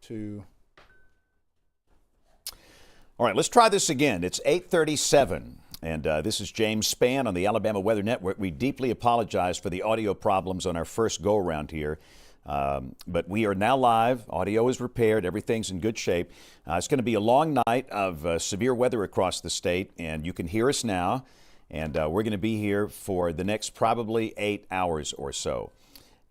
2. All right, let's try this again. It's 8:37, and this is James Spann on the Alabama Weather Network. We deeply apologize for the audio problems on our first go-around here, but we are now live. Audio is repaired. Everything's in good shape. It's going to be a long night of severe weather across the state, and you can hear us now, and we're going to be here for the next probably 8 hours or so.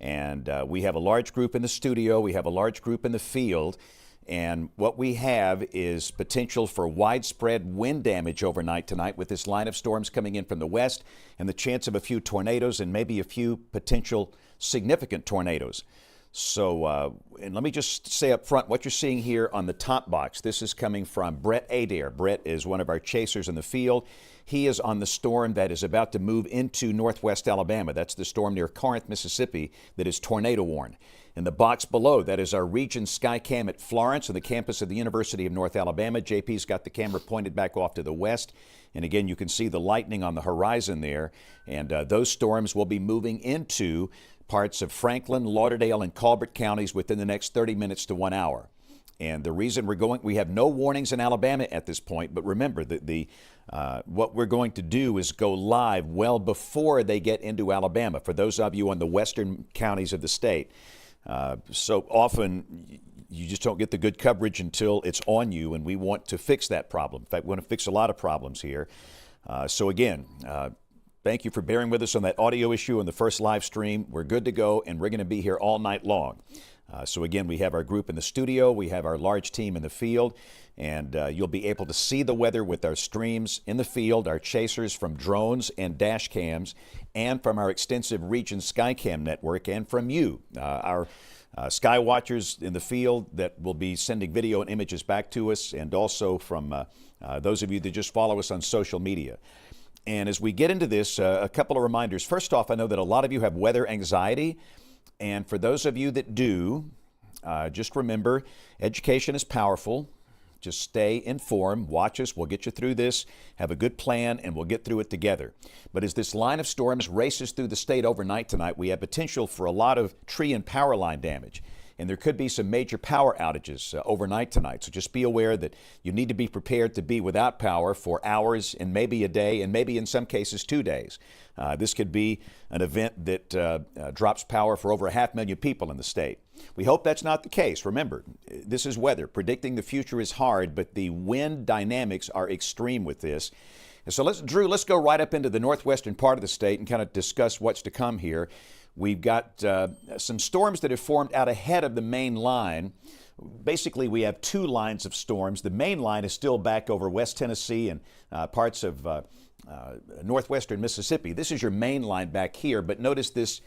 And we have a large group in the studio. We have a large group in the field. And what we have is potential for widespread wind damage overnight tonight with this line of storms coming in from the west and the chance of a few tornadoes and maybe a few potential significant tornadoes. So, and let me just say up front what you're seeing here on the top box. This is coming from Brett Adair. Brett is one of our chasers in the field. He is on the storm that is about to move into northwest Alabama. That's the storm near Corinth, Mississippi, that is tornado warned. In the box below, that is our region Skycam at Florence on the campus of the University of North Alabama. JP's got the camera pointed back off to the west. And again, you can see the lightning on the horizon there. And those storms will be moving into parts of Franklin, Lauderdale, and Colbert counties within the next 30 minutes to 1 hour. And the reason we have no warnings in Alabama at this point, but remember that what we're going to do is go live well before they get into Alabama, for those of you on the western counties of the state. So often you just don't get the good coverage until it's on you, and we want to fix that problem. In fact, we want to fix a lot of problems here. So again, thank you for bearing with us on that audio issue in the first live stream. We're good to go, and we're going to be here all night long. So again, we have our group in the studio, we have our large team in the field, and you'll be able to see the weather with our streams in the field, our chasers from drones and dash cams, and from our extensive region Skycam network, and from you, our sky watchers in the field that will be sending video and images back to us, and also from those of you that just follow us on social media. And as we get into this, a couple of reminders. First off, I know that a lot of you have weather anxiety. And for those of you that do, just remember, education is powerful. Just stay informed, watch us, we'll get you through this, have a good plan, and we'll get through it together. But as this line of storms races through the state overnight tonight, we have potential for a lot of tree and power line damage. And there could be some major power outages overnight tonight. So just be aware that you need to be prepared to be without power for hours and maybe a day and maybe in some cases 2 days. This could be an event that drops power for over 500,000 people in the state. We hope that's not the case. Remember, this is weather. Predicting the future is hard, but the wind dynamics are extreme with this. And so Drew, let's go right up into the northwestern part of the state and kind of discuss what's to come here. We've got some storms that have formed out ahead of the main line. Basically, we have two lines of storms. The main line is still back over West Tennessee and parts of northwestern Mississippi. This is your main line back here, but notice this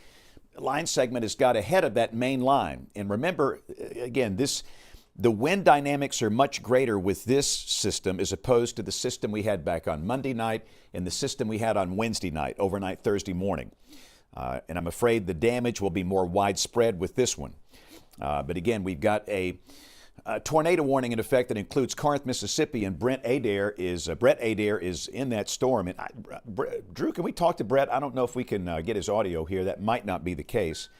line segment has got ahead of that main line. And remember, again, the wind dynamics are much greater with this system as opposed to the system we had back on Monday night and the system we had on Wednesday night, overnight Thursday morning. And I'm afraid the damage will be more widespread with this one. But again, we've got a tornado warning in effect that includes Corinth, Mississippi, and Brett Adair is in that storm. And Drew, can we talk to Brett? I don't know if we can get his audio here. That might not be the case.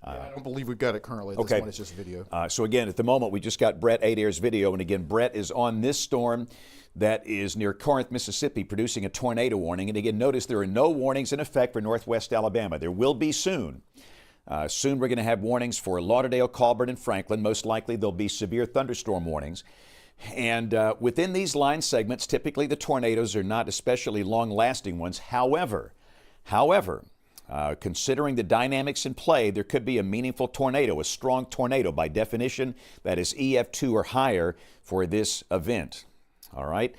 I don't believe we've got it currently. At this point, it's just video. So again, at the moment, we just got Brett Adair's video. And again, Brett is on this storm that is near Corinth, Mississippi, producing a tornado warning. And again, notice there are no warnings in effect for northwest Alabama. There will be soon. Soon we're going to have warnings for Lauderdale, Colbert, and Franklin. Most likely there'll be severe thunderstorm warnings. And within these line segments, typically the tornadoes are not especially long-lasting ones. However, considering the dynamics in play, there could be a meaningful tornado, a strong tornado by definition that is EF2 or higher for this event. All right,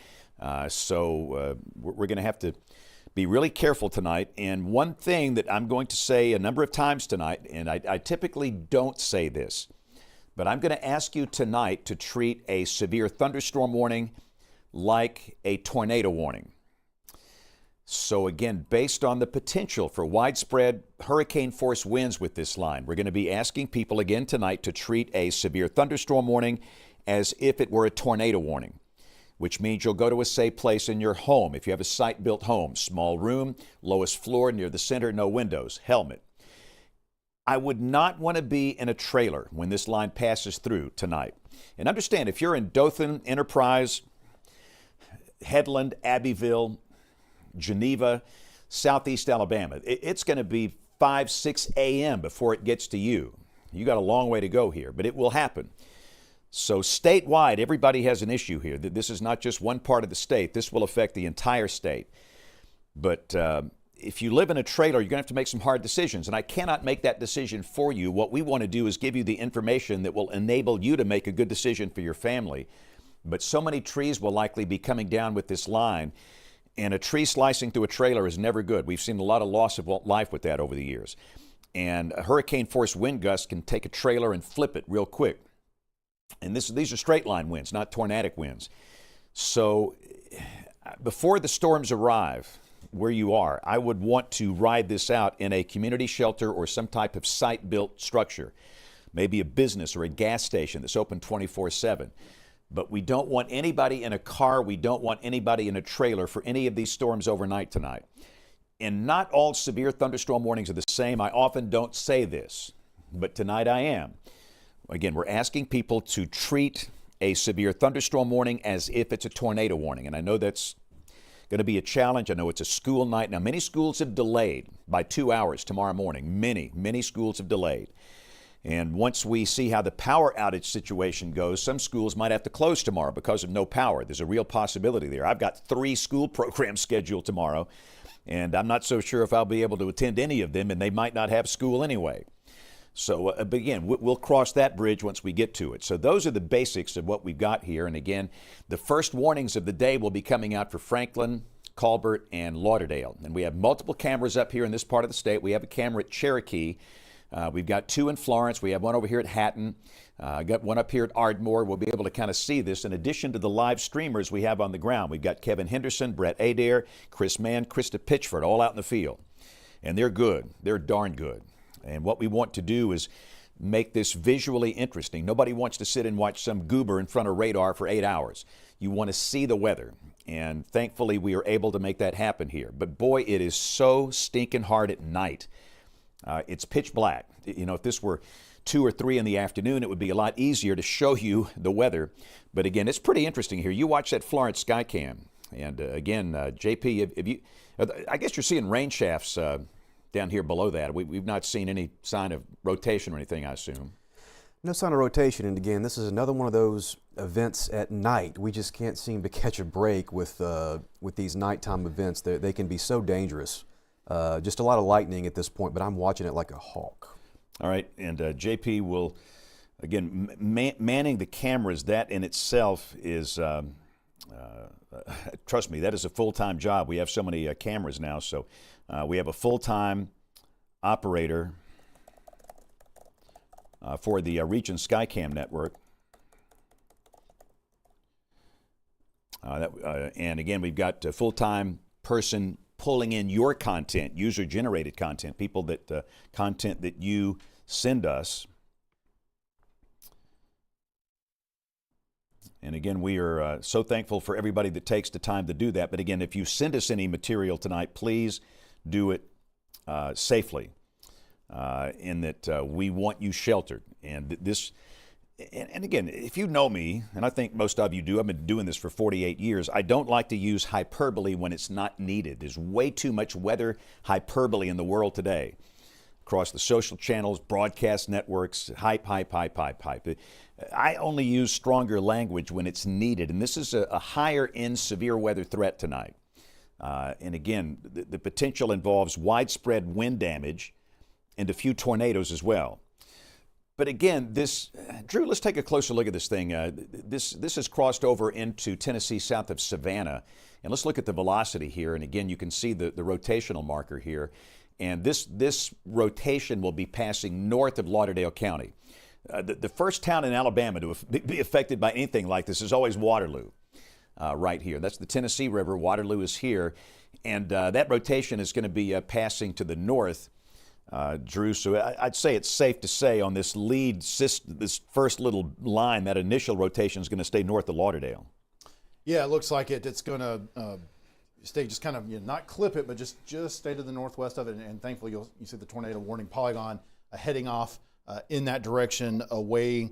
so we're going to have to be really careful tonight. And one thing that I'm going to say a number of times tonight, and I typically don't say this, but I'm going to ask you tonight to treat a severe thunderstorm warning like a tornado warning. So again, based on the potential for widespread hurricane-force winds with this line, we're going to be asking people again tonight to treat a severe thunderstorm warning as if it were a tornado warning, which means you'll go to a safe place in your home. If you have a site-built home, small room, lowest floor near the center, no windows, helmet. I would not want to be in a trailer when this line passes through tonight. And understand, if you're in Dothan, Enterprise, Headland, Abbeville, Geneva, Southeast Alabama, it's going to be 5, 6 a.m. before it gets to you. You got a long way to go here, but it will happen. So statewide, everybody has an issue here. This is not just one part of the state. This will affect the entire state. But if you live in a trailer, you're going to have to make some hard decisions, and I cannot make that decision for you. What we want to do is give you the information that will enable you to make a good decision for your family. But so many trees will likely be coming down with this line, and a tree slicing through a trailer is never good. We've seen a lot of loss of life with that over the years. And a hurricane-force wind gust can take a trailer and flip it real quick. And these are straight line winds, not tornadic winds. So before the storms arrive where you are, I would want to ride this out in a community shelter or some type of site-built structure, maybe a business or a gas station that's open 24/7. But we don't want anybody in a car, we don't want anybody in a trailer for any of these storms overnight tonight. And not all severe thunderstorm warnings are the same. I often don't say this, but tonight I am. Again, we're asking people to treat a severe thunderstorm warning as if it's a tornado warning. And I know that's going to be a challenge. I know it's a school night. Now, many schools have delayed by 2 hours tomorrow morning. Many schools have delayed. And once we see how the power outage situation goes, some schools might have to close tomorrow because of no power. There's a real possibility there. I've got 3 school programs scheduled tomorrow, and I'm not so sure if I'll be able to attend any of them, and they might not have school anyway. So again, we'll cross that bridge once we get to it. So those are the basics of what we've got here. And again, the first warnings of the day will be coming out for Franklin, Colbert, and Lauderdale. And we have multiple cameras up here in this part of the state. We have a camera at Cherokee. We've got 2 in Florence. We have one over here at Hatton. Got one up here at Ardmore. We'll be able to kind of see this. In addition to the live streamers we have on the ground, we've got Kevin Henderson, Brett Adair, Chris Mann, Krista Pitchford, all out in the field. And they're good. They're darn good. And what we want to do is make this visually interesting. Nobody wants to sit and watch some goober in front of radar for 8 hours. You want to see the weather. And thankfully, we are able to make that happen here. But boy, it is so stinking hard at night. It's pitch black. You know, if this were 2 or 3 in the afternoon, it would be a lot easier to show you the weather. But again, it's pretty interesting here. You watch that Florence Skycam. And again, JP, I guess you're seeing rain shafts down here below that. We've not seen any sign of rotation or anything, I assume. No sign of rotation, and again, this is another one of those events at night. We just can't seem to catch a break with these nighttime events. They can be so dangerous. Just a lot of lightning at this point, but I'm watching it like a hawk. All right, and JP will, again, manning the cameras. That in itself is, trust me, that is a full-time job. We have so many cameras now, so we have a full-time operator for the Region Skycam network. And again, we've got a full-time person pulling in your content, user-generated content, content that you send us. And again, we are so thankful for everybody that takes the time to do that. But again, if you send us any material tonight, please do it safely, in that we want you sheltered. And and again, if you know me, and I think most of you do, I've been doing this for 48 years, I don't like to use hyperbole when it's not needed. There's way too much weather hyperbole in the world today. Across the social channels, broadcast networks, hype. I only use stronger language when it's needed, and this is a higher-end severe weather threat tonight. And again, the potential involves widespread wind damage and a few tornadoes as well. But again, Drew, let's take a closer look at this thing. This has crossed over into Tennessee south of Savannah. And let's look at the velocity here. And again, you can see the rotational marker here. And this rotation will be passing north of Lauderdale County. The first town in Alabama to be affected by anything like this is always Waterloo, right here. That's the Tennessee River. Waterloo is here. And that rotation is going to be passing to the north, Drew. So I'd say it's safe to say on this this first little line, that initial rotation is going to stay north of Lauderdale. Yeah, it looks like it's going to stay, just kind of, not clip it, but just stay to the northwest of it. And thankfully, you see the tornado warning polygon heading off in that direction away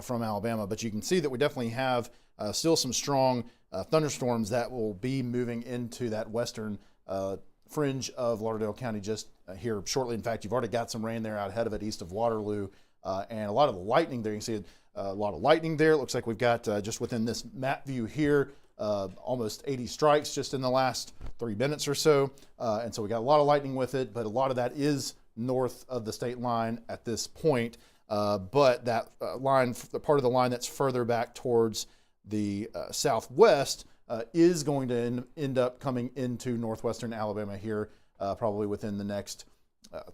from Alabama. But you can see that we definitely have still some strong thunderstorms that will be moving into that western fringe of Lauderdale County just here shortly. In fact, you've already got some rain there out ahead of it east of Waterloo, and a lot of the lightning there. You can see a lot of lightning there. It looks like we've got just within this map view here almost 80 strikes just in the last 3 minutes or so. And so we got a lot of lightning with it, but a lot of that is north of the state line at this point. But that line, the part of the line that's further back towards the southwest, is going to end up coming into northwestern Alabama here probably within the next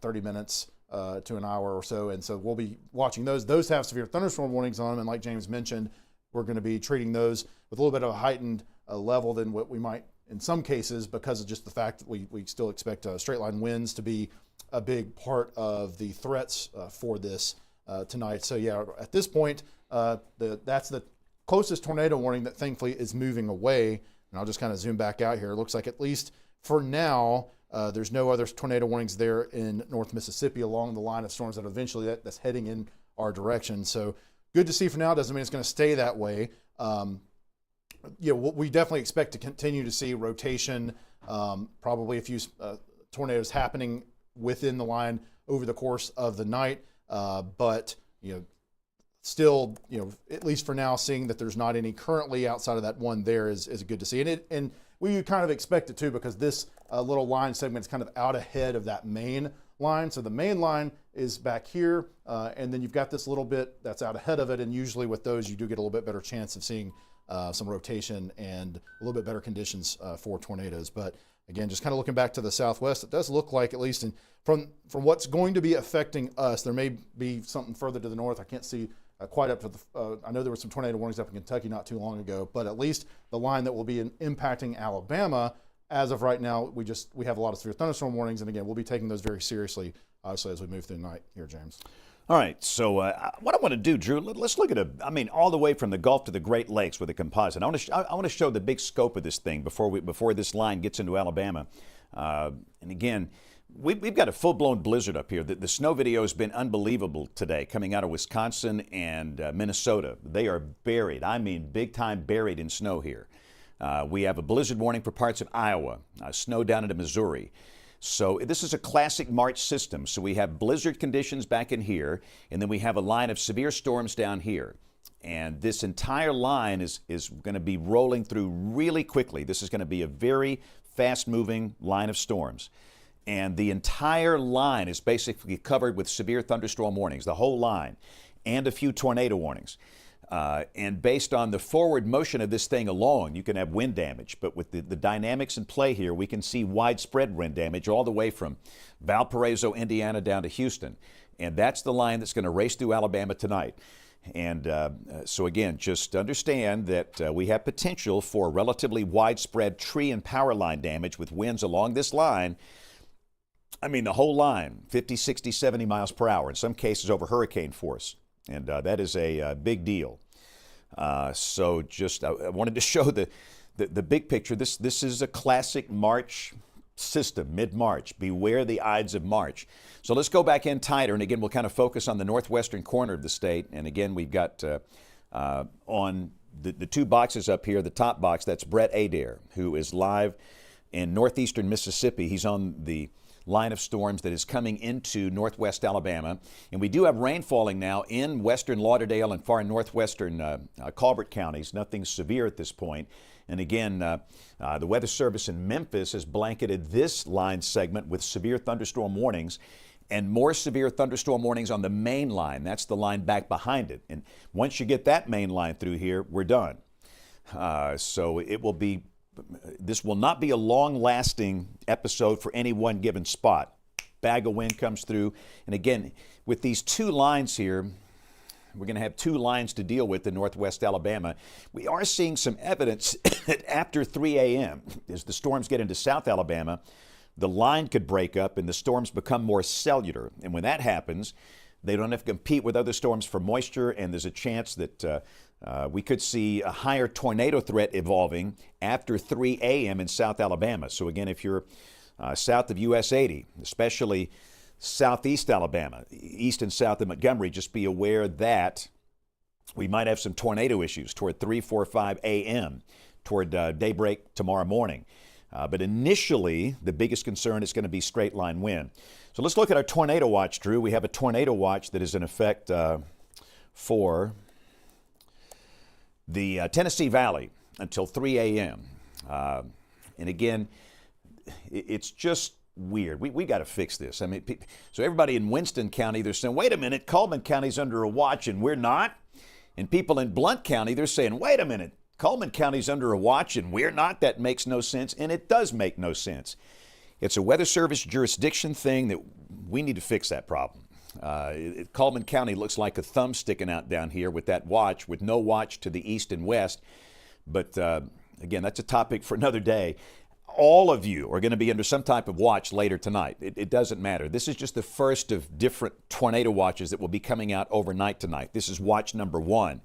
30 minutes to an hour or so. And so we'll be watching those. Those have severe thunderstorm warnings on them. And like James mentioned, we're going to be treating those with a little bit of a heightened level than what we might in some cases, because of just the fact that we still expect straight line winds to be a big part of the threats for this tonight. So yeah, at this point, that's the closest tornado warning that thankfully is moving away. And I'll just kind of zoom back out here. It looks like at least for now, there's no other tornado warnings there in North Mississippi along the line of storms that eventually that's heading in our direction. So good to see for now. Doesn't mean it's going to stay that way. We definitely expect to continue to see rotation, probably a few tornadoes happening within the line over the course of the night. But still, at least for now, seeing that there's not any currently outside of that one there is good to see. And we kind of expect it too, because this little line segment is kind of out ahead of that main line. So the main line is back here, and then you've got this little bit that's out ahead of it. And usually with those, you do get a little bit better chance of seeing some rotation and a little bit better conditions for tornadoes. But again, just kind of looking back to the southwest, it does look like, at least from what's going to be affecting us, there may be something further to the north. I can't see quite up to the, I know there were some tornado warnings up in Kentucky not too long ago, but at least the line that will be impacting Alabama, as of right now, we have a lot of severe thunderstorm warnings, and again, we'll be taking those very seriously, obviously, as we move through the night here, James. All right, so what I want to do, Drew, let's look at all the way from the Gulf to the Great Lakes with a composite. I want to show the big scope of this thing before this line gets into Alabama. And again, we've got a full-blown blizzard up here. The snow video has been unbelievable today, coming out of Wisconsin and Minnesota. They are buried, big-time buried in snow here. We have a blizzard warning for parts of Iowa, snow down into Missouri. So this is a classic March system. So we have blizzard conditions back in here, and then we have a line of severe storms down here. And this entire line is going to be rolling through really quickly. This is going to be a very fast-moving line of storms. And the entire line is basically covered with severe thunderstorm warnings, the whole line, and a few tornado warnings. And based on the forward motion of this thing alone, you can have wind damage. But with the dynamics in play here, we can see widespread wind damage all the way from Valparaiso, Indiana, down to Houston. And that's the line that's going to race through Alabama tonight. And so again, just understand that we have potential for relatively widespread tree and power line damage with winds along this line. The whole line, 50, 60, 70 miles per hour, in some cases over hurricane force. And that is a big deal. So just I wanted to show the big picture. This is a classic March system, mid-March. Beware the Ides of March. So let's go back in tighter. And again, we'll kind of focus on the northwestern corner of the state. And again, we've got on the two boxes up here, the top box, that's Brett Adair, who is live in northeastern Mississippi. He's on the line of storms that is coming into northwest Alabama. And we do have rain falling now in western Lauderdale and far northwestern Colbert counties. Nothing severe at this point. And again, the Weather Service in Memphis has blanketed this line segment with severe thunderstorm warnings, and more severe thunderstorm warnings on the main line. That's the line back behind it. And once you get that main line through here, we're done. So this will not be a long-lasting episode for any one given spot. Bag of wind comes through. And again, with these two lines here, we're going to have two lines to deal with in northwest Alabama. We are seeing some evidence that after 3 a.m., as the storms get into South Alabama, the line could break up and the storms become more cellular. And when that happens, they don't have to compete with other storms for moisture, and there's a chance that we could see a higher tornado threat evolving after 3 a.m. in South Alabama. So again, if you're south of US 80, especially southeast Alabama, east and south of Montgomery, just be aware that we might have some tornado issues toward 3, 4, 5 a.m., toward daybreak tomorrow morning. But initially, the biggest concern is going to be straight line wind. So let's look at our tornado watch, Drew. We have a tornado watch that is in effect for the Tennessee Valley until 3 a.m. And again, it's just weird. We got to fix this. I mean, so everybody in Winston County, they're saying, wait a minute, Coleman County's under a watch and we're not. And people in Blount County, they're saying, wait a minute, Coleman County's under a watch and we're not. That makes no sense, and it does make no sense. It's a Weather Service jurisdiction thing that we need to fix that problem. Coleman County looks like a thumb sticking out down here with that watch, with no watch to the east and west. But again, that's a topic for another day. All of you are going to be under some type of watch later tonight. It doesn't matter. This is just the first of different tornado watches that will be coming out overnight tonight. This is watch number 1.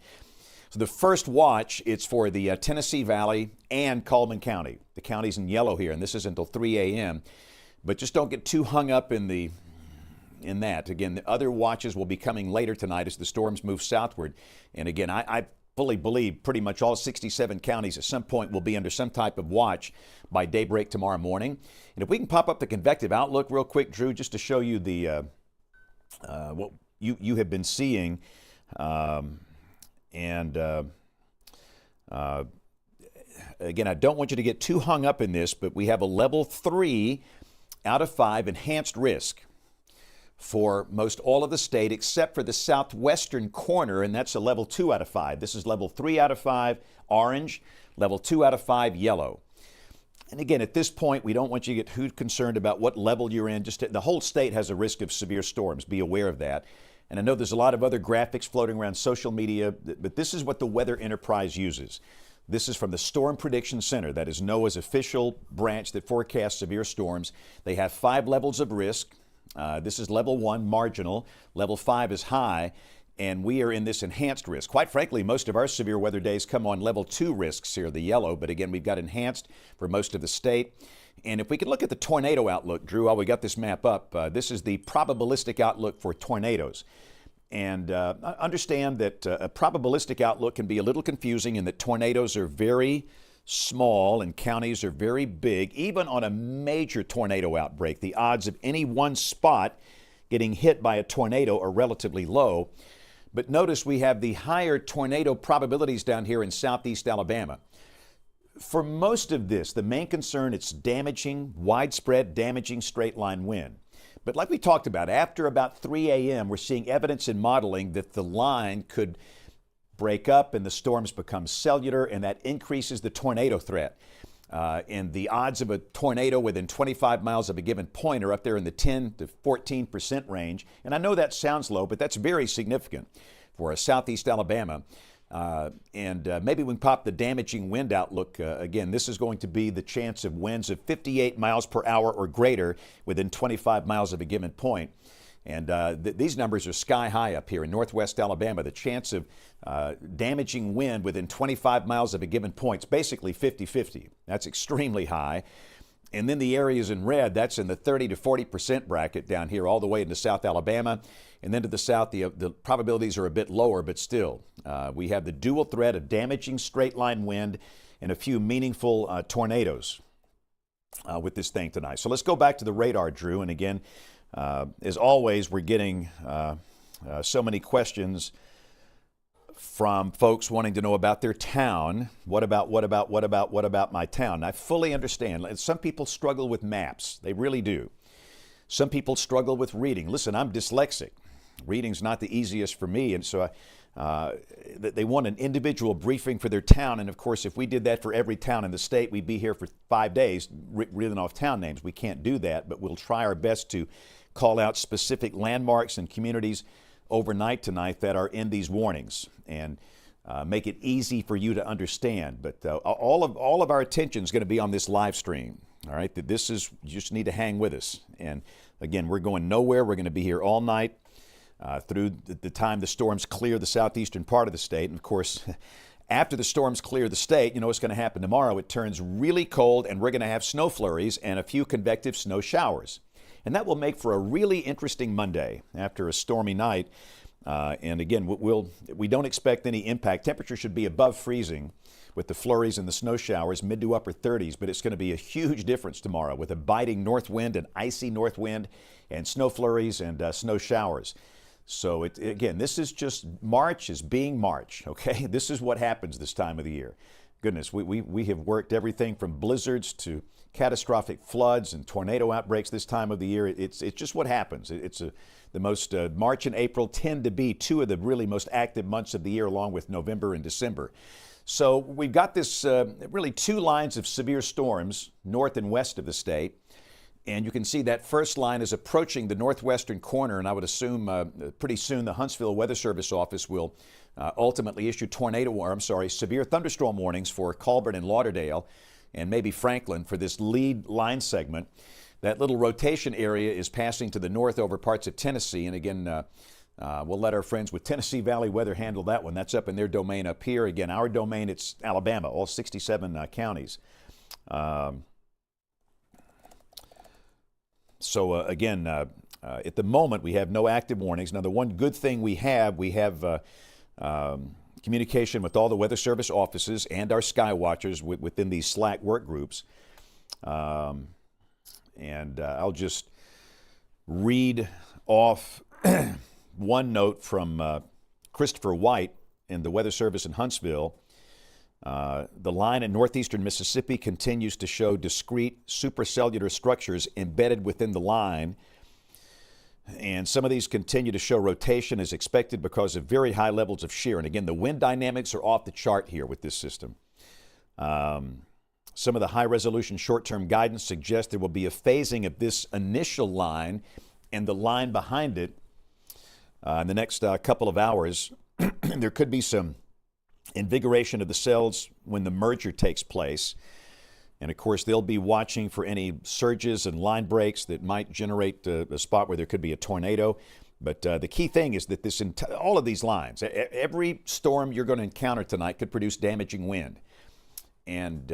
So the first watch, it's for the Tennessee Valley and Coleman County. The county's in yellow here, and this is until 3 a.m. But just don't get too hung up in that. Again, the other watches will be coming later tonight as the storms move southward. And again, I fully believe pretty much all 67 counties at some point will be under some type of watch by daybreak tomorrow morning. And if we can pop up the convective outlook real quick, Drew, just to show you the what you have been seeing. Again, I don't want you to get too hung up in this, but we have a level 3 out of 5 enhanced risk for most all of the state except for the southwestern corner, and that's a level 2 out of 5. This is level 3 out of 5, orange, level 2 out of 5, yellow. And again, at this point, we don't want you to get too concerned about what level you're in. The whole state has a risk of severe storms. Be aware of that. And I know there's a lot of other graphics floating around social media, but this is what the Weather Enterprise uses. This is from the Storm Prediction Center. That is NOAA's official branch that forecasts severe storms. They have 5 levels of risk. This is level 1, marginal. Level 5 is high. And we are in this enhanced risk. Quite frankly, most of our severe weather days come on level 2 risks here, the yellow. But again, we've got enhanced for most of the state. And if we could look at the tornado outlook, Drew, while we got this map up, this is the probabilistic outlook for tornadoes. And understand that a probabilistic outlook can be a little confusing in that tornadoes are very small and counties are very big. Even on a major tornado outbreak, the odds of any one spot getting hit by a tornado are relatively low. But notice we have the higher tornado probabilities down here in southeast Alabama. For most of this, the main concern, it's damaging, widespread damaging straight line wind. But like we talked about, after about 3 a.m., we're seeing evidence in modeling that the line could break up and the storms become cellular, and that increases the tornado threat. And the odds of a tornado within 25 miles of a given point are up there in the 10 to 14% range. And I know that sounds low, but that's very significant for southeast Alabama. Maybe we can pop the damaging wind outlook. Again, this is going to be the chance of winds of 58 miles per hour or greater within 25 miles of a given point. And these numbers are sky high up here in northwest Alabama. The chance of damaging wind within 25 miles of a given point is basically 50-50. That's extremely high. And then the areas in red, that's in the 30 to 40% bracket down here all the way into South Alabama. And then to the south, the probabilities are a bit lower, but still. We have the dual threat of damaging straight line wind and a few meaningful tornadoes with this thing tonight. So let's go back to the radar, Drew. And again, as always, we're getting so many questions from folks wanting to know about their town. What about my town? I fully understand. Some people struggle with maps. They really do. Some people struggle with reading. Listen, I'm dyslexic. Reading's not the easiest for me, and so they want an individual briefing for their town. And of course, if we did that for every town in the state, we'd be here for 5 days reeling off town names. We can't do that, but we'll try our best to call out specific landmarks and communities overnight tonight that are in these warnings and make it easy for you to understand. But all of our attention is going to be on this live stream. All right, you just need to hang with us. And again, we're going nowhere. We're going to be here all night through the time the storms clear the southeastern part of the state. And of course, after the storms clear the state, you know what's going to happen tomorrow. It turns really cold, and we're going to have snow flurries and a few convective snow showers. And that will make for a really interesting Monday after a stormy night. And again, we don't expect any impact. Temperature should be above freezing with the flurries and the snow showers, mid to upper 30s, but it's going to be a huge difference tomorrow with a biting north wind, an icy north wind, and snow flurries and snow showers. So again, this is just March is being March, okay? This is what happens this time of the year. Goodness, we have worked everything from blizzards to catastrophic floods and tornado outbreaks this time of the year. It's just what happens. The most March and April tend to be two of the really most active months of the year, along with November and December. So we've got this really two lines of severe storms north and west of the state. And you can see that first line is approaching the northwestern corner, and I would assume pretty soon the Huntsville Weather Service office will ultimately issue severe thunderstorm warnings for Colburn and Lauderdale, and maybe Franklin for this lead line segment. That little rotation area is passing to the north over parts of Tennessee, and again, we'll let our friends with Tennessee Valley Weather handle that one. That's up in their domain up here. Again, our domain, it's Alabama, all 67 counties. So again, at the moment, we have no active warnings. Now, the one good thing we have communication with all the Weather Service offices and our sky watchers within these Slack work groups. And I'll just read off one note from Christopher White in the Weather Service in Huntsville. The line in northeastern Mississippi continues to show discrete supracellular structures embedded within the line. And some of these continue to show rotation as expected because of very high levels of shear. And again, the wind dynamics are off the chart here with this system. Some of the high-resolution short-term guidance suggests there will be a phasing of this initial line and the line behind it in the next couple of hours. There could be some invigoration of the cells when the merger takes place. And of course, they'll be watching for any surges and line breaks that might generate a spot where there could be a tornado. But the key thing is that all of these lines, every storm you're going to encounter tonight could produce damaging wind. And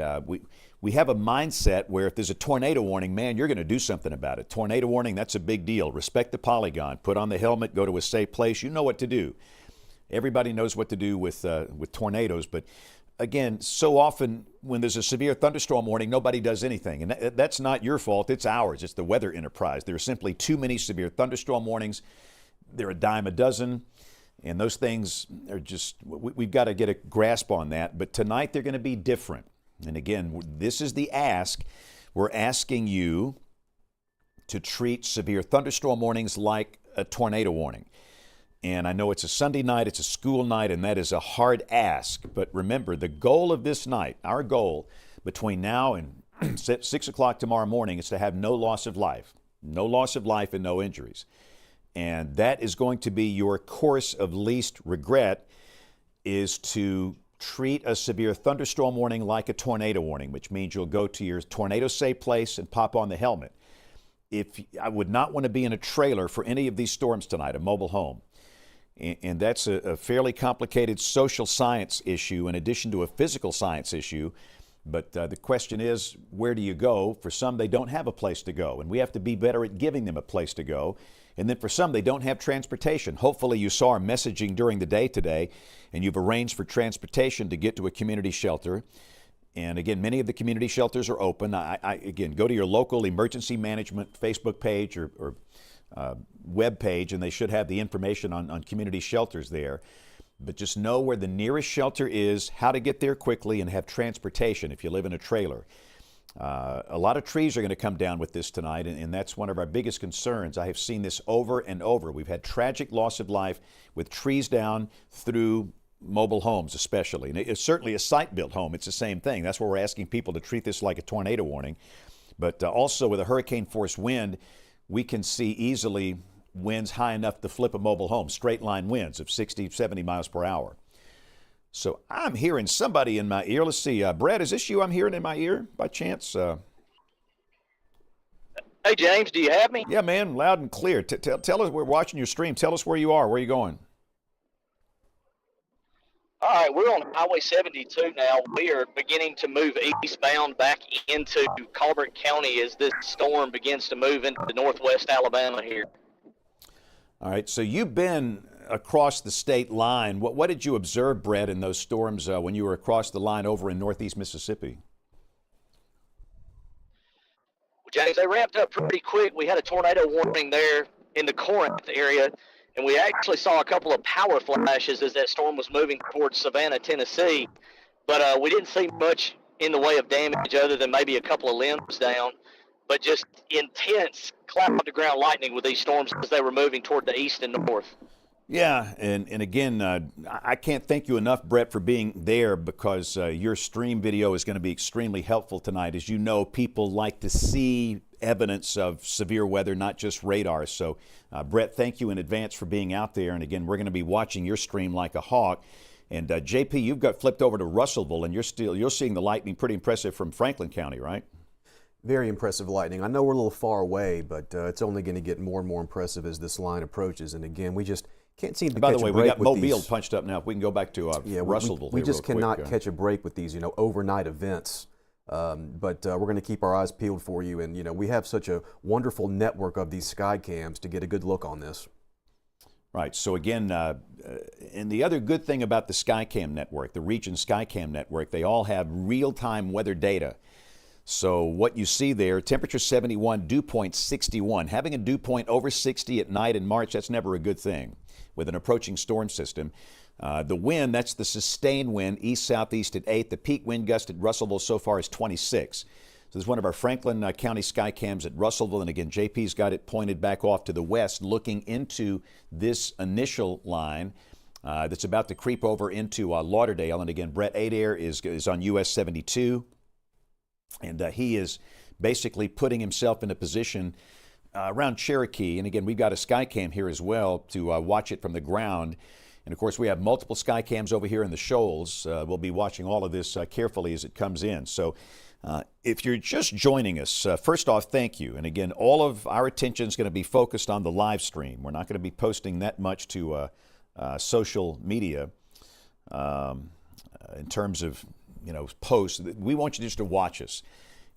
we have a mindset where if there's a tornado warning, man, you're going to do something about it. Tornado warning, that's a big deal. Respect the polygon. Put on the helmet. Go to a safe place. You know what to do. Everybody knows what to do with tornadoes. But again, so often when there's a severe thunderstorm warning, nobody does anything. And that's not your fault. It's ours. It's the weather enterprise. There are simply too many severe thunderstorm warnings. They're a dime a dozen. And those things are just, we've got to get a grasp on that. But tonight they're going to be different. And again, this is the ask. We're asking you to treat severe thunderstorm warnings like a tornado warning. And I know it's a Sunday night, it's a school night, and that is a hard ask. But remember, the goal of this night, our goal between now and 6 o'clock tomorrow morning is to have no loss of life. No loss of life and no injuries. And that is going to be your course of least regret, is to treat a severe thunderstorm warning like a tornado warning, which means you'll go to your tornado safe place and pop on the helmet. I would not want to be in a trailer for any of these storms tonight, a mobile home. And that's a fairly complicated social science issue in addition to a physical science issue. But the question is, where do you go? For some, they don't have a place to go, and we have to be better at giving them a place to go. And then for some, they don't have transportation. Hopefully you saw our messaging during the day today, and you've arranged for transportation to get to a community shelter. And again, many of the community shelters are open. Again, go to your local emergency management Facebook page or web page, and they should have the information on community shelters there. But just know where the nearest shelter is, how to get there quickly, and have transportation if you live in a trailer. A lot of trees are going to come down with this tonight, and that's one of our biggest concerns. I have seen this over and over. We've had tragic loss of life with trees down through mobile homes especially. And it's certainly a site-built home. It's the same thing. That's why we're asking people to treat this like a tornado warning. But also with a hurricane-force wind, we can see easily winds high enough to flip a mobile home, straight line winds of 60, 70 miles per hour. So I'm hearing somebody in my ear. Let's see, Brad, is this you I'm hearing in my ear by chance? Hey, James, do you have me? Yeah, man, loud and clear. Tell us, we're watching your stream. Tell us where you are. Where are you going? All right, we're on Highway 72 now. We are beginning to move eastbound back into Colbert County as this storm begins to move into northwest Alabama here. All right, so you've been across the state line. What did you observe, Brett, in those storms when you were across the line over in northeast Mississippi? Well, James, they ramped up pretty quick. We had a tornado warning there in the Corinth area, and we actually saw a couple of power flashes as that storm was moving towards Savannah, Tennessee. But we didn't see much in the way of damage other than maybe a couple of limbs down, but just intense cloud-to-ground lightning with these storms as they were moving toward the east and north. Yeah, and again, I can't thank you enough, Brett, for being there, because your stream video is going to be extremely helpful tonight. As you know, people like to see evidence of severe weather, not just radar. So, Brett, thank you in advance for being out there. And again, we're going to be watching your stream like a hawk. And JP, you've got flipped over to Russellville, and you're seeing the lightning pretty impressive from Franklin County, right? Very impressive lightning. I know we're a little far away, but it's only going to get more and more impressive as this line approaches. And again, we just can't seem to By catch the way, a break we got with Mobile these. punched up now. If we can go back to Russellville. We here just real quick. cannot catch a break with these, overnight events. But we're going to keep our eyes peeled for you. And, we have such a wonderful network of these sky cams to get a good look on this. Right. So again, and the other good thing about the Skycam network, the Region Skycam network, they all have real-time weather data. So what you see there, temperature 71, dew point 61. Having a dew point over 60 at night in March, that's never a good thing with an approaching storm system. The wind, that's the sustained wind, east-southeast at 8. The peak wind gust at Russellville so far is 26. So this is one of our Franklin County Skycams at Russellville. And again, JP's got it pointed back off to the west, looking into this initial line that's about to creep over into Lauderdale. And again, Brett Adair is on US 72. And he is basically putting himself in a position around Cherokee. And again, we've got a Skycam here as well to watch it from the ground. And of course, we have multiple Skycams over here in the Shoals. We'll be watching all of this carefully as it comes in. So if you're just joining us, first off, thank you. And again, all of our attention is going to be focused on the live stream. We're not going to be posting that much to social media in terms of posts. We want you just to watch us.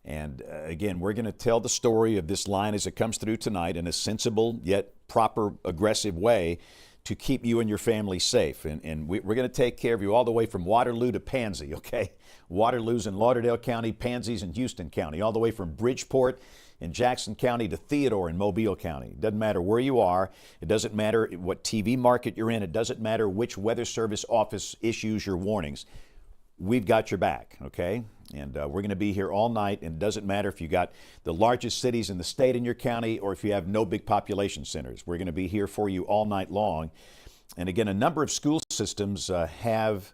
And again, we're going to tell the story of this line as it comes through tonight in a sensible yet proper, aggressive way to keep you and your family safe. And we're going to take care of you all the way from Waterloo to Pansy, okay? Waterloo's in Lauderdale County, Pansy's in Houston County, all the way from Bridgeport in Jackson County to Theodore in Mobile County. It doesn't matter where you are. It doesn't matter what TV market you're in. It doesn't matter which Weather Service office issues your warnings. We've got your back, okay? And we're going to be here all night, and it doesn't matter if you got the largest cities in the state in your county or if you have no big population centers. We're going to be here for you all night long. And again, a number of school systems have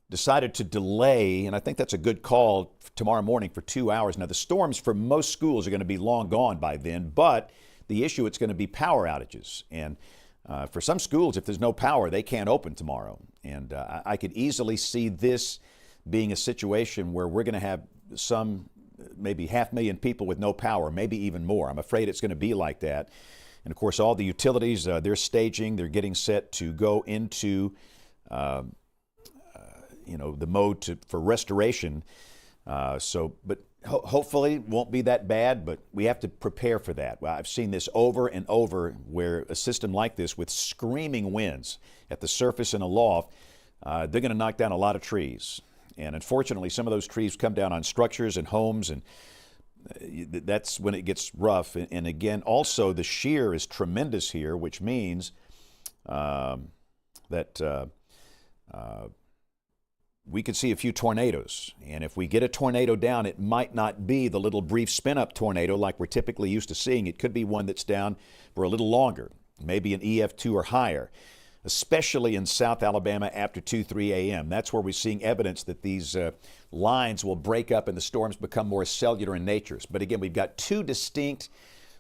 decided to delay, and I think that's a good call, tomorrow morning for 2 hours. Now, the storms for most schools are going to be long gone by then, but the issue, it's going to be power outages. And for some schools, if there's no power, they can't open tomorrow. And I could easily see this being a situation where we're going to have some, maybe 500,000 people with no power, maybe even more. I'm afraid it's going to be like that. And of course, all the utilities, they're staging, they're getting set to go into, the mode for restoration. But hopefully it won't be that bad, but we have to prepare for that. Well, I've seen this over and over where a system like this with screaming winds at the surface and aloft, they're going to knock down a lot of trees. And unfortunately, some of those trees come down on structures and homes, and that's when it gets rough. And again, also the shear is tremendous here, which means that we could see a few tornadoes. And if we get a tornado down, it might not be the little brief spin-up tornado like we're typically used to seeing. It could be one that's down for a little longer, maybe an EF2 or higher, especially in South Alabama after 2-3 a.m. That's where we're seeing evidence that these lines will break up and the storms become more cellular in nature. But again, we've got two distinct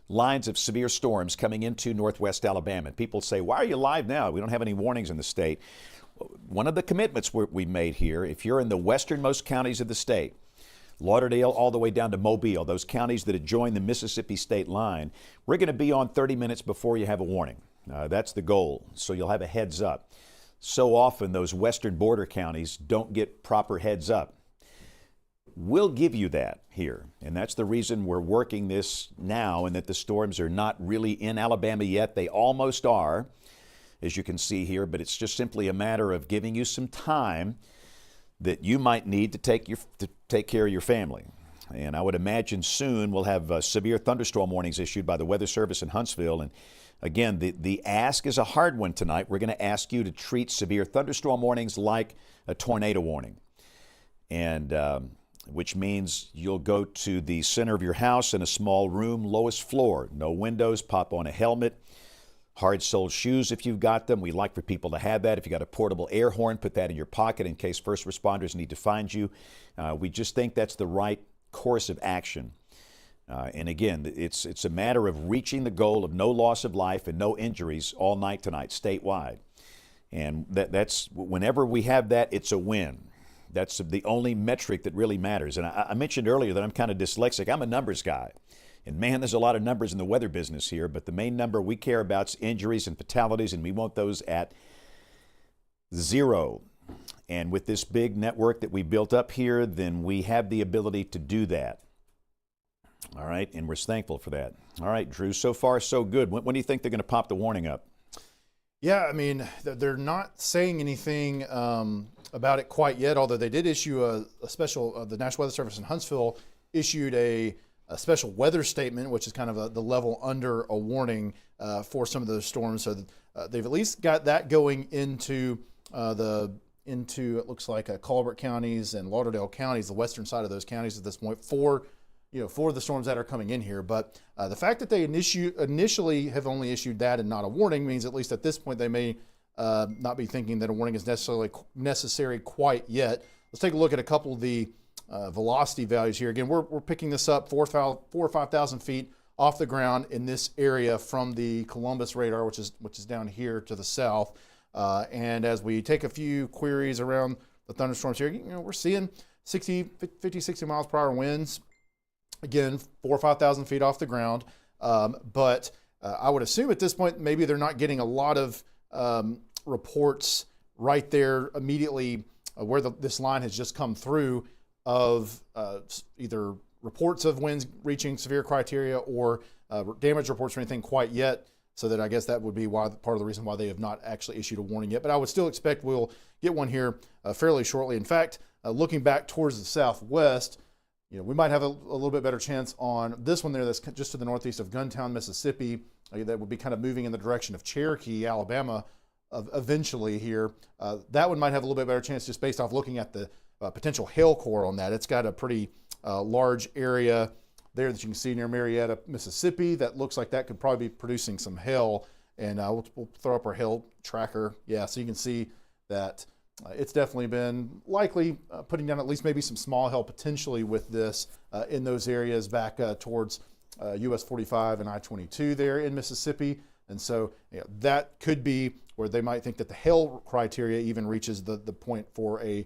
lines of severe storms coming into northwest Alabama. And people say, why are you live now? We don't have any warnings in the state. One of the commitments we made here, if you're in the westernmost counties of the state, Lauderdale all the way down to Mobile, those counties that adjoin the Mississippi state line, we're going to be on 30 minutes before you have a warning. That's the goal. So you'll have a heads up. So often those western border counties don't get proper heads up. We'll give you that here, and that's the reason we're working this now, and that the storms are not really in Alabama yet. They almost are, as you can see here, but it's just simply a matter of giving you some time that you might need to take care of your family. And I would imagine soon we'll have severe thunderstorm warnings issued by the Weather Service in Huntsville. And again, the ask is a hard one tonight. We're going to ask you to treat severe thunderstorm warnings like a tornado warning, and which means you'll go to the center of your house in a small room, lowest floor, no windows, pop on a helmet, hard-soled shoes if you've got them. We like for people to have that. If you got a portable air horn, put that in your pocket in case first responders need to find you. We just think that's the right course of action. And again, it's a matter of reaching the goal of no loss of life and no injuries all night tonight, statewide. And that's whenever we have that, it's a win. That's the only metric that really matters. And I mentioned earlier that I'm kind of dyslexic. I'm a numbers guy. And man, there's a lot of numbers in the weather business here, but the main number we care about is injuries and fatalities, and we want those at 0. And with this big network that we built up here, then we have the ability to do that. All right, and we're thankful for that. All right, Drew, so far so good. When do you think they're going to pop the warning up? Yeah, I mean, they're not saying anything about it quite yet, although they did issue a special, the National Weather Service in Huntsville issued a special weather statement, which is kind of the level under a warning for some of those storms. So they've at least got that going into it looks like Colbert counties and Lauderdale counties, the western side of those counties at this point for the storms that are coming in here. But the fact that they initially have only issued that and not a warning means at least at this point they may not be thinking that a warning is necessary quite yet. Let's take a look at a couple of the velocity values here. Again, we're picking this up 4,000 or 5,000 feet off the ground in this area from the Columbus radar, which is down here to the south. And as we take a few queries around the thunderstorms here, we're seeing 50, 60 miles per hour winds. Again, 4,000 or 5,000 feet off the ground. But I would assume at this point, maybe they're not getting a lot of reports right there immediately where this line has just come through of either reports of winds reaching severe criteria or damage reports or anything quite yet. So that I guess that would be part of the reason why they have not actually issued a warning yet. But I would still expect we'll get one here fairly shortly. In fact, looking back towards the southwest, we might have a little bit better chance on this one there that's just to the northeast of Guntown, Mississippi. That would be kind of moving in the direction of Cherokee, Alabama, eventually here. That one might have a little bit better chance just based off looking at the potential hail core on that. It's got a pretty large area there that you can see near Marietta, Mississippi. That looks like that could probably be producing some hail. And we'll throw up our hail tracker. Yeah, so you can see that it's definitely been likely putting down at least maybe some small hail potentially with this in those areas back towards US 45 and I-22 there in Mississippi. And so that could be where they might think that the hail criteria even reaches the point for a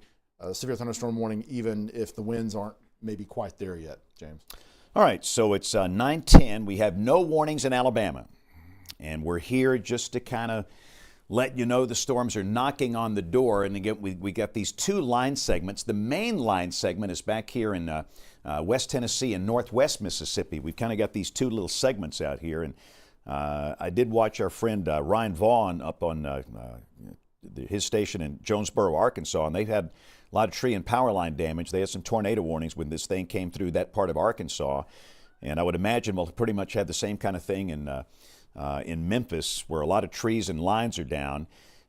severe thunderstorm warning, even if the winds aren't maybe quite there yet, James. All right, so it's 9:10. We have no warnings in Alabama, and we're here just to kind of let you know the storms are knocking on the door. And again, we got these two line segments. The main line segment is back here in West Tennessee and Northwest Mississippi. We've kind of got these two little segments out here. And I did watch our friend Ryan Vaughn up on his station in Jonesboro, Arkansas, and they've had a lot of tree and power line damage. They had some tornado warnings when this thing came through that part of Arkansas. And I would imagine we'll pretty much have the same kind of thing in Memphis, where a lot of trees and lines are down.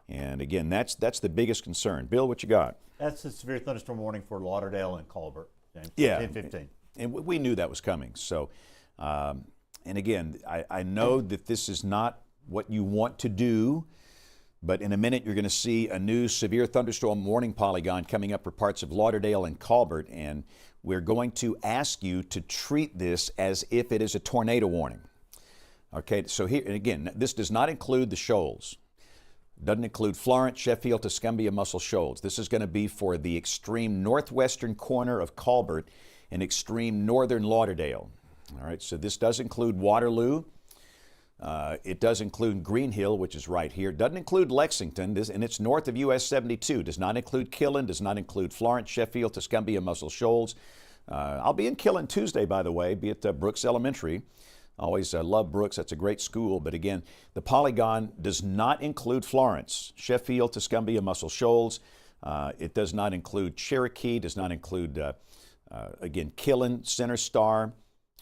And again, that's the biggest concern. Bill, what you got? That's a severe thunderstorm warning for Lauderdale and Colbert. Yeah, 10-15. And we knew that was coming. So, and again, I know that this is not what you want to do, but in a minute you're going to see a new severe thunderstorm warning polygon coming up for parts of Lauderdale and Colbert, and we're going to ask you to treat this as if it is a tornado warning. Okay, so here, and again, this does not include the shoals. Doesn't include Florence, Sheffield, Tuscumbia, Muscle Shoals. This is going to be for the extreme northwestern corner of Colbert and extreme northern Lauderdale. All right, so this does include Waterloo, It does include Green Hill, which is right here. It doesn't include Lexington, and it's north of US 72. Does not include Killen, does not include Florence, Sheffield, Tuscumbia, Muscle Shoals. I'll be in Killen Tuesday, by the way, be at Brooks Elementary. Always love Brooks. That's a great school. But again, the polygon does not include Florence, Sheffield, Tuscumbia, Muscle Shoals. It does not include Cherokee, does not include, again, Killen, Center Star,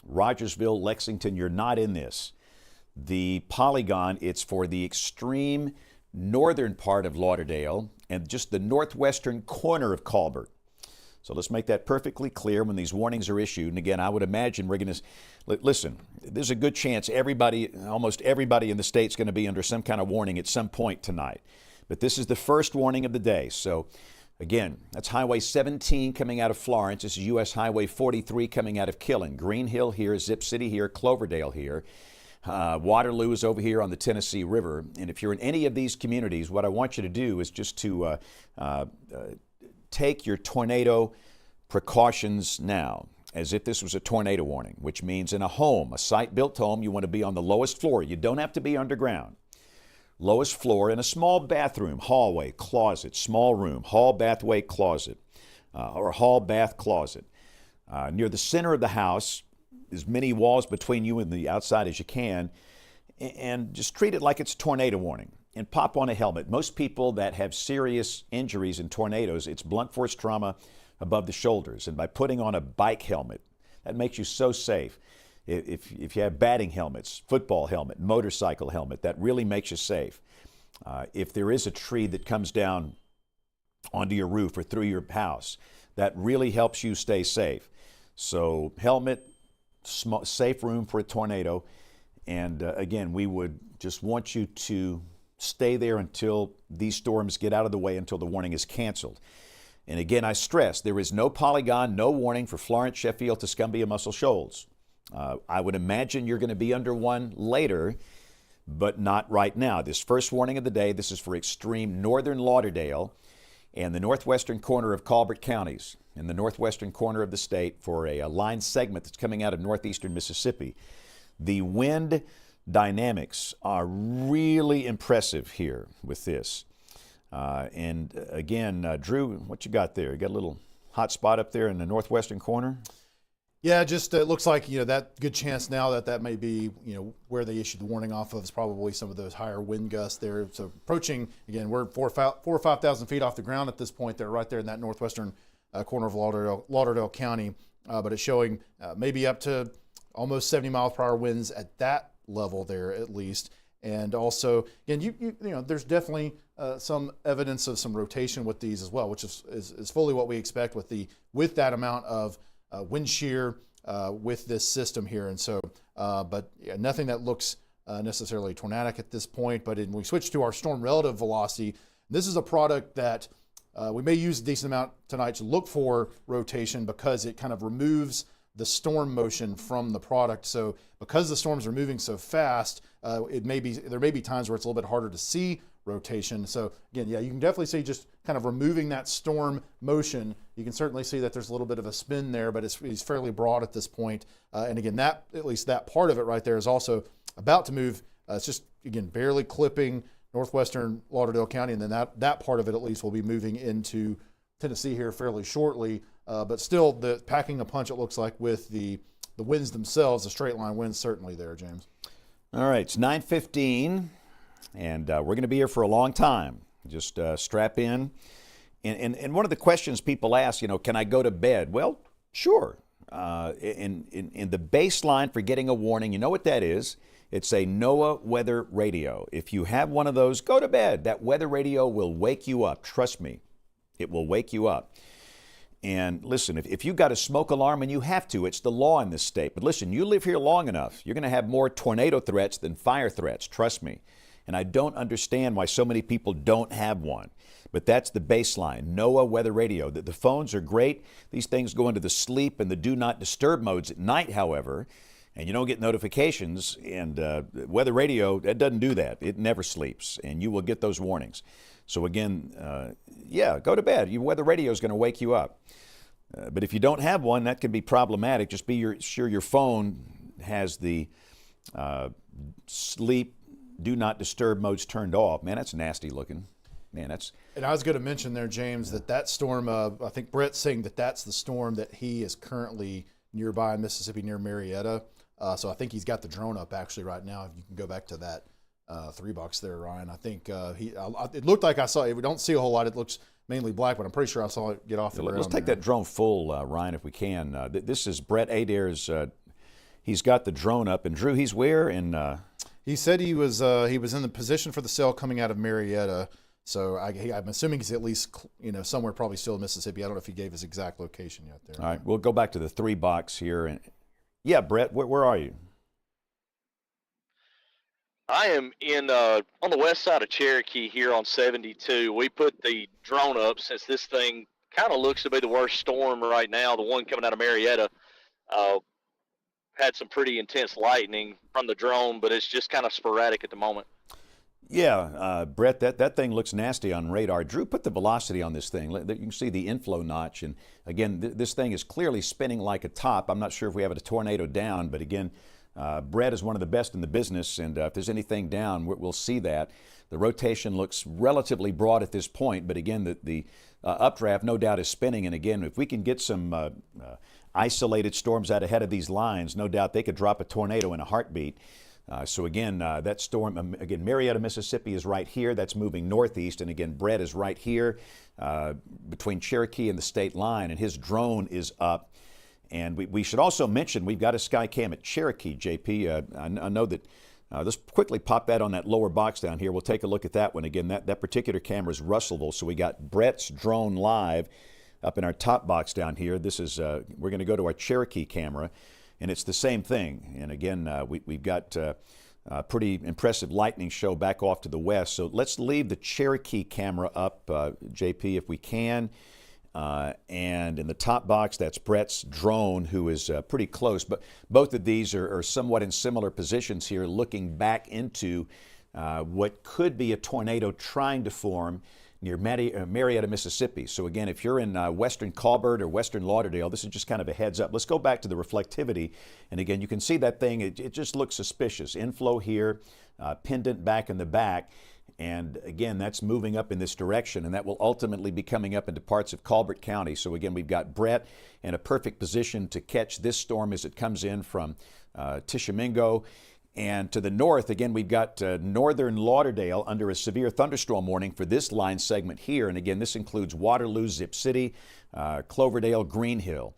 Rogersville, Lexington. You're not in this. The polygon, it's for the extreme northern part of Lauderdale and just the northwestern corner of Colbert. So let's make that perfectly clear when these warnings are issued. And again, I would imagine we're going to, listen, there's a good chance almost everybody in the state's going to be under some kind of warning at some point tonight. But this is the first warning of the day. So again, that's Highway 17 coming out of Florence. This is US Highway 43 coming out of Killen. Green Hill here, Zip City here, Cloverdale here. Waterloo is over here on the Tennessee River. And if you're in any of these communities, what I want you to do is just to take your tornado precautions now, as if this was a tornado warning, which means in a home, a site-built home, you want to be on the lowest floor. You don't have to be underground. Lowest floor in a small bathroom, hallway, closet, small room, hall, bathway, closet, or hall, bath, closet. Near the center of the house, as many walls between you and the outside as you can, and just treat it like it's a tornado warning. And pop on a helmet. Most people that have serious injuries in tornadoes, it's blunt force trauma above the shoulders. And by putting on a bike helmet, that makes you so safe. If you have batting helmets, football helmet, motorcycle helmet, that really makes you safe. If there is a tree that comes down onto your roof or through your house, that really helps you stay safe. So helmet, safe room for a tornado. And again, we would just want you to stay there until these storms get out of the way, until the warning is canceled. And again, I stress, there is no polygon, no warning for Florence, Sheffield, Tuscumbia, Muscle Shoals. I would imagine you're going to be under one later, but not right now. This first warning of the day, this is for extreme northern Lauderdale and the northwestern corner of Colbert counties, in the northwestern corner of the state, for a line segment that's coming out of northeastern Mississippi. The wind dynamics are really impressive here with this. And again, Drew, what you got there? You got a little hot spot up there in the northwestern corner? Yeah, just it looks like, that good chance now that may be, where they issued the warning off of is probably some of those higher wind gusts there. So approaching, again, we're 4,000 or 5,000 feet off the ground at this point. They're right there in that northwestern corner of Lauderdale County, but it's showing maybe up to almost 70 miles per hour winds at that level there at least. And also, again, there's definitely some evidence of some rotation with these as well, which is fully what we expect with that amount of wind shear with this system here. And so, but nothing that looks necessarily tornadic at this point. But when we switch to our storm relative velocity, this is a product that we may use a decent amount tonight to look for rotation, because it kind of removes the storm motion from the product. So because the storms are moving so fast, there may be times where it's a little bit harder to see rotation. So again, you can definitely see just kind of removing that storm motion. You can certainly see that there's a little bit of a spin there, but it's fairly broad at this point. And again, at least that part of it right there is also about to move. It's just, again, barely clipping northwestern Lauderdale County, and then that part of it at least will be moving into Tennessee here fairly shortly. But still, the packing a punch, it looks like, with the winds themselves, the straight line winds certainly there, James. All right, it's 9:15, and we're going to be here for a long time. Just strap in. And one of the questions people ask, can I go to bed? Well, sure. In the baseline for getting a warning, you know what that is? It's a NOAA weather radio. If you have one of those, go to bed. That weather radio will wake you up. Trust me, it will wake you up. And listen, if you've got a smoke alarm, and you have to, it's the law in this state. But listen, you live here long enough, you're going to have more tornado threats than fire threats. Trust me. And I don't understand why so many people don't have one. But that's the baseline, NOAA weather radio. The phones are great. These things go into the sleep and the do not disturb modes at night, however, and you don't get notifications. And weather radio, that doesn't do that. It never sleeps, and you will get those warnings. So again, go to bed. Your weather radio is going to wake you up. But if you don't have one, that can be problematic. Just be sure your phone has the sleep, do not disturb modes turned off. Man, that's nasty looking. Man, that's. And I was going to mention there, James, that storm, I think Brett's saying that's the storm that he is currently nearby in Mississippi near Marietta. So I think he's got the drone up actually right now. If you can go back to that 3 box there, Ryan. I think it looked like I saw it. We don't see a whole lot. It looks mainly black, but I'm pretty sure I saw it get off the ground. Let's take that drone full, Ryan, if we can. This is Brett Adair's. He's got the drone up, and Drew, he's where? He said he was in the position for the cell coming out of Marietta. So I'm assuming he's at least somewhere probably still in Mississippi. I don't know if he gave his exact location yet there. All right, we'll go back to the 3 box here. And yeah, Brett, where are you? I am in on the west side of Cherokee here on 72. We put the drone up since this thing kind of looks to be the worst storm right now. The one coming out of Marietta had some pretty intense lightning from the drone, but it's just kind of sporadic at the moment. Yeah, Brett, that thing looks nasty on radar. Drew, put the velocity on this thing. You can see the inflow notch. And again, this thing is clearly spinning like a top. I'm not sure if we have a tornado down, but again, Brett is one of the best in the business. And if there's anything down, we'll see that. The rotation looks relatively broad at this point, but again, the updraft no doubt is spinning. And again, if we can get some isolated storms out ahead of these lines, no doubt they could drop a tornado in a heartbeat. So again, that storm, again, Marietta, Mississippi is right here. That's moving northeast. And again, Brett is right here between Cherokee and the state line, and his drone is up. And we should also mention we've got a sky cam at Cherokee, JP. I know that, let's quickly pop that on that lower box down here. We'll take a look at that one. Again, that particular camera is Russellville. So we got Brett's drone live up in our top box down here. This is, we're going to go to our Cherokee camera. And it's the same thing. And again, we've got a pretty impressive lightning show back off to the west. So let's leave the Cherokee camera up, JP, if we can. And in the top box, that's Brett's drone, who is pretty close. But both of these are somewhat in similar positions here, looking back into what could be a tornado trying to form near Marietta, Mississippi. So again, if you're in western Colbert or western Lauderdale, this is just kind of a heads up. Let's go back to the reflectivity. And again, you can see that thing, it just looks suspicious. Inflow here, pendant back in the back. And again, that's moving up in this direction, and that will ultimately be coming up into parts of Colbert County. So again, we've got Brett in a perfect position to catch this storm as it comes in from Tishomingo. And to the north, again, we've got northern Lauderdale under a severe thunderstorm warning for this line segment here. And again, this includes Waterloo, Zip City, Cloverdale, Green Hill.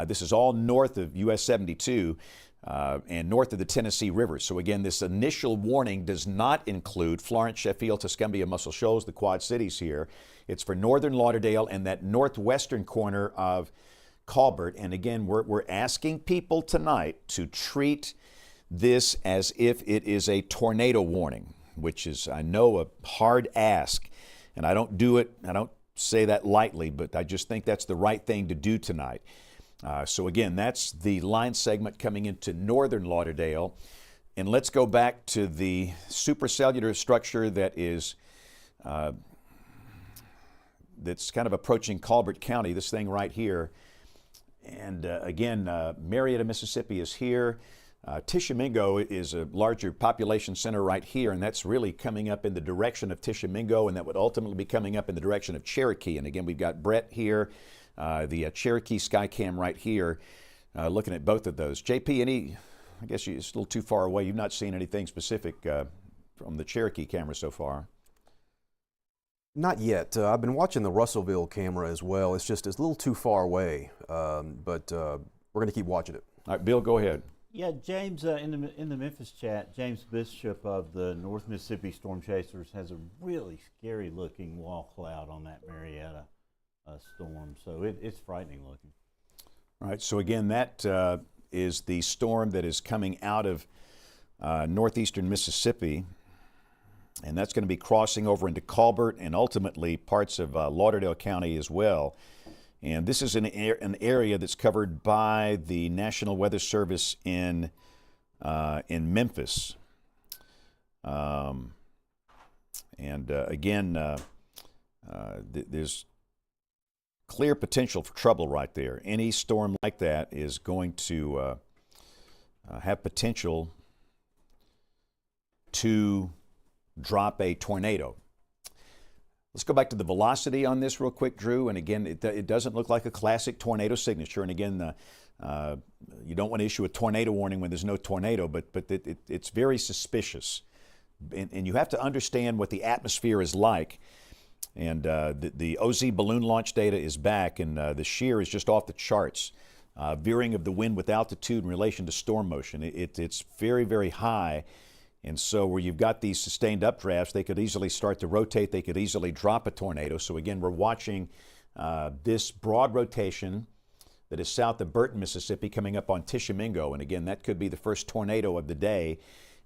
This is all north of US 72 and north of the Tennessee River. So again, this initial warning does not include Florence, Sheffield, Tuscumbia, Muscle Shoals, the Quad Cities here. It's for northern Lauderdale and that northwestern corner of Colbert. And again, we're asking people tonight to treat this as if it is a tornado warning, which is, I know, a hard ask, and I don't say that lightly, but I just think that's the right thing to do tonight. So again, that's the line segment coming into northern Lauderdale. And let's go back to the supercellular structure that is that's kind of approaching Colbert County, this thing right here. And again, Marietta, Mississippi is here. Tishomingo is a larger population center right here, and that's really coming up in the direction of Tishomingo, and that would ultimately be coming up in the direction of Cherokee. And again, we've got Brett here, the Cherokee Skycam right here, looking at both of those. JP, I guess it's a little too far away. You've not seen anything specific from the Cherokee camera so far. Not yet. I've been watching the Russellville camera as well. It's just a little too far away, but we're going to keep watching it. All right, Bill, go ahead. Yeah, James, in the Memphis chat, James Bishop of the North Mississippi Storm Chasers has a really scary looking wall cloud on that Marietta storm. So it's frightening looking. All right, so again, that is the storm that is coming out of northeastern Mississippi. And that's going to be crossing over into Colbert and ultimately parts of Lauderdale County as well. And this is an area that's covered by the National Weather Service in Memphis. Again, there's clear potential for trouble right there. Any storm like that is going to have potential to drop a tornado. Let's go back to the velocity on this real quick, Drew. And again, it doesn't look like a classic tornado signature. And again, you don't want to issue a tornado warning when there's no tornado, but it's very suspicious. And you have to understand what the atmosphere is like. And the OZ balloon launch data is back, and the shear is just off the charts. Veering of the wind with altitude in relation to storm motion. It's very, very high. And so where you've got these sustained updrafts, they could easily start to rotate. They could easily drop a tornado. So again, we're watching this broad rotation that is south of Burton, Mississippi, coming up on Tishomingo. And again, that could be the first tornado of the day.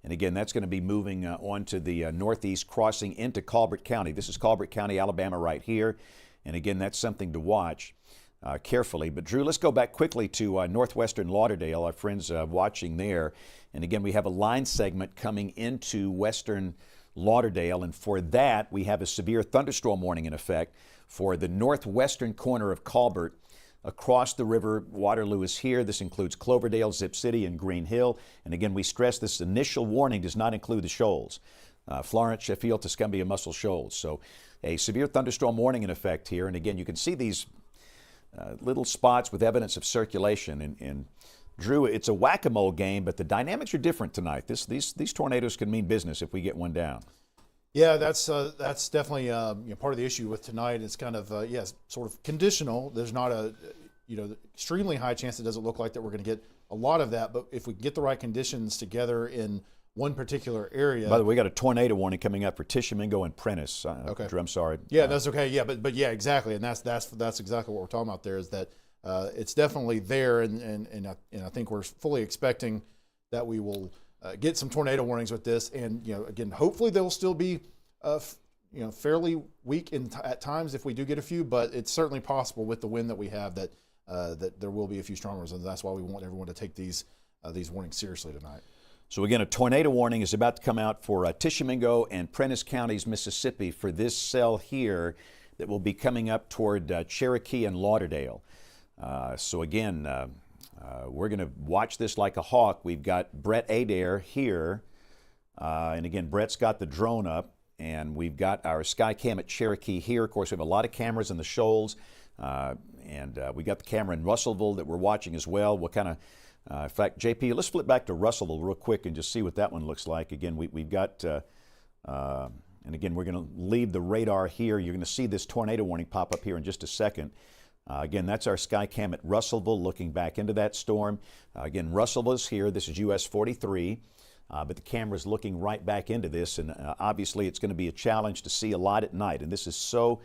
And again, that's going to be moving on to the northeast, crossing into Colbert County. This is Colbert County, Alabama right here. And again, that's something to watch carefully. But Drew, let's go back quickly to northwestern Lauderdale, our friends watching there. And again, we have a line segment coming into western Lauderdale. And for that, we have a severe thunderstorm warning in effect for the northwestern corner of Colbert. Across the river, Waterloo is here. This includes Cloverdale, Zip City, and Green Hill. And again, we stress this initial warning does not include the shoals. Florence, Sheffield, Tuscumbia, Muscle Shoals. So a severe thunderstorm warning in effect here. And again, you can see these little spots with evidence of circulation. And Drew, it's a whack-a-mole game, but the dynamics are different tonight. These tornadoes can mean business if we get one down. Yeah, that's definitely part of the issue with tonight. It's kind of sort of conditional. There's not a extremely high chance. It doesn't look like that we're going to get a lot of that. But if we get the right conditions together in one particular area. By the way, we got a tornado warning coming up for Tishomingo and Prentice. Okay. Drew, I'm sorry. Yeah, that's okay. Yeah, but yeah, exactly, and that's exactly what we're talking about. There is that it's definitely there, and I think we're fully expecting that we will get some tornado warnings with this, and again, hopefully they'll still be fairly weak at times if we do get a few, but it's certainly possible with the wind that we have that there will be a few strong ones, and that's why we want everyone to take these warnings seriously tonight. So again, a tornado warning is about to come out for Tishomingo and Prentice counties, Mississippi, for this cell here that will be coming up toward Cherokee and Lauderdale. So again, we're going to watch this like a hawk. We've got Brett Adair here, and again, Brett's got the drone up, and we've got our Skycam at Cherokee here. Of course, we have a lot of cameras in the shoals, and we got the camera in Russellville that we're watching as well. We'll kind of in fact, JP, let's flip back to Russellville real quick and just see what that one looks like. Again, we've got, and again, we're going to leave the radar here. You're going to see this tornado warning pop up here in just a second. Again, that's our Skycam at Russellville looking back into that storm. Again, Russellville is here. This is US 43, but the camera's looking right back into this, and obviously it's going to be a challenge to see a lot at night, and this is so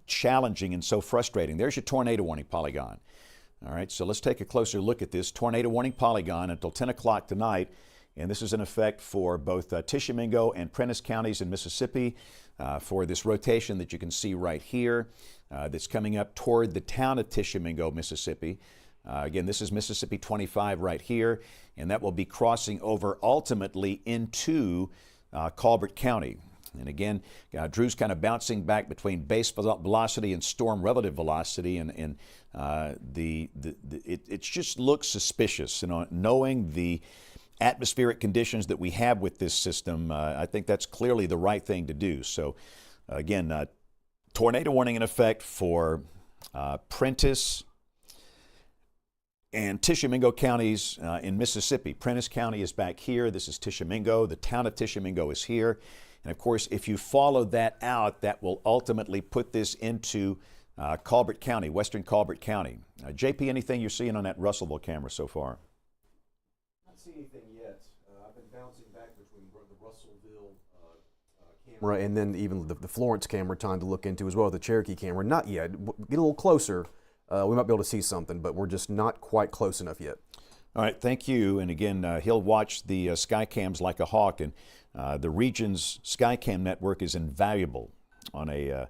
challenging and so frustrating. There's your tornado warning polygon. All right, so let's take a closer look at this tornado warning polygon until 10 o'clock tonight. And this is in effect for both Tishomingo and Prentice counties in Mississippi for this rotation that you can see right here that's coming up toward the town of Tishomingo, Mississippi. Again, this is Mississippi 25 right here, and that will be crossing over ultimately into Colbert County. And again, Drew's kind of bouncing back between base velocity and storm relative velocity, and it just looks suspicious. Knowing the atmospheric conditions that we have with this system, I think that's clearly the right thing to do. So, again, tornado warning in effect for Prentice and Tishomingo counties in Mississippi. Prentice County is back here. This is Tishomingo. The town of Tishomingo is here. And of course, if you follow that out, that will ultimately put this into Colbert County, western Colbert County. JP, anything you're seeing on that Russellville camera so far? Not seeing anything yet. I've been bouncing back between the Russellville camera and then even the Florence camera, time to look into as well, the Cherokee camera. Not yet. Get a little closer. We might be able to see something, but we're just not quite close enough yet. All right, thank you. And again, he'll watch the Skycams like a hawk, and the region's Skycam network is invaluable on a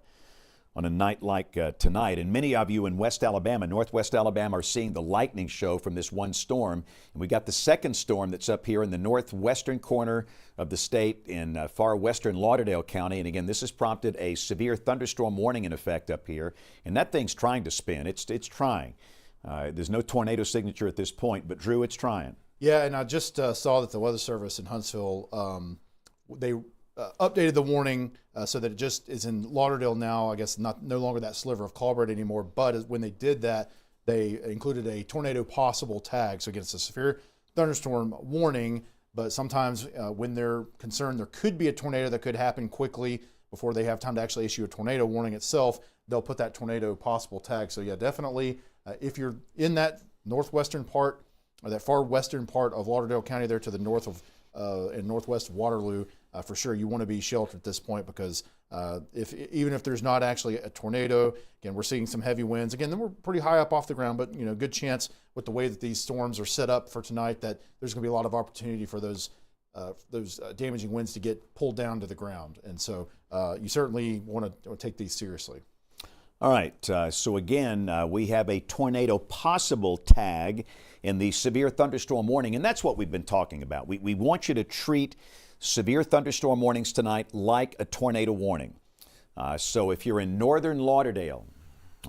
night like tonight. And many of you in West Alabama, Northwest Alabama, are seeing the lightning show from this one storm. And we got the second storm that's up here in the northwestern corner of the state in far western Lauderdale County. And again, this has prompted a severe thunderstorm warning in effect up here. And that thing's trying to spin. It's trying. There's no tornado signature at this point, but Drew, it's trying. Yeah, and I just saw that the Weather Service in Huntsville they updated the warning so that it just is in Lauderdale now. I guess no longer that sliver of Colbert anymore. But when they did that, they included a tornado possible tag. So again, it's a severe thunderstorm warning. But sometimes when they're concerned there could be a tornado that could happen quickly before they have time to actually issue a tornado warning itself, they'll put that tornado possible tag. So yeah, definitely if you're in that northwestern part or that far western part of Lauderdale County there to the north of and northwest of Waterloo, for sure you want to be sheltered at this point, because even if there's not actually a tornado, again, we're seeing some heavy winds. Again, then we're pretty high up off the ground, but good chance with the way that these storms are set up for tonight that there's going to be a lot of opportunity for those damaging winds to get pulled down to the ground. And so you certainly want to take these seriously. All right, so again, we have a tornado possible tag in the severe thunderstorm warning, and that's what we've been talking about. We want you to treat severe thunderstorm warnings tonight like a tornado warning. So if you're in northern Lauderdale,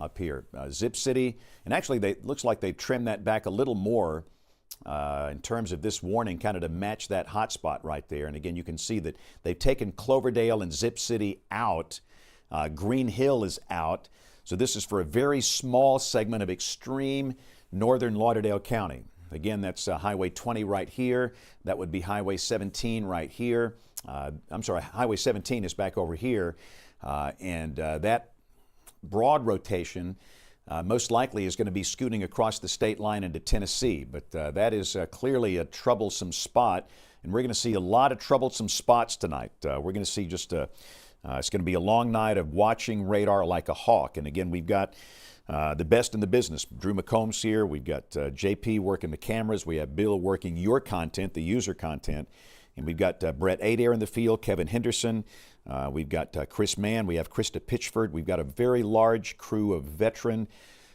up here, Zip City, and actually it looks like they've trimmed that back a little more in terms of this warning, kind of to match that hot spot right there. And again, you can see that they've taken Cloverdale and Zip City out. Green Hill is out. So this is for a very small segment of extreme northern Lauderdale County. Again, that's Highway 20 right here. That would be Highway 17 right here. I'm sorry, Highway 17 is back over here. And that broad rotation most likely is going to be scooting across the state line into Tennessee. But that is clearly a troublesome spot. And we're going to see a lot of troublesome spots tonight. We're going to see just it's going to be a long night of watching radar like a hawk. And again, we've got the best in the business. Drew McCombs here. We've got JP working the cameras. We have Bill working your content, the user content. And we've got Brett Adair in the field, Kevin Henderson. We've got Chris Mann. We have Krista Pitchford. We've got a very large crew of veteran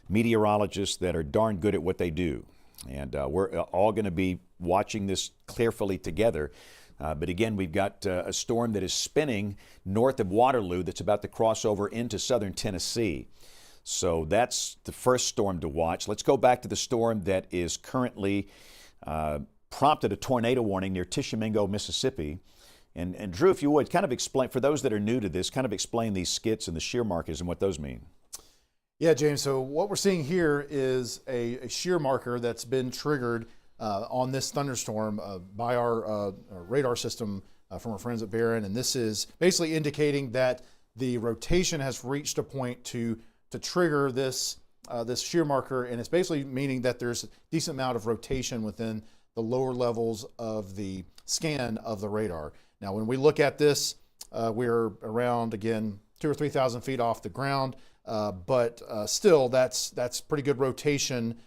meteorologists that are darn good at what they do. And we're all going to be watching this carefully together. But again, we've got a storm that is spinning north of Waterloo that's about to cross over into southern Tennessee. So that's the first storm to watch. Let's go back to the storm that is currently prompted a tornado warning near Tishomingo, Mississippi. And Drew, if you would, kind of explain, for those that are new to this, kind of explain these skits and the shear markers and what those mean. Yeah, James, so what we're seeing here is a shear marker that's been triggered on this thunderstorm by our radar system from our friends at Barron. And this is basically indicating that the rotation has reached a point to trigger this shear marker. And it's basically meaning that there's a decent amount of rotation within the lower levels of the scan of the radar. Now, when we look at this, we're around, again, 2,000 or 3,000 feet off the ground. But still, that's pretty good rotation,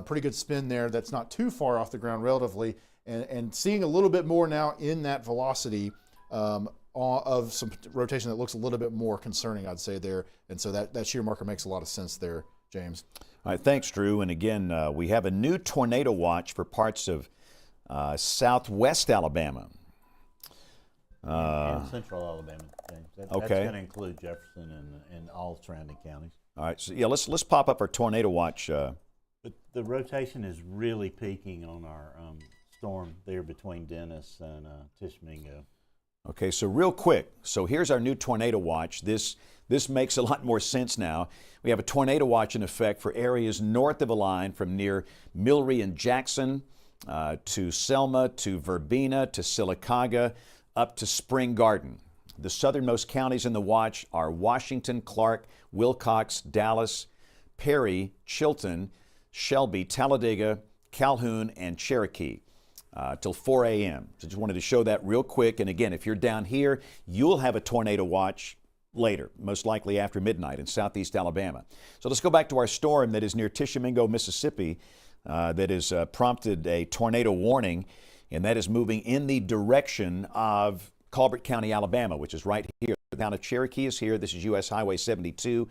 pretty good spin there. That's not too far off the ground relatively, and seeing a little bit more now in that velocity of some rotation that looks a little bit more concerning, I'd say there. And so that shear marker makes a lot of sense there, James. All right, thanks, Drew. And again, we have a new tornado watch for parts of southwest Alabama. And central Alabama, James. That's going to include Jefferson and all surrounding counties. All right, so yeah, let's pop up our tornado watch. But the rotation is really peaking on our storm there between Dennis and Tishomingo. Okay, so real quick, so here's our new tornado watch. This makes a lot more sense now. We have a tornado watch in effect for areas north of a line from near Milry and Jackson to Selma to Verbena to Sylacauga, up to Spring Garden. The southernmost counties in the watch are Washington, Clark, Wilcox, Dallas, Perry, Chilton, Shelby, Talladega, Calhoun, and Cherokee till 4 a.m. So just wanted to show that real quick. And again, if you're down here, you'll have a tornado watch later, most likely after midnight in southeast Alabama. So let's go back to our storm that is near Tishomingo, Mississippi, that has prompted a tornado warning. And that is moving in the direction of Colbert County, Alabama, which is right here. The town of Cherokee is here. This is U.S. Highway 72.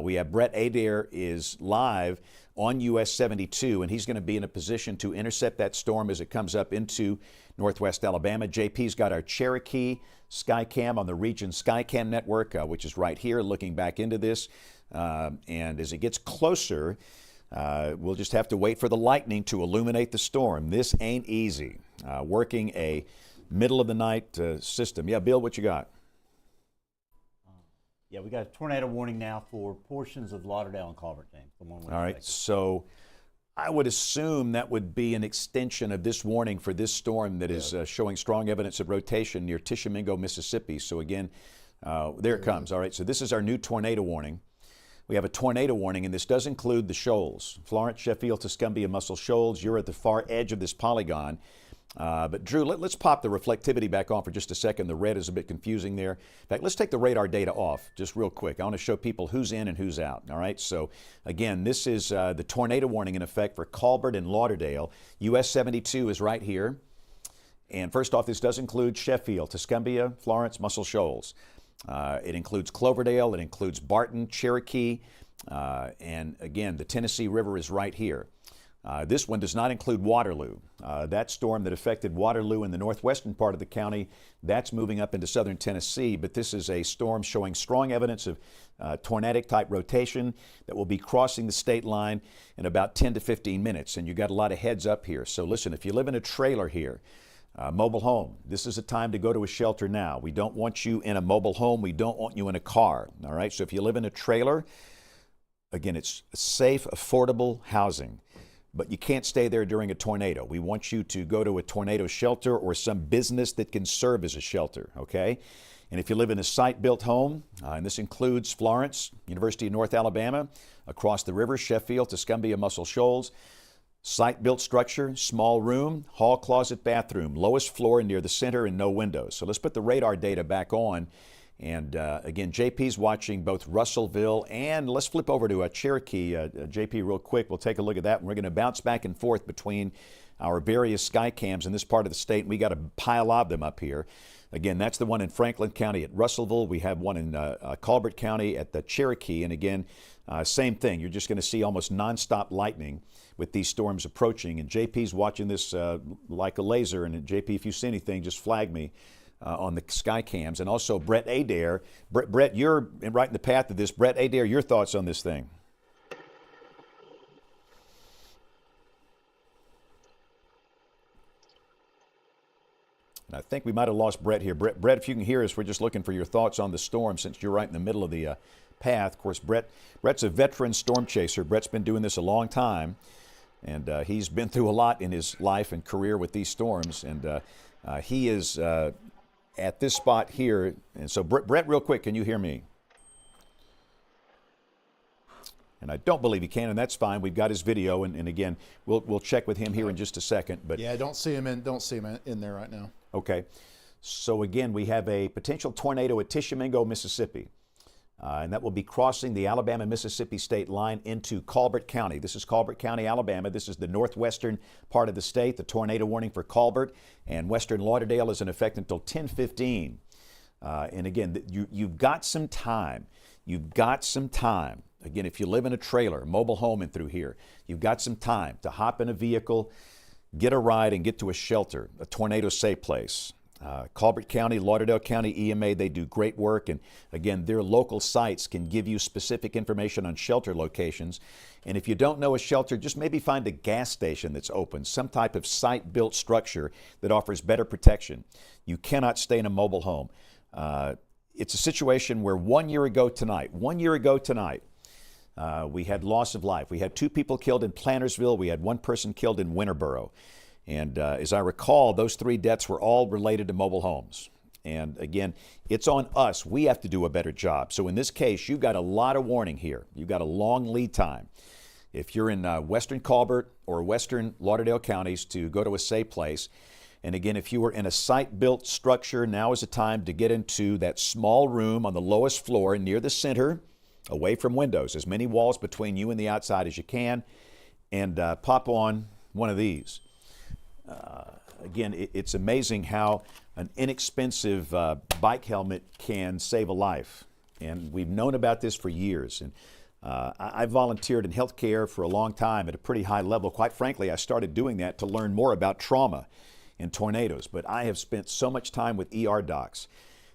We have Brett Adair is live on U.S. 72, and he's going to be in a position to intercept that storm as it comes up into northwest Alabama. JP's got our Cherokee Skycam on the Region Skycam network, which is right here, looking back into this. And as it gets closer, we'll just have to wait for the lightning to illuminate the storm. This ain't easy. Working a middle of the night system. Yeah, Bill, what you got? Yeah, we got a tornado warning now for portions of Lauderdale and Colbert, James. The one All right, so I would assume that would be an extension of this warning for this storm that is showing strong evidence of rotation near Tishomingo, Mississippi. So again, there it comes. All right, so this is our new tornado warning. We have a tornado warning, and this does include the shoals. Florence, Sheffield, Tuscumbia, Muscle Shoals. You're at the far edge of this polygon. But Drew, let's pop the reflectivity back on for just a second. The red is a bit confusing there. In fact, let's take the radar data off just real quick. I want to show people who's in and who's out. All right, so again, this is the tornado warning in effect for Colbert and Lauderdale. US 72 is right here. And first off, this does include Sheffield, Tuscumbia, Florence, Muscle Shoals. It includes Cloverdale, it includes Barton, Cherokee, and again, the Tennessee River is right here. This one does not include Waterloo. That storm that affected Waterloo in the northwestern part of the county, that's moving up into southern Tennessee, but this is a storm showing strong evidence of tornadic type rotation that will be crossing the state line in about 10 to 15 minutes, and you got a lot of heads up here. So listen, if you live in a trailer here, mobile home, this is a time to go to a shelter now. We don't want you in a mobile home. We don't want you in a car, all right? So if you live in a trailer, again, it's safe, affordable housing. But you can't stay there during a tornado. We want you to go to a tornado shelter or some business that can serve as a shelter, okay? And if you live in a site-built home, and this includes Florence, University of North Alabama, across the river, Sheffield, Tuscumbia, Muscle Shoals, site-built structure, small room, hall, closet, bathroom, lowest floor near the center and no windows. So let's put the radar data back on. And again, JP's watching both Russellville and let's flip over to Cherokee. JP, real quick, we'll take a look at that. And we're going to bounce back and forth between our various sky cams in this part of the state. And we got a pile of them up here. Again, that's the one in Franklin County at Russellville. We have one in Colbert County at the Cherokee. And again, same thing. You're just going to see almost nonstop lightning with these storms approaching. And JP's watching this like a laser. And JP, if you see anything, just flag me. On the sky cams, and also Brett Adair. Brett, you're right in the path of this. Brett Adair, your thoughts on this thing? And I think we might have lost Brett here. Brett, if you can hear us, we're just looking for your thoughts on the storm since you're right in the middle of the path. Of course, Brett's a veteran storm chaser. Brett's been doing this a long time, and he's been through a lot in his life and career with these storms, and he is at this spot here. And so, Brett, real quick, can you hear me? And I don't believe he can, and that's fine. We've got his video, and again, we'll check with him here in just a second. But yeah, don't see him in there right now. Okay. So again, we have a potential tornado at Tishomingo, Mississippi. And that will be crossing the Alabama-Mississippi state line into Colbert County. This is Colbert County, Alabama. This is the northwestern part of the state. The tornado warning for Colbert and western Lauderdale is in effect until 10:15. And again, you've got some time. You've got some time. Again, if you live in a trailer, mobile home and through here, you've got some time to hop in a vehicle, get a ride, and get to a shelter, a tornado-safe place. Colbert County, Lauderdale County EMA, they do great work. And again, their local sites can give you specific information on shelter locations. And if you don't know a shelter, just maybe find a gas station that's open, some type of site-built structure that offers better protection. You cannot stay in a mobile home. It's a situation where 1 year ago tonight, we had loss of life. We had 2 people killed in Plantersville. We had 1 person killed in Winterboro. And as I recall, those 3 deaths were all related to mobile homes. And again, it's on us. We have to do a better job. So in this case, you've got a lot of warning here. You've got a long lead time. If you're in western Colbert or western Lauderdale counties, to go to a safe place. And again, if you were in a site-built structure, now is the time to get into that small room on the lowest floor near the center, away from windows, as many walls between you and the outside as you can, and pop on one of these. Again, it's amazing how an inexpensive bike helmet can save a life. And we've known about this for years. And I volunteered in healthcare for a long time at a pretty high level. Quite frankly, I started doing that to learn more about trauma in tornadoes. But I have spent so much time with ER docs,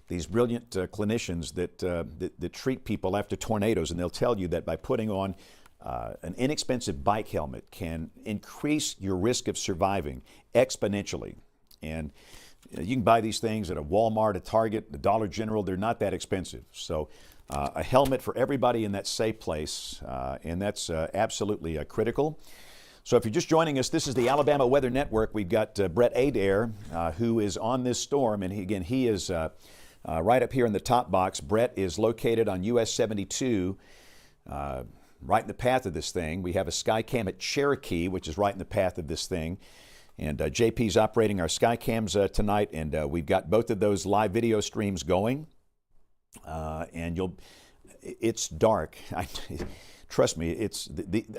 these brilliant clinicians that treat people after tornadoes, and they'll tell you that by putting on an inexpensive bike helmet can increase your risk of surviving exponentially. And You can buy these things at a Walmart, a Target, a Dollar General. They're not that expensive. So a helmet for everybody in that safe place, and that's absolutely critical. So if you're just joining us, this is the Alabama Weather Network. We've got Brett Adair, who is on this storm, and he is right up here in the top box. Brett is located on US 72, right in the path of this thing. We have a Skycam at Cherokee, which is right in the path of this thing. And JP's operating our Skycams tonight, and we've got both of those live video streams going. And it's dark. Trust me,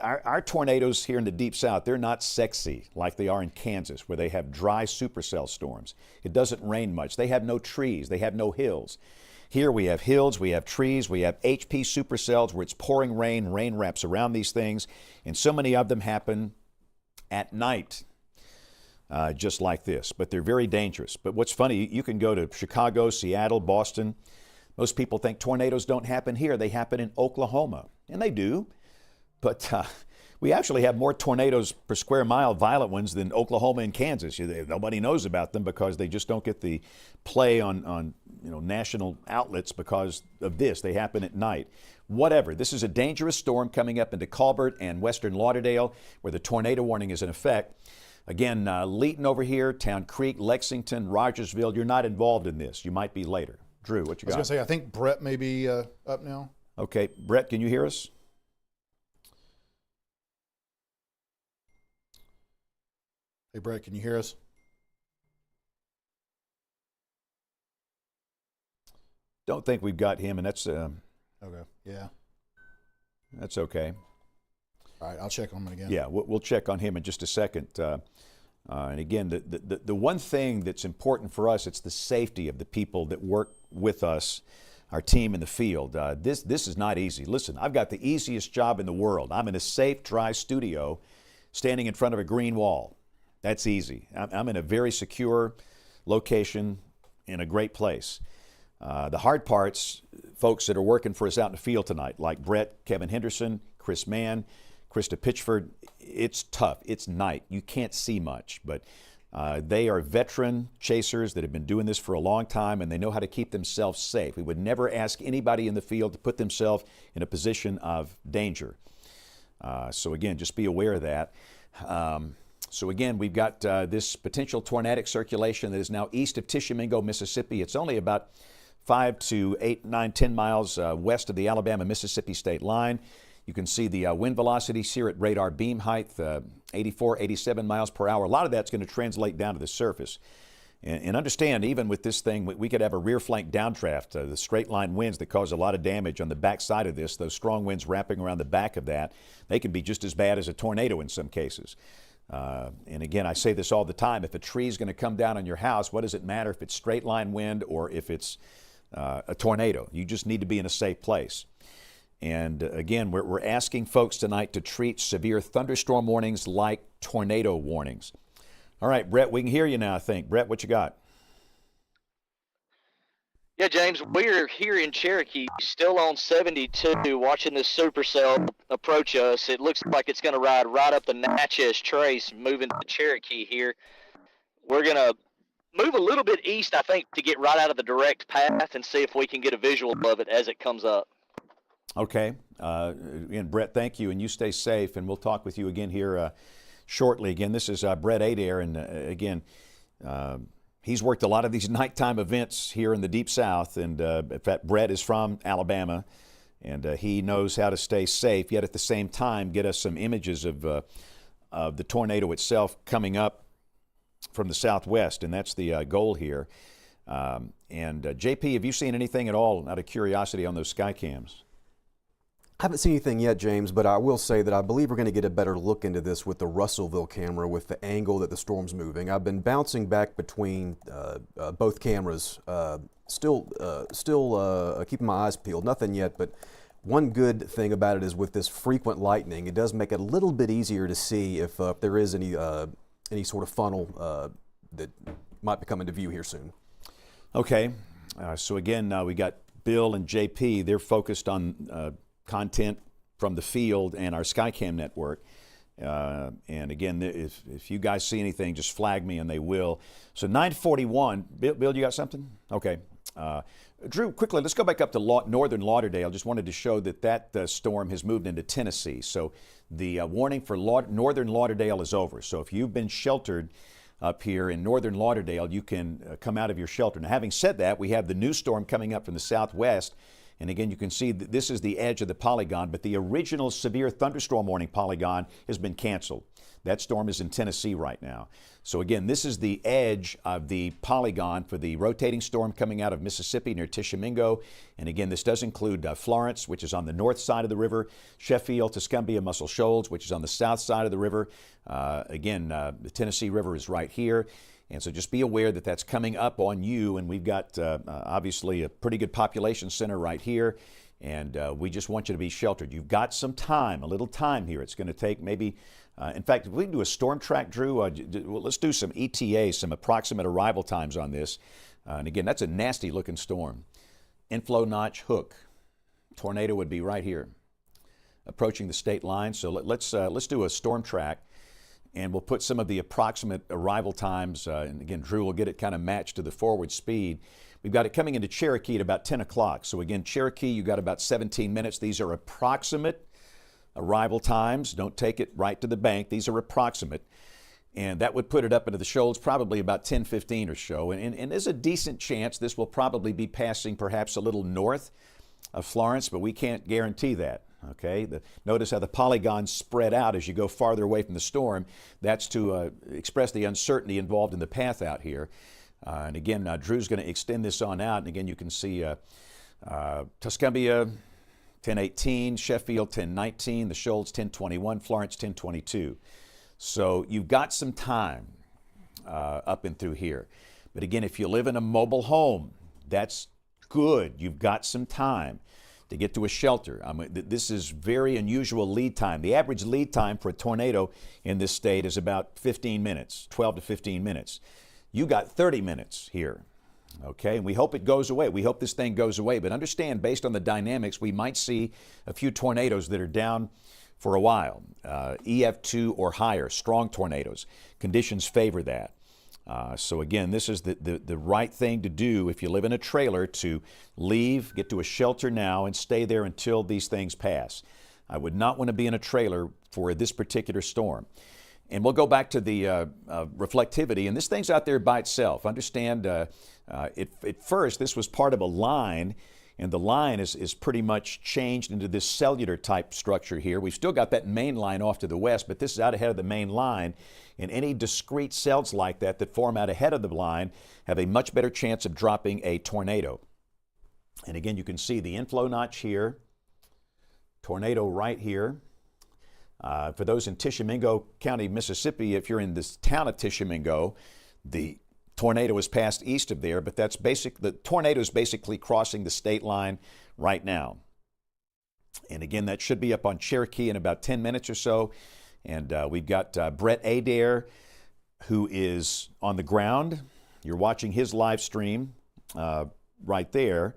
our tornadoes here in the Deep South, they're not sexy like they are in Kansas, where they have dry supercell storms. It doesn't rain much. They have no trees. They have no hills. Here we have hills, we have trees, we have HP supercells where it's pouring rain, rain wraps around these things, and so many of them happen at night, just like this. But they're very dangerous. But what's funny, you can go to Chicago, Seattle, Boston. Most people think tornadoes don't happen here. They happen in Oklahoma, and they do. But we actually have more tornadoes per square mile, violent ones, than Oklahoma and Kansas. Nobody knows about them because they just don't get the play on national outlets because of this. They happen at night. Whatever. This is a dangerous storm coming up into Colbert and western Lauderdale, where the tornado warning is in effect. Again, Leeton over here, Town Creek, Lexington, Rogersville, you're not involved in this. You might be later. Drew, what you got? I was going to say, I think Brett may be up now. Okay. Brett, can you hear us? Hey, Brett, can you hear us? Don't think we've got him, and that's Okay. Yeah. that's okay. All right, I'll check on him again. Yeah, we'll check on him in just a second. And again, the one thing that's important for us, it's the safety of the people that work with us, our team in the field. This is not easy. Listen, I've got the easiest job in the world. I'm in a safe, dry studio standing in front of a green wall. That's easy. I'm in a very secure location in a great place. The hard parts, folks that are working for us out in the field tonight, like Brett, Kevin Henderson, Chris Mann, Krista Pitchford, it's tough. It's night. You can't see much, but they are veteran chasers that have been doing this for a long time, and they know how to keep themselves safe. We would never ask anybody in the field to put themselves in a position of danger. So again, just be aware of that. So again, we've got this potential tornadic circulation that is now east of Tishomingo, Mississippi. It's only about 5 to 8, 9, 10 miles west of the Alabama-Mississippi state line. You can see the wind velocities here at radar beam height, 84, 87 miles per hour. A lot of that's going to translate down to the surface. And understand, even with this thing, we could have a rear flank downdraft. The straight line winds that cause a lot of damage on the back side of this, those strong winds wrapping around the back of that, they can be just as bad as a tornado in some cases. And again, I say this all the time. If a tree is going to come down on your house, what does it matter if it's straight line wind or if it's a tornado? You just need to be in a safe place. And again, we're asking folks tonight to treat severe thunderstorm warnings like tornado warnings. All right, Brett, we can hear you now, I think. Brett, what you got? Yeah, James, we're here in Cherokee, still on 72, watching this supercell approach us. It looks like it's going to ride right up the Natchez Trace, moving to Cherokee here. We're going to move a little bit east, I think, to get right out of the direct path and see if we can get a visual of it as it comes up. Okay. Again, Brett, thank you, and you stay safe, and we'll talk with you again here shortly. Again, this is Brett Adair, and again, he's worked a lot of these nighttime events here in the Deep South, and in fact, Brett is from Alabama, and he knows how to stay safe, yet at the same time get us some images of the tornado itself coming up from the southwest, and that's the goal here. And JP, have you seen anything at all out of curiosity on those sky cams? I haven't seen anything yet, James, but I will say that I believe we're going to get a better look into this with the Russellville camera with the angle that the storm's moving. I've been bouncing back between both cameras, still keeping my eyes peeled. Nothing yet, but one good thing about it is with this frequent lightning, it does make it a little bit easier to see if there is any sort of funnel that might be coming to view here soon. Okay, so again, we got Bill and JP. They're focused on content from the field and our Skycam network. And again, if you guys see anything, just flag me and they will. So 941, Bill, you got something? Okay. Drew, quickly, let's go back up to northern Lauderdale. Just wanted to show that storm has moved into Tennessee. So the warning for northern Lauderdale is over. So if you've been sheltered up here in northern Lauderdale, you can come out of your shelter. Now, having said that, we have the new storm coming up from the southwest. And again, you can see that this is the edge of the polygon, but the original severe thunderstorm warning polygon has been canceled. That storm is in Tennessee right now. So again, this is the edge of the polygon for the rotating storm coming out of Mississippi near Tishomingo. And again, this does include Florence, which is on the north side of the river, Sheffield, Tuscumbia, Muscle Shoals, which is on the south side of the river. The Tennessee River is right here. And so just be aware that that's coming up on you, and we've got obviously a pretty good population center right here, and we just want you to be sheltered. You've got some time, a little time here. It's going to take maybe, in fact, if we can do a storm track, Drew, let's do some ETA, some approximate arrival times on this. And again, that's a nasty looking storm. Inflow notch hook. Tornado would be right here, approaching the state line. So let's do a storm track. And we'll put some of the approximate arrival times, and again, Drew will get it kind of matched to the forward speed. We've got it coming into Cherokee at about 10 o'clock. So again, Cherokee, you've got about 17 minutes. These are approximate arrival times. Don't take it right to the bank. These are approximate. And that would put it up into the shoals probably about 10:15 or so. And there's a decent chance this will probably be passing perhaps a little north of Florence, but we can't guarantee that. Okay, notice how the polygons spread out as you go farther away from the storm. That's to express the uncertainty involved in the path out here. And again, Drew's going to extend this on out. And again, you can see Tuscumbia 10:18, Sheffield 10:19, the Shoals 10:21, Florence 10:22. So you've got some time up and through here. But again, if you live in a mobile home, that's good. You've got some time to get to a shelter. This is very unusual lead time. The average lead time for a tornado in this state is about 15 minutes, 12 to 15 minutes. You got 30 minutes here, okay? And we hope it goes away. We hope this thing goes away. But understand, based on the dynamics, we might see a few tornadoes that are down for a while. EF2 or higher, strong tornadoes. Conditions favor that. So again, this is the right thing to do if you live in a trailer, to leave, get to a shelter now, and stay there until these things pass. I would not want to be in a trailer for this particular storm. And we'll go back to the reflectivity, and this thing's out there by itself. Understand, at first this was part of a line, and the line is pretty much changed into this cellular type structure here. We've still got that main line off to the west, but this is out ahead of the main line. And any discrete cells like that form out ahead of the line have a much better chance of dropping a tornado. And again, you can see the inflow notch here, tornado right here. For those in Tishomingo County, Mississippi, if you're in this town of Tishomingo, the tornado is passed east of there, but that's the tornado is basically crossing the state line right now. And again, that should be up on Cherokee in about 10 minutes or so. And we've got Brett Adair, who is on the ground. You're watching his live stream right there.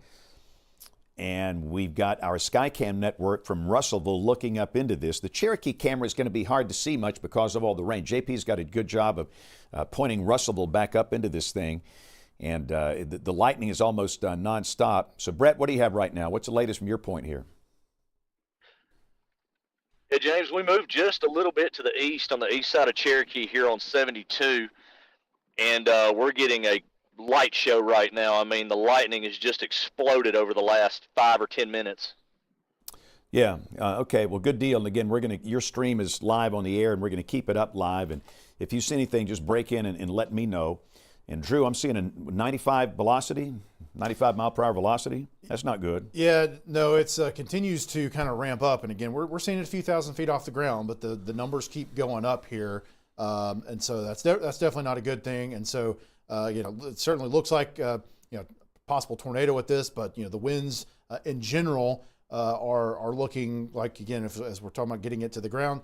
And we've got our Skycam network from Russellville looking up into this. The Cherokee camera is going to be hard to see much because of all the rain. JP's got a good job of pointing Russellville back up into this thing. And the lightning is almost nonstop. So, Brett, what do you have right now? What's the latest from your point here? Yeah, James, we moved just a little bit to the east on the east side of Cherokee here on 72, and we're getting a light show right now. I mean, the lightning has just exploded over the last 5 or 10 minutes. Yeah. Okay. Well, good deal. And again, your stream is live on the air, and we're going to keep it up live. And if you see anything, just break in and let me know. And Drew, I'm seeing a 95 velocity, 95 mile per hour velocity. That's not good. Yeah, no, it's continues to kind of ramp up. And again, we're seeing it a few thousand feet off the ground, but the numbers keep going up here. And so that's definitely not a good thing. And so, it certainly looks like, possible tornado with this, but, the winds in general are looking like, again, as we're talking about getting it to the ground,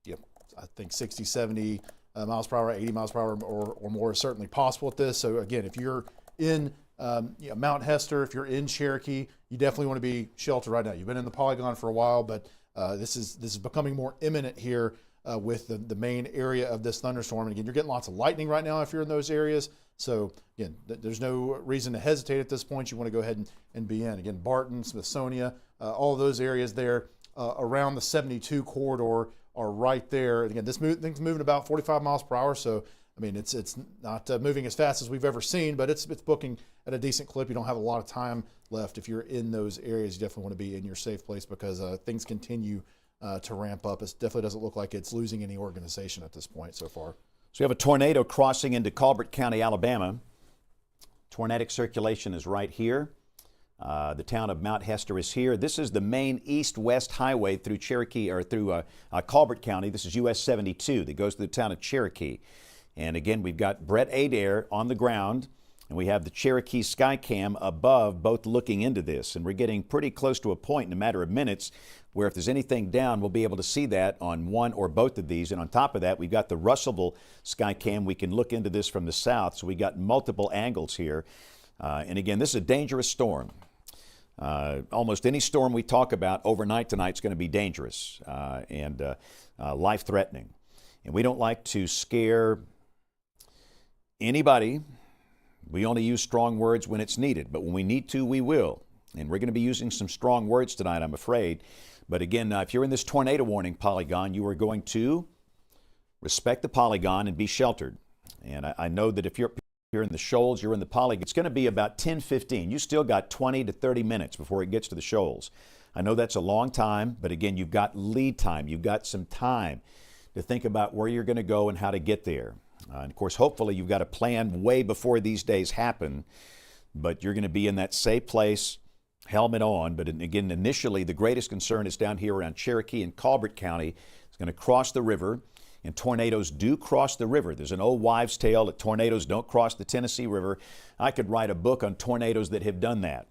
I think 60, 70 miles per hour, 80 miles per hour or more is certainly possible with this. So again, if you're in Mount Hester, if you're in Cherokee, you definitely want to be sheltered right now. You've been in the polygon for a while, but this is becoming more imminent here with the main area of this thunderstorm. And again, you're getting lots of lightning right now if you're in those areas. So again, there's no reason to hesitate at this point. You want to go ahead and be in. Again, Barton, Smithsonian, all of those areas there around the 72 corridor are right there. And again, this thing's moving about 45 miles per hour. So I mean, it's not moving as fast as we've ever seen, but it's booking at a decent clip. You don't have a lot of time left. If you're in those areas, you definitely want to be in your safe place because things continue to ramp up. It definitely doesn't look like it's losing any organization at this point so far. So we have a tornado crossing into Colbert County, Alabama. Tornadic circulation is right here. The town of Mount Hester is here. This is the main east-west highway through Cherokee or through Colbert County. This is US 72 that goes to the town of Cherokee. And again, we've got Brett Adair on the ground, and we have the Cherokee Skycam above, both looking into this. And we're getting pretty close to a point in a matter of minutes where if there's anything down, we'll be able to see that on one or both of these. And on top of that, we've got the Russellville Skycam. We can look into this from the south, so we got multiple angles here. And again, this is a dangerous storm. Almost any storm we talk about overnight tonight is going to be dangerous and life-threatening. And we don't like to scare anybody. We only use strong words when it's needed, but when we need to, we will. And we're going to be using some strong words tonight, I'm afraid. But again, if you're in this tornado warning polygon, you are going to respect the polygon and be sheltered. And I know that if you're in the shoals, you're in the polygon, it's going to be about 10-15. You still got 20 to 30 minutes before it gets to the shoals. I know that's a long time, but again, you've got lead time. You've got some time to think about where you're going to go and how to get there. And of course, hopefully you've got a plan way before these days happen, but you're going to be in that safe place, helmet on. But again, initially, the greatest concern is down here around Cherokee and Colbert County. It's going to cross the river, and tornadoes do cross the river. There's an old wives' tale that tornadoes don't cross the Tennessee River. I could write a book on tornadoes that have done that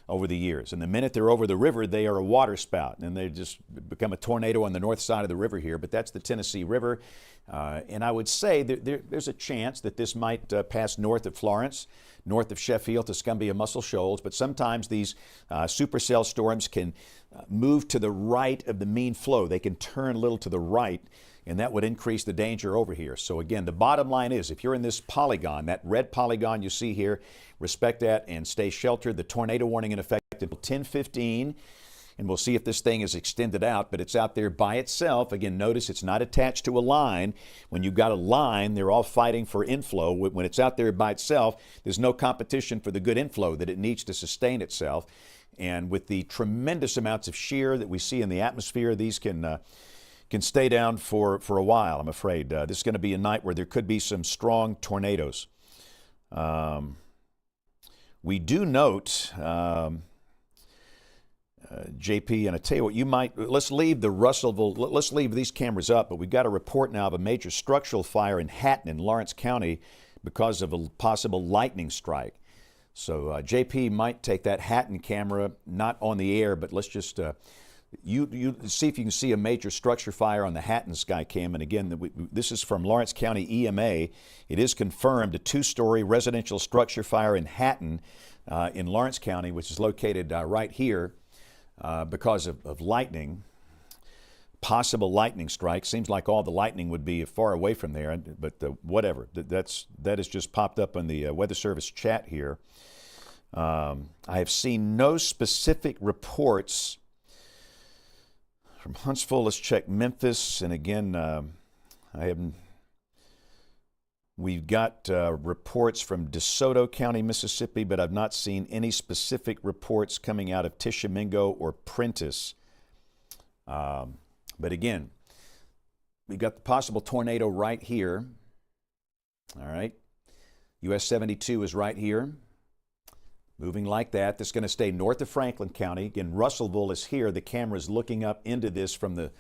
over the years. And the minute they're over the river, they are a water spout, and they just become a tornado on the north side of the river here. But that's the Tennessee River. And I would say there's a chance that this might pass north of Florence, north of Sheffield to Escambia Muscle Shoals. But sometimes these supercell storms can move to the right of the mean flow. They can turn a little to the right, and that would increase the danger over here. So again, the bottom line is if you're in this polygon, that red polygon you see here, respect that and stay sheltered. The tornado warning in effect until 10:15. And we'll see if this thing is extended out, but it's out there by itself. Again, notice it's not attached to a line. When you've got a line, they're all fighting for inflow. When it's out there by itself, there's no competition for the good inflow that it needs to sustain itself. And with the tremendous amounts of shear that we see in the atmosphere, these can stay down for a while, I'm afraid. This is going to be a night where there could be some strong tornadoes. We do note... JP, and I tell you what, let's leave the Russellville, let's leave these cameras up, but we've got a report now of a major structural fire in Hatton in Lawrence County because of a possible lightning strike. So JP might take that Hatton camera, not on the air, but let's just, you see if you can see a major structure fire on the Hatton Skycam. And again, this is from Lawrence County EMA. It is confirmed a 2-story residential structure fire in Hatton in Lawrence County, which is located right here. Because of lightning, possible lightning strike. Seems like all the lightning would be far away from there, but whatever. That has just popped up on the Weather Service chat here. I have seen no specific reports from Huntsville. Let's check Memphis, and again, we've got reports from DeSoto County, Mississippi, but I've not seen any specific reports coming out of Tishomingo or Prentiss. But again, we've got the possible tornado right here. All right. US 72 is right here. Moving like that. This is going to stay north of Franklin County. Again, Russellville is here. The camera is looking up into this from the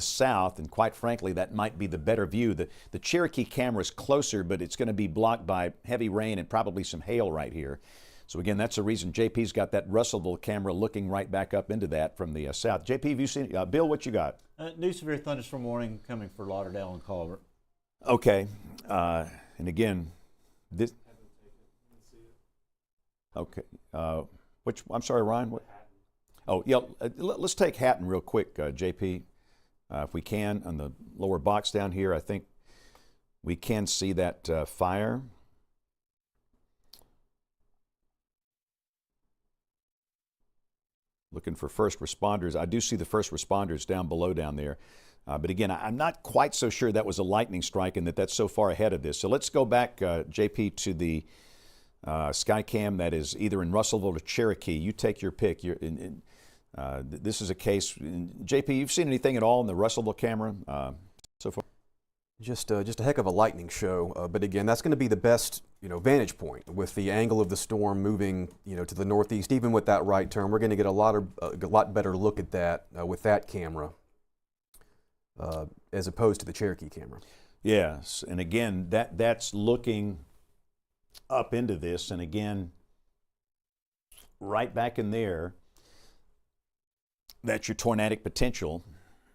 south, and quite frankly, that might be the better view. The Cherokee camera is closer, but it's going to be blocked by heavy rain and probably some hail right here. So again, that's the reason JP's got that Russellville camera looking right back up into that from the south. JP, have you seen, Bill, what you got? New severe thunderstorm warning coming for Lauderdale and Colbert. Okay, and again, this. Okay, I'm sorry, Ryan. What? Oh, yeah. Let's take Hatton real quick, JP. If we can, on the lower box down here, I think we can see that fire. Looking for first responders. I do see the first responders down below down there. But again, I'm not quite so sure that was a lightning strike and that's so far ahead of this. So let's go back, JP, to the Skycam that is either in Russellville or Cherokee. You take your pick. This is a case. JP, you've seen anything at all in the Russellville camera so far? Just a heck of a lightning show, but again, that's going to be the best vantage point with the angle of the storm moving to the northeast. Even with that right turn, we're going to get a lot better look at that with that camera as opposed to the Cherokee camera. Yes, and again, that's looking up into this, and again, right back in there, that's your tornadic potential.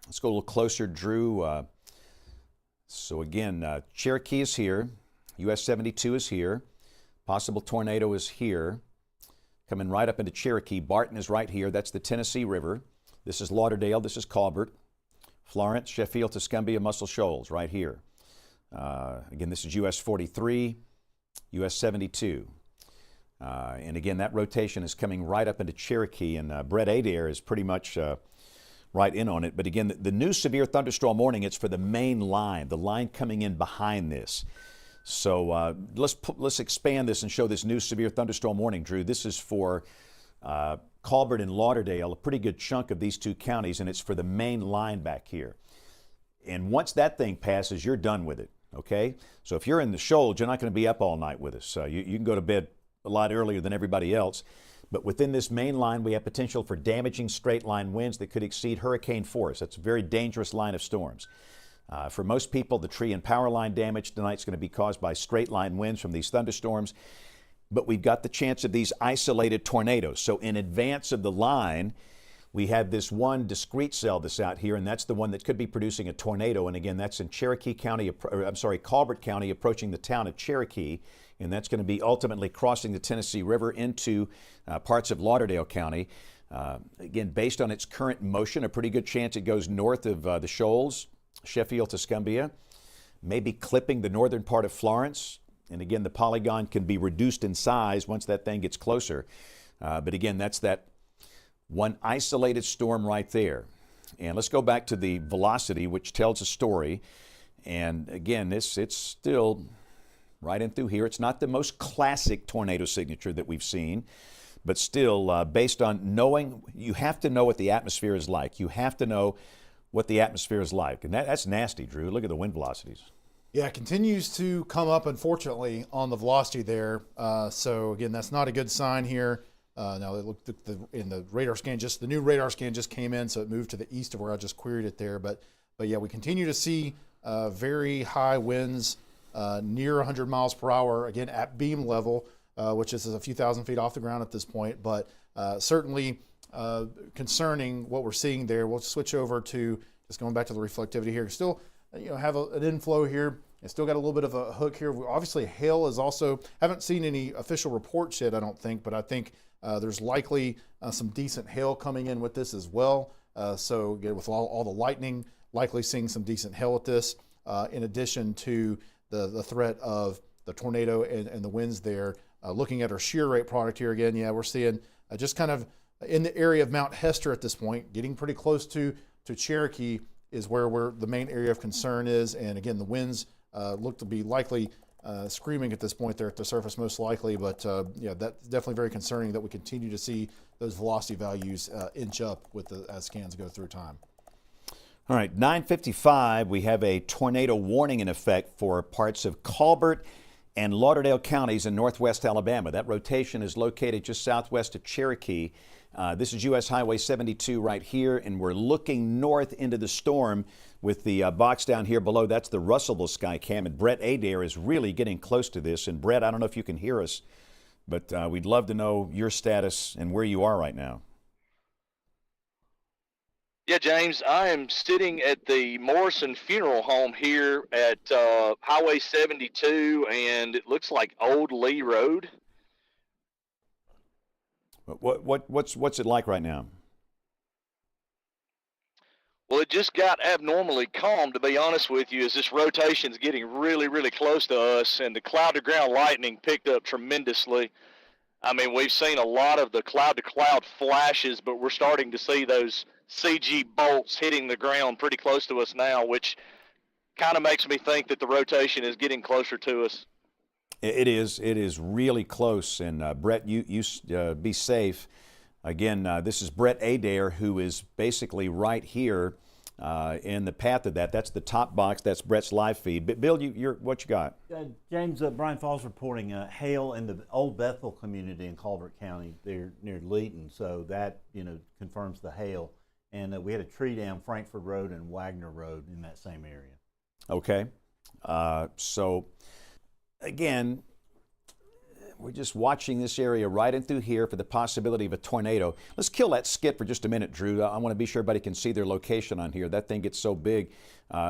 Let's go a little closer, Drew. So again, Cherokee is here, US 72 is here, possible tornado is here, coming right up into Cherokee. Barton is right here, that's the Tennessee River. This is Lauderdale, this is Colbert, Florence, Sheffield, Tuscumbia, Muscle Shoals, right here. Again, this is US 43, US 72. And again, that rotation is coming right up into Cherokee, and Brett Adair is pretty much right in on it. But again, the new severe thunderstorm warning, it's for the main line, the line coming in behind this. So let's expand this and show this new severe thunderstorm warning, Drew. This is for Colbert and Lauderdale, a pretty good chunk of these two counties, and it's for the main line back here. And once that thing passes, you're done with it, okay? So if you're in the Shoals, you're not going to be up all night with us. You can go to bed a lot earlier than everybody else. But within this main line, we have potential for damaging straight line winds that could exceed hurricane force. That's a very dangerous line of storms. For most people, the tree and power line damage tonight is going to be caused by straight line winds from these thunderstorms. But we've got the chance of these isolated tornadoes. So in advance of the line, we have this one discrete cell that's out here, and that's the one that could be producing a tornado. And again, that's in Colbert County, approaching the town of Cherokee. And that's going to be ultimately crossing the Tennessee River into parts of Lauderdale County. Again, based on its current motion, a pretty good chance it goes north of the Shoals, Sheffield, Tuscumbia, maybe clipping the northern part of Florence. And again, the polygon can be reduced in size once that thing gets closer. But again, that's that one isolated storm right there. And let's go back to the velocity, which tells a story. And again, it's still right in through here. It's not the most classic tornado signature that we've seen, but still, based on knowing, you have to know what the atmosphere is like. You have to know what the atmosphere is like. And that's nasty, Drew. Look at the wind velocities. Yeah, it continues to come up, unfortunately, on the velocity there. So, again, that's not a good sign here. Now, it looked in the radar scan, the new radar scan just came in, so it moved to the east of where I just queried it there. But yeah, we continue to see very high winds, near 100 miles per hour, again, at beam level, which is a few thousand feet off the ground at this point. But certainly concerning what we're seeing there. We'll switch over to just going back to the reflectivity here. Still, have an inflow here. It's still got a little bit of a hook here. Obviously, hail is also, haven't seen any official reports yet, I don't think, but I think there's likely some decent hail coming in with this as well. So again, with all the lightning, likely seeing some decent hail with this, in addition to the threat of the tornado and the winds there. Looking at our shear rate product here again, yeah, we're seeing just kind of in the area of Mount Hester at this point, getting pretty close to Cherokee is where the main area of concern is. And again, the winds look to be likely screaming at this point there at the surface most likely. But yeah, that's definitely very concerning that we continue to see those velocity values inch up as scans go through time. All right, 9:55, we have a tornado warning in effect for parts of Colbert and Lauderdale counties in northwest Alabama. That rotation is located just southwest of Cherokee. This is US Highway 72 right here, and we're looking north into the storm with the box down here below. That's the Russellville Skycam, and Brett Adair is really getting close to this. And Brett, I don't know if you can hear us, but we'd love to know your status and where you are right now. Yeah, James, I am sitting at the Morrison Funeral Home here at Highway 72, and it looks like Old Lee Road. What's it like right now? Well, just got abnormally calm, to be honest with you, as this rotation's getting really, really close to us, and the cloud-to-ground lightning picked up tremendously. I mean, we've seen a lot of the cloud-to-cloud flashes, but we're starting to see those CG bolts hitting the ground pretty close to us now, which kind of makes me think that the rotation is getting closer to us. It is really close. And Brett, you be safe. Again, this is Brett Adair, who is basically right here in the path of that. That's the top box. That's Brett's live feed. But Bill, what you got? James, Brian Falls reporting hail in the Old Bethel community in Colbert County. They're near Leeton, so that confirms the hail. And we had a tree down Frankfurt Road and Wagner Road in that same area. Okay, so again, we're just watching this area right in through here for the possibility of a tornado. Let's kill that skit for just a minute, Drew. I want to be sure everybody can see their location on here. That thing gets so big.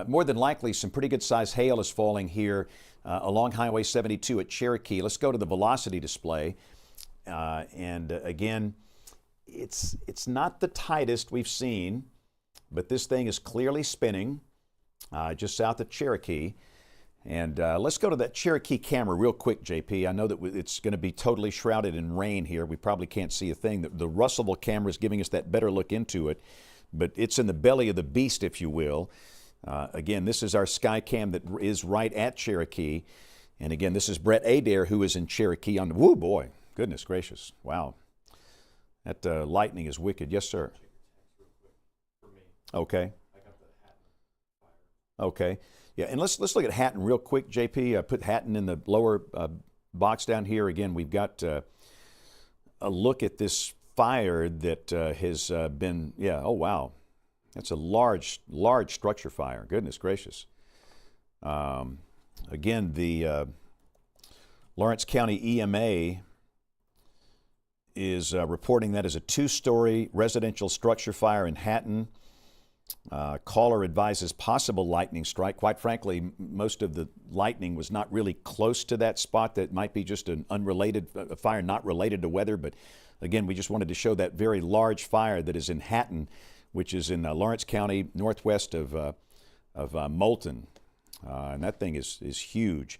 More than likely, some pretty good sized hail is falling here along Highway 72 at Cherokee. Let's go to the velocity display. Again, it's not the tightest we've seen, but this thing is clearly spinning just south of Cherokee. And let's go to that Cherokee camera real quick, JP. I know that it's going to be totally shrouded in rain here. We probably can't see a thing. The Russellville camera is giving us that better look into it, but it's in the belly of the beast, if you will. Again, this is our sky cam that is right at Cherokee. And again, this is Brett Adair, who is in Cherokee. Woo, boy, goodness gracious. Wow. That lightning is wicked. Yes, sir. Okay. Okay. Yeah, and let's look at Hatton real quick, JP. Put Hatton in the lower box down here. Again, we've got a look at this fire that has been, oh, wow. That's a large structure fire. Goodness gracious. Again, the Lawrence County EMA is reporting that as a 2-story residential structure fire in Hatton. Caller advises possible lightning strike. Quite frankly, most of the lightning was not really close to that spot. That might be just an unrelated fire, not related to weather. But again, we just wanted to show that very large fire that is in Hatton, which is in Lawrence County, northwest of Moulton. And that thing is huge.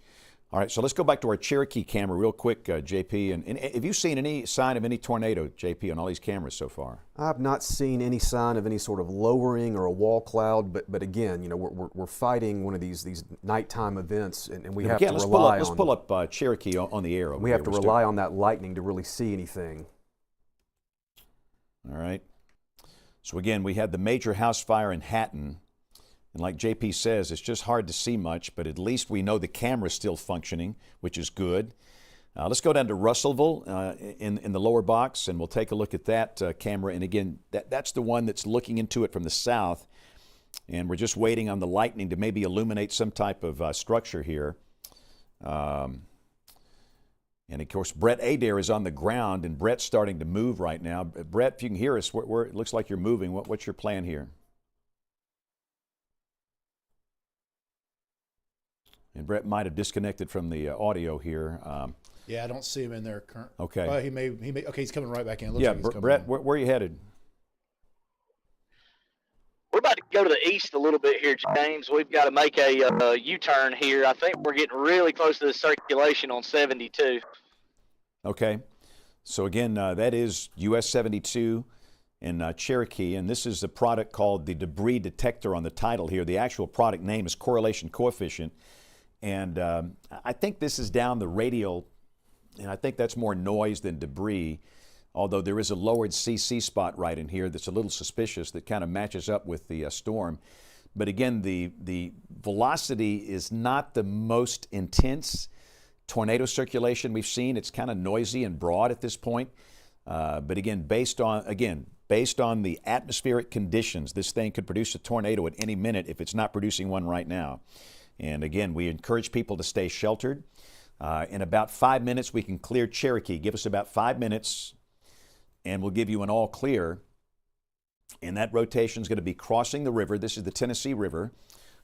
All right, so let's go back to our Cherokee camera real quick, JP. And have you seen any sign of any tornado, JP, on all these cameras so far? I've not seen any sign of any sort of lowering or a wall cloud, but again, we're fighting one of these nighttime events, and we have to rely on. Let's pull up Cherokee on the air. We have to rely on that lightning to really see anything. All right. So again, we had the major house fire in Hatton. And like JP says, it's just hard to see much, but at least we know the camera's still functioning, which is good. Let's go down to Russellville in the lower box, and we'll take a look at that camera. And again, that's the one that's looking into it from the south. And we're just waiting on the lightning to maybe illuminate some type of structure here. And of course, Brett Adair is on the ground, and Brett's starting to move right now. Brett, if you can hear us, it looks like you're moving. What's your plan here? And Brett might have disconnected from the audio here. Yeah, I don't see him in there currently. Okay. He may. Okay, he's coming right back in. Looks Yeah, like he's coming Brett, in. where are you headed? We're about to go to the east a little bit here, James. We've got to make a U-turn here. I think we're getting really close to the circulation on 72. Okay. So again, that is US 72 in Cherokee, and this is a product called the debris detector on the title here. The actual product name is correlation coefficient. And I think this is down the radial, and I think that's more noise than debris, although there is a lowered CC spot right in here that's a little suspicious that kind of matches up with the storm. But again, the velocity is not the most intense tornado circulation we've seen. It's kind of noisy and broad at this point. But again, based on the atmospheric conditions, this thing could produce a tornado at any minute if it's not producing one right now. And again, we encourage people to stay sheltered. In about 5 minutes, we can clear Cherokee. Give us about 5 minutes, and we'll give you an all clear. And that rotation is going to be crossing the river. This is the Tennessee River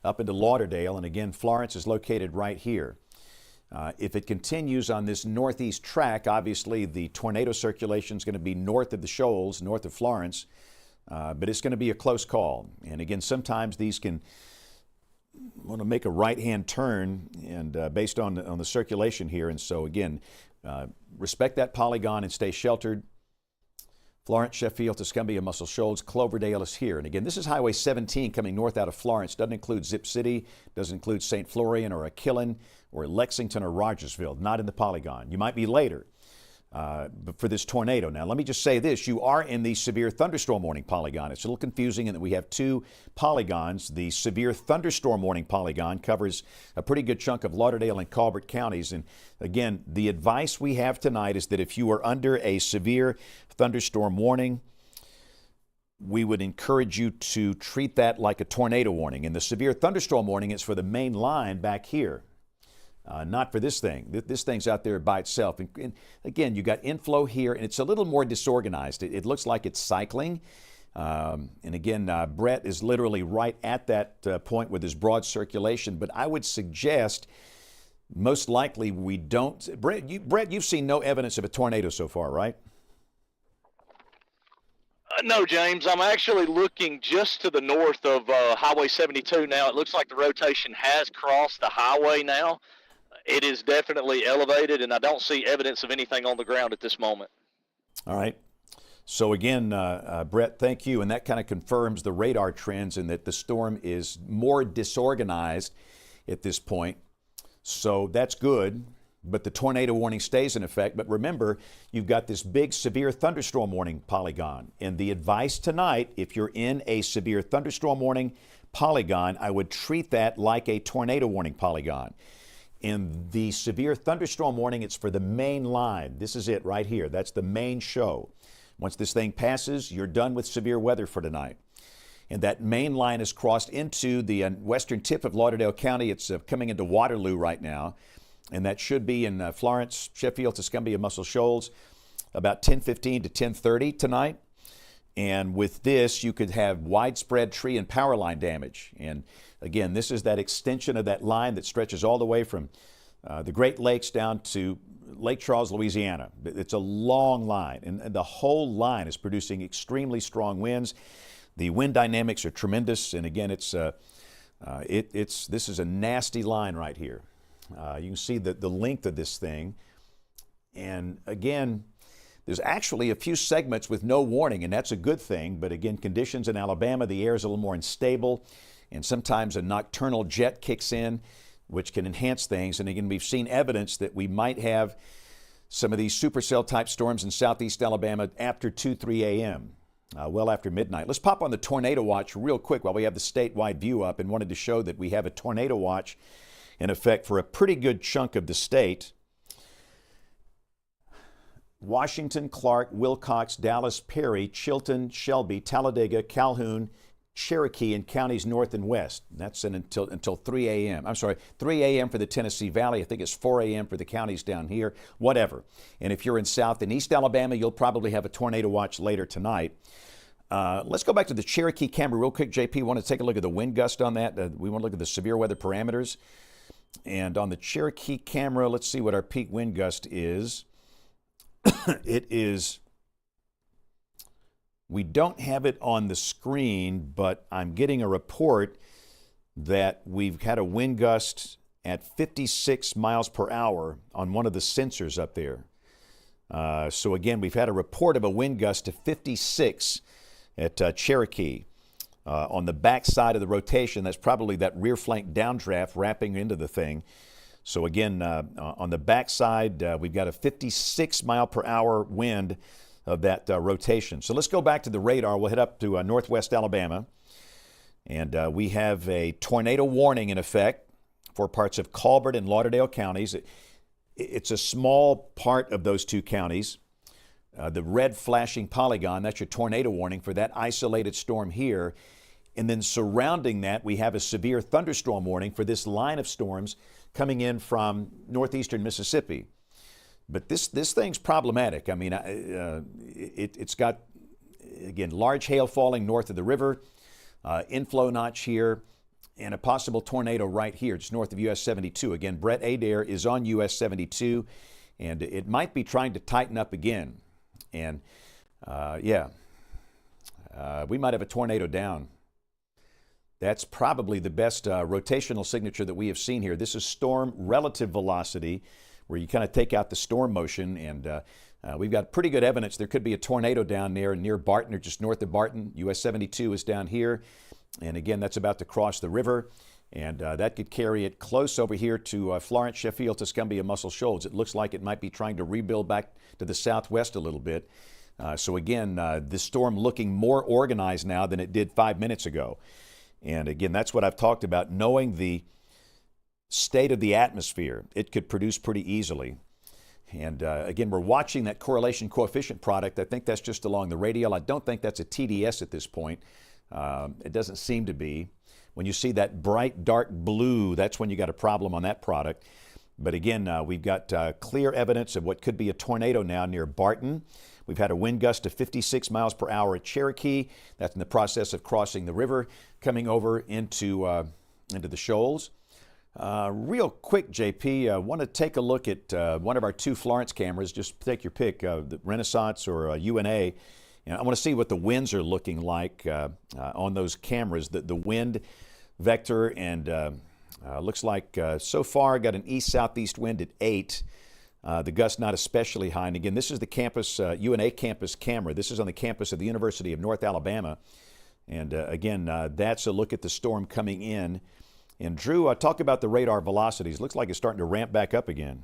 up into Lauderdale. And again, Florence is located right here. If it continues on this northeast track, obviously the tornado circulation is going to be north of the shoals, north of Florence. but it's going to be a close call. And again, sometimes these can want to make a right-hand turn, and based on the circulation here. And so again, respect that polygon and stay sheltered. Florence, Sheffield, Tuscumbia, Muscle Shoals, Cloverdale is here. And again, this is Highway 17 coming north out of Florence. Doesn't include Zip City, doesn't include St. Florian or Aquilon or Lexington or Rogersville. Not in the polygon. You might be later for this tornado. Now, let me just say this. You are in the severe thunderstorm warning polygon. It's a little confusing in that we have two polygons. The severe thunderstorm warning polygon covers a pretty good chunk of Lauderdale and Colbert counties. And again, the advice we have tonight is that if you are under a severe thunderstorm warning, we would encourage you to treat that like a tornado warning. And the severe thunderstorm warning is for the main line back here. Not for this thing. This thing's out there by itself. And again, you got inflow here, and it's a little more disorganized. It looks like it's cycling. And again, Brett is literally right at that point with his broad circulation. But I would suggest most likely we don't. Brett, you've seen no evidence of a tornado so far, right? No, James. I'm actually looking just to the north of Highway 72 now. It looks like the rotation has crossed the highway now. It is definitely elevated, and I don't see evidence of anything on the ground at this moment. All right. So again, Brett, thank you. And that kind of confirms the radar trends in that the storm is more disorganized at this point. So that's good. But the tornado warning stays in effect. But remember, you've got this big severe thunderstorm warning polygon. And the advice tonight, if you're in a severe thunderstorm warning polygon, I would treat that like a tornado warning polygon. In the severe thunderstorm warning, it's for the main line. This is it right here. That's the main show. Once this thing passes, you're done with severe weather for tonight. And that main line is crossed into the western tip of Lauderdale County. It's coming into Waterloo right now. And that should be in Florence, Sheffield, Tuscumbia, Muscle Shoals, about 10:15 to 10:30 tonight. And with this, you could have widespread tree and power line damage. And again, this is that extension of that line that stretches all the way from the Great Lakes down to Lake Charles, Louisiana. It's a long line, and the whole line is producing extremely strong winds. The wind dynamics are tremendous, and again, this is a nasty line right here. You can see the length of this thing, and again, there's actually a few segments with no warning, and that's a good thing. But again, conditions in Alabama, the air is a little more unstable, and sometimes a nocturnal jet kicks in, which can enhance things. And again, we've seen evidence that we might have some of these supercell type storms in southeast Alabama after 2-3 a.m., well after midnight. Let's pop on the tornado watch real quick while we have the statewide view up, and wanted to show that we have a tornado watch in effect for a pretty good chunk of the state. Washington, Clark, Wilcox, Dallas, Perry, Chilton, Shelby, Talladega, Calhoun, Cherokee, and counties north and west. That's until 3 a.m. I'm sorry, 3 a.m. for the Tennessee Valley. I think it's 4 a.m. for the counties down here, whatever. And if you're in South and East Alabama, you'll probably have a tornado watch later tonight. Let's go back to the Cherokee camera real quick. JP, want to take a look at the wind gust on that? We want to look at the severe weather parameters. And on the Cherokee camera, let's see what our peak wind gust is. It is, we don't have it on the screen, but I'm getting a report that we've had a wind gust at 56 miles per hour on one of the sensors up there. So again, we've had a report of a wind gust to 56 at Cherokee. On the back side of the rotation, that's probably that rear flank downdraft wrapping into the thing. So again, on the backside, we've got a 56 mile per hour wind of that rotation. So let's go back to the radar. We'll head up to northwest Alabama. And we have a tornado warning in effect for parts of Colbert and Lauderdale counties. It's a small part of those two counties. The red flashing polygon, that's your tornado warning for that isolated storm here. And then surrounding that, we have a severe thunderstorm warning for this line of storms coming in from northeastern Mississippi. But this thing's problematic. I mean, it's got, again, large hail falling north of the river, inflow notch here, and a possible tornado right here, just north of US 72. Again, Brett Adair is on US 72, and it might be trying to tighten up again. And we might have a tornado down. That's probably the best rotational signature that we have seen here. This is storm relative velocity, where you kind of take out the storm motion, and we've got pretty good evidence there could be a tornado down there near Barton or just north of Barton. US 72 is down here, and again, that's about to cross the river, and that could carry it close over here to Florence, Sheffield, Tuscumbia, Muscle Shoals. It looks like it might be trying to rebuild back to the southwest a little bit. So again, this storm looking more organized now than it did 5 minutes ago. And again, that's what I've talked about. Knowing the state of the atmosphere, it could produce pretty easily. And again, we're watching that correlation coefficient product. I think that's just along the radial. I don't think that's a TDS at this point. It doesn't seem to be. When you see that bright dark blue, that's when you got a problem on that product. But again, we've got clear evidence of what could be a tornado now near Barton. We've had a wind gust of 56 miles per hour at Cherokee. That's in the process of crossing the river, coming over into the shoals. Real quick, JP, I want to take a look at one of our two Florence cameras. Just take your pick, the Renaissance or UNA. I want to see what the winds are looking like on those cameras. The wind vector, and looks like so far got an east-southeast wind at 8. The gust not especially high. And again, this is the campus, UNA campus camera. This is on the campus of the University of North Alabama. And again, that's a look at the storm coming in. And Drew, talk about the radar velocities. Looks like it's starting to ramp back up again.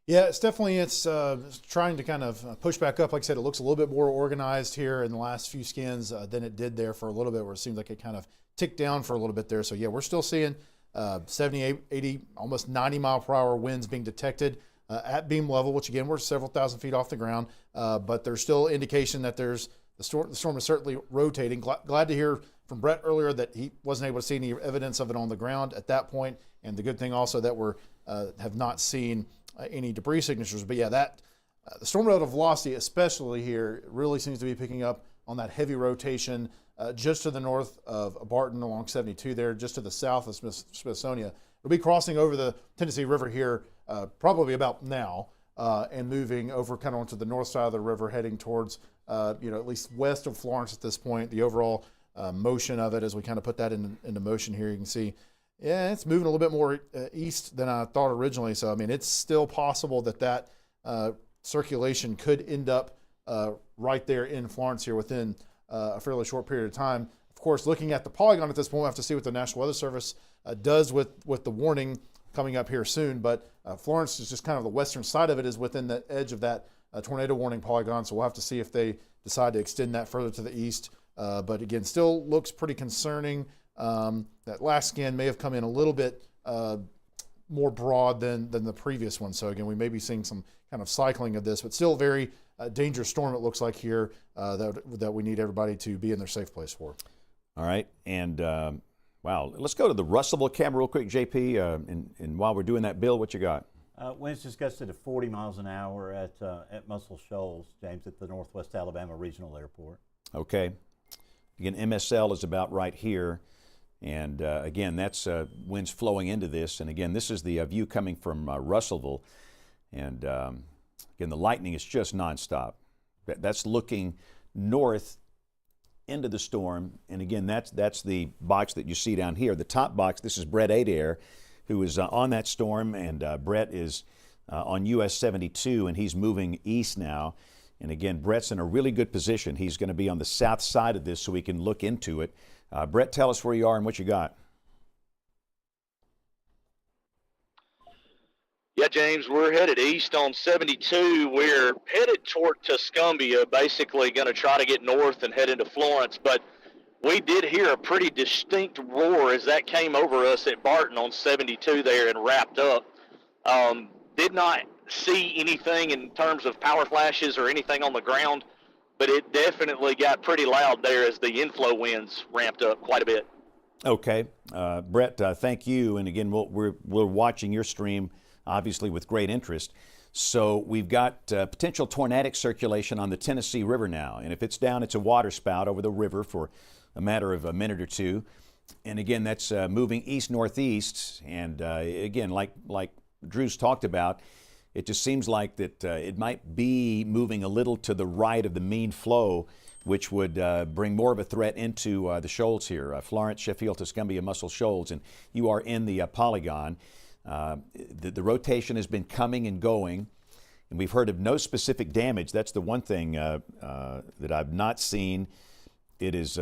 Yeah, it's trying to kind of push back up. Like I said, it looks a little bit more organized here in the last few scans than it did there for a little bit, where it seems like it kind of ticked down for a little bit there. So yeah, we're still seeing 70, 80, almost 90 mile per hour winds being detected at beam level, which again, we're several thousand feet off the ground, but there's still indication that the storm is certainly rotating. Glad to hear from Brett earlier that he wasn't able to see any evidence of it on the ground at that point, and the good thing also that we have not seen any debris signatures. But yeah, the storm relative velocity, especially here, really seems to be picking up on that heavy rotation just to the north of Barton along 72 there, just to the south of Smithsonian. It'll be crossing over the Tennessee River here probably about now and moving over kind of onto the north side of the river, heading towards, at least west of Florence at this point. The overall motion of it, as we kind of put that into motion here, you can see, yeah, it's moving a little bit more east than I thought originally. So, I mean, it's still possible that circulation could end up right there in Florence here within a fairly short period of time. Of course, looking at the polygon at this point, we'll have to see what the National Weather Service does with the warning coming up here soon. But Florence is just kind of the western side of it, is within the edge of that tornado warning polygon. So we'll have to see if they decide to extend that further to the east. But again, still looks pretty concerning. That last scan may have come in a little bit more broad than the previous one. So again, we may be seeing some kind of cycling of this, but still very dangerous storm, it looks like here, that we need everybody to be in their safe place for. All right. And wow, let's go to the Russellville camera real quick, JP. And while we're doing that, Bill, what you got? Winds just gusted to 40 miles an hour at Muscle Shoals, James, at the Northwest Alabama Regional Airport. Okay. Again, MSL is about right here. And again, that's winds flowing into this. And again, this is the view coming from Russellville. And again, the lightning is just nonstop. That's looking north into the storm. And again, that's the box that you see down here. The top box, this is Brett Adair, who is on that storm. And Brett is on US 72, and he's moving east now. And again, Brett's in a really good position. He's going to be on the south side of this so we can look into it. Brett, tell us where you are and what you got. Yeah, James, we're headed east on 72. We're headed toward Tuscumbia, basically going to try to get north and head into Florence. But we did hear a pretty distinct roar as that came over us at Barton on 72 there and wrapped up. Did not see anything in terms of power flashes or anything on the ground, but it definitely got pretty loud there as the inflow winds ramped up quite a bit. Okay. Brett, thank you. And again, we're watching your stream, obviously, with great interest. So we've got potential tornadic circulation on the Tennessee River now. And if it's down, it's a water spout over the river for a matter of a minute or two. And again, that's moving east-northeast. And again, like Drew's talked about, it just seems like that it might be moving a little to the right of the mean flow, which would bring more of a threat into the shoals here, Florence, Sheffield, Tuscumbia, Muscle Shoals, and you are in the polygon. The rotation has been coming and going, and we've heard of no specific damage. That's the one thing that I've not seen. It is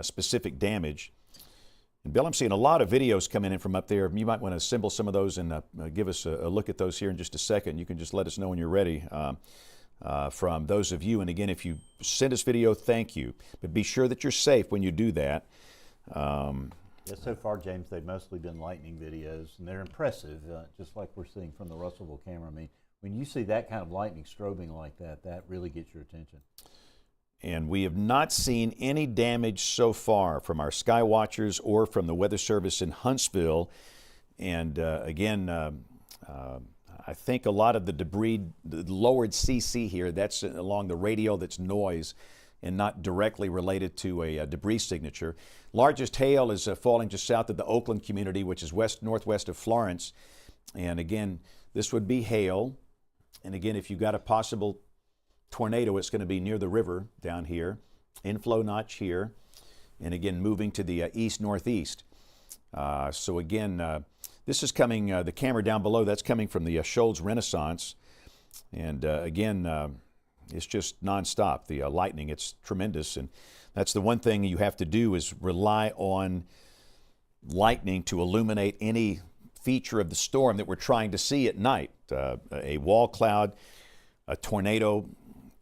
specific damage. And Bill, I'm seeing a lot of videos coming in from up there. You might want to assemble some of those and give us a look at those here in just a second. You can just let us know when you're ready from those of you. And again, if you send us video, thank you. But be sure that you're safe when you do that. Yeah, so far, James, they've mostly been lightning videos, and they're impressive, just like we're seeing from the Russellville camera. I mean, when you see that kind of lightning strobing like that, that really gets your attention. And we have not seen any damage so far from our sky watchers or from the Weather Service in Huntsville. And again, I think a lot of the debris, the lowered CC here, that's along the radial, that's noise and not directly related to a debris signature. Largest hail is falling just south of the Oakland community, which is northwest of Florence. And again, this would be hail. And again, if you've got a possible tornado, it's going to be near the river down here, inflow notch here, and again moving to the east-northeast. So again, this is coming, the camera down below, that's coming from the Shoals Renaissance. And again, it's just nonstop, the lightning, it's tremendous. And that's the one thing you have to do is rely on lightning to illuminate any feature of the storm that we're trying to see at night. A wall cloud, a tornado,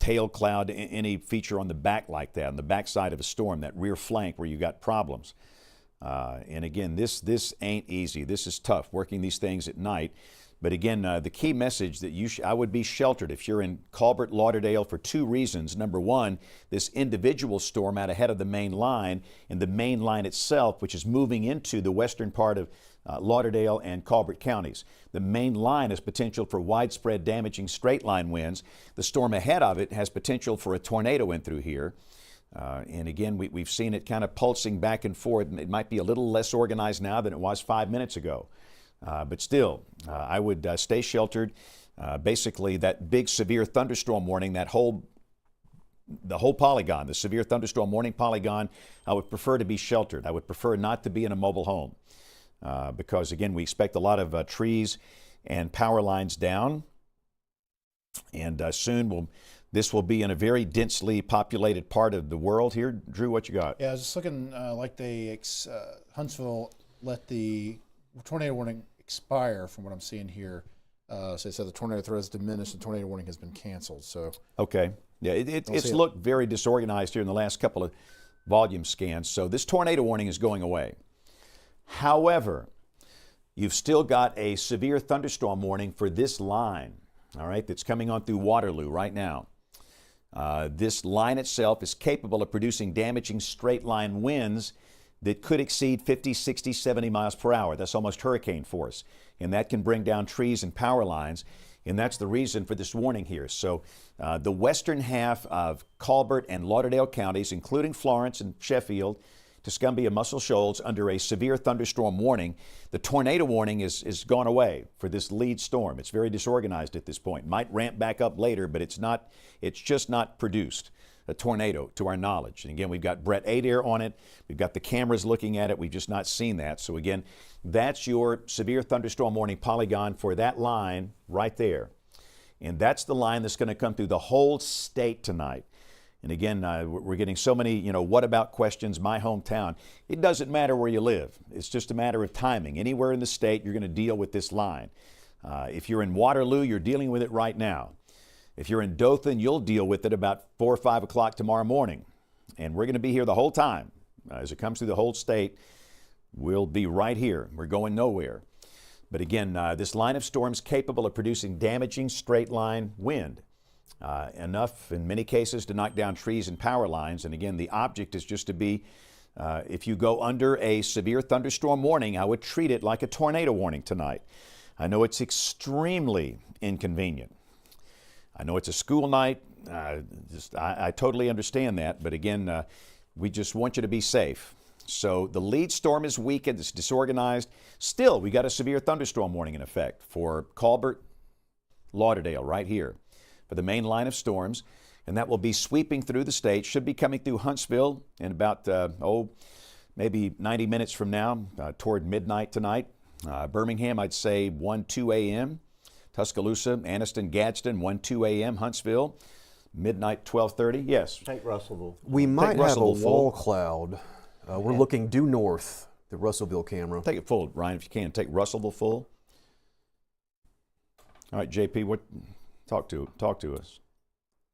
tail cloud, any feature on the back like that, on the backside of a storm, that rear flank where you got problems. And again, this ain't easy. This is tough, working these things at night. But again, the key message that I would be sheltered if you're in Colbert, Lauderdale, for two reasons. Number one, this individual storm out ahead of the main line, and the main line itself, which is moving into the western part of Lauderdale and Colbert counties. The main line has potential for widespread damaging straight line winds. The storm ahead of it has potential for a tornado in through here. And again, we've seen it kind of pulsing back and forth. It might be a little less organized now than it was 5 minutes ago. But still, I would stay sheltered. Basically, that big severe thunderstorm warning, the whole polygon, the severe thunderstorm warning polygon, I would prefer to be sheltered. I would prefer not to be in a mobile home because, again, we expect a lot of trees and power lines down. And soon this will be in a very densely populated part of the world here. Drew, what you got? Yeah, it's just looking like Huntsville let the tornado warning expire from what I'm seeing here. So they said the tornado threat has diminished, the tornado warning has been canceled. So okay. Yeah, it's looked very disorganized here in the last couple of volume scans. So this tornado warning is going away. However, you've still got a severe thunderstorm warning for this line, all right, that's coming on through Waterloo right now. This line itself is capable of producing damaging straight line winds that could exceed 50, 60, 70 miles per hour. That's almost hurricane force. And that can bring down trees and power lines. And that's the reason for this warning here. So the western half of Colbert and Lauderdale counties, including Florence and Sheffield, Tuscumbia, Muscle Shoals, under a severe thunderstorm warning. The tornado warning is gone away for this lead storm. It's very disorganized at this point. Might ramp back up later, but it's just not produced a tornado to our knowledge. And again, we've got Brett Adair on it. We've got the cameras looking at it. We've just not seen that. So again, that's your severe thunderstorm warning polygon for that line right there. And that's the line that's going to come through the whole state tonight. And again, we're getting so many, what about questions, my hometown. It doesn't matter where you live. It's just a matter of timing. Anywhere in the state, you're going to deal with this line. If you're in Waterloo, you're dealing with it right now. If you're in Dothan, you'll deal with it about 4 or 5 o'clock tomorrow morning. And we're going to be here the whole time. As it comes through the whole state, we'll be right here. We're going nowhere. But again, this line of storms capable of producing damaging straight line wind. Enough in many cases to knock down trees and power lines. And again, the object is just to be, if you go under a severe thunderstorm warning, I would treat it like a tornado warning tonight. I know it's extremely inconvenient. I know it's a school night. I totally understand that. But again, we just want you to be safe. So the lead storm is weakened. It's disorganized. Still, we got a severe thunderstorm warning in effect for Colbert, Lauderdale, right here, for the main line of storms. And that will be sweeping through the state, should be coming through Huntsville in about, maybe 90 minutes from now, toward midnight tonight. Birmingham, I'd say 1, 2 a.m. Tuscaloosa, Anniston, Gadsden, 1, 2 a.m. Huntsville, midnight, 12:30. Yes. Take Russellville. We might have a Russellville full. wall cloud. We're looking due north, the Russellville camera. Take it full, Ryan, if you can. Take Russellville full. All right, JP, talk to us.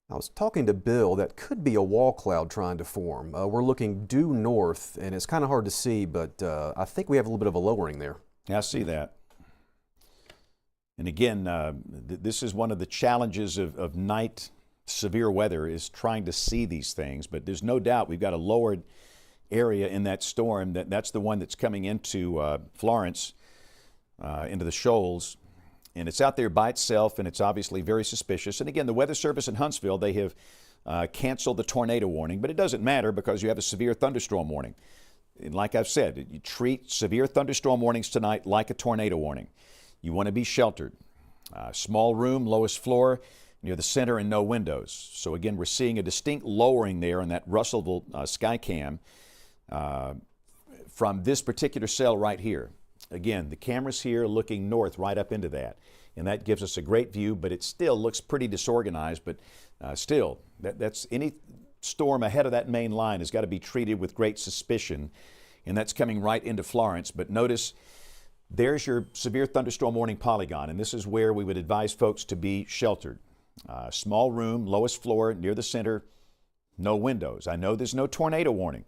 I was talking to Bill. That could be a wall cloud trying to form. We're looking due north, and it's kind of hard to see, but I think we have a little bit of a lowering there. Yeah, I see that. And again, this is one of the challenges of night severe weather, is trying to see these things. But there's no doubt we've got a lowered area in that storm. That's the one that's coming into Florence, into the shoals. And it's out there by itself, and it's obviously very suspicious. And again, the Weather Service in Huntsville, they have canceled the tornado warning, but it doesn't matter because you have a severe thunderstorm warning. And like I've said, you treat severe thunderstorm warnings tonight like a tornado warning. You want to be sheltered. Small room, lowest floor, near the center, and no windows. So again, we're seeing a distinct lowering there on that Russellville Skycam from this particular cell right here. Again, the camera's here looking north right up into that, and that gives us a great view, but it still looks pretty disorganized. But still, that's any storm ahead of that main line has got to be treated with great suspicion, and that's coming right into Florence. But notice, there's your severe thunderstorm warning polygon, and this is where we would advise folks to be sheltered. Small room, lowest floor, near the center, no windows. I know there's no tornado warning,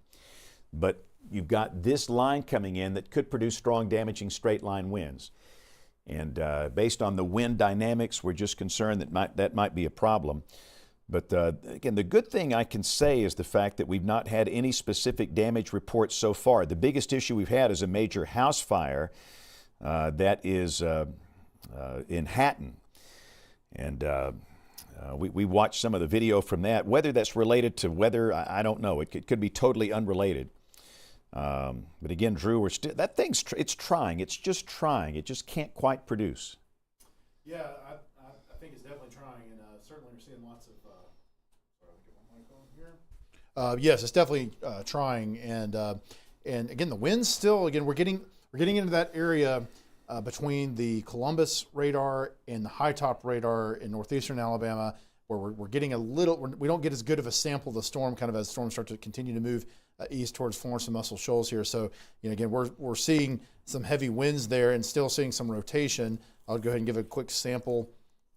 but you've got this line coming in that could produce strong, damaging straight line winds. And based on the wind dynamics, we're just concerned that might be a problem. But again, the good thing I can say is the fact that we've not had any specific damage reports so far. The biggest issue we've had is a major house fire that is in Hatton. And we watched some of the video from that. Whether that's related to weather, I don't know. It could be totally unrelated. But again, Drew, that thing's it's trying. It's just trying. It just can't quite produce. Yeah, I think it's definitely trying, and certainly we're seeing lots of. Sorry, I'll get my mic on here. Yes, it's definitely trying, and again, the winds still. Again, we're getting into that area between the Columbus radar and the high top radar in northeastern Alabama, where we're getting a little. We don't get as good of a sample of the storm, kind of as storms start to continue to move east towards Florence and Muscle Shoals here. So, again, we're seeing some heavy winds there and still seeing some rotation. I'll go ahead and give a quick sample.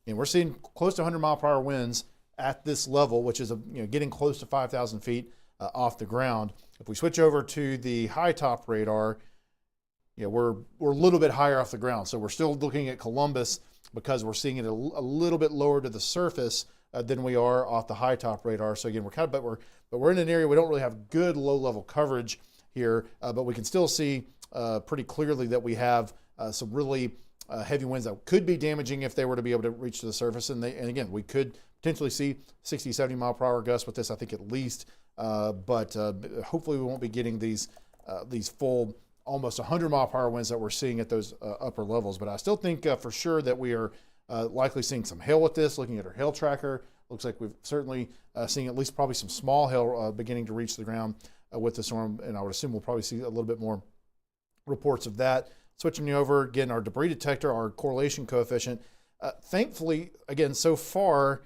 And we're seeing close to 100-mile-per-hour winds at this level, which is getting close to 5,000 feet off the ground. If we switch over to the high top radar, we're a little bit higher off the ground. So we're still looking at Columbus because we're seeing it a little bit lower to the surface than we are off the high top radar. So again, we're in an area we don't really have good low level coverage here, but we can still see pretty clearly that we have some really heavy winds that could be damaging if they were to be able to reach to the surface. And again, we could potentially see 60, 70 mile per hour gusts with this, I think at least. But hopefully we won't be getting these full almost 100 mile per hour winds that we're seeing at those upper levels. But I still think for sure that we are likely seeing some hail with this. Looking at our hail tracker, looks like we've certainly seen at least probably some small hail beginning to reach the ground with the storm. And I would assume we'll probably see a little bit more reports of that. Switching over, again, our debris detector, our correlation coefficient. Thankfully, again, so far,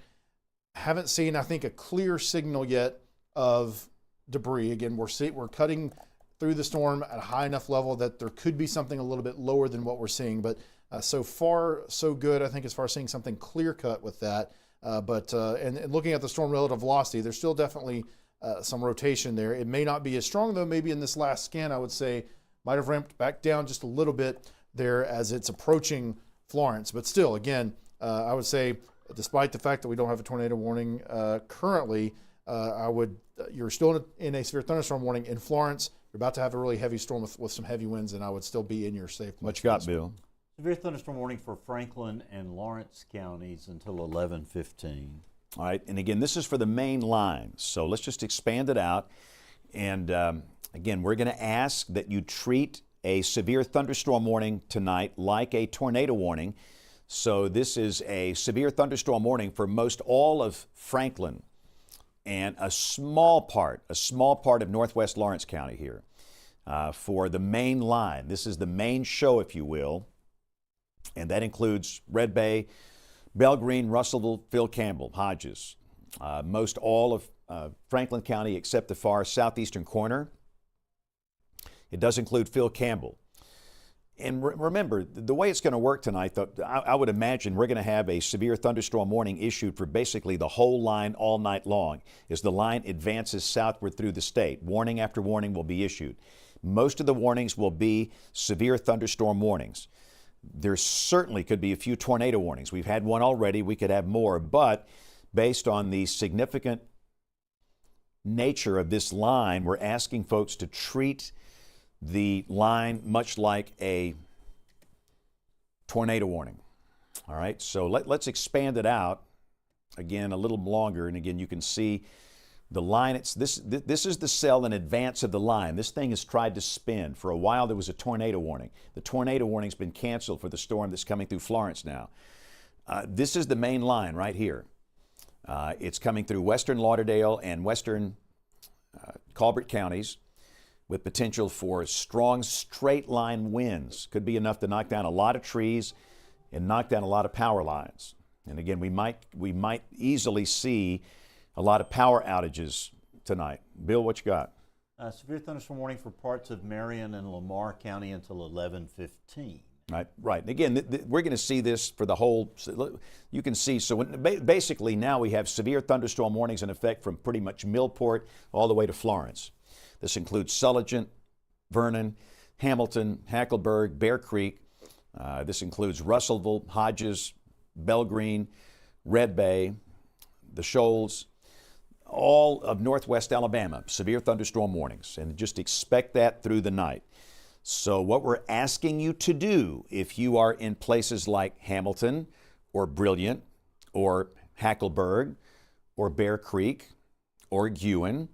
haven't seen, I think, a clear signal yet of debris. Again, we're cutting through the storm at a high enough level that there could be something a little bit lower than what we're seeing. But so far, so good, I think, as far as seeing something clear-cut with that. And looking at the storm relative velocity, there's still definitely some rotation there. It may not be as strong, though. Maybe in this last scan, I would say, might have ramped back down just a little bit there as it's approaching Florence. But still, again, I would say, despite the fact that we don't have a tornado warning currently, you're still in a severe thunderstorm warning in Florence. You're about to have a really heavy storm with some heavy winds, and I would still be in your safe. What you got, Bill? Severe thunderstorm warning for Franklin and Lawrence counties until 11:15. All right, and again, this is for the main line. So let's just expand it out. And again, we're going to ask that you treat a severe thunderstorm warning tonight like a tornado warning. So this is a severe thunderstorm warning for most all of Franklin and a small part of northwest Lawrence County here for the main line. This is the main show, if you will, and that includes Red Bay, Bell Green, Russellville, Phil Campbell, Hodges, most all of Franklin County except the far southeastern corner. It does include Phil Campbell. And remember, the way it's going to work tonight, I would imagine we're going to have a severe thunderstorm warning issued for basically the whole line all night long. As the line advances southward through the state, warning after warning will be issued. Most of the warnings will be severe thunderstorm warnings. There certainly could be a few tornado warnings. We've had one already. We could have more. But based on the significant nature of this line, we're asking folks to treat the line much like a tornado warning. All right, so let's expand it out again a little longer. And again, you can see the line. This is the cell in advance of the line. This thing has tried to spin. For a while, there was a tornado warning. The tornado warning's been canceled for the storm that's coming through Florence now. This is the main line right here. It's coming through western Lauderdale and western Colbert counties, with potential for strong straight line winds. Could be enough to knock down a lot of trees and knock down a lot of power lines. And again, we might easily see a lot of power outages tonight. Bill, what you got? Severe thunderstorm warning for parts of Marion and Lamar County until 11:15. Right. And again, we're going to see this for the whole. You can see. So basically, now we have severe thunderstorm warnings in effect from pretty much Millport all the way to Florence. This includes Sulligent, Vernon, Hamilton, Hackleburg, Bear Creek. This includes Russellville, Hodges, Bell Green, Red Bay, the Shoals, all of northwest Alabama, severe thunderstorm warnings, and just expect that through the night. So what we're asking you to do, if you are in places like Hamilton or Brilliant or Hackleburg or Bear Creek or Guin,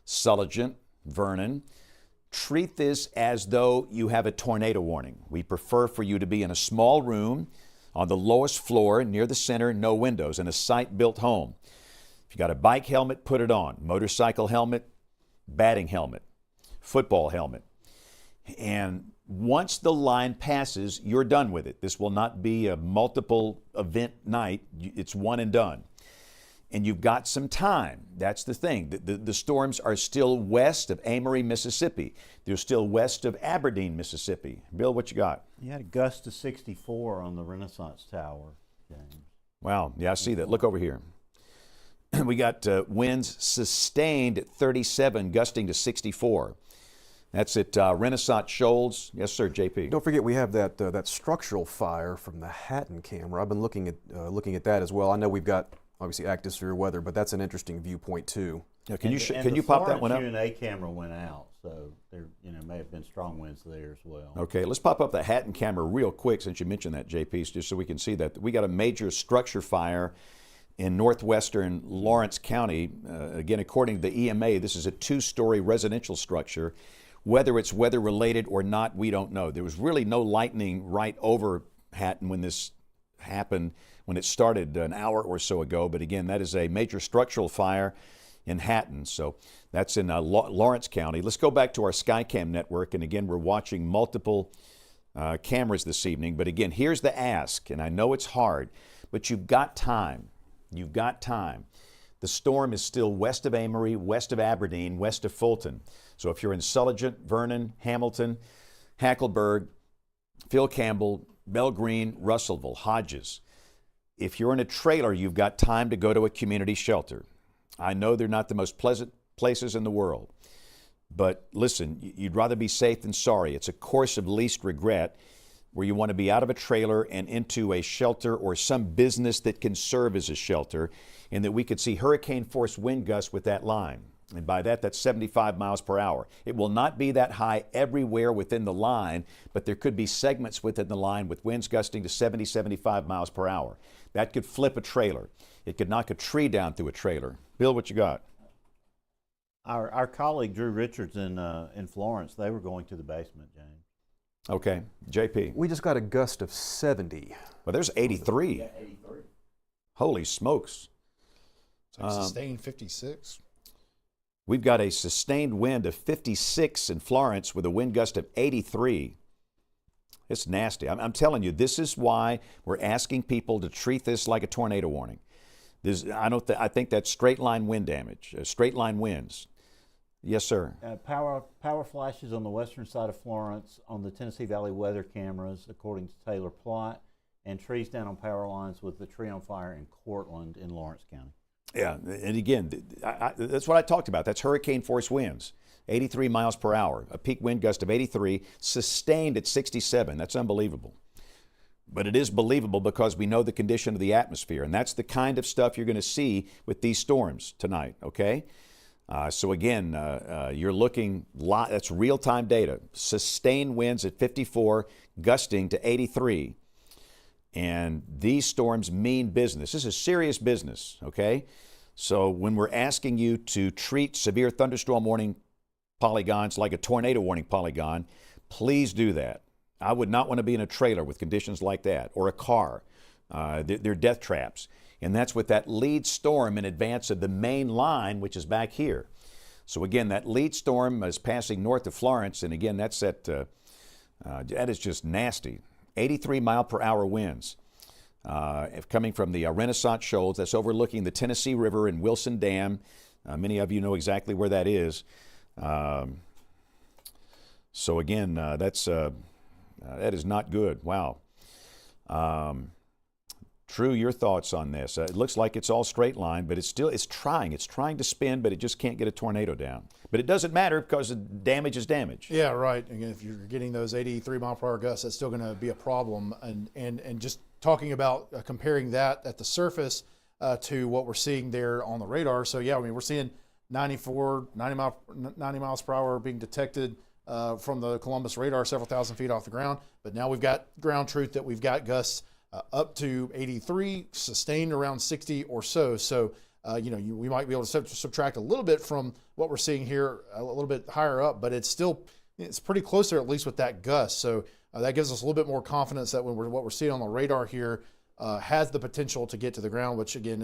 Sulligent, Vernon, treat this as though you have a tornado warning. We prefer for you to be in a small room on the lowest floor near the center, no windows, in a site-built home. If you got a bike helmet, put it on. Motorcycle helmet, batting helmet, football helmet. And once the line passes, you're done with it. This will not be a multiple event night. It's one and done. And you've got some time. That's the thing. The storms are still west of Amory, Mississippi. They're still west of Aberdeen, Mississippi. Bill, what you got? You had a gust to 64 on the Renaissance Tower, James. Wow. Yeah, I see that. Look over here. We got winds sustained at 37, gusting to 64. That's at Renaissance Shoals. Yes, sir, JP. Don't forget we have that structural fire from the Hatton camera. I've been looking at that as well. I know we've got obviously active severe weather, but that's an interesting viewpoint too. Yeah, can you pop that one up? The Q&A camera went out, so there may have been strong winds there as well. Okay, let's pop up the Hatton camera real quick since you mentioned that, JP, just so we can see that. We got a major structure fire in northwestern Lawrence County. Again, according to the EMA, this is a 2-story residential structure. Whether it's weather-related or not, we don't know. There was really no lightning right over Hatton when this happened, when it started an hour or so ago. But again, that is a major structural fire in Hatton. So that's in Lawrence County. Let's go back to our Skycam network. And again, we're watching multiple cameras this evening. But again, here's the ask. And I know it's hard, but you've got time. You've got time. The storm is still west of Amory, west of Aberdeen, west of Fulton. So if you're in Sulligent, Vernon, Hamilton, Hackleburg, Phil Campbell, Bell Green, Russellville, Hodges, if you're in a trailer, you've got time to go to a community shelter. I know they're not the most pleasant places in the world, but listen, you'd rather be safe than sorry. It's a course of least regret where you want to be out of a trailer and into a shelter or some business that can serve as a shelter, and that we could see hurricane-force wind gusts with that line. And by that, that's 75 miles per hour. It will not be that high everywhere within the line, but there could be segments within the line with winds gusting to 70, 75 miles per hour. That could flip a trailer. It could knock a tree down through a trailer. Bill, what you got? Our colleague Drew Richards in Florence, they were going to the basement, James. Okay, JP. We just got a gust of 70. Well, there's 83. 83. Holy smokes. It's like sustained 56. We've got a sustained wind of 56 in Florence with a wind gust of 83. It's nasty. I'm telling you, this is why we're asking people to treat this like a tornado warning. I think that's straight line wind damage, straight line winds. Yes, sir. Power flashes on the western side of Florence on the Tennessee Valley weather cameras, according to Taylor Plott, and trees down on power lines with the tree on fire in Cortland in Lawrence County. Yeah, and again, that's what I talked about. That's hurricane force winds, 83 miles per hour, a peak wind gust of 83, sustained at 67. That's unbelievable. But it is believable because we know the condition of the atmosphere, and that's the kind of stuff you're going to see with these storms tonight, okay? So again, you're looking, that's real-time data. Sustained winds at 54, gusting to 83. And these storms mean business. This is serious business, okay? So when we're asking you to treat severe thunderstorm warning polygons like a tornado warning polygon, please do that. I would not want to be in a trailer with conditions like that, or a car. They're death traps. And that's with that lead storm in advance of the main line, which is back here. So again, that lead storm is passing north of Florence, and again, that is just nasty. 83 mile per hour winds coming from the Renaissance Shoals. That's overlooking the Tennessee River and Wilson Dam. Many of you know exactly where that is. So again, that is not good. Wow. True, your thoughts on this? It looks like it's all straight line, but it's trying to spin, but it just can't get a tornado down. But it doesn't matter because damage is damage. Yeah, right. Again, if you're getting those 83 mile per hour gusts, that's still going to be a problem. And just talking about comparing that at the surface to what we're seeing there on the radar. So yeah, I mean, we're seeing 90 miles per hour being detected from the Columbus radar several thousand feet off the ground. But now we've got ground truth that we've got gusts up to 83, sustained around 60 or so. So, we might be able to subtract a little bit from what we're seeing here, a little bit higher up, but it's pretty close there, at least with that gust. So that gives us a little bit more confidence that what we're seeing on the radar here has the potential to get to the ground, which again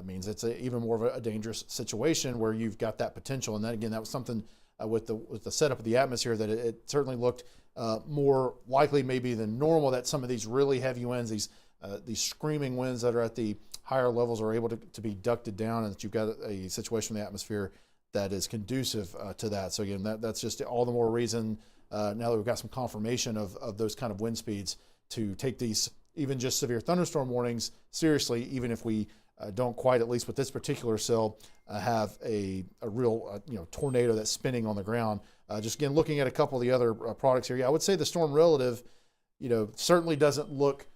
means it's even more of a dangerous situation where you've got that potential. And that was something with the setup of the atmosphere that it certainly looked more likely maybe than normal that some of these really heavy winds, these screaming winds that are at the higher levels are able to be ducted down, and that you've got a situation in the atmosphere that is conducive to that. So again, that's just all the more reason now that we've got some confirmation of those kind of wind speeds to take these even just severe thunderstorm warnings seriously, even if we don't quite, at least with this particular cell, have a real tornado that's spinning on the ground. Just again, looking at a couple of the other products here, I would say the storm relative, certainly doesn't look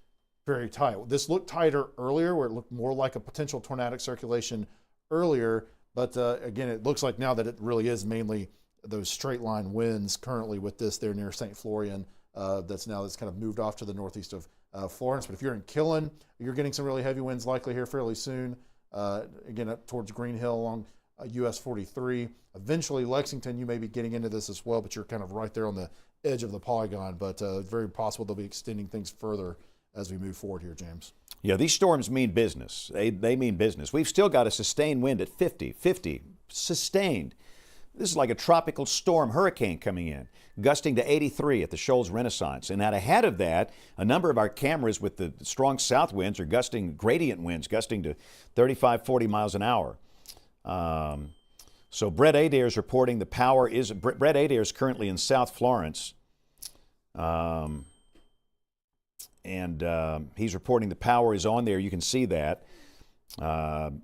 very tight. This looked tighter earlier, where it looked more like a potential tornadic circulation earlier. But again, it looks like now that it really is mainly those straight line winds currently with this there near St. Florian. That's kind of moved off to the northeast of Florence. But if you're in Killen, you're getting some really heavy winds likely here fairly soon. Again, up towards Green Hill along US 43. Eventually, Lexington, you may be getting into this as well, but you're kind of right there on the edge of the polygon. But very possible they'll be extending things further as we move forward here, James. Yeah, these storms mean business. They mean business. We've still got a sustained wind at 50, sustained. This is like a tropical storm hurricane coming in, gusting to 83 at the Shoals Renaissance. And ahead of that, a number of our cameras with the strong south winds are gradient winds, gusting to 35, 40 miles an hour. So Brett Adair is reporting Brett Adair is currently in South Florence. And he's reporting the power is on there. You can see that. Again,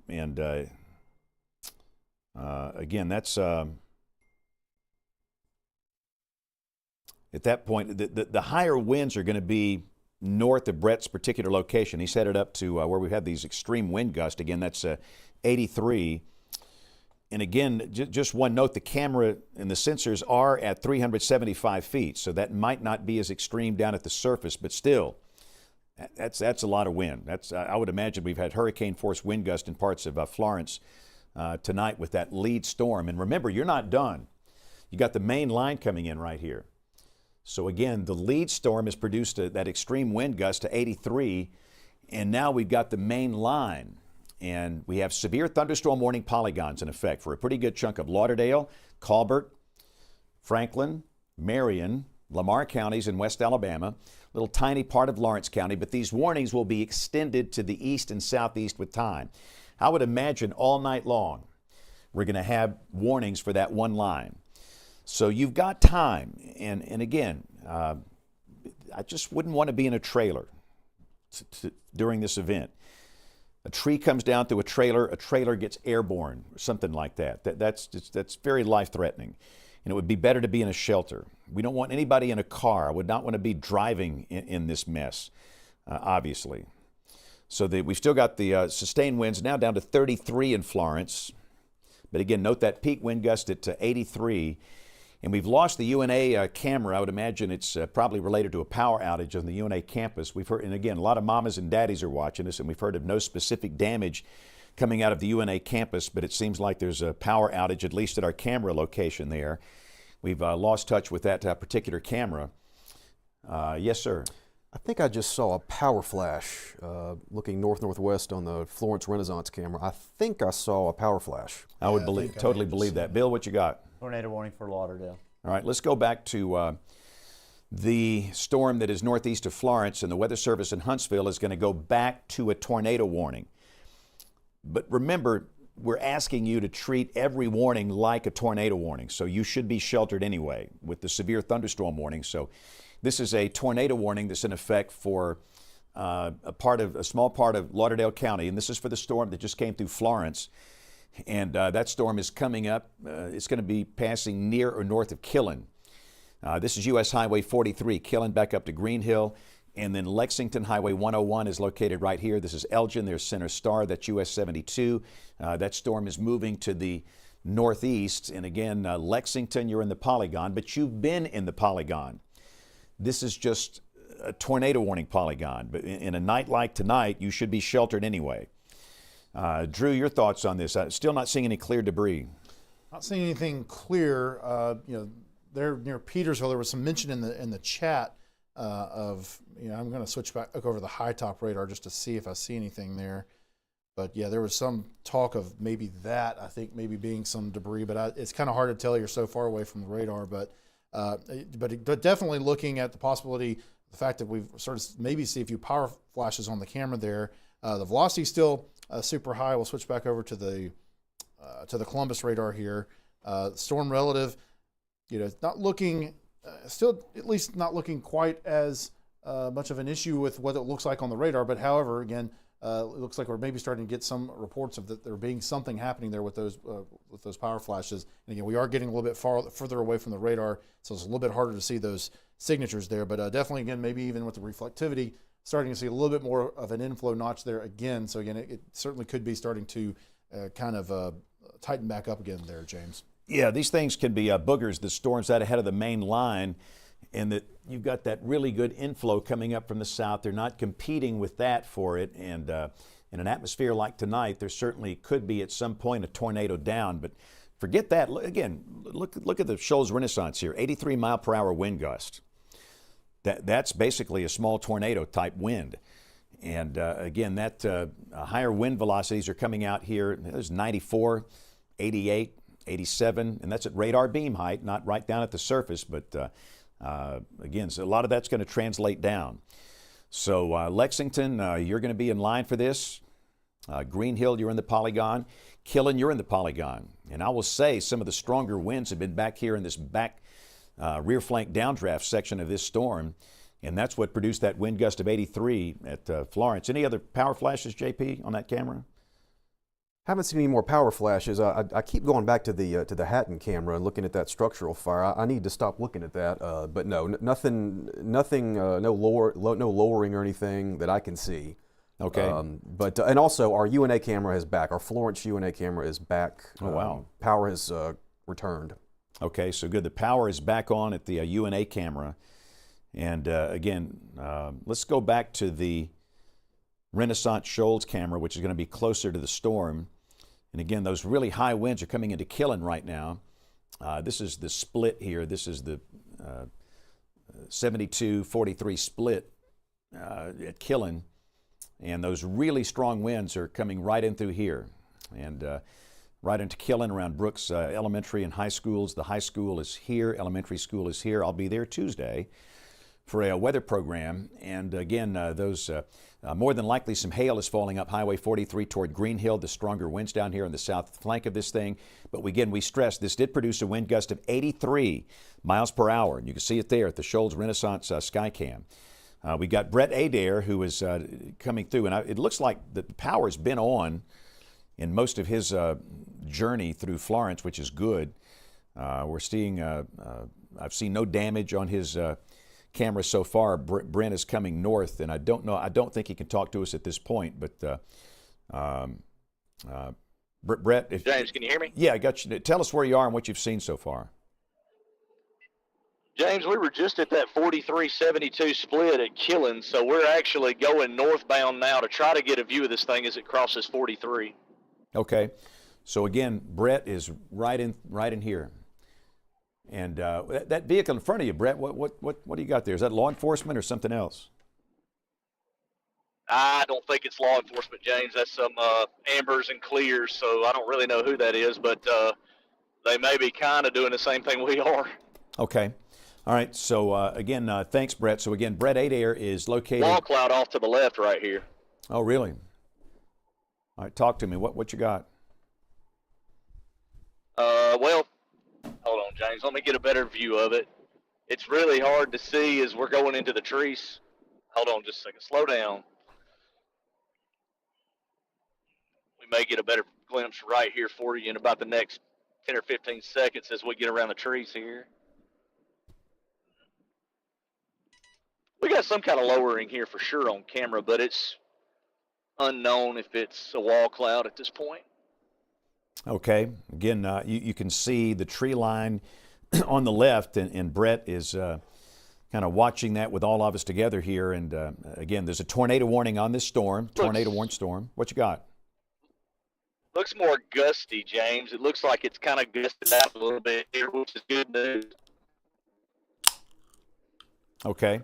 that's at that point, the higher winds are going to be north of Brett's particular location. He's headed up to where we've had these extreme wind gusts. Again, that's 83. And again, just one note, the camera and the sensors are at 375 feet, so that might not be as extreme down at the surface, but still, that's a lot of wind. I would imagine we've had hurricane force wind gust in parts of Florence tonight with that lead storm. And remember, you're not done. You got the main line coming in right here. So again, the lead storm has produced that extreme wind gust to 83, and now we've got the main line. And we have severe thunderstorm warning polygons in effect for a pretty good chunk of Lauderdale, Colbert, Franklin, Marion, Lamar counties in West Alabama, a little tiny part of Lawrence County, but these warnings will be extended to the east and southeast with time. I would imagine all night long we're going to have warnings for that one line. So you've got time. And again, I just wouldn't want to be in a trailer during this event. A tree comes down through a trailer gets airborne, or something like that. That's very life-threatening. And it would be better to be in a shelter. We don't want anybody in a car. I would not want to be driving in this mess, obviously. So we've still got the sustained winds now down to 33 in Florence. But again, note that peak wind gust at 83. And we've lost the UNA camera. I would imagine it's probably related to a power outage on the UNA campus. We've heard, and again, a lot of mamas and daddies are watching us, and we've heard of no specific damage coming out of the UNA campus, but it seems like there's a power outage, at least at our camera location there. We've lost touch with that particular camera. Yes, sir. I think I just saw a power flash looking northwest on the Florence Renaissance camera. I think I saw a power flash. I would totally believe that. Bill, what you got? Tornado warning for Lauderdale. All right, let's go back to the storm that is northeast of Florence, and the Weather Service in Huntsville is going to go back to a tornado warning. But remember, we're asking you to treat every warning like a tornado warning, so you should be sheltered anyway with the severe thunderstorm warning. So this is a tornado warning that's in effect for a small part of Lauderdale County, and this is for the storm that just came through Florence. And that storm is coming up. It's going to be passing near or north of Killen. This is U.S. Highway 43, Killen back up to Green Hill. And then Lexington Highway 101 is located right here. This is Elgin. There's Center Star. That's US 72. That storm is moving to the northeast. And again, Lexington, you're in the polygon, but you've been in the polygon. This is just a tornado warning polygon. But in a night like tonight, you should be sheltered anyway. Drew, your thoughts on this? Still not seeing any clear debris. Not seeing anything clear. There near Petersville, there was some mention in the chat of, I'm going to switch back over the high top radar just to see if I see anything there. But yeah, there was some talk of maybe that, I think maybe being some debris, but it's kind of hard to tell. You're so far away from the radar, but definitely looking at the possibility, the fact that we've started to maybe see a few power flashes on the camera there. The velocity still super high. We'll switch back over to the Columbus radar here. Storm relative, not looking, still at least not looking quite as much of an issue with what it looks like on the radar. But however, again, it looks like we're maybe starting to get some reports of that there being something happening there with those power flashes. And again, we are getting a little bit further away from the radar, so it's a little bit harder to see those signatures there. But definitely, again, maybe even with the reflectivity, starting to see a little bit more of an inflow notch there again. So again, it certainly could be starting to kind of tighten back up again there, James. Yeah, these things can be boogers, the storms out ahead of the main line, and that you've got that really good inflow coming up from the south. They're not competing with that for it. And in an atmosphere like tonight, there certainly could be at some point a tornado down. But forget that. Look at the Shoals Renaissance here, 83 mile per hour wind gust. That's basically a small tornado type wind. And again, that higher wind velocities are coming out here. There's 94, 88, 87, and that's at radar beam height, not right down at the surface. But again, so a lot of that's going to translate down. So Lexington, you're going to be in line for this. Green Hill, you're in the polygon. Killen, you're in the polygon. And I will say some of the stronger winds have been back here in this back rear flank downdraft section of this storm, and that's what produced that wind gust of 83 at Florence. Any other power flashes, JP, on that camera? Haven't seen any more power flashes. I keep going back to the Hatton camera and looking at that structural fire. I need to stop looking at that. But no, nothing, no lowering or anything that I can see. Okay. But and also our UNA camera is back. Our Florence UNA camera is back. Oh wow. Power has returned. Okay, so good. The power is back on at the UNA camera. And again, let's go back to the Renaissance Shoals camera, which is going to be closer to the storm. And again, those really high winds are coming into Killen right now. This is the split here. This is the 72-43 split at Killen, and those really strong winds are coming right in through here, and right into Killen around Brooks Elementary and high schools. The high school is here, elementary school is here. I'll be there Tuesday for a weather program, and again, those more than likely some hail is falling up Highway 43 toward Green Hill, the stronger winds down here on the south flank of this thing. But again, we stress this did produce a wind gust of 83 miles per hour, and you can see it there at the Shoals Renaissance Skycam. We got Brett Adair, who is coming through, and it looks like the power's been on in most of his journey through Florence, which is good. We're seeing, I've seen no damage on his camera so far. Brent is coming north, and I don't think he can talk to us at this point, but Brett. James, can you hear me? Yeah, I got you. Tell us where you are and what you've seen so far. James, we were just at that 43-72 split at Killen, so we're actually going northbound now to try to get a view of this thing as it crosses 43. Okay, so again, Brett is right in here. And that vehicle in front of you, Brett, what do you got there? Is that law enforcement or something else? I don't think it's law enforcement, James. That's some ambers and clears, so I don't really know who that is, but they may be kind of doing the same thing we are. Okay. All right. So, again, thanks, Brett. So, again, Brett Adair is located... Wall cloud off to the left right here. Oh, really? All right. Talk to me. What you got? Well, hold on, James. Let me get a better view of it. It's really hard to see as we're going into the trees. Hold on just a second. Slow down. We may get a better glimpse right here for you in about the next 10 or 15 seconds as we get around the trees here. We got some kind of lowering here for sure on camera, but it's unknown if it's a wall cloud at this point. Okay. Again, you can see the tree line on the left, and Brett is kind of watching that with all of us together here. And again, there's a tornado warning on this storm, tornado warning storm. What you got? Looks more gusty, James. It looks like it's kind of gusted out a little bit here, which is good news. Okay.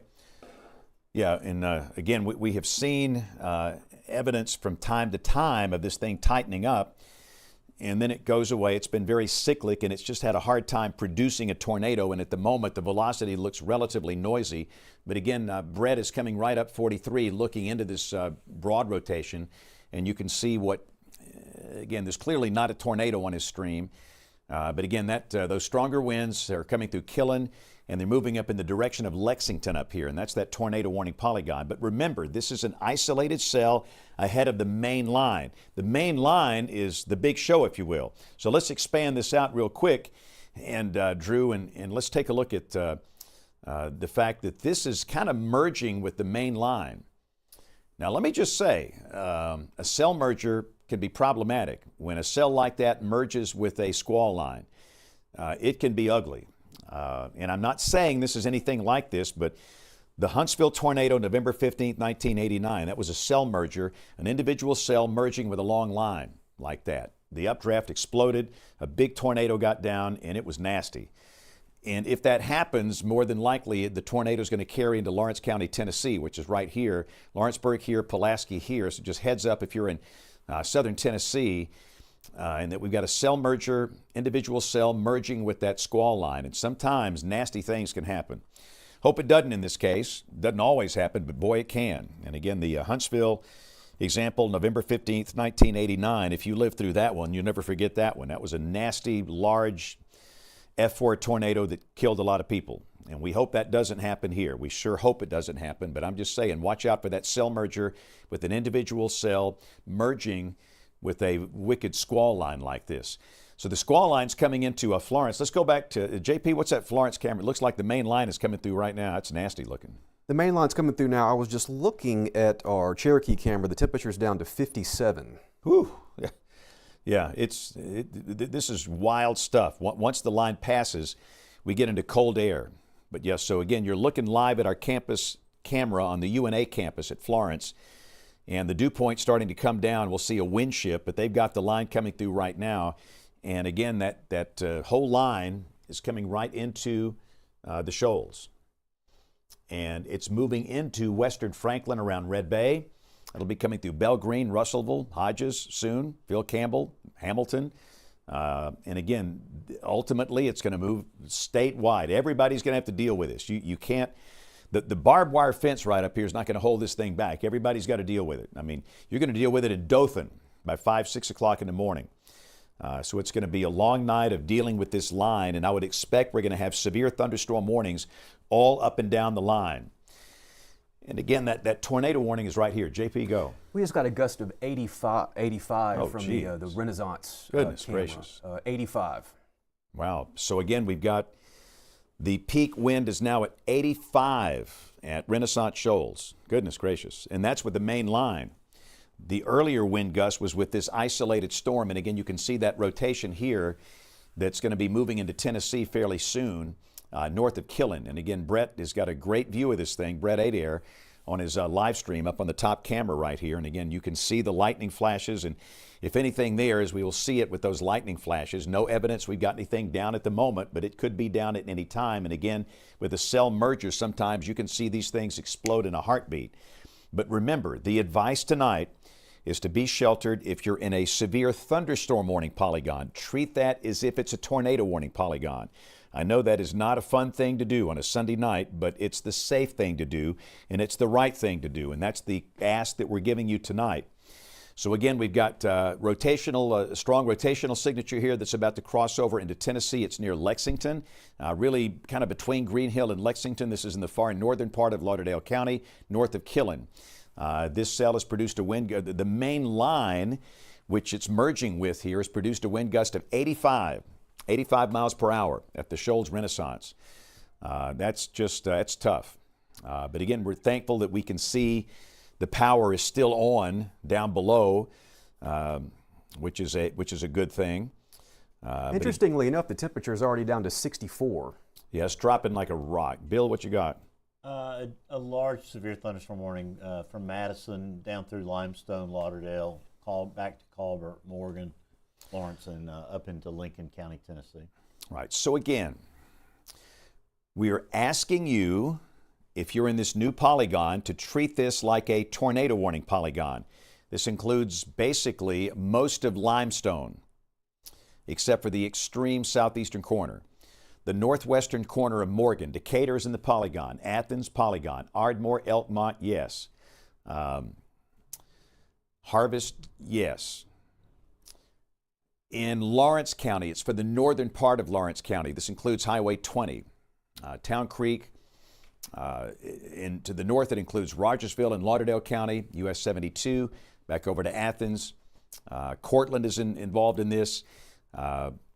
Yeah, and again, we have seen evidence from time to time of this thing tightening up, and then it goes away. It's been very cyclic, and it's just had a hard time producing a tornado, and at the moment, the velocity looks relatively noisy. But again, Brett is coming right up 43, looking into this broad rotation, and you can see what, again, there's clearly not a tornado on his stream. But again, those stronger winds are coming through Killen, and they're moving up in the direction of Lexington up here, and that's that tornado warning polygon. But remember, this is an isolated cell ahead of the main line. The main line is the big show, if you will. So let's expand this out real quick, and Drew, and let's take a look at the fact that this is kind of merging with the main line. Now, let me just say, a cell merger can be problematic. When a cell like that merges with a squall line, it can be ugly. And I'm not saying this is anything like this, but the Huntsville tornado, November 15th, 1989, that was a cell merger, an individual cell merging with a long line like that. The updraft exploded, a big tornado got down, and it was nasty. And if that happens, more than likely, the tornado is going to carry into Lawrence County, Tennessee, which is right here, Lawrenceburg here, Pulaski here. So just heads up if you're in southern Tennessee, and that we've got a cell merger, individual cell merging with that squall line. And sometimes nasty things can happen. Hope it doesn't in this case. Doesn't always happen, but boy, it can. And again, the Huntsville example, November 15th, 1989, if you lived through that one, you'll never forget that one. That was a nasty, large F4 tornado that killed a lot of people. And we hope that doesn't happen here. We sure hope it doesn't happen, but I'm just saying, watch out for that cell merger with an individual cell merging with a wicked squall line like this. So the squall line's coming into Florence. Let's go back to JP. What's that Florence camera? It looks like the main line is coming through right now. It's nasty looking. The main line's coming through now. I was just looking at our Cherokee camera. The temperature's down to 57. Whew. Yeah, this is wild stuff. Once the line passes, we get into cold air. But yes, so again, you're looking live at our campus camera on the UNA campus at Florence, and the dew point starting to come down. We'll see a wind shift, but they've got the line coming through right now. And again, that whole line is coming right into the shoals. and it's moving into western Franklin around Red Bay. It'll be coming through Bell Green, Russellville, Hodges soon, Phil Campbell, Hamilton. And again, ultimately, it's going to move statewide. Everybody's going to have to deal with this. You can't, the barbed wire fence right up here is not going to hold this thing back. Everybody's got to deal with it. I mean, you're going to deal with it in Dothan by 5, 6 o'clock in the morning. So it's going to be a long night of dealing with this line, and I would expect we're going to have severe thunderstorm warnings all up and down the line. And again, that tornado warning is right here. JP, go. We just got a gust of 85 Oh, from geez. the Renaissance Goodness camera. gracious. 85. Wow. So again, we've got the peak wind is now at 85 at Renaissance Shoals. Goodness gracious. And that's with the main line. The earlier wind gust was with this isolated storm. And again, you can see that rotation here that's going to be moving into Tennessee fairly soon, north of Killen. And again, Brett has got a great view of this thing, Brett Adair, on his live stream up on the top camera right here. And again, you can see the lightning flashes. And if anything there is, we will see it with those lightning flashes. No evidence we've got anything down at the moment, but it could be down at any time. And again, with a cell merger, sometimes you can see these things explode in a heartbeat. But remember, the advice tonight is to be sheltered if you're in a severe thunderstorm warning polygon. Treat that as if it's a tornado warning polygon. I know that is not a fun thing to do on a Sunday night, but it's the safe thing to do, and it's the right thing to do, and that's the ask that we're giving you tonight. So again, we've got strong rotational signature here that's about to cross over into Tennessee. It's near Lexington, really kind of between Green Hill and Lexington. This is in the far northern part of Lauderdale County, north of Killen. This cell has produced a wind, the main line, which it's merging with here, has produced a wind gust of 85 miles per hour at the Shoals Renaissance. That's tough. But again, we're thankful that we can see the power is still on down below, which is a good thing. Interestingly enough, the temperature is already down to 64. Yeah, it's dropping like a rock. Bill, what you got? A large severe thunderstorm warning from Madison down through Limestone, Lauderdale, back to Colbert, Morgan, Lawrence, and up into Lincoln County, Tennessee. Right. So again, we are asking you, if you're in this new polygon, to treat this like a tornado warning polygon. This includes basically most of Limestone, except for the extreme southeastern corner. The northwestern corner of Morgan. Decatur is in the polygon. Athens, polygon. Ardmore, Elkmont, yes. Harvest, yes. In Lawrence County, it's for the northern part of Lawrence County. This includes Highway 20. Town Creek. To the north, it includes Rogersville and Lauderdale County, US 72, back over to Athens. Cortland is involved in this.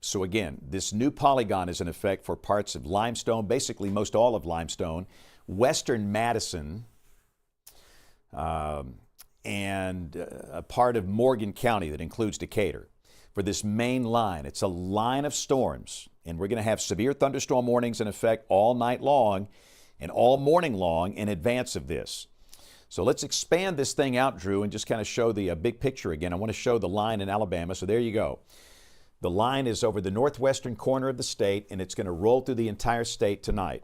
So again, this new polygon is in effect for parts of Limestone, basically most all of Limestone, western Madison, and a part of Morgan County that includes Decatur. For this main line, it's a line of storms, and we're going to have severe thunderstorm warnings in effect all night long and all morning long in advance of this. So let's expand this thing out, Drew, and just kind of show the big picture again. I want to show the line in Alabama, so there you go. The line is over the northwestern corner of the state, and it's going to roll through the entire state tonight.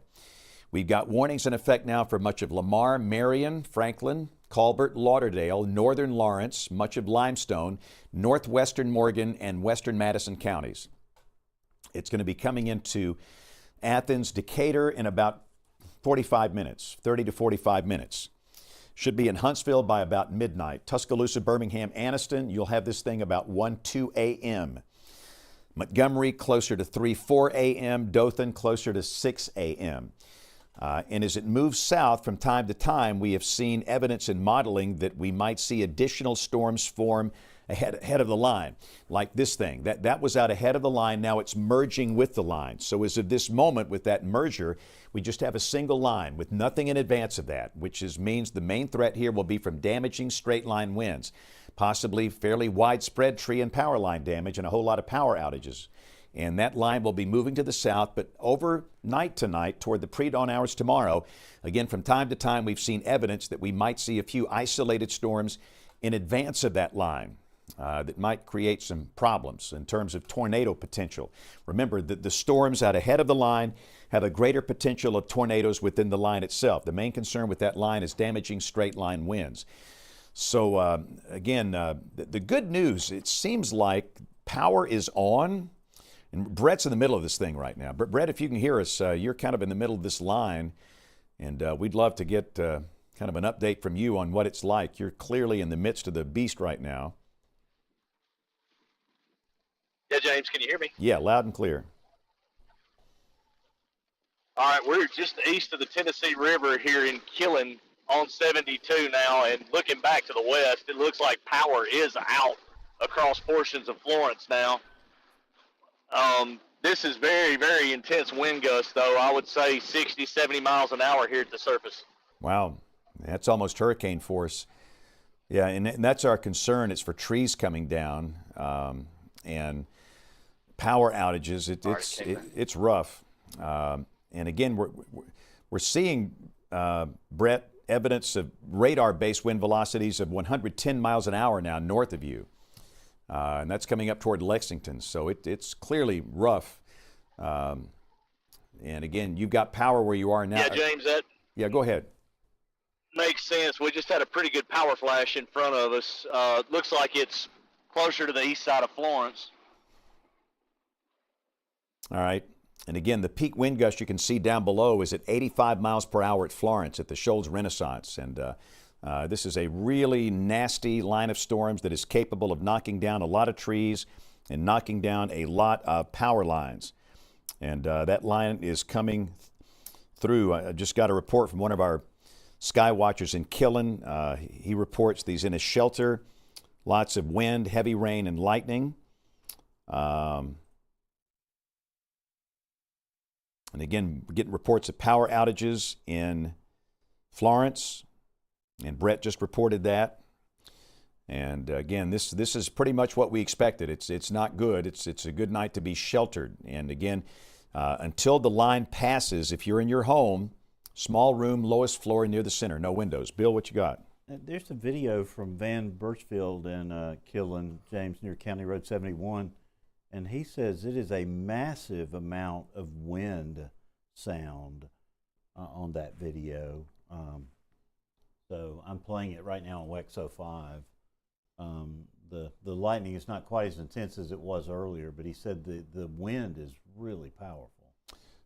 We've got warnings in effect now for much of Lamar, Marion, Franklin, Colbert, Lauderdale, northern Lawrence, much of Limestone, northwestern Morgan, and western Madison counties. It's going to be coming into Athens, Decatur in about 45 minutes, 30 to 45 minutes. Should be in Huntsville by about midnight. Tuscaloosa, Birmingham, Anniston, you'll have this thing about 1, 2 a.m. Montgomery closer to 3, 4 a.m., Dothan closer to 6 a.m. And as it moves south from time to time, we have seen evidence in modeling that we might see additional storms form ahead of the line, like this thing. That was out ahead of the line, now it's merging with the line. So as of this moment with that merger, we just have a single line with nothing in advance of that, which means the main threat here will be from damaging straight line winds, possibly fairly widespread tree and power line damage and a whole lot of power outages. And that line will be moving to the south, but overnight tonight toward the pre-dawn hours tomorrow, again, from time to time, we've seen evidence that we might see a few isolated storms in advance of that line. that might create some problems in terms of tornado potential. Remember that the storms out ahead of the line have a greater potential of tornadoes within the line itself. The main concern with that line is damaging straight line winds. So again, the good news, it seems like power is on. And Brett's in the middle of this thing right now. Brett, if you can hear us, you're kind of in the middle of this line, and we'd love to get kind of an update from you on what it's like. You're clearly in the midst of the beast right now. Yeah, James, can you hear me? Yeah, loud and clear. All right, we're just east of the Tennessee River here in Killen on 72 now, and looking back to the west, it looks like power is out across portions of Florence now. This is very, very intense wind gusts, though. I would say 60, 70 miles an hour here at the surface. Wow, that's almost hurricane force. Yeah, and that's our concern. It's for trees coming down and power outages. It's rough. And again, we're seeing, Brett, evidence of radar-based wind velocities of 110 miles an hour now north of you. And that's coming up toward Lexington. So it's clearly rough. And again, you've got power where you are now. Yeah, James, that go ahead. makes sense. We just had a pretty good power flash in front of us. Looks like it's closer to the east side of Florence. All right. And again, the peak wind gust you can see down below is at 85 miles per hour at Florence at the Shoals Renaissance. And this is a really nasty line of storms that is capable of knocking down a lot of trees and knocking down a lot of power lines. And that line is coming through. I just got a report from one of our sky watchers in Killen. He reports these in a shelter, lots of wind, heavy rain, and lightning. And again, we're getting reports of power outages in Florence, and Brett just reported that. And again, this is pretty much what we expected. It's not good. It's a good night to be sheltered. And again, until the line passes, if you're in your home, small room, lowest floor near the center, no windows. Bill, what you got? There's a video from Van Birchfield in Killen, James, near County Road 71. And he says it is a massive amount of wind sound on that video. So I'm playing it right now on Wexo 5. The lightning is not quite as intense as it was earlier, but he said the wind is really powerful.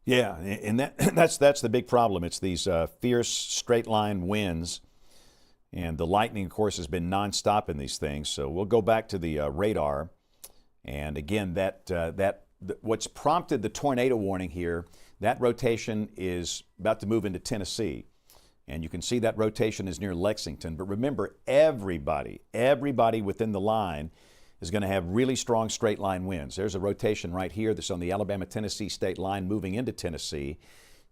Yeah, and that's the big problem. It's these fierce straight line winds, and the lightning, of course, has been nonstop in these things. So we'll go back to the radar. And again, what's prompted the tornado warning here, that rotation is about to move into Tennessee. And you can see that rotation is near Lexington. But remember, everybody within the line is going to have really strong straight line winds. There's a rotation right here that's on the Alabama-Tennessee state line moving into Tennessee.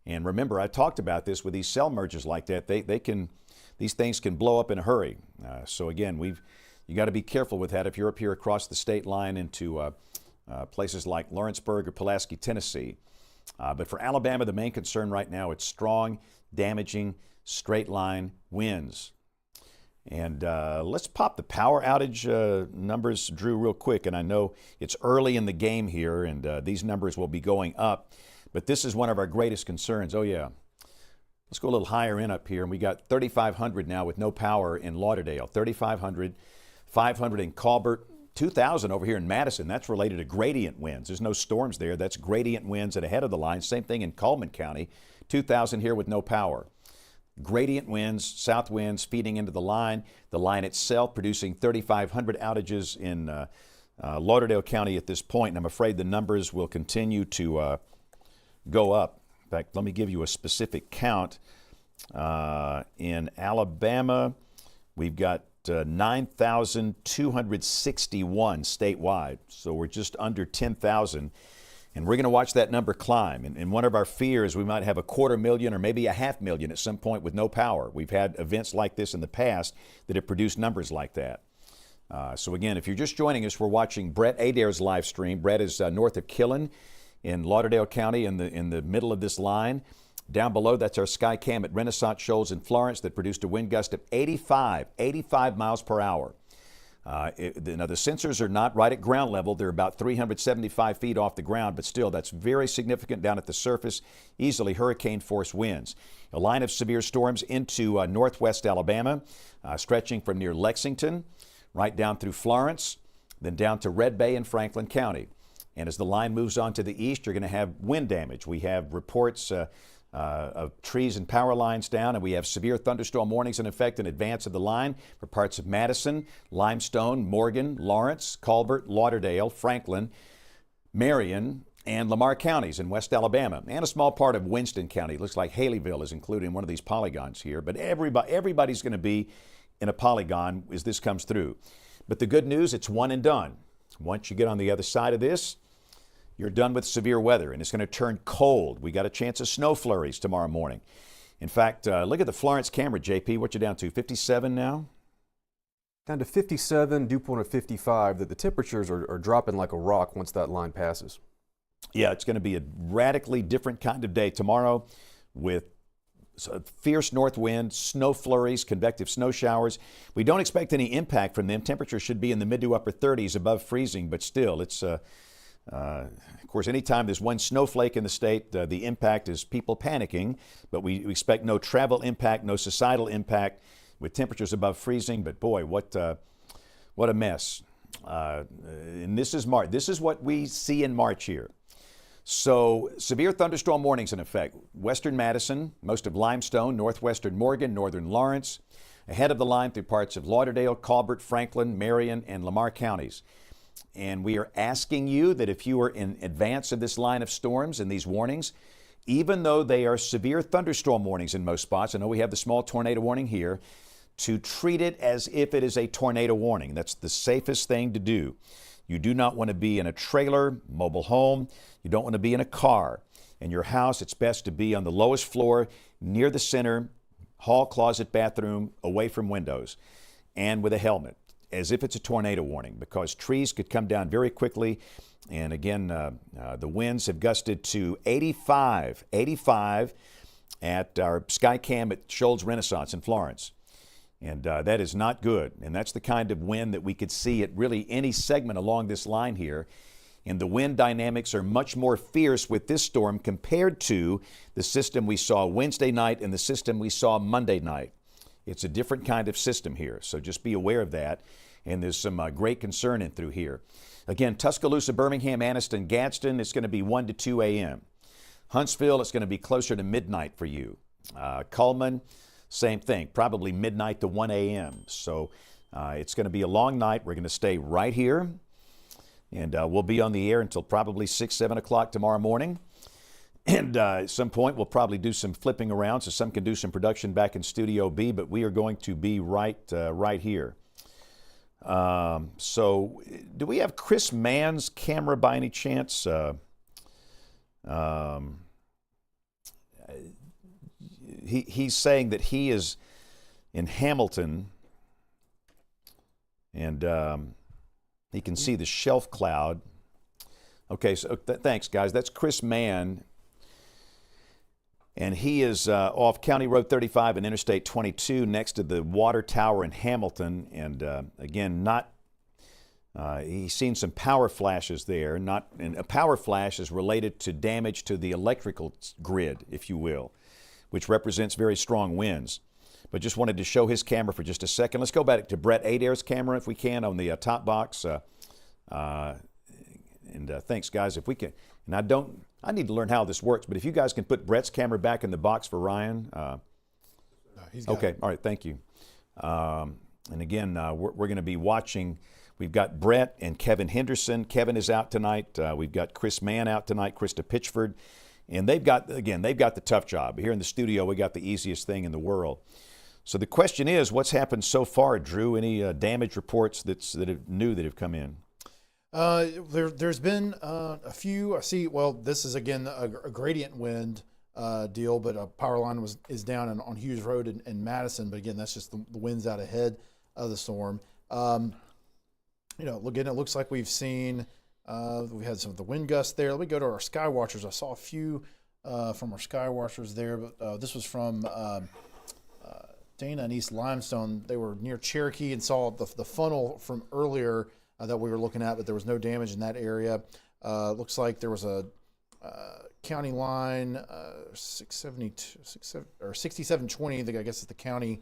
And remember, I talked about this with these cell mergers like that. These things can blow up in a hurry. So again, you got to be careful with that if you're up here across the state line into places like Lawrenceburg or Pulaski, Tennessee. But for Alabama, the main concern right now, it's strong, damaging, straight line winds. And let's pop the power outage numbers, Drew, real quick. And I know it's early in the game here, and these numbers will be going up. But this is one of our greatest concerns. Oh, yeah. Let's go a little higher in up here. And we got 3,500 now with no power in Lauderdale. 3,500. 500 in Colbert, 2,000 over here in Madison. That's related to gradient winds. There's no storms there. That's gradient winds at ahead of the line. Same thing in Cullman County, 2,000 here with no power. Gradient winds, south winds feeding into the line itself producing 3,500 outages in Lauderdale County at this point. And I'm afraid the numbers will continue to go up. In fact, let me give you a specific count. In Alabama, we've got 9,261 statewide. So we're just under 10,000. And we're going to watch that number climb. And one of our fears, we might have 250,000 or maybe 500,000 at some point with no power. We've had events like this in the past that have produced numbers like that. So again, if you're just joining us, we're watching Brett Adair's live stream. Brett is north of Killen in Lauderdale County in the middle of this line. Down below, that's our sky cam at Renaissance Shoals in Florence that produced a wind gust of 85 miles per hour. Now, the sensors are not right at ground level. They're about 375 feet off the ground, but still, that's very significant down at the surface, easily hurricane-force winds. A line of severe storms into northwest Alabama, stretching from near Lexington, right down through Florence, then down to Red Bay in Franklin County. And as the line moves on to the east, you're going to have wind damage. We have reports of trees and power lines down, and we have severe thunderstorm warnings in effect in advance of the line for parts of Madison, Limestone, Morgan, Lawrence, Colbert, Lauderdale, Franklin, Marion, and Lamar counties in West Alabama, and a small part of Winston County. It looks like Haleyville is included in one of these polygons here, but everybody's going to be in a polygon as this comes through. But the good news, it's one and done. Once you get on the other side of this, you're done with severe weather, and it's going to turn cold. We got a chance of snow flurries tomorrow morning. In fact, look at the Florence camera, JP. What you down to, 57 now? Down to 57, dew point of 55, that the temperatures are dropping like a rock once that line passes. Yeah, it's going to be a radically different kind of day tomorrow with fierce north wind, snow flurries, convective snow showers. We don't expect any impact from them. Temperatures should be in the mid to upper 30s above freezing, but still, it's of course, anytime there's one snowflake in the state, the impact is people panicking, but we expect no travel impact, no societal impact with temperatures above freezing. But boy, what a mess. And this is March. This is what we see in March here. So severe thunderstorm warnings in effect. Western Madison, most of Limestone, northwestern Morgan, northern Lawrence, ahead of the line through parts of Lauderdale, Colbert, Franklin, Marion, and Lamar counties. And we are asking you that if you are in advance of this line of storms and these warnings, even though they are severe thunderstorm warnings in most spots, I know we have the small tornado warning here, to treat it as if it is a tornado warning. That's the safest thing to do. You do not want to be in a trailer, mobile home. You don't want to be in a car. In your house, it's best to be on the lowest floor, near the center, hall, closet, bathroom, away from windows, and with a helmet, as if it's a tornado warning, because trees could come down very quickly. And again, the winds have gusted to 85 at our Skycam at Shoals Renaissance in Florence. And that is not good. And that's the kind of wind that we could see at really any segment along this line here. And the wind dynamics are much more fierce with this storm compared to the system we saw Wednesday night and the system we saw Monday night. It's a different kind of system here, so just be aware of that. And there's some great concern in through here. Again, Tuscaloosa, Birmingham, Anniston, Gadsden, it's going to be 1 to 2 a.m. Huntsville, it's going to be closer to midnight for you. Cullman, same thing, probably midnight to 1 a.m. So it's going to be a long night. We're going to stay right here, and we'll be on the air until probably 6, 7 o'clock tomorrow morning. And at some point, we'll probably do some flipping around so some can do some production back in Studio B, but we are going to be right here. So do we have Chris Mann's camera by any chance? He's saying that he is in Hamilton, and he can see the shelf cloud. Okay, so thanks, guys. That's Chris Mann. And he is off County Road 35 and Interstate 22 next to the water tower in Hamilton. And again, he's seen some power flashes there. And a power flash is related to damage to the electrical grid, if you will, which represents very strong winds. But just wanted to show his camera for just a second. Let's go back to Brett Adair's camera, if we can, on the top box. Thanks, guys. If we can, and I need to learn how this works, but if you guys can put Brett's camera back in the box for Ryan. He's got okay, it. all right, thank you. And again, we're going to be watching. We've got Brett and Kevin Henderson. Kevin is out tonight. We've got Chris Mann out tonight, Krista Pitchford. And they've got the tough job. Here in the studio, we got the easiest thing in the world. So the question is, what's happened so far, Drew? Any damage reports that have come in? There's been a few. I see. Well, this is again a gradient wind deal, but a power line is down on Hughes Road in Madison. But again, that's just the winds out ahead of the storm. Again, it looks like we've seen we had some of the wind gusts there. Let me go to our sky watchers. I saw a few from our sky watchers there, but this was from Dana and East Limestone. They were near Cherokee and saw the funnel from earlier that we were looking at, but there was no damage in that area. Looks like there was a county line 6720. I guess it's the county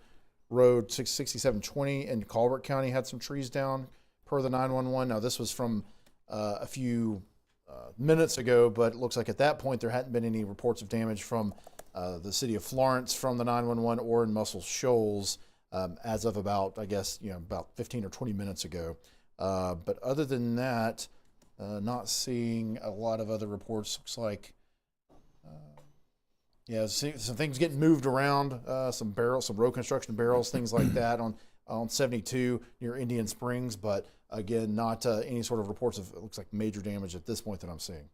road 6720 in Colbert County had some trees down per the 911. Now this was from a few minutes ago, but it looks like at that point there hadn't been any reports of damage from the city of Florence from the 911 or in Muscle Shoals as of about, I guess, about 15 or 20 minutes ago. But other than that, not seeing a lot of other reports. Looks like, some things getting moved around, some barrels, some road construction barrels, things like that on 72 near Indian Springs. But again, not any sort of reports of, it looks like, major damage at this point that I'm seeing.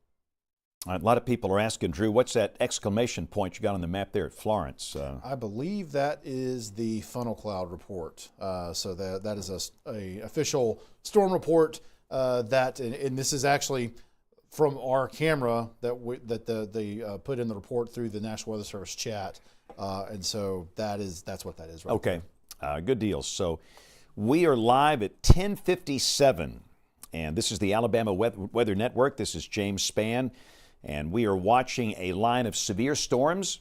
A lot of people are asking, Drew, what's that exclamation point you got on the map there at Florence? I believe that is the funnel cloud report. So that is a official storm report and this is actually from our camera that they put in the report through the National Weather Service chat. And so that's what that is. Right. Okay, good deal. So we are live at 10:57, and this is the Alabama Weather Network. This is James Spann. And we are watching a line of severe storms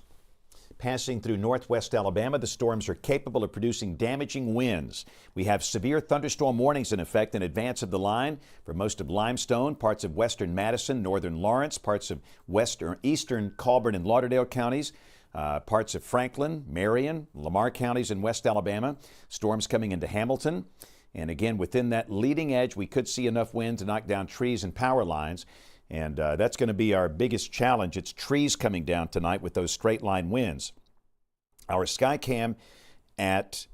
passing through northwest Alabama. The storms are capable of producing damaging winds. We have severe thunderstorm warnings in effect in advance of the line for most of Limestone, parts of western Madison, northern Lawrence, parts of eastern Colburn and Lauderdale counties, parts of Franklin, Marion, Lamar counties in west Alabama. Storms coming into Hamilton. And again, within that leading edge, we could see enough wind to knock down trees and power lines. And that's going to be our biggest challenge. It's trees coming down tonight with those straight line winds. Our Skycam at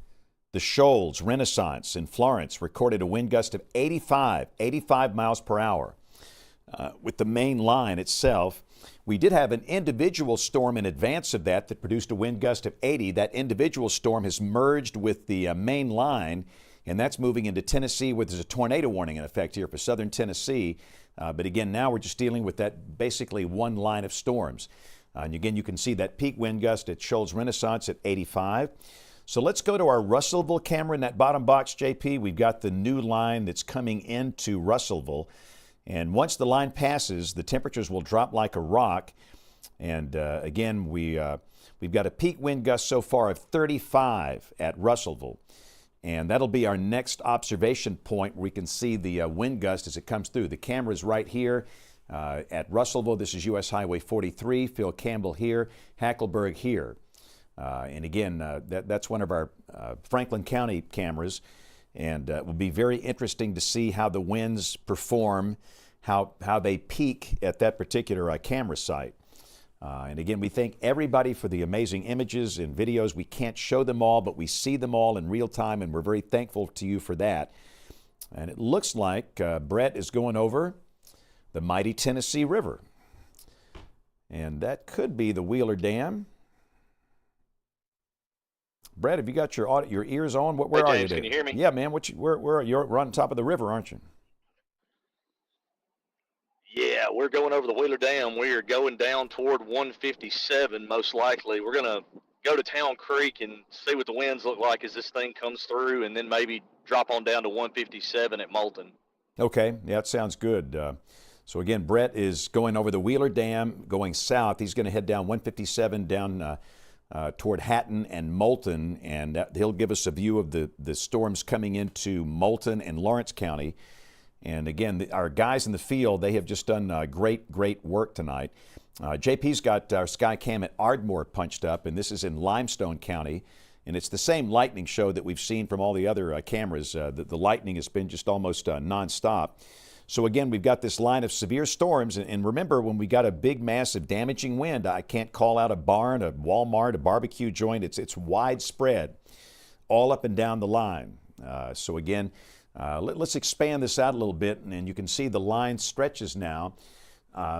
the Shoals Renaissance in Florence recorded a wind gust of 85 miles per hour. With the main line itself, we did have an individual storm in advance of that produced a wind gust of 80. That individual storm has merged with the main line, and that's moving into Tennessee, where there's a tornado warning in effect here for southern Tennessee. But again, now we're just dealing with that basically one line of storms. And again, you can see that peak wind gust at Shoals Renaissance at 85. So let's go to our Russellville camera in that bottom box, JP. We've got the new line that's coming into Russellville. And once the line passes, the temperatures will drop like a rock. And again, we've got a peak wind gust so far of 35 at Russellville. And that'll be our next observation point where we can see the wind gust as it comes through. The camera's right here at Russellville. This is U.S. Highway 43. Phil Campbell here, Hackleburg here. And again, that's one of our Franklin County cameras. And it will be very interesting to see how the winds perform, how they peak at that particular camera site. And again, we thank everybody for the amazing images and videos. We can't show them all, but we see them all in real time, and we're very thankful to you for that. And it looks like Brett is going over the mighty Tennessee River. And that could be the Wheeler Dam. Brett, have you got your ears on? Where Hey, are James, you? can you hear me? Yeah, man. You're on top of the river, aren't you? Yeah, we're going over the Wheeler Dam. We are going down toward 157, most likely. We're going to go to Town Creek and see what the winds look like as this thing comes through, and then maybe drop on down to 157 at Moulton. Okay, yeah, that sounds good. So again, Brett is going over the Wheeler Dam, going south. He's going to head down 157 down toward Hatton and Moulton, and he'll give us a view of the storms coming into Moulton and Lawrence County. And again, our guys in the field, they have just done great work tonight. JP's got our Skycam at Ardmore punched up, and this is in Limestone County. And it's the same lightning show that we've seen from all the other cameras. The lightning has been just almost nonstop. So again, we've got this line of severe storms. And remember, when we got a big, massive, damaging wind, I can't call out a barn, a Walmart, a barbecue joint. It's widespread, all up and down the line. So again, let's expand this out a little bit, and you can see the line stretches now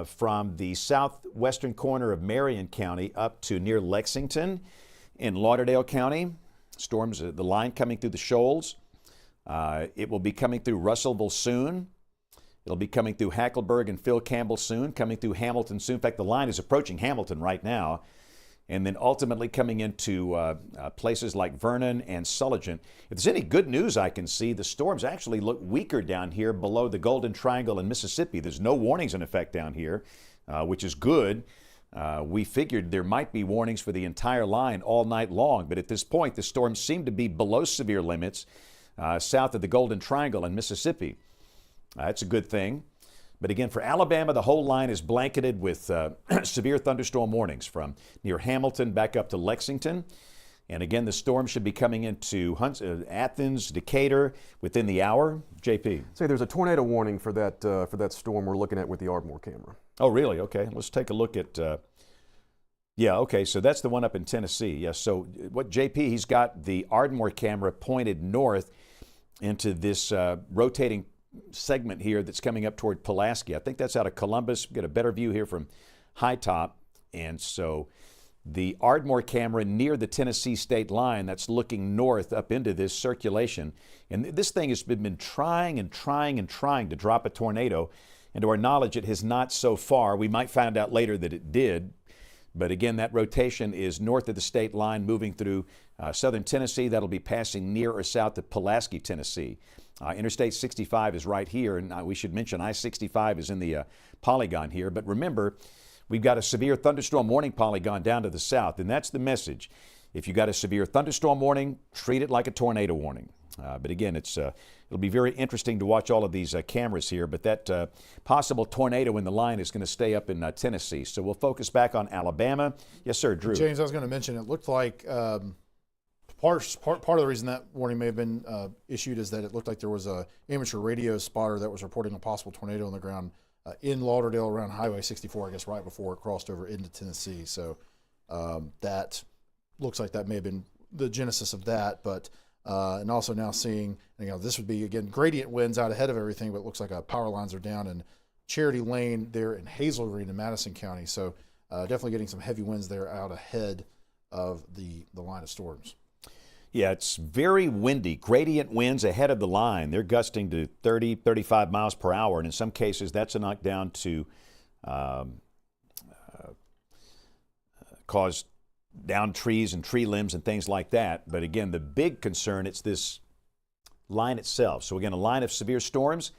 from the southwestern corner of Marion County up to near Lexington in Lauderdale County. Storms, the line coming through the Shoals. It will be coming through Russellville soon. It'll be coming through Hackleburg and Phil Campbell soon, coming through Hamilton soon. In fact, the line is approaching Hamilton right now. and then ultimately coming into places like Vernon and Sulligent. If there's any good news I can see, the storms actually look weaker down here below the Golden Triangle in Mississippi. There's no warnings in effect down here, which is good. We figured there might be warnings for the entire line all night long, but at this point, the storms seem to be below severe limits south of the Golden Triangle in Mississippi. That's a good thing. But again, for Alabama, the whole line is blanketed with severe thunderstorm warnings from near Hamilton back up to Lexington. And again, the storm should be coming into Athens, Decatur within the hour. JP. Say there's a tornado warning for that storm we're looking at with the Ardmore camera. Oh, really? Okay. Let's take a look at. Yeah, okay. So that's the one up in Tennessee. Yes. So what JP, he's got the Ardmore camera pointed north into this rotating segment here that's coming up toward Pulaski. I think that's out of Columbus. We've got a better view here from High Top. And so the Ardmore camera near the Tennessee state line, that's looking north up into this circulation. And this thing has been trying to drop a tornado. And to our knowledge, it has not so far. We might find out later that it did. But again, that rotation is north of the state line, moving through southern Tennessee. That'll be passing near or south of Pulaski, Tennessee. Interstate 65 is right here, and we should mention I-65 is in the polygon here. But remember, we've got a severe thunderstorm warning polygon down to the south, and that's the message. If you got a severe thunderstorm warning, treat it like a tornado warning. But again, it'll be very interesting to watch all of these cameras here. But that possible tornado in the line is going to stay up in Tennessee. So we'll focus back on Alabama. Yes, sir, Drew. James, I was going to mention, it looked like part of the reason that warning may have been issued is that it looked like there was a amateur radio spotter that was reporting a possible tornado on the ground in Lauderdale around Highway 64, I guess right before it crossed over into Tennessee. So that looks like that may have been the genesis of that. But and also now seeing, this would be, again, gradient winds out ahead of everything, but it looks like power lines are down in Charity Lane there in Hazel Green in Madison County. So definitely getting some heavy winds there out ahead of the line of storms. Yeah, it's very windy. Gradient winds ahead of the line. They're gusting to 30, 35 miles per hour, and in some cases that's a knockdown to cause down trees and tree limbs and things like that. But again, the big concern, it's this line itself. So again, a line of severe storms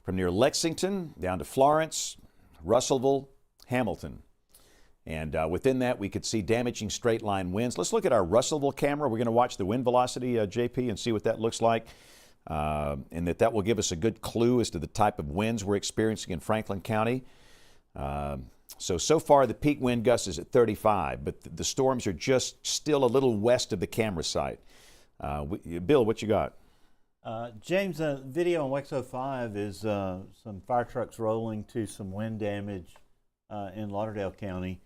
from near Lexington down to Florence, Russellville, Hamilton. And within that, we could see damaging straight line winds. Let's look at our Russellville camera. We're going to watch the wind velocity, JP, and see what that looks like. And that will give us a good clue as to the type of winds we're experiencing in Franklin County. So far, the peak wind gust is at 35, but the storms are just still a little west of the camera site. Bill, what you got? James, video on WEX 05 is some fire trucks rolling to some wind damage in Lauderdale County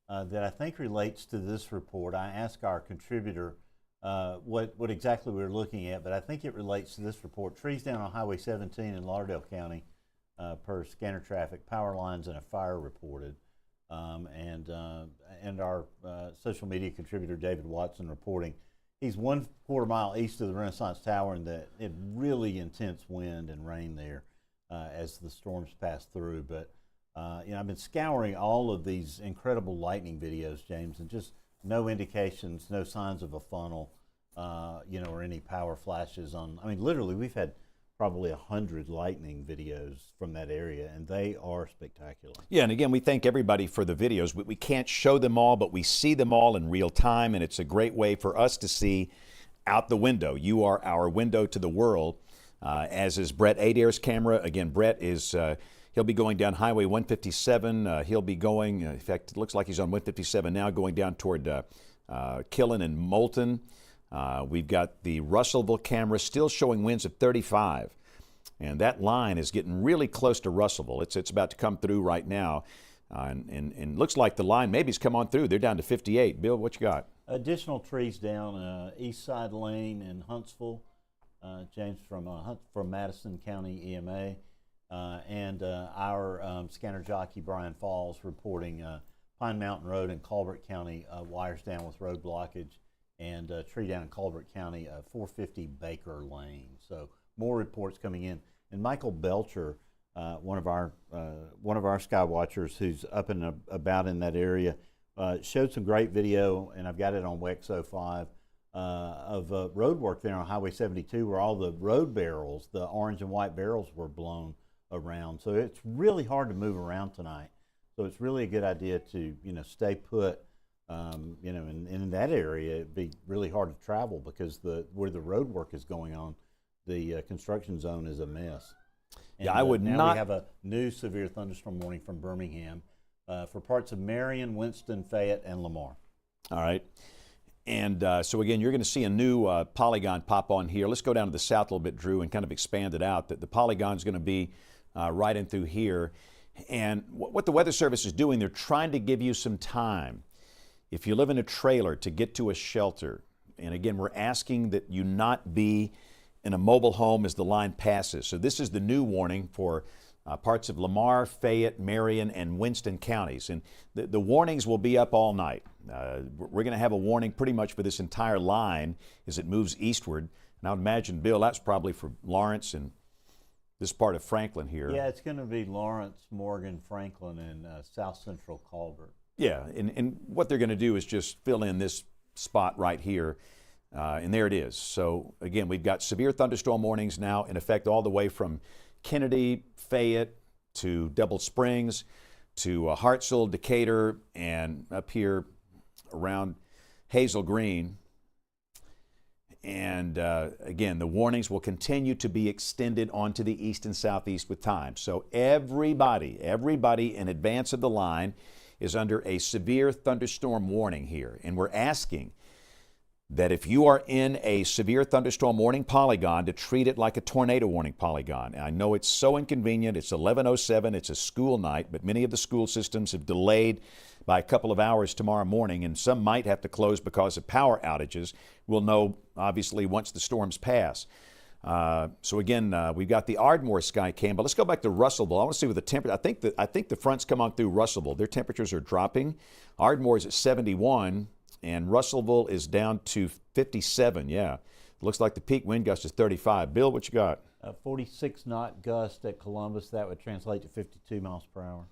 that I think relates to this report. I asked our contributor what exactly we were looking at, but I think it relates to this report. Trees down on Highway 17 in Lauderdale County per scanner traffic, power lines and a fire reported. And our social media contributor David Watson reporting he's 1/4 mile east of the Renaissance Tower, and that it really intense wind and rain there as the storms pass through. But I've been scouring all of these incredible lightning videos, James, and just no indications, no signs of a funnel, or any power flashes on. I mean, literally, we've had probably 100 lightning videos from that area, and they are spectacular. Yeah, and again, we thank everybody for the videos. We can't show them all, but we see them all in real time, and it's a great way for us to see out the window. You are our window to the world, as is Brett Adair's camera. Again, Brett is... he'll be going down Highway 157. He'll be going, in fact, it looks like he's on 157 now, going down toward Killen and Moulton. We've got the Russellville camera still showing winds of 35. And that line is getting really close to Russellville. It's about to come through right now. And looks like the line maybe has come on through. They're down to 58. Bill, what you got? Additional trees down East Side Lane in Huntsville. James, from Madison County EMA. And our scanner jockey, Brian Falls, reporting Pine Mountain Road in Colbert County, wires down with road blockage, and tree down in Colbert County, 450 Baker Lane. So more reports coming in. And Michael Belcher, one of our sky watchers who's up and about in that area, showed some great video, and I've got it on WEXO 5, of road work there on Highway 72 where all the road barrels, the orange and white barrels, were blown around. So it's really hard to move around tonight. So it's really a good idea to, stay put. In that area, it'd be really hard to travel because where the road work is going on, the construction zone is a mess. And, I would now not. we have a new severe thunderstorm warning from Birmingham for parts of Marion, Winston, Fayette, and Lamar. All right. And so, again, you're going to see a new polygon pop on here. Let's go down to the south a little bit, Drew, and kind of expand it out. The polygon is going to be right in through here. And what the Weather Service is doing, they're trying to give you some time. If you live in a trailer, to get to a shelter. And again, we're asking that you not be in a mobile home as the line passes. So this is the new warning for parts of Lamar, Fayette, Marion, and Winston counties. And the warnings will be up all night. We're going to have a warning pretty much for this entire line as it moves eastward. And I would imagine, Bill, that's probably for Lawrence and this part of Franklin here. Yeah, it's going to be Lawrence, Morgan, Franklin, and South Central Culver. Yeah, and what they're going to do is just fill in this spot right here, and there it is. So, again, we've got severe thunderstorm warnings now in effect all the way from Kennedy, Fayette, to Double Springs, to Hartselle, Decatur, and up here around Hazel Green. And, again, the warnings will continue to be extended onto the east and southeast with time. So everybody in advance of the line is under a severe thunderstorm warning here. And we're asking that if you are in a severe thunderstorm warning polygon, to treat it like a tornado warning polygon. And I know it's so inconvenient. It's 11:07. It's a school night, but many of the school systems have delayed by a couple of hours tomorrow morning, and some might have to close because of power outages. We'll know, obviously, once the storms pass. So again, we've got the Ardmore sky cam, but let's go back to Russellville. I want to see what the temperature. I think the fronts come on through Russellville. Their temperatures are dropping. Ardmore is at 71, and Russellville is down to 57. Yeah, looks like the peak wind gust is 35. Bill, what you got? 46 knot gust at Columbus. That would translate to 52 miles per hour.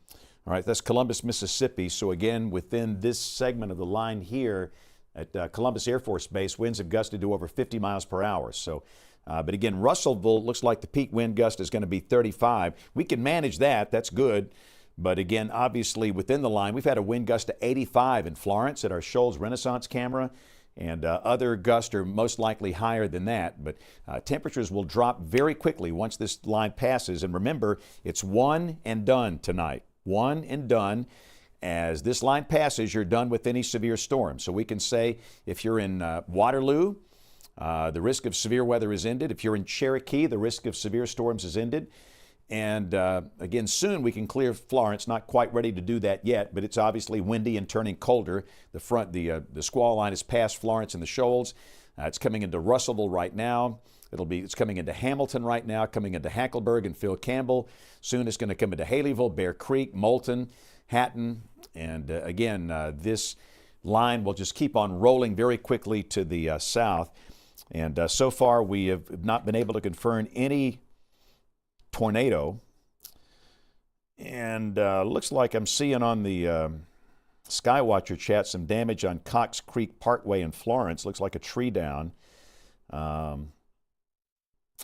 All right, that's Columbus, Mississippi. So again, within this segment of the line here at Columbus Air Force Base, winds have gusted to over 50 miles per hour. So. But again, Russellville looks like the peak wind gust is going to be 35. We can manage that. That's good. But again, obviously within the line, we've had a wind gust to 85 in Florence at our Shoals Renaissance camera. And other gusts are most likely higher than that. But temperatures will drop very quickly once this line passes. And remember, it's one and done tonight. One and done. As this line passes, you're done with any severe storm. So we can say if you're in Waterloo, the risk of severe weather is ended. If you're in Cherokee, the risk of severe storms is ended. And again, soon we can clear Florence. Not quite ready to do that yet, but it's obviously windy and turning colder. The squall line has passed Florence and the Shoals. It's coming into Russellville right now. It's coming into Hamilton right now, coming into Hackleburg and Phil Campbell. Soon it's going to come into Haleyville, Bear Creek, Moulton, Hatton. And again, this line will just keep on rolling very quickly to the south. And so far, we have not been able to confirm any tornado. And looks like I'm seeing on the Skywatcher chat some damage on Cox Creek Parkway in Florence. Looks like a tree down.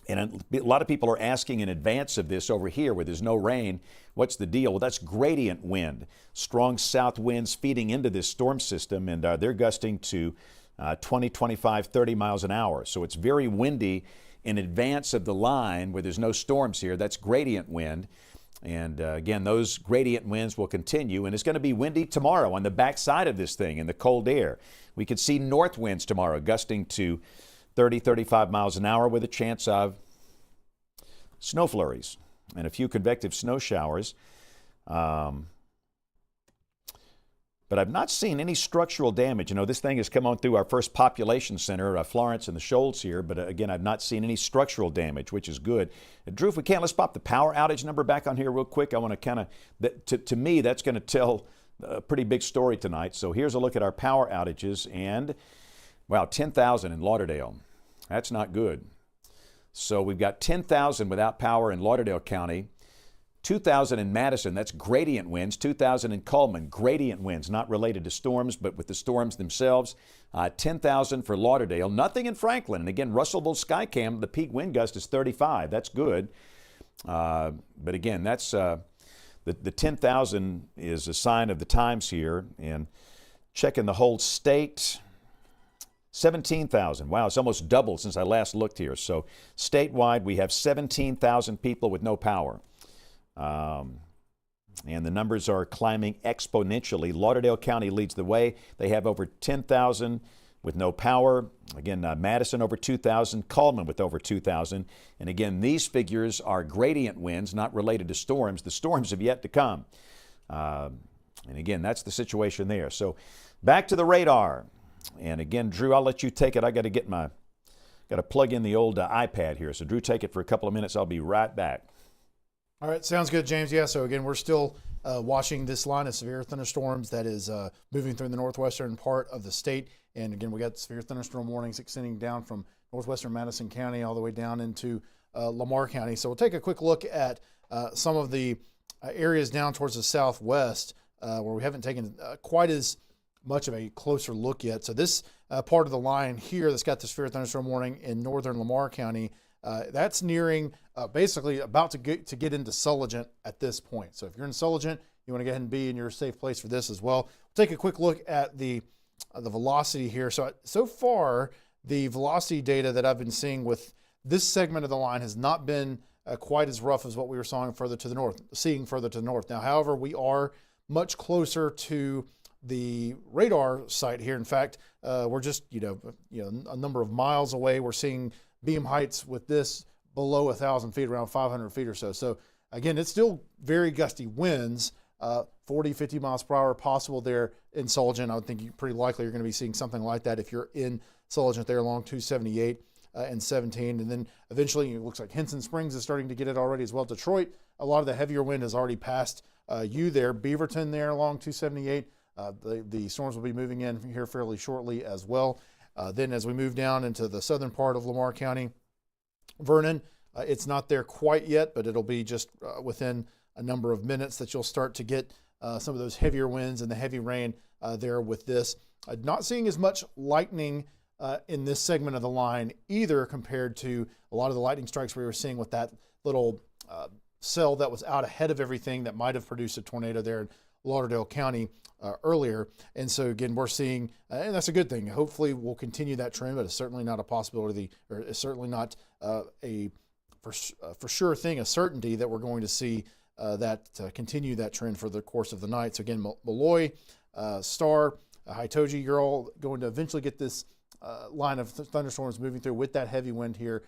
And a lot of people are asking in advance of this over here where there's no rain, what's the deal? Well, that's gradient wind. Strong south winds feeding into this storm system, and they're gusting to 20, 25, 30 miles an hour. So it's very windy in advance of the line where there's no storms here. That's gradient wind. And again, those gradient winds will continue, and it's going to be windy tomorrow on the backside of this thing in the cold air. We could see north winds tomorrow gusting to 30, 35 miles an hour with a chance of snow flurries and a few convective snow showers. But I've not seen any structural damage. You know, this thing has come on through our first population center, Florence and the Shoals here, but again, I've not seen any structural damage, which is good. Drew, if we can, let's pop the power outage number back on here real quick. I want to kind of, to me, that's going to tell a pretty big story tonight. So here's a look at our power outages, and, wow, 10,000 in Lauderdale. That's not good. So we've got 10,000 without power in Lauderdale County, 2,000 in Madison, that's gradient winds. 2,000 in Cullman, gradient winds, not related to storms, but with the storms themselves. 10,000 for Lauderdale. Nothing in Franklin. And again, Russellville Skycam, the peak wind gust is 35. That's good. But again, that's the 10,000 is a sign of the times here. And checking the whole state, 17,000. Wow, it's almost doubled since I last looked here. So statewide, we have 17,000 people with no power. And the numbers are climbing exponentially. Lauderdale County leads the way. They have over 10,000 with no power. Again, Madison over 2,000, Cullman with over 2,000. And again, these figures are gradient winds, not related to storms. The storms have yet to come. And again, that's the situation there. So back to the radar. And again, Drew, I'll let you take it. I got to plug in the old iPad here. So Drew, take it for a couple of minutes. I'll be right back. All right, sounds good, James. Yeah, so again, we're still watching this line of severe thunderstorms that is moving through the northwestern part of the state. And again, we got severe thunderstorm warnings extending down from northwestern Madison County all the way down into Lamar County. So we'll take a quick look at some of the areas down towards the southwest where we haven't taken quite as much of a closer look yet. So this part of the line here that's got the severe thunderstorm warning in northern Lamar County, that's nearing basically about to get into Sulligent at this point. So if you're in Sulligent, you want to go ahead and be in your safe place for this as well. We'll take a quick look at the velocity here. So far, the velocity data that I've been seeing with this segment of the line has not been quite as rough as what we were seeing further to the north. Now, however, we are much closer to the radar site here. In fact, we're just a number of miles away. We're seeing beam heights with this below 1,000 feet, around 500 feet or so. So again, it's still very gusty winds, 40, 50 miles per hour possible there in Sulligent. I would think pretty likely you're going to be seeing something like that if you're in Sulligent there along 278 and 17. And then eventually it looks like Henson Springs is starting to get it already as well. Detroit, a lot of the heavier wind has already passed you there. Beaverton there along 278. The storms will be moving in here fairly shortly as well. Then as we move down into the southern part of Lamar County, Vernon, it's not there quite yet, but it'll be just within a number of minutes that you'll start to get some of those heavier winds and the heavy rain there with this. Not seeing as much lightning in this segment of the line either compared to a lot of the lightning strikes we were seeing with that little cell that was out ahead of everything that might have produced a tornado there in Lauderdale County earlier. And so again, we're seeing, and that's a good thing. Hopefully we'll continue that trend, but it's certainly not a possibility, or it's certainly not for sure thing, a certainty that we're going to see that continue that trend for the course of the night. So again, Malloy, Star, Haitoji, you're all going to eventually get this line of thunderstorms moving through with that heavy wind here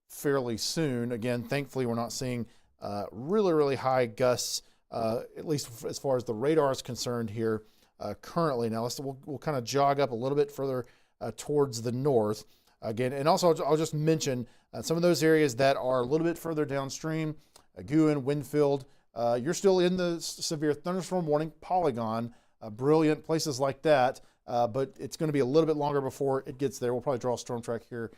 fairly soon. Again, thankfully we're not seeing really, really high gusts, at least as far as the radar is concerned here currently. Now we'll kind of jog up a little bit further towards the north again. And also I'll just mention some of those areas that are a little bit further downstream, Guin, Winfield, you're still in the severe thunderstorm warning polygon, brilliant places like that, but it's going to be a little bit longer before it gets there. We'll probably draw a storm track here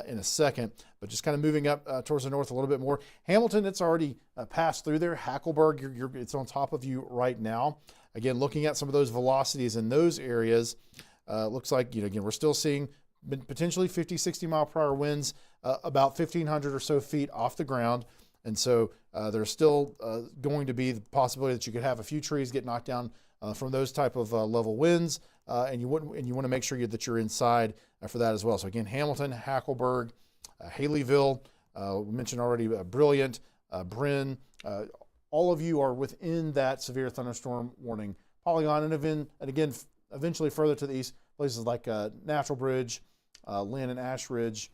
in a second, but just kind of moving up towards the north a little bit more. Hamilton, it's already passed through there. Hackleburg, it's on top of you right now. Again, looking at some of those velocities in those areas, looks like, again, we're still seeing potentially 50, 60 mile per hour winds, about 1,500 or so feet off the ground. And so there's still going to be the possibility that you could have a few trees get knocked down from those type of level winds, and you want to make sure that you're inside for that as well. So again, Hamilton, Hackleburg, Haleyville, we mentioned already, Brilliant, Bryn, all of you are within that severe thunderstorm warning polygon, and again, eventually further to the east, places like Natural Bridge, Lynn and Ash Ridge,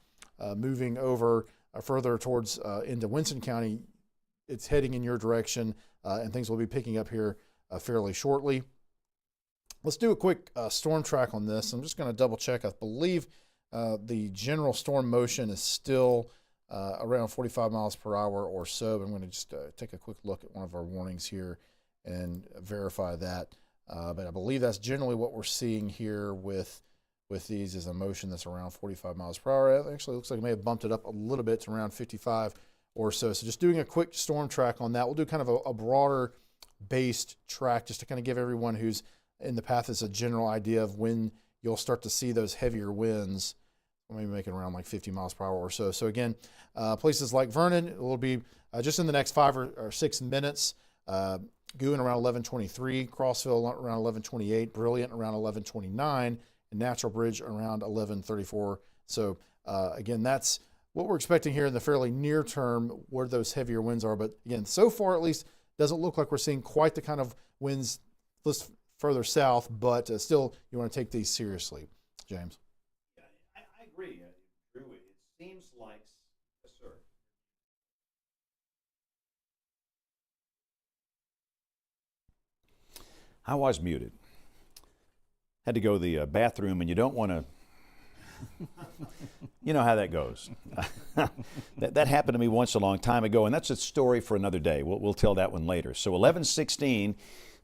moving over further towards into Winston County. It's heading in your direction, and things will be picking up here fairly shortly. Let's do a quick storm track on this. I'm just going to double check. I believe the general storm motion is still around 45 miles per hour or so. But I'm going to just take a quick look at one of our warnings here and verify that. But I believe that's generally what we're seeing here with these, is a motion that's around 45 miles per hour. It actually looks like it may have bumped it up a little bit to around 55 or so. So just doing a quick storm track on that. We'll do kind of a broader based track just to kind of give everyone who's in the path is a general idea of when you'll start to see those heavier winds, maybe making around like 50 miles per hour or so. So again, places like Vernon, it will be just in the next 5 or 6 minutes. Goon around 11:23, Crossville around 11:28, Brilliant around 11:29, and Natural Bridge around 11:34. So again, that's what we're expecting here in the fairly near term, where those heavier winds are. But again, so far at least, doesn't look like we're seeing quite the kind of winds further south, but still, you want to take these seriously, James. Yeah, I agree, Drew. It seems like, yes, sir. I was muted. Had to go to the bathroom, and you don't want to. You know how that goes. that happened to me once a long time ago, and that's a story for another day. We'll tell that one later. So 11:16.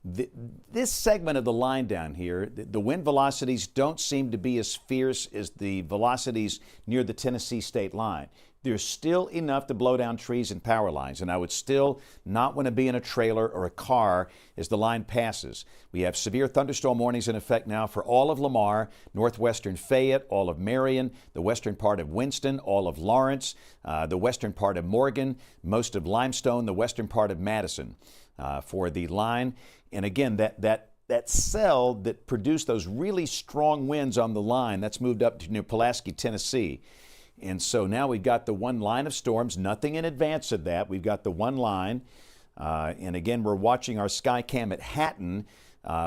This segment of the line down here, the wind velocities don't seem to be as fierce as the velocities near the Tennessee state line. There's still enough to blow down trees and power lines, and I would still not want to be in a trailer or a car as the line passes. We have severe thunderstorm warnings in effect now for all of Lamar, northwestern Fayette, all of Marion, the western part of Winston, all of Lawrence, the western part of Morgan, most of Limestone, the western part of Madison for the line. And again, that cell that produced those really strong winds on the line, that's moved up to near Pulaski, Tennessee. And so now we've got the one line of storms, nothing in advance of that. We've got the one line. And again, we're watching our Skycam at Hatton,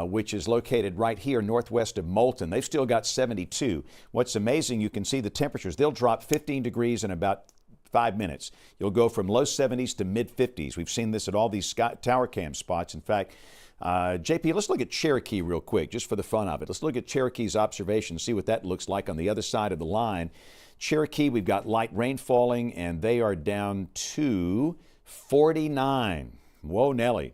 which is located right here northwest of Moulton. They've still got 72. What's amazing, you can see the temperatures. They'll drop 15 degrees in about 5 minutes. You'll go from low 70s to mid 50s. We've seen this at all these tower cam spots. In fact, JP, let's look at Cherokee real quick, just for the fun of it. Let's look at Cherokee's observation, see what that looks like on the other side of the line. Cherokee, we've got light rain falling, and they are down to 49. Whoa, Nelly.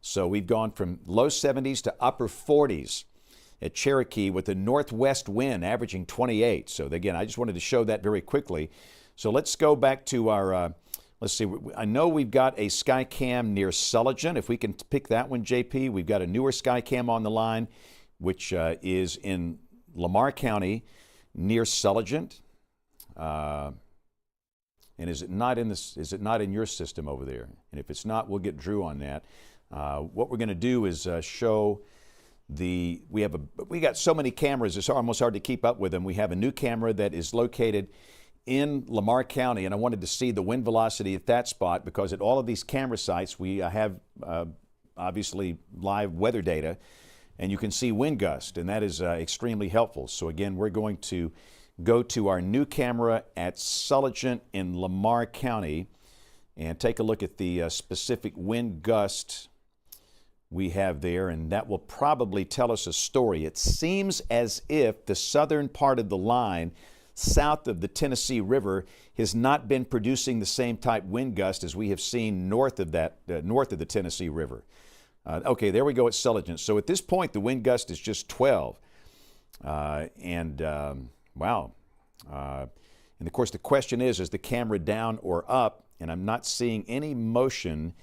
So we've gone from low 70s to upper 40s at Cherokee with a northwest wind averaging 28. So again, I just wanted to show that very quickly. So let's go back to our, let's see, I know we've got a Skycam near Sullivan. If we can pick that one, JP, we've got a newer Skycam on the line, which is in Lamar County near Sullivan. And is it not in your system over there? And if it's not, we'll get Drew on that. What we're going to do is show we got so many cameras, it's almost hard to keep up with them. We have a new camera that is located in Lamar County, and I wanted to see the wind velocity at that spot because at all of these camera sites we have obviously live weather data, and you can see wind gust, and that is extremely helpful. So again, we're going to go to our new camera at Sullivan in Lamar County and take a look at the specific wind gust we have there, and that will probably tell us a story. It seems as if the southern part of the line south of the Tennessee River has not been producing the same type wind gust as we have seen north of that, north of the Tennessee River. Okay, there we go at Sullivan. So at this point, the wind gust is just 12. Wow. And of course, the question is the camera down or up? And I'm not seeing any motion,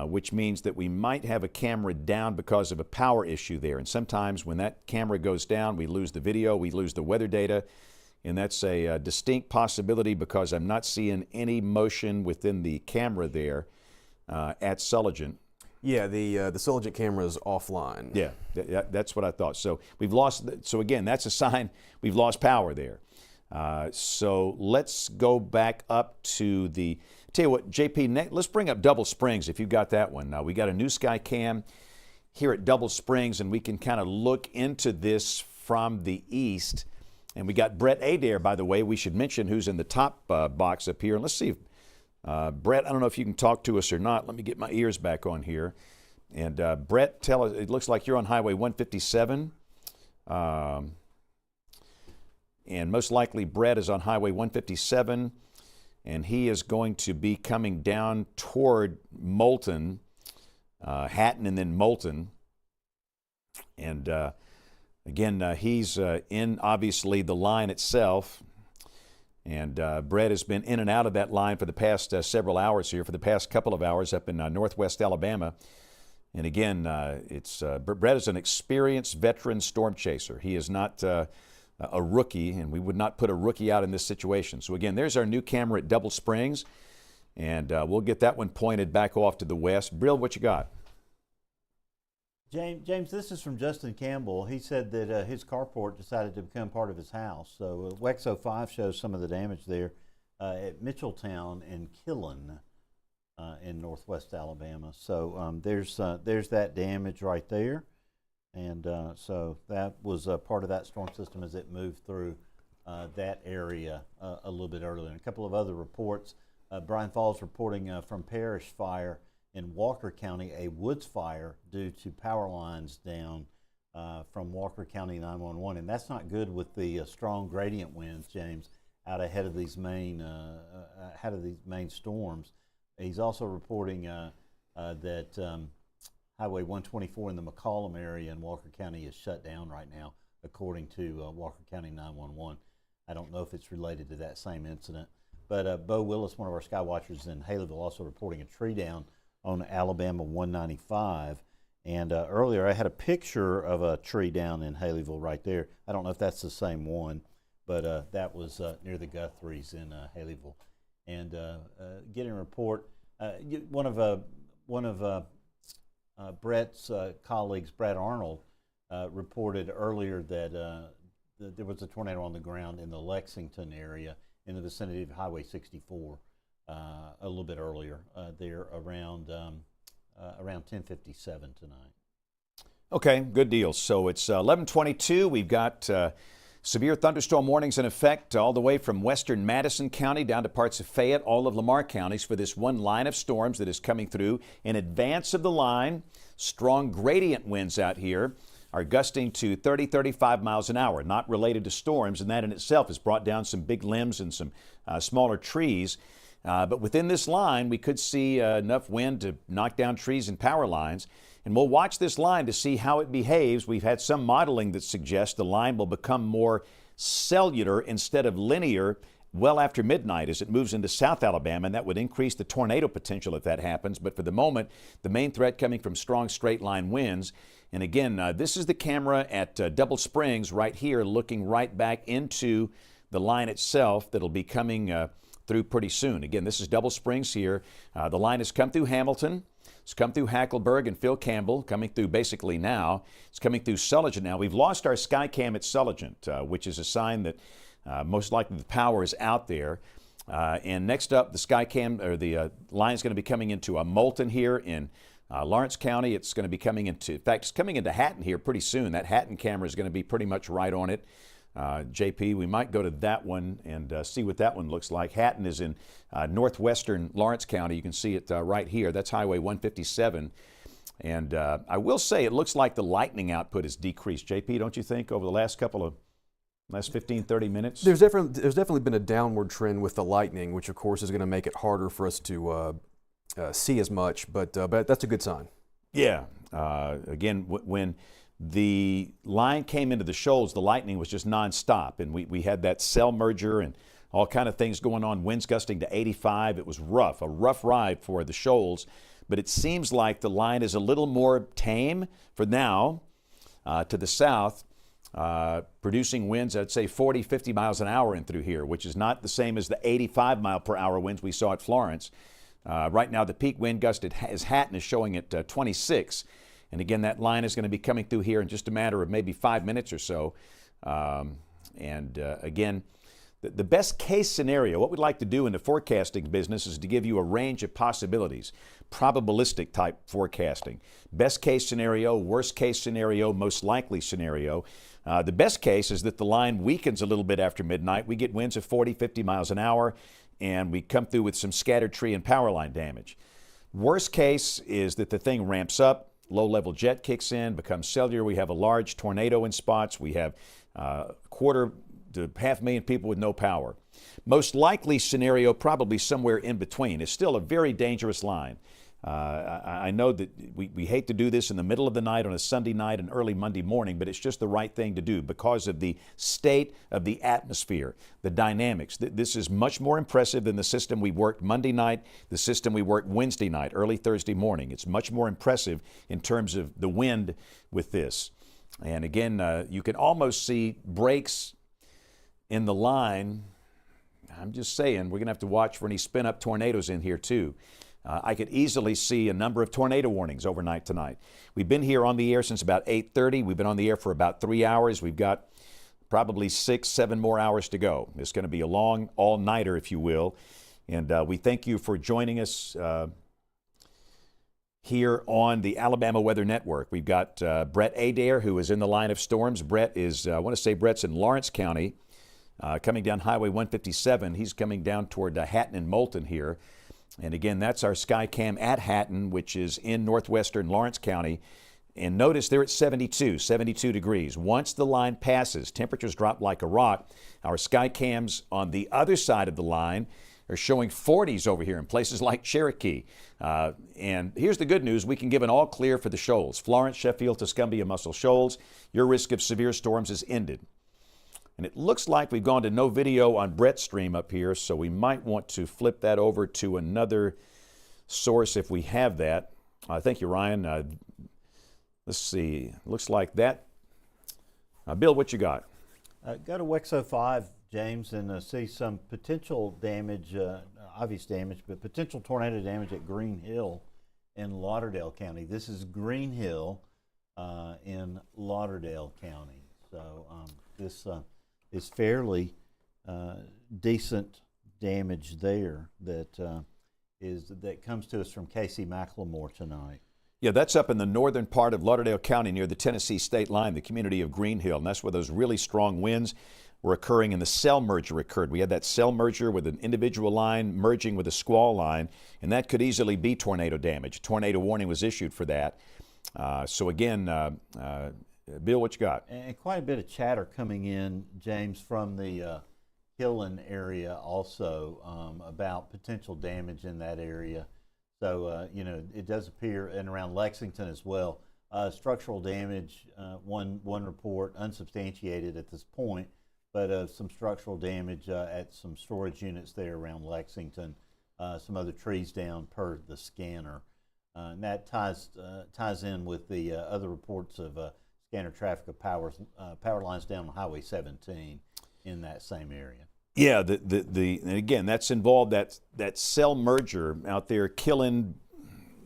which means that we might have a camera down because of a power issue there. And sometimes when that camera goes down, we lose the video, we lose the weather data. And that's a distinct possibility because I'm not seeing any motion within the camera there at Sullivan. Yeah, the Sullivan camera is offline. Yeah, that's what I thought. So we've lost. So again, that's a sign we've lost power there. So let's go back up to the. Tell you what, JP, let's bring up Double Springs if you've got that one. Now we got a new Skycam here at Double Springs, and we can kind of look into this from the east. And we got Brett Adair, by the way. We should mention who's in the top box up here. And let's see if, Brett, I don't know if you can talk to us or not. Let me get my ears back on here. And Brett, tell us, it looks like you're on Highway 157. And most likely Brett is on Highway 157. And he is going to be coming down toward Moulton, Hatton and then Moulton. And again, he's in, obviously, the line itself. And Brett has been in and out of that line for the past several hours here, for the past couple of hours up in northwest Alabama. And again, Brett is an experienced veteran storm chaser. He is not a rookie, and we would not put a rookie out in this situation. So again, there's our new camera at Double Springs, and we'll get that one pointed back off to the west. Brill, what you got? James, this is from Justin Campbell. He said that his carport decided to become part of his house. So WEX 05 shows some of the damage there at Mitchelltown and Killen in northwest Alabama. So there's that damage right there. And so that was part of that storm system as it moved through that area a little bit earlier. And a couple of other reports. Bryan Falls reporting from Parish Fire in Walker County, a woods fire due to power lines down from Walker County 911, and that's not good with the strong gradient winds, James, out ahead of these main storms. He's also reporting that Highway 124 in the McCollum area in Walker County is shut down right now, according to Walker County 911. I don't know if it's related to that same incident, but Bo Willis, one of our sky watchers in Haleyville, also reporting a tree down on Alabama 195. And earlier I had a picture of a tree down in Haleyville right there. I don't know if that's the same one, but that was near the Guthries in Haleyville. And getting a report, one of Brett's colleagues, Brad Arnold, reported earlier that there was a tornado on the ground in the Lexington area in the vicinity of Highway 64. A little bit earlier, there around 10:57 tonight. Okay, good deal. So it's 11:22. We've got severe thunderstorm warnings in effect all the way from western Madison County down to parts of Fayette, all of Lamar counties for this one line of storms that is coming through. In advance of the line, strong gradient winds out here are gusting to 30, 35 miles an hour, not related to storms, and that in itself has brought down some big limbs and some smaller trees. But within this line, we could see enough wind to knock down trees and power lines. And we'll watch this line to see how it behaves. We've had some modeling that suggests the line will become more cellular instead of linear well after midnight as it moves into South Alabama, and that would increase the tornado potential if that happens. But for the moment, the main threat coming from strong straight line winds. And again, this is the camera at Double Springs right here, looking right back into the line itself that'll be coming through pretty soon. Again, this is Double Springs here. The line has come through Hamilton. It's come through Hackleburg and Phil Campbell, coming through basically now. It's coming through Sulligent now. We've lost our Skycam at Sulligent, which is a sign that most likely the power is out there. And next up, the Skycam, or the line is going to be coming into Moulton here in Lawrence County. It's going to be coming into, in fact, it's coming into Hatton here pretty soon. That Hatton camera is going to be pretty much right on it. JP, we might go to that one and see what that one looks like. Hatton is in northwestern Lawrence County. You can see it right here. That's Highway 157. And I will say it looks like the lightning output has decreased. JP, don't you think, over the last 15, 30 minutes? There's definitely been a downward trend with the lightning, which of course is going to make it harder for us to see as much, but that's a good sign. Yeah. Again, when the line came into the shoals, the lightning was just nonstop, and we had that cell merger and all kind of things going on, winds gusting to 85. It was rough, a rough ride for the shoals, but it seems like the line is a little more tame for now to the south, producing winds, I'd say 40, 50 miles an hour in through here, which is not the same as the 85 mile per hour winds we saw at Florence. Right now, the peak wind gust as Hatton is showing at 26. And again, that line is going to be coming through here in just a matter of maybe 5 minutes or so. Again, the best case scenario, what we'd like to do in the forecasting business is to give you a range of possibilities, probabilistic type forecasting. Best case scenario, worst case scenario, most likely scenario. The best case is that the line weakens a little bit after midnight. We get winds of 40, 50 miles an hour, and we come through with some scattered tree and power line damage. Worst case is that the thing ramps up. Low-level jet kicks in, becomes cellular. We have a large tornado in spots. We have 1/4 to 500,000 people with no power. Most likely scenario, probably somewhere in between. It's still a very dangerous line. I know that we hate to do this in the middle of the night on a Sunday night and early Monday morning, but it's just the right thing to do because of the state of the atmosphere, the dynamics. This is much more impressive than the system we worked Monday night, the system we worked Wednesday night, early Thursday morning. It's much more impressive in terms of the wind with this. And again, you can almost see breaks in the line. I'm just saying, we're going to have to watch for any spin-up tornadoes in here too. I could easily see a number of tornado warnings overnight tonight. We've been here on the air since about 8:30. We've been on the air for about 3 hours. We've got probably 6, 7 more hours to go. It's going to be a long all-nighter, if you will. And we thank you for joining us here on the Alabama Weather Network. We've got Brett Adair, who is in the line of storms. Brett is, I want to say Brett's in Lawrence County, coming down Highway 157. He's coming down toward Hatton and Moulton here. And again, that's our Skycam at Hatton, which is in northwestern Lawrence County. And notice they're at 72 degrees. Once the line passes, temperatures drop like a rock. Our Skycams on the other side of the line are showing 40s over here in places like Cherokee. And here's the good news. We can give an all clear for the shoals. Florence, Sheffield, Tuscumbia, Muscle Shoals. Your risk of severe storms is ended. And it looks like we've gone to no video on Brett's stream up here, so we might want to flip that over to another source if we have that. Thank you, Ryan. Let's see. Looks like that. Bill, what you got? Go to WEX 05, James, and see some potential damage, obvious damage, but potential tornado damage at Green Hill in Lauderdale County. This is Green Hill in Lauderdale County. So this is fairly decent damage there that comes to us from Casey McLemore tonight. Yeah, that's up in the northern part of Lauderdale County near the Tennessee state line, the community of Green Hill, and that's where those really strong winds were occurring and the cell merger occurred. We had that cell merger with an individual line merging with a squall line, and that could easily be tornado damage. Tornado warning was issued for that. So again, Bill, what you got? And quite a bit of chatter coming in, James, from the Hillen area also about potential damage in that area. So, it does appear, and around Lexington as well, structural damage, one report, unsubstantiated at this point, but some structural damage at some storage units there around Lexington, some other trees down per the scanner. And that ties in with the other reports of scanner traffic of power lines down on Highway 17 in that same area. Yeah, and again, that's involved that cell merger out there killing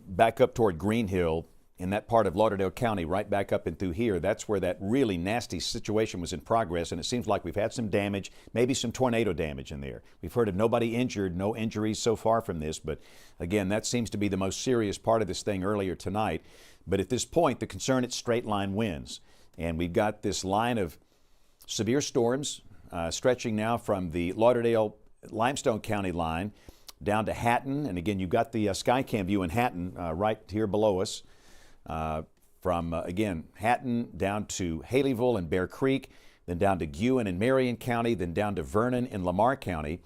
back up toward Green Hill in that part of Lauderdale County, right back up and through here. That's where that really nasty situation was in progress, and it seems like we've had some damage, maybe some tornado damage in there. We've heard of nobody injured, no injuries so far from this, but again, that seems to be the most serious part of this thing earlier tonight. But at this point, the concern is straight line winds, and we've got this line of severe storms stretching now from the Lauderdale Limestone County line down to Hatton, and again, you've got the Skycam view in Hatton right here below us. From, again, Hatton down to Haleyville and Bear Creek, then down to Guin in Marion County, then down to Vernon in Lamar County.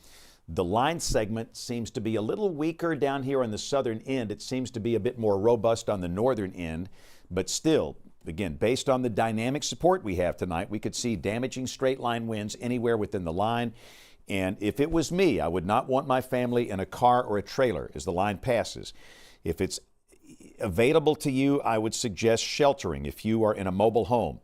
The line segment seems to be a little weaker down here on the southern end. It seems to be a bit more robust on the northern end, but still, again, based on the dynamic support we have tonight, we could see damaging straight line winds anywhere within the line. And if it was me, I would not want my family in a car or a trailer as the line passes. If it's available to you, I would suggest sheltering if you are in a mobile home.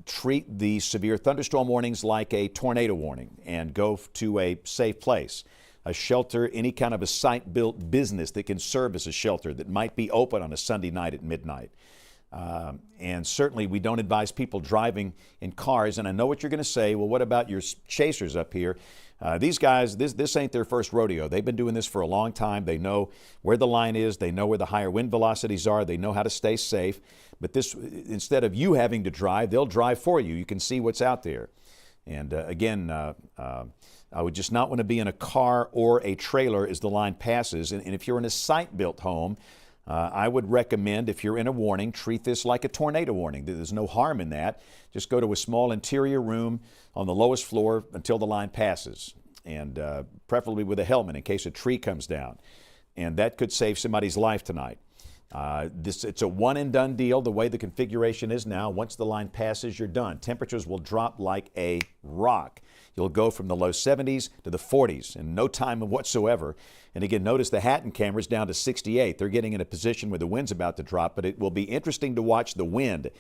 Treat the severe thunderstorm warnings like a tornado warning and go to a safe place. A shelter, any kind of a site-built business that can serve as a shelter that might be open on a Sunday night at midnight. And certainly we don't advise people driving in cars. And I know what you're going to say. Well, what about your chasers up here? These guys, this ain't their first rodeo. They've been doing this for a long time. They know where the line is. They know where the higher wind velocities are. They know how to stay safe. But this, instead of you having to drive, they'll drive for you. You can see what's out there. And again, I would just not want to be in a car or a trailer as the line passes. And if you're in a site-built home, I would recommend, if you're in a warning, treat this like a tornado warning. There's no harm in that. Just go to a small interior room on the lowest floor until the line passes, and preferably with a helmet in case a tree comes down. and that could save somebody's life tonight. It's a one-and-done deal the way the configuration is now. Once the line passes, you're done. Temperatures will drop like a rock. You'll go from the low 70s to the 40s in no time whatsoever. And again, notice the Hatton camera's down to 68. They're getting in a position where the wind's about to drop, but it will be interesting to watch the wind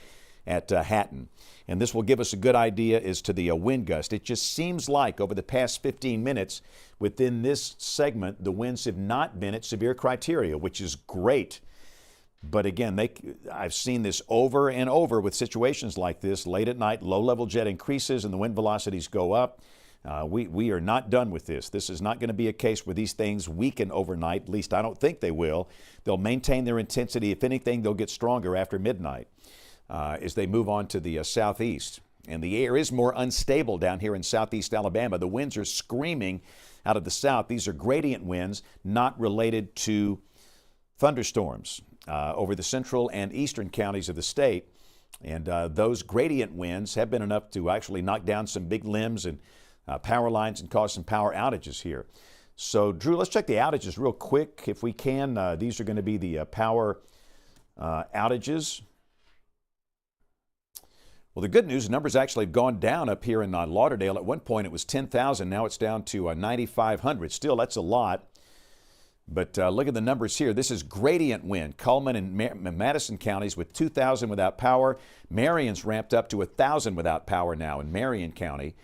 at Hatton. And this will give us a good idea as to the wind gust. It just seems like over the past 15 minutes within this segment, the winds have not been at severe criteria, which is great. But again, I've seen this over and over with situations like this. Late at night, low-level jet increases and the wind velocities go up. We are not done with this. This is not going to be a case where these things weaken overnight. At least I don't think they will. They'll maintain their intensity. If anything, they'll get stronger after midnight as they move on to the southeast. And the air is more unstable down here in southeast Alabama. The winds are screaming out of the south. These are gradient winds, not related to thunderstorms over the central and eastern counties of the state. And those gradient winds have been enough to actually knock down some big limbs and power lines and cause some power outages here. So, Drew, let's check the outages real quick if we can. These are going to be the power outages. Well, the good news, numbers actually have gone down up here in Lauderdale. At one point it was 10,000. Now it's down to 9,500. Still, that's a lot. But look at the numbers here. This is gradient wind. Cullman and Madison counties with 2,000 without power. Marion's ramped up to 1,000 without power now in Marion County.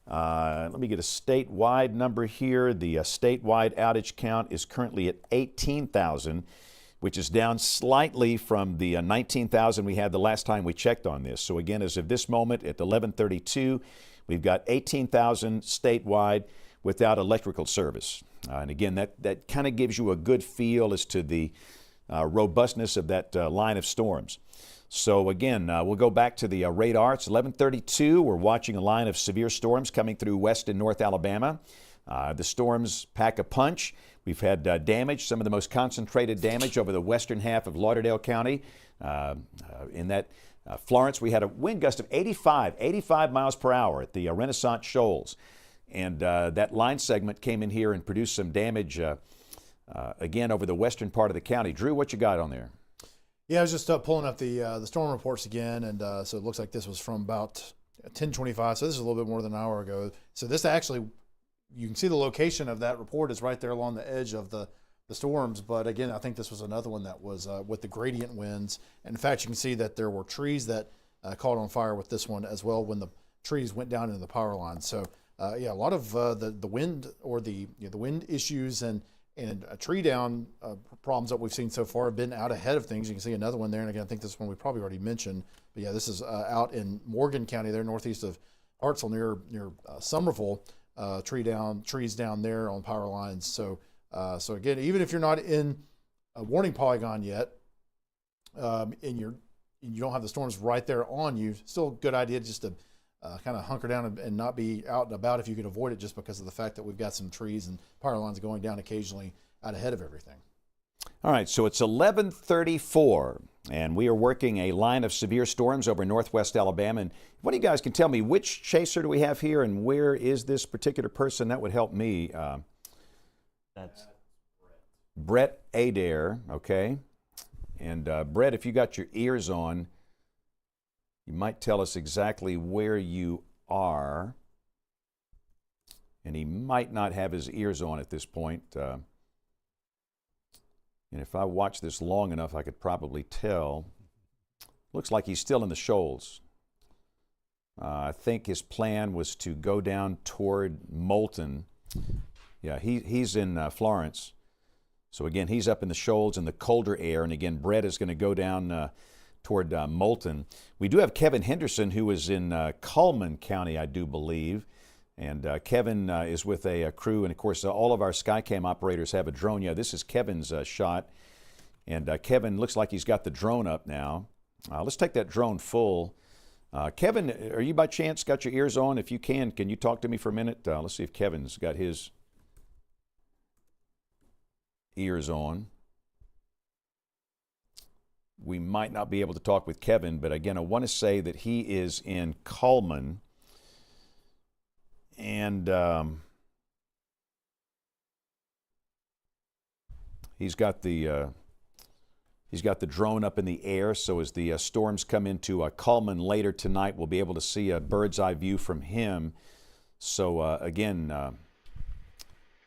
Let me get a statewide number here. The statewide outage count is currently at 18,000, which is down slightly from the 19,000 we had the last time we checked on this. So again, as of this moment at 11:32, we've got 18,000 statewide without electrical service. And again, that kind of gives you a good feel as to the robustness of that line of storms. So again, we'll go back to the radar. It's 11:32. We're watching a line of severe storms coming through west and north Alabama. The storms pack a punch. We've had damage, some of the most concentrated damage over the western half of Lauderdale County. In that Florence, we had a wind gust of 85 miles per hour at the Renaissance Shoals. And that line segment came in here and produced some damage, again, over the western part of the county. Drew, what you got on there? Yeah, I was just pulling up the storm reports again, and so it looks like this was from about 10:25, so this is a little bit more than an hour ago. So this actually, you can see the location of that report is right there along the edge of the storms, but again, I think this was another one that was with the gradient winds. And in fact, you can see that there were trees that caught on fire with this one as well when the trees went down into the power line. So yeah, a lot of the wind or the wind issues and tree down problems that we've seen so far have been out ahead of things. You can see another one there, and again, I think this one we probably already mentioned. But yeah, this is out in Morgan County, there northeast of Hartselle, near Somerville. Trees down there on power lines. So again, even if you're not in a warning polygon yet, and you don't have the storms right there on you, still a good idea just to kind of hunker down and not be out and about if you could avoid it, just because of the fact that we've got some trees and power lines going down occasionally out ahead of everything. All right, so it's 11:34, and we are working a line of severe storms over northwest Alabama. And one of you guys can tell me, which chaser do we have here, and where is this particular person? That would help me. That's Brett Adair, okay. And Brett, if you got your ears on, you might tell us exactly where you are. And he might not have his ears on at this point. And if I watch this long enough, I could probably tell. Looks like he's still in the shoals. I think his plan was to go down toward Moulton. Yeah, he's in Florence. So again, he's up in the shoals in the colder air. And again, Brett is going to go down toward Moulton. We do have Kevin Henderson, who is in Cullman County, I do believe. And Kevin is with a crew. And, of course, all of our Skycam operators have a drone. Yeah, this is Kevin's shot. And Kevin looks like he's got the drone up now. Let's take that drone full. Kevin, are you by chance got your ears on? If you can you talk to me for a minute? Let's see if Kevin's got his ears on. We might not be able to talk with Kevin, but again, I want to say that he is in Cullman. And He's got the drone up in the air, so as the storms come into Cullman later tonight, we'll be able to see a bird's eye view from him. So again,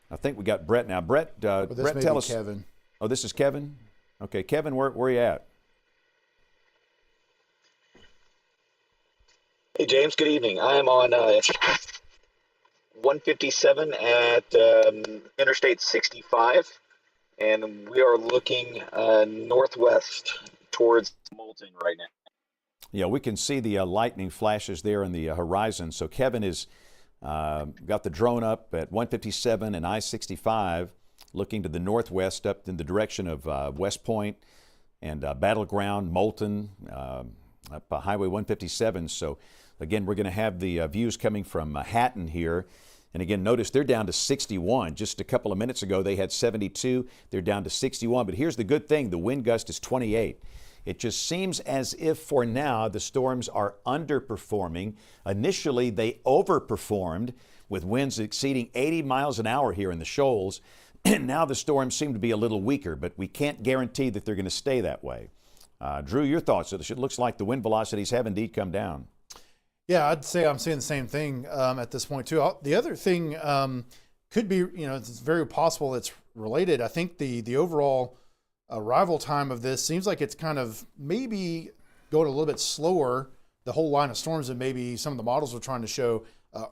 I think we got Brett now. Brett, Brett, tell us. Kevin. Oh, this is Kevin? Okay, Kevin, where are you at? Hey, James, good evening. I'm on 157 at Interstate 65, and we are looking northwest towards Moulton right now. Yeah, we can see the lightning flashes there in the horizon. So Kevin is got the drone up at 157 and I-65, looking to the northwest up in the direction of West Point and Battleground, Moulton, up Highway 157. So again, we're going to have the views coming from Hatton here. And again, notice they're down to 61. Just a couple of minutes ago, they had 72. They're down to 61. But here's the good thing. The wind gust is 28. It just seems as if for now the storms are underperforming. Initially, they overperformed with winds exceeding 80 miles an hour here in the shoals. And now the storms seem to be a little weaker, but we can't guarantee that they're going to stay that way. Drew, your thoughts? It looks like the wind velocities have indeed come down. Yeah, I'd say I'm seeing the same thing at this point too. The other thing could be, it's very possible it's related. I think the overall arrival time of this seems like it's kind of maybe going a little bit slower, the whole line of storms, than maybe some of the models were trying to show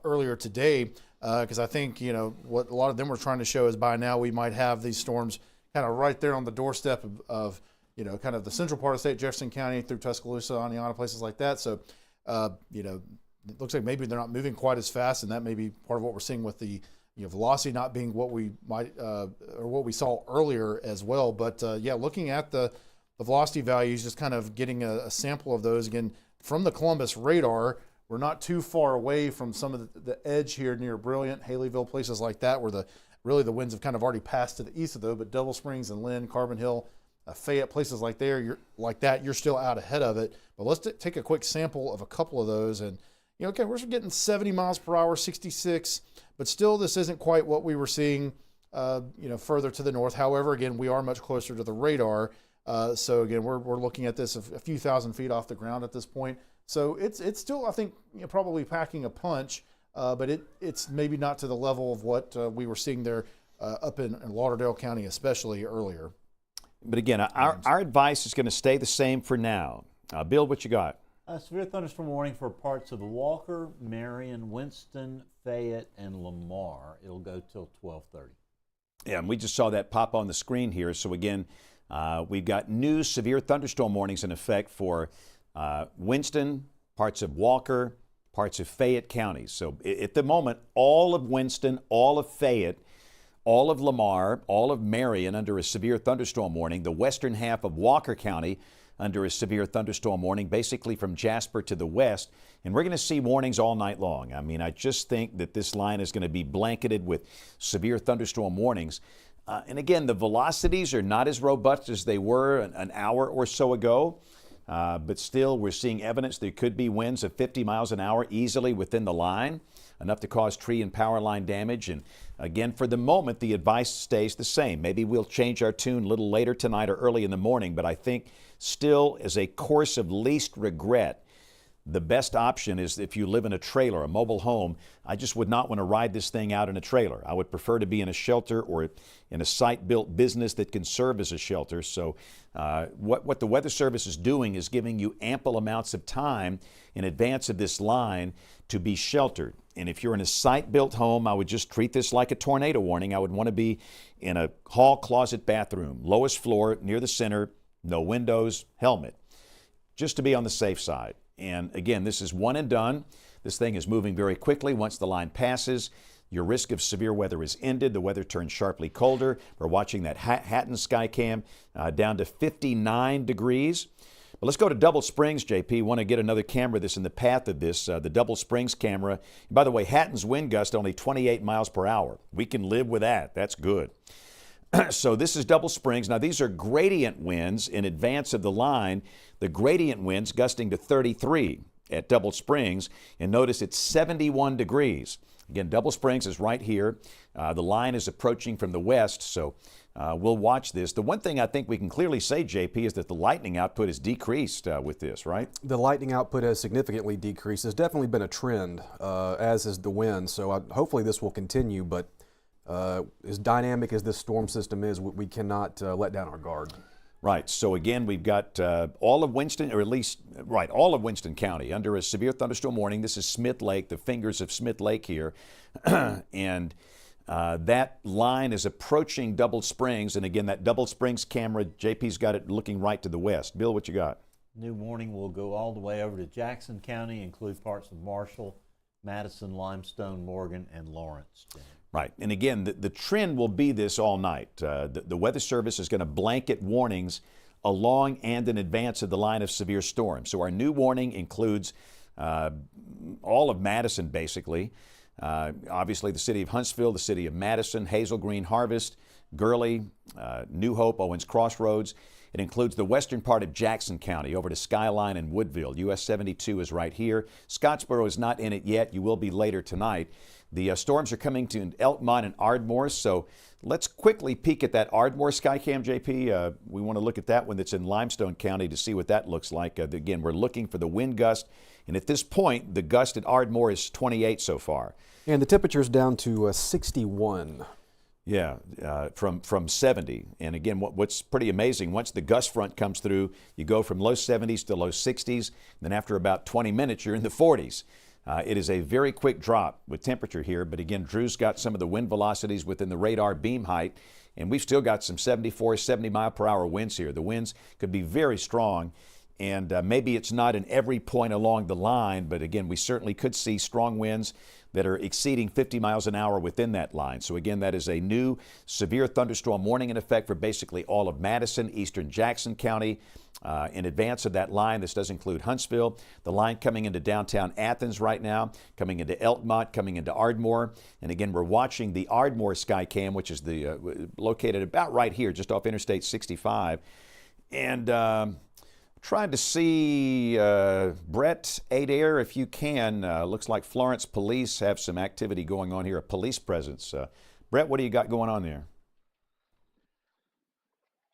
earlier today. Because I think, what a lot of them were trying to show is by now we might have these storms kind of right there on the doorstep of kind of the central part of the state, Jefferson County through Tuscaloosa, Aniana, places like that. So, it looks like maybe they're not moving quite as fast, and that may be part of what we're seeing with the velocity not being what we might or what we saw earlier as well. But looking at the velocity values, just kind of getting a sample of those again from the Columbus radar. We're not too far away from some of the edge here near Brilliant, Haleyville, places like that, where the winds have kind of already passed to the east of those. But Double Springs and Lynn, Carbon Hill, Fayette, places like there, you're still out ahead of it. But let's take a quick sample of a couple of those, and we're getting 70 miles per hour, 66, but still this isn't quite what we were seeing, further to the north. However, again, we are much closer to the radar. So again, we're looking at this a few thousand feet off the ground at this point. So it's still, I think, probably packing a punch, but it's maybe not to the level of what we were seeing there up in Lauderdale County, especially earlier. But again, our advice is going to stay the same for now. Bill, what you got? Severe thunderstorm warning for parts of Walker, Marion, Winston, Fayette, and Lamar. It'll go till 12:30. Yeah, and we just saw that pop on the screen here. So again, we've got new severe thunderstorm warnings in effect for Winston, parts of Walker, parts of Fayette counties. So at the moment, all of Winston, all of Fayette, all of Lamar, all of Marion under a severe thunderstorm warning. The western half of Walker County under a severe thunderstorm warning, basically from Jasper to the west. And we're going to see warnings all night long. I mean, I just think that this line is going to be blanketed with severe thunderstorm warnings. And again, the velocities are not as robust as they were an hour or so ago. But still, we're seeing evidence there could be winds of 50 miles an hour easily within the line, enough to cause tree and power line damage. And again, for the moment, the advice stays the same. Maybe we'll change our tune a little later tonight or early in the morning, but I think still, as a course of least regret, the best option is if you live in a trailer, a mobile home. I just would not want to ride this thing out in a trailer. I would prefer to be in a shelter or in a site-built business that can serve as a shelter. So what the Weather Service is doing is giving you ample amounts of time in advance of this line to be sheltered. And if you're in a site-built home, I would just treat this like a tornado warning. I would want to be in a hall, closet, bathroom, lowest floor, near the center, no windows, helmet, just to be on the safe side. And again, this is one and done. This thing is moving very quickly. Once the line passes, your risk of severe weather is ended. The weather turns sharply colder. We're watching that Hatton sky cam down to 59 degrees. But let's go to Double Springs, JP. Want to get another camera that's in the path of this, the Double Springs camera. And by the way, Hatton's wind gust only 28 miles per hour. We can live with that. That's good. So this is Double Springs. Now, these are gradient winds in advance of the line. The gradient winds gusting to 33 at Double Springs. And notice it's 71 degrees. Again, Double Springs is right here. The line is approaching from the west, so we'll watch this. The one thing I think we can clearly say, JP, is that the lightning output has decreased with this, right? The lightning output has significantly decreased. There's definitely been a trend, as is the wind, so hopefully this will continue, but as dynamic as this storm system is, we cannot let down our guard. Right. So again, we've got all of Winston, or at least, right, all of Winston County under a severe thunderstorm warning. This is Smith Lake, the fingers of Smith Lake here. And that line is approaching Double Springs. And again, that Double Springs camera, JP's got it looking right to the west. Bill, what you got? New warning will go all the way over to Jackson County, include parts of Marshall, Madison, Limestone, Morgan, and Lawrence. Right. And again, the trend will be this all night. The Weather Service is going to blanket warnings along and in advance of the line of severe storms. So our new warning includes all of Madison, basically. Obviously, the city of Huntsville, the city of Madison, Hazel Green Harvest, Gurley, New Hope, Owens Crossroads. It includes the western part of Jackson County over to Skyline and Woodville. US 72 is right here. Scottsboro is not in it yet. You will be later tonight. The storms are coming to Elkmont and Ardmore, so let's quickly peek at that Ardmore Skycam, JP. We want to look at that one that's in Limestone County to see what that looks like. Again, we're looking for the wind gust, and at this point, the gust at Ardmore is 28 so far. And the temperature's down to 61. Yeah, from 70. And again, what's pretty amazing, once the gust front comes through, you go from low 70s to low 60s. Then after about 20 minutes, you're in the 40s. It is a very quick drop with temperature here, but again, Drew's got some of the wind velocities within the radar beam height, and we've still got some 74, 70 mile per hour winds here. The winds could be very strong, and maybe it's not in every point along the line, but again, we certainly could see strong winds that are exceeding 50 miles an hour within that line. So again, that is a new severe thunderstorm warning in effect for basically all of Madison, eastern Jackson County. In advance of that line, this does include Huntsville, the line coming into downtown Athens right now, coming into Elkmont, coming into Ardmore. And again, we're watching the Ardmore Skycam, which is located about right here, just off Interstate 65. And trying to see Brett Adair, if you can. Looks like Florence Police have some activity going on here, a police presence. Brett, what do you got going on there?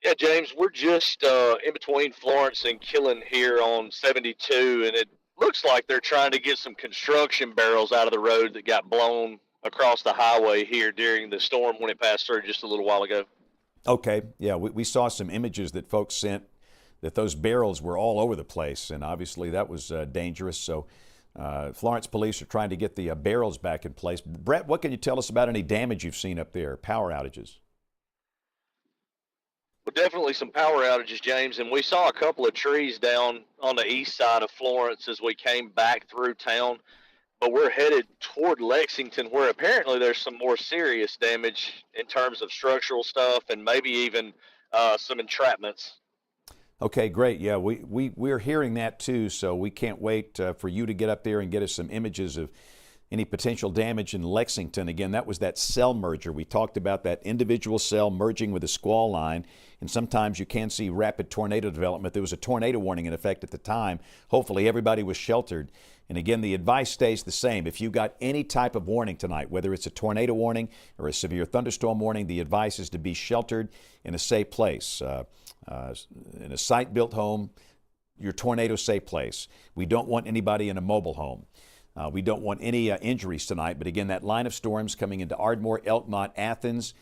Yeah, James, we're just in between Florence and Killen here on 72, and it looks like they're trying to get some construction barrels out of the road that got blown across the highway here during the storm when it passed through just a little while ago. Okay, yeah, we saw some images that folks sent that those barrels were all over the place, and obviously that was dangerous. So Florence Police are trying to get the barrels back in place. Brett, what can you tell us about any damage you've seen up there, power outages? Well, definitely some power outages, James, and we saw a couple of trees down on the east side of Florence as we came back through town, but we're headed toward Lexington, where apparently there's some more serious damage in terms of structural stuff and maybe even some entrapments. Okay, great. Yeah, we're hearing that too, so we can't wait for you to get up there and get us some images of any potential damage in Lexington. Again, that was that cell merger. We talked about that individual cell merging with a squall line, and sometimes you can see rapid tornado development. There was a tornado warning in effect at the time. Hopefully everybody was sheltered. And again, the advice stays the same. If you got any type of warning tonight, whether it's a tornado warning or a severe thunderstorm warning, the advice is to be sheltered in a safe place, in a site-built home, your tornado-safe place. We don't want anybody in a mobile home. We don't want any injuries tonight, but again, that line of storms coming into Ardmore, Elkmont, Athens,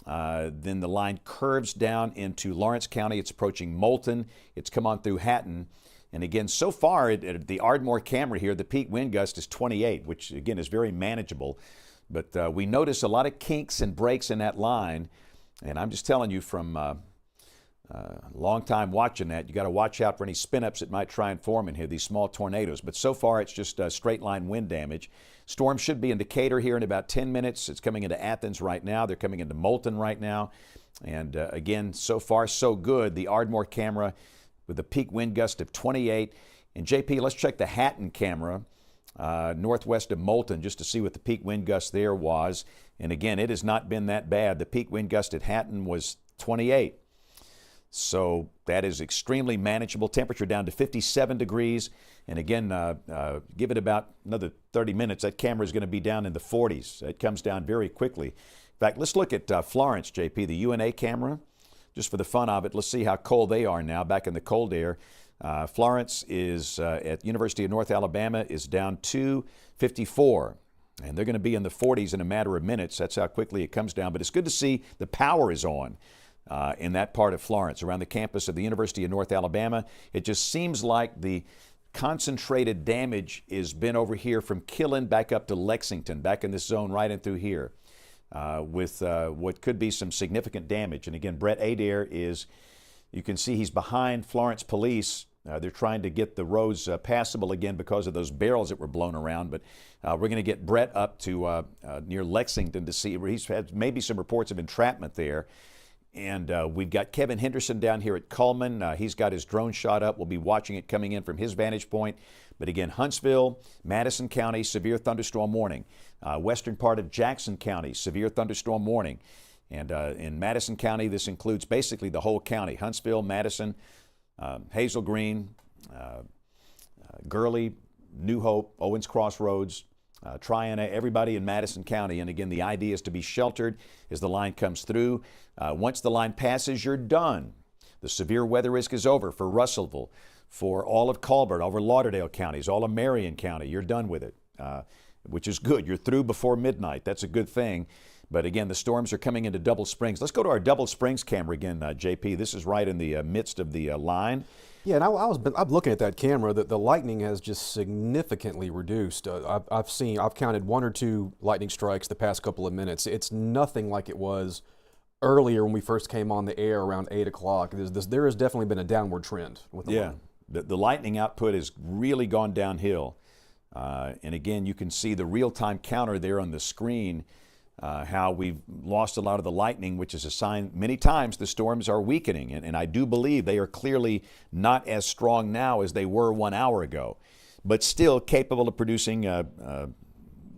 then the line curves down into Lawrence County. It's approaching Moulton. It's come on through Hatton. And again, so far, at the Ardmore camera here, the peak wind gust is 28, which again is very manageable. But we notice a lot of kinks and breaks in that line. And I'm just telling you from long time watching that, you got to watch out for any spin-ups that might try and form in here, these small tornadoes. But so far, it's just straight line wind damage. Storm should be in Decatur here in about 10 minutes. It's coming into Athens right now. They're coming into Moulton right now. And again, so far, so good. The Ardmore camera with a peak wind gust of 28. And JP, let's check the Hatton camera northwest of Moulton just to see what the peak wind gust there was. And again, it has not been that bad. The peak wind gust at Hatton was 28. So that is extremely manageable. Temperature down to 57 degrees. And again, give it about another 30 minutes. That camera is going to be down in the 40s. It comes down very quickly. In fact, let's look at Florence, JP, the UNA camera. Just for the fun of it, let's see how cold they are now, back in the cold air. Florence is at University of North Alabama is down to 54. And they're going to be in the 40s in a matter of minutes. That's how quickly it comes down. But it's good to see the power is on in that part of Florence, around the campus of the University of North Alabama. It just seems like the concentrated damage has been over here from Killen back up to Lexington, back in this zone right in through here, with what could be some significant damage. And again, Brett Adair is, you can see he's behind Florence police. They're trying to get the roads passable again because of those barrels that were blown around. But we're going to get Brett up to near Lexington to see where he's had maybe some reports of entrapment there. And we've got Kevin Henderson down here at Cullman. He's got his drone shot up. We'll be watching it coming in from his vantage point. But again, Huntsville, Madison County, severe thunderstorm warning. Western part of Jackson County, severe thunderstorm warning. And in Madison County, this includes basically the whole county. Huntsville, Madison, Hazel Green, Gurley, New Hope, Owens Crossroads, Triana, everybody in Madison County. And again, the idea is to be sheltered as the line comes through. Once the line passes, you're done. The severe weather risk is over for Russellville, for all of Colbert, over Lauderdale counties, all of Marion County. You're done with it, which is good. You're through before midnight. That's a good thing. But again, the storms are coming into Double Springs. Let's go to our Double Springs camera again, JP. This is right in the midst of the line. Yeah, and I'm looking at that camera. That the lightning has just significantly reduced. I've counted 1 or 2 lightning strikes the past couple of minutes. It's nothing like it was earlier when we first came on the air around 8 o'clock. There has definitely been a downward trend with the lightning. The lightning output has really gone downhill. And again, you can see the real-time counter there on the screen. How we've lost a lot of the lightning, which is a sign many times the storms are weakening. And I do believe they are clearly not as strong now as they were 1 hour ago, but still capable of producing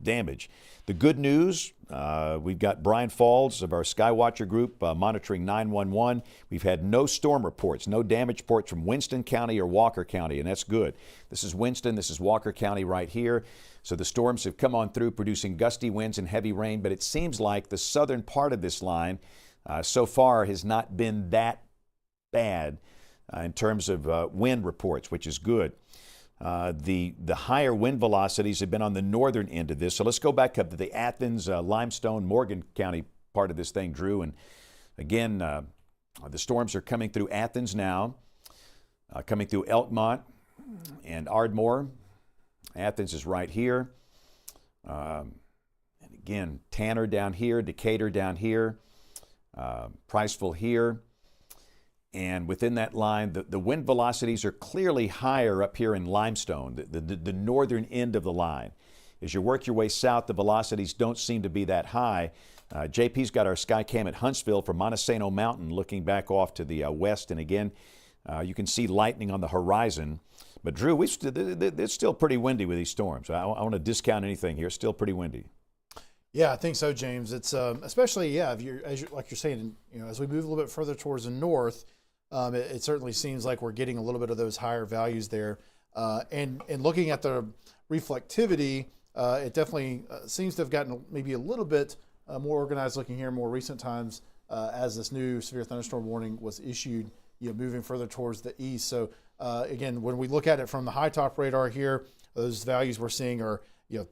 damage. The good news, we've got Brian Falls of our Skywatcher group monitoring 911. We've had no storm reports, no damage reports from Winston County or Walker County, and that's good. This is Winston, this is Walker County right here. So the storms have come on through, producing gusty winds and heavy rain, but it seems like the southern part of this line so far has not been that bad in terms of wind reports, which is good. The higher wind velocities have been on the northern end of this. So let's go back up to the Athens, Limestone, Morgan County part of this thing, Drew. And again, the storms are coming through Athens now, coming through Elkmont and Ardmore. Athens is right here. And again, Tanner down here, Decatur down here, Priceville here. And within that line, the wind velocities are clearly higher up here in Limestone, the northern end of the line. As you work your way south, the velocities don't seem to be that high. JP's got our sky cam at Huntsville from Montesano Mountain looking back off to the west. And again, you can see lightning on the horizon. But Drew, it's still pretty windy with these storms. I want to discount anything here. It's still pretty windy. Yeah, I think so, James. It's especially if like you're saying, as we move a little bit further towards the north, it certainly seems like we're getting a little bit of those higher values there. And looking at the reflectivity, it definitely seems to have gotten maybe a little bit more organized looking here in more recent times as this new severe thunderstorm warning was issued, moving further towards the east. So again, when we look at it from the high top radar here, those values we're seeing are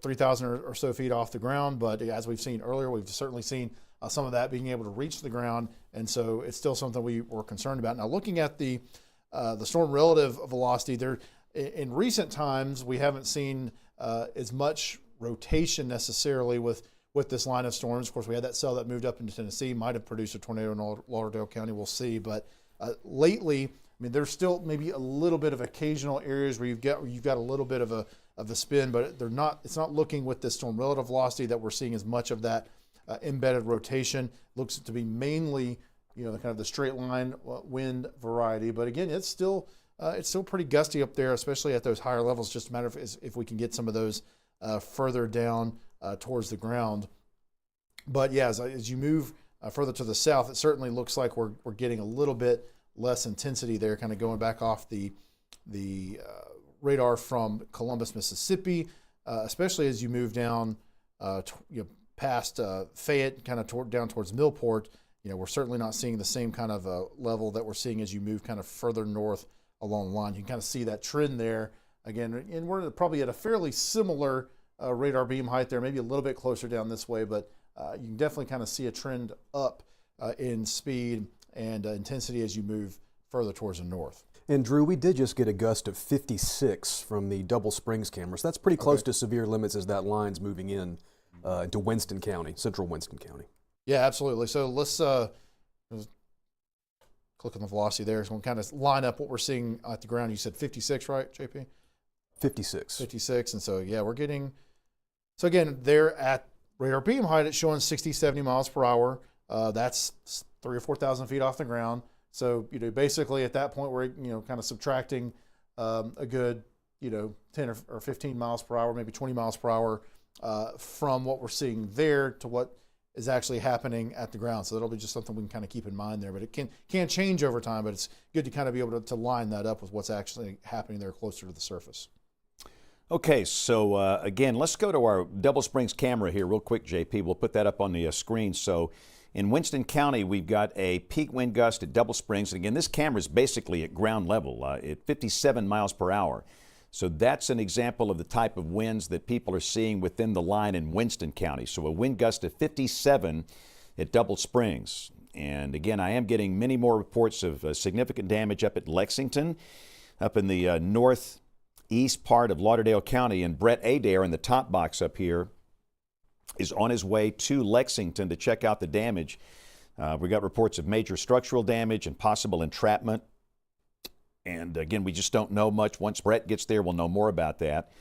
3,000 or so feet off the ground. But as we've seen earlier, we've certainly seen some of that being able to reach the ground. And so it's still something we were concerned about. Now, looking at the storm relative velocity, there in recent times, we haven't seen as much rotation necessarily with this line of storms. Of course, we had that cell that moved up into Tennessee, might have produced a tornado in Lauderdale County. We'll see. But lately, there's still maybe a little bit of occasional areas where you've got a little bit of a spin, but it's not looking with this storm relative velocity that we're seeing as much of that embedded rotation. Looks to be mainly the straight line wind variety. But again, it's still pretty gusty up there, especially at those higher levels. Just a matter of if we can get some of those further down towards the ground. But yeah, as you move further to the south, it certainly looks like we're getting a little bit less intensity there, kind of going back off the radar from Columbus, Mississippi, especially as you move down past Fayette, kind of down towards Millport. We're certainly not seeing the same kind of level that we're seeing as you move kind of further north along the line. You can kind of see that trend there again, and we're probably at a fairly similar radar beam height there, maybe a little bit closer down this way, but you can definitely kind of see a trend up in speed and intensity as you move further towards the north. And Drew, we did just get a gust of 56 from the Double Springs camera, so that's pretty close to severe limits as that line's moving in into Winston County, central Winston County. Yeah, absolutely. So let's click on the velocity there. So we'll kind of line up what we're seeing at the ground. You said 56, right, JP? 56. 56. And so, yeah, we're getting, so again, they're at radar beam height, it's showing 60, 70 miles per hour. That's 3,000 or 4,000 feet off the ground. So, basically at that point, we're, kind of subtracting a good, 10 or 15 miles per hour, maybe 20 miles per hour from what we're seeing there to what is actually happening at the ground. So that'll be just something we can kind of keep in mind there. But it can change over time, but it's good to kind of be able to line that up with what's actually happening there closer to the surface. Okay, so again, let's go to our Double Springs camera here real quick, JP. We'll put that up on the screen. So in Winston County, we've got a peak wind gust at Double Springs. And again, this camera is basically at ground level at 57 miles per hour. So that's an example of the type of winds that people are seeing within the line in Winston County. So a wind gust of 57 at Double Springs. And again, I am getting many more reports of significant damage up at Lexington, up in the northeast part of Lauderdale County. And Brett Adair in the top box up here is on his way to Lexington to check out the damage. We got reports of major structural damage and possible entrapment. And again, we just don't know much. Once Brett gets there, we'll know more about that.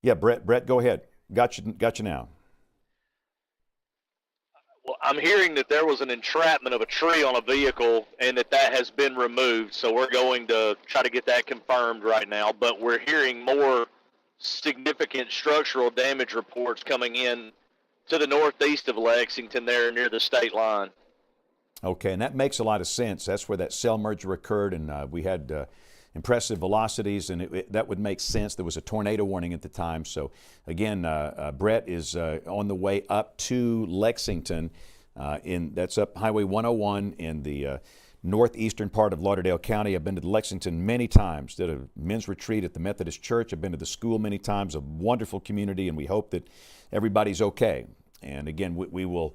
Yeah, Brett, go ahead. Got you now. Well, I'm hearing that there was an entrapment of a tree on a vehicle and that has been removed. So we're going to try to get that confirmed right now. But we're hearing more significant structural damage reports coming in to the northeast of Lexington there near the state line. Okay, and that makes a lot of sense. That's where that cell merger occurred, and we had impressive velocities, and that would make sense. There was a tornado warning at the time. So, again, Brett is on the way up to Lexington. That's up Highway 101 in the northeastern part of Lauderdale County. I've been to Lexington many times. Did a men's retreat at the Methodist Church. I've been to the school many times. A wonderful community, and we hope that everybody's okay. And, again, we will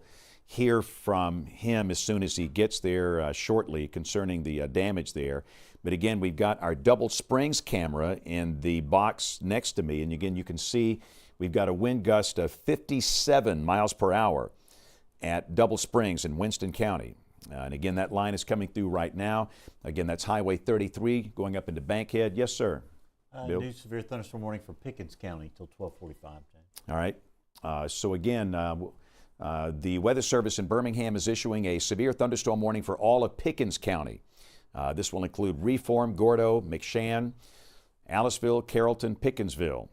hear from him as soon as he gets there shortly concerning the damage there. But again, we've got our Double Springs camera in the box next to me. And again, you can see we've got a wind gust of 57 miles per hour at Double Springs in Winston County. And again, that line is coming through right now. Again, that's Highway 33 going up into Bankhead. Yes, sir. Bill? New severe thunderstorm warning for Pickens County till 12:45. All right. So again, the Weather Service in Birmingham is issuing a severe thunderstorm warning for all of Pickens County. This will include Reform, Gordo, McShann, Aliceville, Carrollton, Pickensville.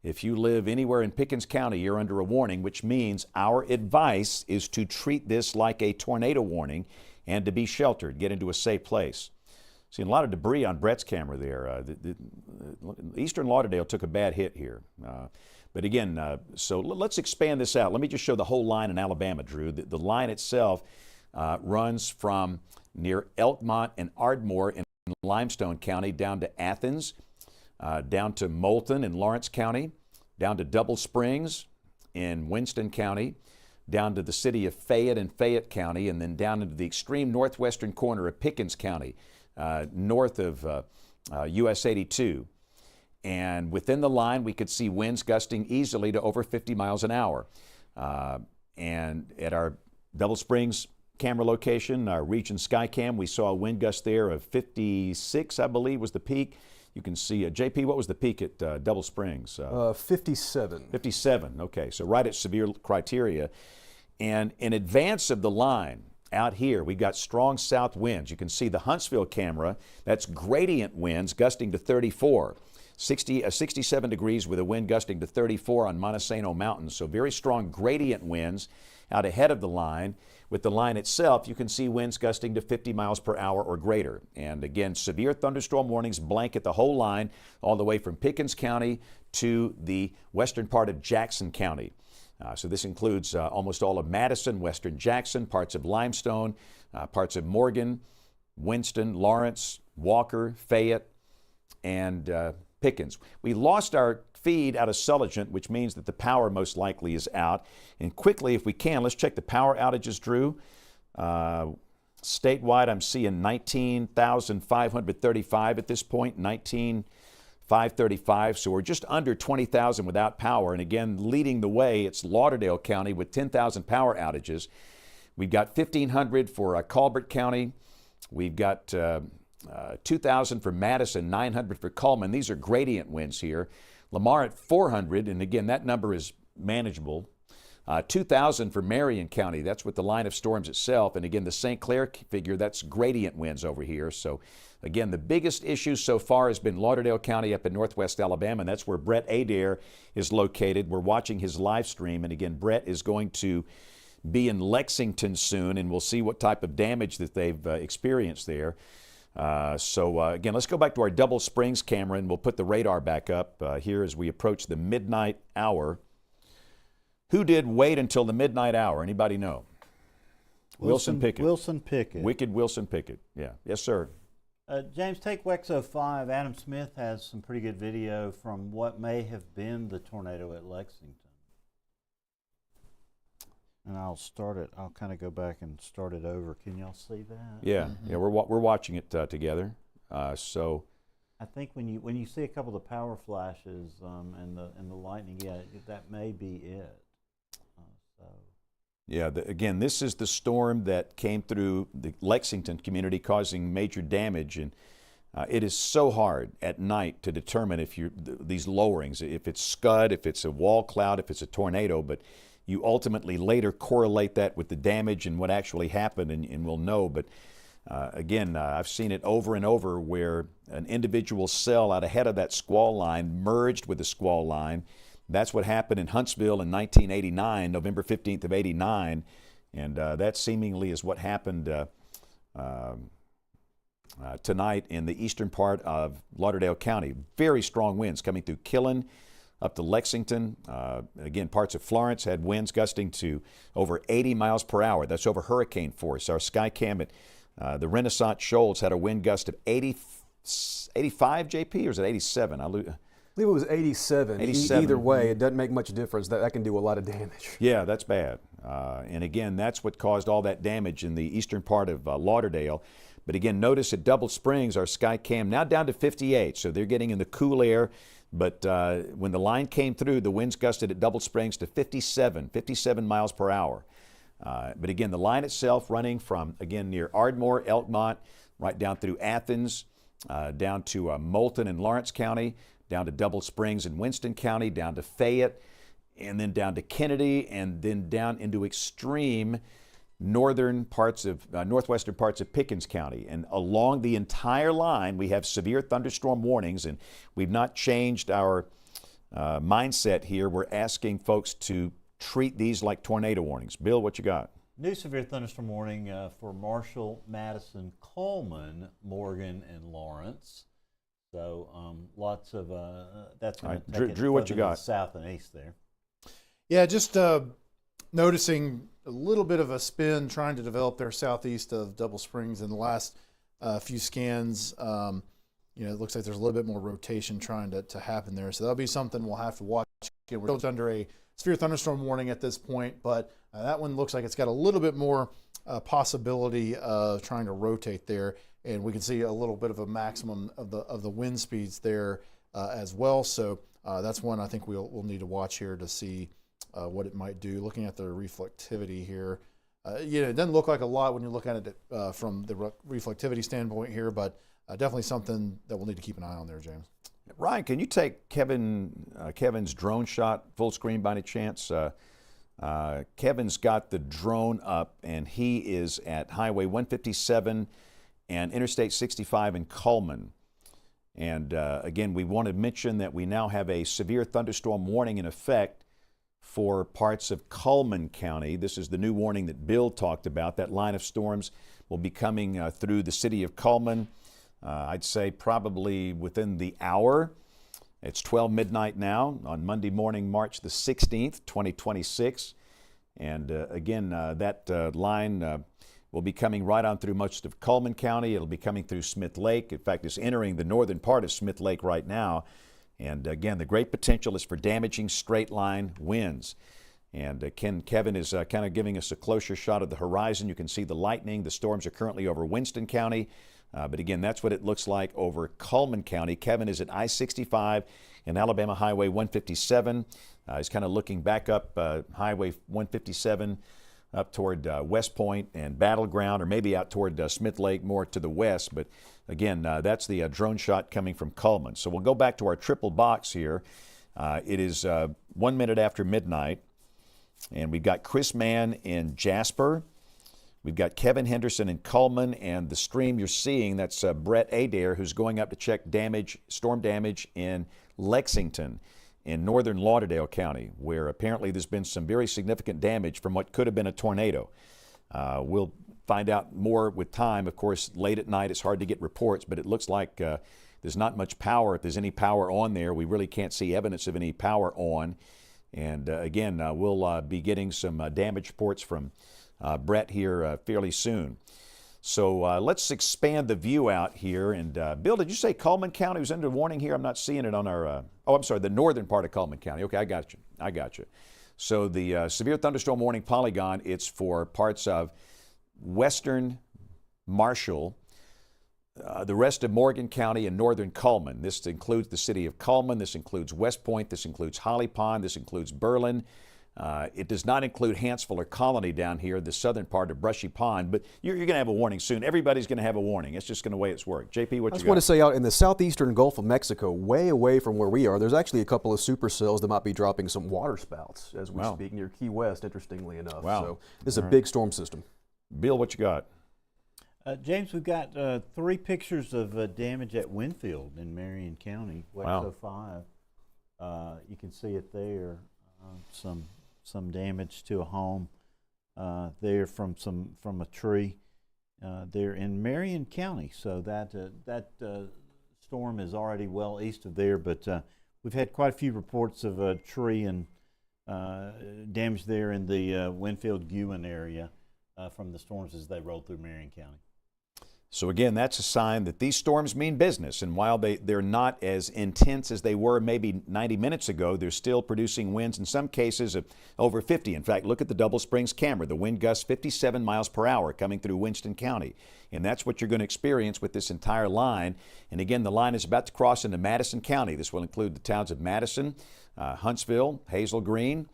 If you live anywhere in Pickens County, you're under a warning, which means our advice is to treat this like a tornado warning and to be sheltered, get into a safe place. Seeing a lot of debris on Brett's camera there. Eastern Lauderdale took a bad hit here. But again, so let's expand this out. Let me just show the whole line in Alabama, Drew. The line itself runs from near Elkmont and Ardmore in Limestone County down to Athens, down to Moulton in Lawrence County, down to Double Springs in Winston County, down to the city of Fayette in Fayette County, and then down into the extreme northwestern corner of Pickens County, north of US 82. And within the line, we could see winds gusting easily to over 50 miles an hour. And at our Double Springs camera location, our Region Skycam, we saw a wind gust there of 56, I believe, was the peak. You can see, JP, what was the peak at Double Springs? 57. 57, okay, so right at severe criteria. And in advance of the line, out here, we've got strong south winds. You can see the Huntsville camera, that's gradient winds gusting to 34. 67 degrees with a wind gusting to 34 on Montesano Mountain. So very strong gradient winds out ahead of the line. With the line itself, you can see winds gusting to 50 miles per hour or greater. And again, severe thunderstorm warnings blanket the whole line all the way from Pickens County to the western part of Jackson County. So this includes almost all of Madison, western Jackson, parts of Limestone, parts of Morgan, Winston, Lawrence, Walker, Fayette, and Pickens. We lost our feed out of Sulligent, which means that the power most likely is out. And quickly, if we can, let's check the power outages, Drew. Statewide, I'm seeing 19,535 at this point, 19,535. So we're just under 20,000 without power. And again, leading the way, it's Lauderdale County with 10,000 power outages. We've got 1,500 for Colbert County. We've got 2,000 for Madison, 900 for Cullman. These are gradient winds here. Lamar at 400, and again, that number is manageable. 2,000 for Marion County. That's with the line of storms itself. And again, the St. Clair figure, that's gradient winds over here. So again, the biggest issue so far has been Lauderdale County up in northwest Alabama, and that's where Brett Adair is located. We're watching his live stream, and again, Brett is going to be in Lexington soon, and we'll see what type of damage that they've experienced there. Again, let's go back to our Double Springs camera, and we'll put the radar back up here as we approach the midnight hour. Who did wait until the midnight hour? Anybody know? Wilson Pickett. Wilson Pickett. Wicked Wilson Pickett. Yeah. Yes, sir. James, take WEX 05. Adam Smith has some pretty good video from what may have been the tornado at Lexington. And I'll start it. I'll kind of go back and start it over. Can y'all see that? Yeah. Yeah. We're watching it together. So I think when you see a couple of the power flashes and the lightning, yeah, that may be it. Yeah, again, this is the storm that came through the Lexington community causing major damage, and it is so hard at night to determine if these lowerings, if it's scud, if it's a wall cloud, if it's a tornado, but you ultimately later correlate that with the damage and what actually happened, and we'll know. But again, I've seen it over and over where an individual cell out ahead of that squall line merged with the squall line. That's what happened in Huntsville in 1989, November 15th of 89, and that seemingly is what happened tonight in the eastern part of Lauderdale County. Very strong winds coming through Killen up to Lexington. Again, parts of Florence had winds gusting to over 80 miles per hour. That's over hurricane force. Our Skycam at the Renaissance Shoals had a wind gust of 85, JP, or is it 87? I believe it was 87. 87. Either way, it doesn't make much difference. That can do a lot of damage. Yeah, that's bad. And again, that's what caused all that damage in the eastern part of Lauderdale. But again, notice at Double Springs, our Skycam now down to 58, so they're getting in the cool air. But when the line came through, the winds gusted at Double Springs to 57 miles per hour. But again, the line itself running from, again, near Ardmore, Elkmont, right down through Athens, down to Moulton and Lawrence County, down to Double Springs and Winston County, down to Fayette, and then down to Kennedy, and then down into extreme northwestern parts of Pickens County. And along the entire line, we have severe thunderstorm warnings, and we've not changed our mindset here. We're asking folks to treat these like tornado warnings. Bill, what you got? New severe thunderstorm warning for Marshall, Madison, Coleman, Morgan, and Lawrence. So lots of that's going to take Drew, what you got? South and east there. Yeah, just noticing a little bit of a spin trying to develop there southeast of Double Springs in the last few scans. It looks like there's a little bit more rotation trying to happen there. So that'll be something we'll have to watch. We're still under a severe thunderstorm warning at this point, but that one looks like it's got a little bit more possibility of trying to rotate there. And we can see a little bit of a maximum of the wind speeds there as well. So that's one I think we'll need to watch here to see what it might do. Looking at the reflectivity here, it doesn't look like a lot when you look at it from the reflectivity standpoint here, but definitely something that we'll need to keep an eye on there, James. Ryan, can you take Kevin's drone shot full screen by any chance? Kevin's got the drone up, and he is at Highway 157 and Interstate 65 in Cullman. And again, we want to mention that we now have a severe thunderstorm warning in effect for parts of Cullman County. This is the new warning that Bill talked about. That line of storms will be coming through the city of Cullman, I'd say probably within the hour. It's 12 midnight now on Monday morning, March the 16th, 2026. And again, that line will be coming right on through much of Cullman County. It'll be coming through Smith Lake. In fact, it's entering the northern part of Smith Lake right now. And again, the great potential is for damaging straight line winds. And Kevin is kind of giving us a closer shot of the horizon. You can see the lightning. The storms are currently over Winston County. But again, that's what it looks like over Cullman County. Kevin is at I-65 and Alabama Highway 157. He's kind of looking back up Highway 157 up toward West Point and Battleground, or maybe out toward Smith Lake more to the west. But again, that's the drone shot coming from Cullman. So we'll go back to our triple box here. It is 1 minute after midnight, and we've got Chris Mann in Jasper. We've got Kevin Henderson in Cullman, and the stream you're seeing, that's Brett Adair, who's going up to check storm damage in Lexington in northern Lauderdale County, where apparently there's been some very significant damage from what could have been a tornado. We'll find out more with time. Of course, late at night, it's hard to get reports, but it looks like there's not much power. If there's any power on there, we really can't see evidence of any power on. And again, we'll be getting some damage reports from Brett here fairly soon. So let's expand the view out here. And Bill, did you say Cullman County was under warning here? I'm not seeing it on our, I'm sorry, the northern part of Cullman County. Okay, I got you. So the severe thunderstorm warning polygon, it's for parts of western Marshall, the rest of Morgan County and northern Cullman. This includes the city of Cullman. This includes West Point. This includes Holly Pond. This includes Berlin. It does not include Hansville or Colony down here, the southern part of Brushy Pond, but you're going to have a warning soon. Everybody's going to have a warning. It's just going to the way it's worked. JP, what you got? I just want to say out in the southeastern Gulf of Mexico, way away from where we are, there's actually a couple of supercells that might be dropping some water spouts as we speak near Key West, interestingly enough. Wow. So this is a big storm system. Bill, what you got? James, we've got 3 pictures of damage at Winfield in Marion County, West 05. You can see it there. Some damage to a home there from a tree there in Marion County. So that storm is already well east of there, but we've had quite a few reports of a tree and damage there in the Winfield-Gewen area from the storms as they rolled through Marion County. So again, that's a sign that these storms mean business, and while they're not as intense as they were maybe 90 minutes ago, they're still producing winds in some cases of over 50. In fact, look at the Double Springs camera. The wind gusts 57 miles per hour coming through Winston County, and that's what you're going to experience with this entire line. And again, the line is about to cross into Madison County. This will include the towns of Madison, Huntsville, Hazel Green,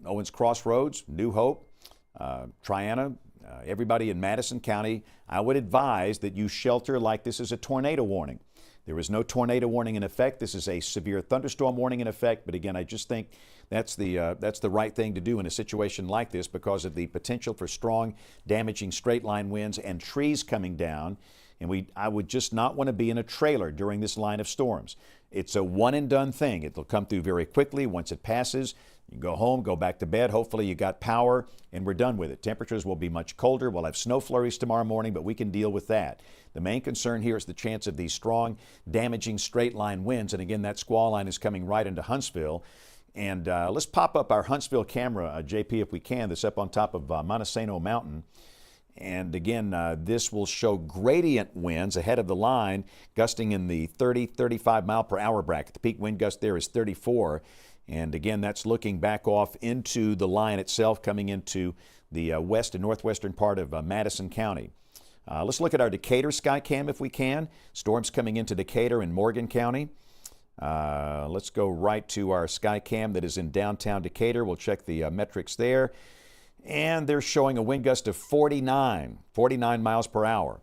Owens Crossroads, New Hope, Triana, everybody in Madison County. I would advise that you shelter like this is a tornado warning. There is no tornado warning in effect. This is a severe thunderstorm warning in effect. But again, I just think that's the right thing to do in a situation like this because of the potential for strong, damaging straight line winds and trees coming down. And I would just not want to be in a trailer during this line of storms. It's a one and done thing. It'll come through very quickly. Once it passes, you go home, go back to bed. Hopefully you got power and we're done with it. Temperatures will be much colder. We'll have snow flurries tomorrow morning, but we can deal with that. The main concern here is the chance of these strong, damaging straight line winds. And again, that squall line is coming right into Huntsville. And let's pop up our Huntsville camera, JP, if we can. That's up on top of Montesano Mountain. And again, this will show gradient winds ahead of the line, gusting in the 30, 35 mile per hour bracket. The peak wind gust there is 34. And again, that's looking back off into the line itself, coming into the west and northwestern part of Madison County. Let's look at our Decatur Skycam if we can. Storms coming into Decatur and Morgan County. Let's go right to our Skycam that is in downtown Decatur. We'll check the metrics there. And they're showing a wind gust of 49 miles per hour.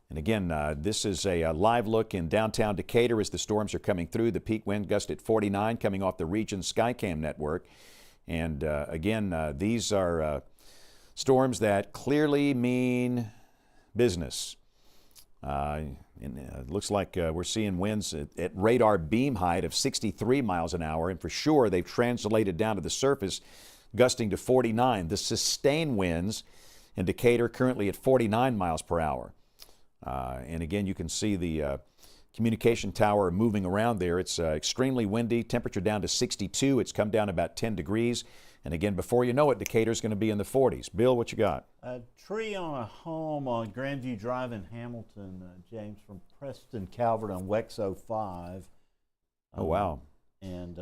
And again, this is a live look in downtown Decatur as the storms are coming through. The peak wind gust at 49 coming off the Region Skycam network. And again, these are storms that clearly mean business. And it looks like we're seeing winds at radar beam height of 63 miles an hour, and for sure they've translated down to the surface, gusting to 49. The sustained winds in Decatur currently at 49 miles per hour. And again, you can see the communication tower moving around there. It's extremely windy, temperature down to 62. It's come down about 10 degrees. And again, before you know it, Decatur's going to be in the 40s. Bill, what you got? A tree on a home on Grandview Drive in Hamilton, James, from Preston Calvert on WEX 05. Oh, wow. And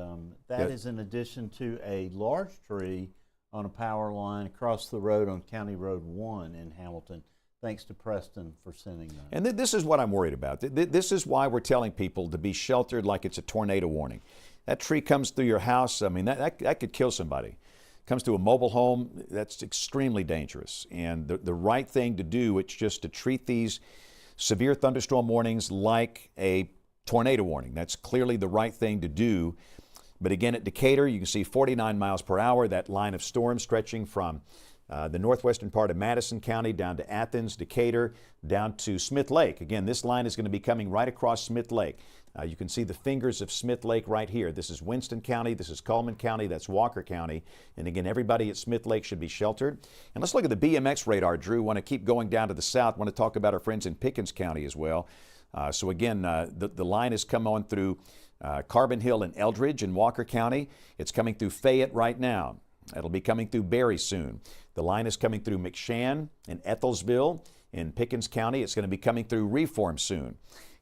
that is in addition to a large tree on a power line across the road on County Road 1 in Hamilton. Thanks to Preston for sending that. And this is what I'm worried about. This is why we're telling people to be sheltered like it's a tornado warning. That tree comes through your house, I mean, that could kill somebody. Comes to a mobile home, that's extremely dangerous. And the right thing to do, it's just to treat these severe thunderstorm warnings like a tornado warning. That's clearly the right thing to do. But again, at Decatur, you can see 49 miles per hour, that line of storm stretching from the northwestern part of Madison County down to Athens, Decatur, down to Smith Lake. Again, this line is going to be coming right across Smith Lake. You can see the fingers of Smith Lake right here. This is Winston County, this is Cullman County, that's Walker County. And again, everybody at Smith Lake should be sheltered. And let's look at the BMX radar, Drew. Want to keep going down to the south. Want to talk about our friends in Pickens County as well. So again, the line has come on through Carbon Hill and Eldridge in Walker County. It's coming through Fayette right now. It'll be coming through Berry soon. The line is coming through McShann and Ethelsville in Pickens County. It's going to be coming through Reform soon.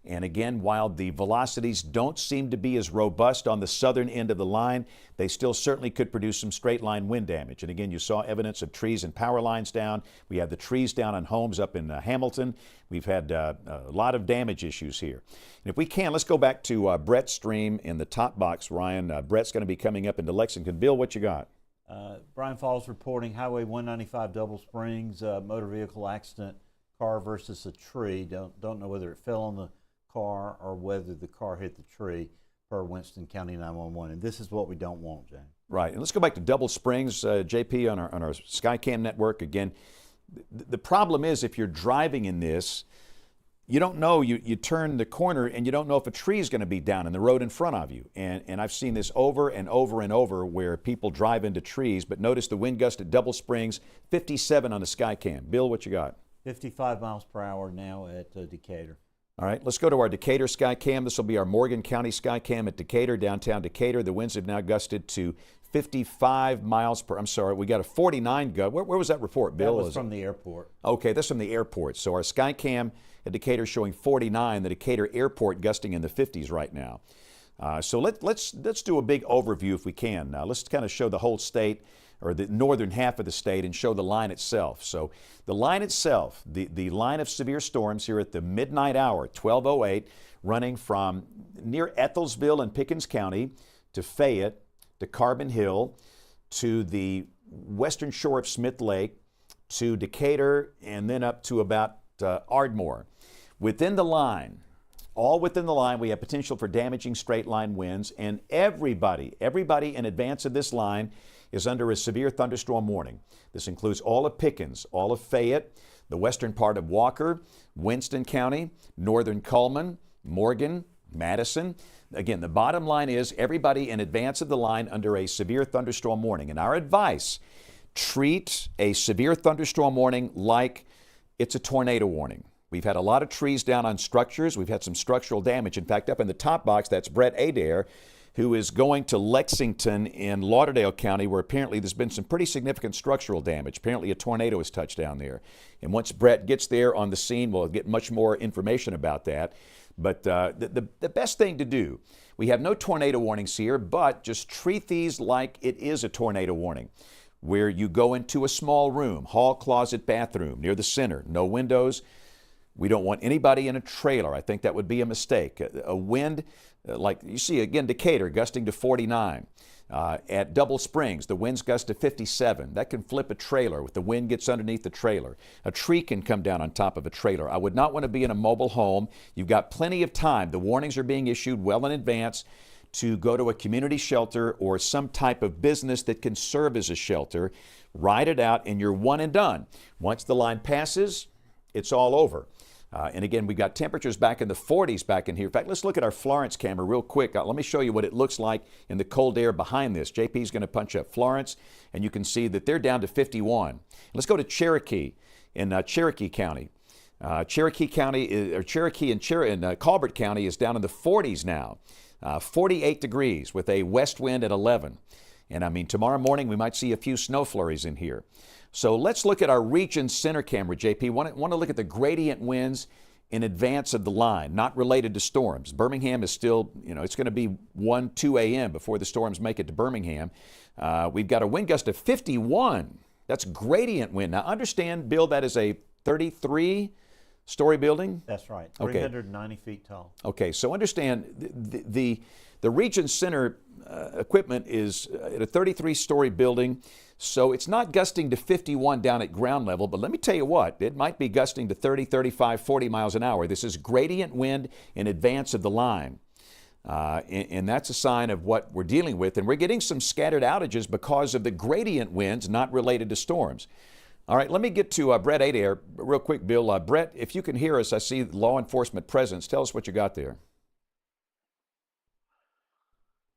And again, while the velocities don't seem to be as robust on the southern end of the line, they still certainly could produce some straight line wind damage. And again, you saw evidence of trees and power lines down. We have the trees down on homes up in Hamilton. We've had a lot of damage issues here. And if we can, let's go back to Brett's stream in the top box, Ryan. Brett's going to be coming up into Lexington. Bill, what you got? Brian Falls reporting Highway 195 Double Springs, motor vehicle accident, car versus a tree. Don't know whether it fell on the car or whether the car hit the tree, per Winston County 911. And this is what we don't want, James. Right. And let's go back to Double Springs, JP, on our Skycam network. Again, the problem is if you're driving in this, you don't know, you turn the corner and you don't know if a tree is going to be down in the road in front of you. And I've seen this over and over and over where people drive into trees. But notice the wind gust at Double Springs, 57 on the Skycam. Bill, what you got? 55 miles per hour now at Decatur. All right, let's go to our Decatur Skycam. This will be our Morgan County Skycam at Decatur, downtown Decatur. The winds have now gusted to 55 miles per, I'm sorry, we got a 49 gust. Where was that report, Bill? That was from the airport. Okay, that's from the airport. So our Skycam at Decatur showing 49, the Decatur airport gusting in the 50s right now. So let's do a big overview if we can. Let's kind of show the whole state, or the northern half of the state, and show the line itself. So the line itself, the line of severe storms here at the midnight hour, 12:08, running from near Ethelsville in Pickens County to Fayette to Carbon Hill to the western shore of Smith Lake to Decatur and then up to about Ardmore. Within the line, all within the line, we have potential for damaging straight line winds, and everybody in advance of this line is under a severe thunderstorm warning. This includes all of Pickens, all of Fayette, the western part of Walker, Winston County, northern Cullman, Morgan, Madison. Again, the bottom line is everybody in advance of the line under a severe thunderstorm warning. And our advice, treat a severe thunderstorm warning like it's a tornado warning. We've had a lot of trees down on structures. We've had some structural damage. In fact, up in the top box, that's Brett Adair, who is going to Lexington in Lauderdale County, where apparently there's been some pretty significant structural damage. Apparently a tornado has touched down there. And once Brett gets there on the scene, we'll get much more information about that. But the best thing to do, we have no tornado warnings here, but just treat these like it is a tornado warning, where you go into a small room, hall, closet, bathroom, near the center, no windows. We don't want anybody in a trailer. I think that would be a mistake. A wind, like you see again, Decatur gusting to 49. At Double Springs, the winds gust to 57. That can flip a trailer if the wind gets underneath the trailer. A tree can come down on top of a trailer. I would not want to be in a mobile home. You've got plenty of time. The warnings are being issued well in advance to go to a community shelter or some type of business that can serve as a shelter. Ride it out and you're one and done. Once the line passes, it's all over. And again, we've got temperatures back in the 40s back in here. In fact, let's look at our Florence camera real quick. Let me show you what it looks like in the cold air behind this. JP is going to punch up Florence, and you can see that they're down to 51. Let's go to Cherokee in Cherokee County. Cherokee and Colbert County is down in the 40s now. 48 degrees with a west wind at 11. And I mean, tomorrow morning we might see a few snow flurries in here. So let's look at our region center camera, JP. Want to look at the gradient winds in advance of the line, not related to storms. Birmingham is still, it's going to be 1, 2 a.m. before the storms make it to Birmingham. We've got a wind gust of 51. That's gradient wind. Now understand, Bill, that is a 33-story building? That's right, Okay. 390 feet tall. Okay, so understand the region center equipment is at a 33-story building, so it's not gusting to 51 down at ground level, but let me tell you what, it might be gusting to 30, 35, 40 miles an hour. This is gradient wind in advance of the line, and that's a sign of what we're dealing with, and we're getting some scattered outages because of the gradient winds not related to storms. All right, let me get to Brett Adair real quick, Bill. Brett, if you can hear us, I see law enforcement presence. Tell us what you got there.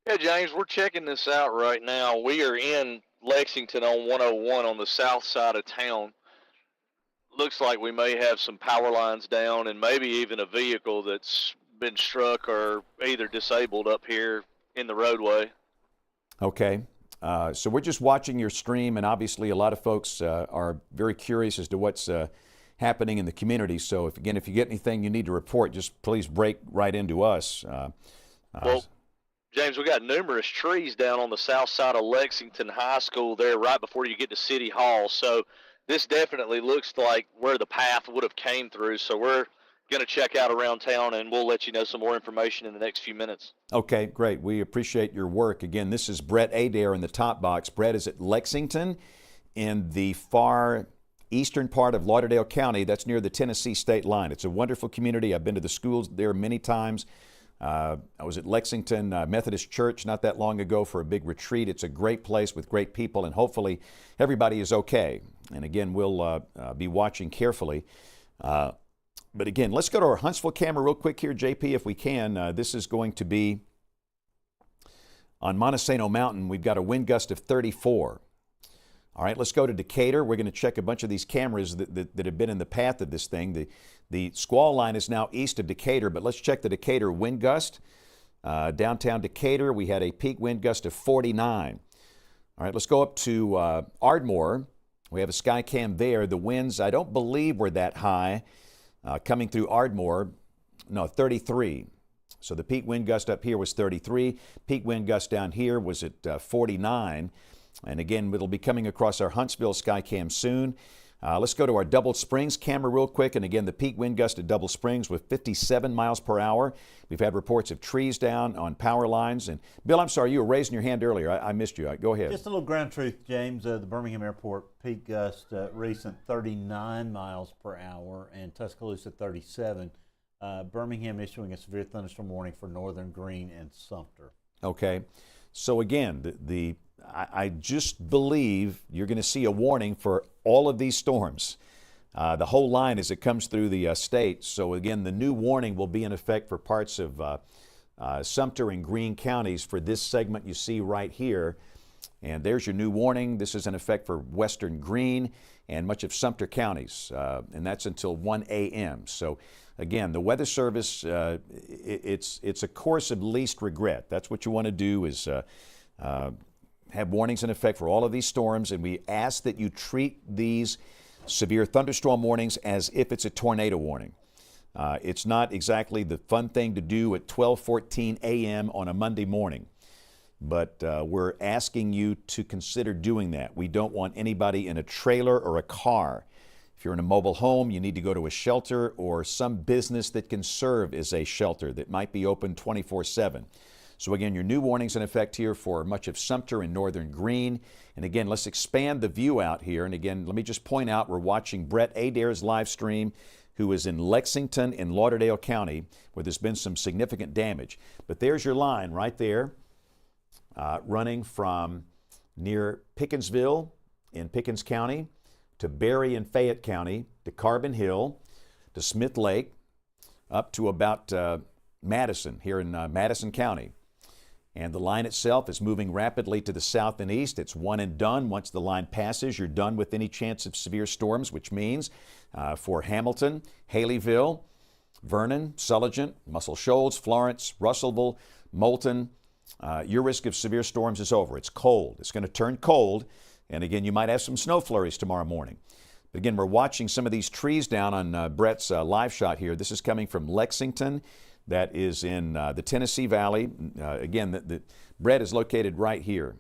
Yeah, James, we're checking this out right now. We are in Lexington on 101 on the south side of town. Looks like we may have some power lines down and maybe even a vehicle that's been struck or either disabled up here in the roadway. Okay. So we're just watching your stream, and obviously a lot of folks are very curious as to what's happening in the community. So if you get anything you need to report, just please break right into us. Well, James, we got numerous trees down on the south side of Lexington High School there right before you get to City Hall. So this definitely looks like where the path would have came through. So we're going to check out around town, and we'll let you know some more information in the next few minutes. Okay, great. We appreciate your work. Again, this is Brett Adair in the top box. Brett is at Lexington in the far eastern part of Lauderdale County. That's near the Tennessee state line. It's a wonderful community. I've been to the schools there many times. I was at Lexington Methodist Church not that long ago for a big retreat. It's a great place with great people, and hopefully everybody is okay. And again, we'll be watching carefully. But again, let's go to our Huntsville camera real quick here, JP, if we can. This is going to be on Montesano Mountain. We've got a wind gust of 34. All right, let's go to Decatur. We're going to check a bunch of these cameras that have been in the path of this thing. The squall line is now east of Decatur, but let's check the Decatur wind gust. Downtown Decatur, we had a peak wind gust of 49. All right, let's go up to Ardmore. We have a sky cam there. The winds, I don't believe, were that high. Coming through Ardmore, no, 33. So the peak wind gust up here was 33. Peak wind gust down here was at 49. And again, it'll be coming across our Huntsville Skycam soon. Let's go to our Double Springs camera real quick. And again, the peak wind gust at Double Springs was 57 miles per hour. We've had reports of trees down on power lines. And Bill, I'm sorry, you were raising your hand earlier. I missed you. Go ahead. Just a little ground truth, James. The Birmingham Airport peak gust recent 39 miles per hour and Tuscaloosa 37. Birmingham issuing a severe thunderstorm warning for Northern Greene and Sumter. Okay. So again, I just believe you're going to see a warning for all of these storms. The whole line as it comes through the state. So again, the new warning will be in effect for parts of Sumter and Greene counties for this segment you see right here. And there's your new warning. This is in effect for western Greene and much of Sumter counties. And that's until 1 a.m. So again, the Weather Service, it's a course of least regret. That's what you want to do is have warnings in effect for all of these storms, and we ask that you treat these severe thunderstorm warnings as if it's a tornado warning. It's not exactly the fun thing to do at 12:14 a.m. on a Monday morning, but we're asking you to consider doing that. We don't want anybody in a trailer or a car. If you're in a mobile home, you need to go to a shelter or some business that can serve as a shelter that might be open 24/7. So again, your new warning's in effect here for much of Sumter and Northern Greene. And again, let's expand the view out here. And again, let me just point out, we're watching Brett Adair's live stream, who is in Lexington in Lauderdale County, where there's been some significant damage. But there's your line right there, running from near Pickensville in Pickens County to Berry in Fayette County to Carbon Hill, to Smith Lake, up to about Madison, here in Madison County. And the line itself is moving rapidly to the south and east. It's one and done. Once the line passes, you're done with any chance of severe storms, which means for Hamilton, Haleyville, Vernon, Sulligent, Muscle Shoals, Florence, Russellville, Moulton, your risk of severe storms is over. It's cold. It's going to turn cold. And again, you might have some snow flurries tomorrow morning. But again, we're watching some of these trees down on Brett's live shot here. This is coming from Lexington. That is in the Tennessee Valley. Again, Brett is located right here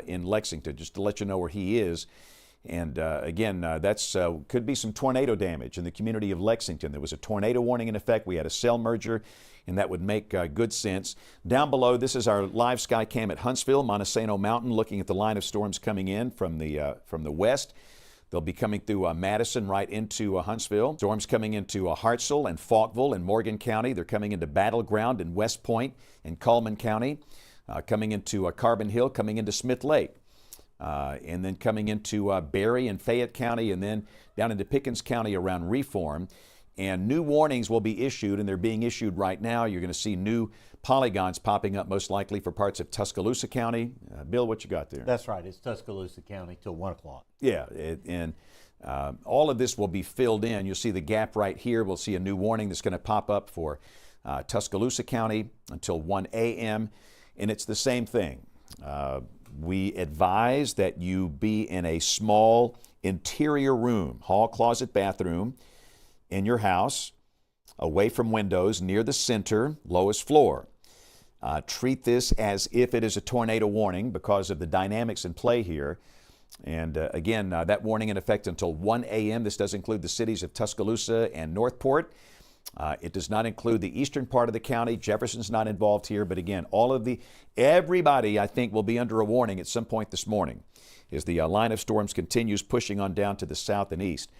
in Lexington, just to let you know where he is. And again, that's could be some tornado damage in the community of Lexington. There was a tornado warning in effect. We had a cell merger, and that would make good sense. Down below, this is our live sky cam at Huntsville, Montesano Mountain, looking at the line of storms coming in from the west. They'll be coming through Madison right into Huntsville. Storms coming into Hartselle and Falkville and Morgan County. They're coming into Battleground and West Point and Cullman County. Coming into Carbon Hill, coming into Smith Lake. And then coming into Berry and Fayette County, and then down into Pickens County around Reform. And new warnings will be issued, and they're being issued right now. You're going to see new polygons popping up, most likely for parts of Tuscaloosa County. Bill, what you got there? That's right. It's Tuscaloosa County till 1 o'clock. Yeah, and all of this will be filled in. You'll see the gap right here. We'll see a new warning that's going to pop up for Tuscaloosa County until 1 a.m., and it's the same thing. We advise that you be in a small interior room, hall, closet, bathroom, in your house, away from windows, near the center, lowest floor. Treat this as if it is a tornado warning because of the dynamics in play here. And again, that warning in effect until 1 a.m. This does include the cities of Tuscaloosa and Northport. It does not include the eastern part of the county. Jefferson's not involved here, but again, everybody I think will be under a warning at some point this morning as the line of storms continues pushing on down to the south and east.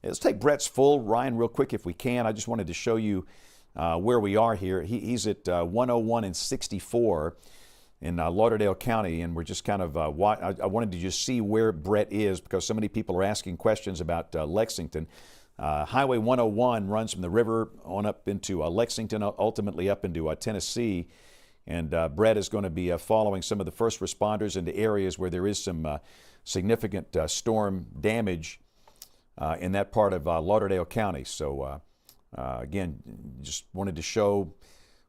Let's take Brett's full, Ryan, real quick if we can. I just wanted to show you where we are here. He's at 101 and 64 in Lauderdale County, and we're just kind of, I wanted to just see where Brett is because so many people are asking questions about Lexington. Highway 101 runs from the river on up into Lexington, ultimately up into Tennessee. And Brett is going to be following some of the first responders into areas where there is some significant storm damage in that part of Lauderdale County. So again, just wanted to show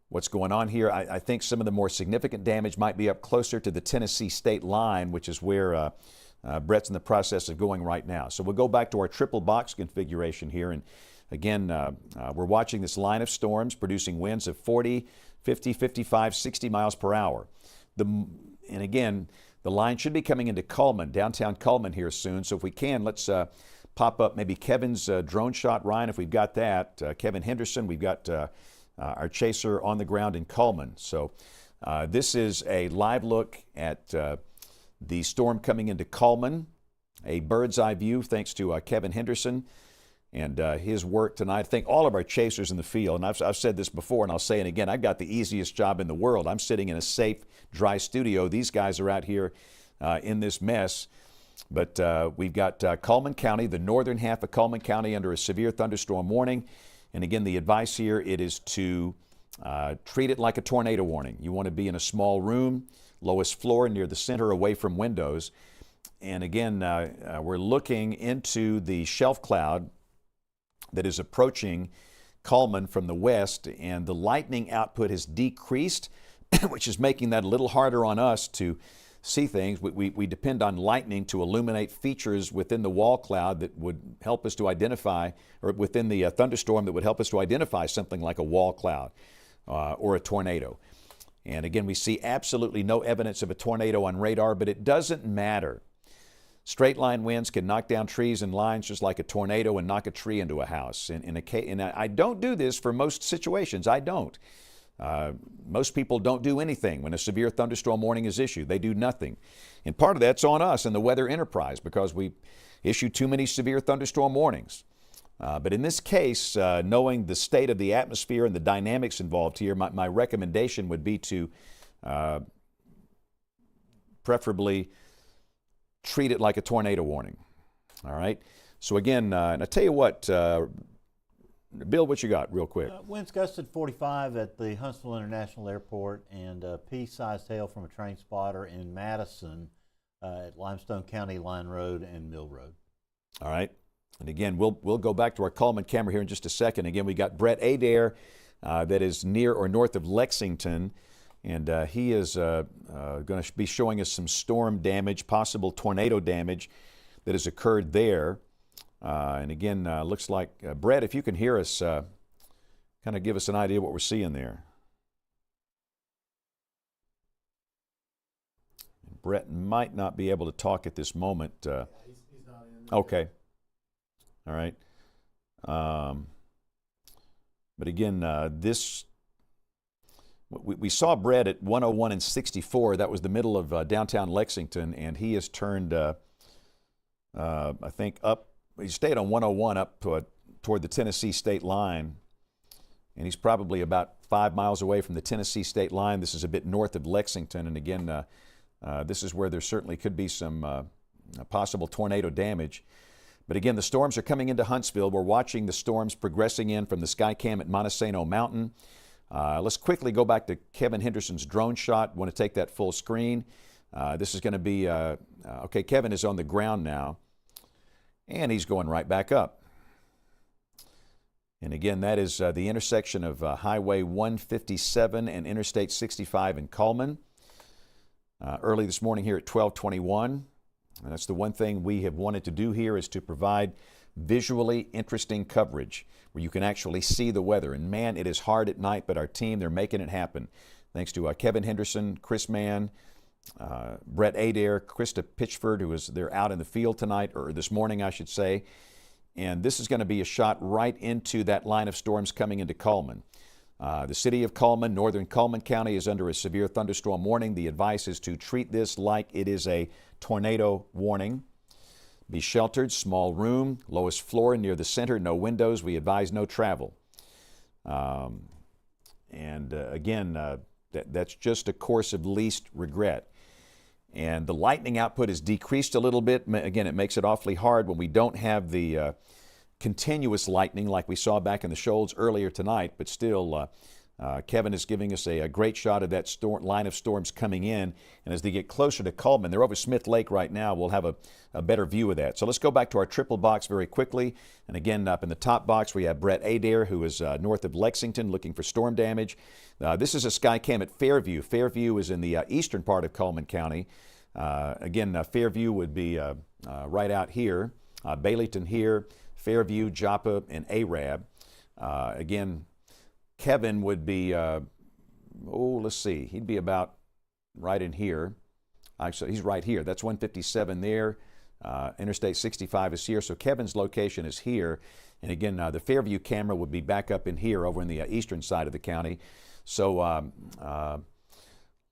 what's going on here. I think some of the more significant damage might be up closer to the Tennessee state line, which is where Brett's in the process of going right now. So we'll go back to our triple box configuration here. And again, we're watching this line of storms producing winds of 40, 50, 55, 60 miles per hour. And again, the line should be coming into Cullman, downtown Cullman here soon. So if we can, let's pop up maybe Kevin's drone shot, Ryan, if we've got that. Kevin Henderson, we've got our chaser on the ground in Cullman. So this is a live look at the storm coming into Cullman, a bird's eye view thanks to Kevin Henderson and his work tonight. I thank all of our chasers in the field, and I've said this before and I'll say it again, I've got the easiest job in the world. I'm sitting in a safe, dry studio. These guys are out here in this mess. But we've got Cullman County, the northern half of Cullman County under a severe thunderstorm warning. And again, the advice here, it is to treat it like a tornado warning. You want to be in a small room, lowest floor near the center, away from windows. And again, we're looking into the shelf cloud that is approaching Cullman from the west, and the lightning output has decreased, which is making that a little harder on us to see things. We depend on lightning to illuminate features within the wall cloud that would help us to identify, or within the thunderstorm that would help us to identify something like a wall cloud or a tornado. And again, we see absolutely no evidence of a tornado on radar, but it doesn't matter. Straight line winds can knock down trees and lines just like a tornado and knock a tree into a house. And I don't do this for most situations. I don't. Most people don't do anything when a severe thunderstorm warning is issued. They do nothing. And part of that's on us and the weather enterprise because we issue too many severe thunderstorm warnings. But in this case, knowing the state of the atmosphere and the dynamics involved here, my recommendation would be to preferably treat it like a tornado warning. All right? So again, and I tell you what, Bill, what you got real quick? Winds gusted 45 at the Huntsville International Airport, and pea-sized hail from a train spotter in Madison at Limestone County Line Road and Mill Road. All right. And again, we'll go back to our Coleman camera here in just a second. Again, we got Brett Adair that is near or north of Lexington, and he is going to be showing us some storm damage, possible tornado damage that has occurred there. And again, looks like, Brett, if you can hear us, kind of give us an idea of what we're seeing there. Brett might not be able to talk at this moment. He's not in. Okay. All right. But again, we saw Brett at 101 and 64. That was the middle of downtown Lexington, and he has turned, I think, up. He stayed on 101 up toward the Tennessee state line, and he's probably about 5 miles away from the Tennessee state line. This is a bit north of Lexington, and again, this is where there certainly could be some possible tornado damage. But again, the storms are coming into Huntsville. We're watching the storms progressing in from the Skycam at Montesano Mountain. Let's quickly go back to Kevin Henderson's drone shot. Want to take that full screen. This is going to be, okay, Kevin is on the ground now, and he's going right back up. And again, that is the intersection of Highway 157 and Interstate 65 in Cullman. Early this morning here at 12:21. And that's the one thing we have wanted to do here, is to provide visually interesting coverage where you can actually see the weather. And man, it is hard at night, but our team, they're making it happen. Thanks to Kevin Henderson, Chris Mann, Brett Adair, Krista Pitchford, they're out in the field tonight, or this morning, I should say. And this is going to be a shot right into that line of storms coming into Cullman. The city of Cullman, northern Cullman County, is under a severe thunderstorm warning. The advice is to treat this like it is a tornado warning. Be sheltered, small room, lowest floor near the center, no windows. We advise no travel. Again, that's just a course of least regret. And the lightning output is decreased a little bit. Again, it makes it awfully hard when we don't have the continuous lightning like we saw back in the Shoals earlier tonight, but still, Kevin is giving us a great shot of that line of storms coming in, and as they get closer to Cullman, they're over Smith Lake right now, we'll have a better view of that. So let's go back to our triple box very quickly, and again, up in the top box, we have Brett Adair, who is north of Lexington, looking for storm damage. This is a Skycam at Fairview. Fairview is in the eastern part of Cullman County. Again, Fairview would be right out here, Baileyton here, Fairview, Joppa, and Arab. Again, Kevin would be, let's see, he'd be about right in here. Actually, he's right here. That's 157 there. Interstate 65 is here, so Kevin's location is here. And again, the Fairview camera would be back up in here over in the eastern side of the county. So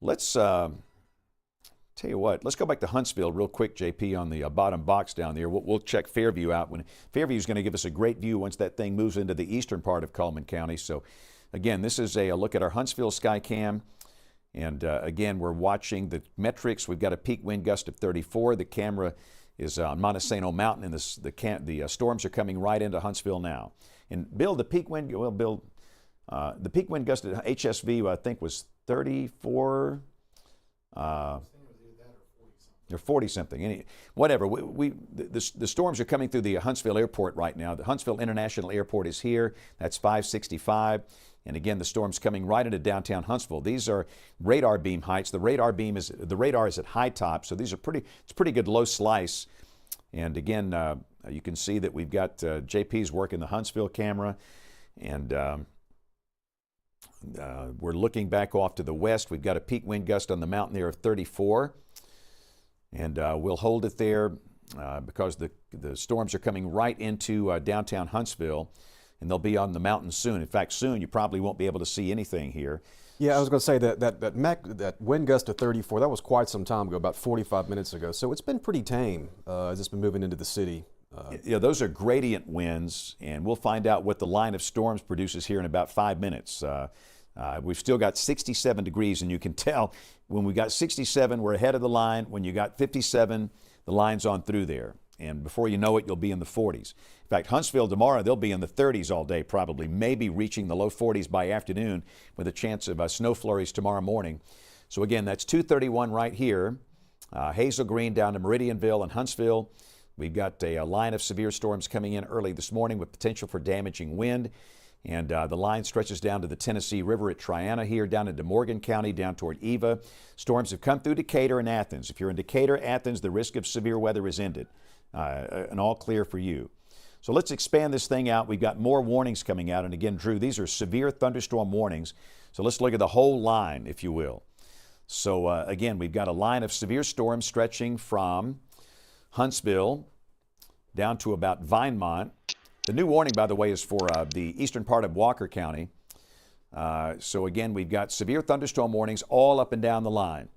let's tell you what, let's go back to Huntsville real quick, JP, on the bottom box down there. We'll check Fairview out. Fairview is going to give us a great view once that thing moves into the eastern part of Cullman County. So again, this is a look at our Huntsville Skycam. And again, we're watching the metrics. We've got a peak wind gust of 34. The camera is on Montesano Mountain, and the storms are coming right into Huntsville now. And Bill, the peak wind gust at HSV, I think, was 34. They're 40-something. Whatever. The storms are coming through the Huntsville Airport right now. The Huntsville International Airport is here. That's 565. And again, the storm's coming right into downtown Huntsville. These are radar beam heights. The radar is at high top, so it's pretty good low slice. And again, you can see that we've got JP's working the Huntsville camera, and we're looking back off to the west. We've got a peak wind gust on the mountain there of 34. And we'll hold it there because the storms are coming right into downtown Huntsville, and they'll be on the mountain soon. In fact, soon you probably won't be able to see anything here. Yeah, I was going to say that wind gust of 34, that was quite some time ago, about 45 minutes ago. So it's been pretty tame as it's been moving into the city. Those are gradient winds, and we'll find out what the line of storms produces here in about 5 minutes. We've still got 67 degrees, and you can tell when we got 67, we're ahead of the line. When you got 57, the line's on through there. And before you know it, you'll be in the 40s. In fact, Huntsville tomorrow, they'll be in the 30s all day probably, maybe reaching the low 40s by afternoon with a chance of snow flurries tomorrow morning. So again, that's 231 right here. Hazel Green down to Meridianville and Huntsville. We've got a line of severe storms coming in early this morning with potential for damaging wind. And the line stretches down to the Tennessee River at Triana here, down into Morgan County, down toward Eva. Storms have come through Decatur and Athens. If you're in Decatur, Athens, the risk of severe weather is ended. An all clear for you. So let's expand this thing out. We've got more warnings coming out. And again, Drew, these are severe thunderstorm warnings. So let's look at the whole line, if you will. So again, we've got a line of severe storms stretching from Huntsville down to about Vinemont. The new warning, by the way, is for the eastern part of Walker County. So again, we've got severe thunderstorm warnings all up and down the line.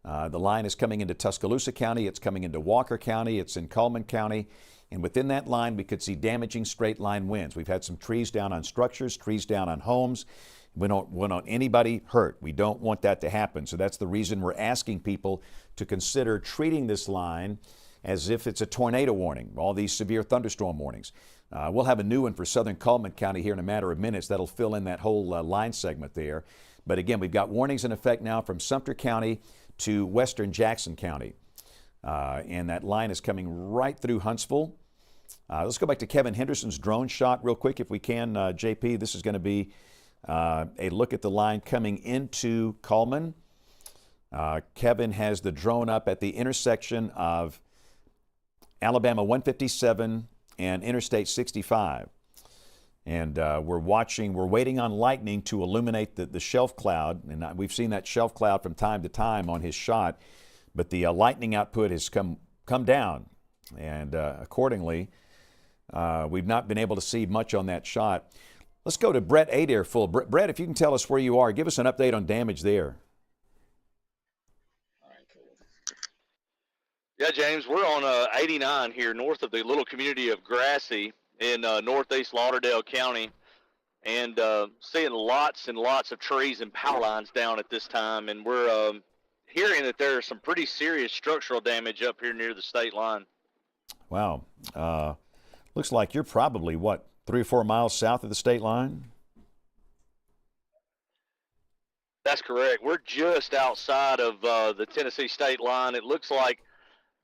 The line is coming into Tuscaloosa County. It's coming into Walker County. It's in Cullman County. And within that line, we could see damaging straight line winds. We've had some trees down on structures, trees down on homes. We don't want anybody hurt. We don't want that to happen. So that's the reason we're asking people to consider treating this line as if it's a tornado warning, all these severe thunderstorm warnings. We'll have a new one for southern Cullman County here in a matter of minutes. That'll fill in that whole line segment there. But again, we've got warnings in effect now from Sumter County to western Jackson County. And that line is coming right through Huntsville. Let's go back to Kevin Henderson's drone shot real quick if we can, JP. This is going to be a look at the line coming into Cullman. Kevin has the drone up at the intersection of Alabama 157 and Interstate 65. And we're waiting on lightning to illuminate the shelf cloud. And we've seen that shelf cloud from time to time on his shot. But the lightning output has come down. And accordingly, we've not been able to see much on that shot. Let's go to Brett Adair full. Brett, if you can tell us where you are, give us an update on damage there. Yeah, James, we're on 89 here north of the little community of Grassy in northeast Lauderdale County, and seeing lots and lots of trees and power lines down at this time. And we're hearing that there's some pretty serious structural damage up here near the state line. Wow. Looks like you're probably, 3 or 4 miles south of the state line? That's correct. We're just outside of the Tennessee state line. It looks like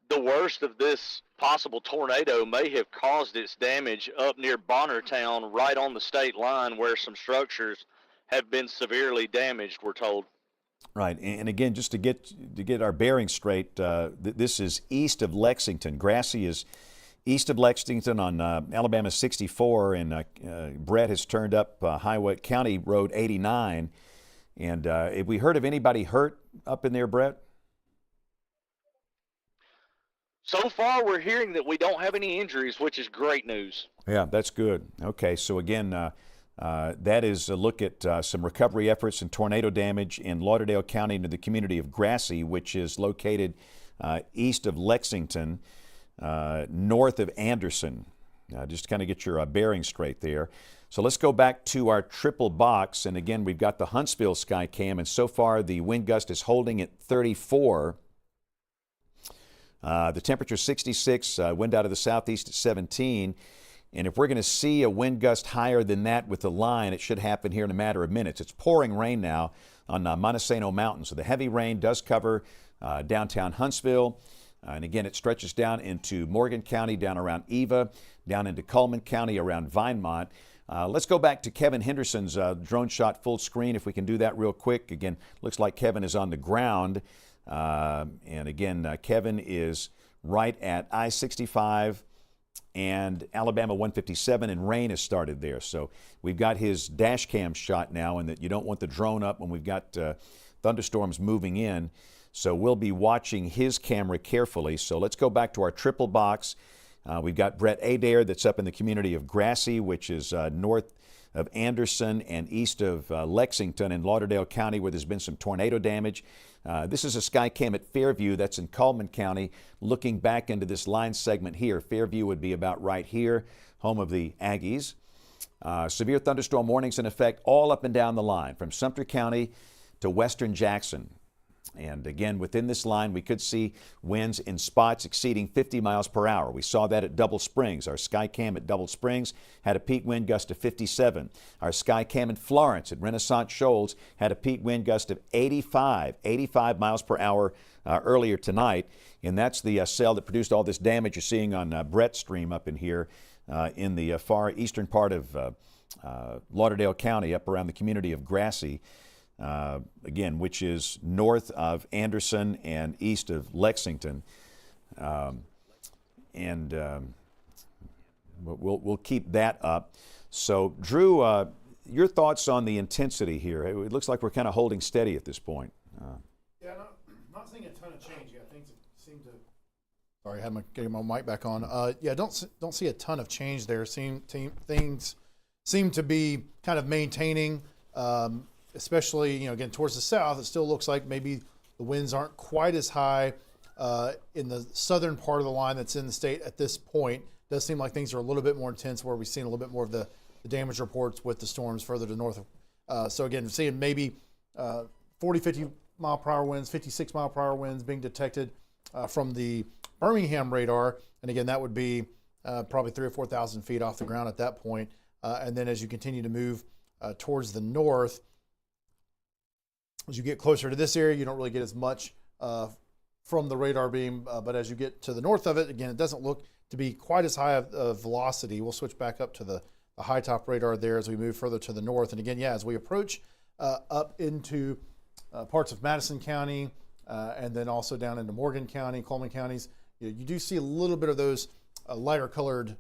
the worst of this possible tornado may have caused its damage up near Bonnertown, right on the state line, where some structures have been severely damaged, we're told. Right, and again, just to get our bearings straight, this is east of Lexington. Grassy is east of Lexington on Alabama 64, and Brett has turned up Highway County Road 89. And have we heard of anybody hurt up in there, Brett? So far, we're hearing that we don't have any injuries, which is great news. Yeah, that's good. Okay, so again, that is a look at some recovery efforts and tornado damage in Lauderdale County into the community of Grassy, which is located east of Lexington, north of Anderson. Just to kind of get your bearings straight there. So let's go back to our triple box. And again, we've got the Huntsville sky cam, and so far the wind gust is holding at 34. The temperature 66, wind out of the southeast at 17. And if we're going to see a wind gust higher than that with the line, it should happen here in a matter of minutes. It's pouring rain now on Montesano Mountain. So the heavy rain does cover downtown Huntsville. And again, it stretches down into Morgan County, down around Eva, down into Cullman County, around Vinemont. Let's go back to Kevin Henderson's drone shot full screen, if we can do that real quick. Again, looks like Kevin is on the ground. And again, Kevin is right at I-65 and Alabama 157, and rain has started there. So we've got his dash cam shot now, and that you don't want the drone up when we've got thunderstorms moving in. So we'll be watching his camera carefully. So let's go back to our triple box. We've got Brett Adair that's up in the community of Grassy, which is north of Anderson and east of Lexington in Lauderdale County, where there's been some tornado damage. This is a sky cam at Fairview. That's in Cullman County. Looking back into this line segment here, Fairview would be about right here, home of the Aggies. Severe thunderstorm warnings in effect all up and down the line, from Sumter County to western Jackson. And again, within this line, we could see winds in spots exceeding 50 miles per hour. We saw that at Double Springs. Our Skycam at Double Springs had a peak wind gust of 57. Our Skycam in Florence at Renaissance Shoals had a peak wind gust of 85 miles per hour earlier tonight. And that's the cell that produced all this damage you're seeing on Brett Stream up in here in the far eastern part of Lauderdale County, up around the community of Grassy. Again, which is north of Anderson and east of Lexington. We'll keep that up. So, Drew, your thoughts on the intensity here? It looks like we're kind of holding steady at this point. Yeah, not seeing a ton of change. Yeah, things seem to. Sorry, I had getting my mic back on. Yeah, don't see a ton of change there. Things seem to be kind of maintaining. Especially, again, towards the south, it still looks like maybe the winds aren't quite as high in the southern part of the line that's in the state at this point. It does seem like things are a little bit more intense, where we've seen a little bit more of the damage reports with the storms further to north. So again, seeing maybe 40, 50 mile per hour winds, 56 mile per hour winds being detected from the Birmingham radar. And again, that would be probably 3,000 or 4,000 feet off the ground at that point. And then as you continue to move towards the north, as you get closer to this area, you don't really get as much from the radar beam, but as you get to the north of it, again, it doesn't look to be quite as high of velocity. We'll switch back up to the high top radar there as we move further to the north. And again, yeah, as we approach up into parts of Madison County and then also down into Morgan County, Coleman counties, you do see a little bit of those lighter colored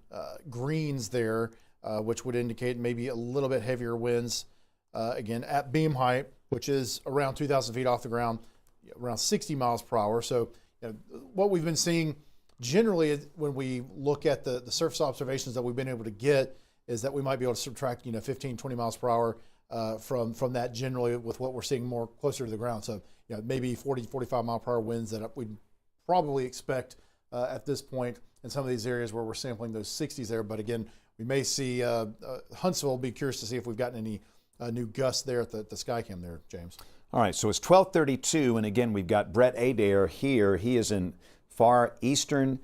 greens there, which would indicate maybe a little bit heavier winds, again, at beam height, which is around 2,000 feet off the ground, around 60 miles per hour. So what we've been seeing generally when we look at the surface observations that we've been able to get is that we might be able to subtract 15, 20 miles per hour from that generally with what we're seeing more closer to the ground. So maybe 40, 45 mile per hour winds that we'd probably expect at this point in some of these areas where we're sampling those 60s there. But again, we may see Huntsville. Will be curious to see if we've gotten any new gusts there at the Skycam there, James. All right, so it's 12:32, and again, we've got Brett Adair here. He is in far eastern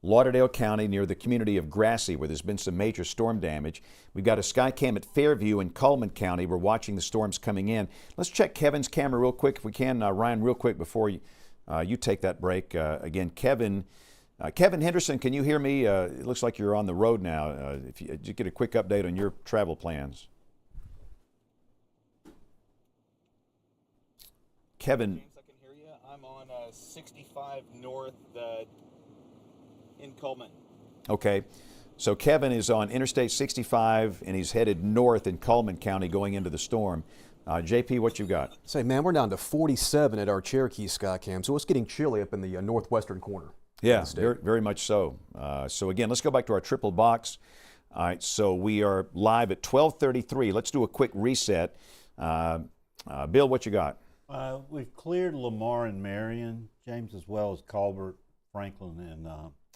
Lauderdale County near the community of Grassy, where there's been some major storm damage. We've got a Skycam at Fairview in Coleman County. We're watching the storms coming in. Let's check Kevin's camera real quick, if we can, Ryan, real quick before you take that break. Again, Kevin Henderson, can you hear me? It looks like you're on the road now. If you get a quick update on your travel plans. Kevin. James, I can hear you. I'm on 65 north in Coleman. Okay. So Kevin is on Interstate 65, and he's headed north in Coleman County going into the storm. JP, what you got? Say, man, we're down to 47 at our Cherokee Skycam, so it's getting chilly up in the northwestern corner. Yeah, very, very much so. So again, let's go back to our triple box. All right, so we are live at 12:33. Let's do a quick reset. Bill, what you got? We've cleared Lamar and Marion, James, as well as Colbert, Franklin,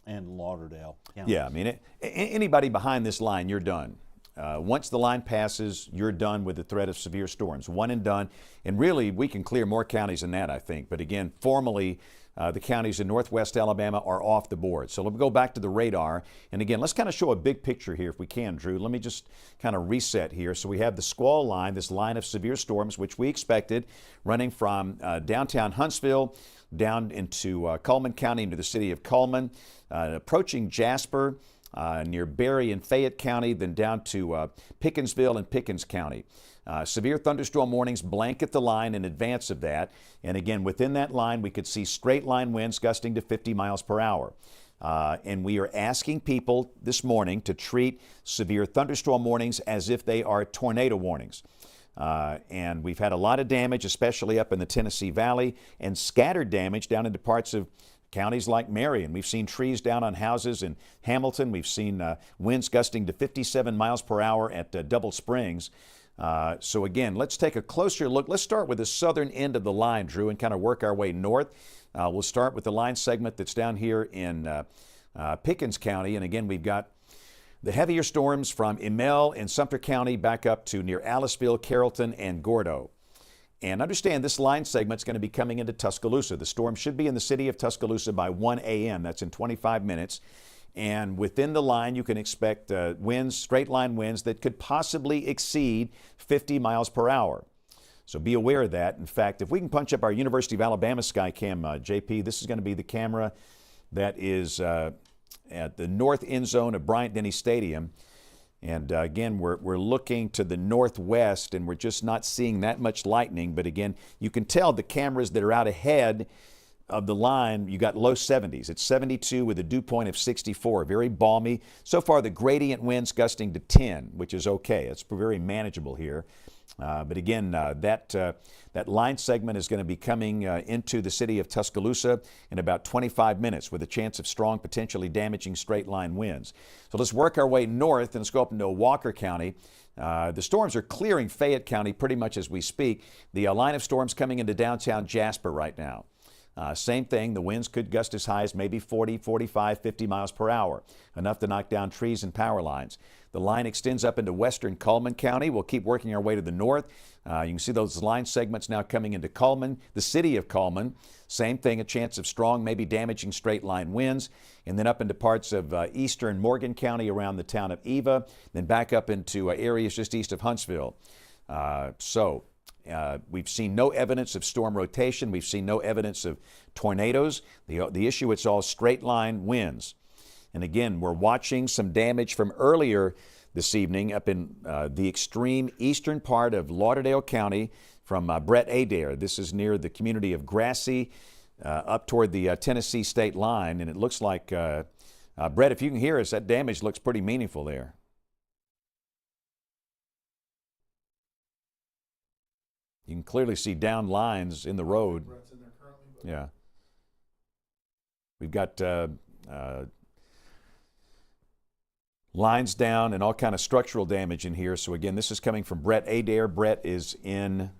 and Lauderdale counties. Yeah, I mean, anybody behind this line, you're done. Once the line passes, you're done with the threat of severe storms. One and done. And really, we can clear more counties than that, I think. But again, formally, the counties in northwest Alabama are off the board. So let me go back to the radar. And again, let's kind of show a big picture here if we can, Drew. Let me just kind of reset here. So we have the squall line, this line of severe storms, which we expected, running from downtown Huntsville down into Coleman County, into the city of Coleman, approaching Jasper, near Berry and Fayette County, then down to Pickensville and Pickens County. Severe thunderstorm warnings blanket the line in advance of that. And again, within that line, we could see straight line winds gusting to 50 miles per hour. And we are asking people this morning to treat severe thunderstorm warnings as if they are tornado warnings. And we've had a lot of damage, especially up in the Tennessee Valley, and scattered damage down into parts of counties like Marion. We've seen trees down on houses in Hamilton. We've seen winds gusting to 57 miles per hour at Double Springs. So again, let's take a closer look. Let's start with the southern end of the line, Drew, and kind of work our way north. We'll start with the line segment that's down here in Pickens County. And again, we've got the heavier storms from Emell and Sumter County back up to near Aliceville, Carrollton, and Gordo. And understand this line segment is going to be coming into Tuscaloosa. The storm should be in the city of Tuscaloosa by 1 a.m. That's in 25 minutes. And within the line, you can expect winds, straight line winds that could possibly exceed 50 miles per hour. So be aware of that. In fact, if we can punch up our University of Alabama Skycam, JP, this is going to be the camera that is at the north end zone of Bryant-Denny Stadium. And again, we're looking to the northwest, and we're just not seeing that much lightning. But again, you can tell the cameras that are out ahead of the line, you got low 70s. It's 72 with a dew point of 64, very balmy. So far, the gradient winds gusting to 10, which is okay. It's very manageable here. But again, that line segment is going to be coming into the city of Tuscaloosa in about 25 minutes with a chance of strong, potentially damaging straight line winds. So let's work our way north and let's go up into Walker County. The storms are clearing Fayette County pretty much as we speak. The line of storms coming into downtown Jasper right now. Same thing, the winds could gust as high as maybe 40, 45, 50 miles per hour, enough to knock down trees and power lines. The line extends up into western Cullman County. We'll keep working our way to the north. You can see those line segments now coming into Cullman, the city of Cullman. Same thing, a chance of strong, maybe damaging straight line winds. And then up into parts of eastern Morgan County around the town of Eva, then back up into areas just east of Huntsville. We've seen no evidence of storm rotation. We've seen no evidence of tornadoes. The issue, it's all straight line winds. And again, we're watching some damage from earlier this evening up in the extreme eastern part of Lauderdale County from Brett Adair. This is near the community of Grassy up toward the Tennessee state line. And it looks like, Brett, if you can hear us, that damage looks pretty meaningful there. You can clearly see down lines in the road. Yeah. We've got lines down and all kind of structural damage in here. So again, this is coming from Brett Adair. Brett is in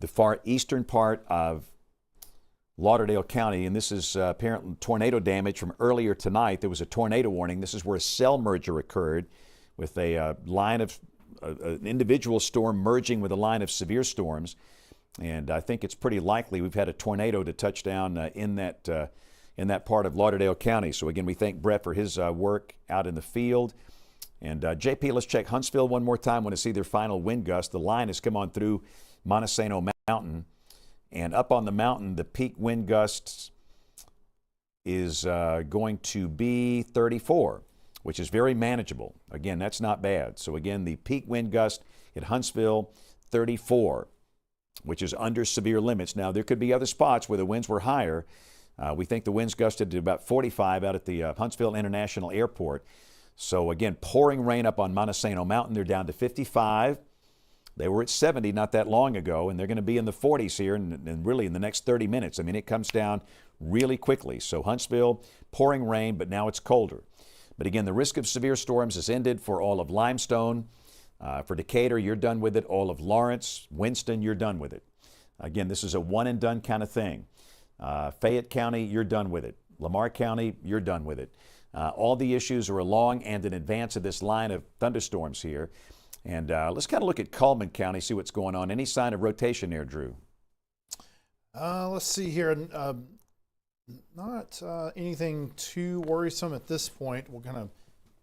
the far eastern part of Lauderdale County, and this is apparently tornado damage from earlier tonight. There was a tornado warning. This is where a cell merger occurred with a line of an individual storm merging with a line of severe storms. And I think it's pretty likely we've had a tornado to touch down in that part of Lauderdale County. So again, we thank Brett for his work out in the field. And JP, let's check Huntsville one more time. Want to see their final wind gust. The line has come on through Montesano Mountain. And up on the mountain, the peak wind gusts is going to be 34. Which is very manageable. Again, that's not bad. So again, the peak wind gust at Huntsville, 34, which is under severe limits. Now, there could be other spots where the winds were higher. We think the winds gusted to about 45 out at the Huntsville International Airport. So again, pouring rain up on Montesano Mountain. They're down to 55. They were at 70 not that long ago, and they're going to be in the 40s here and really in the next 30 minutes. I mean, it comes down really quickly. So Huntsville, pouring rain, but now it's colder. But again, the risk of severe storms is ended for all of Limestone. For Decatur, you're done with it. All of Lawrence, Winston, you're done with it. Again, this is a one and done kind of thing. Fayette County, you're done with it. Lamar County, you're done with it. All the issues are along and in advance of this line of thunderstorms here. And let's kind of look at Cullman County, see what's going on. Any sign of rotation there, Drew? Let's see here. Not anything too worrisome at this point. We'll kind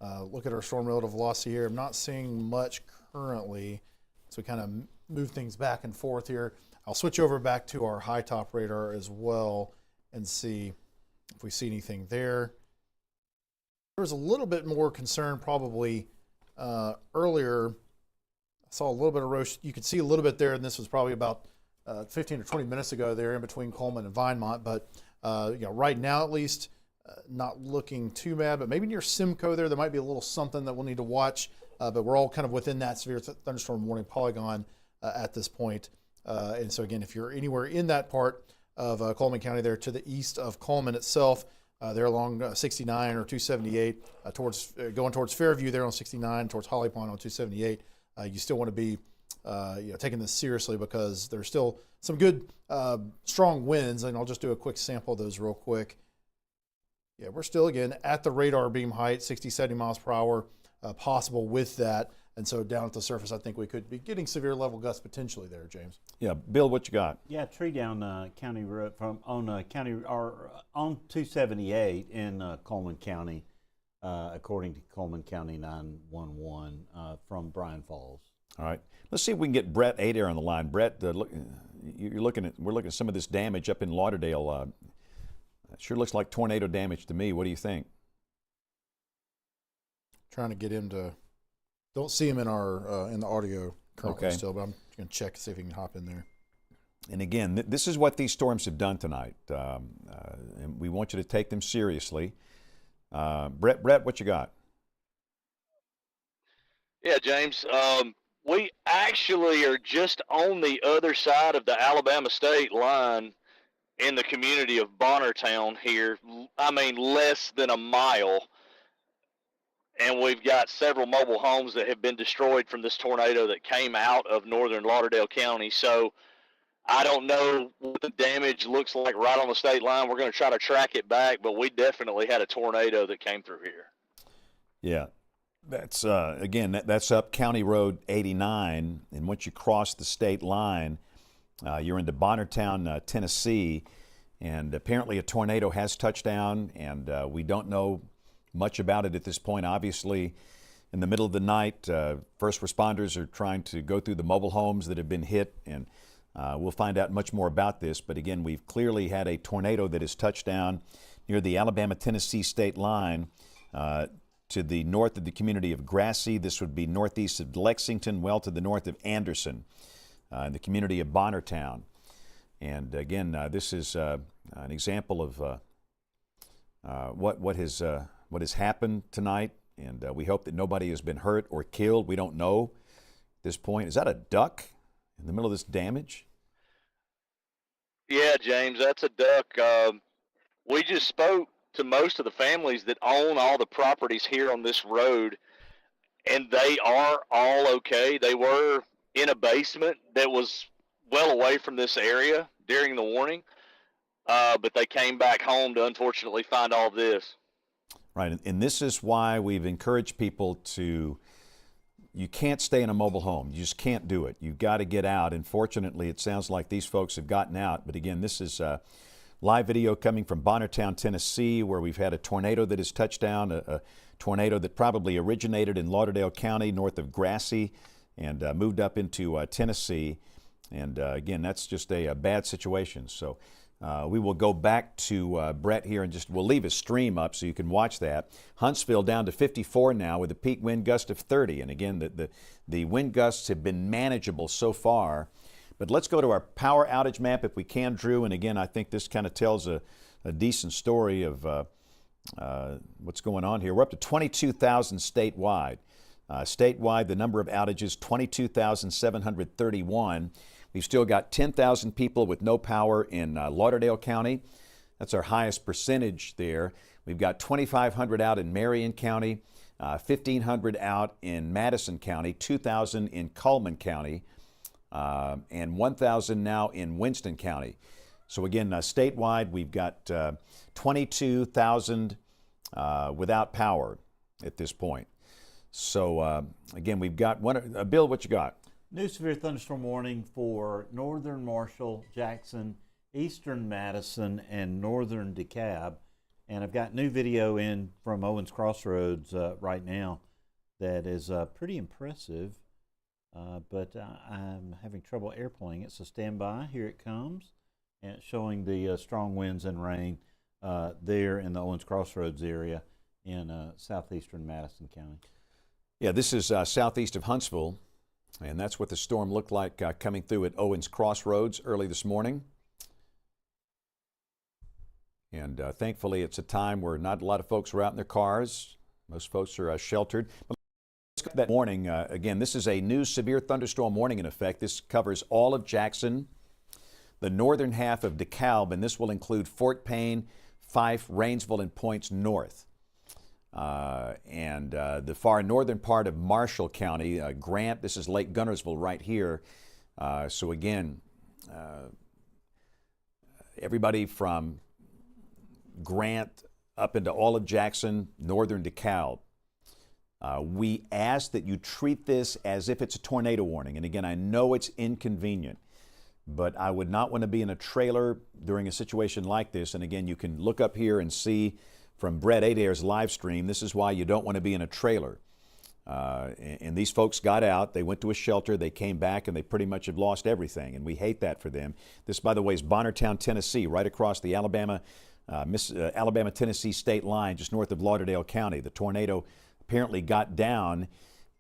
of look at our storm relative velocity here. I'm not seeing much currently, so we kind of move things back and forth here. I'll switch over back to our high top radar as well and see if we see anything there. There was a little bit more concern probably earlier. I saw a little bit of erosion. You could see a little bit there, and this was probably about 15 or 20 minutes ago there in between Coleman and Vinemont, but right now at least, not looking too bad, but maybe near Simcoe there might be a little something that we'll need to watch, but we're all kind of within that severe thunderstorm warning polygon at this point. And so again, if you're anywhere in that part of Coleman County there to the east of Coleman itself, there along 69 or 278, going towards Fairview there on 69, towards Holly Pond on 278, you still want to be taking this seriously because there's still some good strong winds, and I'll just do a quick sample of those real quick. Yeah, we're still, again, at the radar beam height, 60, 70 miles per hour possible with that. And so down at the surface, I think we could be getting severe level gusts potentially there, James. Yeah, Bill, what you got? Yeah, tree down county road from on on 278 in Coleman County, according to Coleman County 911 from Bryan Falls. All right, let's see if we can get Brett Adair on the line. Brett, we're looking at some of this damage up in Lauderdale. It sure looks like tornado damage to me. What do you think? Trying to get him to. Don't see him in our in the audio currently still, but I'm going to check to see if he can hop in there. And again, this is what these storms have done tonight, and we want you to take them seriously. Brett, what you got? Yeah, James. We actually are just on the other side of the Alabama state line in the community of Bonnertown here. I mean, less than a mile. And we've got several mobile homes that have been destroyed from this tornado that came out of northern Lauderdale County. So I don't know what the damage looks like right on the state line. We're going to try to track it back, but we definitely had a tornado that came through here. Yeah, that's again, that's up County Road 89, and once you cross the state line, you're into Bonnertown, Tennessee, and apparently a tornado has touched down, and we don't know much about it at this point. Obviously, in the middle of the night, first responders are trying to go through the mobile homes that have been hit, and we'll find out much more about this. But again, we've clearly had a tornado that has touched down near the Alabama-Tennessee state line to the north of the community of Grassy. This would be northeast of Lexington, well to the north of Anderson, in the community of Bonnertown. And again, this is an example of what has happened tonight, and we hope that nobody has been hurt or killed. We don't know at this point. Is that a duck in the middle of this damage? Yeah, James, that's a duck. We just spoke to most of the families that own all the properties here on this road, and they are all okay. They were in a basement that was well away from this area during the warning, but they came back home to unfortunately find all this. Right, and this is why we've encouraged people to, you can't stay in a mobile home. You just can't do it. You've got to get out, and fortunately it sounds like these folks have gotten out. But again, this is live video coming from Bonnertown, Tennessee, where we've had a tornado that has touched down, a tornado that probably originated in Lauderdale County north of Grassy and moved up into Tennessee. And again, that's just a bad situation. So we will go back to Brett here and we'll leave his stream up so you can watch that. Huntsville down to 54 now with a peak wind gust of 30. And again, the wind gusts have been manageable so far. But let's go to our power outage map if we can, Drew. And again, I think this kind of tells a decent story of what's going on here. We're up to 22,000 statewide. Statewide, the number of outages, 22,731. We've still got 10,000 people with no power in Lauderdale County. That's our highest percentage there. We've got 2,500 out in Marion County, 1,500 out in Madison County, 2,000 in Coleman County, and 1,000 now in Winston County. So again, statewide, we've got 22,000 without power at this point. So again, we've got one. Bill, what you got? New severe thunderstorm warning for northern Marshall, Jackson, eastern Madison, and northern DeKalb. And I've got new video in from Owens Crossroads right now that is pretty impressive, but I'm having trouble airplaying it, so stand by. Here it comes, and it's showing the strong winds and rain there in the Owens Crossroads area in southeastern Madison County. Yeah, this is southeast of Huntsville. And that's what the storm looked like coming through at Owens Crossroads early this morning. And thankfully, it's a time where not a lot of folks are out in their cars. Most folks are sheltered. But let's go to that morning. Again, this is a new severe thunderstorm warning in effect. This covers all of Jackson, the northern half of DeKalb, and this will include Fort Payne, Fife, Rainsville, and points north. And the far northern part of Marshall County, Grant, this is Lake Gunnersville right here. So again, everybody from Grant up into all of Jackson, northern DeKalb. We ask that you treat this as if it's a tornado warning. And again, I know it's inconvenient, but I would not want to be in a trailer during a situation like this. And again, you can look up here and see from Brett Adair's live stream, this is why you don't want to be in a trailer. And these folks got out, they went to a shelter, they came back, and they pretty much have lost everything, and we hate that for them. This, by the way, is Bonnertown, Tennessee, right across the Alabama-Tennessee state line, just north of Lauderdale County. The tornado apparently got down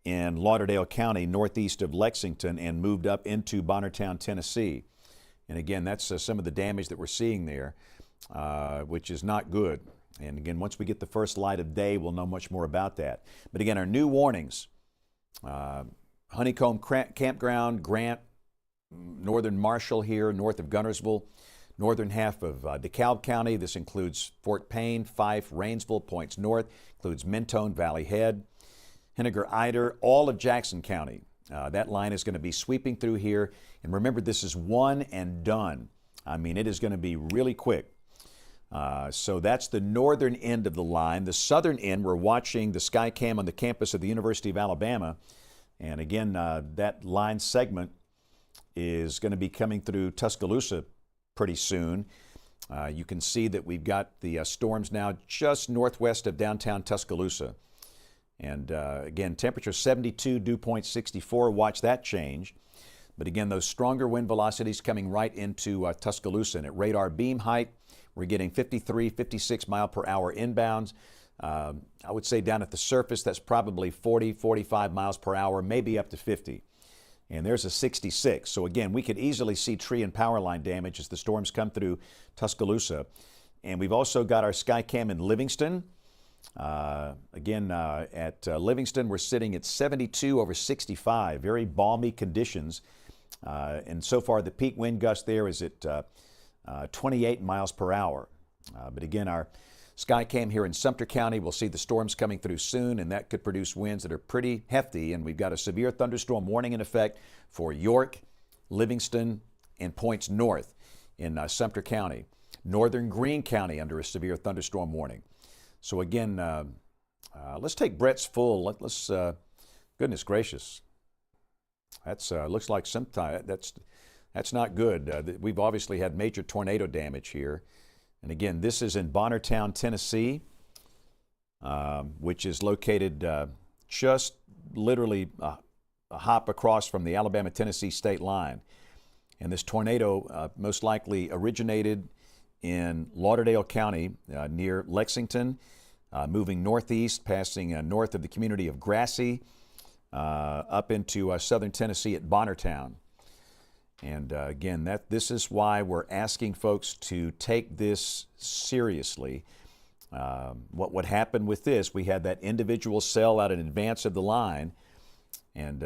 in Lauderdale County, northeast of Lexington, and moved up into Bonnertown, Tennessee. And again, that's some of the damage that we're seeing there, which is not good. And again, once we get the first light of day, we'll know much more about that. But again, our new warnings, Honeycomb Campground, Grant, northern Marshall here, north of Guntersville, northern half of DeKalb County. This includes Fort Payne, Fife, Rainsville, points north, includes Mentone, Valley Head, Henniger, Ider, all of Jackson County. That line is going to be sweeping through here. And remember, this is one and done. I mean, it is going to be really quick. So that's the northern end of the line. The southern end, we're watching the Skycam on the campus of the University of Alabama. And again, that line segment is going to be coming through Tuscaloosa pretty soon. You can see that we've got the storms now just northwest of downtown Tuscaloosa. And again, temperature 72, dew point 64. Watch that change. But again, those stronger wind velocities coming right into Tuscaloosa. And at radar beam height, we're getting 53, 56 mile per hour inbounds. I would say down at the surface, that's probably 40, 45 miles per hour, maybe up to 50. And there's a 66. So again, we could easily see tree and power line damage as the storms come through Tuscaloosa. And we've also got our Skycam in Livingston. At Livingston, we're sitting at 72 over 65, very balmy conditions. And so far, the peak wind gust there is at 28 miles per hour. But again, our Skycam here in Sumter County, we'll see the storms coming through soon, and that could produce winds that are pretty hefty. And we've got a severe thunderstorm warning in effect for York, Livingston, and points north in Sumter County. Northern Greene County under a severe thunderstorm warning. So again, let's take Brett's full. Let's goodness gracious. That's looks like sometime that's not good. We've obviously had major tornado damage here. And again, this is in Bonnertown, Tennessee, which is located just literally a hop across from the Alabama-Tennessee state line. And this tornado most likely originated in Lauderdale County near Lexington, moving northeast, passing north of the community of Grassy, up into southern Tennessee at Bonnertown. And again, this is why we're asking folks to take this seriously. What would happen with this, we had that individual cell out in advance of the line, and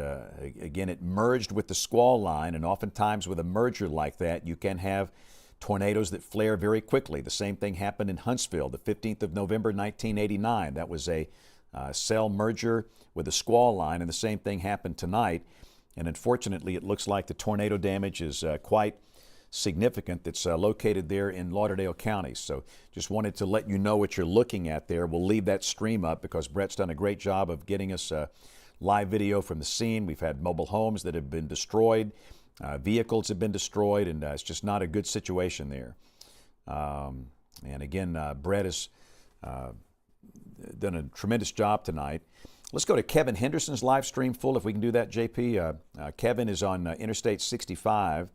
again, it merged with the squall line, and oftentimes with a merger like that, you can have tornadoes that flare very quickly. The same thing happened in Huntsville, the 15th of November, 1989. That was a cell merger with a squall line, and the same thing happened tonight. And unfortunately, it looks like the tornado damage is quite significant that's located there in Lauderdale County. So just wanted to let you know what you're looking at there. We'll leave that stream up because Brett's done a great job of getting us live video from the scene. We've had mobile homes that have been destroyed. Vehicles have been destroyed, and it's just not a good situation there. And again, Brett has done a tremendous job tonight. Let's go to Kevin Henderson's live stream full, if we can do that, JP. Kevin is on Interstate 65,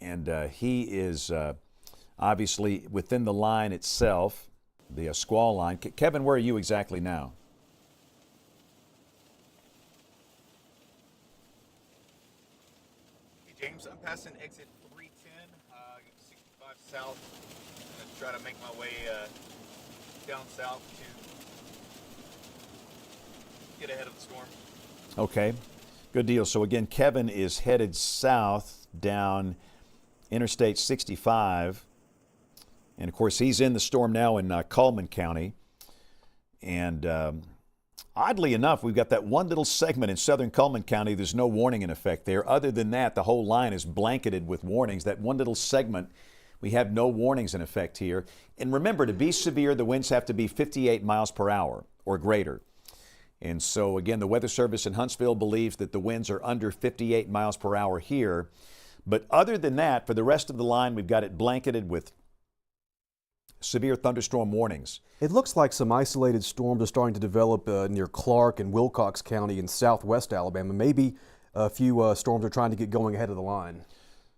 and he is obviously within the line itself, the squall line. Kevin, where are you exactly now? Hey, James, I'm passing exit 310, 65 south. I'm going to try to make my way down south to get ahead of the storm. Okay, good deal. So again, Kevin is headed south down Interstate 65. And of course, he's in the storm now in Cullman County. And oddly enough, we've got that one little segment in southern Cullman County. There's no warning in effect there. Other than that, the whole line is blanketed with warnings. That one little segment, we have no warnings in effect here. And remember, to be severe, the winds have to be 58 miles per hour or greater. And so, again, the Weather Service in Huntsville believes that the winds are under 58 miles per hour here. But other than that, for the rest of the line, we've got it blanketed with severe thunderstorm warnings. It looks like some isolated storms are starting to develop near Clark and Wilcox County in southwest Alabama. Maybe a few storms are trying to get going ahead of the line.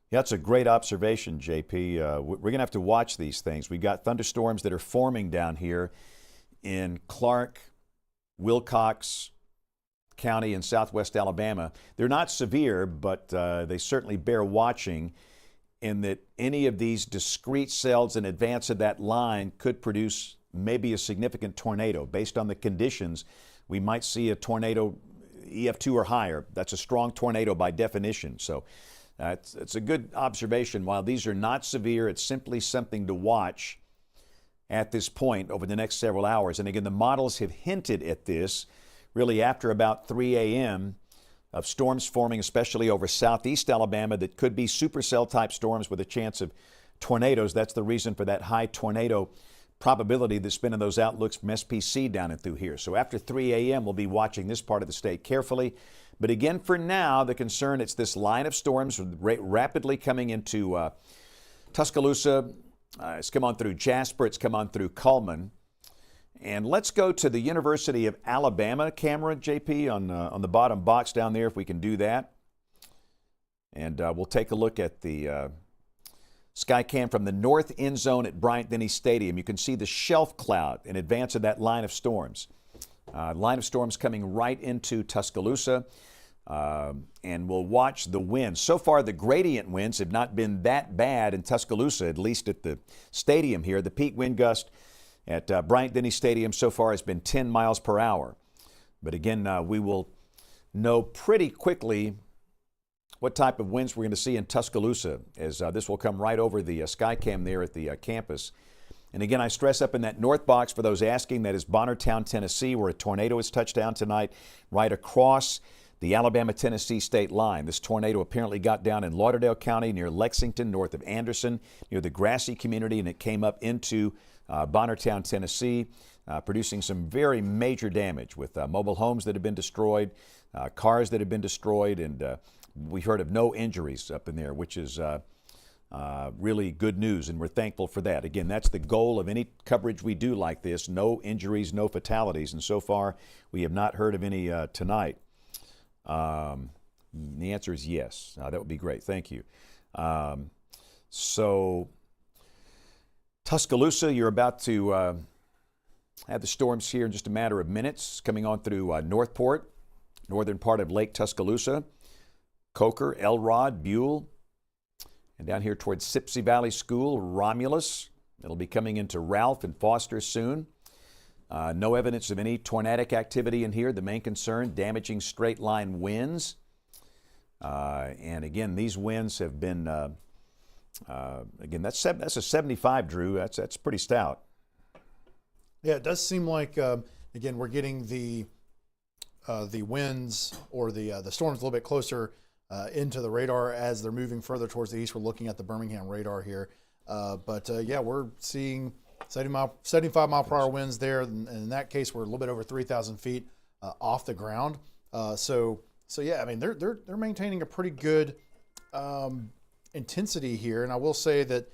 Yeah, that's a great observation, JP. We're going to have to watch these things. We've got thunderstorms that are forming down here in Clark, Wilcox County in southwest Alabama. They're not severe, but they certainly bear watching, in that any of these discrete cells in advance of that line could produce maybe a significant tornado. Based on the conditions, we might see a tornado EF2 or higher. That's a strong tornado by definition. So it's a good observation. While these are not severe, it's simply something to watch at this point over the next several hours. And again, the models have hinted at this really after about 3 a.m. of storms forming, especially over southeast Alabama, that could be supercell type storms with a chance of tornadoes. That's the reason for that high tornado probability that's been in those outlooks from SPC down and through here. So after 3 a.m., we'll be watching this part of the state carefully. But again, for now, the concern, it's this line of storms rapidly coming into Tuscaloosa. It's come on through Jasper. It's come on through Cullman. And let's go to the University of Alabama camera, JP, on the bottom box down there, if we can do that. And we'll take a look at the sky cam from the north end zone at Bryant-Denny Stadium. You can see the shelf cloud in advance of that line of storms. Line of storms coming right into Tuscaloosa. And we'll watch the winds. So far, the gradient winds have not been that bad in Tuscaloosa, at least at the stadium here. The peak wind gust at Bryant-Denny Stadium so far has been 10 miles per hour. But again, we will know pretty quickly what type of winds we're going to see in Tuscaloosa, as this will come right over the Skycam there at the campus. And again, I stress up in that north box for those asking, that is Bonnertown, Tennessee, where a tornado has touched down tonight, right across the Alabama-Tennessee state line. This tornado apparently got down in Lauderdale County near Lexington, north of Anderson, near the Grassy community, and it came up into Bonnertown, Tennessee, producing some very major damage with mobile homes that have been destroyed, cars that have been destroyed, and we've heard of no injuries up in there, which is really good news, and we're thankful for that. Again, that's the goal of any coverage we do like this: no injuries, no fatalities, and so far we have not heard of any tonight. The answer is yes. That would be great. Thank you. So Tuscaloosa, you're about to have the storms here in just a matter of minutes, coming on through Northport, northern part of Lake Tuscaloosa, Coker, Elrod, Buell, and down here towards Sipsey Valley School, Romulus. It'll be coming into Ralph and Foster soon. No evidence of any tornadic activity in here. The main concern, damaging straight line winds. And again, these winds have been, again, that's a 75, Drew. That's pretty stout. Yeah, it does seem like, again, we're getting the winds or the storms a little bit closer into the radar as they're moving further towards the east. We're looking at the Birmingham radar here. But yeah, we're seeing 75 mile per hour winds there. And in that case, we're a little bit over 3,000 feet off the ground. So yeah, I mean, they're maintaining a pretty good intensity here. And I will say that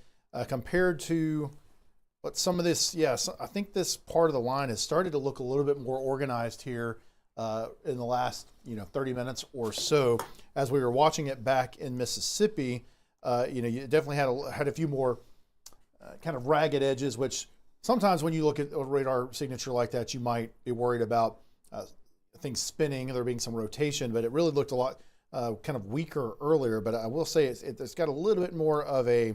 compared to what some of this, yes, I think this part of the line has started to look a little bit more organized here in the last 30 minutes or so. As we were watching it back in Mississippi, you definitely had a few more kind of ragged edges, which sometimes when you look at a radar signature like that, you might be worried about things spinning and there being some rotation, but it really looked a lot kind of weaker earlier. But I will say it's got a little bit more of a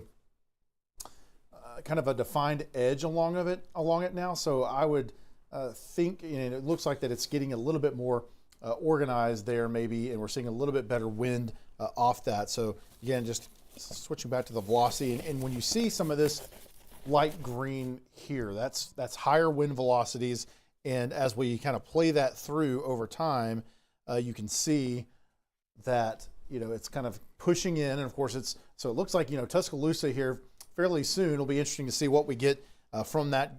kind of a defined edge along it now. So I would think, it looks like that it's getting a little bit more organized there maybe, and we're seeing a little bit better wind off that. So again, just switching back to the velocity, and when you see some of this light green here, that's higher wind velocities, and as we kind of play that through over time, you can see that it's kind of pushing in, and of course it looks like Tuscaloosa here fairly soon. It'll be interesting to see what we get from the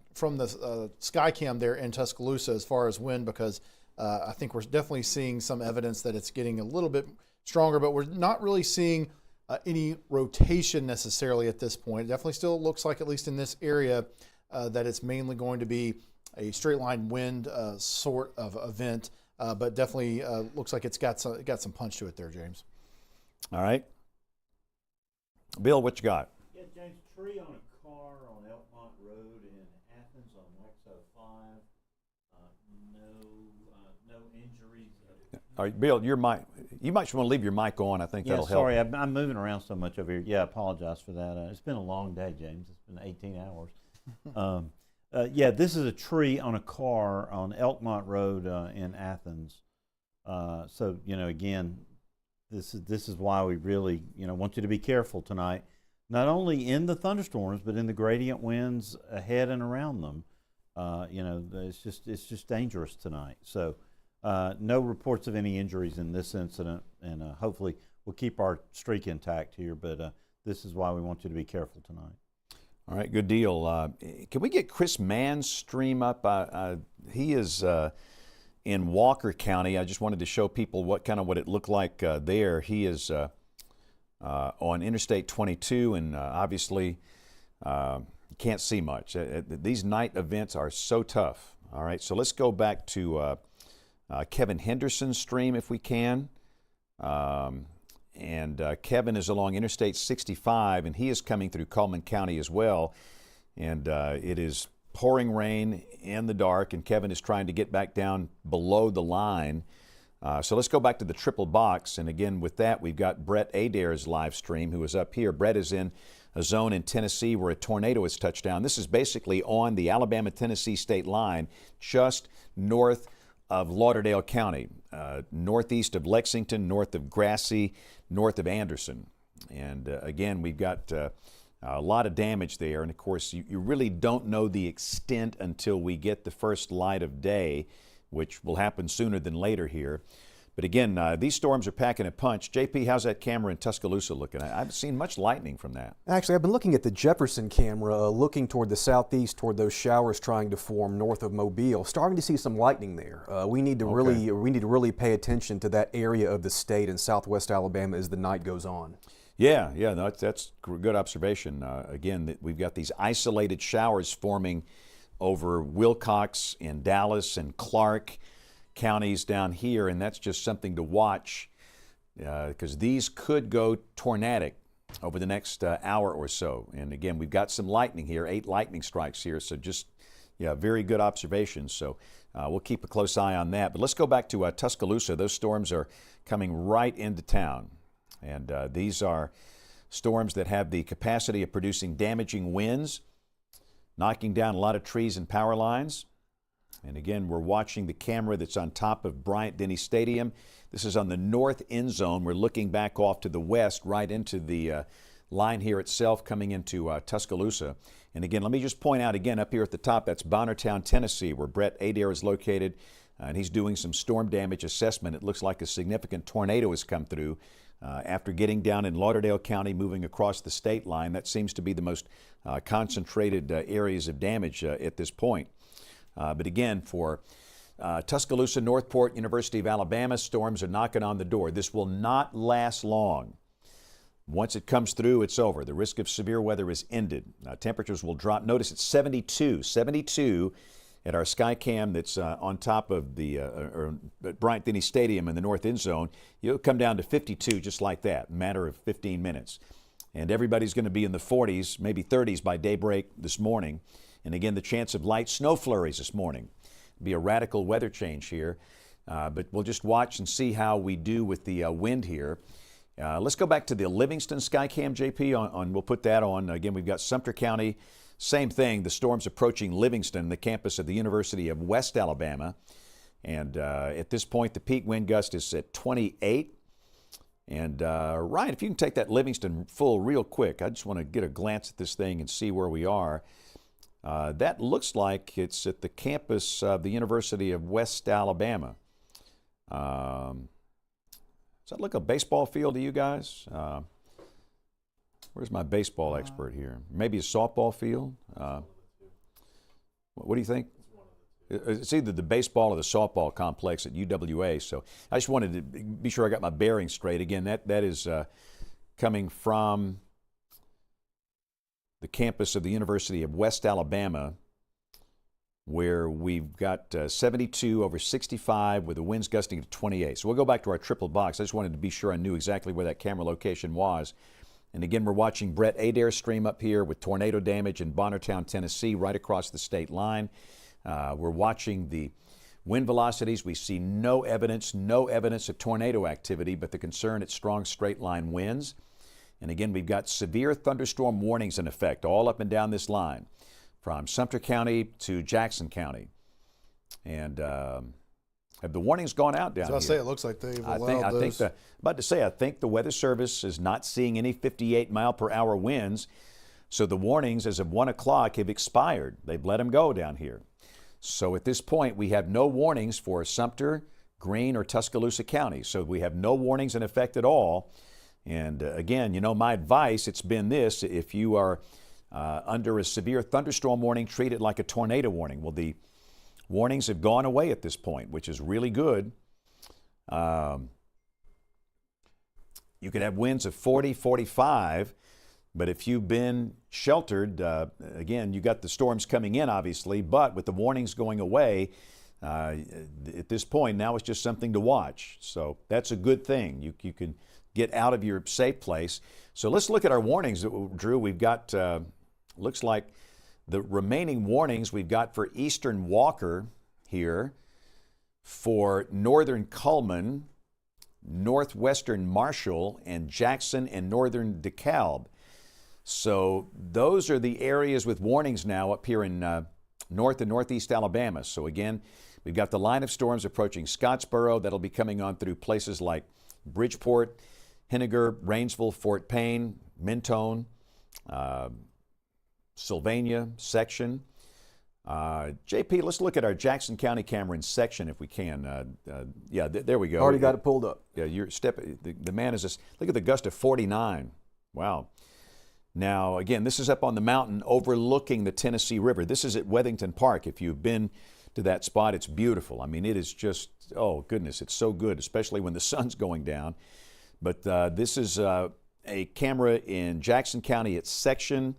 Skycam there in Tuscaloosa as far as wind, because I think we're definitely seeing some evidence that it's getting a little bit stronger, but we're not really seeing any rotation necessarily at this point. It definitely still looks like, at least in this area, that it's mainly going to be a straight line wind sort of event, but definitely looks like it's got some punch to it there, James. All right. Bill, what you got? Yeah, James, tree on a car on Elkmont Road in Athens on Wax 05. No injuries. All right, Bill, your mic. You might want to leave your mic on. I think that'll help. Sorry, I'm moving around so much over here. Yeah, I apologize for that. It's been a long day, James. It's been 18 hours. Yeah, this is a tree on a car on Elkmont Road in Athens. So, again, this is why we really, want you to be careful tonight, not only in the thunderstorms, but in the gradient winds ahead and around them. It's just dangerous tonight. So, no reports of any injuries in this incident, and hopefully we'll keep our streak intact here. But this is why we want you to be careful tonight. All right, good deal. Can we get Chris Mann's stream up? He is in Walker County. I just wanted to show people what it looked like there. He is on Interstate 22, and obviously can't see much. These night events are so tough. All right, so let's go back to Kevin Henderson's stream if we can. Kevin is along Interstate 65, and he is coming through Cullman County as well. And it is pouring rain in the dark, and Kevin is trying to get back down below the line. So let's go back to the triple box. And again, with that, we've got Brett Adair's live stream, who is up here. Brett is in a zone in Tennessee where a tornado has touched down. This is basically on the Alabama-Tennessee state line, just north of Lauderdale County, northeast of Lexington, north of Grassy, north of Anderson. And again, we've got a lot of damage there. And of course, you really don't know the extent until we get the first light of day, which will happen sooner than later here. But again, these storms are packing a punch. JP, how's that camera in Tuscaloosa looking? I haven't seen much lightning from that. Actually, I've been looking at the Jefferson camera, looking toward the southeast, toward those showers trying to form north of Mobile. Starting to see some lightning there. We need to really pay attention to that area of the state in southwest Alabama as the night goes on. Yeah, no, that's a good observation. Again, we've got these isolated showers forming over Wilcox and Dallas and Clark counties down here, and that's just something to watch because these could go tornadic over the next hour or so. And again, we've got some lightning here, 8 lightning strikes here, so just very good observations. So we'll keep a close eye on that. But let's go back to Tuscaloosa. Those storms are coming right into town, and these are storms that have the capacity of producing damaging winds, knocking down a lot of trees and power lines. And again, we're watching the camera that's on top of Bryant-Denny Stadium. This is on the north end zone. We're looking back off to the west, right into the line here itself, coming into Tuscaloosa. And again, let me just point out again, up here at the top, that's Bonnertown, Tennessee, where Brett Adair is located. And he's doing some storm damage assessment. It looks like a significant tornado has come through after getting down in Lauderdale County, moving across the state line. That seems to be the most concentrated areas of damage at this point. But again, for Tuscaloosa, Northport, University of Alabama, storms are knocking on the door. This will not last long. Once it comes through, it's over. The risk of severe weather is ended. Temperatures will drop. Notice it's 72 at our Skycam that's on top of the Bryant-Denny Stadium in the north end zone. You'll come down to 52 just like that, a matter of 15 minutes. And everybody's going to be in the 40s, maybe 30s by daybreak this morning. And again, the chance of light snow flurries this morning. It'll be a radical weather change here. But we'll just watch and see how we do with the wind here. Let's go back to the Livingston Skycam, JP. We'll put that on. Again, we've got Sumter County. Same thing. The storm's approaching Livingston, the campus of the University of West Alabama. And at this point, the peak wind gust is at 28. And Ryan, if you can take that Livingston full real quick, I just want to get a glance at this thing and see where we are. That looks like it's at the campus of the University of West Alabama. Does that look a baseball field to you guys? Where's my baseball expert here? Maybe a softball field? What do you think? It's either the baseball or the softball complex at UWA. So I just wanted to be sure I got my bearings straight. Again, that is coming from the campus of the University of West Alabama, where we've got 72 over 65 with the winds gusting to 28. So we'll go back to our triple box. I just wanted to be sure I knew exactly where that camera location was. And again, we're watching Brett Adair's stream up here with tornado damage in Bonnertown, Tennessee, right across the state line. We're watching the wind velocities. We see no evidence of tornado activity, but the concern it's strong straight line winds. And again, we've got severe thunderstorm warnings in effect all up and down this line, from Sumter County to Jackson County. And have the warnings gone out down here? I say it looks like they've allowed those. I think the Weather Service is not seeing any 58-mile-per-hour winds, so the warnings as of 1 o'clock have expired. They've let them go down here. So at this point, we have no warnings for Sumter, Greene, or Tuscaloosa County. So we have no warnings in effect at all. And again, you know, my advice, it's been this: if you are under a severe thunderstorm warning, treat it like a tornado warning. Well, the warnings have gone away at this point, which is really good. You could have winds of 40, 45, but if you've been sheltered, again, you got the storms coming in, obviously, but with the warnings going away, at this point, now it's just something to watch. So that's a good thing. You can get out of your safe place. So let's look at our warnings, Drew. We've got, looks like the remaining warnings we've got for eastern Walker here, for northern Cullman, northwestern Marshall, and Jackson and northern DeKalb. So those are the areas with warnings now up here in north and northeast Alabama. So again, we've got the line of storms approaching Scottsboro. That'll be coming on through places like Bridgeport, Henniger, Rainsville, Fort Payne, Mentone, Sylvania, Section. JP, let's look at our Jackson County camera in Section if we can. Yeah, there we go. Already got it pulled up. Yeah, the man is just, look at the gust of 49. Wow. Now, again, this is up on the mountain overlooking the Tennessee River. This is at Wethington Park. If you've been to that spot, it's beautiful. I mean, it is just, oh goodness, it's so good, especially when the sun's going down. But this is a camera in Jackson County at Section.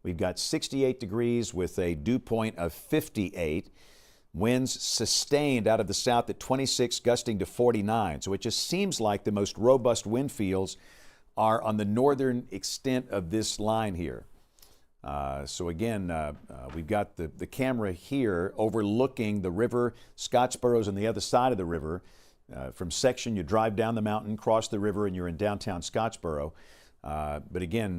We've got 68 degrees with a dew point of 58. Winds sustained out of the south at 26, gusting to 49. So it just seems like the most robust wind fields are on the northern extent of this line here. So again, we've got the camera here overlooking the river. Scottsboro's on the other side of the river. From Section, you drive down the mountain, cross the river, and you're in downtown Scottsboro. But again,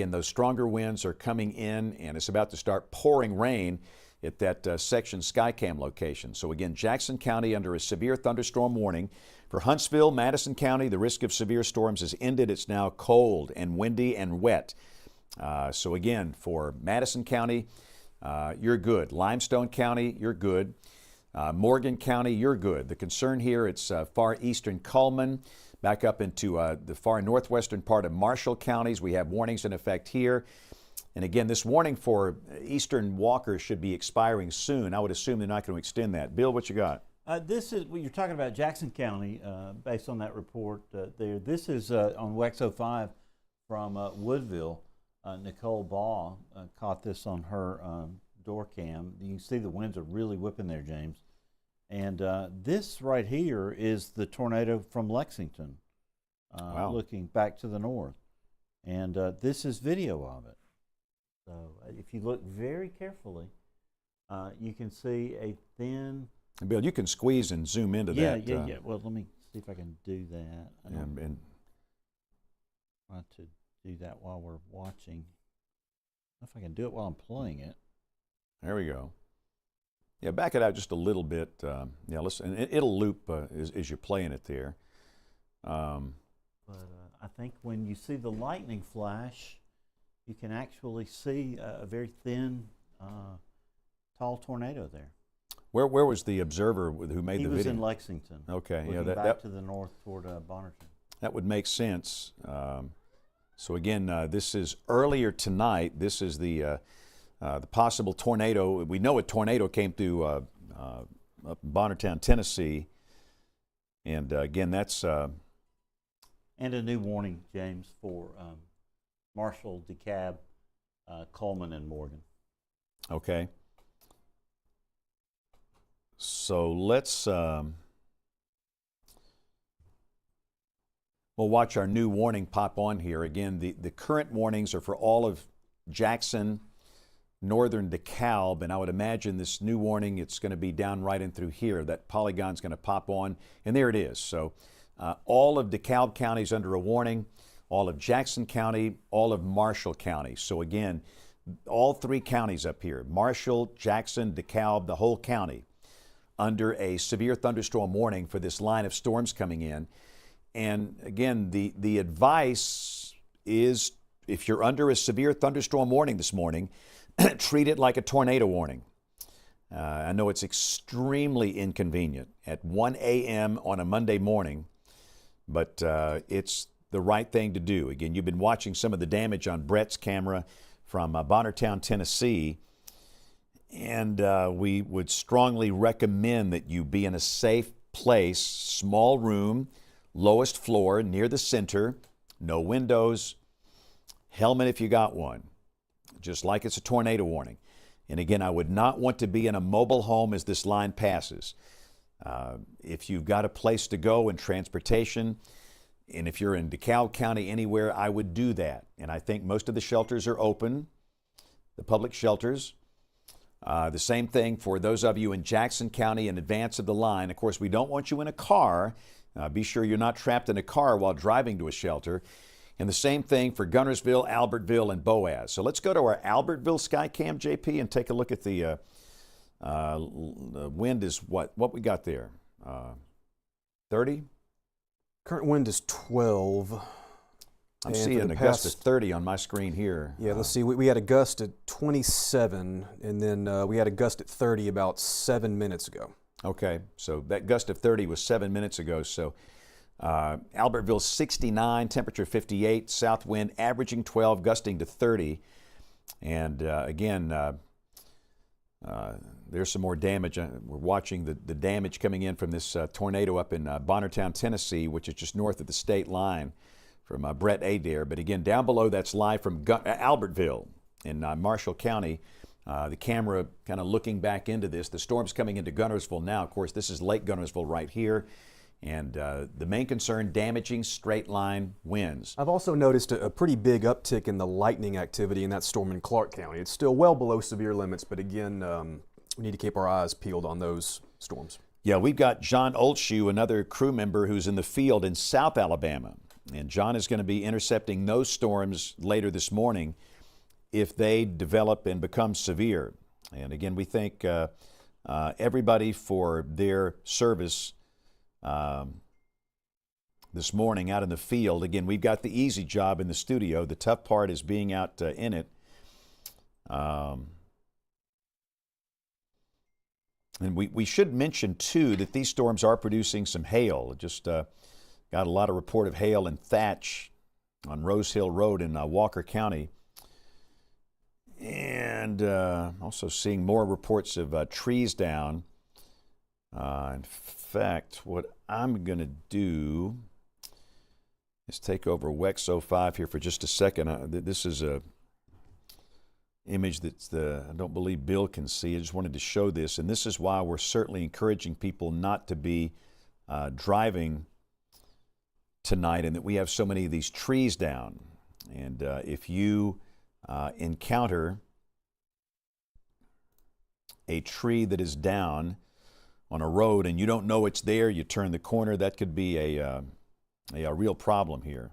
those stronger winds are coming in, and it's about to start pouring rain at that Section Skycam location. So again, Jackson County under a severe thunderstorm warning. For Huntsville, Madison County, the risk of severe storms has ended. It's now cold and windy and wet. So again, for Madison County, you're good. Limestone County, you're good. Morgan County, you're good. The concern here, it's far eastern Cullman, back up into the far northwestern part of Marshall counties. We have warnings in effect here. And again, this warning for eastern Walker should be expiring soon. I would assume they're not going to extend that. Bill, what you got? This is, well, you're talking about Jackson County, based on that report there. This is on WEX 05 from Woodville. Nicole Baugh caught this on her door cam. You can see the winds are really whipping there, James. And this right here is the tornado from Lexington, Wow. looking back to the north. And this is video of it. So if you look very carefully, you can see a thin... Bill, you can squeeze and zoom into that. Yeah. Well, let me see if I can do that. I don't And try to do that while we're watching. I don't know if I can do it while I'm playing it. there we go. Yeah, back it out just a little bit. Yeah, listen, it'll loop as you're playing it there. But I think when you see the lightning flash, you can actually see a very thin, tall tornado there. Where was the observer who made He the was video? in Lexington. Okay, yeah, looking back to the north toward Bonnerton. that would make sense. So again, this is earlier tonight. This is the the possible tornado. We know a tornado came through up in Bonnertown, Tennessee. And again, that's... And a new warning, James, for Marshall, DeKalb, Coleman, and Morgan. Okay. So let's... we'll watch our new warning pop on here. Again, the current warnings are for all of Jackson, northern DeKalb, and I would imagine this new warning, it's going to be down right in through here. That polygon's going to pop on, and there it is. So all of DeKalb County is under a warning, all of Jackson County, all of Marshall County. So again, all three counties up here, Marshall, Jackson, DeKalb, the whole county, under a severe thunderstorm warning for this line of storms coming in. And again, the advice is, if you're under a severe thunderstorm warning this morning, treat it like a tornado warning. I know it's extremely inconvenient at 1 a.m. on a Monday morning, but it's the right thing to do. Again, you've been watching some of the damage on Brett's camera from Bonnertown, Tennessee, and we would strongly recommend that you be in a safe place, small room, lowest floor, near the center, no windows, helmet if you got one, just like it's a tornado warning. And again, I would not want to be in a mobile home as this line passes. If you've got a place to go and transportation, and if you're in DeKalb County anywhere, I would do that. And I think most of the shelters are open, the public shelters. The same thing for those of you in Jackson County in advance of the line. Of course, we don't want you in a car. Be sure you're not trapped in a car while driving to a shelter. And the same thing for Gunnersville, Albertville, and Boaz. So let's go to our Albertville Skycam, JP, and take a look at the wind is what we got there? 30? Current wind is 12. I'm seeing a gust of 30 on my screen here. Yeah, let's see. We had a gust at 27, and then we had a gust at 30 about 7 minutes ago. Okay, so that gust of 30 was 7 minutes ago. So Albertville 69, temperature 58, south wind averaging 12, gusting to 30. And again, there's some more damage. We're watching the damage coming in from this tornado up in Bonnertown, Tennessee, which is just north of the state line from Brett Adair. But again, down below, that's live from Albertville in Marshall County. The camera kind of looking back into this. The storm's coming into Gunnersville now. Of course, this is Lake Gunnersville right here. And the main concern, damaging straight line winds. I've also noticed a pretty big uptick in the lightning activity in that storm in Clark County. It's still well below severe limits, but again, we need to keep our eyes peeled on those storms. Yeah, we've got John Oldshoe, another crew member who's in the field in South Alabama. And John is going to be intercepting those storms later this morning if they develop and become severe. And again, we thank everybody for their service this morning out in the field. Again, we've got the easy job in the studio. The tough part is being out in it. And we should mention, too, that these storms are producing some hail. Just got a lot of report of hail and thatch on Rose Hill Road in Walker County. And also seeing more reports of trees down. In fact, what I'm going to do is take over WEX 05 here for just a second. This is a image that I don't believe Bill can see. I just wanted to show this, and this is why we're certainly encouraging people not to be driving tonight, and that we have so many of these trees down. And if you encounter a tree that is down on a road and you don't know it's there, you turn the corner, that could be a real problem here.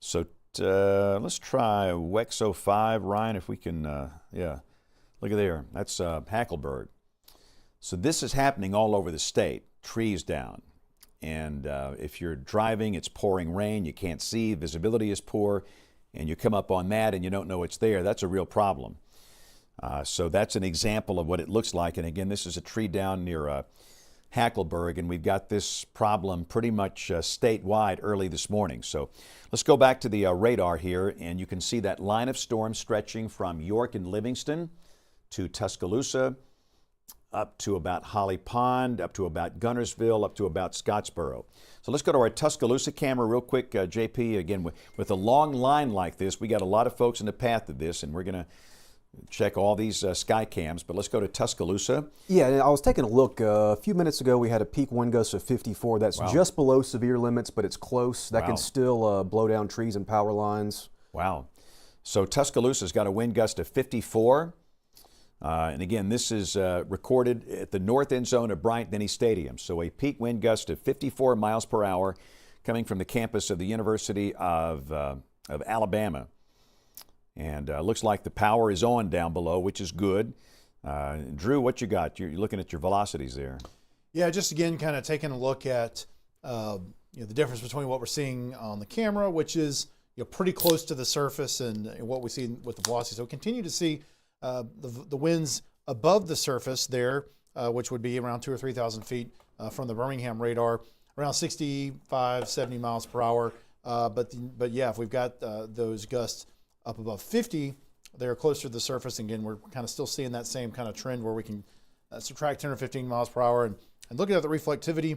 So let's try WEX 05, Ryan, if we can, yeah, look at there, that's Hackleburg. So this is happening all over the state, trees down. And if you're driving, it's pouring rain, you can't see, visibility is poor, and you come up on that and you don't know it's there, that's a real problem. So that's an example of what it looks like. And again, this is a tree down near Hackleburg, and we've got this problem pretty much statewide early this morning. So let's go back to the radar here, and you can see that line of storm stretching from York and Livingston to Tuscaloosa, up to about Holly Pond, up to about Gunnersville, up to about Scottsboro. So let's go to our Tuscaloosa camera real quick, JP. Again, with a long line like this, we got a lot of folks in the path of this, and we're going to check all these sky cams, but let's go to Tuscaloosa. Yeah, and I was taking a look. A few minutes ago, we had a peak wind gust of 54. That's just below severe limits, but it's close. That can still blow down trees and power lines. Wow. So Tuscaloosa's got a wind gust of 54. And again, this is recorded at the north end zone of Bryant-Denny Stadium. So a peak wind gust of 54 miles per hour coming from the campus of the University of Alabama. And looks like the power is on down below, which is good. Drew, what you got? You're looking at your velocities there. Yeah, just again, kind of taking a look at the difference between what we're seeing on the camera, which is pretty close to the surface, and what we see with the velocity. So we continue to see the winds above the surface there, which would be around 2,000 or 3,000 feet from the Birmingham radar, around 65, 70 miles per hour. But yeah, if we've got those gusts up above 50, they're closer to the surface. Again, we're kind of still seeing that same kind of trend where we can subtract 10 or 15 miles per hour. And looking at the reflectivity,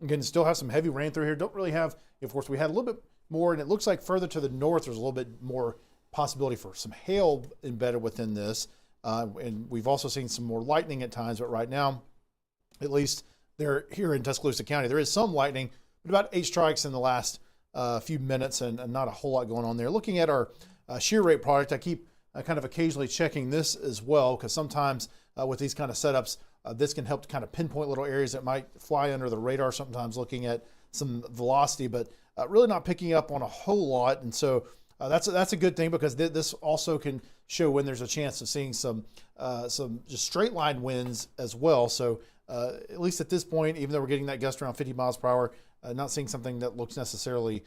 again, still have some heavy rain through here. Don't really have, of course, we had a little bit more, and it looks like further to the north, there's a little bit more possibility for some hail embedded within this. And we've also seen some more lightning at times, but right now, at least there here in Tuscaloosa County, there is some lightning, but about 8 strikes in the last few minutes, and not a whole lot going on there. Looking at our shear rate product, I keep kind of occasionally checking this as well, because sometimes with these kind of setups, this can help to kind of pinpoint little areas that might fly under the radar, sometimes looking at some velocity, but really not picking up on a whole lot. And so that's a good thing, because this also can show when there's a chance of seeing some just straight line winds as well. So at least at this point, even though we're getting that gust around 50 miles per hour, not seeing something that looks necessarily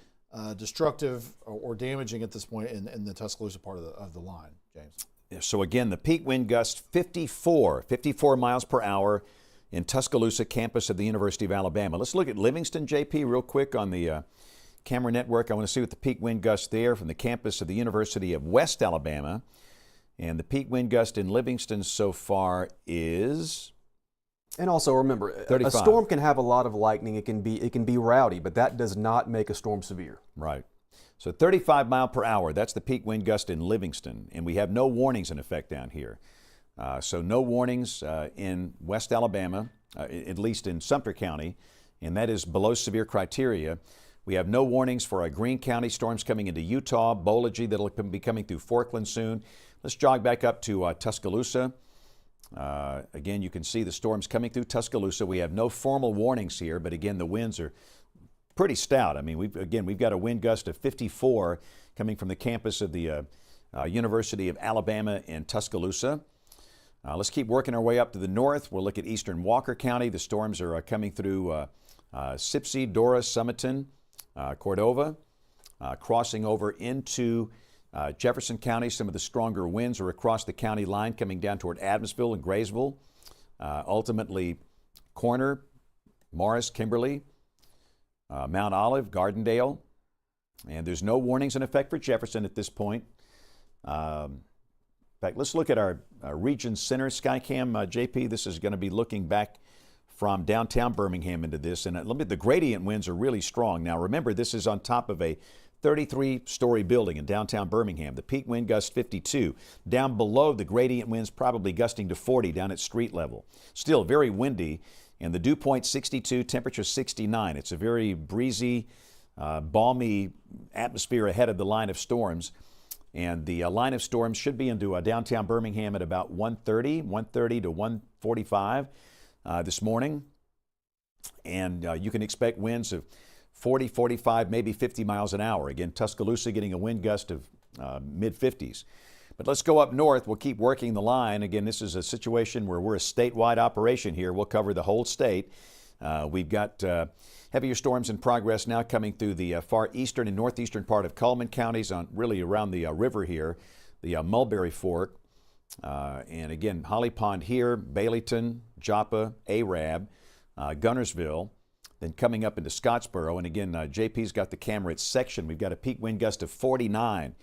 destructive or damaging at this point in the Tuscaloosa part of the line, James. Yeah, so again, the peak wind gust 54 miles per hour in Tuscaloosa campus of the University of Alabama. Let's look at Livingston, JP, real quick on the camera network. I want to see what the peak wind gust there from the campus of the University of West Alabama. And the peak wind gust in Livingston so far is... And also remember, 35. A storm can have a lot of lightning. It can be rowdy, but that does not make a storm severe. Right. So 35 mile per hour, that's the peak wind gust in Livingston. And we have no warnings in effect down here. So no warnings in West Alabama, at least in Sumter County, and that is below severe criteria. We have no warnings for Greene County storms coming into Utah, Bolaji that'll be coming through Forkland soon. Let's jog back up to Tuscaloosa. Again, you can see the storms coming through Tuscaloosa. We have no formal warnings here, but again, the winds are pretty stout. I mean, we've got a wind gust of 54 coming from the campus of the University of Alabama in Tuscaloosa. Let's keep working our way up to the north. We'll look at eastern Walker County. The storms are coming through Sipsey, Dora, Sumiton, Cordova, crossing over into Jefferson County. Some of the stronger winds are across the county line coming down toward Adamsville and Graysville. Ultimately, Corner, Morris, Kimberly, Mount Olive, Gardendale. And there's no warnings in effect for Jefferson at this point. In fact, let's look at our Region Center Skycam. JP, this is going to be looking back from downtown Birmingham into this. And the gradient winds are really strong. Now, remember, this is on top of a 33-story building in downtown Birmingham. The peak wind gust 52. Down below, the gradient winds probably gusting to 40 down at street level. Still very windy, and the dew point 62, temperature 69. It's a very breezy, balmy atmosphere ahead of the line of storms. And the line of storms should be into downtown Birmingham at about 1:30 to 1:45 this morning. And you can expect winds of 40, 45, maybe 50 miles an hour. Again, Tuscaloosa getting a wind gust of mid-50s. But let's go up north. We'll keep working the line. Again, this is a situation where we're a statewide operation here. We'll cover the whole state. We've got heavier storms in progress now coming through the far eastern and northeastern part of Cullman counties, really around the river here, the Mulberry Fork. And again, Holly Pond here, Baileyton, Joppa, Arab. Gunnersville, then coming up into Scottsboro. And again, JP's got the camera at Section. We've got a peak wind gust of 49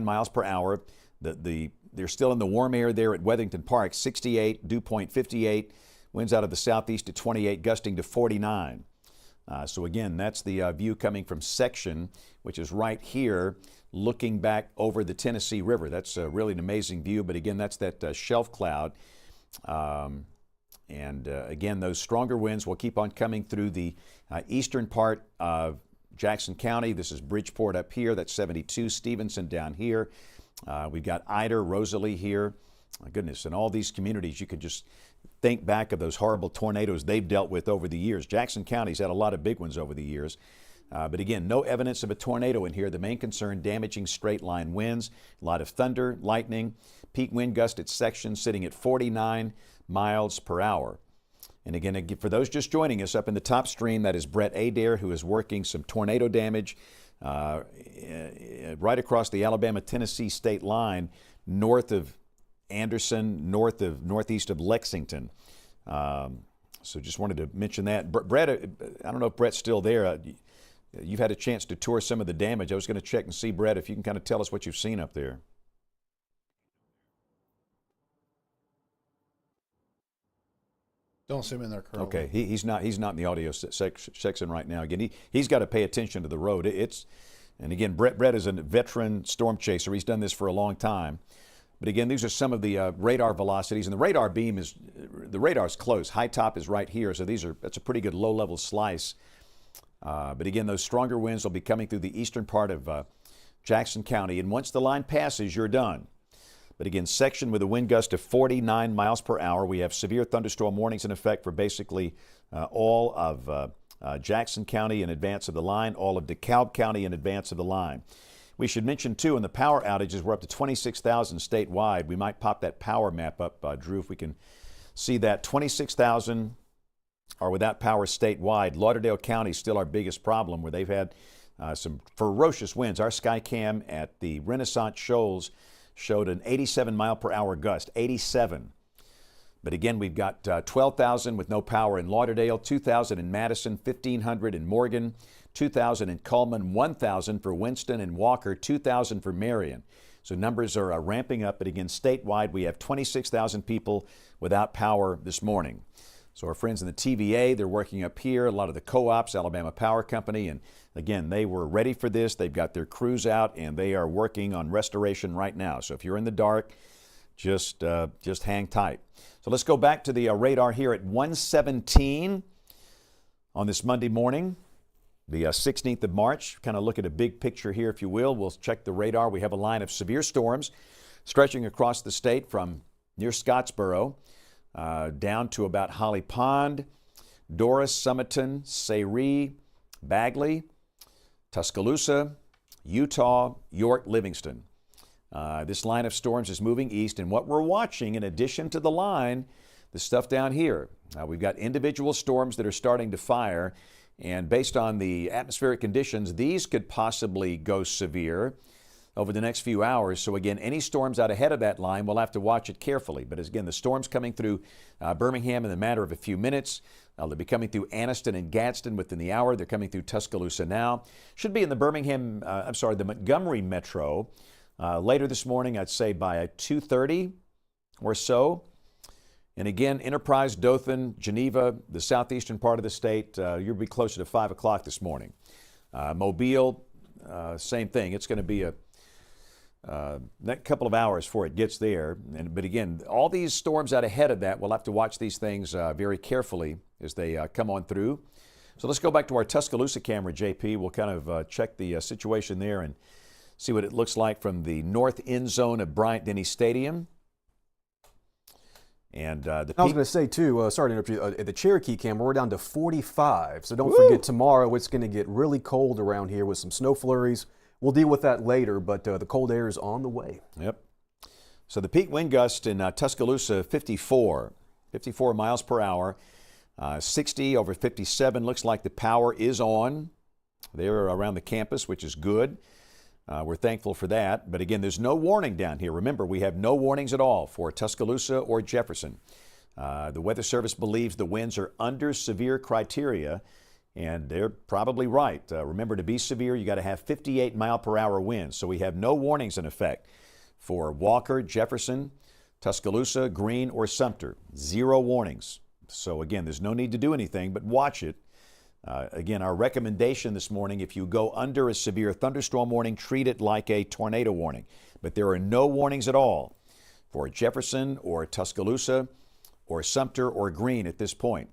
miles per hour. They're still in the warm air there at Weathington Park, 68, dew point 58, winds out of the southeast at 28, gusting to 49. So again, that's the view coming from Section, which is right here, looking back over the Tennessee River. That's really an amazing view, but again, that's that shelf cloud. Again, those stronger winds will keep on coming through the eastern part of Jackson County. This is Bridgeport up here. That's 72. Stevenson down here. We've got Ida, Rosalie here. My goodness, in all these communities, you could just think back of those horrible tornadoes they've dealt with over the years. Jackson County's had a lot of big ones over the years. But again, no evidence of a tornado in here. The main concern, damaging straight line winds, a lot of thunder, lightning, peak wind gust at Section sitting at 49 miles per hour. And again, for those just joining us, up in the top stream, that is Brett Adair, who is working some tornado damage right across the Alabama-Tennessee state line, north of Anderson, northeast of Lexington. So just wanted to mention that. Brett, I don't know if Brett's still there. You've had a chance to tour some of the damage. I was going to check and see, Brett, if you can kind of tell us what you've seen up there. Don't see him in there currently. Okay, he's not in the audio section right now. Again, he's got to pay attention to the road. And again, Brett is a veteran storm chaser. He's done this for a long time. But again, these are some of the radar velocities, and the radar beam the radar's close. High top is right here, so that's a pretty good low-level slice. But again, those stronger winds will be coming through the eastern part of Jackson County, and once the line passes, you're done. But again, Section with a wind gust of 49 miles per hour. We have severe thunderstorm warnings in effect for basically all of Jackson County in advance of the line, all of DeKalb County in advance of the line. We should mention, too, in the power outages, we're up to 26,000 statewide. We might pop that power map up, Drew, if we can see that. 26,000 are without power statewide. Lauderdale County is still our biggest problem, where they've had some ferocious winds. Our Skycam at the Renaissance Shoals showed an 87 mile per hour gust, 87. But again, we've got 12,000 with no power in Lauderdale, 2,000 in Madison, 1,500 in Morgan, 2,000 in Cullman, 1,000 for Winston and Walker, 2,000 for Marion. So numbers are ramping up, but again, statewide, we have 26,000 people without power this morning. So our friends in the TVA, they're working up here, a lot of the co-ops, Alabama Power Company, and again, they were ready for this. They've got their crews out, and they are working on restoration right now. So if you're in the dark, just hang tight. So let's go back to the radar here at 1:17 on this Monday morning, the 16th of March. Kind of look at a big picture here, if you will. We'll check the radar. We have a line of severe storms stretching across the state from near Scottsboro down to about Holly Pond, Doris, Summerton, Sayre, Bagley, Tuscaloosa, Utah, York, Livingston. This line of storms is moving east, and what we're watching, in addition to the line, the stuff down here. We've got individual storms that are starting to fire, and based on the atmospheric conditions, these could possibly go severe over the next few hours. So again, any storms out ahead of that line, we'll have to watch it carefully. But again, the storms coming through Birmingham in the matter of a few minutes. They'll be coming through Anniston and Gadsden within the hour. They're coming through Tuscaloosa now. Should be in the the Montgomery metro later this morning, I'd say by 2:30 or so. And again, Enterprise, Dothan, Geneva, the southeastern part of the state, you'll be closer to 5 o'clock this morning. Mobile, same thing. It's going to be a couple of hours before it gets there. But again, all these storms out ahead of that, we'll have to watch these things very carefully as they come on through. So let's go back to our Tuscaloosa camera, JP. We'll kind of check the situation there and see what it looks like from the north end zone of Bryant-Denny Stadium. And I was going to say, too, sorry to interrupt you, at the Cherokee camera, we're down to 45. So don't forget, tomorrow it's going to get really cold around here with some snow flurries. We'll deal with that later, but the cold air is on the way. Yep. So the peak wind gust in Tuscaloosa, 54 miles per hour, 60 over 57. Looks like the power is on there around the campus, which is good. We're thankful for that. But again, there's no warning down here. Remember, we have no warnings at all for Tuscaloosa or Jefferson. The Weather Service believes the winds are under severe criteria, and they're probably right. Remember, to be severe, you got to have 58 mile per hour winds. So we have no warnings in effect for Walker, Jefferson, Tuscaloosa, Greene, or Sumter. 0 warnings. So again, there's no need to do anything but watch it. Again, our recommendation this morning, if you go under a severe thunderstorm warning, treat it like a tornado warning. But there are no warnings at all for Jefferson or Tuscaloosa or Sumter or Greene at this point.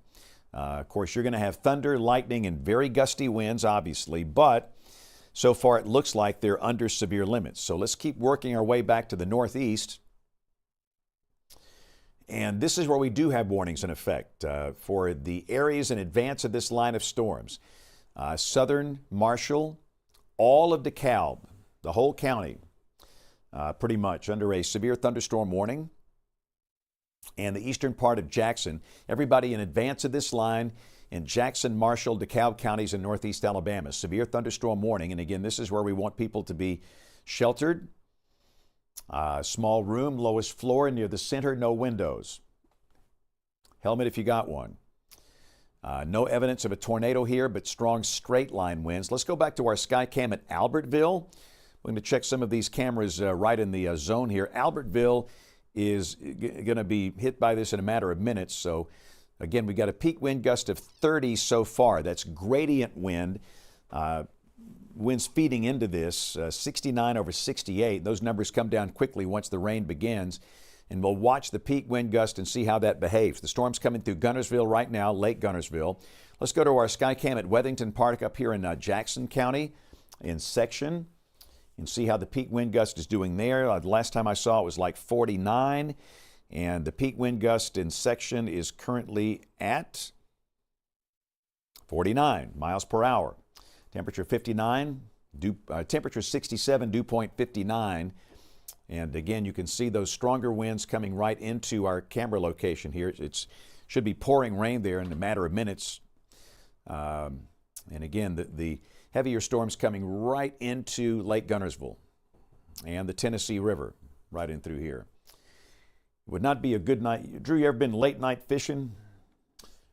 Of course, you're going to have thunder, lightning, and very gusty winds, obviously, but so far it looks like they're under severe limits. So let's keep working our way back to the northeast. And this is where we do have warnings in effect for the areas in advance of this line of storms. Southern Marshall, all of DeKalb, the whole county, pretty much under a severe thunderstorm warning. And the eastern part of Jackson, everybody in advance of this line in Jackson, Marshall, DeKalb counties in northeast Alabama, severe thunderstorm warning. And again, this is where we want people to be sheltered. Small room, lowest floor, near the center, no windows. Helmet if you got one. No evidence of a tornado here, but strong straight line winds. Let's go back to our sky cam at Albertville. We're going to check some of these cameras right in the zone here. Albertville is going to be hit by this in a matter of minutes. So again, we got a peak wind gust of 30 so far. That's gradient wind. Winds feeding into this, 69 over 68. Those numbers come down quickly once the rain begins. And we'll watch the peak wind gust and see how that behaves. The storm's coming through Gunnersville right now, Lake Gunnersville. Let's go to our sky cam at Weathington Park up here in Jackson County in section and see how the peak wind gust is doing there. The last time I saw it was like 49, and the peak wind gust in section is currently at 49 miles per hour. Temperature 59, temperature 67, dew point 59. And again, you can see those stronger winds coming right into our camera location here. It should be pouring rain there in a matter of minutes. And again, the heavier storms coming right into Lake Gunnersville and the Tennessee River right in through here. Would not be a good night. Drew, you ever been late night fishing?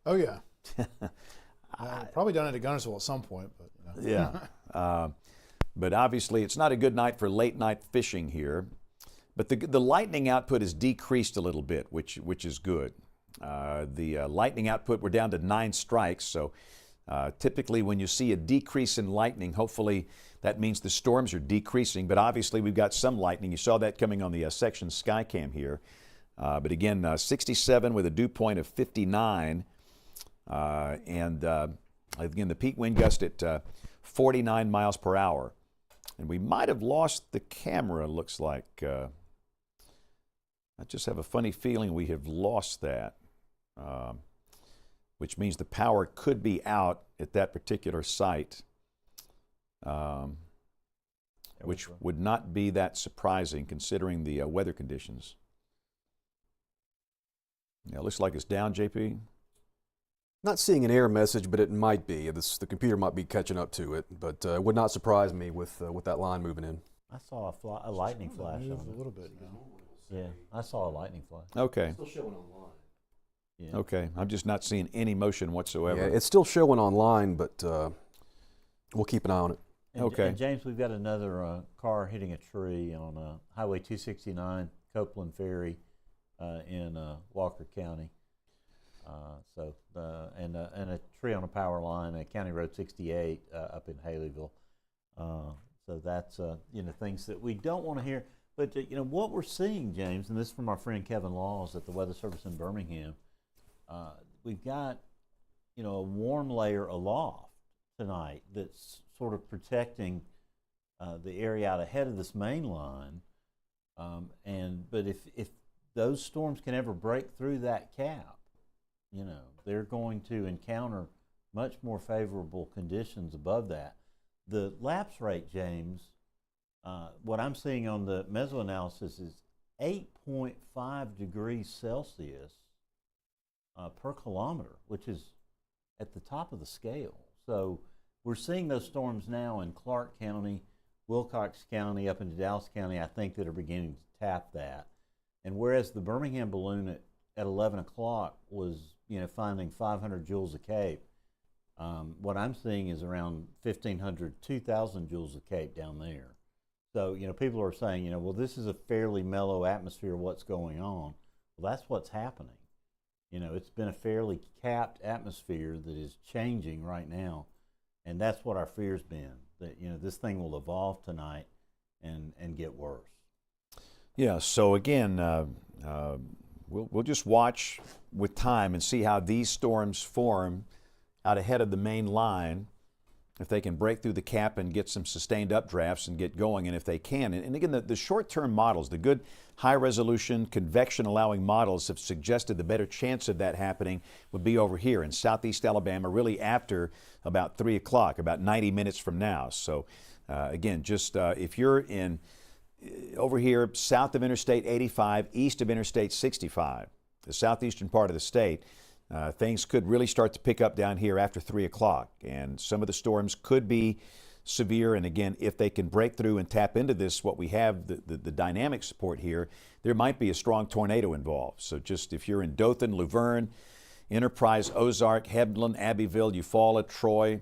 Oh, yeah. Probably done it at Gunnersville at some point. But yeah. But obviously, it's not a good night for late night fishing here. But the lightning output has decreased a little bit, which is good. The lightning output, we're down to 9 strikes. So typically when you see a decrease in lightning, hopefully that means the storms are decreasing. But obviously we've got some lightning. You saw that coming on the section sky cam here. But again, 67 with a dew point of 59. And again, the peak wind gust at 49 miles per hour. And we might have lost the camera, looks like. I just have a funny feeling we have lost that, which means the power could be out at that particular site, which would not be that surprising considering the weather conditions. Yeah, it looks like it's down, JP. Not seeing an error message, but it might be. The computer might be catching up to it, but it would not surprise me with that line moving in. I saw a lightning flash on a it. little bit now. Yeah, I saw a lightning flash. Okay. Still showing online. Yeah. Okay, I'm just not seeing any motion whatsoever. Yeah, it's still showing online, but we'll keep an eye on it. Okay. And James, we've got another car hitting a tree on Highway 269, Copeland Ferry, in Walker County. And a tree on a power line at County Road 68 up in Haleyville. So that's things that we don't want to hear. But what we're seeing, James, and this is from our friend Kevin Laws at the Weather Service in Birmingham. We've got a warm layer aloft tonight that's sort of protecting the area out ahead of this main line. But if those storms can ever break through that cap, they're going to encounter much more favorable conditions above that. The lapse rate, James, what I'm seeing on the mesoanalysis is 8.5 degrees Celsius per kilometer, which is at the top of the scale. So we're seeing those storms now in Clark County, Wilcox County, up into Dallas County, I think, that are beginning to tap that. And whereas the Birmingham balloon at 11 o'clock was, finding 500 joules of CAPE. What I'm seeing is around 1,500, 2,000 joules of CAPE down there. So, people are saying, well, this is a fairly mellow atmosphere. What's going on? Well, that's what's happening. It's been a fairly capped atmosphere that is changing right now. And that's what our fear's been, that, this thing will evolve tonight and get worse. Yeah, so again, we'll just watch with time and see how these storms form out ahead of the main line, if they can break through the cap and get some sustained updrafts and get going, and if they can. And again, the short-term models, the good high-resolution, convection-allowing models have suggested the better chance of that happening would be over here in southeast Alabama, really after about 3 o'clock, about 90 minutes from now. So again, just if you're in over here south of Interstate 85, east of Interstate 65, the southeastern part of the state, things could really start to pick up down here after 3 o'clock. And some of the storms could be severe. And again, if they can break through and tap into this, what we have, the dynamic support here, there might be a strong tornado involved. So just if you're in Dothan, Luverne, Enterprise, Ozark, Hebron, Abbeville, Eufaula, Troy,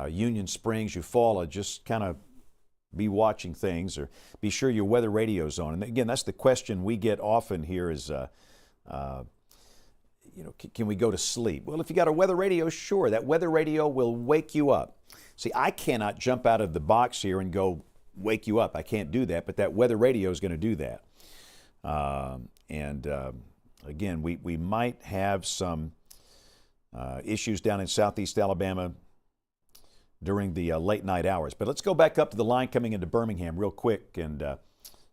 Union Springs, Eufaula, just kind of be watching things, or be sure your weather radio's on. And again, that's the question we get often here is, can we go to sleep? Well, if you got a weather radio, sure, that weather radio will wake you up. See, I cannot jump out of the box here and go wake you up. I can't do that, but that weather radio is going to do that. Again, we might have some issues down in southeast Alabama during the late night hours. But let's go back up to the line coming into Birmingham real quick. And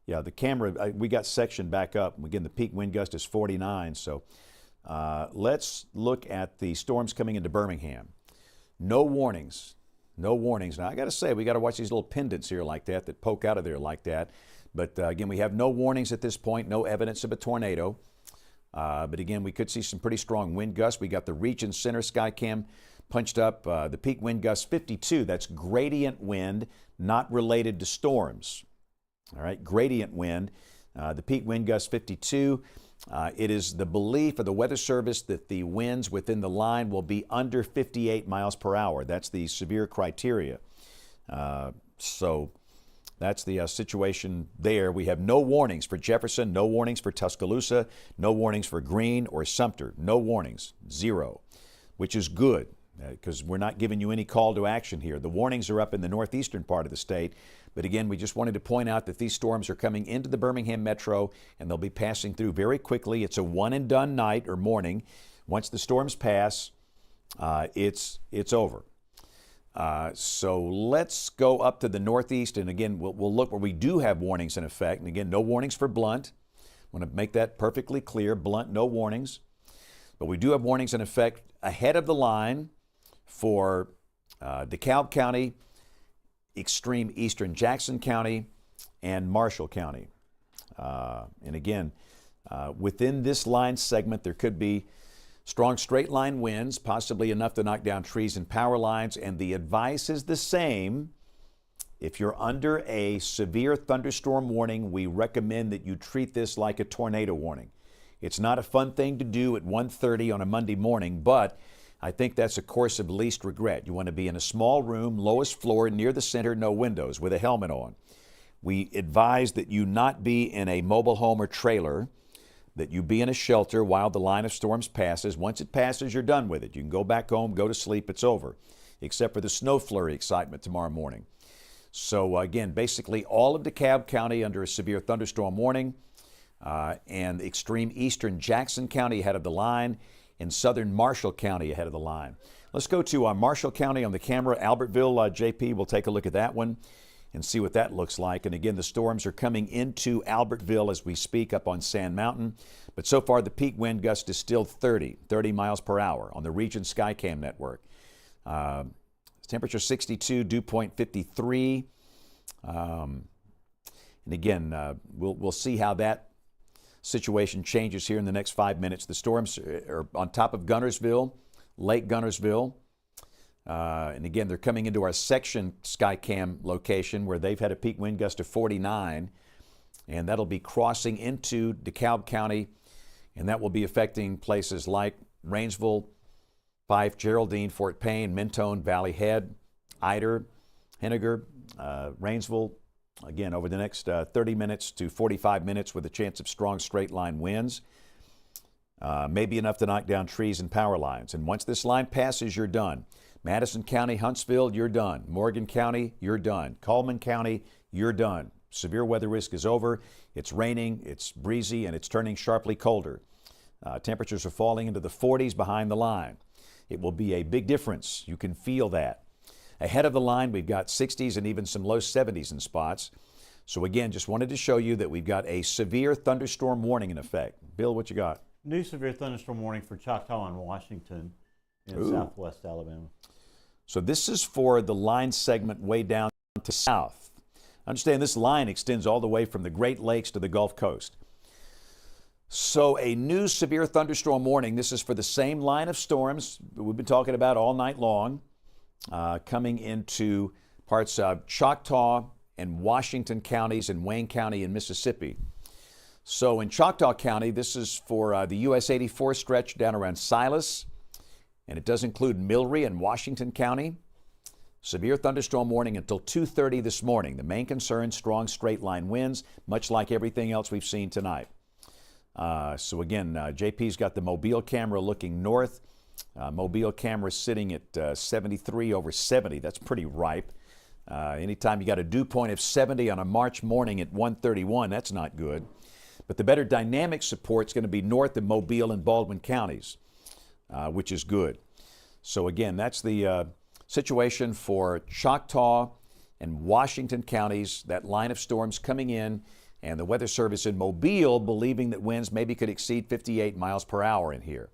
yeah, the camera, we got sectioned back up. Again, the peak wind gust is 49. So let's look at the storms coming into Birmingham. No warnings. No warnings. Now, I got to say, we got to watch these little pendants here like that poke out of there like that. But again, we have no warnings at this point, no evidence of a tornado. But again, we could see some pretty strong wind gusts. We got the region center sky cam punched up. The peak wind gust 52. That's gradient wind, not related to storms. All right, gradient wind. The peak wind gust 52. It is the belief of the Weather Service that the winds within the line will be under 58 miles per hour. That's the severe criteria. So that's the situation there. We have no warnings for Jefferson, no warnings for Tuscaloosa, no warnings for Greene or Sumter. No warnings, zero, which is good because we're not giving you any call to action here. The warnings are up in the northeastern part of the state. But again, we just wanted to point out that these storms are coming into the Birmingham metro and they'll be passing through very quickly. It's a one and done night or morning. Once the storms pass, it's over. So let's go up to the northeast, and again, we'll look where we do have warnings in effect. And again, no warnings for Blount. I want to make that perfectly clear. Blount, no warnings. But we do have warnings in effect ahead of the line for DeKalb County, extreme eastern Jackson County, and Marshall County. And again, within this line segment, there could be strong straight line winds, possibly enough to knock down trees and power lines, and the advice is the same. If you're under a severe thunderstorm warning, we recommend that you treat this like a tornado warning. It's not a fun thing to do at 1:30 on a Monday morning, but I think that's a course of least regret. You want to be in a small room, lowest floor, near the center, no windows, with a helmet on. We advise that you not be in a mobile home or trailer, that you be in a shelter while the line of storms passes. Once it passes, you're done with it. You can go back home, go to sleep, it's over, except for the snow flurry excitement tomorrow morning. So again, basically all of DeKalb County under a severe thunderstorm warning, and extreme eastern Jackson County ahead of the line, and southern Marshall County ahead of the line. Let's go to Marshall County on the camera. Albertville, JP, we'll take a look at that one and see what that looks like. And again, the storms are coming into Albertville as we speak up on Sand Mountain. But so far, the peak wind gust is still 30 miles per hour on the region Skycam network. Temperature 62, dew point 53. And again, we'll see how that situation changes here in the next 5 minutes. The storms are on top of Guntersville, Lake Guntersville. And again, they're coming into our section Skycam location where they've had a peak wind gust of 49. And that'll be crossing into DeKalb County and that will be affecting places like Rainsville, Fife, Geraldine, Fort Payne, Mentone, Valley Head, Eider, Henniger, Rainsville, again, over the next 30 minutes to 45 minutes with a chance of strong straight line winds. Maybe enough to knock down trees and power lines. And once this line passes, you're done. Madison County, Huntsville, you're done. Morgan County, you're done. Cullman County, you're done. Severe weather risk is over. It's raining, it's breezy, and it's turning sharply colder. Temperatures are falling into the 40s behind the line. It will be a big difference. You can feel that. Ahead of the line, we've got 60s and even some low 70s in spots. So again, just wanted to show you that we've got a severe thunderstorm warning in effect. Bill, what you got? New severe thunderstorm warning for Choctaw and Washington in southwest Alabama. So this is for the line segment way down to south. Understand this line extends all the way from the Great Lakes to the Gulf Coast. So a new severe thunderstorm warning. This is for the same line of storms we've been talking about all night long, coming into parts of Choctaw and Washington counties and Wayne County in Mississippi. So in Choctaw County, this is for the US 84 stretch down around Silas, and it does include Milry and Washington County. Severe thunderstorm warning until 2:30 this morning. The main concern, strong straight line winds, much like everything else we've seen tonight. So again, JP's got the Mobile camera looking north. Mobile camera sitting at 73 over 70. That's pretty ripe. Anytime you got a dew point of 70 on a March morning at 1:31, that's not good. But the better dynamic support is going to be north of Mobile and Baldwin counties, which is good. So again, that's the situation for Choctaw and Washington counties, that line of storms coming in, and the Weather Service in Mobile believing that winds maybe could exceed 58 miles per hour in here.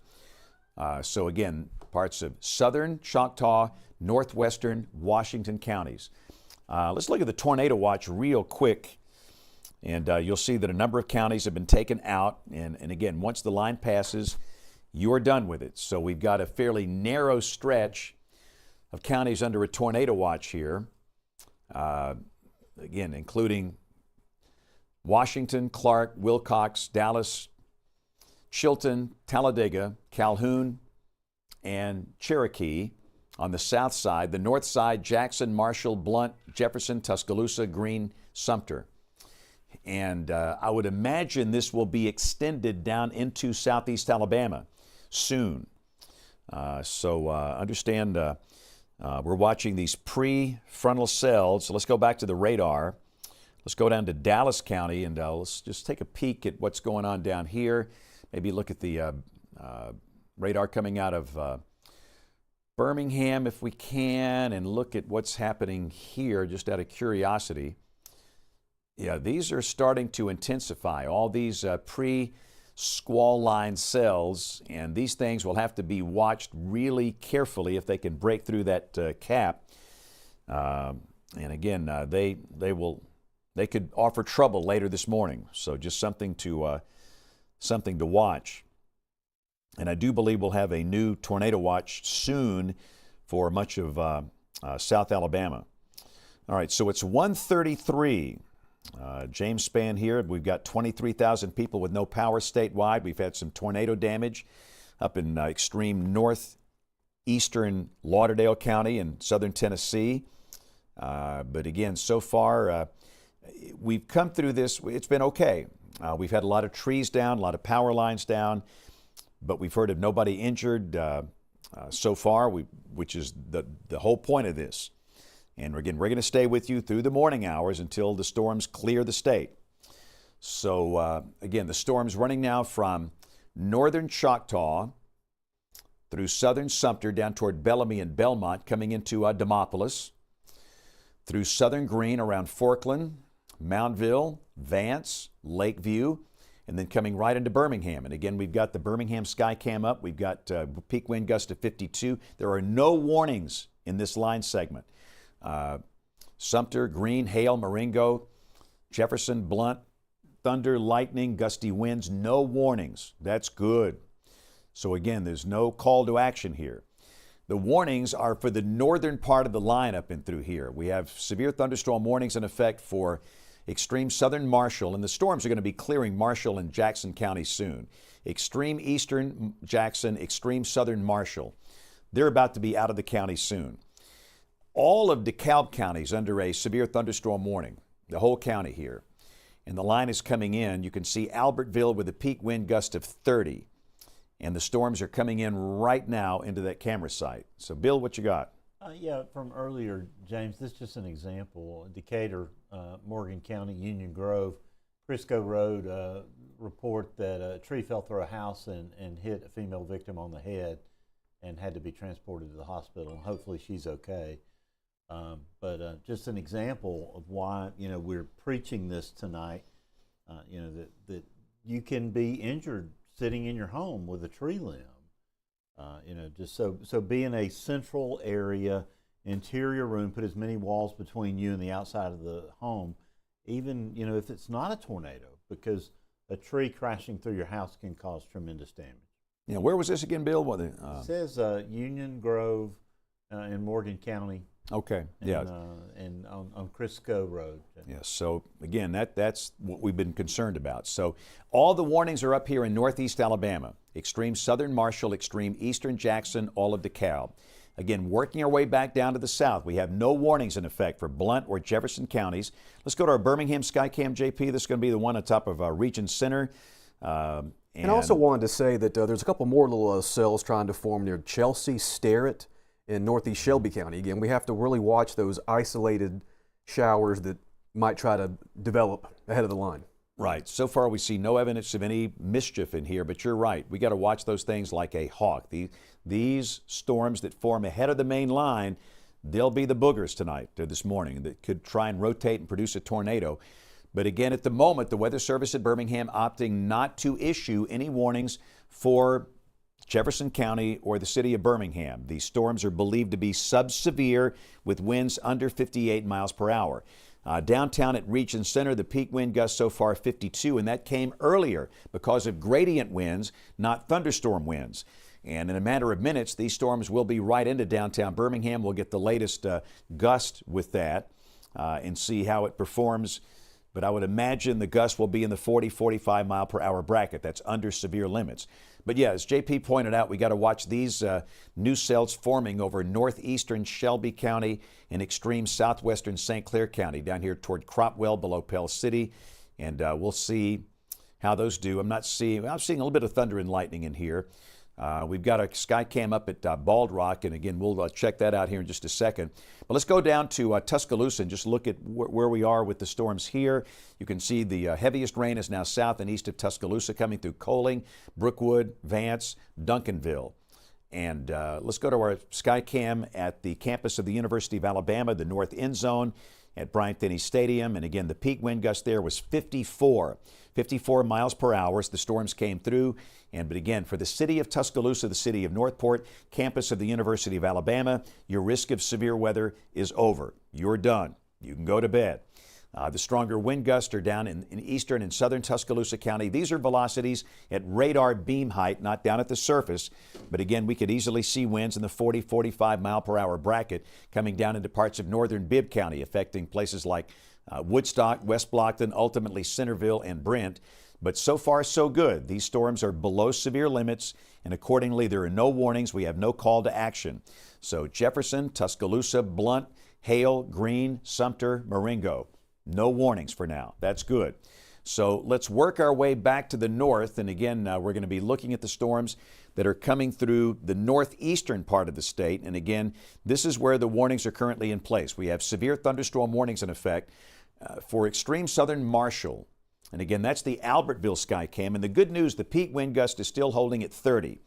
So again, parts of southern Choctaw, northwestern Washington counties. Let's look at the tornado watch real quick, and you'll see that a number of counties have been taken out. And again, once the line passes, you're done with it. So we've got a fairly narrow stretch of counties under a tornado watch here, again, including Washington, Clark, Wilcox, Dallas, Chilton, Talladega, Calhoun, and Cherokee on the south side. The north side, Jackson, Marshall, Blount, Jefferson, Tuscaloosa, Greene, Sumter. And I would imagine this will be extended down into southeast Alabama soon. So understand we're watching these prefrontal cells. So let's go back to the radar. Let's go down to Dallas County, and let's just take a peek at what's going on down here. Maybe look at the radar coming out of Birmingham if we can, and look at what's happening here just out of curiosity. Yeah, these are starting to intensify, all these pre-squall line cells, and these things will have to be watched really carefully if they can break through that cap. And again, they could offer trouble later this morning, so just something to watch. And I do believe we'll have a new tornado watch soon for much of South Alabama. All right, so it's 1:33. James Spann here. We've got 23,000 people with no power statewide. We've had some tornado damage up in extreme northeastern Lauderdale County and southern Tennessee. But again, so far, we've come through this. It's been okay. We've had a lot of trees down, a lot of power lines down, but we've heard of nobody injured so far, which is the whole point of this. And again, we're going to stay with you through the morning hours until the storms clear the state. So again, the storm's running now from northern Choctaw through southern Sumter down toward Bellamy and Belmont, coming into Demopolis, through southern Greene around Forkland, Mountville, Vance, Lakeview, and then coming right into Birmingham. And again, we've got the Birmingham Skycam up. We've got peak wind gust of 52. There are no warnings in this line segment. Sumter, Greene, Hale, Marengo, Jefferson, Blount, thunder, lightning, gusty winds, no warnings. That's good. So again, there's no call to action here. The warnings are for the northern part of the line up and through here. We have severe thunderstorm warnings in effect for extreme southern Marshall, and the storms are going to be clearing Marshall and Jackson County soon. Extreme eastern Jackson, extreme southern Marshall. They're about to be out of the county soon. All of DeKalb County is under a severe thunderstorm warning, the whole county here. And the line is coming in. You can see Albertville with a peak wind gust of 30. And the storms are coming in right now into that camera site. So, Bill, what you got? Yeah, from earlier, James, this is just an example. Decatur, Morgan County, Union Grove, Crisco Road report that a tree fell through a house and hit a female victim on the head and had to be transported to the hospital. Hopefully she's okay. But just an example of why, we're preaching this tonight, that you can be injured sitting in your home with a tree limb. Just so be in a central area, interior room, put as many walls between you and the outside of the home, even, if it's not a tornado, because a tree crashing through your house can cause tremendous damage. Yeah, where was this again, Bill? It says Union Grove in Morgan County. Okay, yeah. And on Crisco Road. Yes, so again, that's what we've been concerned about. So all the warnings are up here in northeast Alabama. Extreme southern Marshall, extreme eastern Jackson, all of DeKalb. Again, working our way back down to the south, we have no warnings in effect for Blount or Jefferson counties. Let's go to our Birmingham Skycam, JP. This is going to be the one on top of Region Center. And I also wanted to say that there's a couple more little cells trying to form near Chelsea, Sterrett, in northeast Shelby County. Again, we have to really watch those isolated showers that might try to develop ahead of the line. Right. So far, we see no evidence of any mischief in here, but you're right. We got to watch those things like a hawk. These storms that form ahead of the main line, they'll be the boogers tonight or this morning that could try and rotate and produce a tornado. But again, at the moment, the Weather Service at Birmingham opting not to issue any warnings for Jefferson County or the city of Birmingham. These storms are believed to be sub-severe with winds under 58 miles per hour. Downtown at Region Center, the peak wind gust so far 52, and that came earlier because of gradient winds, not thunderstorm winds. And in a matter of minutes, these storms will be right into downtown Birmingham. We'll get the latest gust with that and see how it performs. But I would imagine the gust will be in the 40, 45 mile per hour bracket. That's under severe limits. But yeah, as JP pointed out, we got to watch these new cells forming over northeastern Shelby County and extreme southwestern St. Clair County down here toward Cropwell below Pell City. And we'll see how those do. I'm seeing a little bit of thunder and lightning in here. We've got a Skycam up at Bald Rock, and again, we'll check that out here in just a second. But let's go down to Tuscaloosa and just look at where we are with the storms here. You can see the heaviest rain is now south and east of Tuscaloosa, coming through Coaling, Brookwood, Vance, Duncanville. And let's go to our Skycam at the campus of the University of Alabama, the north end zone at Bryant-Denny Stadium. And again, the peak wind gust there was 54 miles per hour as the storms came through. But again, for the city of Tuscaloosa, the city of Northport, campus of the University of Alabama, your risk of severe weather is over. You're done. You can go to bed. The stronger wind gusts are down in eastern and southern Tuscaloosa County. These are velocities at radar beam height, not down at the surface. But again, we could easily see winds in the 40, 45 mile per hour bracket coming down into parts of northern Bibb County, affecting places like Woodstock, West Blockton, ultimately Centerville and Brent. But so far, so good. These storms are below severe limits, and accordingly, there are no warnings. We have no call to action. So Jefferson, Tuscaloosa, Blount, Hale, Greene, Sumter, Marengo. No warnings for now. That's good. So let's work our way back to the north. And again, we're going to be looking at the storms that are coming through the northeastern part of the state. And again, this is where the warnings are currently in place. We have severe thunderstorm warnings in effect for extreme southern Marshall. And again, that's the Albertville Skycam. And the good news, the peak wind gust is still holding at 30.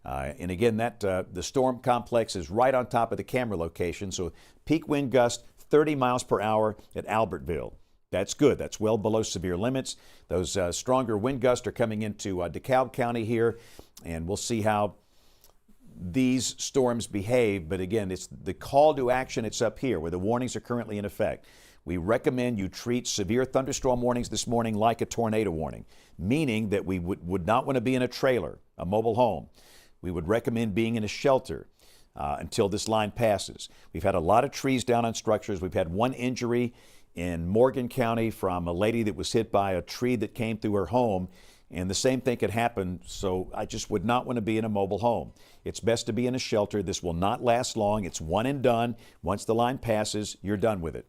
And again, the storm complex is right on top of the camera location. So peak wind gust, 30 miles per hour at Albertville. That's good. That's well below severe limits. Those stronger wind gusts are coming into DeKalb County here, and we'll see how these storms behave. But again, it's the call to action. It's up here where the warnings are currently in effect. We recommend you treat severe thunderstorm warnings this morning like a tornado warning, meaning that we would not want to be in a trailer, a mobile home. We would recommend being in a shelter until this line passes. We've had a lot of trees down on structures. We've had one injury in Morgan County from a lady that was hit by a tree that came through her home, and the same thing could happen. So I just would not want to be in a mobile home. It's best to be in a shelter. This will not last long. It's one and done. Once the line passes, you're done with it.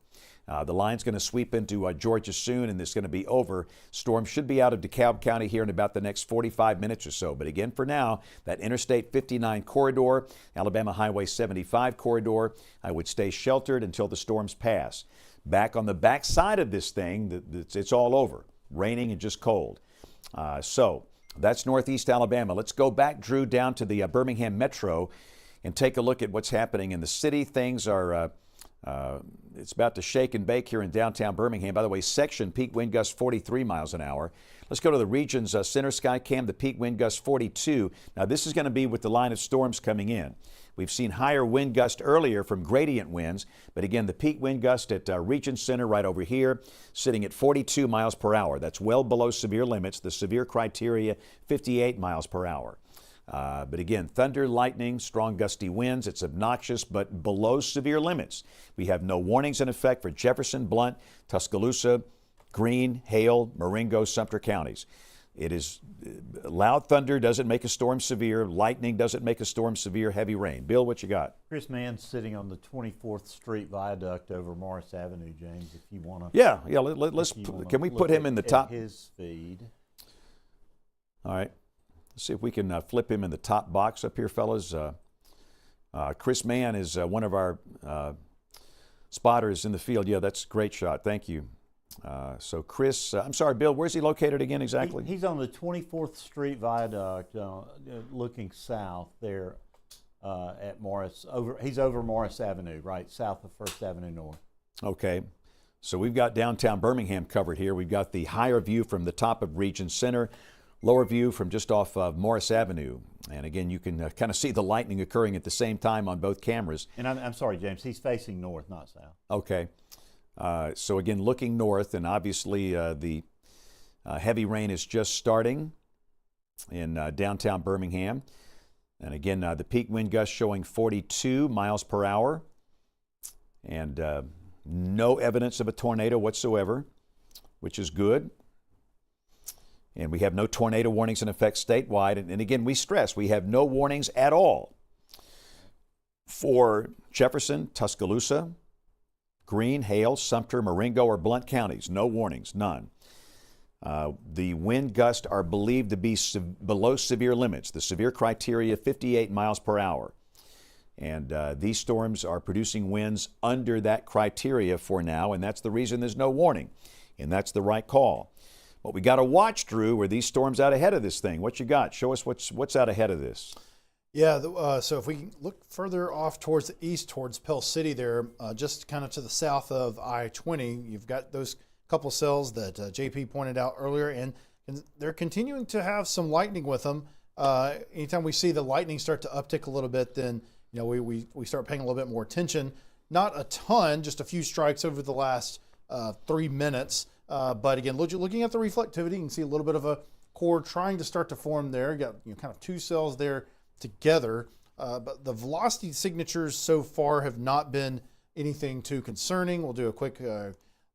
The line's going to sweep into Georgia soon, and it's going to be over. Storm should be out of DeKalb County here in about the next 45 minutes or so. But again, for now, that Interstate 59 corridor, Alabama Highway 75 corridor, I would stay sheltered until the storms pass. Back on the back side of this thing, it's all over, raining and just cold. So that's Northeast Alabama. Let's go back, Drew, down to the Birmingham Metro and take a look at what's happening in the city. Things are it's about to shake and bake here in downtown Birmingham. By the way, section peak wind gust 43 miles an hour. Let's go to the region's center sky cam, the peak wind gust 42. Now this is going to be with the line of storms coming in. We've seen higher wind gust earlier from gradient winds, but again, the peak wind gust at Region Center right over here, sitting at 42 miles per hour. That's well below severe limits. The severe criteria, 58 miles per hour. But again, thunder, lightning, strong gusty winds. It's obnoxious, but below severe limits. We have no warnings in effect for Jefferson, Blount, Tuscaloosa, Greene, Hale, Marengo, Sumter counties. It is loud thunder doesn't make a storm severe. Lightning doesn't make a storm severe. Heavy rain. Bill, what you got? Chris Mann's sitting on the 24th Street Viaduct over Morris Avenue, James, if you want to. Yeah. Let's. Can we put him in the top? His feed. All right. Let's see if we can flip him in the top box up here, fellas. Chris Mann is one of our spotters in the field. Yeah, that's a great shot. Thank you. So Chris, I'm sorry, Bill, where's he located again exactly? He's on the 24th Street Viaduct looking south there at Morris. He's over Morris Avenue, right south of 1st Avenue North. Okay. So we've got downtown Birmingham covered here. We've got the higher view from the top of Region Center, lower view from just off of Morris Avenue. And again, you can kind of see the lightning occurring at the same time on both cameras. And I'm sorry, James, he's facing north, not south. Okay. So again, looking north, and obviously the heavy rain is just starting in downtown Birmingham. And again, the peak wind gust showing 42 miles per hour. And no evidence of a tornado whatsoever, which is good. And we have no tornado warnings in effect statewide. And again, we stress we have no warnings at all for Jefferson, Tuscaloosa, Greene, Hale, Sumter, Marengo, or Blount counties. No warnings, none. The wind gusts are believed to be below severe limits. The severe criteria, 58 miles per hour. And these storms are producing winds under that criteria for now, and that's the reason there's no warning. And that's the right call. What we got to watch, Drew, are these storms out ahead of this thing. What you got? Show us what's out ahead of this. Yeah, so if we look further off towards the east, towards Pell City there, just kind of to the south of I-20, you've got those couple cells that JP pointed out earlier, and they're continuing to have some lightning with them. Anytime we see the lightning start to uptick a little bit, then we start paying a little bit more attention. Not a ton, just a few strikes over the last 3 minutes. But again, looking at the reflectivity, you can see a little bit of a core trying to start to form there. You got kind of two cells there together, but the velocity signatures so far have not been anything too concerning. We'll do a quick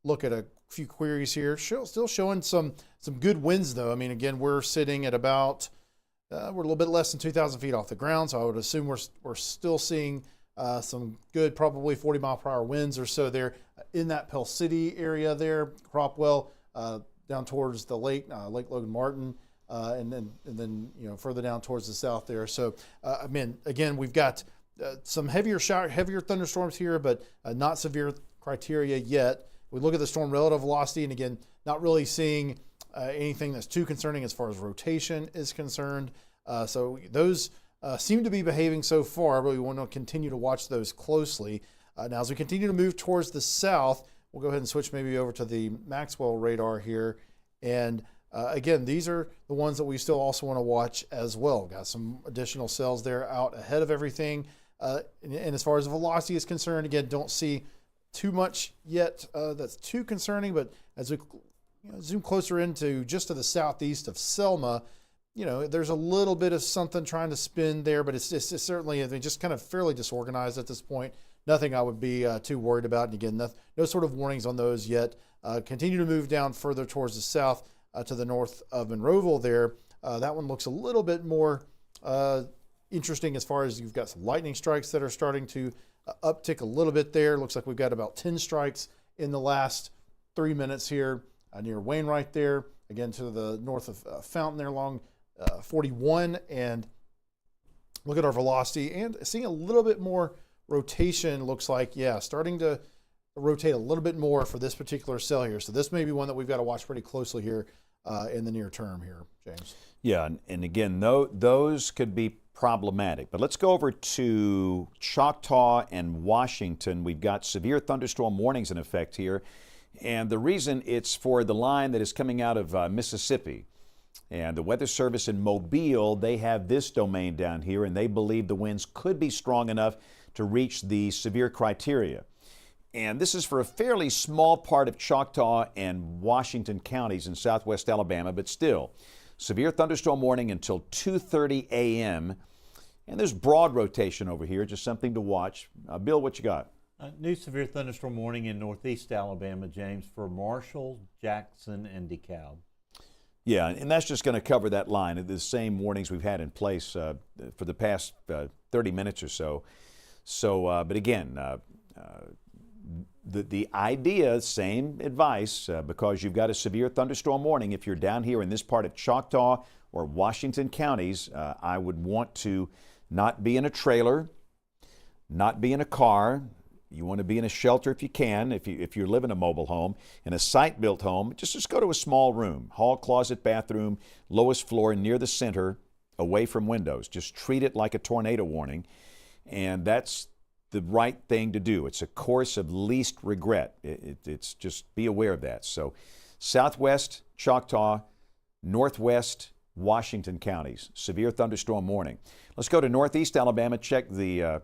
look at a few queries here. Still showing some good winds though. I mean, again, we're sitting at about we're a little bit less than 2,000 feet off the ground, so I would assume we're still seeing some good, probably 40 mile per hour winds or so there in that Pell City area there, Cropwell, down towards the lake, Lake Logan Martin. And then further down towards the south there. So I mean, again, we've got some heavier thunderstorms here, but not severe criteria yet. We look at the storm relative velocity, and again, not really seeing anything that's too concerning as far as rotation is concerned. So those seem to be behaving so far, but we want to continue to watch those closely. Now, as we continue to move towards the south, we'll go ahead and switch maybe over to the Maxwell radar here, and again, these are the ones that we still also want to watch as well. Got some additional cells there out ahead of everything. And as far as velocity is concerned, again, don't see too much yet that's too concerning. But as we zoom closer into just to the southeast of Selma, there's a little bit of something trying to spin there, but it's certainly just kind of fairly disorganized at this point. nothing I would be too worried about. And again, no sort of warnings on those yet. Continue to move down further towards the south to the north of Monroeville there. That one looks a little bit more interesting as far as you've got some lightning strikes that are starting to uptick a little bit there. Looks like we've got about 10 strikes in the last 3 minutes here near Wainwright there. Again, to the north of Fountain there along 41. And look at our velocity and seeing a little bit more rotation. Looks like, yeah, starting to rotate a little bit more for this particular cell here. So this may be one that we've got to watch pretty closely here in the near term here, James. Yeah, and again, those could be problematic. But let's go over to Choctaw and Washington. We've got severe thunderstorm warnings in effect here. And the reason it's for the line that is coming out of Mississippi. And the Weather Service in Mobile, they have this domain down here, and they believe the winds could be strong enough to reach the severe criteria. And this is for a fairly small part of Choctaw and Washington counties in southwest Alabama, but still, severe thunderstorm warning until 2:30 a.m. And there's broad rotation over here, just something to watch. Bill, what you got? New severe thunderstorm warning in northeast Alabama, James, for Marshall, Jackson, and DeKalb. Yeah, and that's just going to cover that line. The same warnings we've had in place for the past 30 minutes or so. But again, the idea, same advice, because you've got a severe thunderstorm warning. If you're down here in this part of Choctaw or Washington counties, I would want to not be in a trailer, not be in a car. You want to be in a shelter if you can, if you live in a mobile home. In a site-built home, just go to a small room, hall, closet, bathroom, lowest floor, near the center, away from windows. Just treat it like a tornado warning, and that's the right thing to do. It's a course of least regret. It's just be aware of that. So southwest Choctaw, northwest Washington counties, severe thunderstorm warning. Let's go to northeast Alabama, check the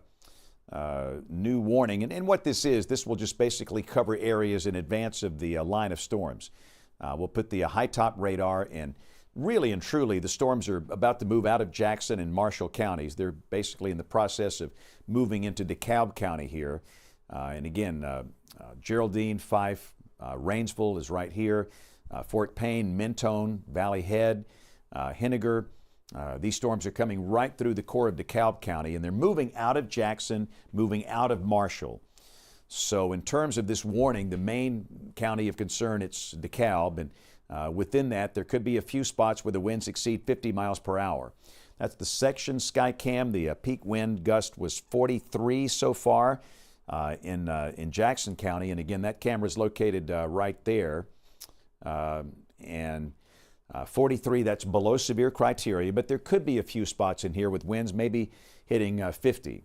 new warning. And what this will just basically cover areas in advance of the line of storms. We'll put the high top radar, and really and truly the storms are about to move out of Jackson and Marshall counties. They're basically in the process of moving into DeKalb County here. And again, Geraldine, Fife, Rainsville is right here. Fort Payne, Mentone, Valley Head, Henniger. These storms are coming right through the core of DeKalb County, and they're moving out of Jackson, moving out of Marshall. So in terms of this warning, the main county of concern, it's DeKalb, and within that, there could be a few spots where the winds exceed 50 miles per hour. That's the section Skycam. The peak wind gust was 43 so far in Jackson County, and again, that camera is located right there. 43, that's below severe criteria, but there could be a few spots in here with winds maybe hitting 50.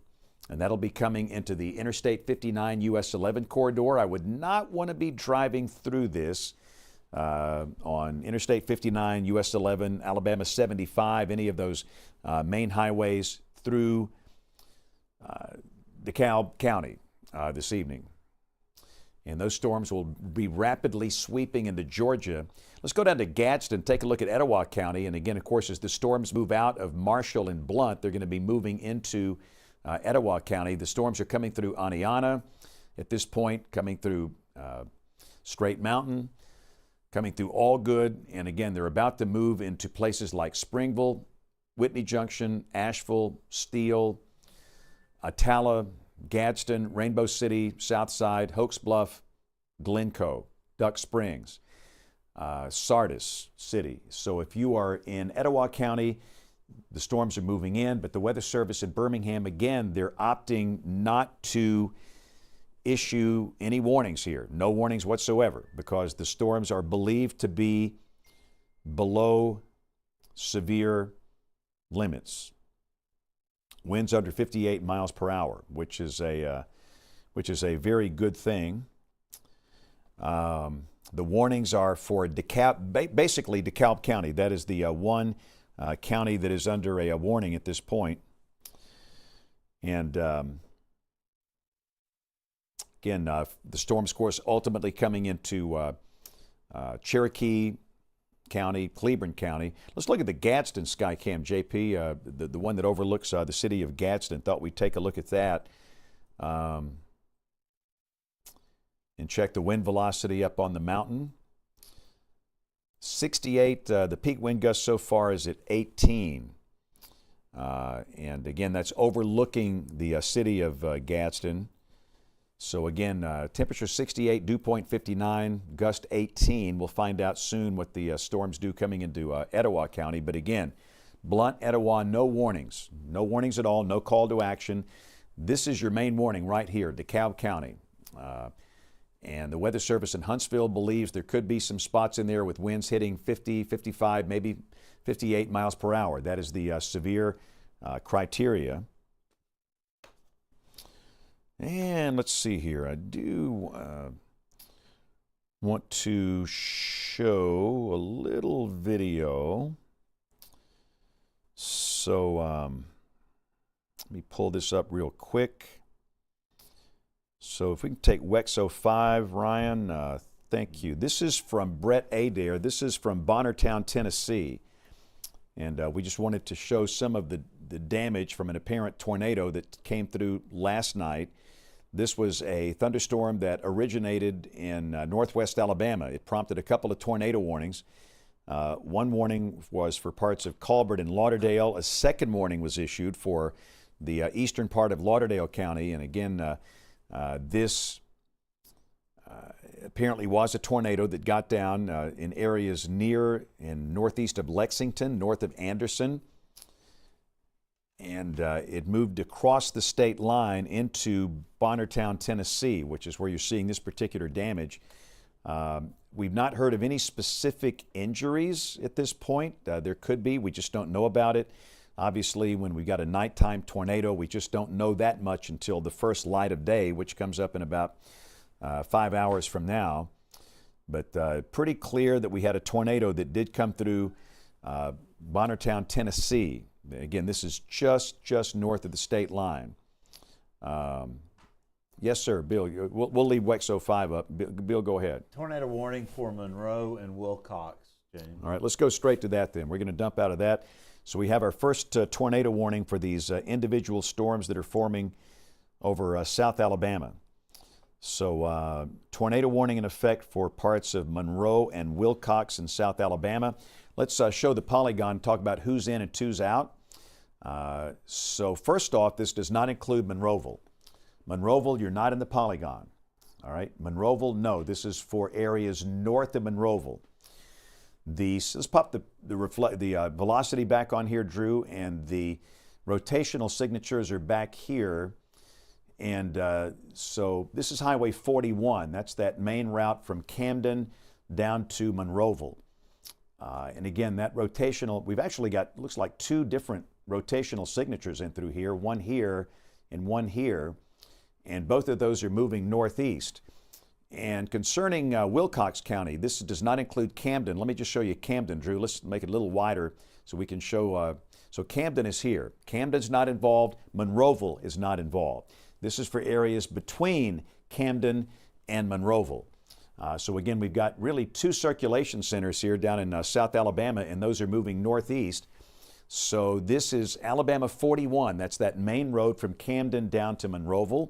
And that'll be coming into the Interstate 59 US 11 corridor. I would not want to be driving through this on Interstate 59, US 11, Alabama 75, any of those main highways through DeKalb County this evening. And those storms will be rapidly sweeping into Georgia. Let's go down to Gadsden, take a look at Etowah County. And again, of course, as the storms move out of Marshall and Blount, they're going to be moving into Etowah County. The storms are coming through Aniana at this point, coming through Straight Mountain, coming through Allgood. And again, they're about to move into places like Springville, Whitney Junction, Asheville, Steele, Atala, Gadsden, Rainbow City, Southside, Hokes Bluff, Glencoe, Duck Springs, Sardis City. So if you are in Etowah County, the storms are moving in, but the Weather Service in Birmingham, again, they're opting not to issue any warnings here. No warnings whatsoever, because the storms are believed to be below severe limits. Winds under 58 miles per hour, which is a very good thing. The warnings are for basically DeKalb County. That is the one county that is under a warning at this point. And again, the storm's course ultimately coming into Cherokee County, Cleburne County. Let's look at the Gadsden Skycam, JP, the one that overlooks the city of Gadsden. Thought we'd take a look at that. and check the wind velocity up on the mountain. 68, the peak wind gust so far is at 18. And again, that's overlooking the city of Gadsden. So again, temperature 68, dew point 59, gust 18. We'll find out soon what the storms do coming into Etowah County. But again, Blunt, Etowah, no warnings. No warnings at all, no call to action. This is your main warning right here, DeKalb County. And the Weather Service in Huntsville believes there could be some spots in there with winds hitting 50, 55, maybe 58 miles per hour. That is the severe criteria. And let's see here. I do want to show a little video. So let me pull this up real quick. So if we can take WEX 05, Ryan, thank you. This is from Brett Adair. This is from Bonnertown, Tennessee. And we just wanted to show some of the damage from an apparent tornado that came through last night. This was a thunderstorm that originated in northwest Alabama. It prompted a couple of tornado warnings. One warning was for parts of Colbert and Lauderdale. A second warning was issued for the eastern part of Lauderdale County. And again, this apparently was a tornado that got down in areas near and northeast of Lexington, north of Anderson. And it moved across the state line into Bonnertown, Tennessee, which is where you're seeing this particular damage. We've not heard of any specific injuries at this point. There could be. We just don't know about it. Obviously, when we got a nighttime tornado, we just don't know that much until the first light of day, which comes up in about 5 hours from now. But pretty clear that we had a tornado that did come through Bonnertown, Tennessee. Again, this is just north of the state line. Yes, sir, Bill. We'll leave WEX 05 up. Bill, go ahead. Tornado warning for Monroe and Wilcox, James. All right, let's go straight to that then. We're going to dump out of that. So we have our first tornado warning for these individual storms that are forming over South Alabama. So tornado warning in effect for parts of Monroe and Wilcox in South Alabama. Let's show the polygon, talk about who's in and who's out. So first off, this does not include Monroeville. Monroeville, you're not in the polygon. All right, Monroeville, no. This is for areas north of Monroeville. Let's pop the velocity back on here, Drew, and the rotational signatures are back here. And so this is Highway 41. That's that main route from Camden down to Monroeville. And again, that rotational, we've actually got, looks like two different rotational signatures in through here, one here and one here. And both of those are moving northeast. And concerning Wilcox County, this does not include Camden. Let me just show you Camden, Drew. Let's make it a little wider so we can show. So Camden is here. Camden's not involved. Monroeville is not involved. This is for areas between Camden and Monroeville. So again, we've got really two circulation centers here down in South Alabama, and those are moving northeast. So this is Alabama 41. That's that main road from Camden down to Monroeville.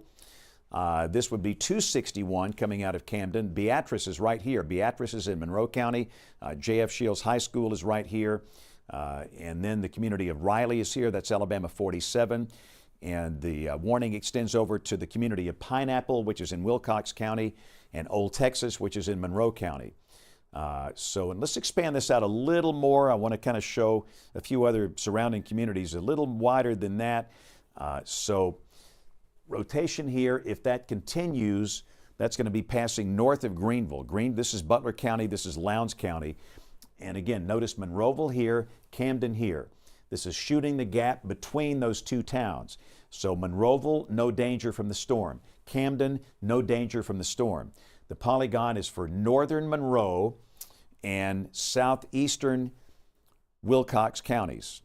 This would be 261 coming out of Camden. Beatrice is right here. Beatrice is in Monroe County. J.F. Shields High School is right here. And then the community of Riley is here. That's Alabama 47. And the warning extends over to the community of Pineapple, which is in Wilcox County, and Old Texas, which is in Monroe County. And let's expand this out a little more. I want to kind of show a few other surrounding communities a little wider than that. Rotation here, if that continues, that's going to be passing north of Greenville. This is Butler County, this is Lowndes County. And again, notice Monroeville here, Camden here. This is shooting the gap between those two towns. So Monroeville, no danger from the storm. Camden, no danger from the storm. The polygon is for northern Monroe and southeastern Wilcox counties.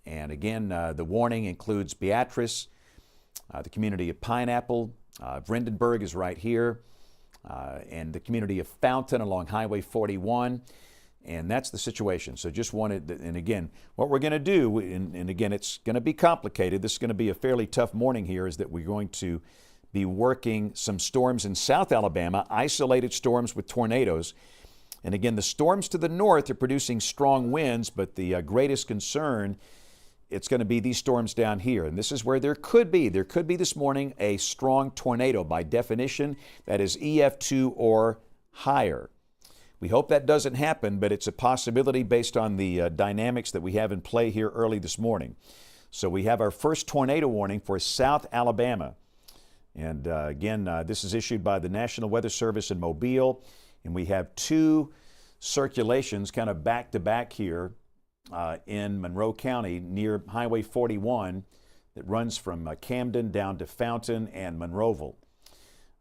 And again, the warning includes Beatrice, the community of Pineapple, Vrendenburg is right here, and the community of Fountain along Highway 41. And that's the situation. So just wanted, and again, what we're going to do, and again, it's going to be complicated. This is going to be a fairly tough morning here, is that we're going to be working some storms in South Alabama, isolated storms with tornadoes. And again, the storms to the north are producing strong winds, but the greatest concern, it's going to be these storms down here. And this is where there could be this morning a strong tornado. By definition, that is EF2 or higher. We hope that doesn't happen, but it's a possibility based on the dynamics that we have in play here early this morning. So we have our first tornado warning for South Alabama. And again, this is issued by the National Weather Service in Mobile. And we have two circulations kind of back to back here in Monroe County near Highway 41 that runs from Camden down to Fountain and Monroeville.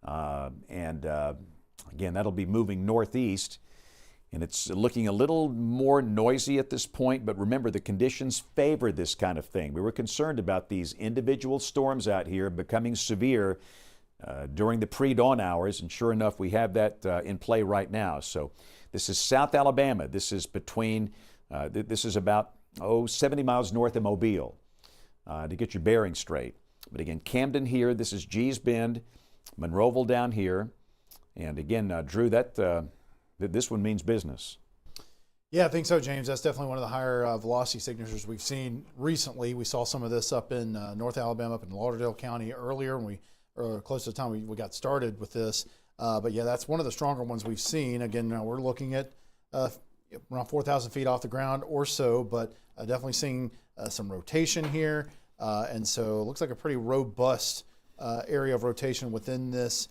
Again, that'll be moving northeast. And it's looking a little more noisy at this point, but remember, the conditions favor this kind of thing. We were concerned about these individual storms out here becoming severe during the pre-dawn hours, and sure enough, we have that in play right now. So this is South Alabama. This is this is about 70 miles north of Mobile to get your bearings straight. But again, Camden here, this is Gee's Bend, Monroeville down here. And again, Drew, this one means business. Yeah, I think so, James. That's definitely one of the higher velocity signatures we've seen recently. We saw some of this up in North Alabama, up in Lauderdale County earlier when close to the time we got started with this. But yeah, that's one of the stronger ones we've seen. Again, now we're looking at around 4,000 feet off the ground or so, but definitely seeing some rotation here. And so it looks like a pretty robust area of rotation within this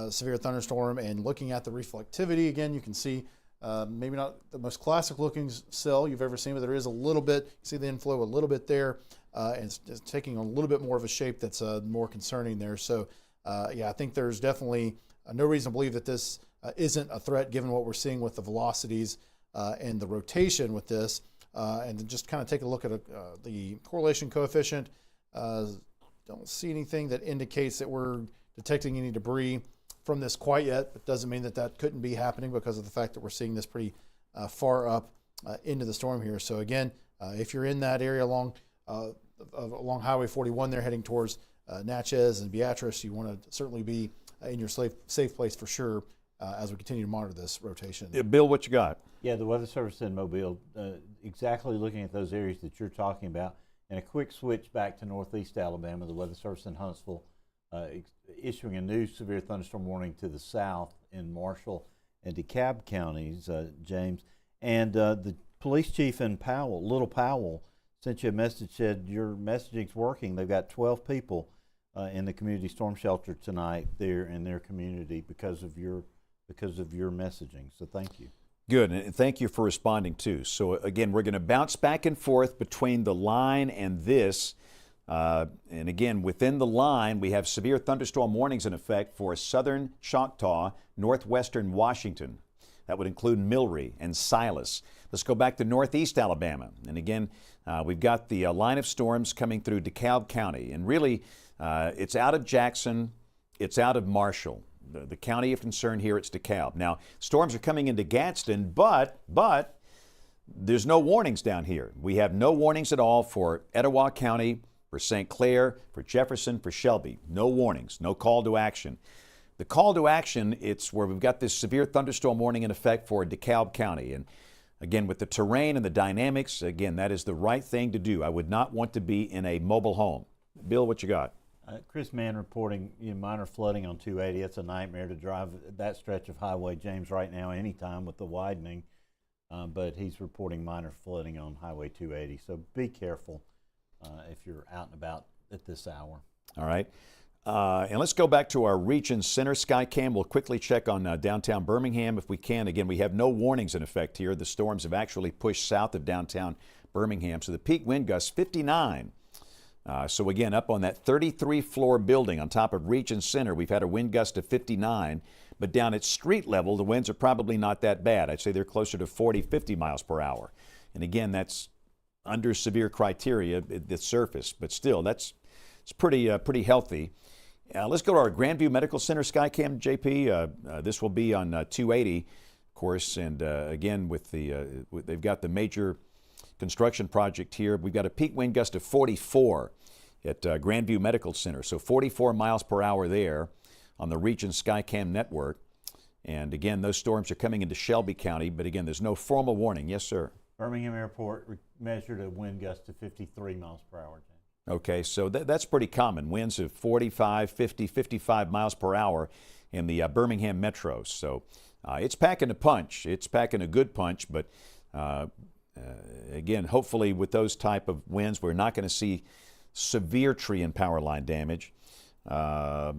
severe thunderstorm. And looking at the reflectivity, again, you can see maybe not the most classic looking cell you've ever seen, but there is a little bit. You see the inflow a little bit there, and it's taking a little bit more of a shape that's more concerning there. So yeah, I think there's definitely no reason to believe that this isn't a threat given what we're seeing with the velocities and the rotation with this. And then just kind of take a look at the correlation coefficient. Don't see anything that indicates that we're detecting any debris from this quite yet, but doesn't mean that that couldn't be happening because of the fact that we're seeing this pretty far up into the storm here. So again, if you're in that area along Highway 41 there heading towards Natchez and Beatrice, you want to certainly be in your safe place for sure as we continue to monitor this rotation. Yeah, Bill, what you got? Yeah, the Weather Service in Mobile, exactly looking at those areas that you're talking about. And a quick switch back to northeast Alabama, the Weather Service in Huntsville issuing a new severe thunderstorm warning to the south in Marshall and DeKalb counties, James. And the police chief in Little Powell, sent you a message, said your messaging's working. They've got 12 people in the community storm shelter tonight there in their community because of your messaging. So thank you. Good, and thank you for responding too. So again, we're going to bounce back and forth between the line and this. And again, within the line, we have severe thunderstorm warnings in effect for southern Choctaw, northwestern Washington. That would include Milry and Silas. Let's go back to northeast Alabama. And again, we've got the line of storms coming through DeKalb County. And really, it's out of Jackson, it's out of Marshall. The county of concern here, it's DeKalb. Now, storms are coming into Gadsden, but there's no warnings down here. We have no warnings at all for Etowah County, for St. Clair, for Jefferson, for Shelby. No warnings, no call to action. The call to action, it's where we've got this severe thunderstorm warning in effect for DeKalb County. And again, with the terrain and the dynamics, again, that is the right thing to do. I would not want to be in a mobile home. Bill, what you got? Chris Mann reporting minor flooding on 280. It's a nightmare to drive that stretch of highway, James, right now, anytime with the widening. But he's reporting minor flooding on Highway 280. So be careful if you're out and about at this hour. All right. And let's go back to our Region Center Skycam. We'll quickly check on downtown Birmingham if we can. Again, we have no warnings in effect here. The storms have actually pushed south of downtown Birmingham. So the peak wind gust 59. So again, up on that 33-floor building on top of Region Center, we've had a wind gust of 59. But down at street level, the winds are probably not that bad. I'd say they're closer to 40, 50 miles per hour. And again, that's under severe criteria at the surface. But still, it's pretty healthy. Let's go to our Grandview Medical Center Skycam, JP. This will be on 280, of course. And again, with they've got the major construction project here. We've got a peak wind gust of 44. at Grandview Medical Center. So 44 miles per hour there on the Region Skycam network. And again, those storms are coming into Shelby County, but again, there's no formal warning. Yes, sir. Birmingham Airport measured a wind gust to 53 miles per hour, James. Okay, so that's pretty common. Winds of 45, 50, 55 miles per hour in the Birmingham metro. So it's packing a punch. It's packing a good punch, but again, hopefully with those type of winds, we're not going to see severe tree and power line damage. Let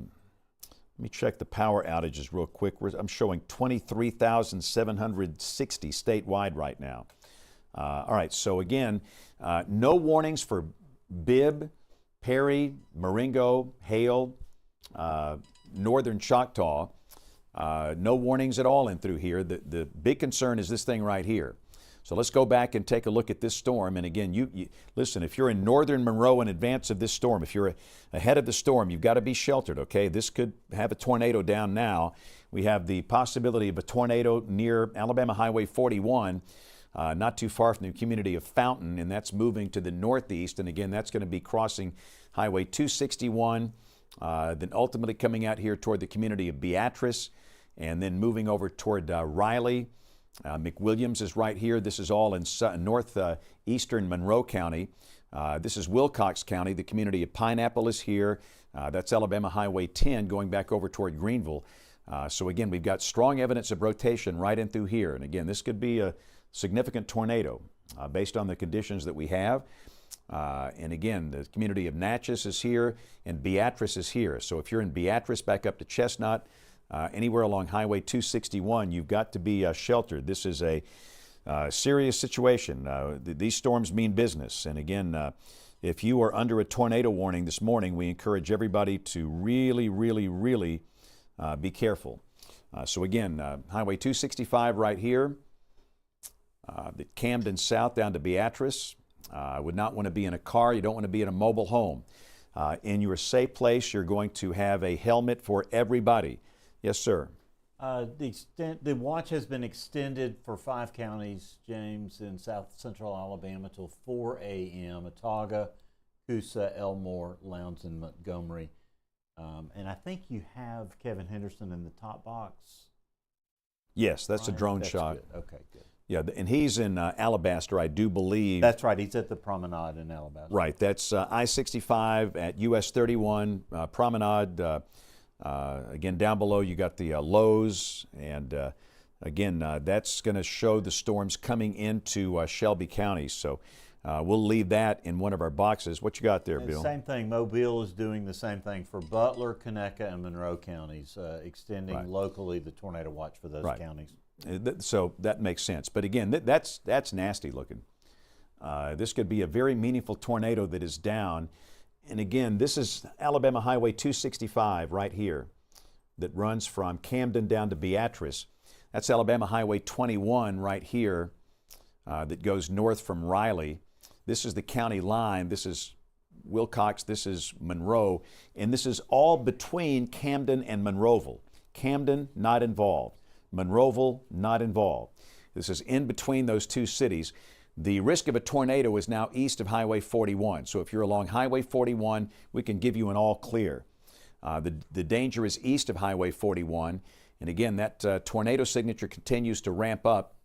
me check the power outages real quick. I'm showing 23,760 statewide right now. All right, so again, no warnings for Bibb, Perry, Marengo, Hale, northern Choctaw. No warnings at all in through here. The big concern is this thing right here. So let's go back and take a look at this storm. And again, you listen, if you're in northern Monroe in advance of this storm, if you're ahead of the storm, you've got to be sheltered, okay? This could have a tornado down now. We have the possibility of a tornado near Alabama Highway 41, not too far from the community of Fountain, and that's moving to the northeast. And again, that's going to be crossing Highway 261, then ultimately coming out here toward the community of Beatrice, and then moving over toward Riley. McWilliams is right here. This is all in northeastern Monroe County. This is Wilcox County. The community of Pineapple is here. That's Alabama Highway 10 going back over toward Greenville. So again, we've got strong evidence of rotation right in through here. And again, this could be a significant tornado based on the conditions that we have. And again, the community of Natchez is here and Beatrice is here. So if you're in Beatrice back up to Chestnut, anywhere along Highway 261, you've got to be sheltered. This is a serious situation. These storms mean business. And again, if you are under a tornado warning this morning, we encourage everybody to really, really, really be careful. So again, Highway 265 right here, the Camden South down to Beatrice. Would not want to be in a car. You don't want to be in a mobile home. In your safe place, you're going to have a helmet for everybody. Yes, sir. The watch has been extended for 5 counties, James, in south central Alabama till 4 a.m. Autauga, Coosa, Elmore, Lowndes, and Montgomery. And I think you have Kevin Henderson in the top box. Yes, that's a drone shot. Good. Okay, good. Yeah, and he's in Alabaster, I do believe. That's right. He's at the Promenade in Alabaster. Right. That's I-65 at US 31 Promenade. Again, down below you got the Lowe's, and again, that's going to show the storms coming into Shelby County. So we'll leave that in one of our boxes. What you got there, Bill? Same thing. Mobile is doing the same thing for Butler, Conecuh, and Monroe counties, extending locally the tornado watch for those counties. So that makes sense. But again, that's nasty looking. This could be a very meaningful tornado that is down. And again, this is Alabama Highway 265 right here that runs from Camden down to Beatrice. That's Alabama Highway 21 right here that goes north from Riley. This is the county line. This is Wilcox. This is Monroe. And this is all between Camden and Monroeville. Camden, not involved. Monroeville, not involved. This is in between those two cities. The risk of a tornado is now east of Highway 41. So if you're along Highway 41, we can give you an all clear. The danger is east of Highway 41. And again, that tornado signature continues to ramp up.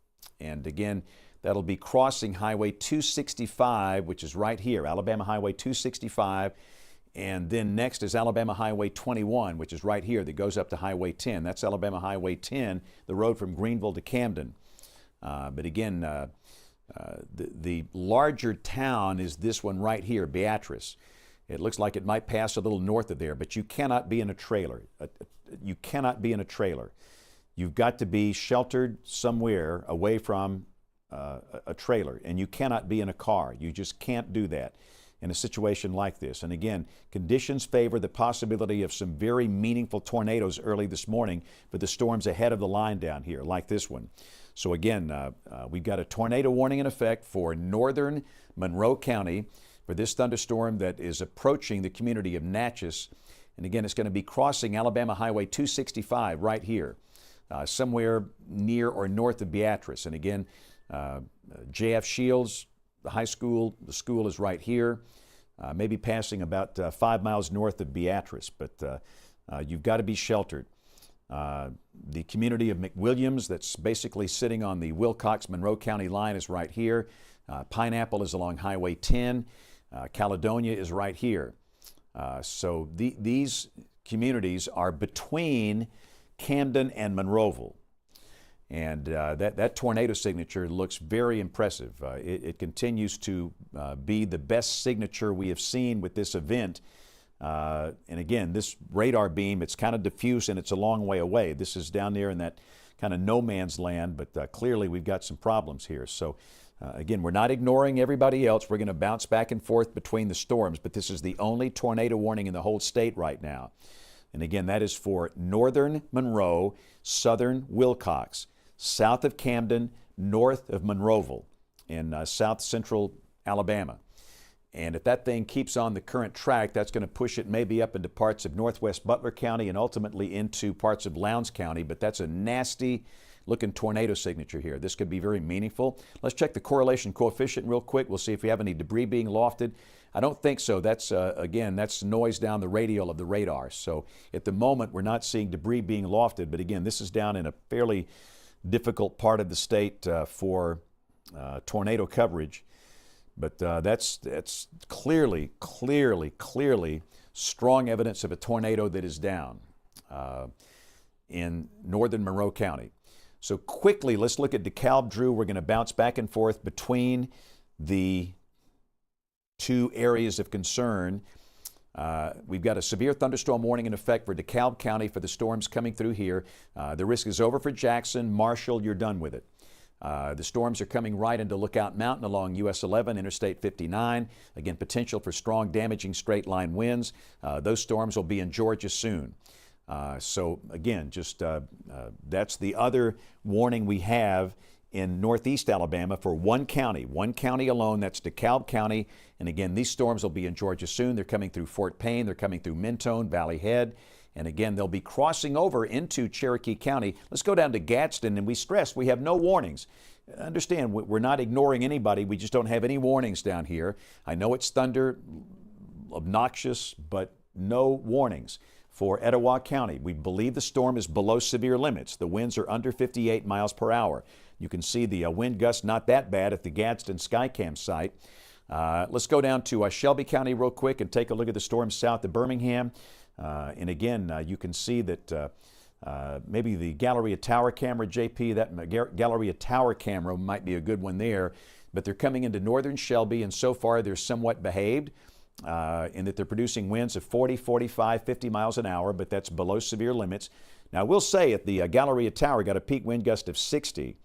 And again, that'll be crossing Highway 265, which is right here, Alabama Highway 265. And then next is Alabama Highway 21, which is right here, that goes up to Highway 10. That's Alabama Highway 10, the road from Greenville to Camden. But again, the larger town is this one right here, Beatrice. It looks like it might pass a little north of there, but you cannot be in a trailer. You cannot be in a trailer. You've got to be sheltered somewhere away from a trailer, and you cannot be in a car. You just can't do that in a situation like this. And again, conditions favor the possibility of some very meaningful tornadoes early this morning, but the storm's ahead of the line down here, like this one. So again, we've got a tornado warning in effect for northern Monroe County for this thunderstorm that is approaching the community of Natchez. And again, it's going to be crossing Alabama Highway 265 right here, somewhere near or north of Beatrice. And again, J.F. Shields, the high school, the school is right here. maybe passing about 5 miles north of Beatrice, but you've got to be sheltered. The community of McWilliams, that's basically sitting on the Wilcox-Monroe County line, is right here. Pineapple is along Highway 10. Caledonia is right here. So these communities are between Camden and Monroeville. And that tornado signature looks very impressive. It continues to be the best signature we have seen with this event. And again, this radar beam, it's kind of diffuse and it's a long way away. This is down there in that kind of no man's land, but clearly we've got some problems here. So again, we're not ignoring everybody else. We're going to bounce back and forth between the storms, but this is the only tornado warning in the whole state right now. And again, that is for northern Monroe, southern Wilcox, south of Camden, north of Monroeville, in south central Alabama. And if that thing keeps on the current track, that's going to push it maybe up into parts of northwest Butler County and ultimately into parts of Lowndes County. But that's a nasty looking tornado signature here. This could be very meaningful. Let's check the correlation coefficient real quick. We'll see if we have any debris being lofted. I don't think so. That's, again, that's noise down the radial of the radar. So at the moment, we're not seeing debris being lofted. But again, this is down in a fairly difficult part of the state for tornado coverage. But that's clearly strong evidence of a tornado that is down in northern Monroe County. So quickly, let's look at DeKalb, Drew. We're going to bounce back and forth between the two areas of concern. We've got a severe thunderstorm warning in effect for DeKalb County for the storms coming through here. The risk is over for Jackson. Marshall, you're done with it. The storms are coming right into Lookout Mountain along US 11, Interstate 59. Again, potential for strong, damaging straight-line winds. Those storms will be in Georgia soon. So again, just that's the other warning we have in northeast Alabama for one county alone. That's DeKalb County. And again, these storms will be in Georgia soon. They're coming through Fort Payne. They're coming through Mentone, Valley Head. And again, they'll be crossing over into Cherokee County. Let's go down to Gadsden, and we stress we have no warnings. Understand, we're not ignoring anybody. We just don't have any warnings down here. I know it's thunder, obnoxious, but no warnings for Etowah County. We believe the storm is below severe limits. The winds are under 58 miles per hour. You can see the wind gusts not that bad at the Gadsden Skycam site. Let's go down to Shelby County real quick and take a look at the storm south of Birmingham. And again, you can see that maybe the Galleria Tower camera, JP, that Galleria Tower camera might be a good one there. But they're coming into northern Shelby, and so far they're somewhat behaved in that they're producing winds of 40, 45, 50 miles an hour, but that's below severe limits. Now, I will say at the Galleria Tower got a peak wind gust of 60.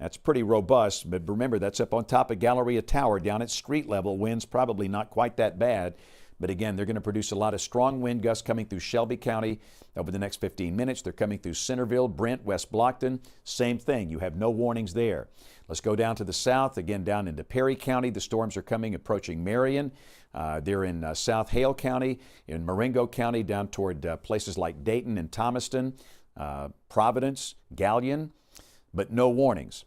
That's pretty robust, but remember, that's up on top of Galleria Tower down at street level. Winds probably not quite that bad. But again, they're going to produce a lot of strong wind gusts coming through Shelby County over the next 15 minutes. They're coming through Centerville, Brent, West Blockton. Same thing. You have no warnings there. Let's go down to the south, again down into Perry County. The storms are coming, approaching Marion. They're in South Hale County, in Marengo County, down toward places like Dayton and Thomaston, Providence, Gallion, but no warnings.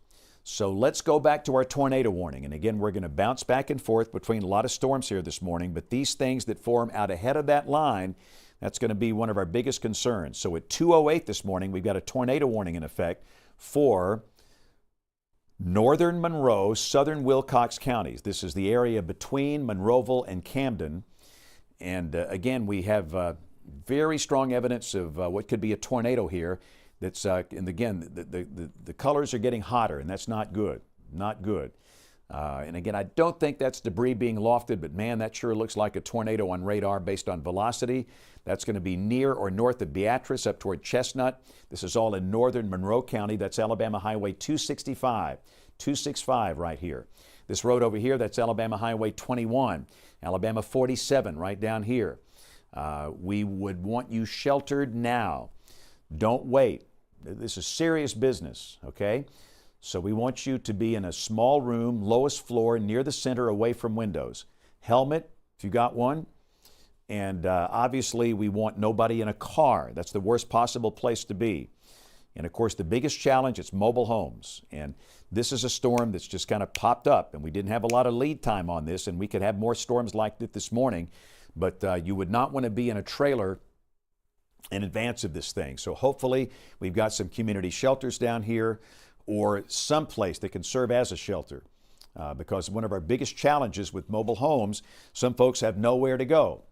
So let's go back to our tornado warning. And again, we're going to bounce back and forth between a lot of storms here this morning, but these things that form out ahead of that line, that's going to be one of our biggest concerns. So at 2:08 this morning, we've got a tornado warning in effect for northern Monroe, southern Wilcox counties. This is the area between Monroeville and Camden. And again, we have very strong evidence of what could be a tornado here. That's and again, the colors are getting hotter, and that's not good, not good. And again, I don't think that's debris being lofted, but man, that sure looks like a tornado on radar based on velocity. That's going to be near or north of Beatrice up toward Chestnut. This is all in northern Monroe County. That's Alabama Highway 265 right here. This road over here, that's Alabama Highway 21, Alabama 47 right down here. We would want you sheltered now. Don't wait. This is serious business, okay? So we want you to be in a small room, lowest floor, near the center, away from windows. Helmet, if you got one. And obviously we want nobody in a car. That's the worst possible place to be. And of course, the biggest challenge, it's mobile homes. And this is a storm that's just kind of popped up, and we didn't have a lot of lead time on this, and we could have more storms like it this morning. But you would not want to be in a trailer in advance of this thing. So hopefully we've got some community shelters down here or some place that can serve as a shelter. Because one of our biggest challenges with mobile homes, some folks have nowhere to go.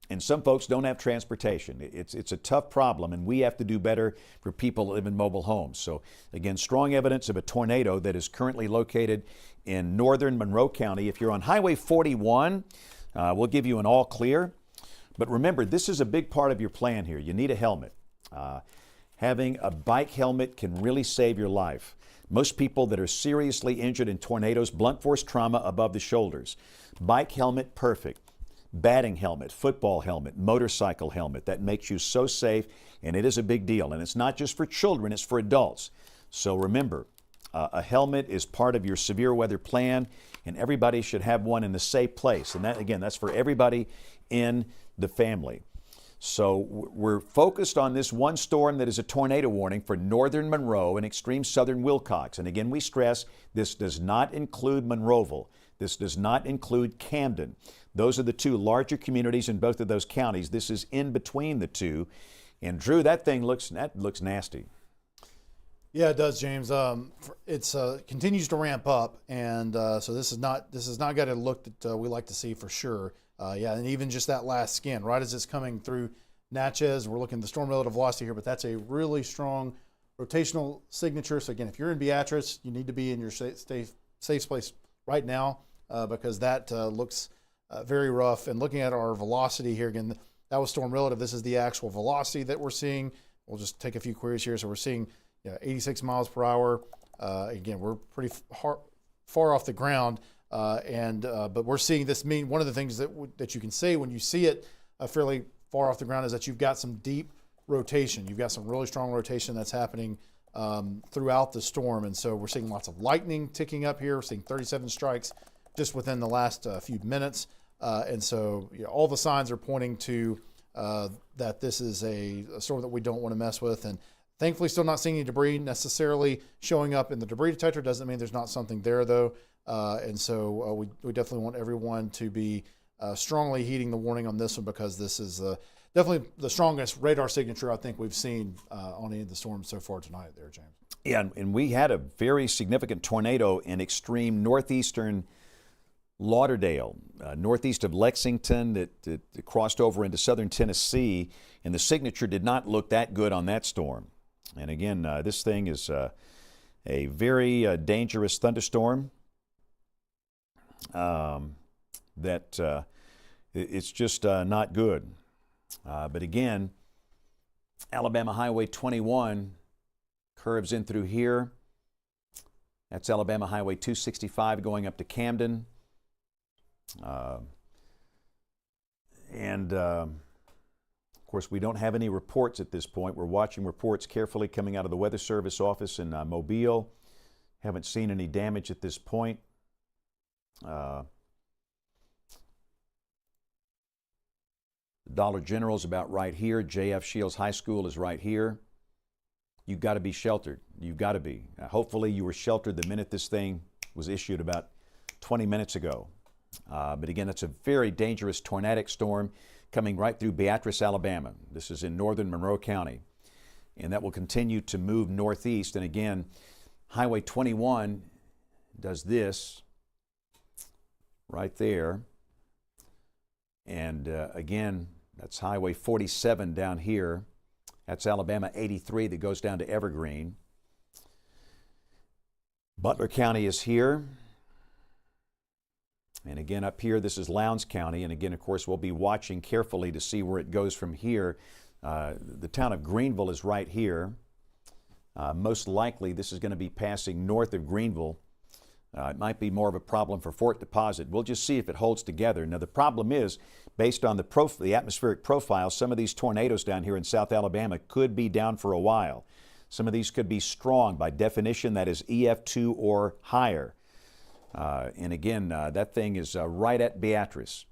And some folks don't have transportation. It's a tough problem, and we have to do better for people that live in mobile homes. So again, strong evidence of a tornado that is currently located in northern Monroe County. If you're on Highway 41, we'll give you an all clear. But remember, this is a big part of your plan here. You need a helmet. Having a bike helmet can really save your life. Most people that are seriously injured in tornadoes, blunt force trauma above the shoulders. Bike helmet, perfect. Batting helmet, football helmet, motorcycle helmet. That makes you so safe, and it is a big deal. And it's not just for children, it's for adults. So remember, a helmet is part of your severe weather plan, and everybody should have one in a safe place. And that, again, that's for everybody in the family. So we're focused on this one storm that is a tornado warning for northern Monroe and extreme southern Wilcox. And again, we stress this does not include Monroeville. This does not include Camden. Those are the two larger communities in both of those counties. This is in between the two. And Drew, that looks nasty. Yeah, it does, James. It's continues to ramp up, and so this is not got a look that we like to see for sure. Yeah, and even just that last scan, right as it's coming through Natchez, we're looking at the storm relative velocity here, but that's a really strong rotational signature. So again, if you're in Beatrice, you need to be in your safe place right now because that looks very rough. And looking at our velocity here, again, that was storm relative. This is the actual velocity that we're seeing. We'll just take a few queries here. So we're seeing 86 miles per hour. Again, we're pretty far off the ground. But we're seeing this mean one of the things that you can say when you see it fairly far off the ground is that you've got some deep rotation. You've got some really strong rotation that's happening throughout the storm. And so we're seeing lots of lightning ticking up here. We're seeing 37 strikes just within the last few minutes. And so all the signs are pointing to that this is a storm that we don't want to mess with. And thankfully still not seeing any debris necessarily showing up in the debris detector. Doesn't mean there's not something there though. And so we definitely want everyone to be strongly heeding the warning on this one because this is definitely the strongest radar signature I think we've seen on any of the storms so far tonight there, James. Yeah, and we had a very significant tornado in extreme northeastern Lauderdale, northeast of Lexington that crossed over into southern Tennessee, and the signature did not look that good on that storm. And again, this thing is a very dangerous thunderstorm. That it's just not good. But again, Alabama Highway 21 curves in through here. That's Alabama Highway 265 going up to Camden. Of course, we don't have any reports at this point. We're watching reports carefully coming out of the Weather Service office in Mobile. Haven't seen any damage at this point. Dollar General is about right here. J.F. Shields High School is right here. You've got to be sheltered. You've got to be. Hopefully you were sheltered the minute this thing was issued about 20 minutes ago. But again, it's a very dangerous tornadic storm coming right through Beatrice, Alabama. This is in northern Monroe County. And that will continue to move northeast. And again, Highway 21 does this right there. And again, that's Highway 47 down here. That's Alabama 83 that goes down to Evergreen. Butler County is here. And again, up here, this is Lowndes County. And again, of course, we'll be watching carefully to see where it goes from here. The town of Greenville is right here. Most likely, this is going to be passing north of Greenville. It might be more of a problem for Fort Deposit. We'll just see if it holds together. Now, the problem is, based on the atmospheric profile, some of these tornadoes down here in South Alabama could be down for a while. Some of these could be strong. By definition, that is EF2 or higher. And again, that thing is right at Beatrice.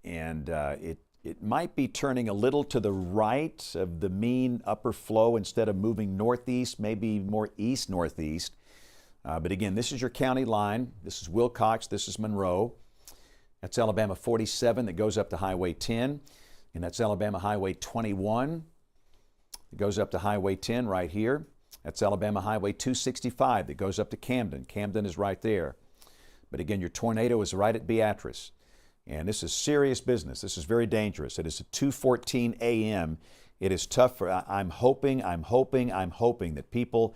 And it might be turning a little to the right of the mean upper flow instead of moving northeast, maybe more east-northeast. But again, this is your county line. This is Wilcox. This is Monroe. That's Alabama 47 that goes up to Highway 10. And that's Alabama Highway 21. It goes up to Highway 10 right here. That's Alabama Highway 265 that goes up to Camden. Camden is right there. But again, your tornado is right at Beatrice. And this is serious business. This is very dangerous. It is at 2:14 a.m. It is tough for, I'm hoping that people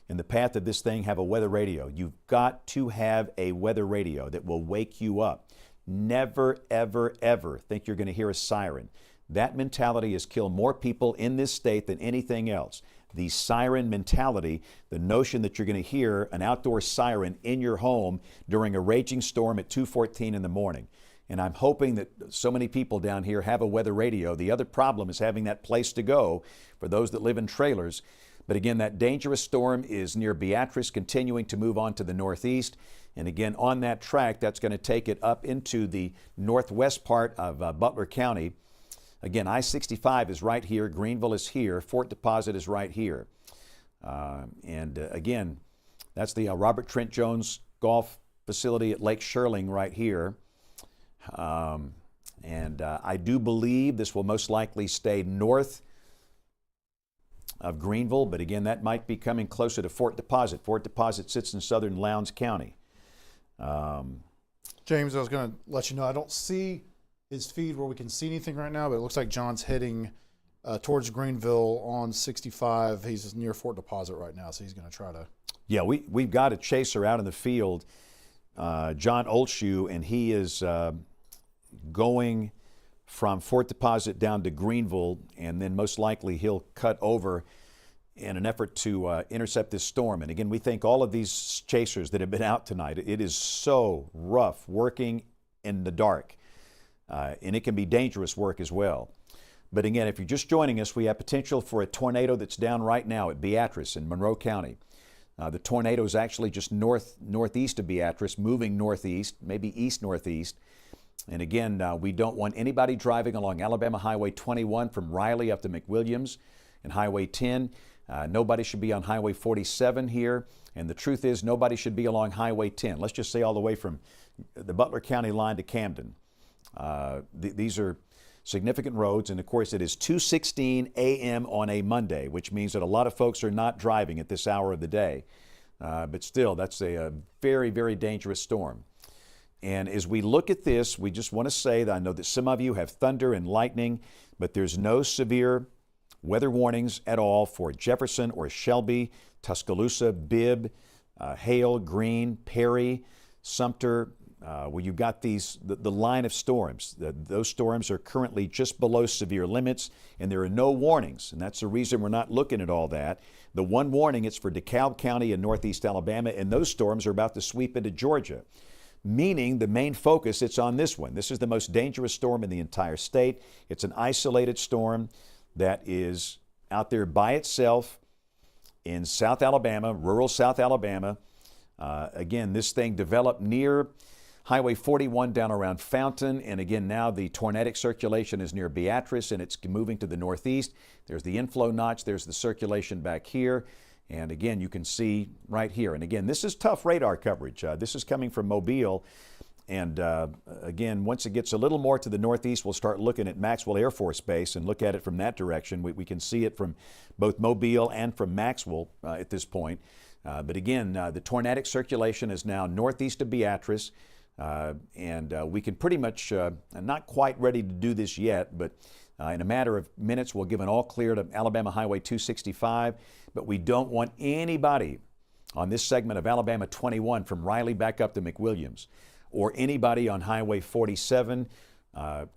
in the path of this thing have a weather radio. You've got to have a weather radio that will wake you up. Never, ever, ever think you're going to hear a siren. That mentality has killed more people in this state than anything else. The siren mentality, the notion that you're going to hear an outdoor siren in your home during a raging storm at 2:14 in the morning. And I'm hoping that so many people down here have a weather radio. The other problem is having that place to go for those that live in trailers. But again, that dangerous storm is near Beatrice, continuing to move on to the northeast. And again, on that track, that's going to take it up into the northwest part of Butler County. Again, I-65 is right here. Greenville is here. Fort Deposit is right here. Again, that's the Robert Trent Jones Golf Facility at Lake Shirling right here. I do believe this will most likely stay north of Greenville, but again, that might be coming closer to Fort Deposit. Fort Deposit sits in southern Lowndes County. James, I was going to let you know, I don't see his feed where we can see anything right now, but it looks like John's heading towards Greenville on 65. He's near Fort Deposit right now, so he's going to try to. Yeah, we've got a chaser out in the field, John Oldshoe, and he is going from Fort Deposit down to Greenville, and then most likely he'll cut over in an effort to intercept this storm. And again, we think all of these chasers that have been out tonight, it is so rough working in the dark, and it can be dangerous work as well. But again, if you're just joining us, we have potential for a tornado that's down right now at Beatrice in Monroe County. The tornado is actually just northeast of Beatrice, moving northeast, maybe east-northeast. And again, we don't want anybody driving along Alabama Highway 21 from Riley up to McWilliams and Highway 10. Nobody should be on Highway 47 here. And the truth is, nobody should be along Highway 10. Let's just say all the way from the Butler County line to Camden. These are significant roads. And of course, it is 2:16 a.m. on a Monday, which means that a lot of folks are not driving at this hour of the day. But still, that's a very, very dangerous storm. And as we look at this, we just want to say that I know that some of you have thunder and lightning, but there's no severe weather warnings at all for Jefferson or Shelby, Tuscaloosa, Bibb, Hale, Greene, Perry, Sumter, where you've got the line of storms. Those storms are currently just below severe limits, and there are no warnings, and that's the reason we're not looking at all that. The one warning is for DeKalb County in northeast Alabama, and those storms are about to sweep into Georgia. Meaning the main focus, it's on this one. This is the most dangerous storm in the entire state. It's an isolated storm that is out there by itself in South Alabama, rural South Alabama. Again, this thing developed near Highway 41 down around Fountain. And again, now the tornadic circulation is near Beatrice and it's moving to the northeast. There's the inflow notch. There's the circulation back here. And again, you can see right here. And again, this is tough radar coverage. This is coming from Mobile. And again, once it gets a little more to the northeast, we'll start looking at Maxwell Air Force Base and look at it from that direction. We can see it from both Mobile and from Maxwell at this point. But again, the tornadic circulation is now northeast of Beatrice. And we can pretty much, not quite ready to do this yet, but in a matter of minutes, we'll give an all clear to Alabama Highway 265. But we don't want anybody on this segment of Alabama 21 from Riley back up to McWilliams, or anybody on Highway 47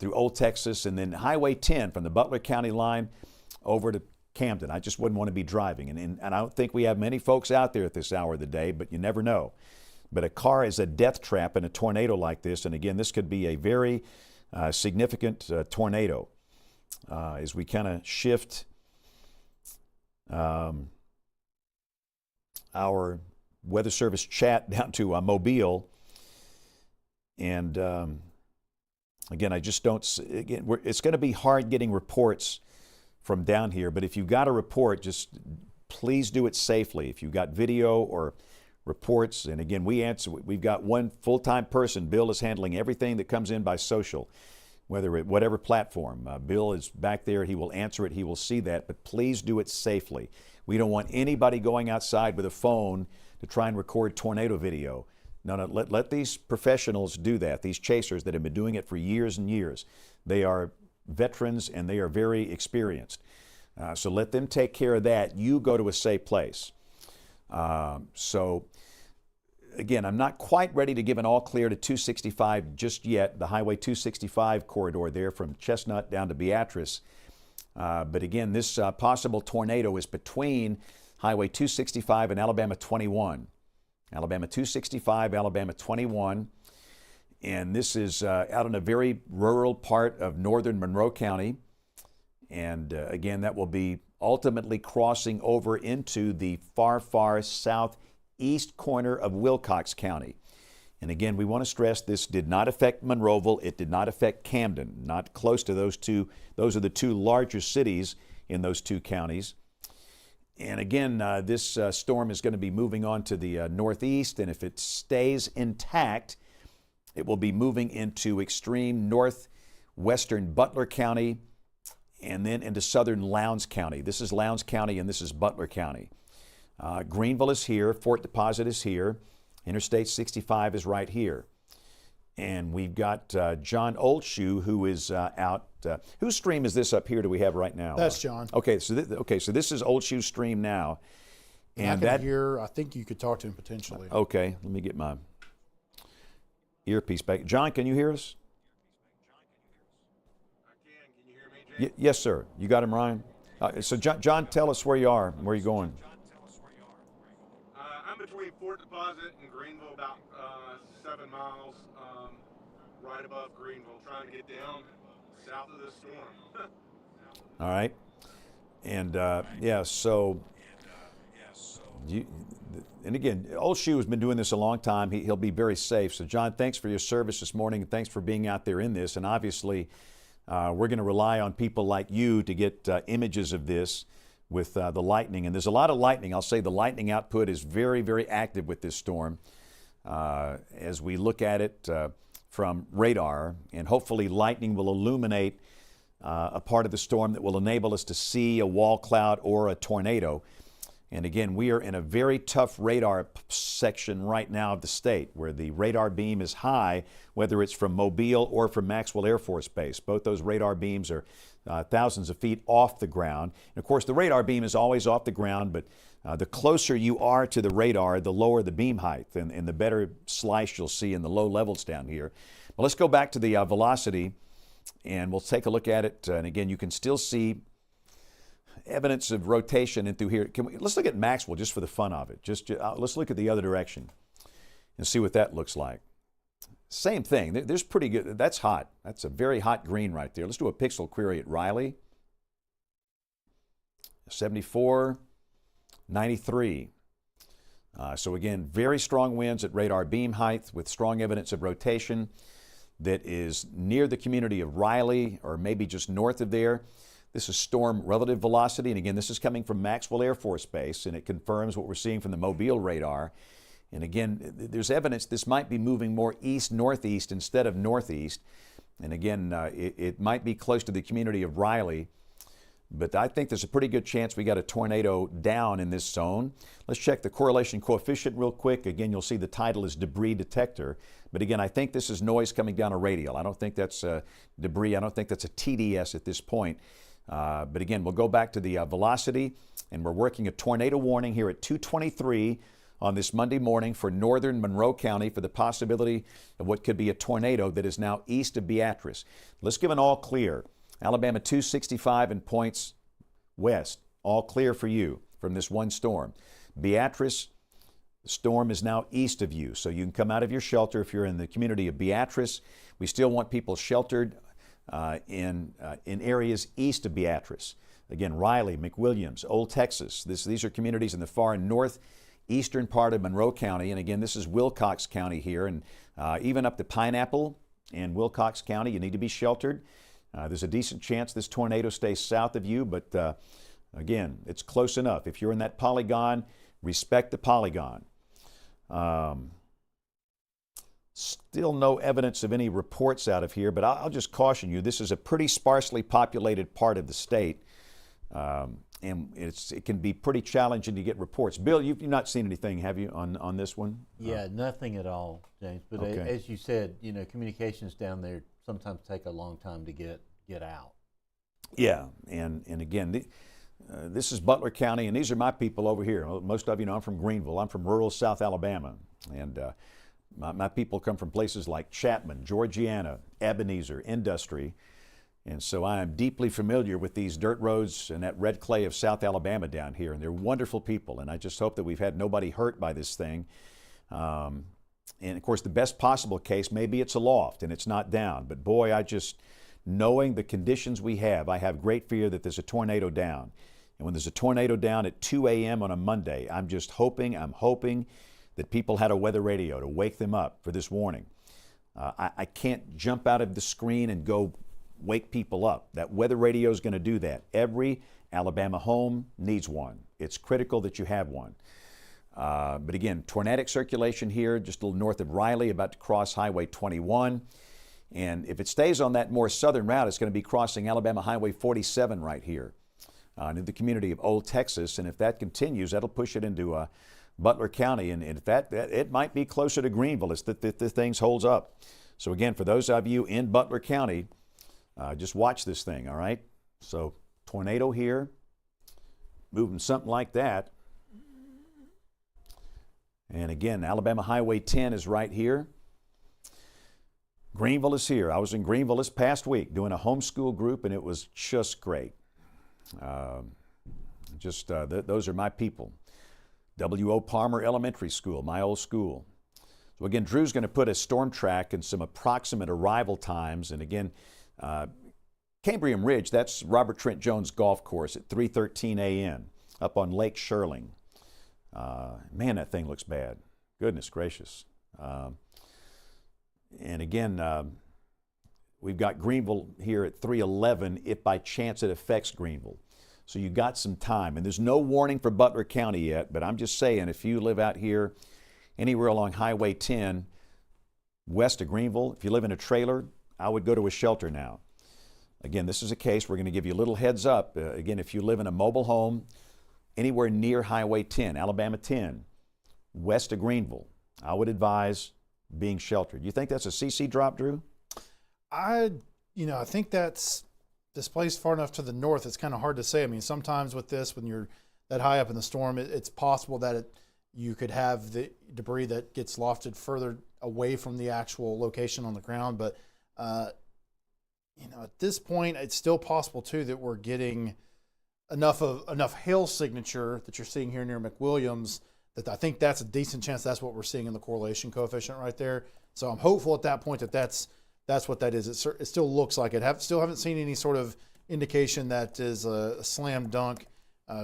through Old Texas, and then Highway 10 from the Butler County line over to Camden. I just wouldn't want to be driving. And I don't think we have many folks out there at this hour of the day, but you never know. But a car is a death trap in a tornado like this. And again, this could be a very significant tornado as we kind of shift our Weather Service chat down to Mobile. And Again, I just don't, it's going to be hard getting reports from down here, but if you've got a report, just please do it safely. If you've got video or reports, and again, we've got one full-time person. Bill is handling everything that comes in by social, whatever platform. Bill is back there. He will answer it. He will see that, but please do it safely. We don't want anybody going outside with a phone to try and record tornado video. No, let these professionals do that, these chasers that have been doing it for years and years. They are veterans and they are very experienced. So let them take care of that. You go to a safe place. So again, I'm not quite ready to give an all clear to 265 just yet, the Highway 265 corridor there from Chestnut down to Beatrice. But again, this possible tornado is between Highway 265 and Alabama 21. Alabama 265, Alabama 21. And this is out in a very rural part of northern Monroe County. And again, that will be ultimately crossing over into the far, far southeast corner of Wilcox County. And again, we want to stress this did not affect Monroeville. It did not affect Camden, not close to those two. Those are the two larger cities in those two counties. And again, this storm is going to be moving on to the northeast, and if it stays intact, it will be moving into extreme northwestern Butler County and then into southern Lowndes County. This is Lowndes County and this is Butler County. Greenville is here, Fort Deposit is here, Interstate 65 is right here. And we've got John Oldshoe, who is out. Whose stream is this up here do we have right now? That's John. Okay, so this is Oldshoe's stream now. And I can hear, I think you could talk to him potentially. Okay, let me get my earpiece back. John, can you hear us? I can. Can you hear me, James? Yes, sir. You got him, Ryan? So John, tell us where you are, where you're going. I'm between Fort Deposit and Greenville, about 7 miles, right above Greenville, trying to get down south of the storm. All right. And yeah, so and again, Oldshoe has been doing this a long time. He'll be very safe. So John, thanks for your service this morning, and thanks for being out there in this. And obviously, we're going to rely on people like you to get images of this with the lightning. And there's a lot of lightning. I'll say the lightning output is very, very active with this storm as we look at it from radar. And hopefully lightning will illuminate a part of the storm that will enable us to see a wall cloud or a tornado. And again, we are in a very tough radar section right now of the state where the radar beam is high, whether it's from Mobile or from Maxwell Air Force Base. Both those radar beams are thousands of feet off the ground. And of course, the radar beam is always off the ground, but the closer you are to the radar, the lower the beam height and the better slice you'll see in the low levels down here. But let's go back to the velocity and we'll take a look at it. And again, you can still see evidence of rotation in through here. Let's look at Maxwell just for the fun of it. Let's look at the other direction and see what that looks like. Same thing. There's pretty good. That's hot. That's a very hot green right there. Let's do a pixel query at Riley. 74, 93. So again, very strong winds at radar beam height with strong evidence of rotation that is near the community of Riley or maybe just north of there. This is storm relative velocity, and again, this is coming from Maxwell Air Force Base, and it confirms what we're seeing from the Mobile radar. And again, there's evidence this might be moving more east-northeast instead of northeast. And again, it might be close to the community of Riley, but I think there's a pretty good chance we got a tornado down in this zone. Let's check the correlation coefficient real quick. Again, you'll see the title is debris detector. But again, I think this is noise coming down a radial. I don't think that's debris. I don't think that's a TDS at this point. But again, we'll go back to the velocity, and we're working a tornado warning here at 2:23 on this Monday morning for northern Monroe County for the possibility of what could be a tornado that is now east of Beatrice. Let's give an all clear. Alabama 265 and points west. All clear for you from this one storm. Beatrice, the storm is now east of you, so you can come out of your shelter if you're in the community of Beatrice. We still want people sheltered in areas east of Beatrice. Again, Riley, McWilliams, Old Texas. These are communities in the far northeastern part of Monroe County. And again, this is Wilcox County here, and even up to Pineapple and Wilcox County, you need to be sheltered. There's a decent chance this tornado stays south of you, but again, it's close enough. If you're in that polygon, respect the polygon. Still no evidence of any reports out of here, but I'll just caution you, this is a pretty sparsely populated part of the state, and it can be pretty challenging to get reports. Bill, you've not seen anything, have you, on this one? Yeah, nothing at all, James. But Okay. as you said, communications down there sometimes take a long time to get out. Yeah, and again, this is Butler County, and these are my people over here. Most of you know I'm from Greenville. I'm from rural South Alabama, and my people come from places like Chapman, Georgiana, Ebenezer, Industry, and so I am deeply familiar with these dirt roads and that red clay of South Alabama down here, and they're wonderful people, and I just hope that we've had nobody hurt by this thing. And of course, the best possible case, maybe it's aloft and it's not down, but boy, knowing the conditions we have, I have great fear that there's a tornado down. And when there's a tornado down at 2 a.m. on a Monday, I'm hoping that people had a weather radio to wake them up for this warning. I can't jump out of the screen and go wake people up. That weather radio is going to do that. Every Alabama home needs one. It's critical that you have one. But again, tornadic circulation here, just a little north of Riley, about to cross Highway 21. And if it stays on that more southern route, it's going to be crossing Alabama Highway 47 right here into the community of Old Texas. And if that continues, that'll push it into Butler County. And if that it might be closer to Greenville if the things holds up. So again, for those of you in Butler County, just watch this thing, all right? So tornado here, moving something like that. And again, Alabama Highway 10 is right here. Greenville is here. I was in Greenville this past week doing a homeschool group, and it was just great. Those are my people. W.O. Palmer Elementary School, my old school. So again, Drew's going to put a storm track and some approximate arrival times. And again, Cambrian Ridge, that's Robert Trent Jones Golf Course at 3:13 a.m. up on Lake Shirling. Man, that thing looks bad. Goodness gracious. And again, we've got Greenville here at 3:11 if by chance it affects Greenville. So you got some time. And there's no warning for Butler County yet, but I'm just saying if you live out here anywhere along Highway 10 west of Greenville, if you live in a trailer, I would go to a shelter now. Again, this is a case we're going to give you a little heads up. Again, if you live in a mobile home anywhere near Highway 10, Alabama 10, west of Greenville, I would advise being sheltered. You think that's a CC drop, Drew? I think that's displaced far enough to the north. It's kind of hard to say. I mean, sometimes with this, when you're that high up in the storm, it's possible that you could have the debris that gets lofted further away from the actual location on the ground. But at this point, it's still possible too that we're getting enough hail signature that you're seeing here near McWilliams that I think that's a decent chance that's what we're seeing in the correlation coefficient right there. So I'm hopeful at that point that that's what that is. It still looks like it. Still haven't seen any sort of indication that is a slam dunk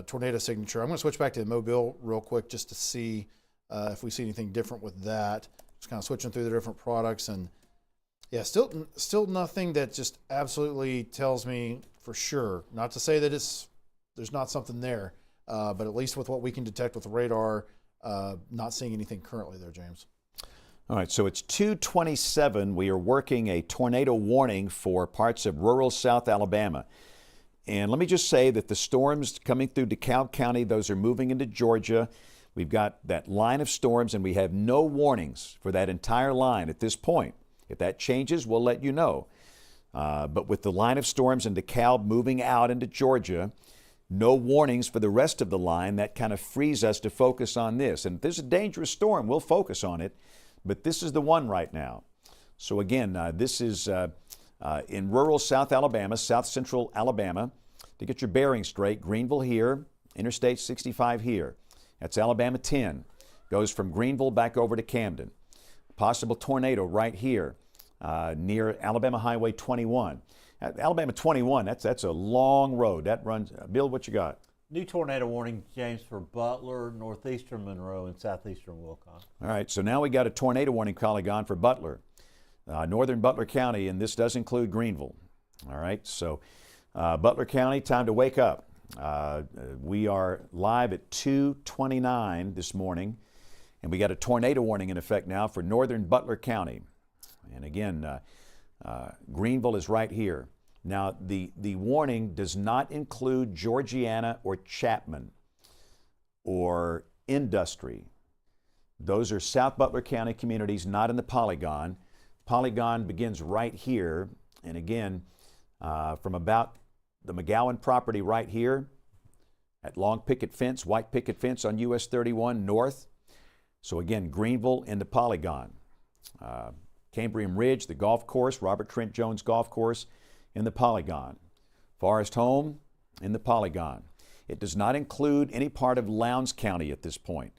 tornado signature. I'm going to switch back to Mobile real quick just to see if we see anything different with that. Just kind of switching through the different products, and yeah, still nothing that just absolutely tells me for sure. Not to say that there's not something there, but at least with what we can detect with the radar, not seeing anything currently there, James. All right, so it's 2:27. We are working a tornado warning for parts of rural South Alabama. And let me just say that the storms coming through DeKalb County, those are moving into Georgia. We've got that line of storms, and we have no warnings for that entire line at this point. If that changes, we'll let you know. But with the line of storms in DeKalb moving out into Georgia, no warnings for the rest of the line, that kind of frees us to focus on this. And if there's a dangerous storm, we'll focus on it. But this is the one right now. So again, this is in rural South Alabama, South Central Alabama. To get your bearings straight, Greenville here, Interstate 65 here. That's Alabama 10. Goes from Greenville back over to Camden. Possible tornado right here near Alabama Highway 21. Alabama 21, that's a long road. That runs, Bill, what you got? New tornado warning, James, for Butler, northeastern Monroe, and southeastern Wilcox. All right, so now we got a tornado warning polygon for Butler. northern Butler County, and this does include Greenville. All right, so Butler County, time to wake up. We are live at 2:29 this morning, and we got a tornado warning in effect now for northern Butler County. And again, Greenville is right here. Now, the warning does not include Georgiana or Chapman or Industry. Those are South Butler County communities, not in the polygon. Polygon begins right here, and again, from about the McGowan property right here, at long picket fence, white picket fence on US 31 north. So again, Greenville in the polygon. Cambrian Ridge, the golf course, Robert Trent Jones Golf Course in the polygon. Forest Home in the polygon. It does not include any part of Lowndes County at this point.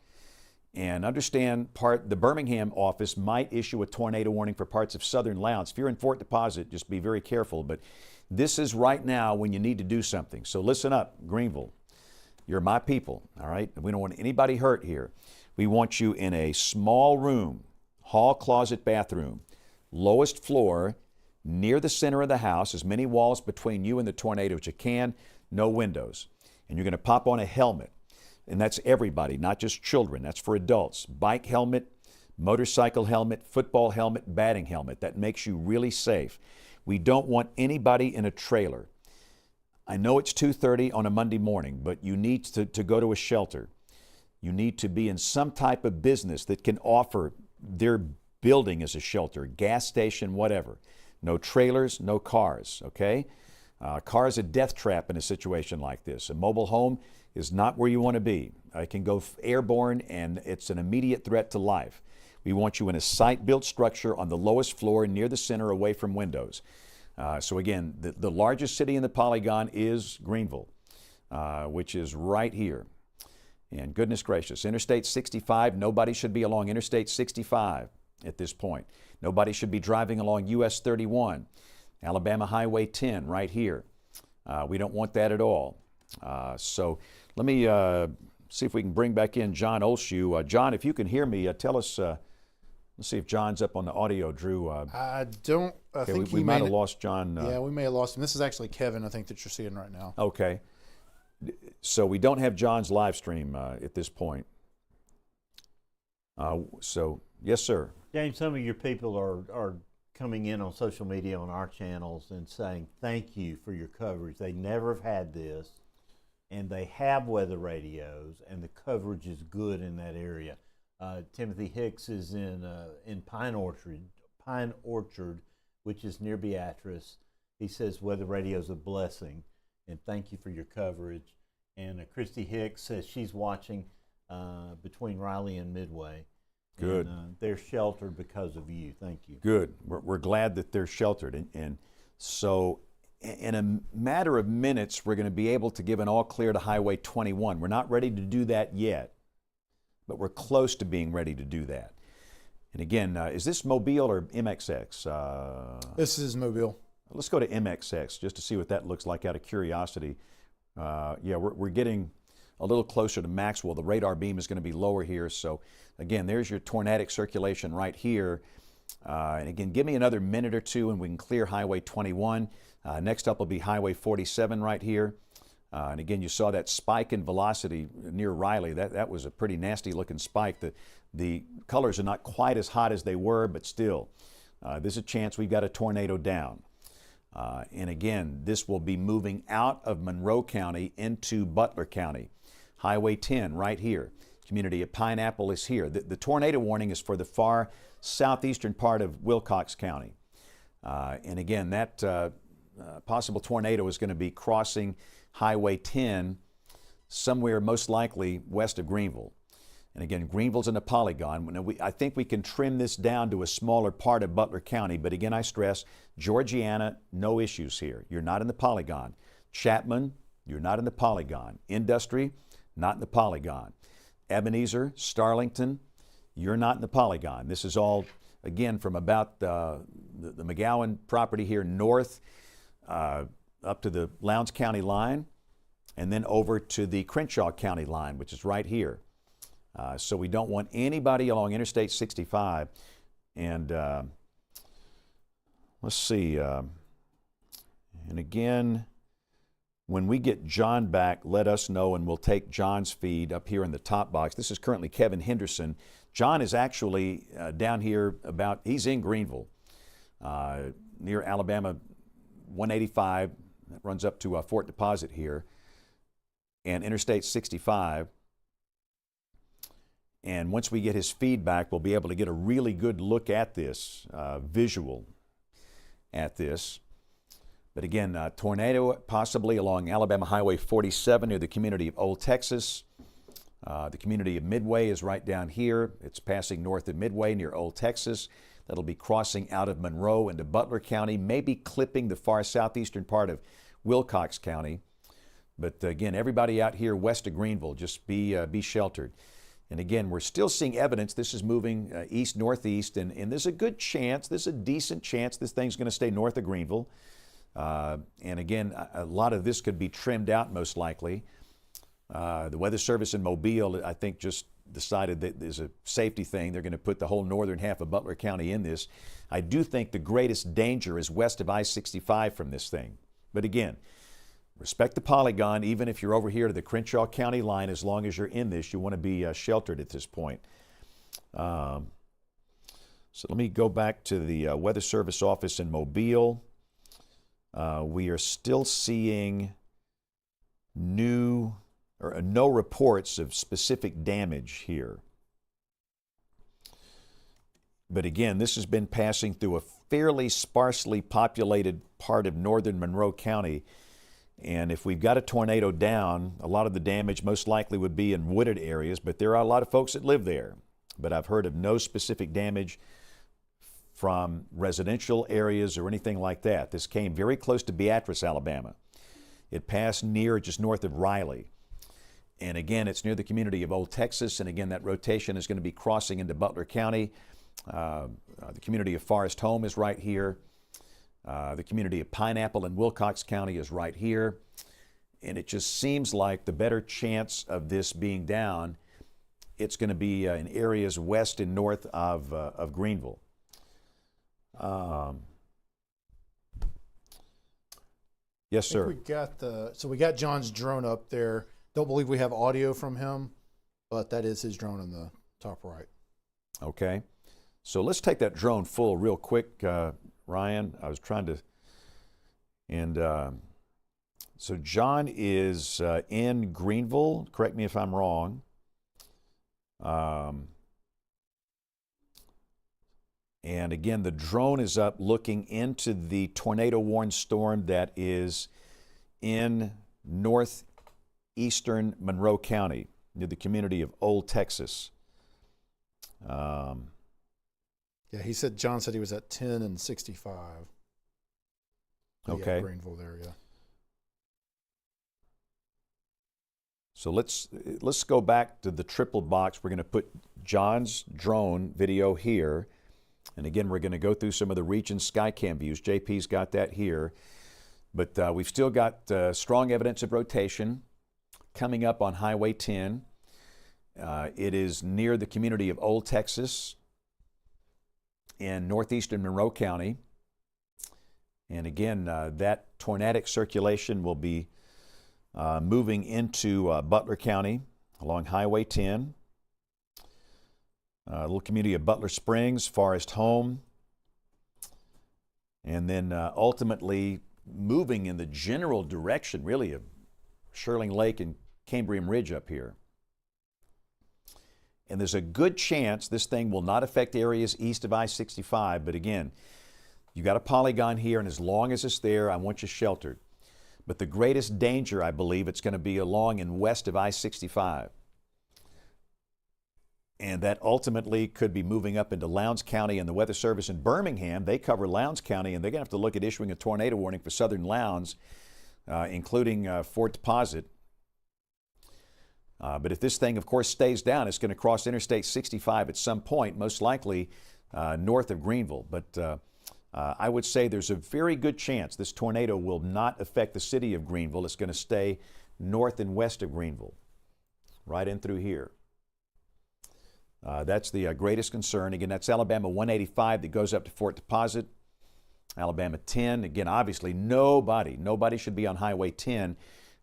And understand, the Birmingham office might issue a tornado warning for parts of southern Lowndes. If you're in Fort Deposit, just be very careful. But this is right now when you need to do something. So listen up, Greenville. You're my people, all right? We don't want anybody hurt here. We want you in a small room, hall, closet, bathroom, lowest floor, near the center of the house, as many walls between you and the tornado as you can, no windows. And you're going to pop on a helmet. And that's everybody, not just children. That's for adults. Bike helmet, motorcycle helmet, football helmet, batting helmet. That makes you really safe. We don't want anybody in a trailer. I know it's 2:30 on a Monday morning, but you need to go to a shelter. You need to be in some type of business that can offer their building as a shelter, gas station, whatever. No trailers, no cars, okay? Car is a death trap in a situation like this. A mobile home is not where you want to be. It can go airborne, and it's an immediate threat to life. We want you in a site-built structure on the lowest floor near the center, away from windows. So again, the largest city in the polygon is Greenville, which is right here. And goodness gracious, Interstate 65, nobody should be along Interstate 65 at this point. Nobody should be driving along US 31, Alabama Highway 10 right here. We don't want that at all. So let me see if we can bring back in John Olshew. John, if you can hear me, tell us, let's see if John's up on the audio, Drew. I don't, I think we might have lost John. Yeah, we may have lost him. This is actually Kevin, I think, that you're seeing right now. Okay. So we don't have John's live stream at this point. So, yes, sir. James, some of your people are coming in on social media on our channels and saying thank you for your coverage. They never have had this, and they have weather radios, and the coverage is good in that area. Timothy Hicks is in Pine Orchard, which is near Beatrice. He says weather radio is a blessing, and thank you for your coverage. And Christy Hicks says she's watching between Riley and Midway. Good. And, they're sheltered because of you. Thank you. Good. We're glad that they're sheltered. And so in a matter of minutes, we're going to be able to give an all clear to Highway 21. We're not ready to do that yet, but we're close to being ready to do that. And again, is this Mobile or MXX? This is Mobile. Let's go to MXX just to see what that looks like out of curiosity. Yeah, we're getting a little closer to Maxwell. The radar beam is going to be lower here. So again, there's your tornadic circulation right here. And again, give me another minute or two and we can clear Highway 21. Next up will be Highway 47 right here. And again, you saw that spike in velocity near Riley. That was a pretty nasty looking spike. The colors are not quite as hot as they were, but still, there's a chance we've got a tornado down. And again, this will be moving out of Monroe County into Butler County. Highway 10 right here. Community of Pineapple is here. The tornado warning is for the far southeastern part of Wilcox County. And again, that possible tornado is going to be crossing Highway 10 somewhere most likely west of Greenville. And again, Greenville's in a polygon. I think we can trim this down to a smaller part of Butler County, but again, I stress, Georgiana, no issues here. You're not in the polygon. Chapman, you're not in the polygon. Industry, not in the polygon. Ebenezer, Starlington, you're not in the polygon. This is all, again, from about the McGowan property here north up to the Lowndes County line, and then over to the Crenshaw County line, which is right here. So we don't want anybody along Interstate 65. And let's see. And again, when we get John back, let us know, and we'll take John's feed up here in the top box. This is currently Kevin Henderson. John is actually down here he's in Greenville, near Alabama 185. That runs up to Fort Deposit here, and Interstate 65. And once we get his feedback, we'll be able to get a really good look at this, visual at this. But again, tornado possibly along Alabama Highway 47 near the community of Old Texas. The community of Midway is right down here. It's passing north of Midway near Old Texas. That'll be crossing out of Monroe into Butler County, maybe clipping the far southeastern part of Wilcox County. But again, everybody out here west of Greenville, just be sheltered. And again, we're still seeing evidence this is moving east-northeast, and there's a good chance, there's a decent chance this thing's going to stay north of Greenville. And again, a lot of this could be trimmed out most likely. The Weather Service in Mobile, I think, just decided that there's a safety thing. They're going to put the whole northern half of Butler County in this. I do think the greatest danger is west of I-65 from this thing. But again, respect the polygon, even if you're over here to the Crenshaw County line. As long as you're in this, you want to be sheltered at this point. So let me go back to the Weather Service office in Mobile. We are still seeing no reports of specific damage here. But again, this has been passing through a fairly sparsely populated part of northern Monroe County. And if we've got a tornado down, a lot of the damage most likely would be in wooded areas, but there are a lot of folks that live there. But I've heard of no specific damage from residential areas or anything like that. This came very close to Beatrice, Alabama. It passed just north of Riley. And again, it's near the community of Old Texas. And again, that rotation is going to be crossing into Butler County. The community of Forest Home is right here. The community of Pineapple in Wilcox County is right here. And it just seems like the better chance of this being down, it's going to be in areas west and north of Greenville. Yes, sir. We got John's drone up there. Don't believe we have audio from him, but that is his drone in the top right. Okay. So let's take that drone full real quick, Ryan. I was trying to, and so John is in Greenville. Correct me if I'm wrong. And again, the drone is up looking into the tornado-warned storm that is in northeastern Monroe County, near the community of Old Texas. Yeah, John said he was at 10 and 65. Okay. Yeah, Greenville there, yeah. So let's go back to the triple box. We're going to put John's drone video here. And again, we're going to go through some of the region Skycam views. JP's got that here. But we've still got strong evidence of rotation coming up on Highway 10. It is near the community of Old Texas in northeastern Monroe County. And again, that tornadic circulation will be moving into Butler County along Highway 10. A little community of Butler Springs, Forest Home, and then ultimately moving in the general direction, really, of Shirling Lake and Cambrian Ridge up here. And there's a good chance this thing will not affect areas east of I-65, but again, you got a polygon here, and as long as it's there, I want you sheltered. But the greatest danger, I believe, it's going to be along and west of I-65. And that ultimately could be moving up into Lowndes County, and the Weather Service in Birmingham, they cover Lowndes County, and they're going to have to look at issuing a tornado warning for southern Lowndes, including Fort Deposit. But if this thing, of course, stays down, it's going to cross Interstate 65 at some point, most likely north of Greenville. But I would say there's a very good chance this tornado will not affect the city of Greenville. It's going to stay north and west of Greenville, right in through here. That's the greatest concern. Again, that's Alabama 185 that goes up to Fort Deposit. Alabama 10. Again, obviously nobody should be on Highway 10.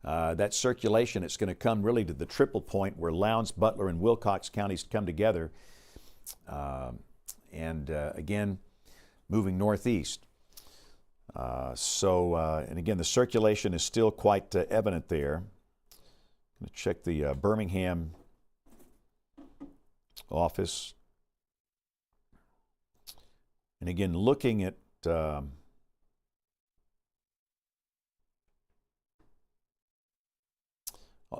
That circulation, it's going to come really to the triple point where Lowndes, Butler, and Wilcox counties come together. Again, moving northeast. And again, the circulation is still quite evident there. I'm going to check the Birmingham office. And again, looking at the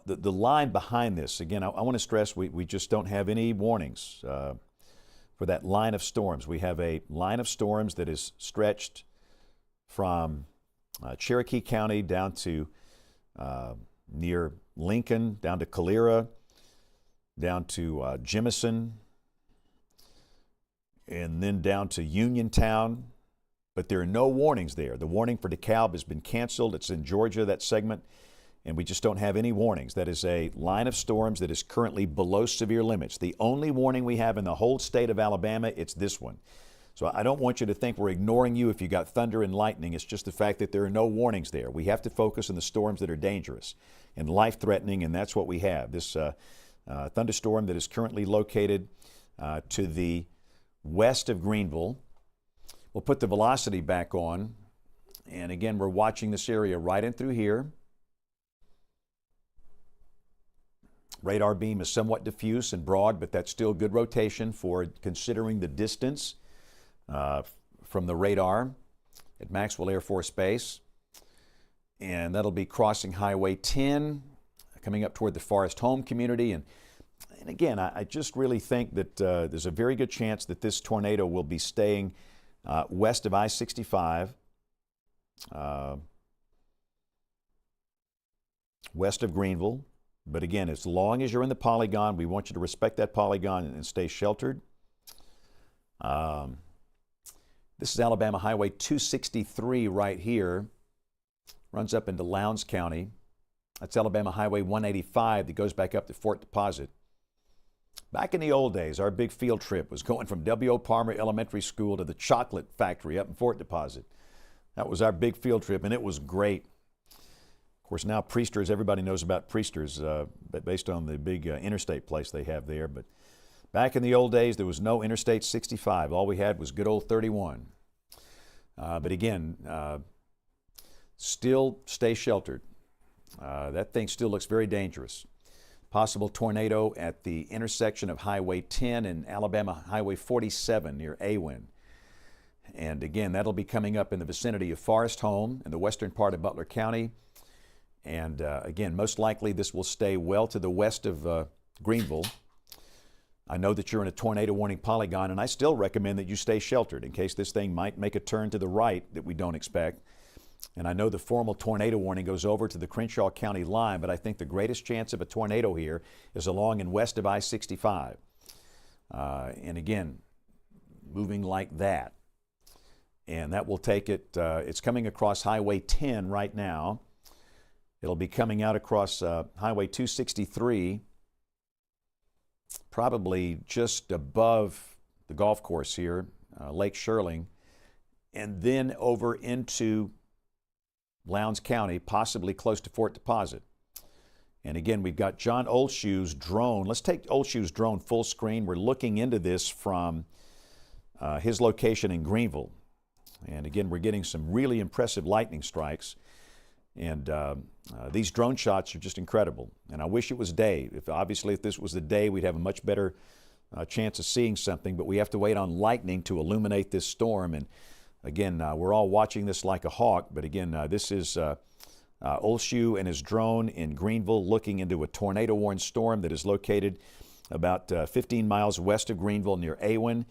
line behind this, again, I want to stress we just don't have any warnings for that line of storms. We have a line of storms that is stretched from Cherokee County down to near Lincoln, down to Calera, down to Jemison, and then down to Uniontown. But there are no warnings there. The warning for DeKalb has been canceled. It's in Georgia, that segment, and we just don't have any warnings. That is a line of storms that is currently below severe limits. The only warning we have in the whole state of Alabama, it's this one. So I don't want you to think we're ignoring you if you got thunder and lightning. It's just the fact that there are no warnings there. We have to focus on the storms that are dangerous and life-threatening, and that's what we have. This thunderstorm that is currently located to the west of Greenville. We'll put the velocity back on. And again, we're watching this area right in through here. Radar beam is somewhat diffuse and broad, but that's still good rotation for considering the distance from the radar at Maxwell Air Force Base. And that'll be crossing Highway 10, coming up toward the Forest Home community. And again, I just really think that there's a very good chance that this tornado will be staying west of I-65, west of Greenville. But again, as long as you're in the polygon, we want you to respect that polygon and stay sheltered. This is Alabama Highway 263 right here. Runs up into Lowndes County. That's Alabama Highway 185 that goes back up to Fort Deposit. Back in the old days, our big field trip was going from W.O. Palmer Elementary School to the chocolate factory up in Fort Deposit. That was our big field trip, and it was great. Of course, now Priesters, everybody knows about Priesters, based on the big interstate place they have there. But back in the old days, there was no Interstate 65. All we had was good old 31. But again, still stay sheltered. That thing still looks very dangerous. Possible tornado at the intersection of Highway 10 and Alabama Highway 47 near Awin. And again, that'll be coming up in the vicinity of Forest Home in the western part of Butler County. And again, most likely this will stay well to the west of Greenville. I know that you're in a tornado warning polygon, and I still recommend that you stay sheltered in case this thing might make a turn to the right that we don't expect. And I know the formal tornado warning goes over to the Crenshaw County line, but I think the greatest chance of a tornado here is along and west of I-65. And again, moving like that. And that will take it, it's coming across Highway 10 right now. It'll be coming out across Highway 263, probably just above the golf course here, Lake Shirling, and then over into Lowndes County, possibly close to Fort Deposit. And again, we've got John Oldshoe's drone. Let's take Oldshoe's drone full screen. We're looking into this from his location in Greenville. And again, we're getting some really impressive lightning strikes. And these drone shots are just incredible. And I wish it was day. Obviously, if this was the day, we'd have a much better chance of seeing something. But we have to wait on lightning to illuminate this storm. And again, we're all watching this like a hawk. But again, this is Oldshoe and his drone in Greenville looking into a tornado-warned storm that is located about 15 miles west of Greenville near Awin,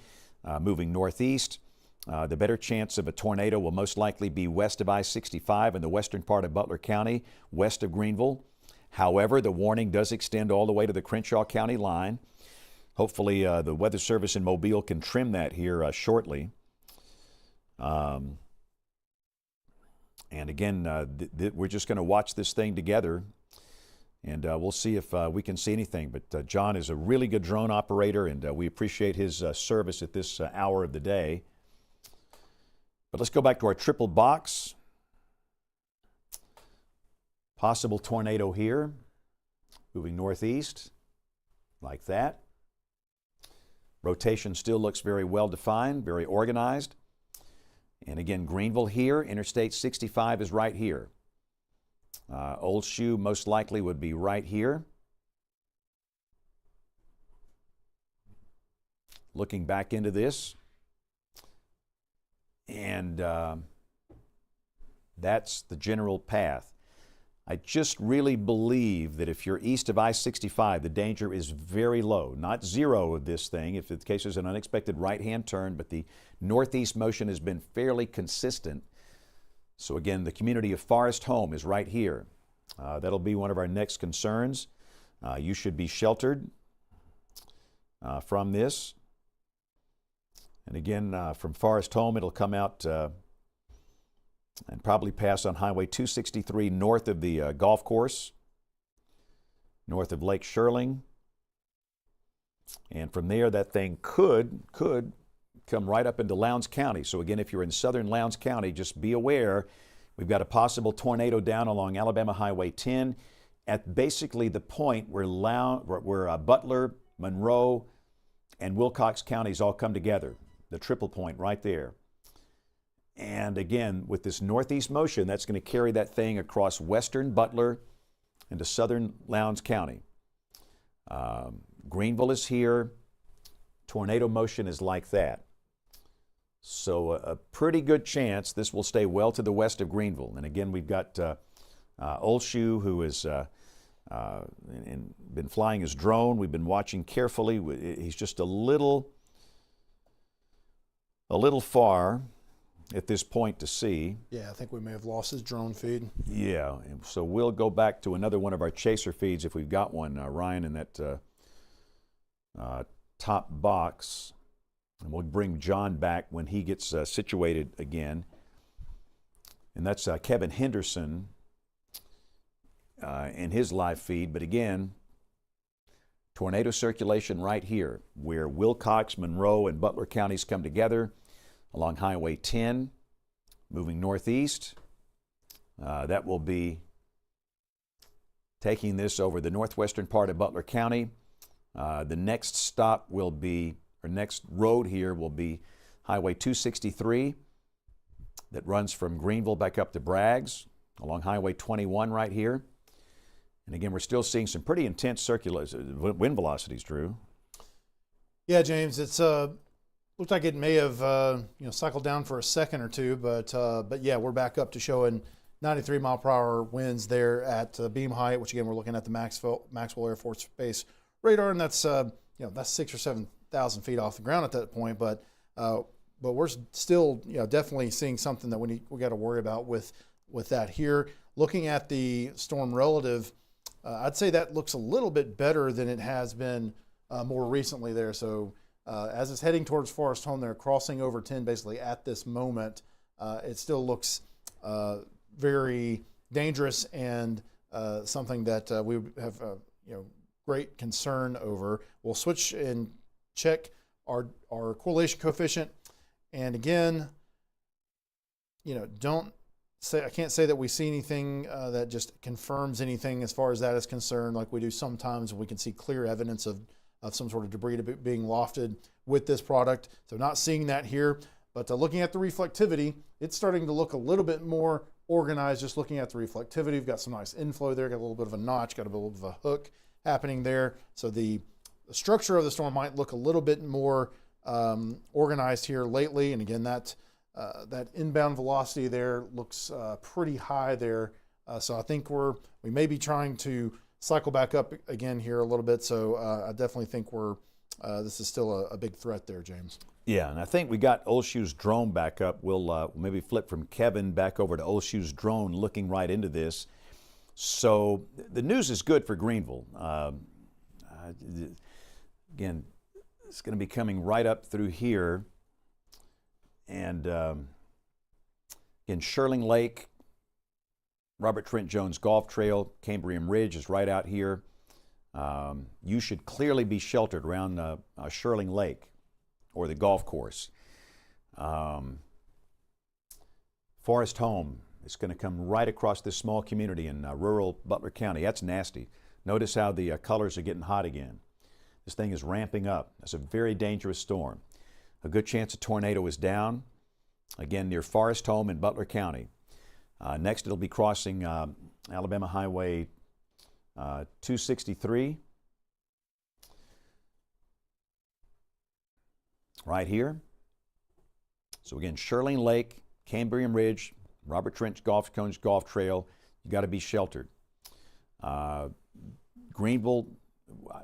moving northeast. The better chance of a tornado will most likely be west of I-65 in the western part of Butler County, west of Greenville. However, the warning does extend all the way to the Crenshaw County line. Hopefully, the Weather Service in Mobile can trim that here shortly. And again, we're just going to watch this thing together, and we'll see if we can see anything. But John is a really good drone operator, and we appreciate his service at this hour of the day. But let's go back to our triple box. Possible tornado here, moving northeast, like that. Rotation still looks very well defined, very organized. And again, Greenville here, Interstate 65 is right here. Old Shoe most likely would be right here. Looking back into this. And that's the general path. I just really believe that if you're east of I-65, the danger is very low. Not zero of this thing, if the case is an unexpected right-hand turn, but the northeast motion has been fairly consistent. So again, the community of Forest Home is right here. That'll be one of our next concerns. You should be sheltered from this. And again, from Forest Home, it'll come out and probably pass on Highway 263 north of the golf course, north of Lake Shirling. And from there, that thing could come right up into Lowndes County. So again, if you're in southern Lowndes County, just be aware. We've got a possible tornado down along Alabama Highway 10 at basically the point where Butler, Monroe, and Wilcox counties all come together. The triple point right there. And again, with this northeast motion, that's going to carry that thing across western Butler into southern Lowndes County. Greenville is here. Tornado motion is like that. So a pretty good chance this will stay well to the west of Greenville. And again, we've got Old Shoe, who has been flying his drone. We've been watching carefully. He's just a little far at this point to see. Yeah, I think we may have lost his drone feed. Yeah, and so we'll go back to another one of our chaser feeds if we've got one, Ryan, in that top box. And we'll bring John back when he gets situated again. And that's Kevin Henderson in his live feed. But again, tornado circulation right here, where Wilcox, Monroe, and Butler counties come together along Highway 10, moving northeast. That will be taking this over the northwestern part of Butler County. The next stop will be, or next road here will be Highway 263 that runs from Greenville back up to Braggs, along Highway 21 right here. And again, we're still seeing some pretty intense wind velocities, Drew. Yeah, James, it's looked like it may have cycled down for a second or two, but yeah, we're back up to showing 93 mile per hour winds there at beam height, which again we're looking at the Maxwell Air Force Base radar, and that's that's 6,000 or 7,000 feet off the ground at that point. But we're still definitely seeing something that we got to worry about with that here. Looking at the storm relative, I'd say that looks a little bit better than it has been more recently there. So as it's heading towards Forest Home, they're crossing over 10 basically at this moment. It still looks very dangerous and something that we have great concern over. We'll switch and check our correlation coefficient. And again, I can't say that we see anything that just confirms anything as far as that is concerned, like we do sometimes when we can see clear evidence of some sort of debris being lofted with this product. So not seeing that here, but looking at the reflectivity, it's starting to look a little bit more organized. Just looking at the reflectivity, we've got some nice inflow there, got a little bit of a notch, got a little bit of a hook happening there. So the structure of the storm might look a little bit more organized here lately. And again, that inbound velocity there looks pretty high there. So I think we may be trying to cycle back up again here a little bit. So I definitely think this is still a big threat there, James. Yeah, and I think we got Old Shoe's drone back up. We'll maybe flip from Kevin back over to Old Shoe's drone looking right into this. So the news is good for Greenville. Again, it's going to be coming right up through here. And again, Shirling Lake, Robert Trent Jones Golf Trail, Cambrian Ridge is right out here. You should clearly be sheltered around Shirling Lake or the golf course. Forest Home. It's going to come right across this small community in rural Butler County. That's nasty. Notice how the colors are getting hot again. This thing is ramping up. It's a very dangerous storm. A good chance a tornado is down, again, near Forest Home in Butler County. Next, it'll be crossing Alabama Highway 263. Right here. So again, Shirley Lake, Cambrian Ridge, Robert Trent Golf Cones Golf Trail, you got to be sheltered. Greenville,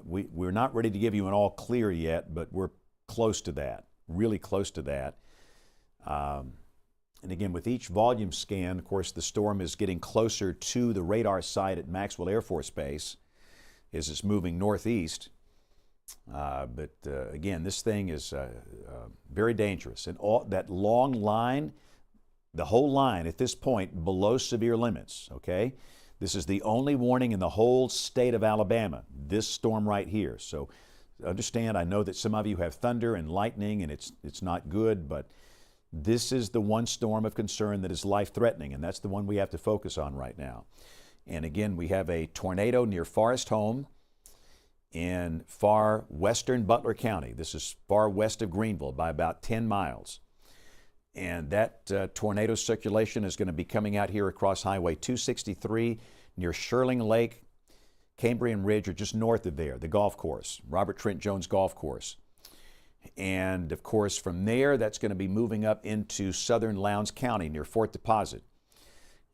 we're not ready to give you an all clear yet, but we're close to that, really close to that. And again, with each volume scan, of course, the storm is getting closer to the radar site at Maxwell Air Force Base as it's moving northeast. But again, this thing is very dangerous. And all that long line, the whole line at this point below severe limits, okay? This is the only warning in the whole state of Alabama, this storm right here. So understand, I know that some of you have thunder and lightning and it's not good, but this is the one storm of concern that is life-threatening, and that's the one we have to focus on right now. And again, we have a tornado near Forest Home in far western Butler County. This is far west of Greenville by about 10 miles. And that tornado circulation is going to be coming out here across Highway 263 near Shirling Lake, Cambrian Ridge, or just north of there, the golf course, Robert Trent Jones Golf Course. And of course, from there, that's going to be moving up into southern Lowndes County near Fort Deposit.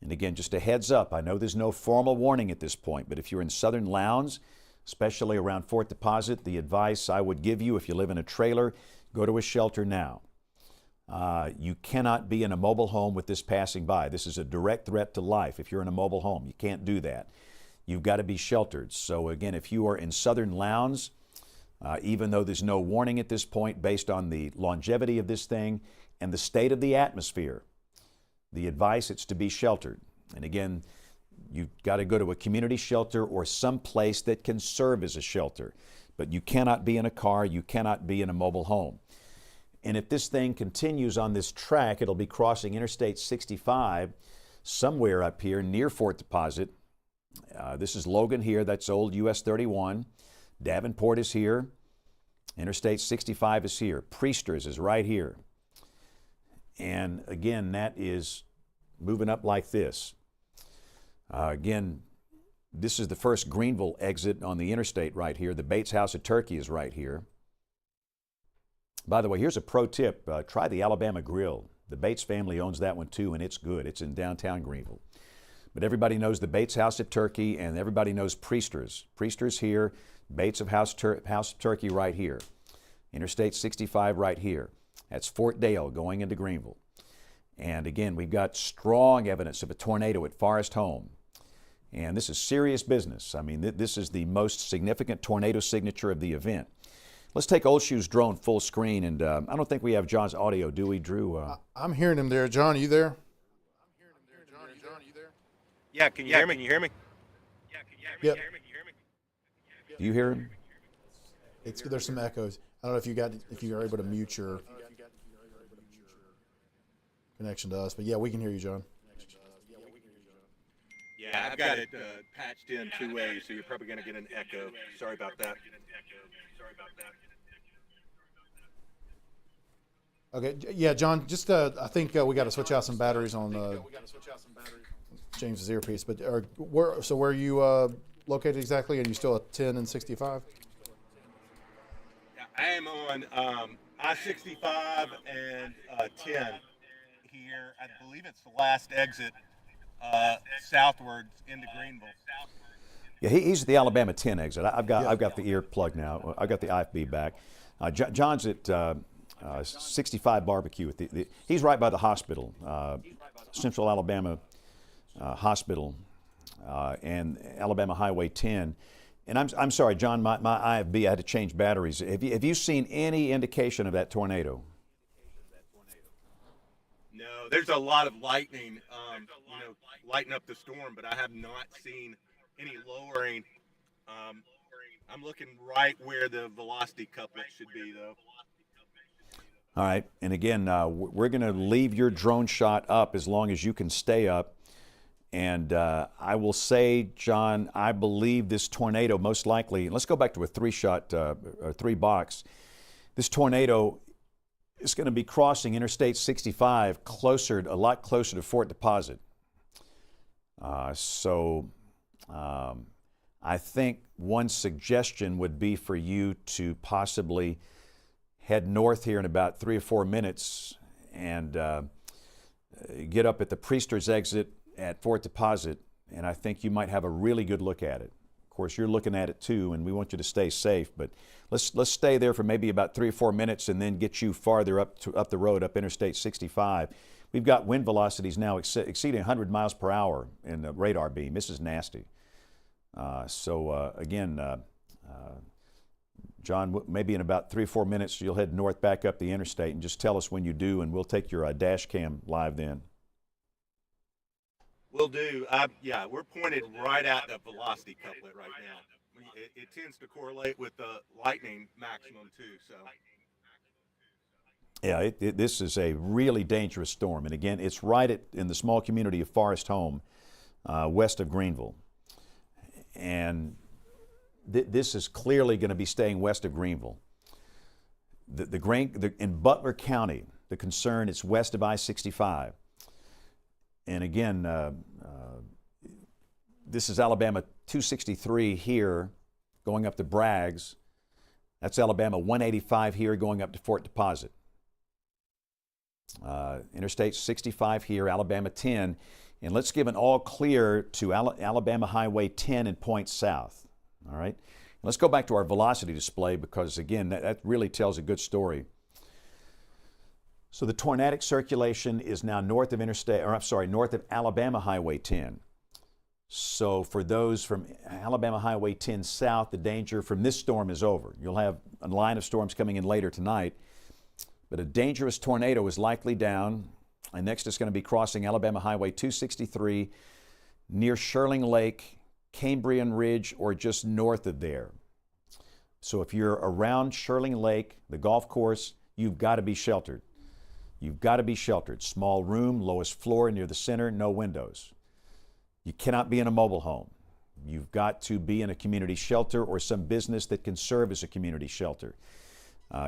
And again, just a heads up, I know there's no formal warning at this point, but if you're in southern Lowndes, especially around Fort Deposit, the advice I would give you if you live in a trailer, go to a shelter now. You cannot be in a mobile home with this passing by. This is a direct threat to life. If you're in a mobile home, you can't do that. You've got to be sheltered. So again, if you are in southern Lowndes, even though there's no warning at this point based on the longevity of this thing and the state of the atmosphere, the advice is to be sheltered. And again, you've got to go to a community shelter or some place that can serve as a shelter. But you cannot be in a car, you cannot be in a mobile home. And if this thing continues on this track, it'll be crossing Interstate 65 somewhere up here near Fort Deposit. This is Logan here, that's old US 31. Davenport is here. Interstate 65 is here. Priesters is right here. And again, that is moving up like this. Again, this is the first Greenville exit on the interstate right here. The Bates House of Turkey is right here. By the way, here's a pro tip. Try the Alabama Grill. The Bates family owns that one too, and it's good. It's in downtown Greenville. But everybody knows the Bates House of Turkey, and everybody knows Priesters. Priesters here, Bates of House of Turkey right here. Interstate 65 right here. That's Fort Dale going into Greenville. And again, we've got strong evidence of a tornado at Forest Home. And this is serious business. I mean, this is the most significant tornado signature of the event. Let's take Old Shoe's drone full screen, and I don't think we have John's audio, do we, Drew? I'm hearing him there. John, are you there? Yeah, can you hear me? Can you hear me? Yeah, can you hear me? Yep. Can you hear me? Do you hear him? There's some echoes. I don't know if you are able to mute your connection to us, but yeah, we can hear you, John. Yeah, I've got it patched in two ways, so you're probably going to get an echo. Sorry about that. Okay, yeah, John, just I think we got to switch out some batteries on James's earpiece. But where are you located exactly? Are you still at 10 and 65? Yeah, I am on I-65 and 10 here. I believe it's the last exit southwards into Greenville. Yeah, he's at the Alabama 10 exit. I've got the ear plugged now. I've got the IFB back. John's at 65 Barbecue. He's right by the hospital, Central Alabama Hospital, and Alabama Highway 10. And I'm sorry, John, my IFB, I had to change batteries. Have you seen any indication of that tornado? No, there's a lot of lightning, lighting up the storm, but I have not seen any lowering. I'm looking right where the velocity couplet should be, though. All right, and again, we're going to leave your drone shot up as long as you can stay up. And I will say, John, I believe this tornado most likely, let's go back to a three box. This tornado is going to be crossing Interstate 65 a lot closer to Fort Deposit. I think one suggestion would be for you to possibly head north here in about 3 or 4 minutes and get up at the Priester's exit at Fort Deposit, and I think you might have a really good look at it. Of course, you're looking at it too, and we want you to stay safe, but let's stay there for maybe about 3 or 4 minutes and then get you farther up the road, up Interstate 65. We've got wind velocities now exceeding 100 miles per hour in the radar beam. This is nasty. Again, John, maybe in about 3 or 4 minutes, you'll head north back up the interstate and just tell us when you do, and we'll take your dash cam live then. Will do. Yeah, we're pointed right at the velocity couplet right now. It tends to correlate with the lightning maximum too. So. Yeah, this is a really dangerous storm, and again, it's right in the small community of Forest Home, west of Greenville, and this is clearly going to be staying west of Greenville. In Butler County, the concern is west of I-65. And again, this is Alabama 263 here going up to Braggs. That's Alabama 185 here going up to Fort Deposit. Interstate 65 here, Alabama 10. And let's give an all clear to Alabama Highway 10 and point south. All right. Let's go back to our velocity display because, again, that really tells a good story. So the tornadic circulation is now north of Alabama Highway 10. So for those from Alabama Highway 10 south, the danger from this storm is over. You'll have a line of storms coming in later tonight, but a dangerous tornado is likely down, and next it's going to be crossing Alabama Highway 263 near Shirling Lake, Cambrian Ridge, or just north of there. So if you're around Shirling Lake, the golf course, you've got to be sheltered. You've got to be sheltered. Small room, lowest floor near the center, no windows. You cannot be in a mobile home. You've got to be in a community shelter or some business that can serve as a community shelter.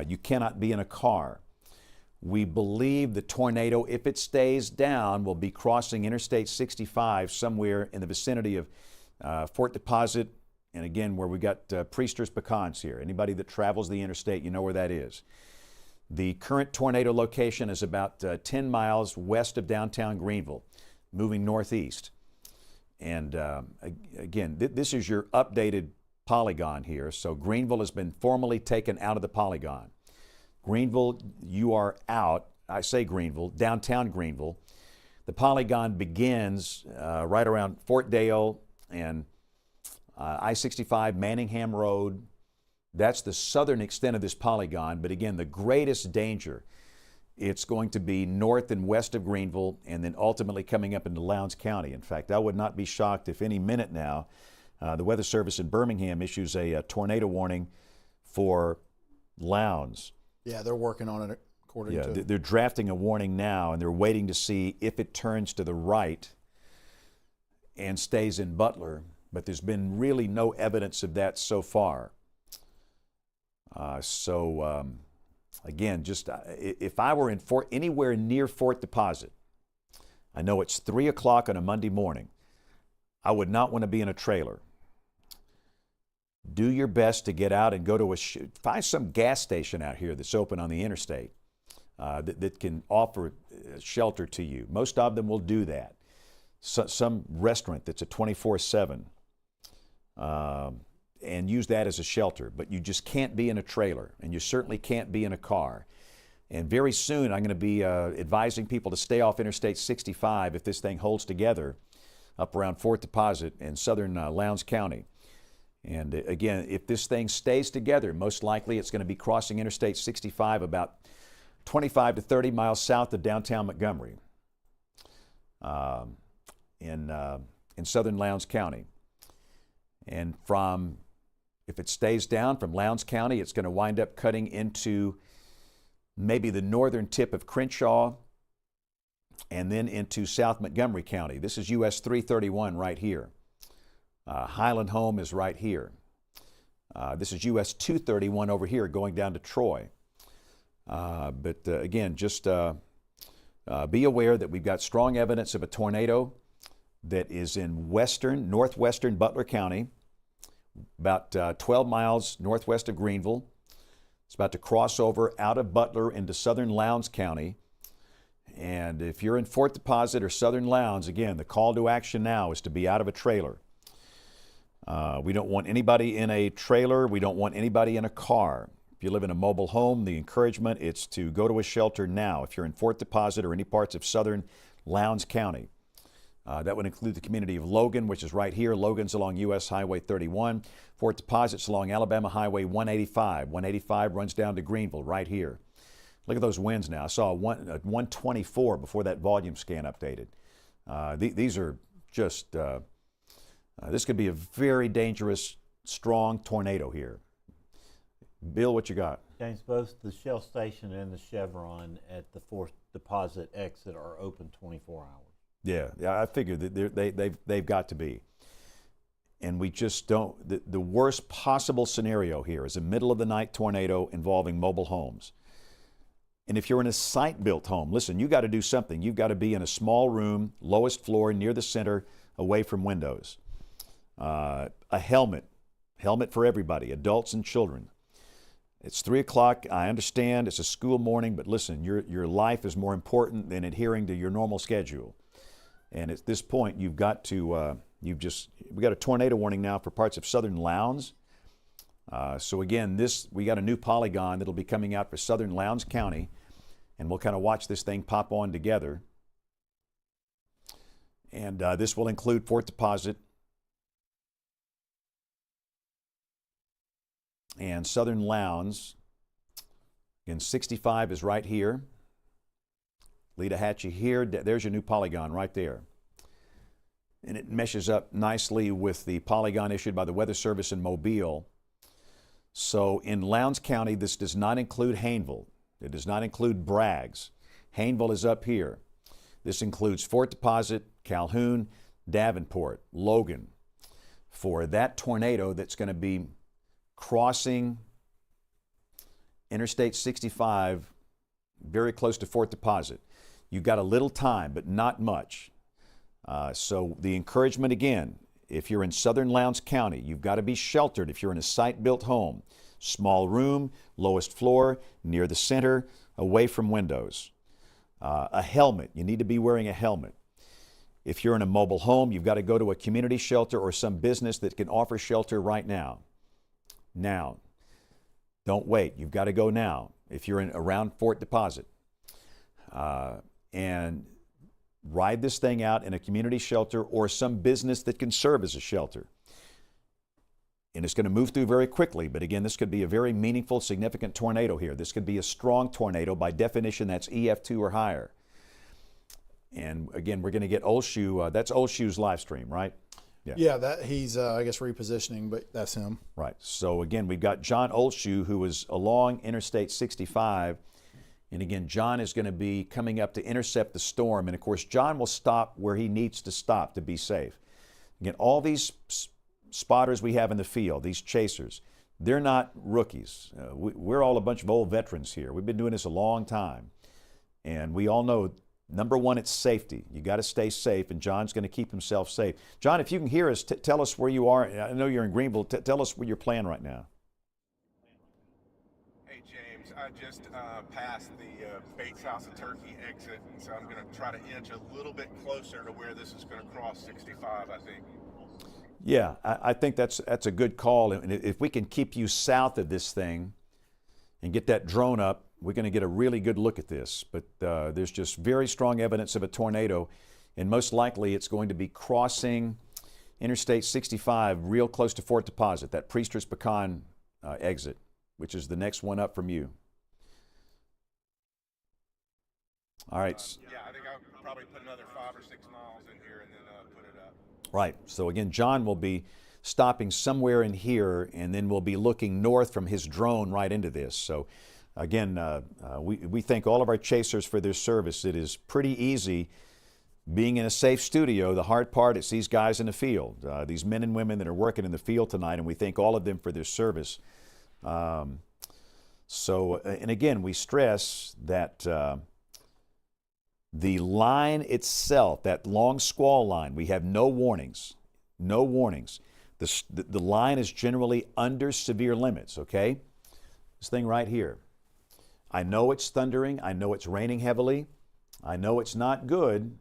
You cannot be in a car. We believe the tornado, if it stays down, will be crossing Interstate 65 somewhere in the vicinity of Fort Deposit, and again, where we got Priester's Pecans here. Anybody that travels the interstate, you know where that is. The current tornado location is about 10 miles west of downtown Greenville, moving northeast. And again, this is your updated polygon here. So Greenville has been formally taken out of the polygon. Greenville, you are out. I say Greenville, downtown Greenville. The polygon begins right around Fort Dale and I-65 Manningham Road. That's the southern extent of this polygon, but again, the greatest danger, it's going to be north and west of Greenville and then ultimately coming up into Lowndes County. In fact, I would not be shocked if any minute now the Weather Service in Birmingham issues a tornado warning for Lowndes. Yeah, they're working on it according to... They're drafting a warning now, and they're waiting to see if it turns to the right and stays in Butler, but there's been really no evidence of that so far. Again, just if I were in anywhere near Fort Deposit, I know it's 3 o'clock on a Monday morning, I would not want to be in a trailer. Do your best to get out and go to find some gas station out here that's open on the interstate that can offer shelter to you. Most of them will do that. Some restaurant that's a 24/7. And use that as a shelter, but you just can't be in a trailer, and you certainly can't be in a car. And very soon I'm going to be advising people to stay off Interstate 65 if this thing holds together up around Fort Deposit in southern Lowndes County. And again, if this thing stays together, most likely it's going to be crossing Interstate 65 about 25 to 30 miles south of downtown Montgomery in southern Lowndes County. And if it stays down from Lowndes County, it's going to wind up cutting into maybe the northern tip of Crenshaw, and then into South Montgomery County. This is US 331 right here. Highland Home is right here. This is US 231 over here going down to Troy. Again, just be aware that we've got strong evidence of a tornado that is in northwestern Butler County, about 12 miles northwest of Greenville. It's about to cross over out of Butler into southern Lowndes County. And if you're in Fort Deposit or southern Lowndes, again, the call to action now is to be out of a trailer. We don't want anybody in a trailer. We don't want anybody in a car. If you live in a mobile home, the encouragement is to go to a shelter now. If you're in Fort Deposit or any parts of southern Lowndes County, that would include the community of Logan, which is right here. Logan's along US Highway 31. Fort Deposit's along Alabama Highway 185. 185 runs down to Greenville right here. Look at those winds now. I saw a 124 before that volume scan updated. These are just, this could be a very dangerous, strong tornado here. Bill, what you got? James, both the Shell Station and the Chevron at the Fort Deposit exit are open 24 hours. Yeah, I figured that they've got to be. And we just don't, the worst possible scenario here is a middle of the night tornado involving mobile homes. And if you're in a site-built home, listen, you got to do something. You've got to be in a small room, lowest floor, near the center, away from windows. A helmet for everybody, adults and children. It's 3 o'clock. I understand it's a school morning, but listen, your life is more important than adhering to your normal schedule. And at this point, you've got to, we got a tornado warning now for parts of southern Lowndes. So again, we got a new polygon that'll be coming out for southern Lowndes County, and we'll kind of watch this thing pop on together. And this will include Fort Deposit and southern Lowndes. Again, 65 is right here. Leadahatchee here, there's your new polygon right there. And it meshes up nicely with the polygon issued by the Weather Service in Mobile. So in Lowndes County, this does not include Hayneville. It does not include Braggs. Hayneville is up here. This includes Fort Deposit, Calhoun, Davenport, Logan. For that tornado that's going to be crossing Interstate 65 very close to Fort Deposit. You've got a little time, but not much. So the encouragement again, if you're in southern Lowndes County, you've got to be sheltered if you're in a site-built home. Small room, lowest floor, near the center, away from windows. A helmet, you need to be wearing a helmet. If you're in a mobile home, you've got to go to a community shelter or some business that can offer shelter right now. Now, don't wait, you've got to go now if you're around Fort Deposit. And ride this thing out in a community shelter or some business that can serve as a shelter. And it's going to move through very quickly, but again, this could be a very meaningful, significant tornado here. This could be a strong tornado. By definition, that's EF2 or higher. And again, we're going to get Olshoe, that's Olshoe's live stream, right? Yeah, that he's, I guess, repositioning, but that's him. Right. So again, we've got John Olshoe, who is along Interstate 65. And again, John is going to be coming up to intercept the storm. And of course, John will stop where he needs to stop to be safe. Again, all these spotters we have in the field, these chasers, they're not rookies. We're all a bunch of old veterans here. We've been doing this a long time. And we all know, number one, it's safety. You got to stay safe, and John's going to keep himself safe. John, if you can hear us, tell us where you are. I know you're in Greenville. Tell us where you're playing right now. Hey, James, I just passed the Bates House of Turkey exit, and so I'm going to try to inch a little bit closer to where this is going to cross 65, I think. Yeah, I think that's a good call. And if we can keep you south of this thing and get that drone up, we're going to get a really good look at this. But there's just very strong evidence of a tornado, and most likely it's going to be crossing Interstate 65 real close to Fort Deposit, that Priesters Pecan exit, which is the next one up from you. All right. Yeah, I think I'll probably put another 5 or 6 miles in here and then put it up. Right. So again, John will be stopping somewhere in here, and then we'll be looking north from his drone right into this. So Again, we thank all of our chasers for their service. It is pretty easy being in a safe studio. The hard part is these guys in the field, these men and women that are working in the field tonight, and we thank all of them for their service. And again, we stress that the line itself, that long squall line, we have no warnings, no warnings. The line is generally under severe limits, okay? This thing right here. I know it's thundering. I know it's raining heavily. I know it's not good,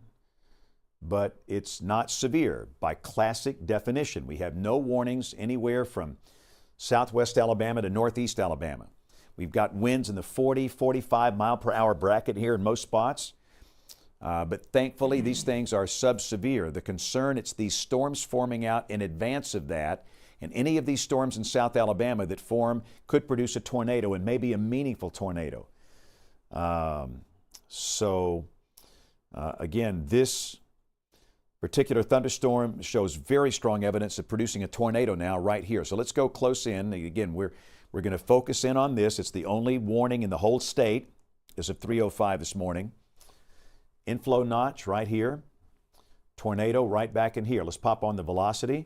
but it's not severe by classic definition. We have no warnings anywhere from southwest Alabama to northeast Alabama. We've got winds in the 40, 45 mile per hour bracket here in most spots. But thankfully, these things are sub-severe. The concern, it's these storms forming out in advance of that. And any of these storms in South Alabama that form could produce a tornado, and maybe a meaningful tornado. Again, this particular thunderstorm shows very strong evidence of producing a tornado now right here. So let's go close in. Again, we're going to focus in on this. It's the only warning in the whole state as of 3:05 this morning. Inflow notch right here. Tornado right back in here. Let's pop on the velocity.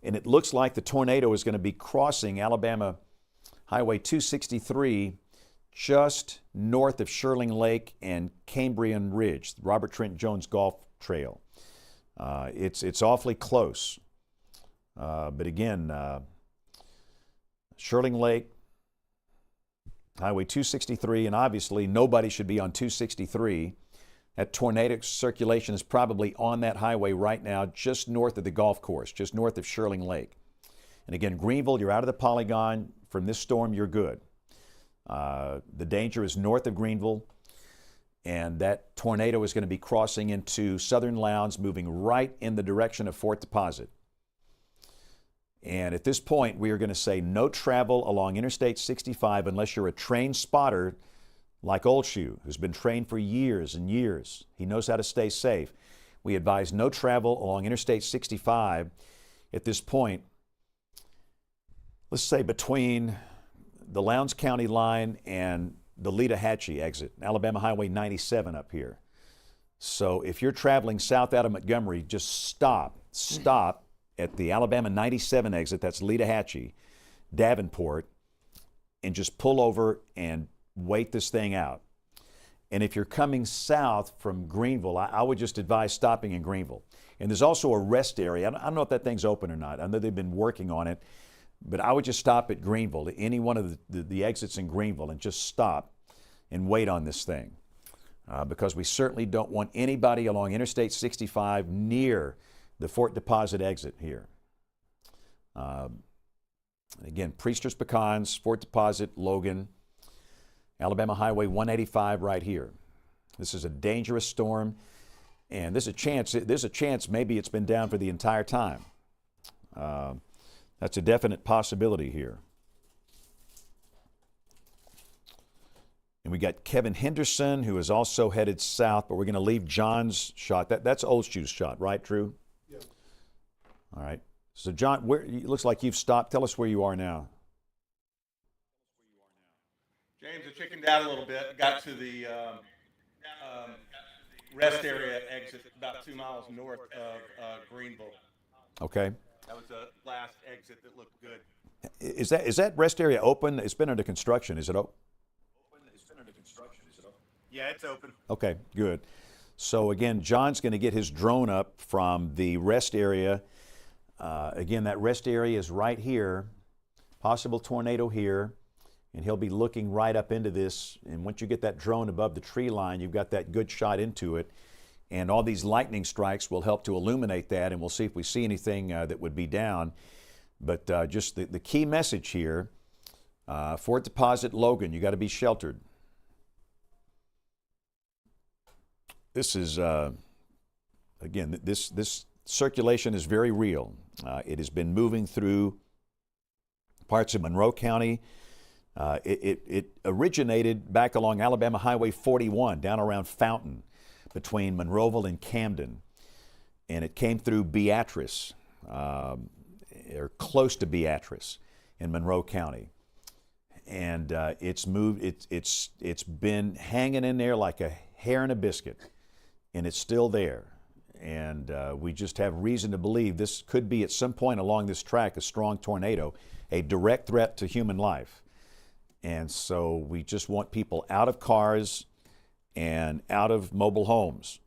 And it looks like the tornado is going to be crossing Alabama Highway 263 just north of Sherling Lake and Cambrian Ridge, Robert Trent Jones Golf Trail. It's awfully close. But again, Sherling Lake, Highway 263, and obviously nobody should be on 263. That tornadic circulation is probably on that highway right now, just north of the golf course, just north of Sherling Lake. And again, Greenville, you're out of the polygon. From this storm, you're good. The danger is north of Greenville, and that tornado is going to be crossing into southern Lowndes, moving right in the direction of Fort Deposit. And at this point, we are going to say no travel along Interstate 65 unless you're a trained spotter like Old Shoe, who's been trained for years and years. He knows how to stay safe. We advise no travel along Interstate 65 at this point, let's say between the Lowndes County line and the Leader-Hatchie exit, Alabama Highway 97 up here. So if you're traveling south out of Montgomery, just stop at the Alabama 97 exit, that's Leader-Hatchie, Davenport, and just pull over and wait this thing out. And if you're coming south from Greenville, I would just advise stopping in Greenville. And there's also a rest area. I don't know if that thing's open or not. I know they've been working on it, but I would just stop at Greenville, any one of the exits in Greenville, and just stop and wait on this thing. Because we certainly don't want anybody along Interstate 65 near the Fort Deposit exit here. Again, Priester's Pecans, Fort Deposit, Logan, Alabama Highway 185 right here. This is a dangerous storm, and there's a chance maybe it's been down for the entire time. That's a definite possibility here. And we got Kevin Henderson, who is also headed south, but we're going to leave John's shot. That's Old Shoe's shot, right, Drew? Yeah. All right. So, John, it looks like you've stopped. Tell us where you are now. James, I chickened out a little bit. Got to the rest area exit about 2 miles north of Greenville. Okay. That was the last exit that looked good. Is that rest area open? It's been under construction. Is it open? Yeah, it's open. Okay, good. So again, John's going to get his drone up from the rest area. Again, that rest area is right here. Possible tornado here. And he'll be looking right up into this. And once you get that drone above the tree line, you've got that good shot into it. And all these lightning strikes will help to illuminate that, and we'll see if we see anything that would be down. But just the key message here, Fort Deposit, Logan, you got to be sheltered. This is, again, this circulation is very real. It has been moving through parts of Monroe County. It originated back along Alabama Highway 41, down around Fountain, between Monroeville and Camden. And it came through Beatrice, or close to Beatrice in Monroe County. and it's moved. It's been hanging in there like a hair in a biscuit, and it's still there. And we just have reason to believe this could be at some point along this track a strong tornado, a direct threat to human life. And so we just want people out of cars and out of mobile homes.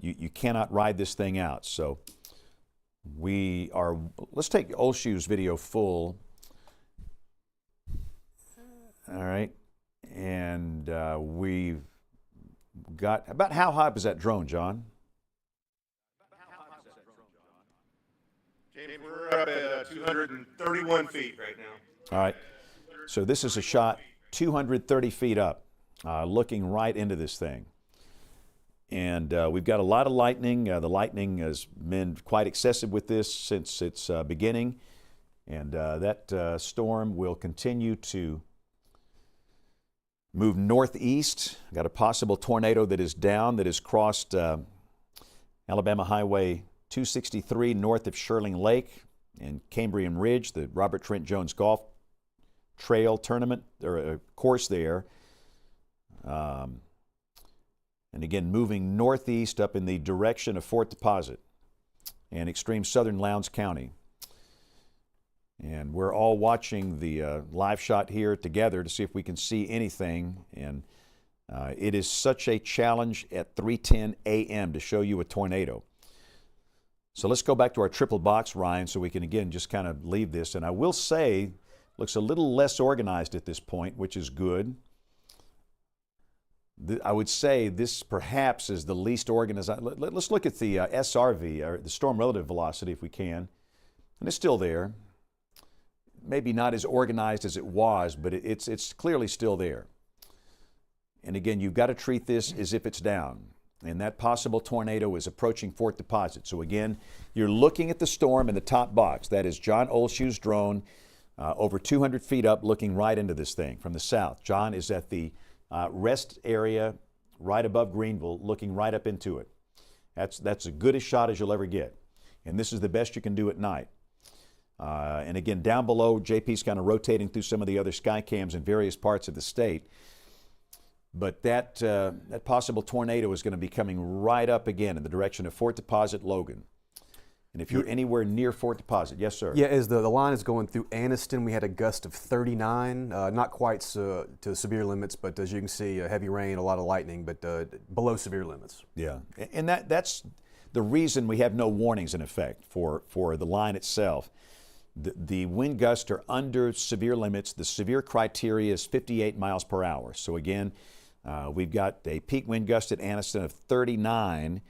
You cannot ride this thing out. So let's take Old Shoe's video full. All right. And we've got, about how high was that drone, John? James, we're up at 231 feet right now. All right. So this is a shot 230 feet up, looking right into this thing. And we've got a lot of lightning. The lightning has been quite excessive with this since its beginning. And that storm will continue to move northeast. Got a possible tornado that is down, that has crossed Alabama Highway 263 north of Shirling Lake and Cambrian Ridge, the Robert Trent Jones Golf Trail tournament, or course there. And again, moving northeast up in the direction of Fort Deposit and extreme southern Lowndes County. And we're all watching the live shot here together to see if we can see anything. And it is such a challenge at 3:10 a.m. to show you a tornado. So let's go back to our triple box, Ryan, so we can again just kind of leave this. And I will say, looks a little less organized at this point, which is good. I would say this perhaps is the least organized. Let's look at the SRV, or the storm relative velocity, if we can. And it's still there. Maybe not as organized as it was, but it's clearly still there. And again, you've got to treat this as if it's down. And that possible tornado is approaching Fort Deposit. So again, you're looking at the storm in the top box. That is John Olshue's drone, over 200 feet up, looking right into this thing from the south. John is at the rest area right above Greenville, looking right up into it. That's as good a shot as you'll ever get. And this is the best you can do at night. And again, down below, JP's kind of rotating through some of the other sky cams in various parts of the state. But that possible tornado is going to be coming right up again in the direction of Fort Deposit, Logan. And if you're anywhere near Fort Deposit, yes, sir. Yeah, as the line is going through Anniston, we had a gust of 39, not quite to severe limits, but as you can see, heavy rain, a lot of lightning, but below severe limits. Yeah, and that's the reason we have no warnings in effect for the line itself. The wind gusts are under severe limits. The severe criteria is 58 miles per hour. So again, we've got a peak wind gust at Anniston of 39,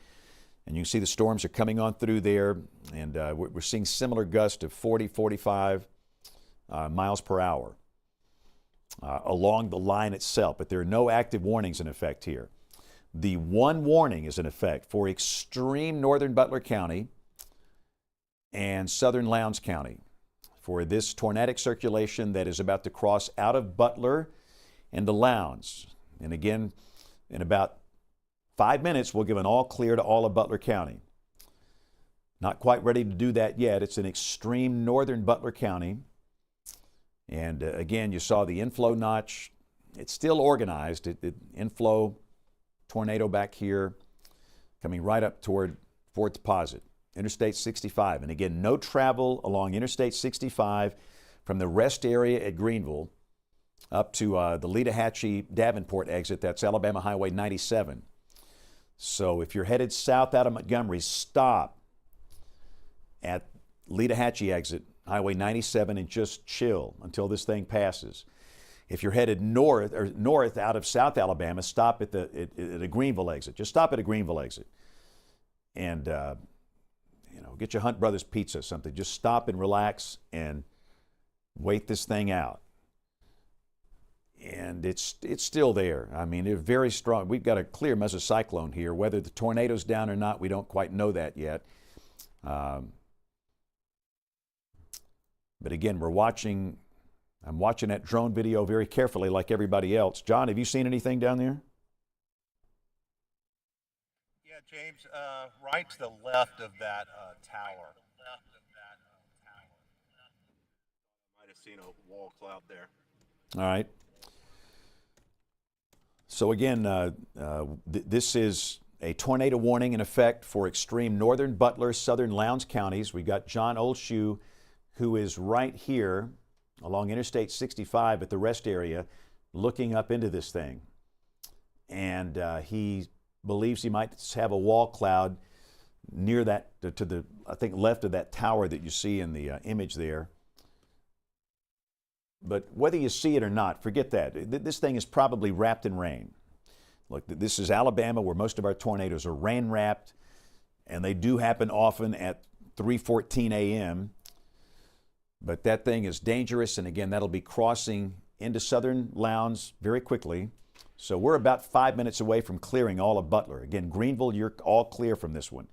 and you can see the storms are coming on through there, and we're seeing similar gusts of 40, 45 miles per hour along the line itself, but there are no active warnings in effect here. The one warning is in effect for extreme northern Butler County and southern Lowndes County for this tornadic circulation that is about to cross out of Butler into Lowndes. And again, in about 5 minutes, we'll give an all clear to all of Butler County. Not quite ready to do that yet. It's an extreme northern Butler County. And again, you saw the inflow notch. It's still organized. Inflow tornado back here coming right up toward Fort Deposit. Interstate 65. And again, no travel along Interstate 65 from the rest area at Greenville up to the Leadehatchee Davenport exit. That's Alabama Highway 97. So if you're headed south out of Montgomery, stop at Leadehatchee exit, Highway 97, and just chill until this thing passes. If you're headed north out of South Alabama, stop at a Greenville exit. Just stop at a Greenville exit. And get your Hunt Brothers pizza, something. Just stop and relax and wait this thing out. And it's still there. I mean, they're very strong. We've got a clear mesocyclone here. Whether the tornado's down or not, we don't quite know that yet. But again, I'm watching that drone video very carefully like everybody else. John, have you seen anything down there? Yeah, James, right to the left of that tower. have seen a wall cloud there. All right. So again, this is a tornado warning in effect for extreme northern Butler, southern Lowndes counties. We've got John Oldshoe, who is right here along Interstate 65 at the rest area, looking up into this thing. And he believes he might have a wall cloud near that, to the, I think, left of that tower that you see in the image there. But whether you see it or not, forget that. This thing is probably wrapped in rain. Look, this is Alabama, where most of our tornadoes are rain-wrapped, and they do happen often at 3:14 a.m. But that thing is dangerous, and again, that'll be crossing into southern Lowndes very quickly. So we're about 5 minutes away from clearing all of Butler. Again, Greenville, you're all clear from this one.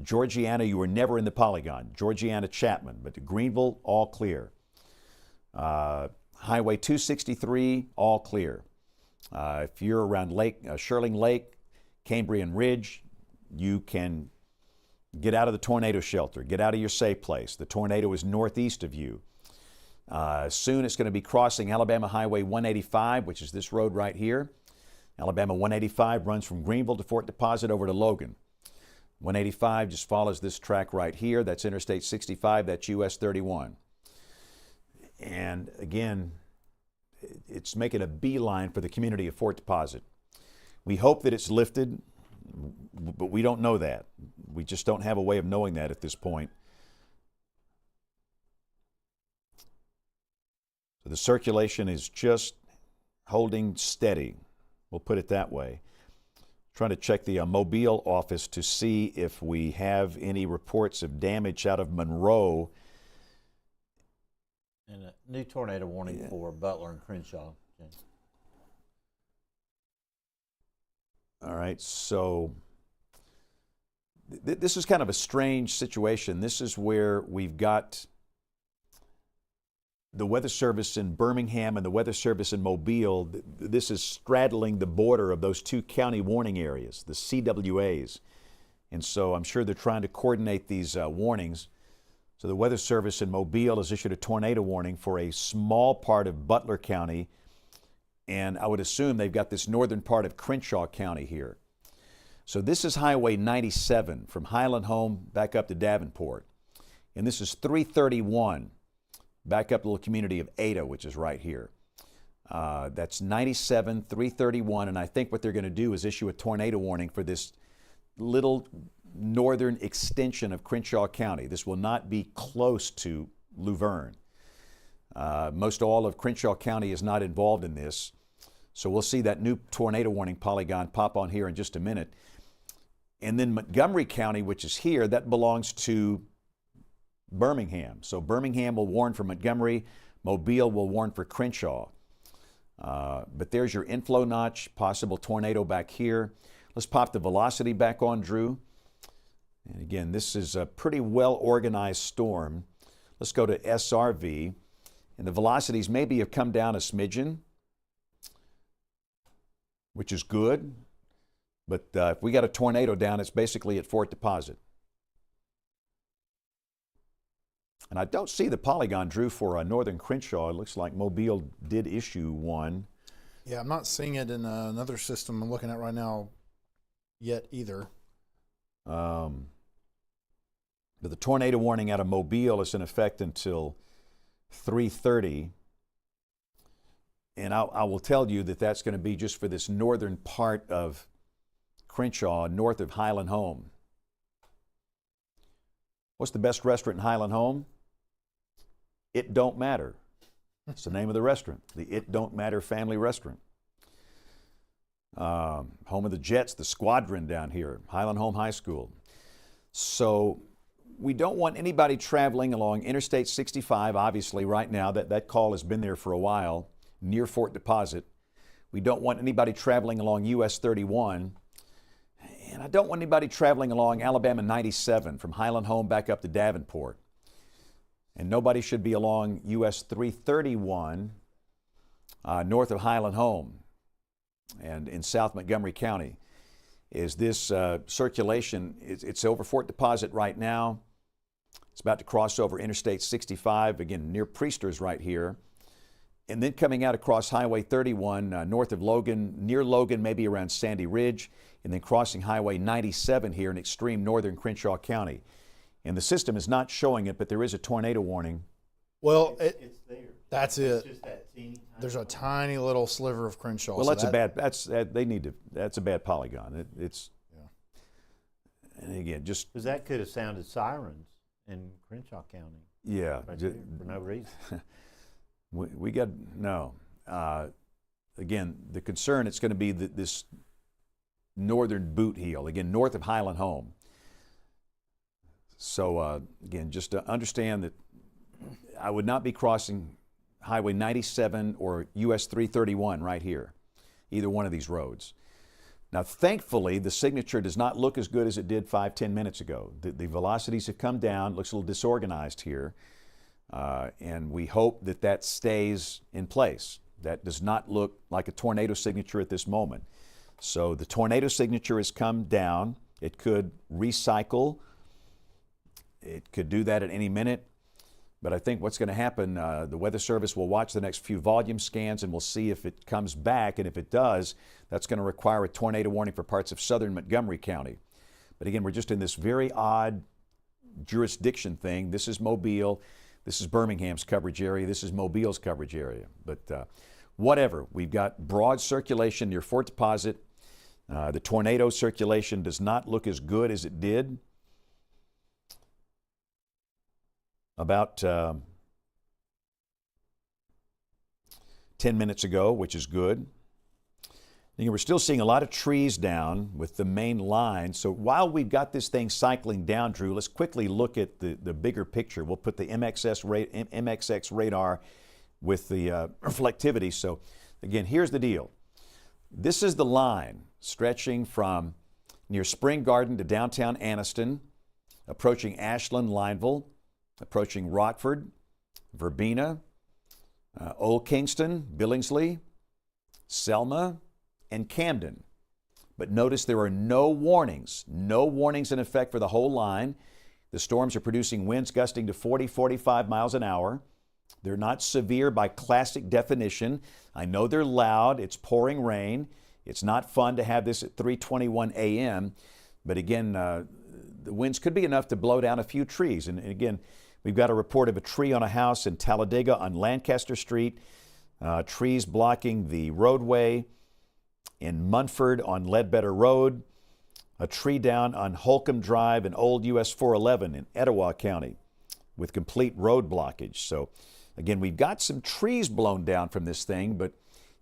Georgiana, you were never in the polygon. Georgiana, Chapman, but to Greenville, all clear. Highway 263, all clear. If you're around Shirling Lake, Cambrian Ridge, you can get out of the tornado shelter, get out of your safe place. The tornado is northeast of you. Soon it's going to be crossing Alabama Highway 185, which is this road right here. Alabama 185 runs from Greenville to Fort Deposit over to Logan. 185 just follows this track right here. That's Interstate 65, that's US 31. And again, it's making a beeline for the community of Fort Deposit. We hope that it's lifted, but we don't know that. We just don't have a way of knowing that at this point. So the circulation is just holding steady. We'll put it that way. Trying to check the Mobile office to see if we have any reports of damage out of Monroe. And a new tornado warning for Butler and Crenshaw. Okay. All right, so this is kind of a strange situation. This is where we've got the Weather Service in Birmingham and the Weather Service in Mobile. This is straddling the border of those two county warning areas, the CWAs. And so I'm sure they're trying to coordinate these warnings. So the Weather Service in Mobile has issued a tornado warning for a small part of Butler County, and I would assume they've got this northern part of Crenshaw County here. So this is Highway 97 from Highland Home back up to Davenport. And this is 331 back up to the little community of Ada, which is right here. That's 97, 331, and I think what they're going to do is issue a tornado warning for this little northern extension of Crenshaw County. This will not be close to Luverne. Most all of Crenshaw County is not involved in this. So we'll see that new tornado warning polygon pop on here in just a minute. And then Montgomery County, which is here, that belongs to Birmingham. So Birmingham will warn for Montgomery, Mobile will warn for Crenshaw. But there's your inflow notch, possible tornado back here. Let's pop the velocity back on, Drew. And again, this is a pretty well-organized storm. Let's go to SRV. And the velocities maybe have come down a smidgen, which is good. But if we got a tornado down, it's basically at Fort Deposit. And I don't see the polygon, Drew, for northern Crenshaw. It looks like Mobile did issue one. Yeah, I'm not seeing it in another system I'm looking at right now yet either. But the tornado warning out of Mobile is in effect until 3:30. And I will tell you that that's going to be just for this northern part of Crenshaw, north of Highland Home. What's the best restaurant in Highland Home? It Don't Matter. That's the name of the restaurant, the It Don't Matter Family Restaurant. Home of the Jets, the Squadron down here, Highland Home High School. So we don't want anybody traveling along Interstate 65, obviously, right now. That call has been there for a while, near Fort Deposit. We don't want anybody traveling along US 31. And I don't want anybody traveling along Alabama 97 from Highland Home back up to Davenport. And nobody should be along US 331 north of Highland Home and in South Montgomery County. Is this circulation, it's over Fort Deposit right now. It's about to cross over Interstate 65, again, near Priesters right here. And then coming out across Highway 31 north of Logan, near Logan, maybe around Sandy Ridge, and then crossing Highway 97 here in extreme northern Crenshaw County. And the system is not showing it, but there is a tornado warning. Well, It's there. that's It's it. just that teeny tiny There's a tiny little sliver of Crenshaw. Well, so that's a bad polygon. It's, and again, just, because that could have sounded sirens in Crenshaw County yeah. right there for no reason. We got, no. Again, the concern, it's going to be this northern boot heel, again, north of Highland Home. So, again, just to understand that I would not be crossing Highway 97 or US 331 right here, either one of these roads. Now, thankfully, the signature does not look as good as it did 5-10 minutes ago. The velocities have come down, looks a little disorganized here, and we hope that that stays in place. That does not look like a tornado signature at this moment. So the tornado signature has come down. It could recycle. It could do that at any minute. But I think what's going to happen, the Weather Service will watch the next few volume scans and we'll see if it comes back. And if it does, that's going to require a tornado warning for parts of southern Montgomery County. But again, we're just in this very odd jurisdiction thing. This is Mobile. This is Birmingham's coverage area. This is Mobile's coverage area. But whatever, we've got broad circulation near Fort Deposit. The tornado circulation does not look as good as it did about 10 minutes ago, which is good. We're still seeing a lot of trees down with the main line. So while we've got this thing cycling down, Drew, let's quickly look at the bigger picture. We'll put the MXX radar with the reflectivity. So again, here's the deal. This is the line stretching from near Spring Garden to downtown Anniston, approaching Ashland, Lineville, approaching Rockford, Verbena, Old Kingston, Billingsley, Selma, and Camden. But notice there are no warnings in effect for the whole line. The storms are producing winds gusting to 40, 45 miles an hour. They're not severe by classic definition. I know they're loud. It's pouring rain. It's not fun to have this at 3:21 a.m. But again, the winds could be enough to blow down a few trees. And again, we've got a report of a tree on a house in Talladega on Lancaster Street, trees blocking the roadway in Munford on Ledbetter Road, a tree down on Holcomb Drive and Old US 411 in Etowah County with complete road blockage. So again, we've got some trees blown down from this thing, but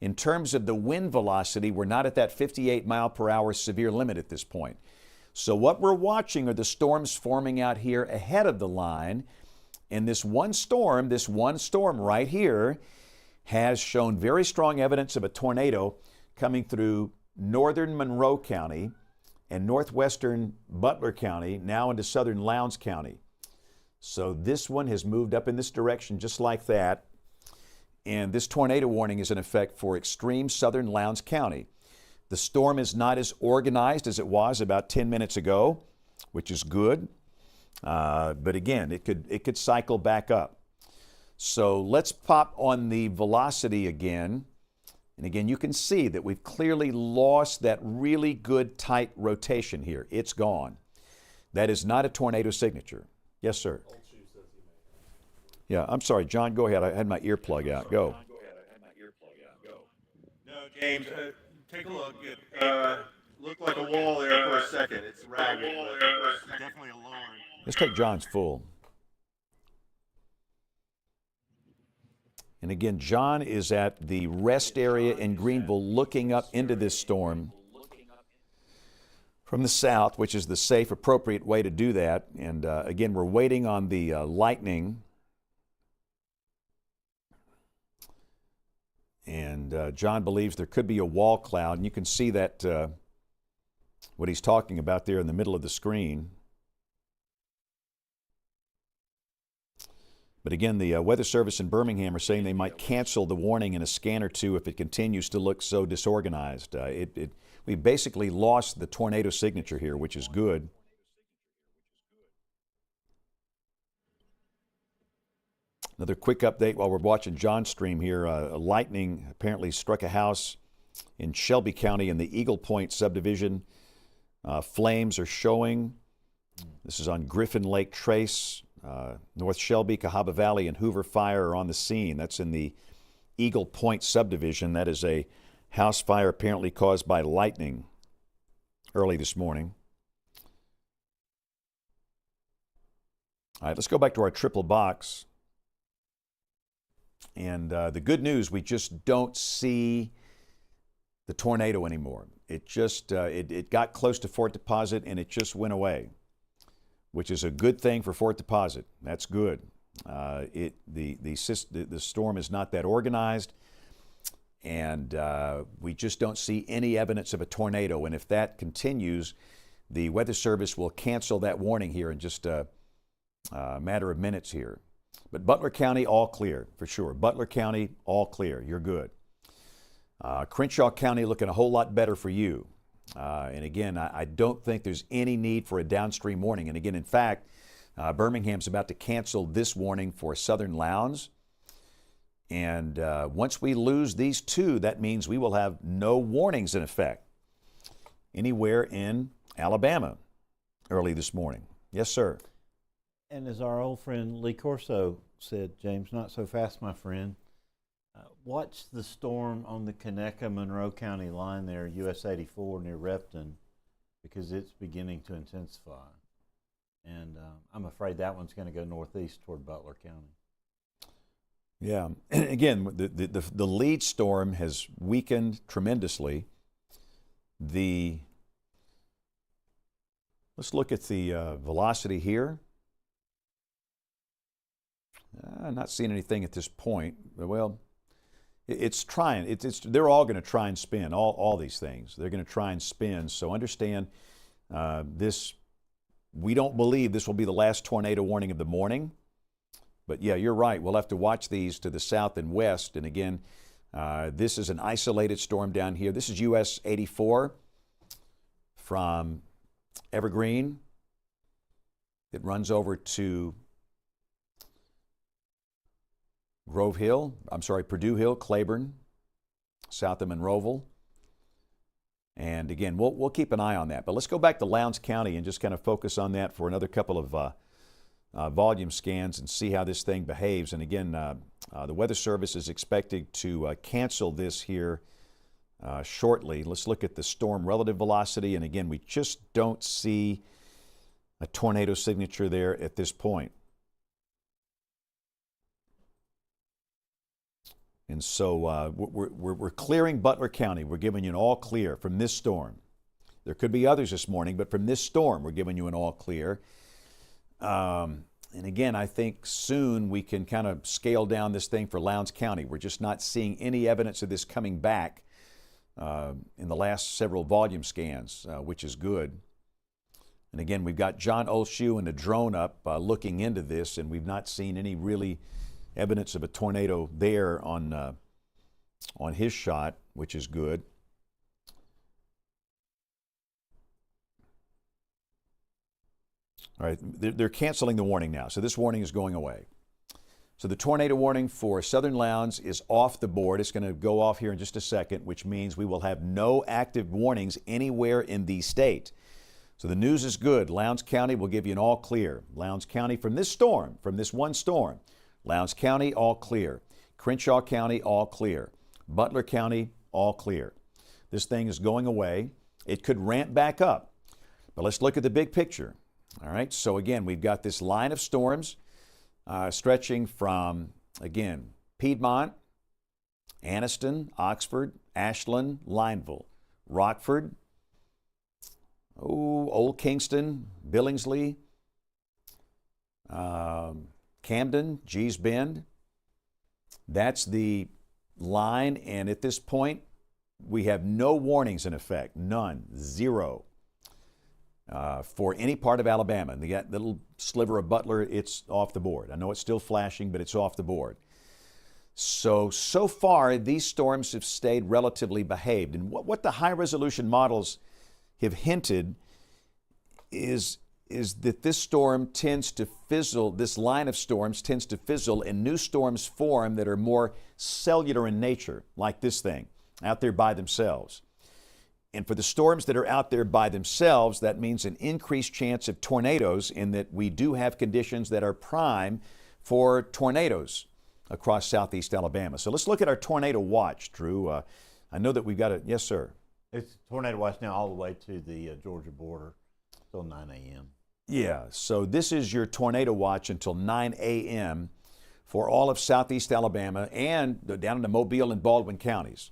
in terms of the wind velocity, we're not at that 58 mile per hour severe limit at this point. So what we're watching are the storms forming out here ahead of the line. And this one storm right here has shown very strong evidence of a tornado coming through northern Monroe County and northwestern Butler County, now into southern Lowndes County. So this one has moved up in this direction just like that. And this tornado warning is in effect for extreme southern Lowndes County. The storm is not as organized as it was about 10 minutes ago, which is good. But again, it could cycle back up. So let's pop on the velocity again. And again, you can see that we've clearly lost that really good tight rotation here. It's gone. That is not a tornado signature. Yes, sir. Yeah, I'm sorry, John, go ahead. I had my earplug out. Go. No, James, take a look. It looked like a wall there for a second. It's ragged. It's definitely a lowering. Let's take John's full. And again, John is at the rest area in Greenville looking up into this storm from the south, which is the safe, appropriate way to do that. And again, we're waiting on the lightning. And John believes there could be a wall cloud. And you can see that, what he's talking about there in the middle of the screen. But again, the Weather Service in Birmingham are saying they might cancel the warning in a scan or two if it continues to look so disorganized. We basically lost the tornado signature here, which is good. Another quick update while we're watching John's stream here. Lightning apparently struck a house in Shelby County in the Eagle Point subdivision. Flames are showing. This is on Griffin Lake Trace. North Shelby, Cahaba Valley, and Hoover Fire are on the scene. That's in the Eagle Point subdivision. That is a house fire apparently caused by lightning early this morning. All right, let's go back to our triple box. And the good news, we just don't see the tornado anymore. It just it got close to Fort Deposit and it just went away, which is a good thing for Fort Deposit. That's good. The storm is not that organized, and we just don't see any evidence of a tornado. And if that continues, the Weather Service will cancel that warning here in just a matter of minutes here. But Butler County, all clear for sure. Butler County, all clear. You're good. Crenshaw County looking a whole lot better for you. And again, I don't think there's any need for a downstream warning. And again, in fact, Birmingham's about to cancel this warning for Southern Lowndes. And once we lose these two, that means we will have no warnings in effect anywhere in Alabama early this morning. Yes, sir. And as our old friend Lee Corso said, James, not so fast, my friend. Watch the storm on the Conecuh-Monroe County line there, US 84 near Repton, because it's beginning to intensify. And I'm afraid that one's going to go northeast toward Butler County. Yeah. Again, the lead storm has weakened tremendously. Let's look at the velocity here. Not seeing anything at this point. Well, it's trying. They're all going to try and spin, all these things. They're going to try and spin. So understand this. We don't believe this will be the last tornado warning of the morning. But yeah, you're right. We'll have to watch these to the south and west. And again, this is an isolated storm down here. This is US 84 from Evergreen. It runs over to Purdue Hill, Claiborne, south of Monroeville. And again, we'll keep an eye on that. But let's go back to Lowndes County and just kind of focus on that for another couple of volume scans and see how this thing behaves. And again, the Weather Service is expected to cancel this here shortly. Let's look at the storm relative velocity. And again, we just don't see a tornado signature there at this point. And so we're clearing Butler County. We're giving you an all clear from this storm. There could be others this morning, but from this storm, we're giving you an all clear. And again, I think soon we can kind of scale down this thing for Lowndes County. We're just not seeing any evidence of this coming back in the last several volume scans, which is good. And again, we've got John Olshew and a drone up looking into this, and we've not seen any really evidence of a tornado there on his shot, which is good. All right, they're canceling the warning now, so this warning is going away. So the tornado warning for Southern Lowndes is off the board. It's going to go off here in just a second, which means we will have no active warnings anywhere in the state. So the news is good. Lowndes County will give you an all clear. Lowndes County from this storm, from this one storm. Lowndes County, all clear. Crenshaw County, all clear. Butler County, all clear. This thing is going away. It could ramp back up. But let's look at the big picture. All right, so again, we've got this line of storms stretching from, again, Piedmont, Anniston, Oxford, Ashland, Lineville, Rockford, Old Kingston, Billingsley, Camden, Gee's Bend. That's the line, and at this point, we have no warnings in effect, none, zero, for any part of Alabama. And that little sliver of Butler, it's off the board. I know it's still flashing, but it's off the board. So far, these storms have stayed relatively behaved. And what the high-resolution models have hinted is is that this storm tends to fizzle, this line of storms tends to fizzle, and new storms form that are more cellular in nature, like this thing, out there by themselves. And for the storms that are out there by themselves, that means an increased chance of tornadoes, in that we do have conditions that are prime for tornadoes across southeast Alabama. So let's look at our tornado watch, Drew. I know that we've got yes, sir. It's tornado watch now all the way to the Georgia border till 9 a.m. Yeah, so this is your tornado watch until 9 a.m. for all of southeast Alabama and down into Mobile and Baldwin counties.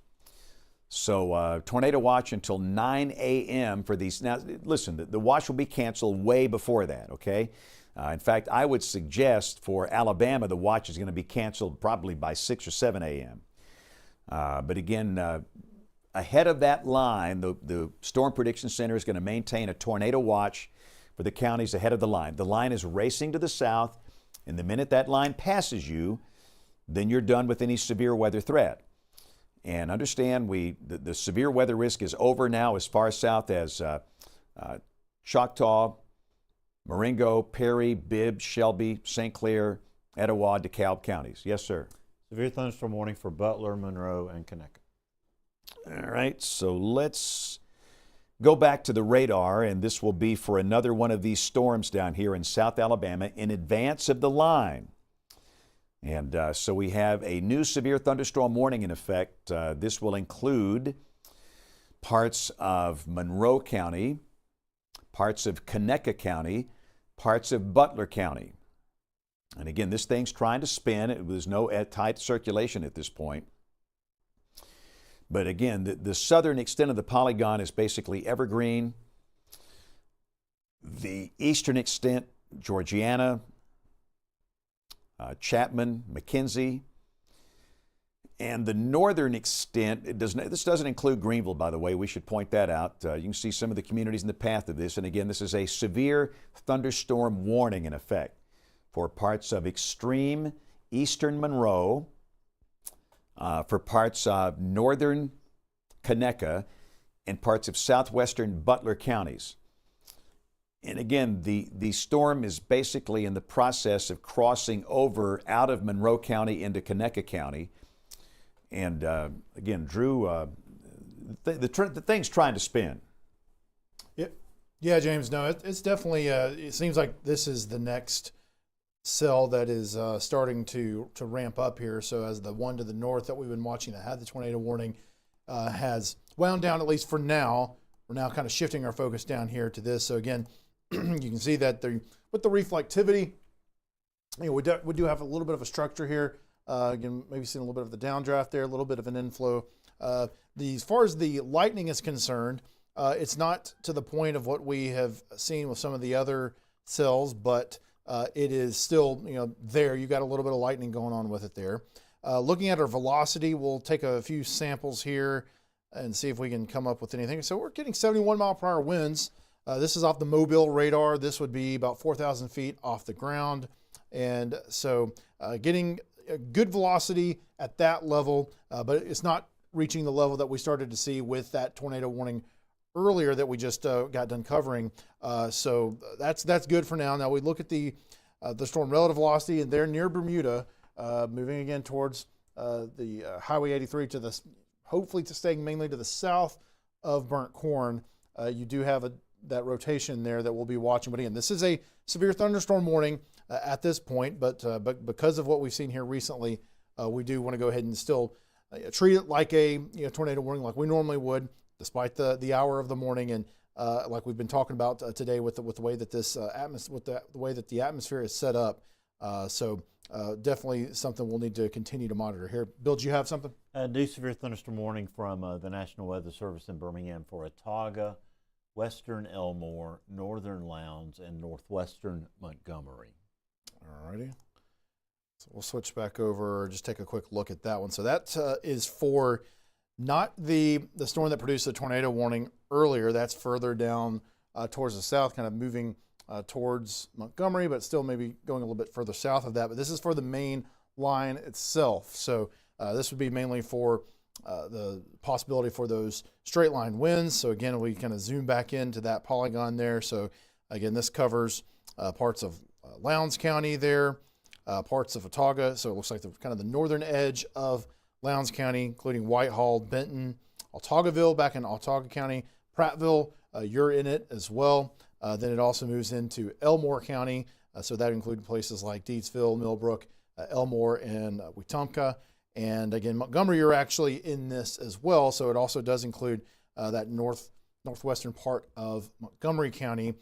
So tornado watch until 9 a.m. for these. Now, listen, the watch will be canceled way before that, okay? In fact, I would suggest for Alabama, the watch is going to be canceled probably by 6 or 7 a.m. But again, ahead of that line, the Storm Prediction Center is going to maintain a tornado watch for the counties ahead of the line. The line is racing to the south, and the minute that line passes you, then you're done with any severe weather threat. And understand, the severe weather risk is over now as far south as Choctaw, Marengo, Perry, Bibb, Shelby, St. Clair, Etowah, DeKalb counties. Yes, sir. Severe thunderstorm warning for Butler, Monroe, and Conecuh. All right, so let's go back to the radar, and this will be for another one of these storms down here in South Alabama in advance of the line. And so we have a new severe thunderstorm warning in effect. This will include parts of Monroe County, parts of Conecuh County, parts of Butler County. And again, this thing's trying to spin. There's no tight circulation at this point. But again, the southern extent of the polygon is basically evergreen. The eastern extent, Georgiana, Chapman, McKenzie, and the northern extent, this doesn't include Greenville, by the way. We should point that out. You can see some of the communities in the path of this. And again, this is a severe thunderstorm warning in effect for parts of extreme eastern Monroe, for parts of northern Conecuh, and parts of southwestern Butler counties. And again, the storm is basically in the process of crossing over out of Monroe County into Conecuh County. And again, Drew, the thing's trying to spin. Yeah, James, no, it's definitely, it seems like this is the next cell that is starting to ramp up here. So as the one to the north that we've been watching that had the tornado warning has wound down, at least for now, we're now kind of shifting our focus down here to this. So again, you can see that with the reflectivity, we do have a little bit of a structure here. Again, maybe seeing a little bit of the downdraft there, a little bit of an inflow. As far as the lightning is concerned, it's not to the point of what we have seen with some of the other cells, but it is still, there. You got a little bit of lightning going on with it there. Looking at our velocity, we'll take a few samples here and see if we can come up with anything. So we're getting 71 mile per hour winds. This is off the Mobile radar. This would be about 4,000 feet off the ground. And so getting a good velocity at that level, but it's not reaching the level that we started to see with that tornado warning earlier that we just got done covering. So that's good for now. Now we look at the storm relative velocity, and they're near Bermuda, moving again towards the Highway 83 to the, hopefully to staying mainly to the south of Burnt Corn. You do have that rotation there that we'll be watching. But again, this is a severe thunderstorm warning at this point, but because of what we've seen here recently, we do want to go ahead and still treat it like a tornado warning, like we normally would, despite the hour of the morning, and like we've been talking about today with the way that this the way that the atmosphere is set up. So definitely something we'll need to continue to monitor here. Bill, do you have something? A new severe thunderstorm warning from the National Weather Service in Birmingham for Autauga, western Elmore, northern Lowndes, and northwestern Montgomery. All righty. So we'll switch back over, just take a quick look at that one. So that is for not the storm that produced the tornado warning earlier. That's further down towards the south, kind of moving towards Montgomery, but still maybe going a little bit further south of that. But this is for the main line itself. So this would be mainly for the possibility for those straight line winds. So again, we kind of zoom back into that polygon there. So Again, this covers parts of Lowndes County there, parts of Autauga. So it looks like the kind of the northern edge of Lowndes County, including Whitehall, Benton, Autaugaville back in Autauga County, Prattville, you're in it as well. Then it also moves into Elmore County. So that includes places like Deedsville, Millbrook, Elmore, and Wetumpka. And again, Montgomery, you're actually in this as well. So it also does include that northwestern part of Montgomery County.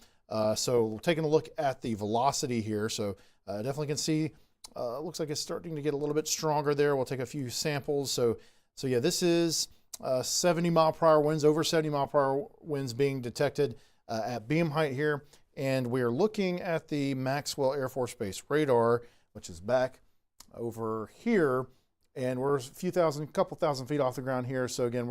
So we're taking a look at the velocity here. So definitely can see, looks like it's starting to get a little bit stronger there. We'll take a few samples. So yeah, this is 70 mile per hour winds, over 70 mile per hour winds being detected at beam height here. And we are looking at the Maxwell Air Force Base radar, which is back over here. And we're a couple thousand feet off the ground here. So again,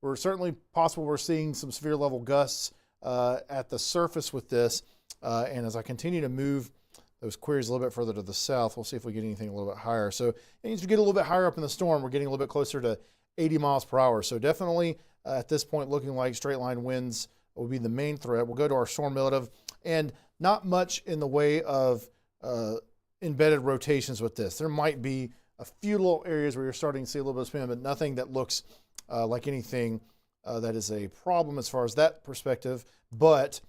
we're certainly possible we're seeing some severe level gusts at the surface with this. And as I continue to move those queries a little bit further to the south, we'll see if we get anything a little bit higher. So as you get a little bit higher up in the storm, we're getting a little bit closer to 80 miles per hour. So definitely at this point looking like straight line winds will be the main threat. We'll go to our storm relative, and not much in the way of embedded rotations with this. There might be a few little areas where you're starting to see a little bit of spin, but nothing that looks like anything that is a problem as far as that perspective. But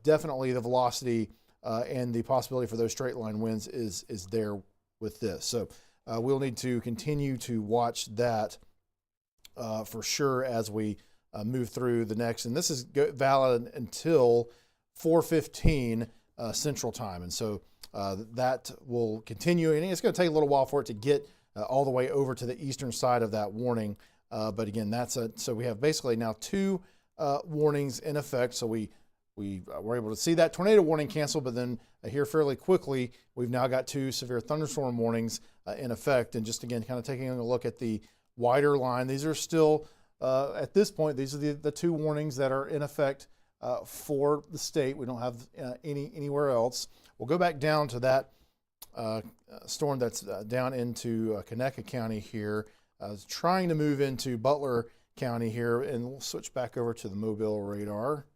definitely the velocity and the possibility for those straight line winds is there with this. So we'll need to continue to watch that for sure as we move through the next. And this is valid until 4:15 Central Time. And so that will continue. And it's going to take a little while for it to get all the way over to the eastern side of that warning. But again, so we have basically now two warnings in effect. So we were able to see that tornado warning cancel, but then here fairly quickly, we've now got two severe thunderstorm warnings in effect. And just again, kind of taking a look at the wider line, these are still, at this point, these are the two warnings that are in effect for the state. We don't have anywhere else. We'll go back down to that storm that's down into Conecuh County here, trying to move into Butler County here, and we'll switch back over to the Mobile radar.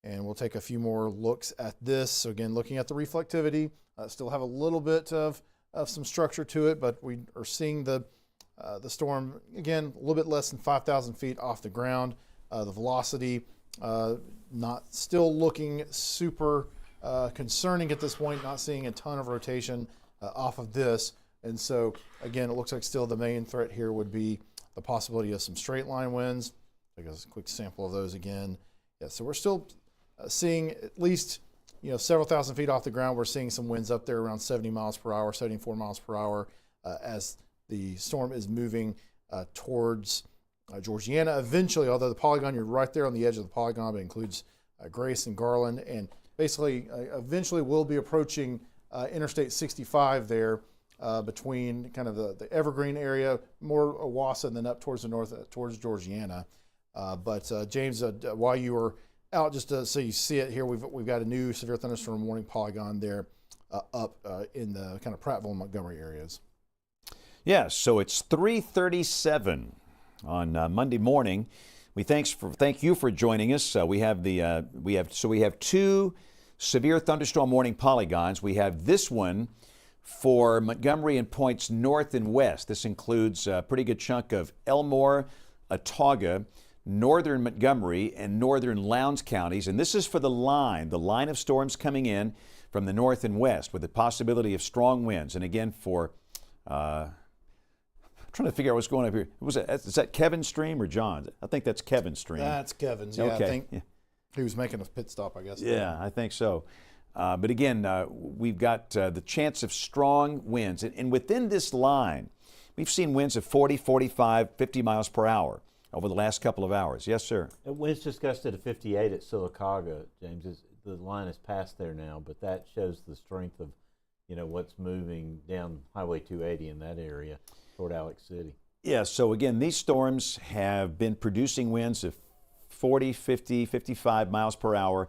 And we'll take a few more looks at this. So again, looking at the reflectivity, still have a little bit of some structure to it, but we are seeing the storm, again, a little bit less than 5,000 feet off the ground. The velocity not still looking super concerning at this point, not seeing a ton of rotation off of this. And so again, it looks like still the main threat here would be the possibility of some straight line winds. Take a quick sample of those again. Yeah, so we're still seeing at least, several thousand feet off the ground. We're seeing some winds up there around 70 miles per hour, 74 miles per hour as the storm is moving towards Georgiana. Eventually, although the polygon, you're right there on the edge of the polygon, but it includes Grace and Garland, and basically eventually we'll be approaching Interstate 65 there between kind of the Evergreen area, more Owasso, and then up towards the north, towards Georgiana. But James, while you were out, just so you see it here, we've got a new severe thunderstorm warning polygon there up in the kind of Prattville and Montgomery areas. Yeah, so it's 3:37 on Monday morning. Thank you for joining us. We have two severe thunderstorm warning polygons. We have this one for Montgomery and points north and west. This includes a pretty good chunk of Elmore, Autauga, northern Montgomery, and northern Lowndes counties. And this is for the line of storms coming in from the north and west with the possibility of strong winds. And again, for I'm trying to figure out what's going on here. Is that Kevin's stream or John's? I think that's Kevin's stream. That's Kevin's. Yeah, okay. I think he was making a pit stop, I guess. Yeah, I think so. But again, we've got the chance of strong winds. And within this line, we've seen winds of 40, 45, 50 miles per hour over the last couple of hours. Yes, sir. Winds just gusted to 58 at Sylacauga, James. The line is past there now, but that shows the strength of, what's moving down Highway 280 in that area toward Alex City. Yeah, so again, these storms have been producing winds of 40, 50, 55 miles per hour,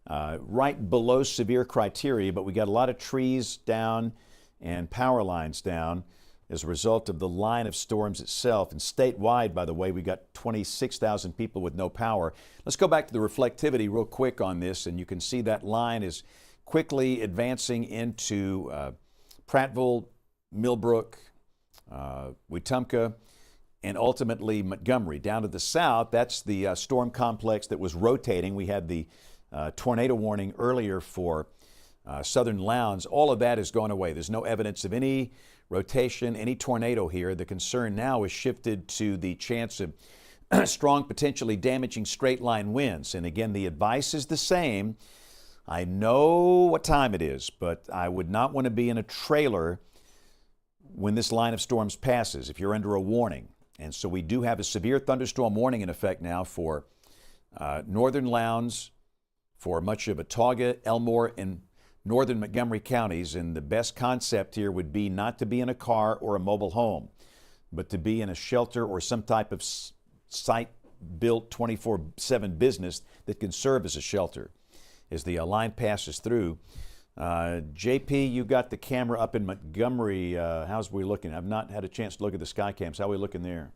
right below severe criteria, but we got a lot of trees down and power lines down. as a result of the line of storms itself. And statewide, by the way, we got 26,000 people with no power. Let's go back to the reflectivity real quick on this, and you can see that line is quickly advancing into Prattville, Millbrook, Wetumpka, and ultimately Montgomery. Down to the south, that's the storm complex that was rotating. We had the tornado warning earlier for southern Lowndes. All of that has gone away. There's no evidence of any rotation, any tornado here. The concern now is shifted to the chance of strong, potentially damaging straight line winds. And again, the advice is the same. I know what time it is, but I would not want to be in a trailer when this line of storms passes, if you're under a warning. And so we do have a severe thunderstorm warning in effect now for northern Lowndes, for much of Autauga, Elmore, and northern Montgomery counties. And the best concept here would be not to be in a car or a mobile home, but to be in a shelter or some type of site-built 24/7 business that can serve as a shelter as the line passes through. JP, you got the camera up in Montgomery. How's we looking? I've not had a chance to look at the sky cams. How are we looking there?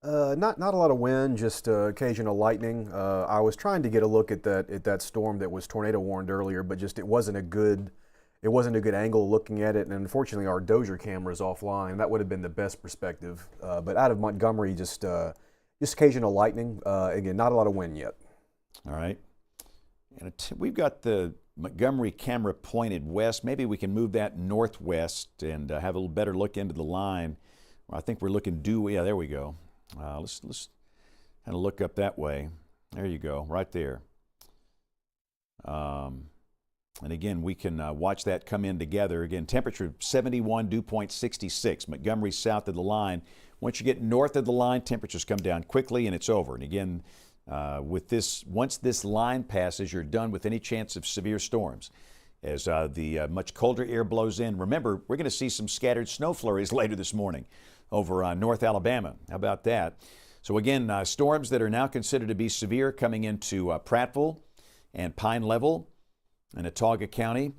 Not a lot of wind, just occasional lightning. I was trying to get a look at that storm that was tornado warned earlier, but just it wasn't a good angle looking at it. And unfortunately, our Dozier camera is offline. That would have been the best perspective. But out of Montgomery, just occasional lightning. Again, not a lot of wind yet. All right. And we've got the Montgomery camera pointed west. Maybe we can move that northwest and have a little better look into the line. Well, I think we're looking due. Yeah, there we go. Let's kind of look up that way. There you go, right there. And again, we can watch that come in together. Again, temperature 71, dew point 66. Montgomery south of the line. Once you get north of the line, temperatures come down quickly and it's over. And again, with this, once this line passes, you're done with any chance of severe storms. As the much colder air blows in, remember, we're going to see some scattered snow flurries later this morning over North Alabama. How about that? So again, storms that are now considered to be severe coming into Prattville and Pine Level and Autauga County,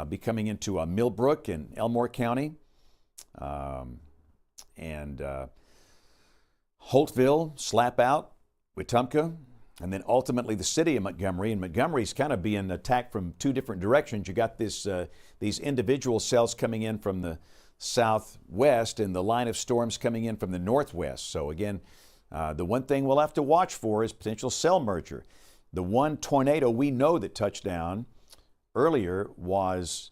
be coming into Millbrook and Elmore County, and Holtville, Slap Out, Wetumpka, and then ultimately the city of Montgomery. And Montgomery's kind of being attacked from two different directions. You got this these individual cells coming in from the southwest and the line of storms coming in from the northwest. So again, the one thing we'll have to watch for is potential cell merger. The one tornado we know that touched down earlier was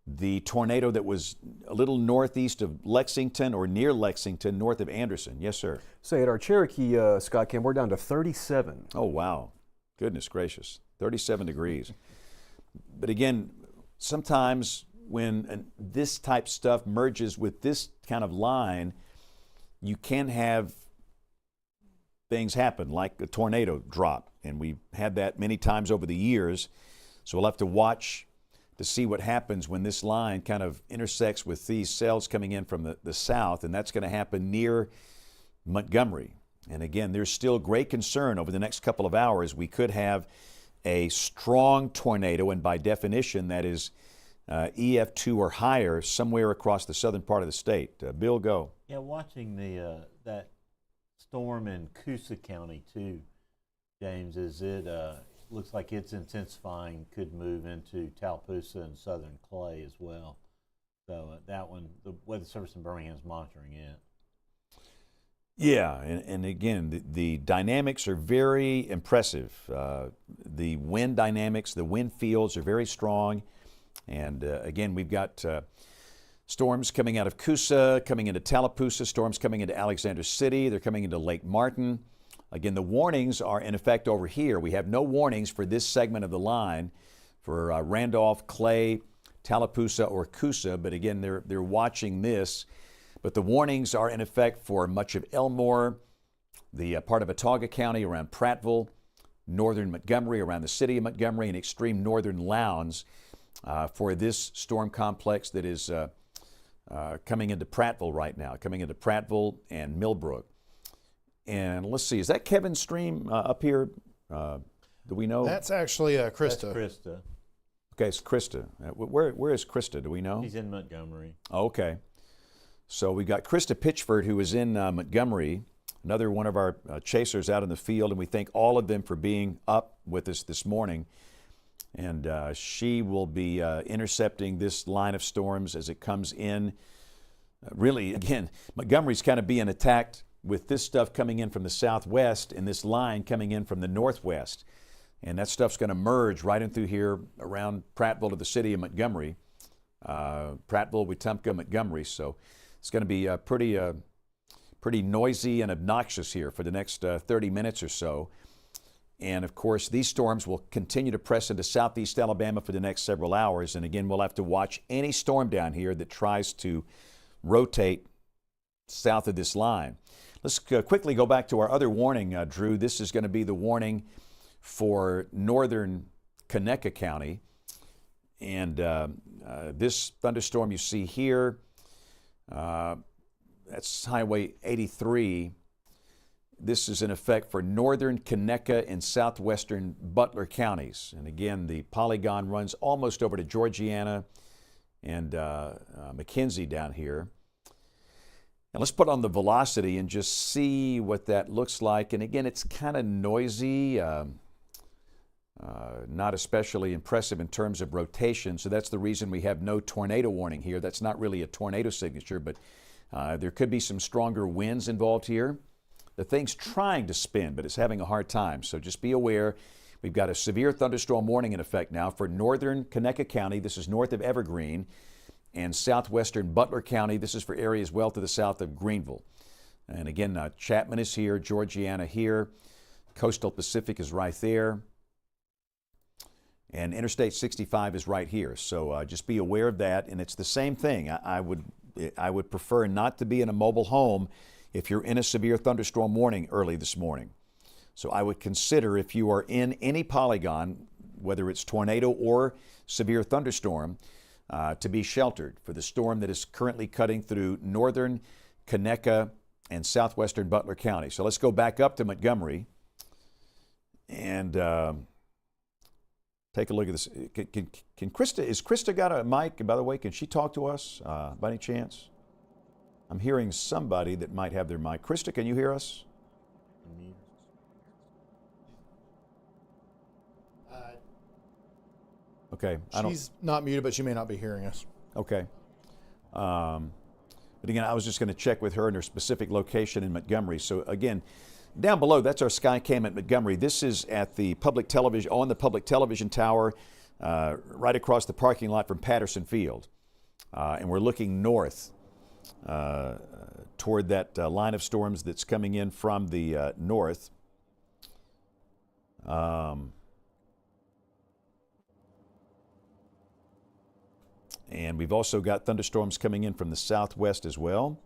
the tornado that was a little northeast of Lexington or near Lexington, north of Anderson. Yes, sir. Say at our Cherokee Scott Cam, we're down to 37. Oh, wow. Goodness gracious. 37 degrees. But again, sometimes when this type stuff merges with this kind of line, you can have things happen like a tornado drop. And we've had that many times over the years. So we'll have to watch to see what happens when this line kind of intersects with these cells coming in from the south, and that's going to happen near Montgomery. And again, there's still great concern over the next couple of hours. We could have a strong tornado, and by definition, that is EF2 or higher somewhere across the southern part of the state. Bill, go. Yeah, watching that storm in Coosa County too, James, is it looks like it's intensifying, could move into Tallapoosa and southern Clay as well. So that one, the Weather Service in Birmingham is monitoring it. Yeah, and again, the dynamics are very impressive. The wind dynamics, the wind fields are very strong. And again, we've got storms coming out of Coosa, coming into Tallapoosa, storms coming into Alexander City, they're coming into Lake Martin. Again, the warnings are in effect over here. We have no warnings for this segment of the line for Randolph, Clay, Tallapoosa, or Coosa, but again, they're watching this. But the warnings are in effect for much of Elmore, the part of Autauga County around Prattville, northern Montgomery around the city of Montgomery, and extreme northern Lowndes for this storm complex that is coming into Prattville right now, coming into Prattville and Millbrook. And let's see, is that Kevin's stream up here? Do we know? That's actually Krista. That's Krista. Okay, it's Krista. Where is Krista? Do we know? He's in Montgomery. Okay. So we got Krista Pitchford, who is in Montgomery, another one of our chasers out in the field, and we thank all of them for being up with us this morning. And she will be intercepting this line of storms as it comes in. Really, again, Montgomery's kind of being attacked with this stuff coming in from the southwest and this line coming in from the northwest. And that stuff's going to merge right in through here around Prattville to the city of Montgomery. Prattville, Wetumpka, Montgomery. So it's going to be pretty noisy and obnoxious here for the next 30 minutes or so. And of course, these storms will continue to press into southeast Alabama for the next several hours. And again, we'll have to watch any storm down here that tries to rotate south of this line. Let's quickly go back to our other warning, Drew. This is going to be the warning for northern Conecuh County. And this thunderstorm you see here, that's Highway 83. This is in effect for northern Conecuh and southwestern Butler counties. And again, the polygon runs almost over to Georgiana and McKenzie down here. Now let's put on the velocity and just see what that looks like. And again, it's kind of noisy, not especially impressive in terms of rotation. So that's the reason we have no tornado warning here. That's not really a tornado signature, but there could be some stronger winds involved here. The thing's trying to spin, but it's having a hard time. So just be aware. We've got a severe thunderstorm warning in effect now for northern Conecuh County. This is north of Evergreen. And southwestern Butler County. This is for areas well to the south of Greenville. And again, Chapman is here, Georgiana here. Coastal Pacific is right there. And Interstate 65 is right here. So just be aware of that. And it's the same thing. I would prefer not to be in a mobile home if you're in a severe thunderstorm warning early this morning. So I would consider, if you are in any polygon, whether it's tornado or severe thunderstorm, to be sheltered for the storm that is currently cutting through northern Conecuh and southwestern Butler County. So let's go back up to Montgomery and take a look at this. Can Krista, is Krista got a mic, by the way? Can she talk to us by any chance? I'm hearing somebody that might have their mic. Krista, can you hear us? Okay. She's not muted, but she may not be hearing us. Okay. But again, I was just going to check with her in her specific location in Montgomery. So again, down below, that's our sky cam at Montgomery. This is at the public television, on the public television tower, right across the parking lot from Patterson Field. And we're looking north toward that line of storms that's coming in from the north. And we've also got thunderstorms coming in from the southwest as well.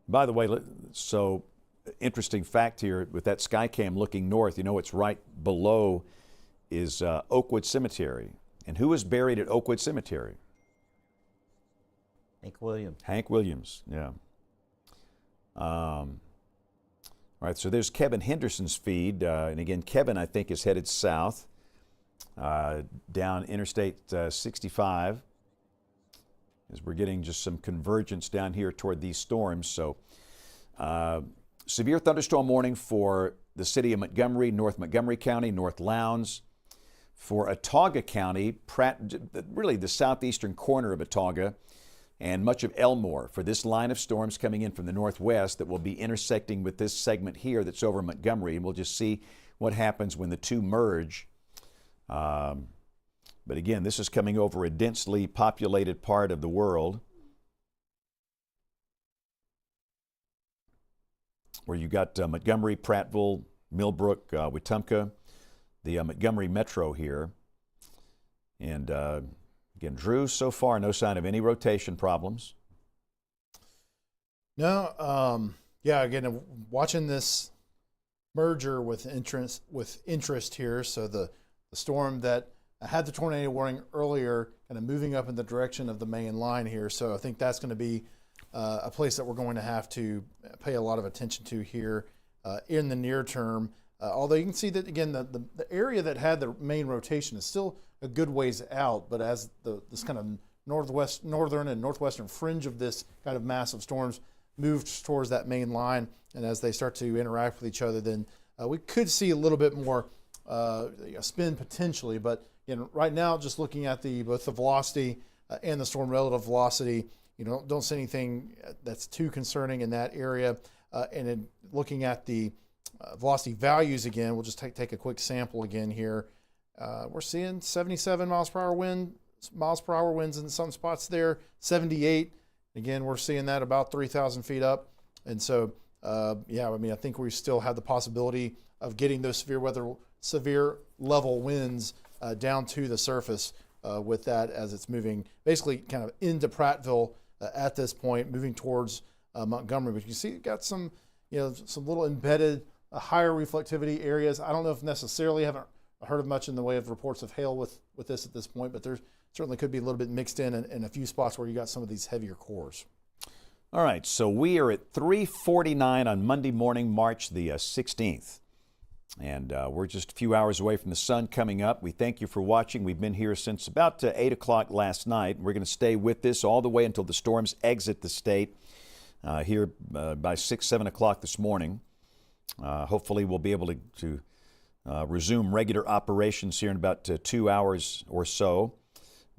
By the way, so interesting fact here with that Skycam looking north, you know, it's right below is Oakwood Cemetery. And who is buried at Oakwood Cemetery? Hank Williams. Hank Williams, yeah. All right, so there's Kevin Henderson's feed. And again, Kevin, I think, is headed south. Down Interstate 65 as we're getting just some convergence down here toward these storms. So severe thunderstorm warning for the city of Montgomery, North Montgomery County, North Lowndes. For Autauga County, really the southeastern corner of Autauga, and much of Elmore for this line of storms coming in from the northwest that will be intersecting with this segment here that's over Montgomery. And we'll just see what happens when the two merge. But again, this is coming over a densely populated part of the world where you got Montgomery, Prattville, Millbrook, Wetumpka, the Montgomery Metro here. And again, Drew, so far no sign of any rotation problems. No, yeah, again, watching this merger with interest here. So the storm that had the tornado warning earlier, kind of moving up in the direction of the main line here. So I think that's going to be a place that we're going to have to pay a lot of attention to here in the near term. Although you can see that, again, the area that had the main rotation is still a good ways out, but as this kind of northern and northwestern fringe of this kind of mass of storms moves towards that main line, and as they start to interact with each other, then we could see a little bit more spin potentially. But right now, just looking at both the velocity and the storm relative velocity, don't see anything that's too concerning in that area. And then looking at the velocity values again, we'll just take a quick sample again here. We're seeing 77 miles per hour winds in some spots there, 78. Again, we're seeing that about 3,000 feet up. And so, I think we still have the possibility of getting those severe level winds down to the surface with that as it's moving basically kind of into Prattville at this point, moving towards Montgomery. But you see, you've got some little embedded higher reflectivity areas. I don't know if necessarily haven't heard of much in the way of reports of hail with this at this point, but there's certainly could be a little bit mixed in a few spots where you got some of these heavier cores. All right, so we are at 3:49 on Monday morning, March the 16th. And we're just a few hours away from the sun coming up. We thank you for watching. We've been here since about 8 o'clock last night. We're going to stay with this all the way until the storms exit the state here by 6, 7 o'clock this morning. Hopefully we'll be able to resume regular operations here in about 2 hours or so.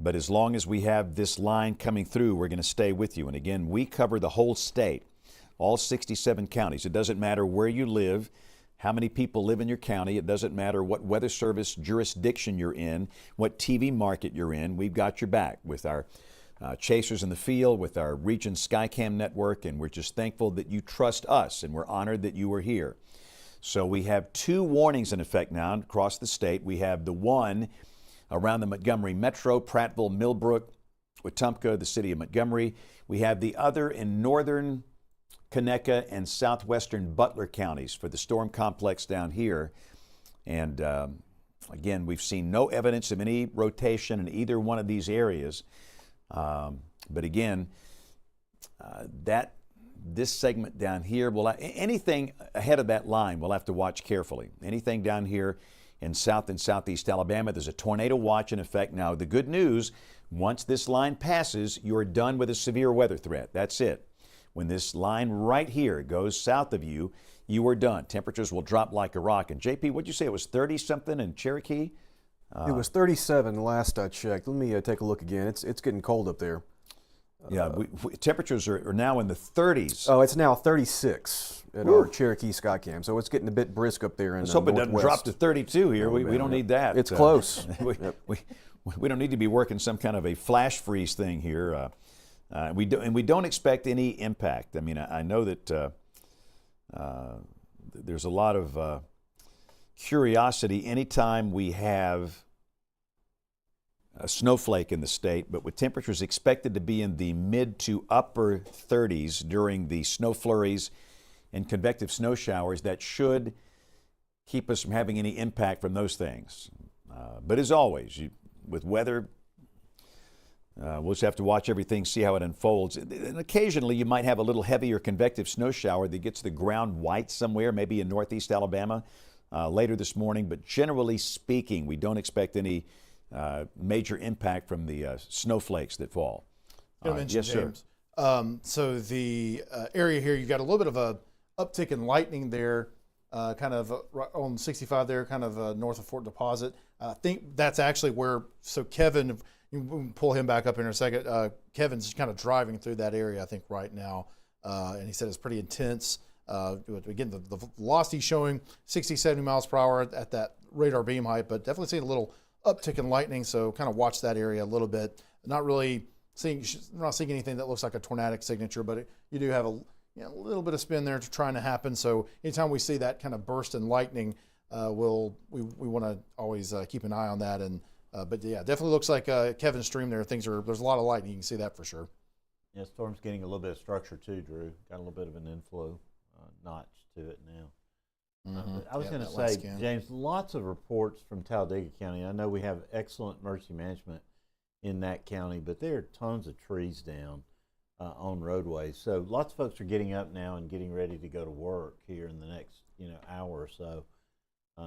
But as long as we have this line coming through, we're going to stay with you. And again, we cover the whole state, all 67 counties. It doesn't matter where you live, how many people live in your county. It doesn't matter what weather service jurisdiction you're in, what TV market you're in. We've got your back with our chasers in the field, with our Region Skycam network, and we're just thankful that you trust us, and we're honored that you are here. So we have 2 warnings in effect now across the state. We have the one around the Montgomery Metro, Prattville, Millbrook, Wetumpka, the city of Montgomery. We have the other in northern Conecuh and southwestern Butler counties for the storm complex down here. And again, we've seen no evidence of any rotation in either one of these areas. But again, this segment down here, anything ahead of that line, we'll have to watch carefully. Anything down here in South and Southeast Alabama, there's a tornado watch in effect. Now, the good news, once this line passes, you're done with a severe weather threat. That's it. When this line right here goes south of you, you are done. Temperatures will drop like a rock. And JP, what'd you say? It was 30-something in Cherokee? It was 37 last I checked. Let me take a look again. It's getting cold up there. Yeah, temperatures are now in the 30s. Oh, it's now 36 at our Cherokee Skycam, so it's getting a bit brisk up there in Let's hope it doesn't drop to 32 here. We don't need that. It's close. We don't need to be working some kind of a flash freeze thing here. We don't expect any impact. I mean, I know that there's a lot of curiosity anytime we have a snowflake in the state, but with temperatures expected to be in the mid to upper 30s during the snow flurries and convective snow showers, that should keep us from having any impact from those things. But as always, with weather, we'll just have to watch everything, see how it unfolds. And occasionally you might have a little heavier convective snow shower that gets the ground white somewhere, maybe in northeast Alabama later this morning. But generally speaking, we don't expect any major impact from the snowflakes that fall. Yes, James. So the area here, you've got a little bit of a uptick in lightning there, kind of on 65 there, kind of north of Fort Deposit. I think that's actually where, so Kevin, you can pull him back up in a second. Kevin's kind of driving through that area, I think, right now. And he said it's pretty intense. Again, the velocity showing 60, 70 miles per hour at that radar beam height, but definitely seeing a little uptick in lightning, so kind of watch that area a little bit. Not seeing anything that looks like a tornadic signature, but you do have a little bit of spin there trying to happen. So anytime we see that kind of burst in lightning, we want to always keep an eye on that. And but yeah, definitely looks like Kevin's stream there. There's a lot of lightning. You can see that for sure. Yeah, storm's getting a little bit of structure too, Drew. Got a little bit of an inflow notch to it now. I was going to say, James, lots of reports from Talladega County. I know we have excellent emergency management in that county, but there are tons of trees down on roadways. So lots of folks are getting up now and getting ready to go to work here in the next hour or so.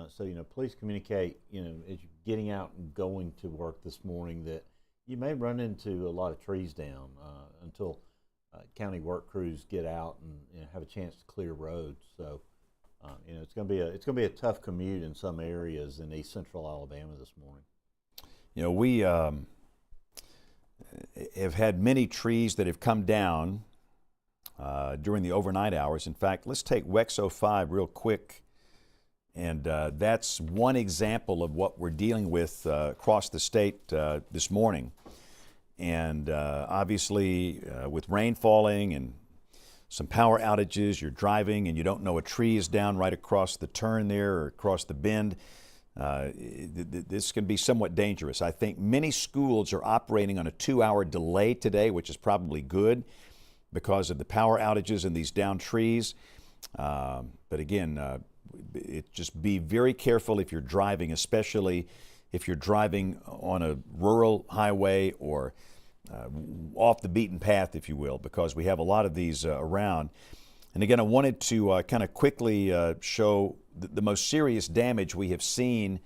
So please communicate as you're getting out and going to work this morning that you may run into a lot of trees down until county work crews get out and have a chance to clear roads. So, it's going to be a tough commute in some areas in East Central Alabama this morning. We have had many trees that have come down during the overnight hours. In fact, let's take WEX 05 real quick. And that's one example of what we're dealing with across the state this morning. And obviously, with rain falling and some power outages, you're driving and you don't know a tree is down right across the turn there or across the bend. This can be somewhat dangerous. I think many schools are operating on a 2-hour delay today, which is probably good because of the power outages and these downed trees. But again, just be very careful if you're driving, especially if you're driving on a rural highway or off the beaten path, if you will, because we have a lot of these around. And again, I wanted to kind of quickly show the most serious damage we have seen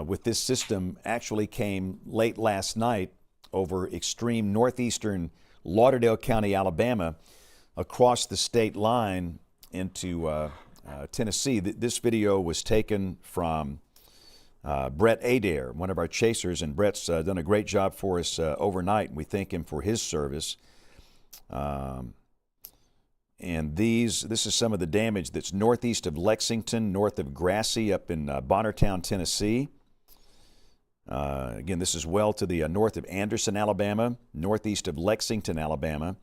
with this system actually came late last night over extreme northeastern Lauderdale County, Alabama, across the state line into Tennessee. This video was taken from Brett Adair, one of our chasers, and Brett's done a great job for us overnight, and we thank him for his service. And this is some of the damage that's northeast of Lexington, north of Grassy, up in Bonnertown, Tennessee. Again, this is well to the north of Anderson, Alabama, northeast of Lexington, Alabama.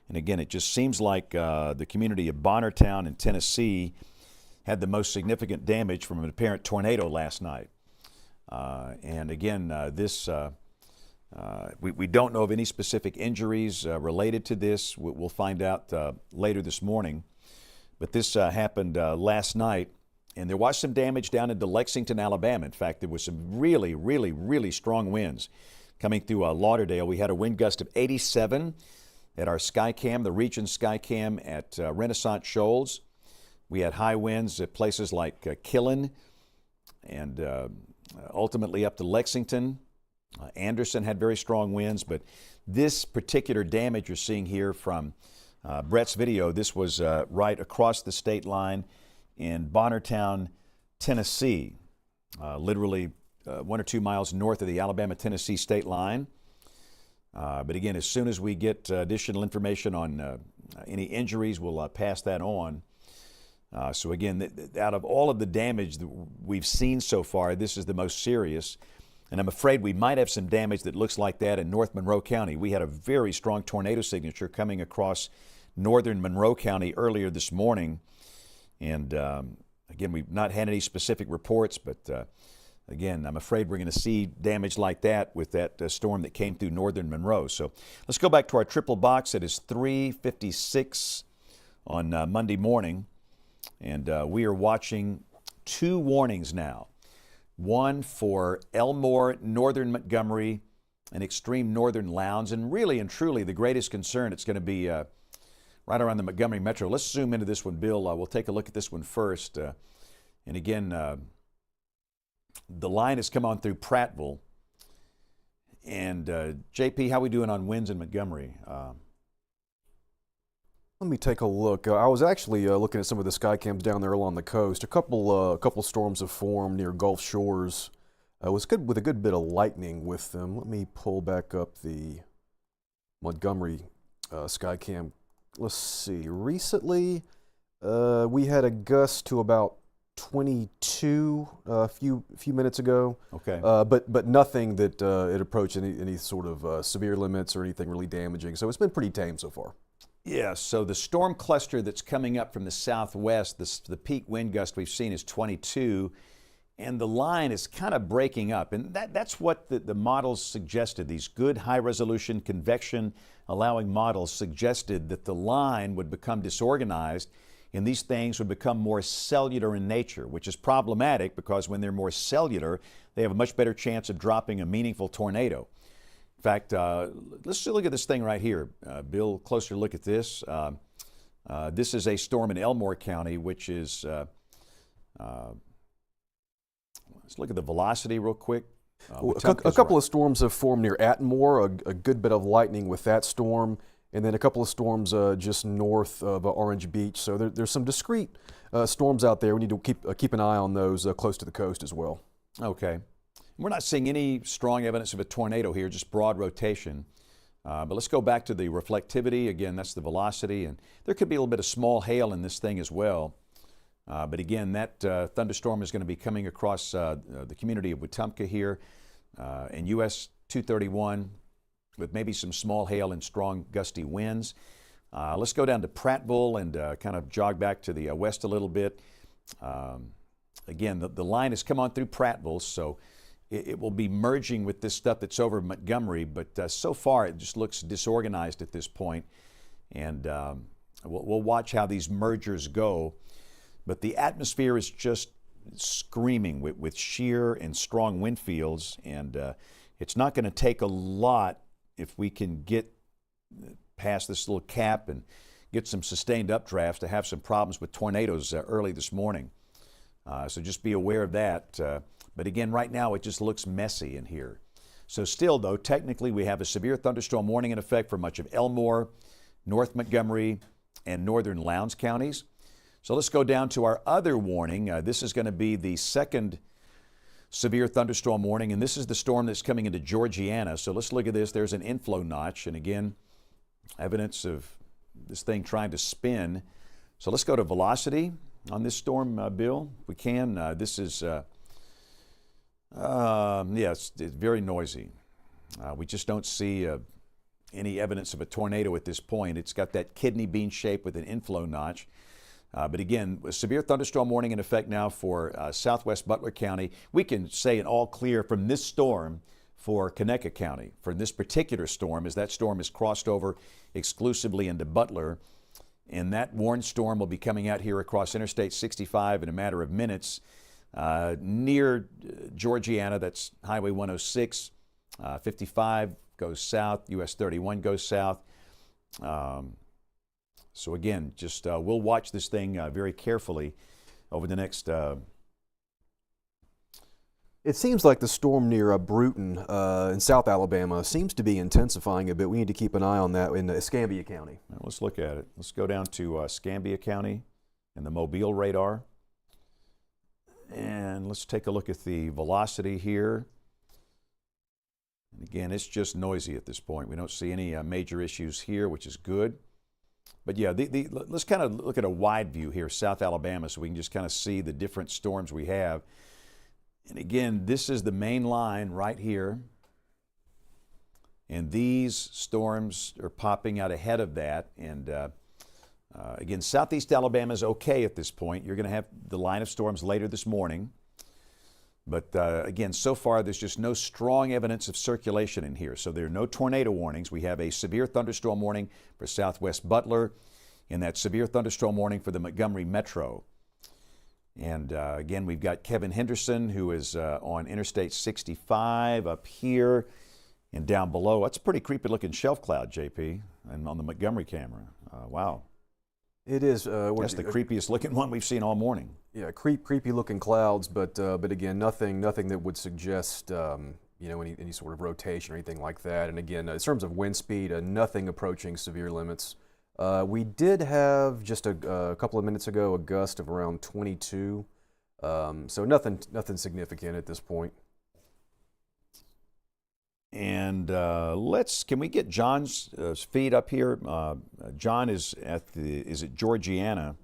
And again, it just seems like the community of Bonnertown in Tennessee had the most significant damage from an apparent tornado last night. And again, we don't know of any specific injuries related to this. We'll find out later this morning. But this happened last night, and there was some damage down into Lexington, Alabama. In fact, there was some really, really, really strong winds coming through Lauderdale. We had a wind gust of 87 at our Skycam, the region Skycam at Renaissance Shoals. We had high winds at places like Killen and ultimately up to Lexington. Anderson had very strong winds, but this particular damage you're seeing here from Brett's video, this was right across the state line in Bonnertown, Tennessee, literally 1 or 2 miles north of the Alabama-Tennessee state line. But again, as soon as we get additional information on any injuries, we'll pass that on. So again, out of all of the damage that we've seen so far, this is the most serious. And I'm afraid we might have some damage that looks like that in North Monroe County. We had a very strong tornado signature coming across northern Monroe County earlier this morning. And again, we've not had any specific reports, but again, I'm afraid we're going to see damage like that with that storm that came through northern Monroe. So let's go back to our triple box. It is 3:56 on Monday morning, and we are watching 2 warnings now. One for Elmore, northern Montgomery, and extreme northern Lowndes, and really and truly the greatest concern, it's going to be right around the Montgomery Metro. Let's zoom into this one, Bill. We'll take a look at this one first. And again, the line has come on through Prattville. And JP, how we doing on winds in Montgomery? Let me take a look. I was actually looking at some of the sky cams down there along the coast. A couple storms have formed near Gulf Shores. It was good with a good bit of lightning with them. Let me pull back up the Montgomery sky cam. Let's see. Recently, we had a gust to about 22 a few minutes ago. Okay. But nothing that it approached any sort of severe limits or anything really damaging. So it's been pretty tame so far. Yeah, so the storm cluster that's coming up from the southwest, the peak wind gust we've seen is 22, and the line is kind of breaking up. And that's what the models suggested. These good high-resolution convection allowing models suggested that the line would become disorganized and these things would become more cellular in nature, which is problematic because when they're more cellular, they have a much better chance of dropping a meaningful tornado. In fact, let's look at this thing right here. Bill, closer look at this. This is a storm in Elmore County, which is, let's look at the velocity real quick. A couple of storms have formed near Atmore, a good bit of lightning with that storm, and then a couple of storms just north of Orange Beach. So there's some discrete storms out there. We need to keep an eye on those close to the coast as well. Okay. We're not seeing any strong evidence of a tornado here, just broad rotation. But let's go back to the reflectivity. Again, that's the velocity, and there could be a little bit of small hail in this thing as well. But again, that thunderstorm is going to be coming across the community of Wetumpka here in US 231 with maybe some small hail and strong gusty winds. Let's go down to Prattville and kind of jog back to the west a little bit. Again, the line has come on through Prattville, so it will be merging with this stuff that's over Montgomery, but so far it just looks disorganized at this point. And we'll watch how these mergers go. But the atmosphere is just screaming with shear and strong wind fields, and it's not going to take a lot if we can get past this little cap and get some sustained updrafts to have some problems with tornadoes early this morning. So just be aware of that. But again, right now it just looks messy in here. So still, though, technically we have a severe thunderstorm warning in effect for much of Elmore, North Montgomery, and northern Lowndes counties. So let's go down to our other warning. This is going to be the second severe thunderstorm warning, and this is the storm that's coming into Georgiana. So let's look at this. There's an inflow notch, and again, evidence of this thing trying to spin. So let's go to velocity on this storm, Bill, if we can. This is, it's very noisy. We just don't see any evidence of a tornado at this point. It's got that kidney bean shape with an inflow notch. But again, a severe thunderstorm warning in effect now for southwest Butler County. We can say an all clear from this storm for Conecuh County, for this particular storm, as that storm is crossed over exclusively into Butler. And that warned storm will be coming out here across Interstate 65 in a matter of minutes near Georgiana. That's Highway 106. 55 goes south. US 31 goes south. So again, just we'll watch this thing very carefully over the next... It seems like the storm near Bruton in South Alabama seems to be intensifying a bit. We need to keep an eye on that in Escambia County. Now, let's look at it. Let's go down to Escambia County and the Mobile radar. And let's take a look at the velocity here. And again, it's just noisy at this point. We don't see any major issues here, which is good. But yeah, let's kind of look at a wide view here, South Alabama, so we can just kind of see the different storms we have. And again, this is the main line right here. And these storms are popping out ahead of that. And again, southeast Alabama is okay at this point. You're going to have the line of storms later this morning. But again, so far there's just no strong evidence of circulation in here. So there are no tornado warnings. We have a severe thunderstorm warning for southwest Butler and that severe thunderstorm warning for the Montgomery Metro. And again, we've got Kevin Henderson, who is on Interstate 65 up here and down below. That's a pretty creepy looking shelf cloud, JP, and on the Montgomery camera. Wow. It is. That's the creepiest looking one we've seen all morning. Yeah, creepy looking clouds, but again, nothing that would suggest any sort of rotation or anything like that. And again, in terms of wind speed, nothing approaching severe limits. We did have just a couple of minutes ago a gust of around 22, so nothing significant at this point. And can we get John's feed up here? John is at Georgiana,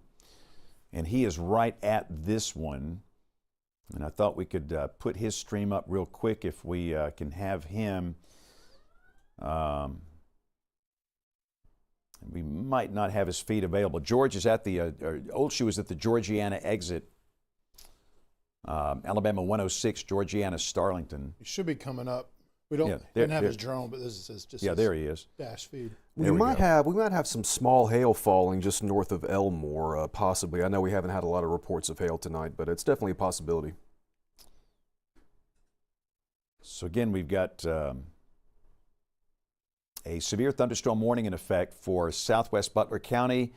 and he is right at this one. And I thought we could put his stream up real quick if we can have him. We might not have his feed available. George is at Old Shoe is at the Georgiana exit. Alabama 106, Georgiana, Starlington. He should be coming up. We didn't have his drone, but this is just his there he is. dash feed. We might have some small hail falling just north of Elmore, possibly. I know we haven't had a lot of reports of hail tonight, but it's definitely a possibility. So again, we've got a severe thunderstorm warning in effect for southwest Butler County.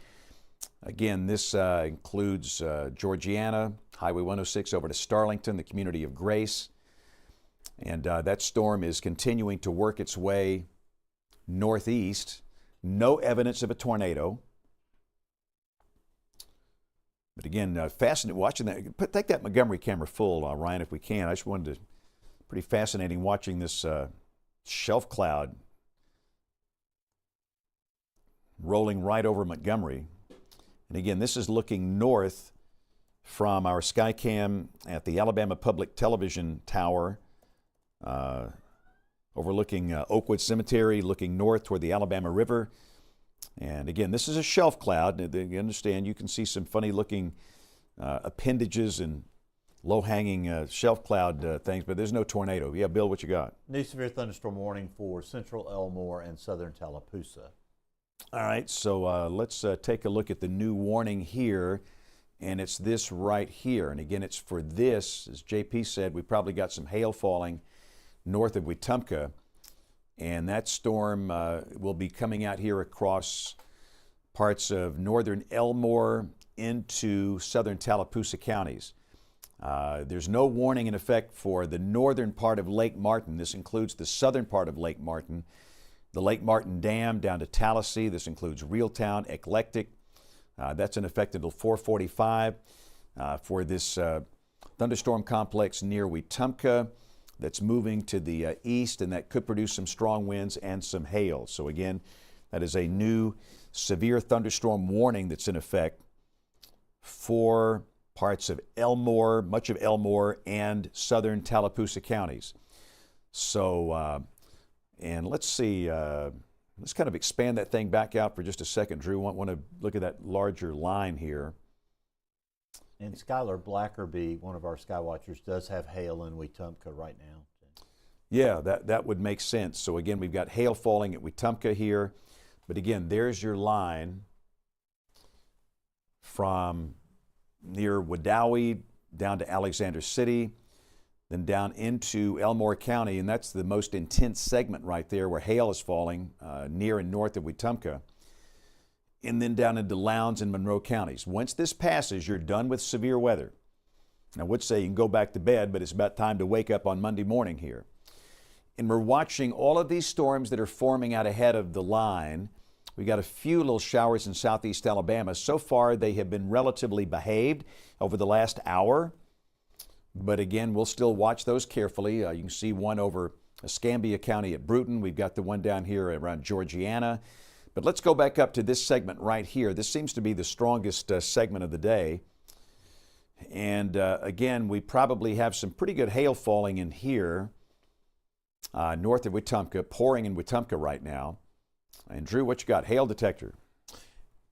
Again, this includes Georgiana, Highway 106 over to Starlington, the community of Grace. And that storm is continuing to work its way northeast. No evidence of a tornado. But again, fascinating watching that. Take that Montgomery camera full, Ryan, if we can. I just wanted to, pretty fascinating watching this shelf cloud rolling right over Montgomery. And again, this is looking north from our Skycam at the Alabama Public Television Tower, overlooking Oakwood Cemetery, looking north toward the Alabama River. And again, this is a shelf cloud. You understand, you can see some funny looking appendages and low-hanging shelf cloud things, but there's no tornado. Yeah, Bill, what you got? New severe thunderstorm warning for central Elmore and southern Tallapoosa. All right, so let's take a look at the new warning here, and it's this right here. And again, it's for this, as JP said, we probably got some hail falling north of Wetumpka, and that storm will be coming out here across parts of northern Elmore into southern Tallapoosa counties. There's no warning in effect for the northern part of Lake Martin. This includes the southern part of Lake Martin, the Lake Martin Dam down to Tallahassee. This includes Reeltown, Eclectic. That's in effect until 4:45 for this thunderstorm complex near Wetumpka that's moving to the east, and that could produce some strong winds and some hail. So again, that is a new severe thunderstorm warning that's in effect for parts of Elmore, much of Elmore, and southern Tallapoosa counties. So, and let's see, let's kind of expand that thing back out for just a second, Drew. Want to look at that larger line here. And Skylar Blackerby, one of our sky watchers, does have hail in Wetumpka right now. Yeah, that would make sense. So again, we've got hail falling at Wetumpka here. But again, there's your line from near Wedowee down to Alexander City, then down into Elmore County, and that's the most intense segment right there where hail is falling near and north of Wetumpka, and then down into Lowndes and Monroe counties. Once this passes, you're done with severe weather. I would say you can go back to bed, but it's about time to wake up on Monday morning here. And we're watching all of these storms that are forming out ahead of the line. We got a few little showers in southeast Alabama. So far, they have been relatively behaved over the last hour. But again, we'll still watch those carefully. You can see one over Escambia County at Bruton. We've got the one down here around Georgiana. But let's go back up to this segment right here. This seems to be the strongest segment of the day. And again, we probably have some pretty good hail falling in here north of Wetumpka, pouring in Wetumpka right now. And Drew, what you got? Hail detector.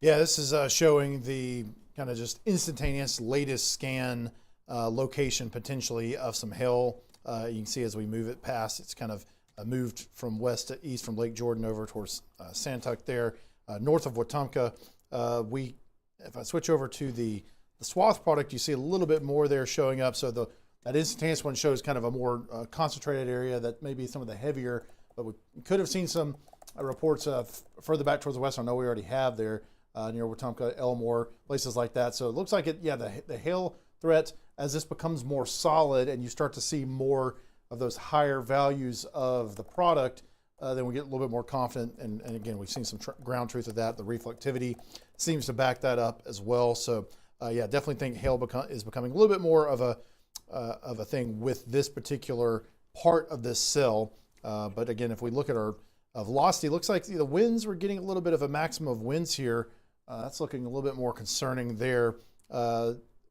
Yeah, this is showing the kind of just instantaneous latest scan location potentially of some hail. You can see as we move it past, it's kind of moved from west to east from Lake Jordan over towards Santuck there. North of Wetumpka, if I switch over to the swath product, you see a little bit more there showing up. So that instantaneous one shows kind of a more concentrated area that may be some of the heavier, but we could have seen some reports further back towards the west. I know we already have there near Wetumpka, Elmore, places like that. So it looks like the hail threat, as this becomes more solid and you start to see more of those higher values of the product, then we get a little bit more confident. And again, we've seen some ground truth of that. The reflectivity seems to back that up as well. So yeah, definitely think hail is becoming a little bit more of a thing with this particular part of this cell. But again, if we look at our velocity, it looks like the winds, we're getting a little bit of a maximum of winds here. That's looking a little bit more concerning there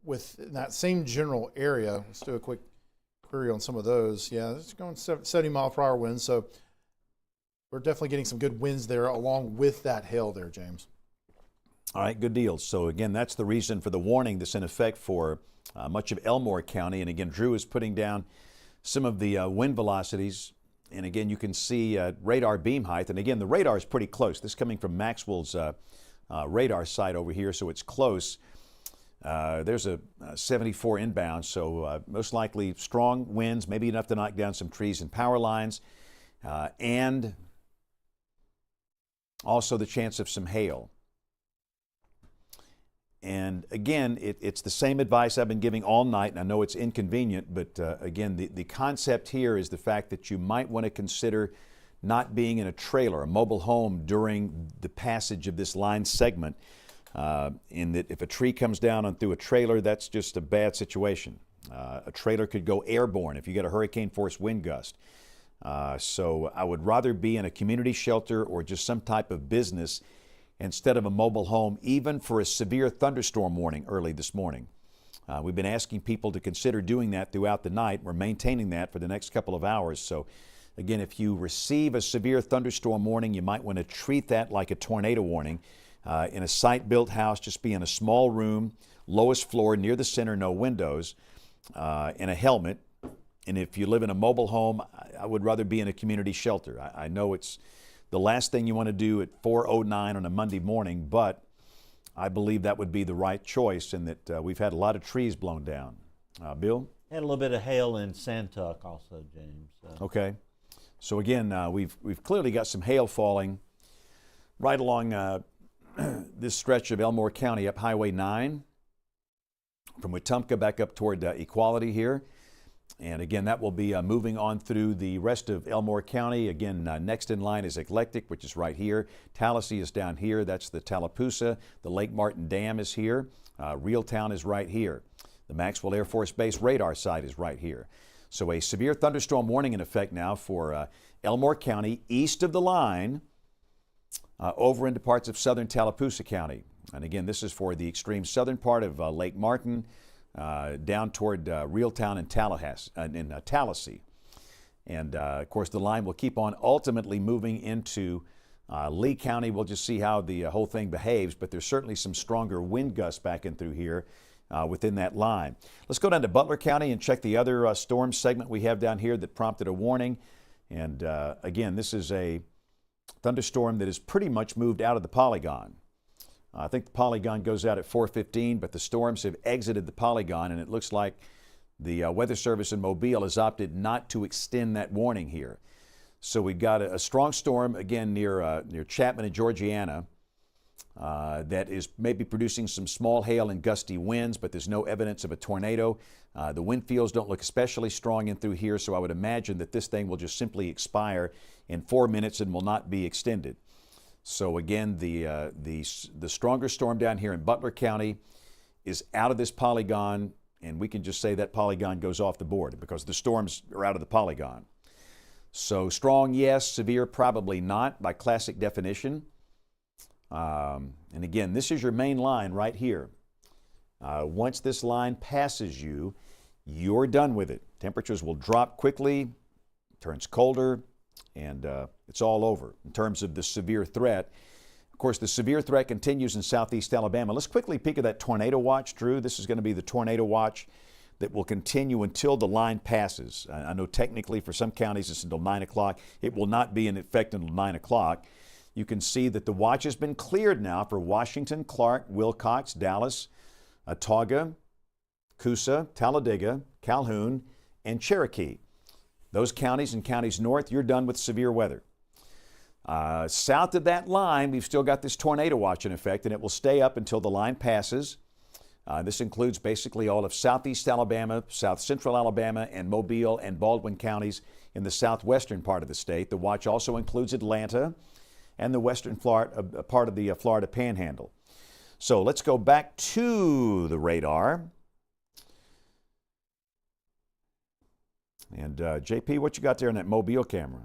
with that same general area. Let's do a quick query on some of those. Yeah, it's going 70 mile per hour winds. So we're definitely getting some good winds there along with that hail there, James. All right, good deal. So again, that's the reason for the warning that's in effect for much of Elmore County. And again, Drew is putting down some of the wind velocities. And again, you can see radar beam height. And again, the radar is pretty close. This is coming from Maxwell's radar site over here, so it's close. There's a 74 inbound, so most likely strong winds, maybe enough to knock down some trees and power lines, and also the chance of some hail. And again, it's the same advice I've been giving all night, and I know it's inconvenient, but again, the concept here is the fact that you might want to consider not being in a trailer, a mobile home, during the passage of this line segment, in that if a tree comes down on through a trailer, that's just a bad situation. A trailer could go airborne if you get a hurricane-force wind gust. So I would rather be in a community shelter or just some type of business instead of a mobile home, even for a severe thunderstorm warning early this morning. We've been asking people to consider doing that throughout the night. We're maintaining that for the next couple of hours. So again, if you receive a severe thunderstorm warning, you might want to treat that like a tornado warning. In a site-built house, just be in a small room, lowest floor, near the center, no windows, in a helmet. And if you live in a mobile home, I would rather be in a community shelter. I know it's the last thing you want to do at 4:09 on a Monday morning, but I believe that would be the right choice, and that we've had a lot of trees blown down. Bill? Had a little bit of hail in Santuck also, James. Okay. So again, we've clearly got some hail falling right along this stretch of Elmore County up Highway 9 from Wetumpka back up toward Equality here. And again, that will be moving on through the rest of Elmore County. Again, next in line is Eclectic, which is right here. Tallahassee is down here. That's the Tallapoosa. The Lake Martin Dam is here. Reeltown is right here. The Maxwell Air Force Base radar site is right here. So a severe thunderstorm warning in effect now for Elmore County, east of the line, over into parts of southern Tallapoosa County. And again, this is for the extreme southern part of Lake Martin, down toward Reeltown and Tallahassee. And of course, the line will keep on ultimately moving into Lee County. We'll just see how the whole thing behaves, but there's certainly some stronger wind gusts back in through here within that line. Let's go down to Butler County and check the other storm segment we have down here that prompted a warning. And again, this is a thunderstorm that has pretty much moved out of the polygon. I think the polygon goes out at 4:15, but the storms have exited the polygon, and it looks like the Weather Service in Mobile has opted not to extend that warning here. So we've got a strong storm, again, near Chapman and Georgiana, that is maybe producing some small hail and gusty winds, but there's no evidence of a tornado. The wind fields don't look especially strong in through here, so I would imagine that this thing will just simply expire in 4 minutes and will not be extended. So again, the stronger storm down here in Butler County is out of this polygon, and we can just say that polygon goes off the board because the storms are out of the polygon. So strong, yes. Severe, probably not by classic definition. And again, this is your main line right here. Once this line passes you, you're done with it. Temperatures will drop quickly, turns colder, and it's all over in terms of the severe threat. Of course, the severe threat continues in southeast Alabama. Let's quickly peek at that tornado watch, Drew. This is going to be the tornado watch that will continue until the line passes. I know technically for some counties it's until 9 o'clock. It will not be in effect until 9 o'clock. You can see that the watch has been cleared now for Washington, Clark, Wilcox, Dallas, Autauga, Coosa, Talladega, Calhoun, and Cherokee. Those counties and counties north, you're done with severe weather. South of that line, we've still got this tornado watch in effect, and it will stay up until the line passes. This includes basically all of southeast Alabama, south central Alabama, and Mobile and Baldwin counties in the southwestern part of the state. The watch also includes Atlanta and the western Florida, part of the Florida Panhandle. So let's go back to the radar. And JP, what you got there on that Mobile camera?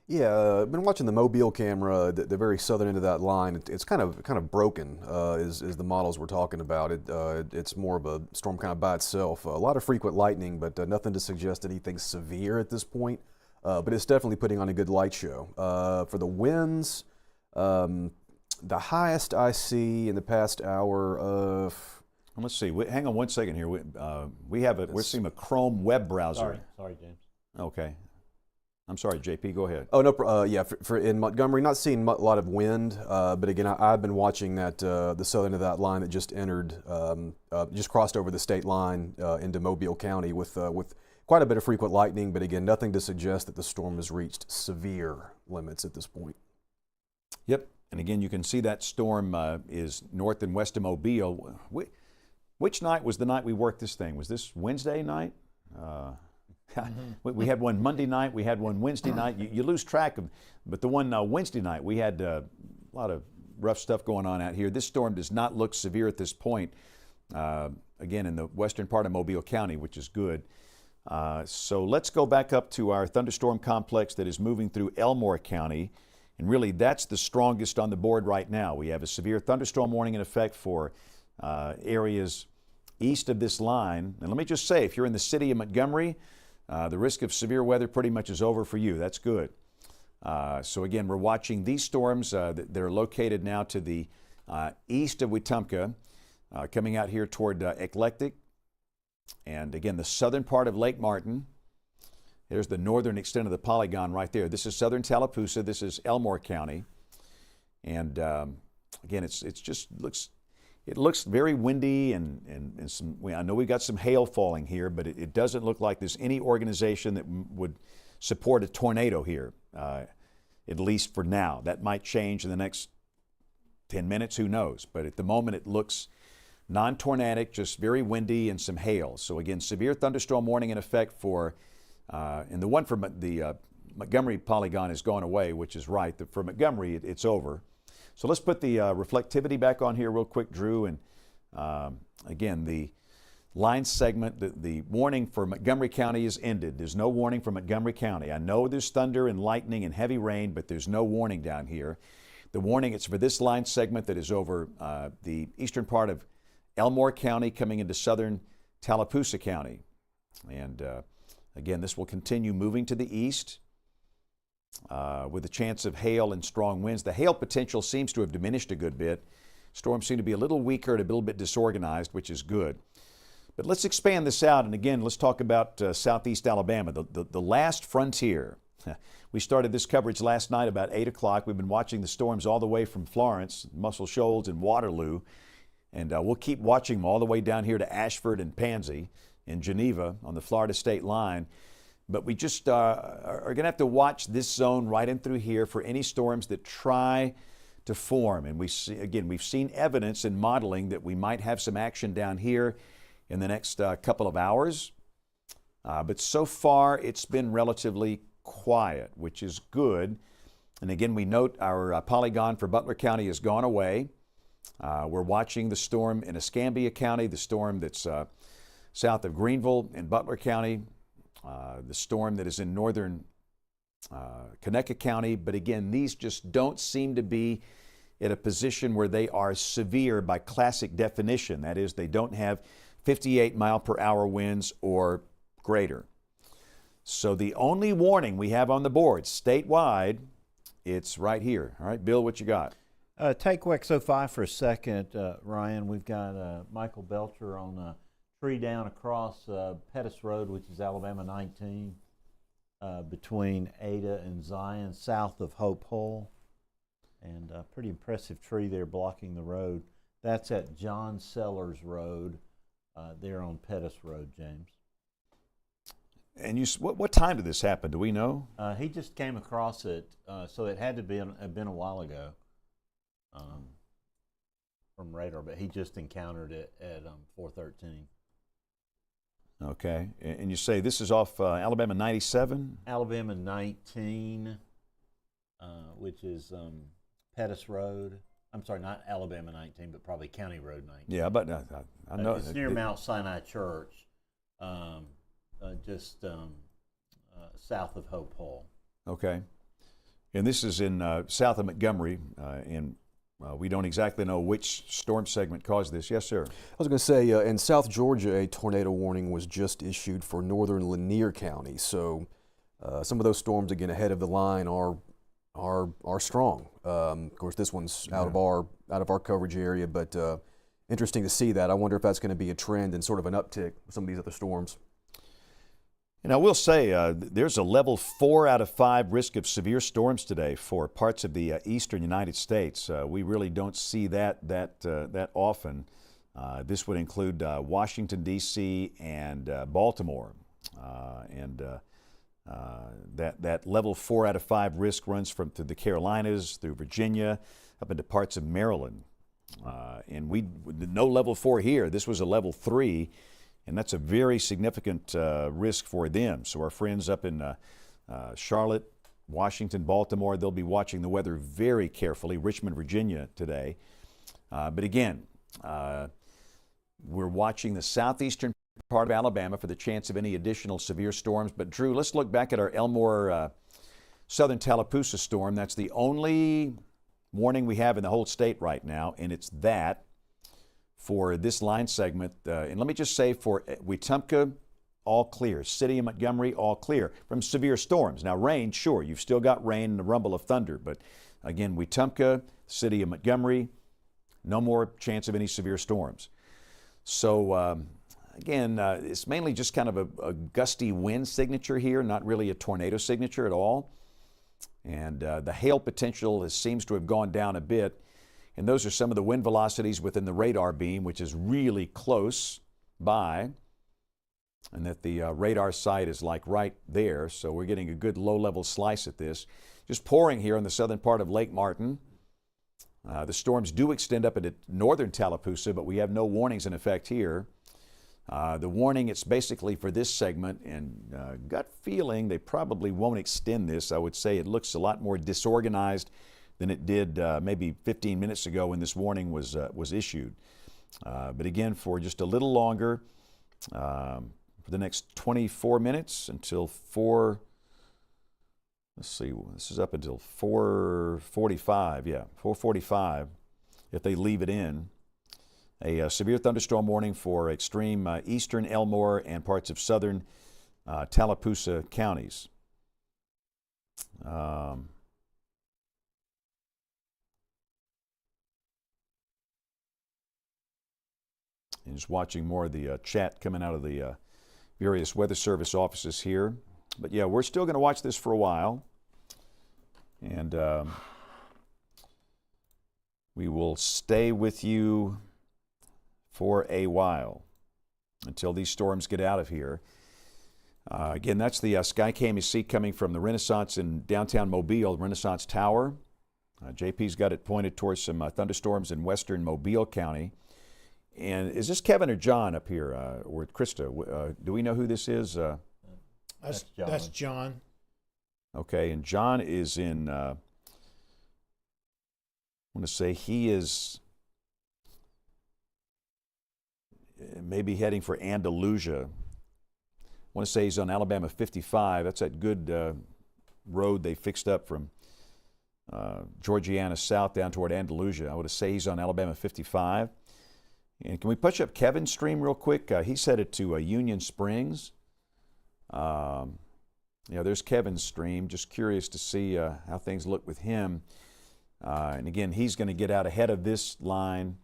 Yeah, I've been watching the Mobile camera, the very southern end of that line. It's kind of broken, is the models we're talking about. It's more of a storm kind of by itself. A lot of frequent lightning, but nothing to suggest anything severe at this point. But it's definitely putting on a good light show. For the winds, the highest I see in the past hour of... Let's see. Hang on one second here. We're seeing a Chrome web browser. Sorry, James. Okay. I'm sorry, JP. Go ahead. Oh no, yeah. For in Montgomery, not seeing a lot of wind, but again, I've been watching that the southern of that line that just entered, just crossed over the state line into Mobile County with quite a bit of frequent lightning. But again, nothing to suggest that the storm has reached severe limits at this point. Yep. And again, you can see that storm is north and west of Mobile. Which night was the night we worked this thing? Was this Wednesday night? We had one Monday night. We had one Wednesday night. You lose track of, but the one Wednesday night, we had a lot of rough stuff going on out here. This storm does not look severe at this point. Again, in the western part of Mobile County, which is good. So let's go back up to our thunderstorm complex that is moving through Elmore County. And really, that's the strongest on the board right now. We have a severe thunderstorm warning in effect for areas east of this line. And let me just say, if you're in the city of Montgomery, the risk of severe weather pretty much is over for you. That's good. So again, we're watching these storms that are located now to the east of Wetumpka, coming out here toward Eclectic. And again, the southern part of Lake Martin. There's the northern extent of the polygon right there. This is southern Tallapoosa. This is Elmore County. And again, it looks very windy and some. I know we've got some hail falling here, but it doesn't look like there's any organization that would support a tornado here, at least for now. That might change in the next 10 minutes, who knows? But at the moment, it looks non-tornadic, just very windy and some hail. So again, severe thunderstorm warning in effect for, and the one for the Montgomery polygon is going away, which is right. For Montgomery, it's over. So let's put the reflectivity back on here real quick, Drew. And again, the line segment, the warning for Montgomery County is ended. There's no warning for Montgomery County. I know there's thunder and lightning and heavy rain, but there's no warning down here. The warning is for this line segment that is over the eastern part of Elmore County coming into southern Tallapoosa County. And again, this will continue moving to the east with a chance of hail and strong winds. The hail potential seems to have diminished a good bit. Storms seem to be a little weaker and a little bit disorganized, which is good. But let's expand this out, and again, let's talk about southeast Alabama, the last frontier. We started this coverage last night about 8 o'clock. We've been watching the storms all the way from Florence, Muscle Shoals, and Waterloo. And we'll keep watching them all the way down here to Ashford and Pansy in Geneva on the Florida state line. But we just are going to have to watch this zone right in through here for any storms that try to form. And we've seen evidence in modeling that we might have some action down here in the next couple of hours. But so far, it's been relatively quiet, which is good. And again, we note our polygon for Butler County has gone away. We're watching the storm in Escambia County, the storm that's south of Greenville in Butler County, the storm that is in northern Conecuh County. But again, these just don't seem to be at a position where they are severe by classic definition. That is, they don't have 58 mile per hour winds or greater. So the only warning we have on the board statewide, it's right here. All right, Bill, what you got? Take WEX 05 for a second, Ryan. We've got Michael Belcher on a tree down across Pettis Road, which is Alabama 19, between Ada and Zion, south of Hope Hull. And a pretty impressive tree there blocking the road. That's at John Sellers Road, there on Pettis Road, James. And what time did this happen? Do we know? He just came across it, so it had to have been a while ago. From radar, but he just encountered it at 4:13. Okay, and you say this is off Alabama 97? Alabama 19, which is Pettis Road. I'm sorry, not Alabama 19, but probably County Road 19. Yeah, but I know. It's near Mount Sinai Church, just south of Hope Hall. Okay, and this is in south of Montgomery, and we don't exactly know which storm segment caused this. Yes, sir. I was going to say, in South Georgia, a tornado warning was just issued for northern Lanier County. So some of those storms, again, ahead of the line are strong. Of course, this one's out of our coverage area, but interesting to see that. I wonder if that's going to be a trend and sort of an uptick with some of these other storms. And I will say there's a level 4 out of 5 risk of severe storms today for parts of the eastern United States. We really don't see that often. This would include Washington, D.C. and Baltimore. And That level 4 out of 5 risk runs through the Carolinas, through Virginia, up into parts of Maryland. And no level 4 here. This was a level 3, and that's a very significant risk for them. So our friends up in Charlotte, Washington, Baltimore, they'll be watching the weather very carefully. Richmond, Virginia today. But again, we're watching the southeastern part of Alabama for the chance of any additional severe storms. But Drew, let's look back at our Elmore southern Tallapoosa storm. That's the only warning we have in the whole state right now, and it's that for this line segment. And let me just say, for Wetumpka, all clear. City of Montgomery, all clear from severe storms. Now, rain, sure, you've still got rain and the rumble of thunder, but again, Wetumpka, City of Montgomery, no more chance of any severe storms. So, again, it's mainly just kind of a gusty wind signature here, not really a tornado signature at all. And the hail potential seems to have gone down a bit. And those are some of the wind velocities within the radar beam, which is really close by. And that the radar site is like right there. So we're getting a good low-level slice at this. Just pouring here on the southern part of Lake Martin. The storms do extend up into northern Tallapoosa, but we have no warnings in effect here. The warning, it's basically for this segment, and gut feeling they probably won't extend this. I would say it looks a lot more disorganized than it did maybe 15 minutes ago when this warning was issued. But again, for just a little longer, for the next 24 minutes until 4, let's see, this is up until 4:45, yeah, 4:45 if they leave it in. A severe thunderstorm warning for extreme eastern Elmore and parts of southern Tallapoosa counties. And just watching more of the chat coming out of the various Weather Service offices here. But yeah, we're still going to watch this for a while. And we will stay with you for a while until these storms get out of here. Again, that's the Skycam you see coming from the Renaissance in downtown Mobile, Renaissance Tower. JP's got it pointed towards some thunderstorms in western Mobile County. And is this Kevin or John up here, or Krista? Do we know who this is? That's John. Okay, and John is in, I want to say he is maybe heading for Andalusia. I want to say he's on Alabama 55. That's that good road they fixed up from Georgiana south down toward Andalusia. I would say he's on Alabama 55. And can we push up Kevin's stream real quick? He's headed to Union Springs. There's Kevin's stream. Just curious to see how things look with him. And again, he's going to get out ahead of this line.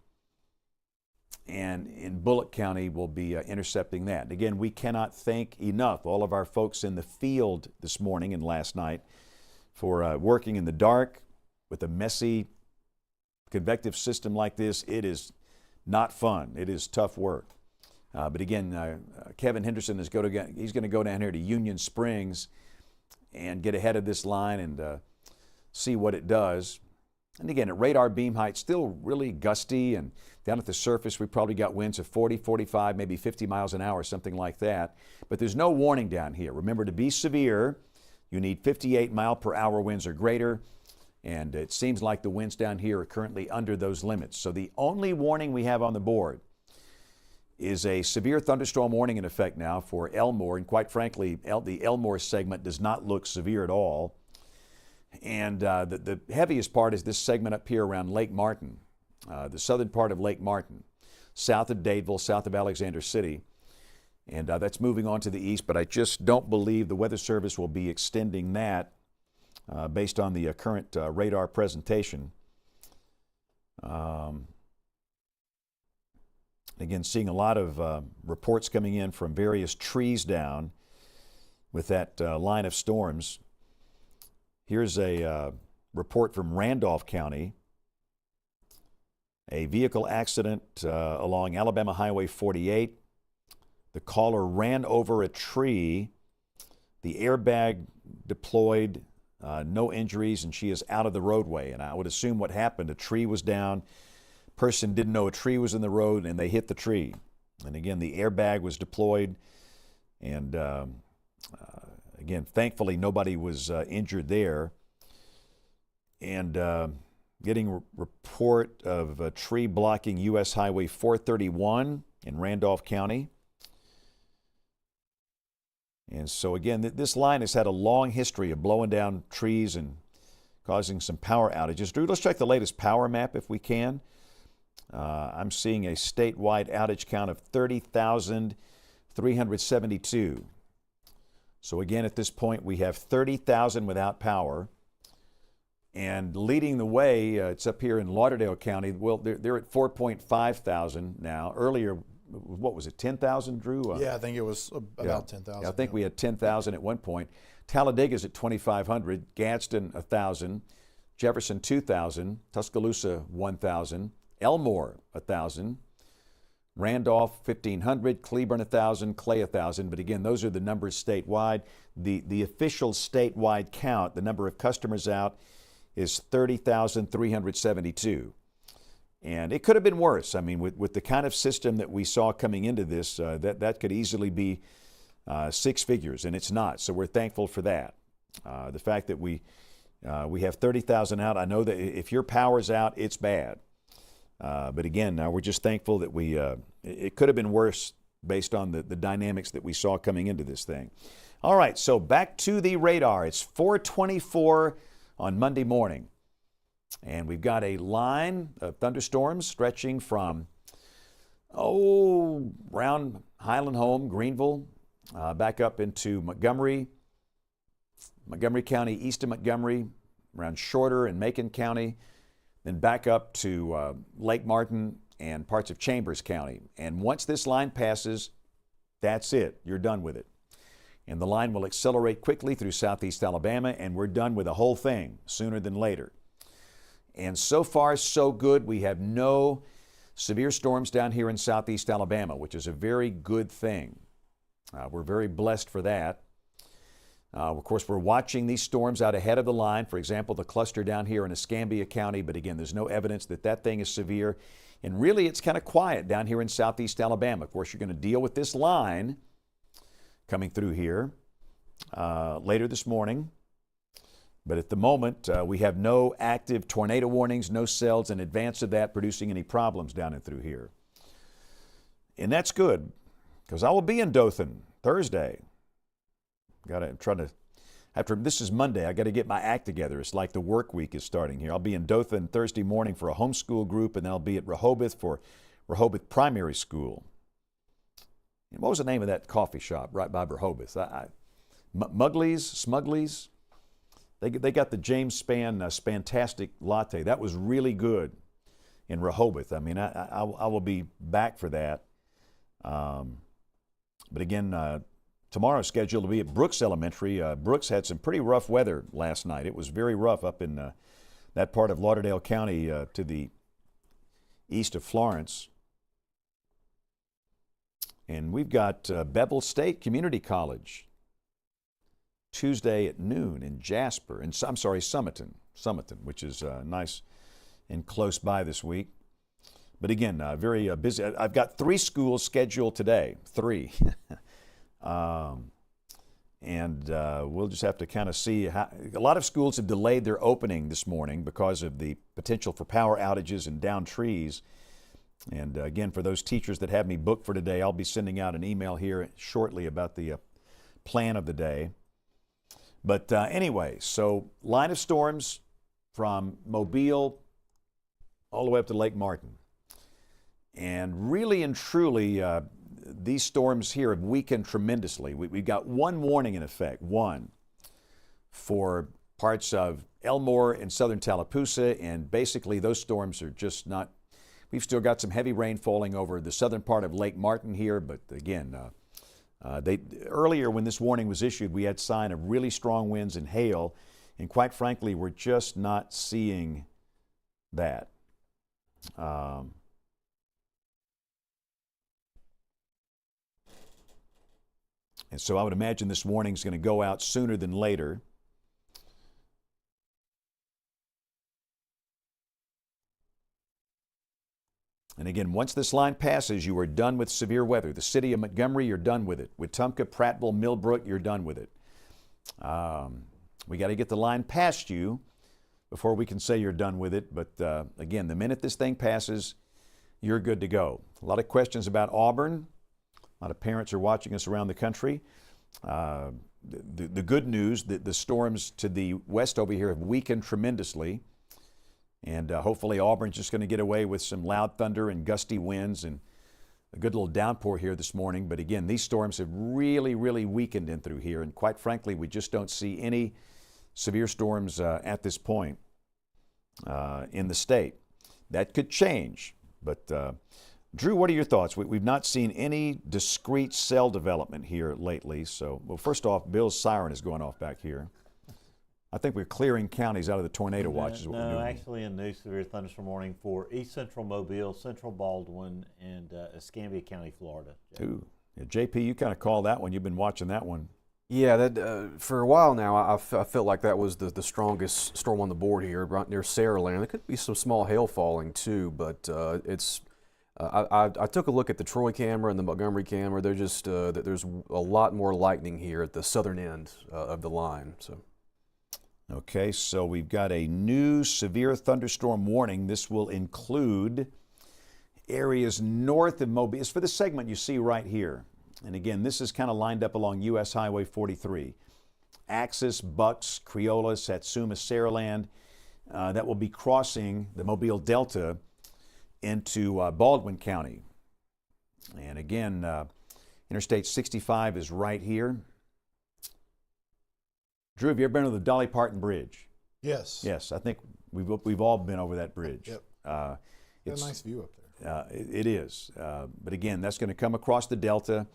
And in Bullock County, we'll be intercepting that. And again, we cannot thank enough all of our folks in the field this morning and last night for working in the dark with a messy convective system like this. It is not fun. It is tough work. But again, Kevin Henderson he's going to go down here to Union Springs and get ahead of this line and see what it does. And again, at radar beam height, still really gusty, and down at the surface, we probably got winds of 40, 45, maybe 50 miles an hour, something like that. But there's no warning down here. Remember, to be severe, you need 58 mile per hour winds or greater. And it seems like the winds down here are currently under those limits. So the only warning we have on the board is a severe thunderstorm warning in effect now for Elmore. And quite frankly, the Elmore segment does not look severe at all. And the heaviest part is this segment up here around Lake Martin, the southern part of Lake Martin, south of Dadeville, south of Alexander City. And that's moving on to the east, but I just don't believe the Weather Service will be extending that based on the current radar presentation. Again, seeing a lot of reports coming in from various trees down with that line of storms. Here's a report from Randolph County. A vehicle accident along Alabama Highway 48. The caller ran over a tree the airbag deployed, no injuries, and she is out of the roadway. And I would assume what happened, a tree was down, person didn't know a tree was in the road, and they hit the tree. And again, the airbag was deployed, and again, thankfully nobody was injured there. And getting a report of a tree blocking U.S. Highway 431 in Randolph County. And so again, this line has had a long history of blowing down trees and causing some power outages. Drew, let's check the latest power map if we can. I'm seeing a statewide outage count of 30,372. So again, at this point, we have 30,000 without power. And leading the way, it's up here in Lauderdale County. Well, they're at 4.5 thousand now. Earlier, what was it, 10,000, Drew? Yeah, I think it was about 10,000. I think we had 10,000 at one point. Talladega's at 2,500, Gadsden 1,000, Jefferson 2,000, Tuscaloosa 1,000, Elmore 1,000, Randolph 1,500, Cleburne 1,000, Clay 1,000. But again, those are the numbers statewide. The official statewide count, the number of customers out, is 30,372. And it could have been worse. I mean, with the kind of system that we saw coming into this, that could easily be 6 figures, and it's not. So we're thankful for that. The fact that we have 30,000 out, I know that if your power's out, it's bad. But again, we're just thankful that it could have been worse based on the dynamics that we saw coming into this thing. All right, so back to the radar. It's 4:24 on Monday morning. And we've got a line of thunderstorms stretching from, around Highland Home, Greenville, back up into Montgomery County, east of Montgomery, around Shorter and Macon County, then back up to Lake Martin and parts of Chambers County. And once this line passes, that's it. You're done with it. And the line will accelerate quickly through southeast Alabama, and we're done with the whole thing sooner than later. And so far, so good. We have no severe storms down here in southeast Alabama, which is a very good thing. We're very blessed for that. Of course, we're watching these storms out ahead of the line. For example, the cluster down here in Escambia County, but again, there's no evidence that that thing is severe. And really, it's kind of quiet down here in southeast Alabama. Of course, you're going to deal with this line coming through here later this morning. But at the moment, we have no active tornado warnings, no cells in advance of that producing any problems down and through here. And that's good, because I will be in Dothan Thursday. This is Monday, I got to get my act together. It's like the work week is starting here. I'll be in Dothan Thursday morning for a homeschool group, and then I'll be at Rehoboth for Rehoboth Primary School. And what was the name of that coffee shop right by Rehoboth? Smugglies? They got the James Spann Spantastic Latte. That was really good in Rehoboth. I mean, I will be back for that. But again, tomorrow's scheduled to be at Brooks Elementary. Brooks had some pretty rough weather last night. It was very rough up in that part of Lauderdale County to the east of Florence. And we've got Bevel State Community College Tuesday at noon in Jasper, Summerton, which is nice and close by this week. But again, very busy. I've got 3 schools scheduled today, 3. And we'll just have to kind of see how. A lot of schools have delayed their opening this morning because of the potential for power outages and downed trees. And again, for those teachers that have me booked for today, I'll be sending out an email here shortly about the plan of the day. But anyway, so line of storms from Mobile all the way up to Lake Martin. And really and truly, these storms here have weakened tremendously. We've got one warning in effect, one, for parts of Elmore and southern Tallapoosa, and basically those storms are just not. We've still got some heavy rain falling over the southern part of Lake Martin here, but again, earlier when this warning was issued, we had sign of really strong winds and hail, and quite frankly, we're just not seeing that. And so I would imagine this warning is going to go out sooner than later. And again, once this line passes, you are done with severe weather. The city of Montgomery, you're done with it. Wetumpka, Prattville, Millbrook, you're done with it. We got to get the line past you before we can say you're done with it. But again, the minute this thing passes, you're good to go. A lot of questions about Auburn. A lot of parents are watching us around the country. The good news, that the storms to the west over here have weakened tremendously. And hopefully Auburn's just going to get away with some loud thunder and gusty winds and a good little downpour here this morning. But again, these storms have really, really weakened in through here. And quite frankly, we just don't see any severe storms at this point in the state. That could change. But Drew, what are your thoughts? We've not seen any discrete cell development here lately. So, well, first off, Bill's siren is going off back here. I think we're clearing counties out of the tornado watch is what we're doing. No, actually a new severe thunderstorm warning for East Central Mobile, Central Baldwin, and Escambia County, Florida. Ooh. Yeah, JP, you kind of call that one. You've been watching that one. Yeah, that for a while now, I felt like that was the strongest storm on the board here, right near Saraland. There could be some small hail falling too, but it's. I took a look at the Troy camera and the Montgomery camera. They're just there's a lot more lightning here at the southern end of the line. So. Okay, so we've got a new severe thunderstorm warning. This will include areas north of Mobile. It's for the segment you see right here. And again, this is kind of lined up along U.S. Highway 43. Axis, Bucks, Creola, Satsuma, Saraland. That will be crossing the Mobile Delta into Baldwin County. And again, Interstate 65 is right here. Drew, have you ever been to the Dolly Parton Bridge? Yes. Yes, I think we've all been over that bridge. Yep. It's a nice view up there. It is. But again, that's going to come across the Delta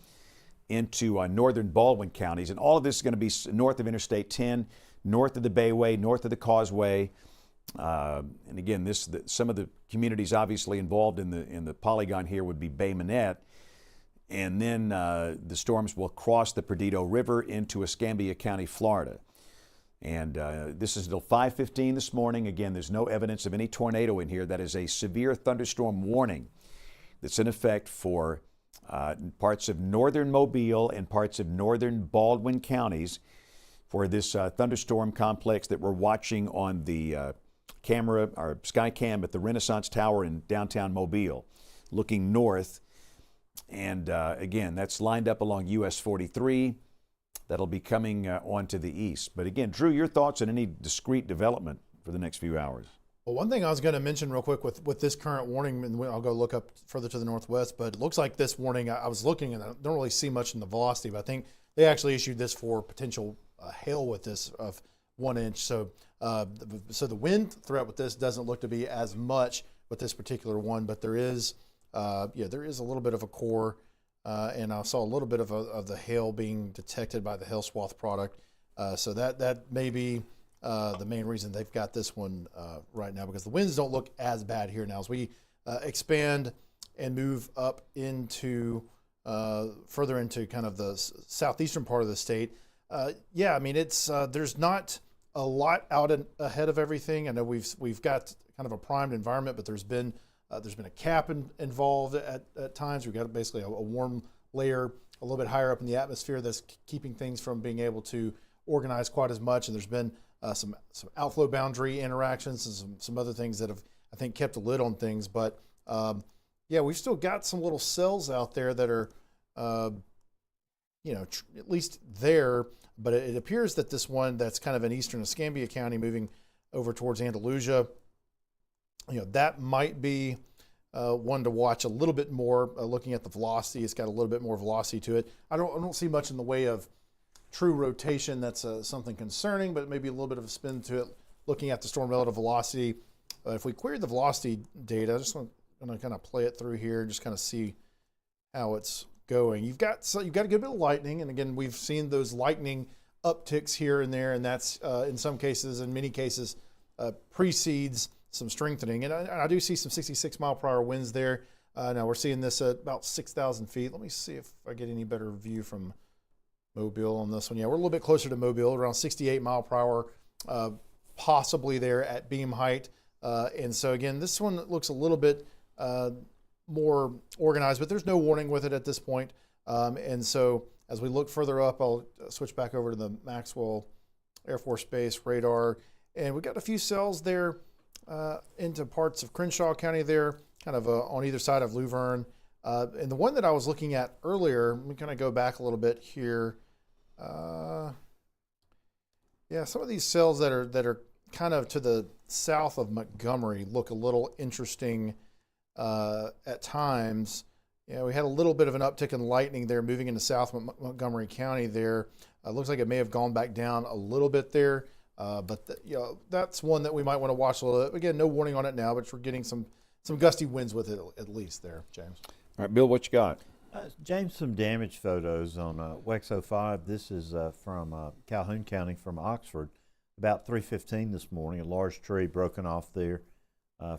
into northern Baldwin counties. And all of this is going to be north of Interstate 10, north of the Bayway, north of the Causeway. And again, some of the communities obviously involved in the polygon here would be Bay Minette. And then the storms will cross the Perdido River into Escambia County, Florida. And this is until 5:15 this morning. Again, there's no evidence of any tornado in here. That is a severe thunderstorm warning that's in effect for parts of northern Mobile and parts of northern Baldwin counties for this thunderstorm complex that we're watching on the camera, or sky cam at the Renaissance Tower in downtown Mobile, looking north. And again, that's lined up along US 43. That'll be coming on to the east. But again, Drew, your thoughts on any discrete development for the next few hours? Well, one thing I was going to mention real quick with this current warning, and I'll go look up further to the northwest, but it looks like this warning, I was looking and I don't really see much in the velocity, but I think they actually issued this for potential hail with this of 1 inch. So the wind threat with this doesn't look to be as much with this particular one, but there is there is a little bit of a core, and I saw a little bit of the hail being detected by the hail swath product. So that may be the main reason they've got this one right now, because the winds don't look as bad here now. As we expand and move up into further into kind of the southeastern part of the state, I mean, it's there's not a lot out ahead of everything. I know we've got kind of a primed environment, but there's been a cap involved at times. We've got basically a warm layer a little bit higher up in the atmosphere that's keeping things from being able to organize quite as much. And there's been some outflow boundary interactions and some other things that have, I think, kept a lid on things. But we've still got some little cells out there that are, at least there. But it appears that this one that's kind of in eastern Escambia County moving over towards Andalusia, that might be one to watch a little bit more. Looking at the velocity, it's got a little bit more velocity to it. I don't see much in the way of true rotation that's something concerning, but maybe a little bit of a spin to it. Looking at the storm relative velocity, if we query the velocity data, I just want to kind of play it through here and just kind of see how it's going. You've got a good bit of lightning, and again, we've seen those lightning upticks here and there, and that's in some cases, in many cases, precedes some strengthening. And I do see some 66 mile per hour winds there. Now we're seeing this at about 6,000 feet. Let me see if I get any better view from Mobile on this one. Yeah, we're a little bit closer to Mobile, around 68 mile per hour, possibly there at beam height. And so again, this one looks a little bit more organized, but there's no warning with it at this point. And so as we look further up, I'll switch back over to the Maxwell Air Force Base radar. And we've got a few cells there into parts of Crenshaw County there, kind of on either side of Luverne. And the one that I was looking at earlier, let me kind of go back a little bit here. Yeah, some of these cells that are kind of to the south of Montgomery look a little interesting at times. Yeah, we had a little bit of an uptick in lightning there moving into South Montgomery County there. Looks like it may have gone back down a little bit there, but that's one that we might want to watch a little bit. Again, no warning on it now, but we're getting some gusty winds with it at least there, James. All right, Bill, what you got? James, some damage photos on WEX 05. This is from Calhoun County from Oxford. About 3:15 this morning, a large tree broken off there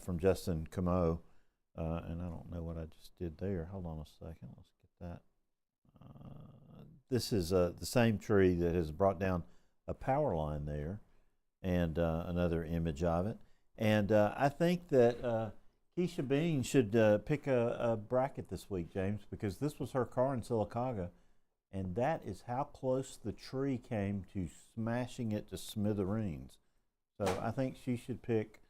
from Justin Comeau. And I don't know what I just did there. Hold on a second. Let's get that. This is the same tree that has brought down a power line there, and another image of it. And I think that Keisha Bean should pick a bracket this week, James, because this was her car in Sylacauga, and that is how close the tree came to smashing it to smithereens. So I think she should pick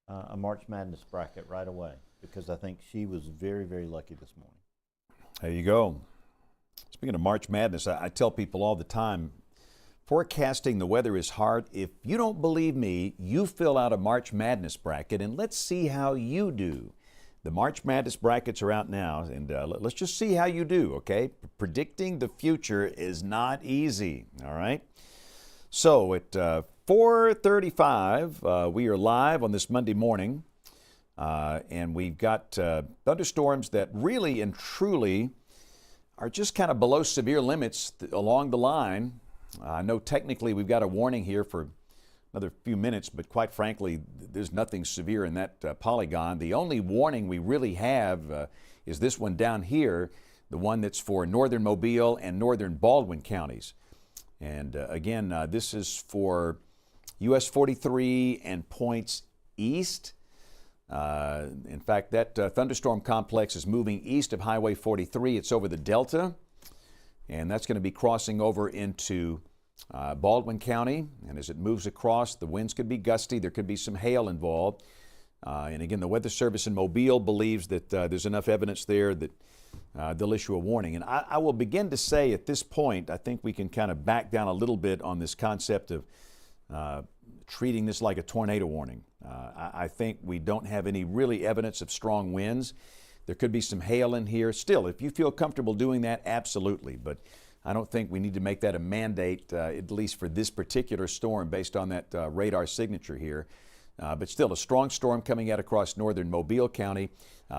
a March Madness bracket right away, because I think she was very, very lucky this morning. There you go. Speaking of March Madness, I tell people all the time, forecasting the weather is hard. If you don't believe me, you fill out a March Madness bracket, and let's see how you do. The March Madness brackets are out now, and let's just see how you do, okay? Predicting the future is not easy, all right? So at 4:35, we are live on this Monday morning, and we've got thunderstorms that really and truly are just kind of below severe limits along the line. I know technically we've got a warning here for another few minutes, but quite frankly, there's nothing severe in that polygon. The only warning we really have is this one down here, the one that's for northern Mobile and northern Baldwin counties. And again, this is for US 43 and points east. In fact, that thunderstorm complex is moving east of Highway 43. It's over the Delta, and that's going to be crossing over into Baldwin County. And as it moves across, the winds could be gusty. There could be some hail involved. And again, the Weather Service in Mobile believes that there's enough evidence there that they'll issue a warning. And I will begin to say at this point, I think we can kind of back down a little bit on this concept of treating this like a tornado warning. I think we don't have any really evidence of strong winds. There could be some hail in here. Still, if you feel comfortable doing that, absolutely. But I don't think we need to make that a mandate, at least for this particular storm, based on that radar signature here. But still, a strong storm coming out across northern Mobile County.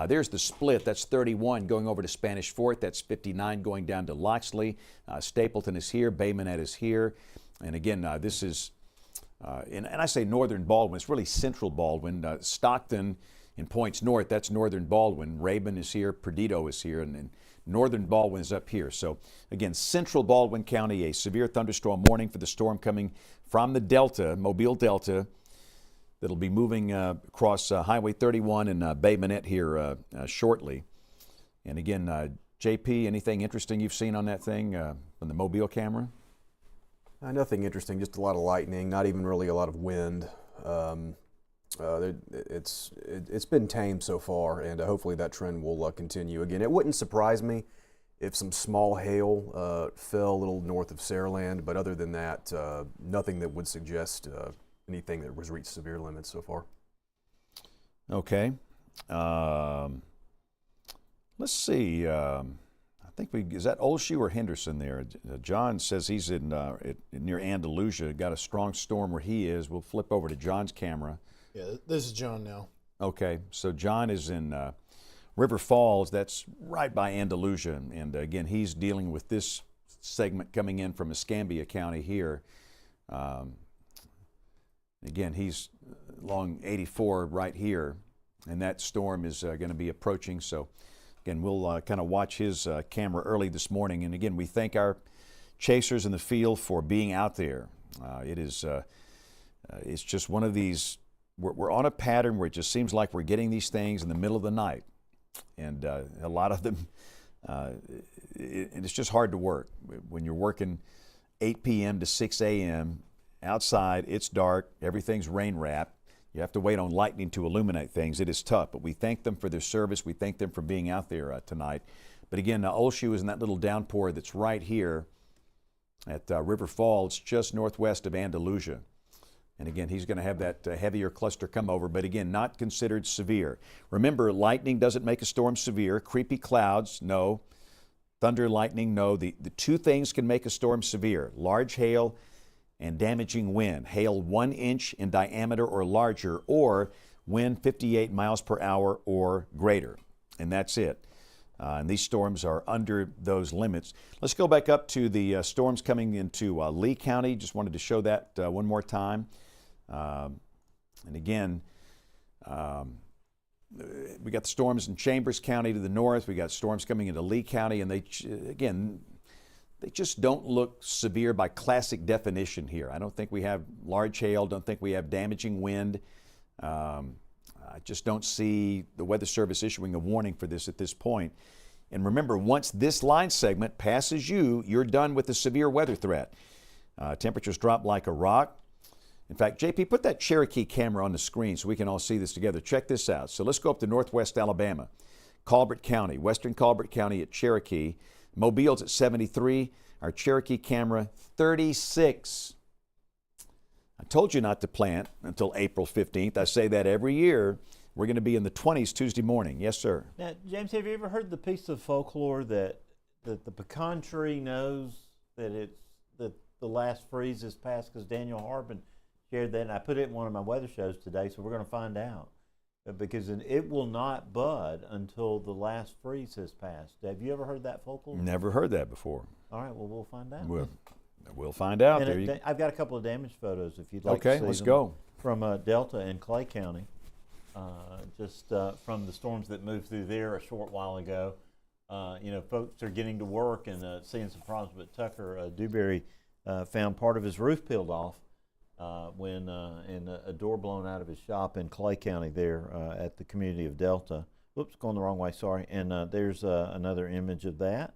There's the split. That's 31 going over to Spanish Fort. That's 59 going down to Loxley. Stapleton is here. Bay Minette is here. And again, this is, and I say northern Baldwin. It's really central Baldwin. Stockton in points north, that's northern Baldwin. Rabun is here. Perdido is here. And northern Baldwin is up here. So again, central Baldwin County, a severe thunderstorm warning for the storm coming from the Delta, Mobile Delta. That'll be moving across Highway 31 and Bay Minette here shortly. And again, JP, anything interesting you've seen on that thing from the Mobile camera? Nothing interesting, just a lot of lightning, not even really a lot of wind. It's been tame so far, and hopefully that trend will continue. Again, it wouldn't surprise me if some small hail fell a little north of Saraland, but other than that, nothing that would suggest anything that was reached severe limits so far. Okay. Let's see. I think is that Old Shoe or Henderson there? John says he's in near Andalusia. Got a strong storm where he is. We'll flip over to John's camera. Yeah, this is John now. Okay, so John is in River Falls. That's right by Andalusia. And again, he's dealing with this segment coming in from Escambia County here. Again, he's along 84 right here, and that storm is going to be approaching. So, again, we'll kind of watch his camera early this morning. And again, we thank our chasers in the field for being out there. It's just one of these, we're on a pattern where it just seems like we're getting these things in the middle of the night. And a lot of them, it's just hard to work. When you're working 8 p.m. to 6 a.m. outside, it's dark, everything's rain wrapped. You have to wait on lightning to illuminate things. It is tough, but we thank them for their service. We thank them for being out there tonight. But again, Olshu is in that little downpour that's right here at River Falls, just northwest of Andalusia. And again, he's going to have that heavier cluster come over, but again, not considered severe. Remember, lightning doesn't make a storm severe. Creepy clouds, no. Thunder, lightning, no. The two things can make a storm severe: large hail and damaging wind. Hail 1 inch in diameter or larger, or wind 58 miles per hour or greater. And that's it. And these storms are under those limits. Let's go back up to the storms coming into Lee County. Just wanted to show that one more time. And again, we got the storms in Chambers County to the north. We got storms coming into Lee County, and they just don't look severe by classic definition here. I don't think we have large hail. Don't think we have damaging wind. I just don't see the Weather Service issuing a warning for this at this point. And remember, once this line segment passes you, you're done with the severe weather threat. Temperatures drop like a rock. In fact, JP, put that Cherokee camera on the screen so we can all see this together. Check this out. So let's go up to northwest Alabama, Colbert County, western Colbert County at Cherokee. Mobile's at 73. Our Cherokee camera, 36. I told you not to plant until April 15th. I say that every year. We're going to be in the 20s Tuesday morning. Yes, sir. Now, James, have you ever heard the piece of folklore that the pecan tree knows that the last freeze is past? Because Daniel Harbin shared that, and I put it in one of my weather shows today, so we're going to find out. Because it will not bud until the last freeze has passed. Have you ever heard that folklore? Never heard that before. All right, well, we'll find out. We'll find out. And I've got a couple of damage photos if you'd like to see them. Okay, let's go. From Delta and Clay County, just from the storms that moved through there a short while ago. Folks are getting to work and seeing some problems, but Tucker Dewberry found part of his roof peeled off when a door blown out of his shop in Clay County there at the community of Delta. Whoops, going the wrong way, sorry. And there's another image of that.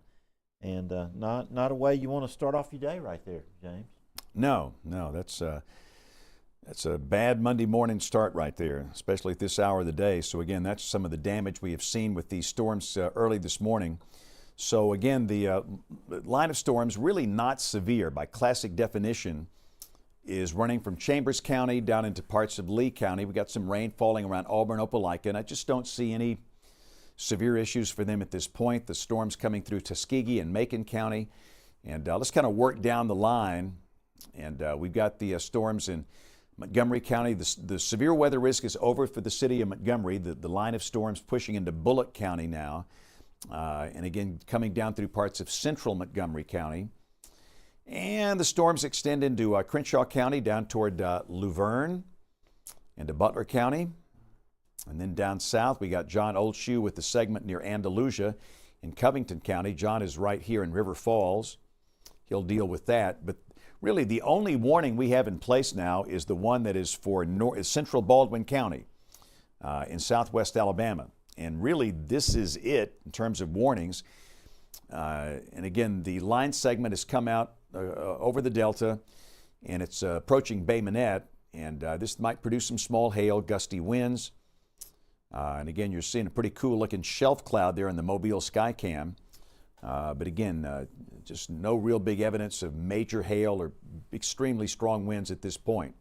And not a way you want to start off your day right there, James. No, that's a bad Monday morning start right there, especially at this hour of the day. So again, that's some of the damage we have seen with these storms early this morning. So again, the line of storms, really not severe by classic definition, is running from Chambers County down into parts of Lee County. We got some rain falling around Auburn, Opelika, and I just don't see any severe issues for them at this point. The storms coming through Tuskegee and Macon County. And let's kind of work down the line. And we've got the storms in Montgomery County. The severe weather risk is over for the city of Montgomery. The line of storms pushing into Bullock County now. And again, coming down through parts of central Montgomery County. And the storms extend into Crenshaw County down toward Luverne and to Butler County. And then down south, we got John Oldshoe with the segment near Andalusia in Covington County. John is right here in River Falls. He'll deal with that. But really, the only warning we have in place now is the one that is for central Baldwin County in southwest Alabama. And really, this is it in terms of warnings. And again, the line segment has come out over the Delta, and it's approaching Bay Minette. And this might produce some small hail, gusty winds. And again, you're seeing a pretty cool looking shelf cloud there in the Mobile Skycam. But again, just no real big evidence of major hail or extremely strong winds at this point.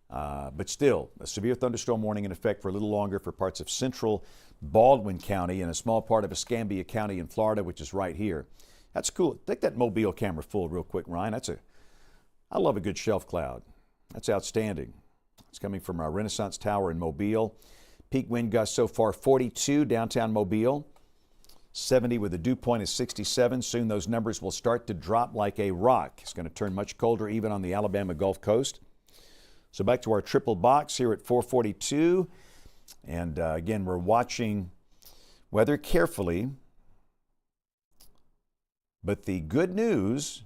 But still, a severe thunderstorm warning in effect for a little longer for parts of central Baldwin County and a small part of Escambia County in Florida, which is right here. That's cool. Take that Mobile camera full real quick, Ryan. I love a good shelf cloud. That's outstanding. It's coming from our Renaissance Tower in Mobile. Peak wind gusts so far 42 downtown Mobile, 70 with a dew point is 67. Soon those numbers will start to drop like a rock. It's going to turn much colder even on the Alabama Gulf Coast. So back to our triple box here at 442. And again, we're watching weather carefully. But the good news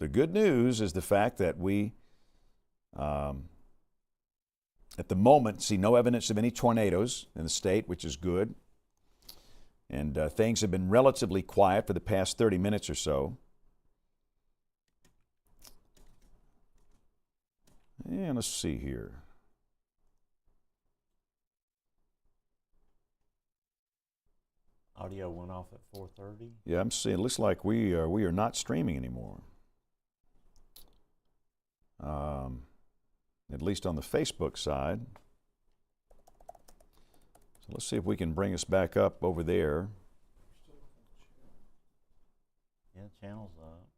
the good news is the fact that we, at the moment, see no evidence of any tornadoes in the state, which is good. And things have been relatively quiet for the past 30 minutes or so. And let's see here. Audio went off at 4:30. Yeah, I'm seeing. It looks like we are not streaming anymore. At least on the Facebook side. So let's see if we can bring us back up over there. Yeah, channel's up.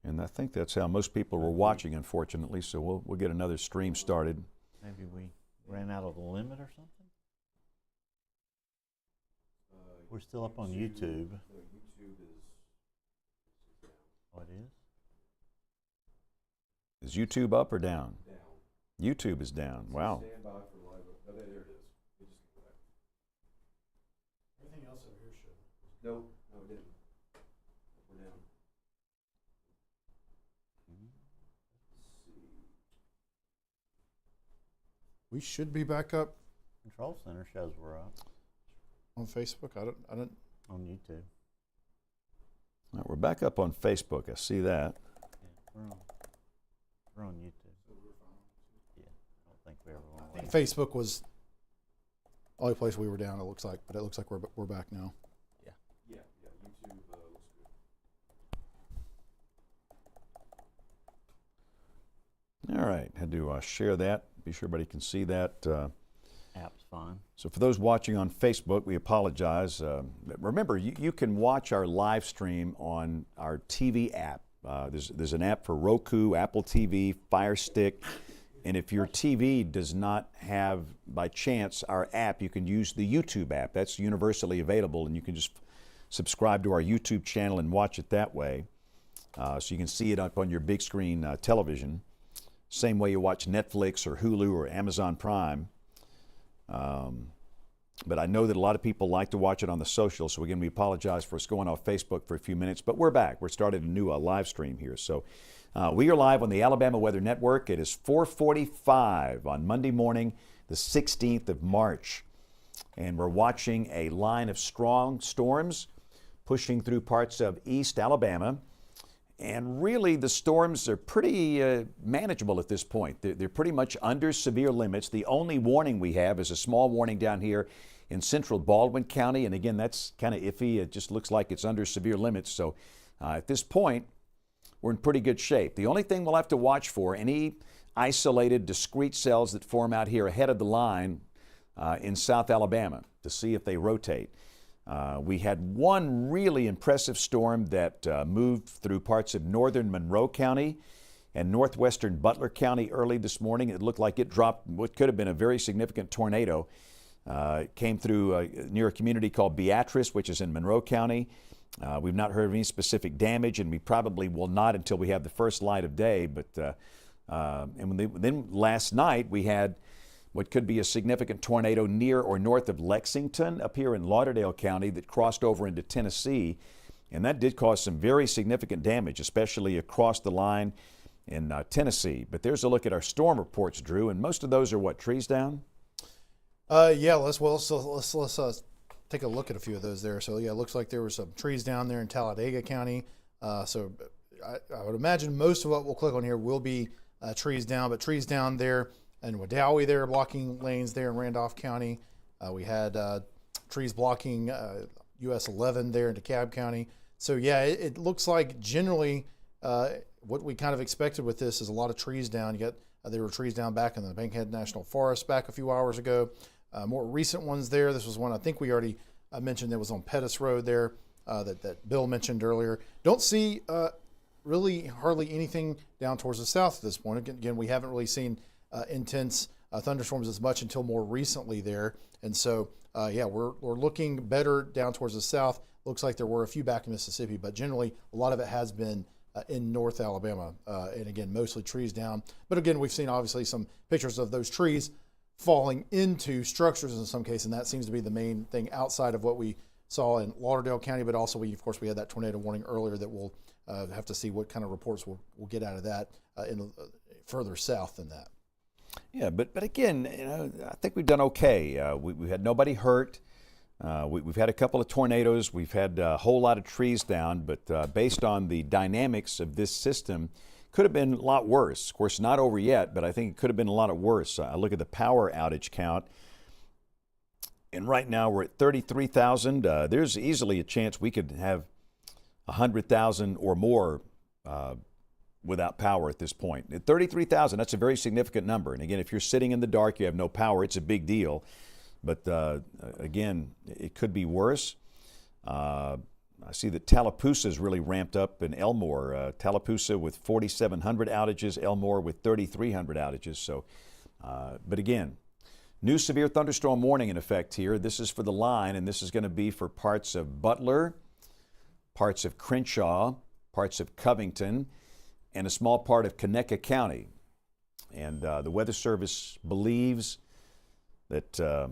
And I think that's how most people were watching, unfortunately. So we'll get another stream started. Maybe we ran out of the limit or something? We're still up on YouTube. Oh, it is? Is YouTube up or down? YouTube is down. Wow. Everything else over here should. No, it didn't. We're down. We should be back up Control Center shows we're up on Facebook. I don't. on YouTube. All right, we're back up on Facebook. I see that. Yeah, we're on YouTube. Yeah, I don't think we ever went away. Facebook was the only place we were down. It looks like, but it looks like we're back now. Yeah, YouTube looks good. All right, had to share that. Be sure everybody can see that. App's fine. So for those watching on Facebook, we apologize. Remember, you can watch our live stream on our TV app. There's an app for Roku, Apple TV, Fire Stick, and if your TV does not have, by chance, our app, you can use the YouTube app. That's universally available, and you can just subscribe to our YouTube channel and watch it that way. So you can see it up on your big screen television. Same way you watch Netflix or Hulu or Amazon Prime. But I know that a lot of people like to watch it on the social, so again, we apologize for us going off Facebook for a few minutes, but we're back. We're starting a new live stream here. So we are live on the Alabama Weather Network. It is 4:45 on Monday morning, the 16th of March, and we're watching a line of strong storms pushing through parts of East Alabama. And really, the storms are pretty manageable at this point. They're pretty much under severe limits. The only warning we have is a small warning down here in central Baldwin County. And again, that's kind of iffy. It just looks like it's under severe limits. So at this point, we're in pretty good shape. The only thing we'll have to watch for, any isolated, discrete cells that form out here ahead of the line in South Alabama to see if they rotate. We had one really impressive storm that moved through parts of northern Monroe County and northwestern Butler County early this morning. It looked like it dropped what could have been a very significant tornado. It came through near a community called Beatrice, which is in Monroe County. We've not heard of any specific damage, and we probably will not until we have the first light of day. But then last night we had what could be a significant tornado near or north of Lexington up here in Lauderdale County that crossed over into Tennessee. And that did cause some very significant damage, especially across the line in Tennessee. But there's a look at our storm reports, Drew, and most of those are what, trees down? Yeah, let's take a look at a few of those there. So yeah, it looks like there were some trees down there in Talladega County. So I would imagine most of what we'll click on here will be trees down, but trees down there in Wadowee there, blocking lanes there in Randolph County. We had trees blocking US 11 there in DeKalb County. So yeah, it looks like generally what we kind of expected with this is a lot of trees down. There were trees down back in the Bankhead National Forest back a few hours ago. More recent ones there. This was one I think we already mentioned that was on Pettis Road there that Bill mentioned earlier. Don't see really hardly anything down towards the south at this point. Again, we haven't really seen intense thunderstorms as much until more recently there. And so, yeah, we're looking better down towards the south. Looks like there were a few back in Mississippi, but generally a lot of it has been in North Alabama. And again, mostly trees down. But again, we've seen obviously some pictures of those trees falling into structures in some cases, and that seems to be the main thing outside of what we saw in Lauderdale County, but also of course we had that tornado warning earlier that we'll have to see what kind of reports we'll get out of that further south than that. Yeah, but again, I think we've done okay. We had nobody hurt. We've had a couple of tornadoes. We've had a whole lot of trees down, but based on the dynamics of this system, could have been a lot worse. Of course, not over yet, but I think it could have been a lot worse. I look at the power outage count, and right now we're at 33,000. There's easily a chance we could have 100,000 or more without power at this point. At 33,000, that's a very significant number. And again, if you're sitting in the dark, you have no power, it's a big deal. But again, it could be worse. I see that Tallapoosa's really ramped up in Elmore. Tallapoosa with 4,700 outages, Elmore with 3,300 outages. So, but again, new severe thunderstorm warning in effect here. This is for the line, and this is going to be for parts of Butler, parts of Crenshaw, parts of Covington, and a small part of Conecuh County. And the Weather Service believes that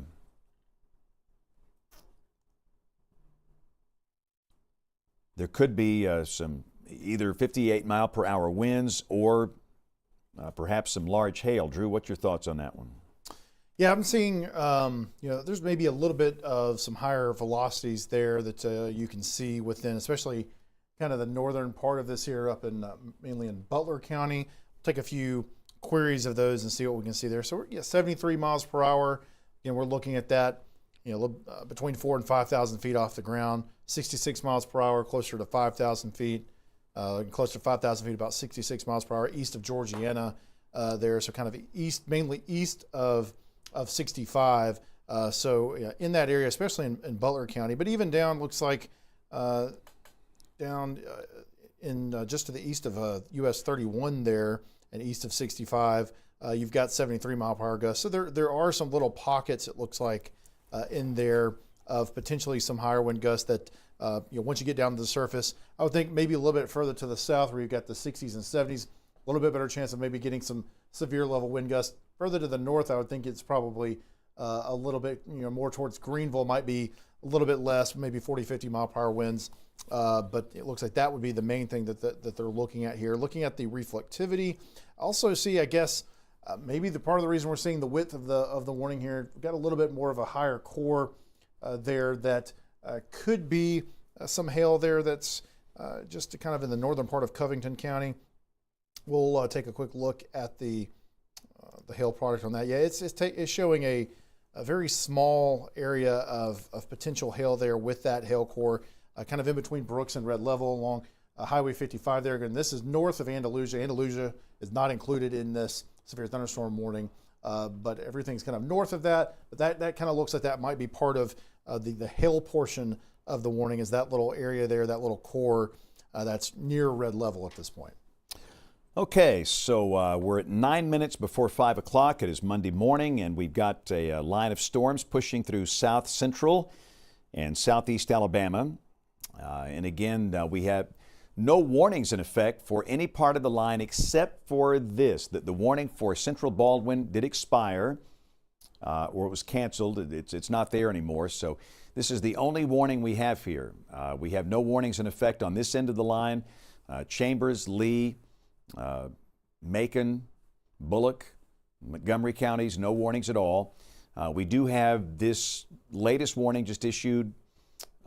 there could be some either 58-mile-per-hour winds or perhaps some large hail. Drew, what's your thoughts on that one? Yeah, I'm seeing, there's maybe a little bit of some higher velocities there that you can see within, especially kind of the northern part of this here up in mainly in Butler County. Take a few queries of those and see what we can see there. So we're 73 miles per hour. We're looking at that, between 4,000 and 5,000 feet off the ground. 66 miles per hour, closer to 5,000 feet. Closer to 5,000 feet, about 66 miles per hour east of Georgiana there. So kind of mainly east of 65. In that area, especially in Butler County, but even down, looks like down in just to the east of US 31 there and east of 65, you've got 73 mile per hour gusts. So there are some little pockets, it looks like, in there of potentially some higher wind gusts that, once you get down to the surface, I would think maybe a little bit further to the south where you've got the 60s and 70s, a little bit better chance of maybe getting some severe level wind gusts. Further to the north, I would think it's probably a little bit, more towards Greenville, might be a little bit less, maybe 40, 50 mile per hour winds. But it looks like that would be the main thing that they're looking at here. Looking at the reflectivity, also see, I guess, maybe the part of the reason we're seeing the width of the warning here, we've got a little bit more of a higher core there that could be some hail there that's just kind of in the northern part of Covington County. We'll take a quick look at the hail product on that. Yeah, it's showing a very small area of potential hail there with that hail core, kind of in between Brooks and Red Level along Highway 55 there. Again, this is north of Andalusia. Andalusia is not included in this severe thunderstorm warning, but everything's kind of north of that. But that kind of looks like that might be part of the hail portion of the warning, is that little area there, that little core that's near Red Level at this point. Okay, so we're at 9 minutes before 5 o'clock. It is Monday morning, and we've got a line of storms pushing through south central and southeast Alabama. And again, we have no warnings in effect for any part of the line except for this, that the warning for Central Baldwin did expire, or it was canceled. It's not there anymore. So this is the only warning we have here. We have no warnings in effect on this end of the line. Chambers, Lee, Macon, Bullock, Montgomery counties, no warnings at all. We do have this latest warning just issued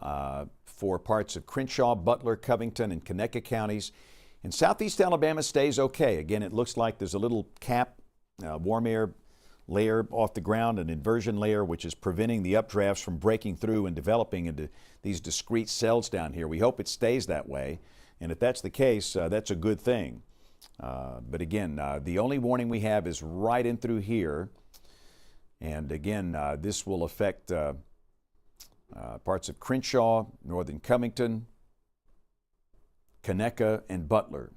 for parts of Crenshaw, Butler, Covington, and Conecuh counties. And southeast Alabama stays okay. Again, it looks like there's a little cap, warm air layer off the ground, an inversion layer, which is preventing the updrafts from breaking through and developing into these discrete cells down here. We hope it stays that way. And if that's the case, that's a good thing. But again, the only warning we have is right in through here. And again, this will affect parts of Crenshaw, northern Covington, Conecuh, and Butler.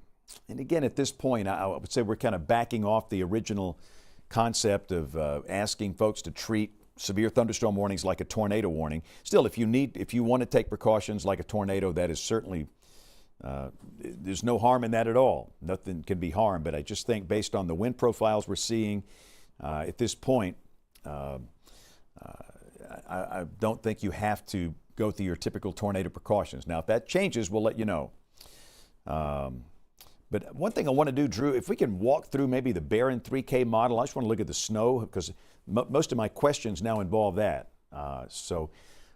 And again, at this point, I would say we're kind of backing off the original concept of asking folks to treat severe thunderstorm warnings like a tornado warning. Still, if you want to take precautions like a tornado, that is certainly, there's no harm in that at all. Nothing can be harmed, but I just think based on the wind profiles we're seeing at this point, I don't think you have to go through your typical tornado precautions. Now, if that changes, we'll let you know. But one thing I want to do, Drew, if we can walk through maybe the Barron 3K model. I just want to look at the snow because most of my questions now involve that. So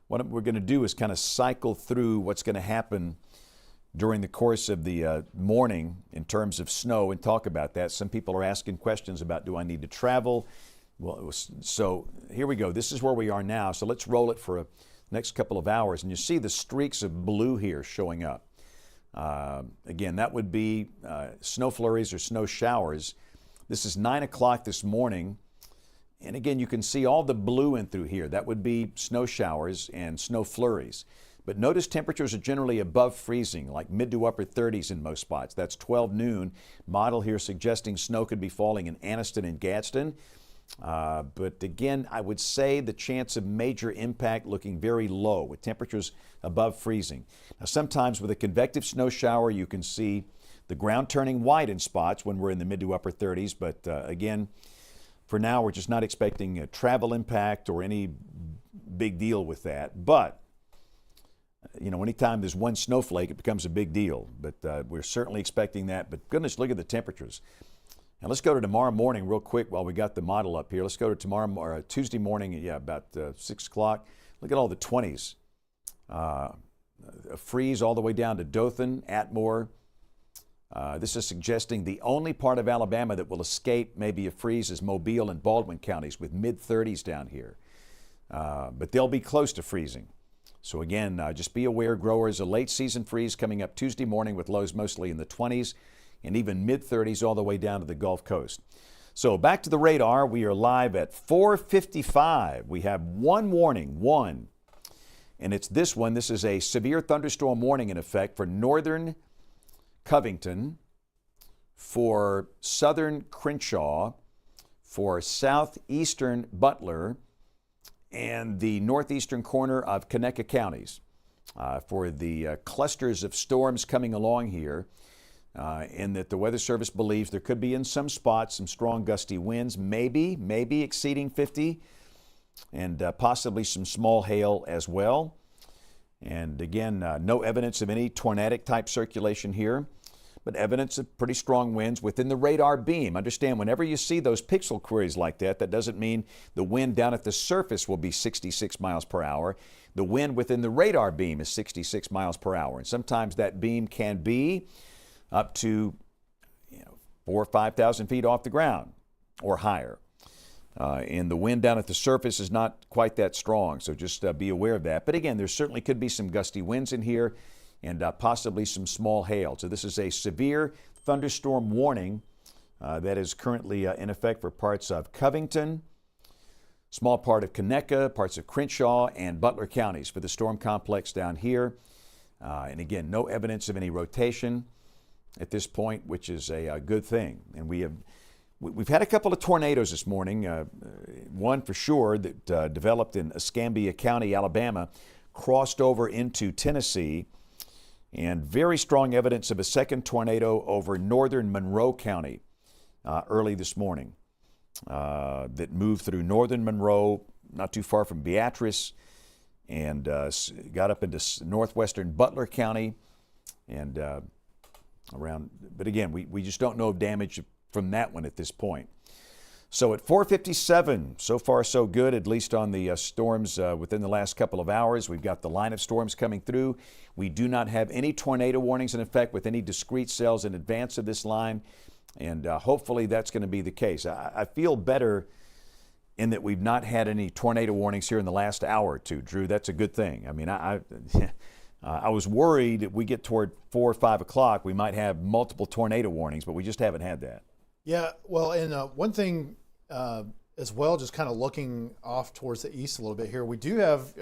what we're going to do is kind of cycle through what's going to happen during the course of the morning in terms of snow and talk about that. Some people are asking questions about, do I need to travel? Well, so here we go. This is where we are now. So let's roll it for the next couple of hours. And you see the streaks of blue here showing up. Again, that would be snow flurries or snow showers. This is 9 o'clock this morning. And again, you can see all the blue in through here. That would be snow showers and snow flurries. But notice temperatures are generally above freezing, like mid to upper 30s in most spots. That's 12 noon. Model here suggesting snow could be falling in Anniston and Gadsden. But again, I would say the chance of major impact looking very low with temperatures above freezing. Now, sometimes with a convective snow shower, you can see the ground turning white in spots when we're in the mid to upper 30s. But again, for now, we're just not expecting a travel impact or any big deal with that. But you know, anytime there's one snowflake, it becomes a big deal. But we're certainly expecting that. But goodness, look at the temperatures. Now let's go to tomorrow morning real quick while we got the model up here. Let's go to Tuesday morning, about 6 o'clock. Look at all the 20s. A freeze all the way down to Dothan, Atmore. This is suggesting the only part of Alabama that will escape maybe a freeze is Mobile and Baldwin counties with mid-30s down here. But they'll be close to freezing. So again, just be aware, growers, a late season freeze coming up Tuesday morning with lows mostly in the 20s and even mid-30s all the way down to the Gulf Coast. So back to the radar. We are live at 4:55. We have one warning, and it's this one. This is a severe thunderstorm warning in effect for northern Covington, for southern Crenshaw, for southeastern Butler, and the northeastern corner of Conecuh counties for the clusters of storms coming along here, and that the Weather Service believes there could be in some spots some strong gusty winds, maybe exceeding 50, and possibly some small hail as well. And again, no evidence of any tornadic type circulation here, but evidence of pretty strong winds within the radar beam. Understand, whenever you see those pixel queries like that, that doesn't mean the wind down at the surface will be 66 miles per hour. The wind within the radar beam is 66 miles per hour. And sometimes that beam can be up to 4,000 or 5,000 feet off the ground or higher. And the wind down at the surface is not quite that strong, so just be aware of that. But again, there certainly could be some gusty winds in here and possibly some small hail. So this is a severe thunderstorm warning that is currently in effect for parts of Covington, small part of Conecuh, parts of Crenshaw, and Butler counties for the storm complex down here. And again, no evidence of any rotation at this point, which is a good thing. And we've had a couple of tornadoes this morning. One for sure that developed in Escambia County, Alabama, crossed over into Tennessee, and very strong evidence of a second tornado over northern Monroe County early this morning that moved through northern Monroe, not too far from Beatrice, and got up into northwestern Butler County and around. But again, we just don't know of damage from that one at this point. So at 4:57, so far so good, at least on the storms within the last couple of hours. We've got the line of storms coming through. We do not have any tornado warnings in effect with any discrete cells in advance of this line, and hopefully that's going to be the case. I feel better in that we've not had any tornado warnings here in the last hour or two, Drew. That's a good thing. I mean, I was worried if we get toward 4 or 5 o'clock, we might have multiple tornado warnings, but we just haven't had that. Yeah, well, and one thing as well, just kind of looking off towards the east a little bit here, we do have,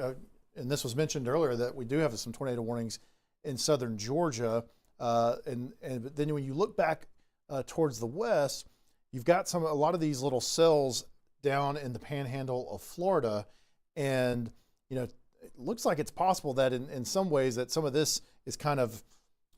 and this was mentioned earlier, that we do have some tornado warnings in southern Georgia. And then when you look back towards the west, you've got a lot of these little cells down in the panhandle of Florida. And, it looks like it's possible that in some ways that some of this is kind of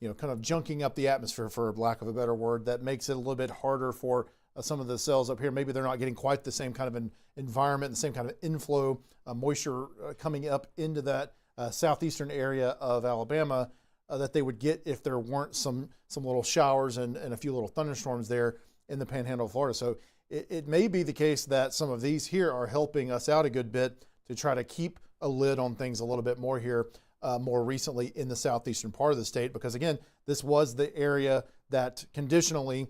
junking up the atmosphere, for lack of a better word, that makes it a little bit harder for some of the cells up here. Maybe they're not getting quite the same kind of an environment, the same kind of inflow, moisture coming up into that southeastern area of Alabama that they would get if there weren't some little showers and a few little thunderstorms there in the panhandle of Florida. So it may be the case that some of these here are helping us out a good bit to try to keep a lid on things a little bit more here more recently in the southeastern part of the state, because again, this was the area that conditionally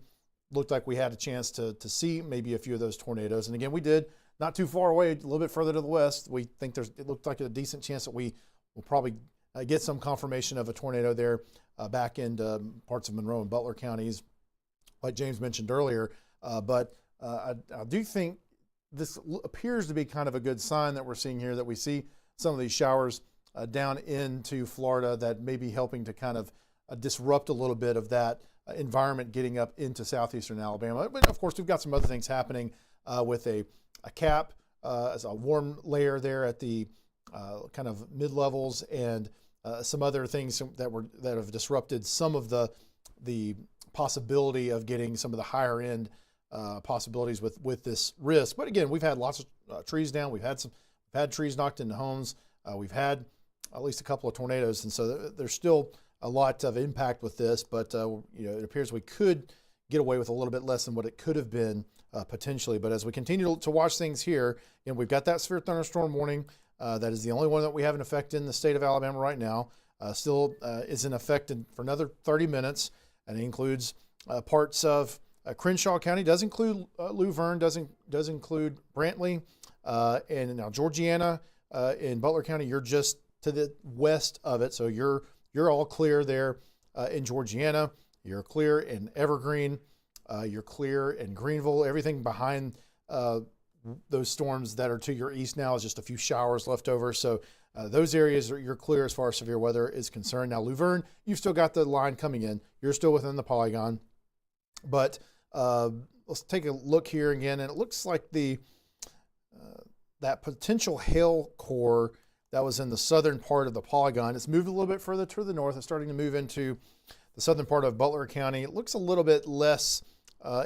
looked like we had a chance to see maybe a few of those tornadoes. And again, we did, not too far away, a little bit further to the west. We think it looked like a decent chance that we will probably get some confirmation of a tornado there back in parts of Monroe and Butler counties, like James mentioned earlier. But I do think this appears to be kind of a good sign that we're seeing here, that we see some of these showers down into Florida that may be helping to kind of disrupt a little bit of that environment getting up into southeastern Alabama. But of course, we've got some other things happening with a cap as a warm layer there at the kind of mid-levels, and some other things that have disrupted some of the possibility of getting some of the higher end possibilities with this risk. But again, we've had lots of trees down. We've had trees knocked into homes. We've had at least a couple of tornadoes, and so there's still a lot of impact with this. But it appears we could get away with a little bit less than what it could have been potentially. But as we continue to watch things here, and we've got that severe thunderstorm warning. That is the only one that we have in effect in the state of Alabama right now. Still is in effect for another 30 minutes, and it includes parts of Crenshaw County. Does include Luverne, does include Brantley, and now Georgiana in Butler County. You're just to the west of it, so you're all clear there in Georgiana. You're clear in Evergreen. You're clear in Greenville. Everything behind those storms that are to your east now is just a few showers left over. So those areas you're clear as far as severe weather is concerned. Now Luverne, you've still got the line coming in. You're still within the polygon. But let's take a look here again, and it looks like that potential hail core that was in the southern part of the polygon, it's moved a little bit further to the north. It's starting to move into the southern part of Butler County. It looks a little bit less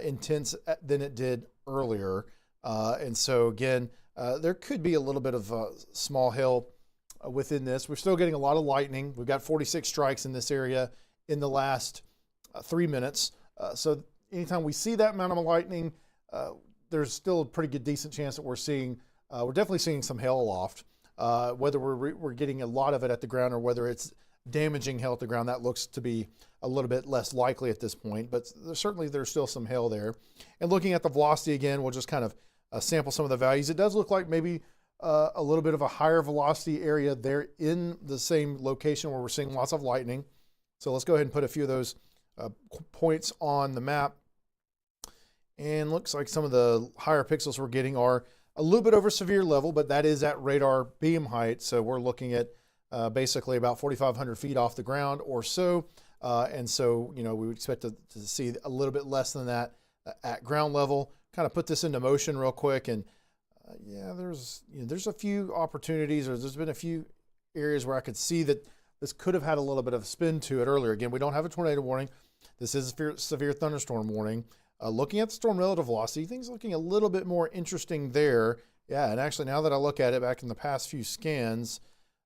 intense than it did earlier. And so again, there could be a little bit of small hail within this. We're still getting a lot of lightning. We've got 46 strikes in this area in the last 3 minutes. So anytime we see that amount of lightning, there's still a pretty good, decent chance that we're definitely seeing some hail aloft. Whether we're getting a lot of it at the ground or whether it's damaging hail at the ground, that looks to be a little bit less likely at this point, but there's still some hail there. And looking at the velocity again, we'll just kind of sample some of the values. It does look like maybe a little bit of a higher velocity area there in the same location where we're seeing lots of lightning. So let's go ahead and put a few of those points on the map. And looks like some of the higher pixels we're getting are a little bit over severe level, but that is at radar beam height. So we're looking at basically about 4,500 feet off the ground or so. And so, we would expect to see a little bit less than that at ground level. Kind of put this into motion real quick. And there's a few opportunities, or there's been a few areas where I could see that this could have had a little bit of spin to it earlier. Again, we don't have a tornado warning. This is a severe thunderstorm warning. Looking at the storm relative velocity, things looking a little bit more interesting there. Yeah, and actually now that I look at it back in the past few scans,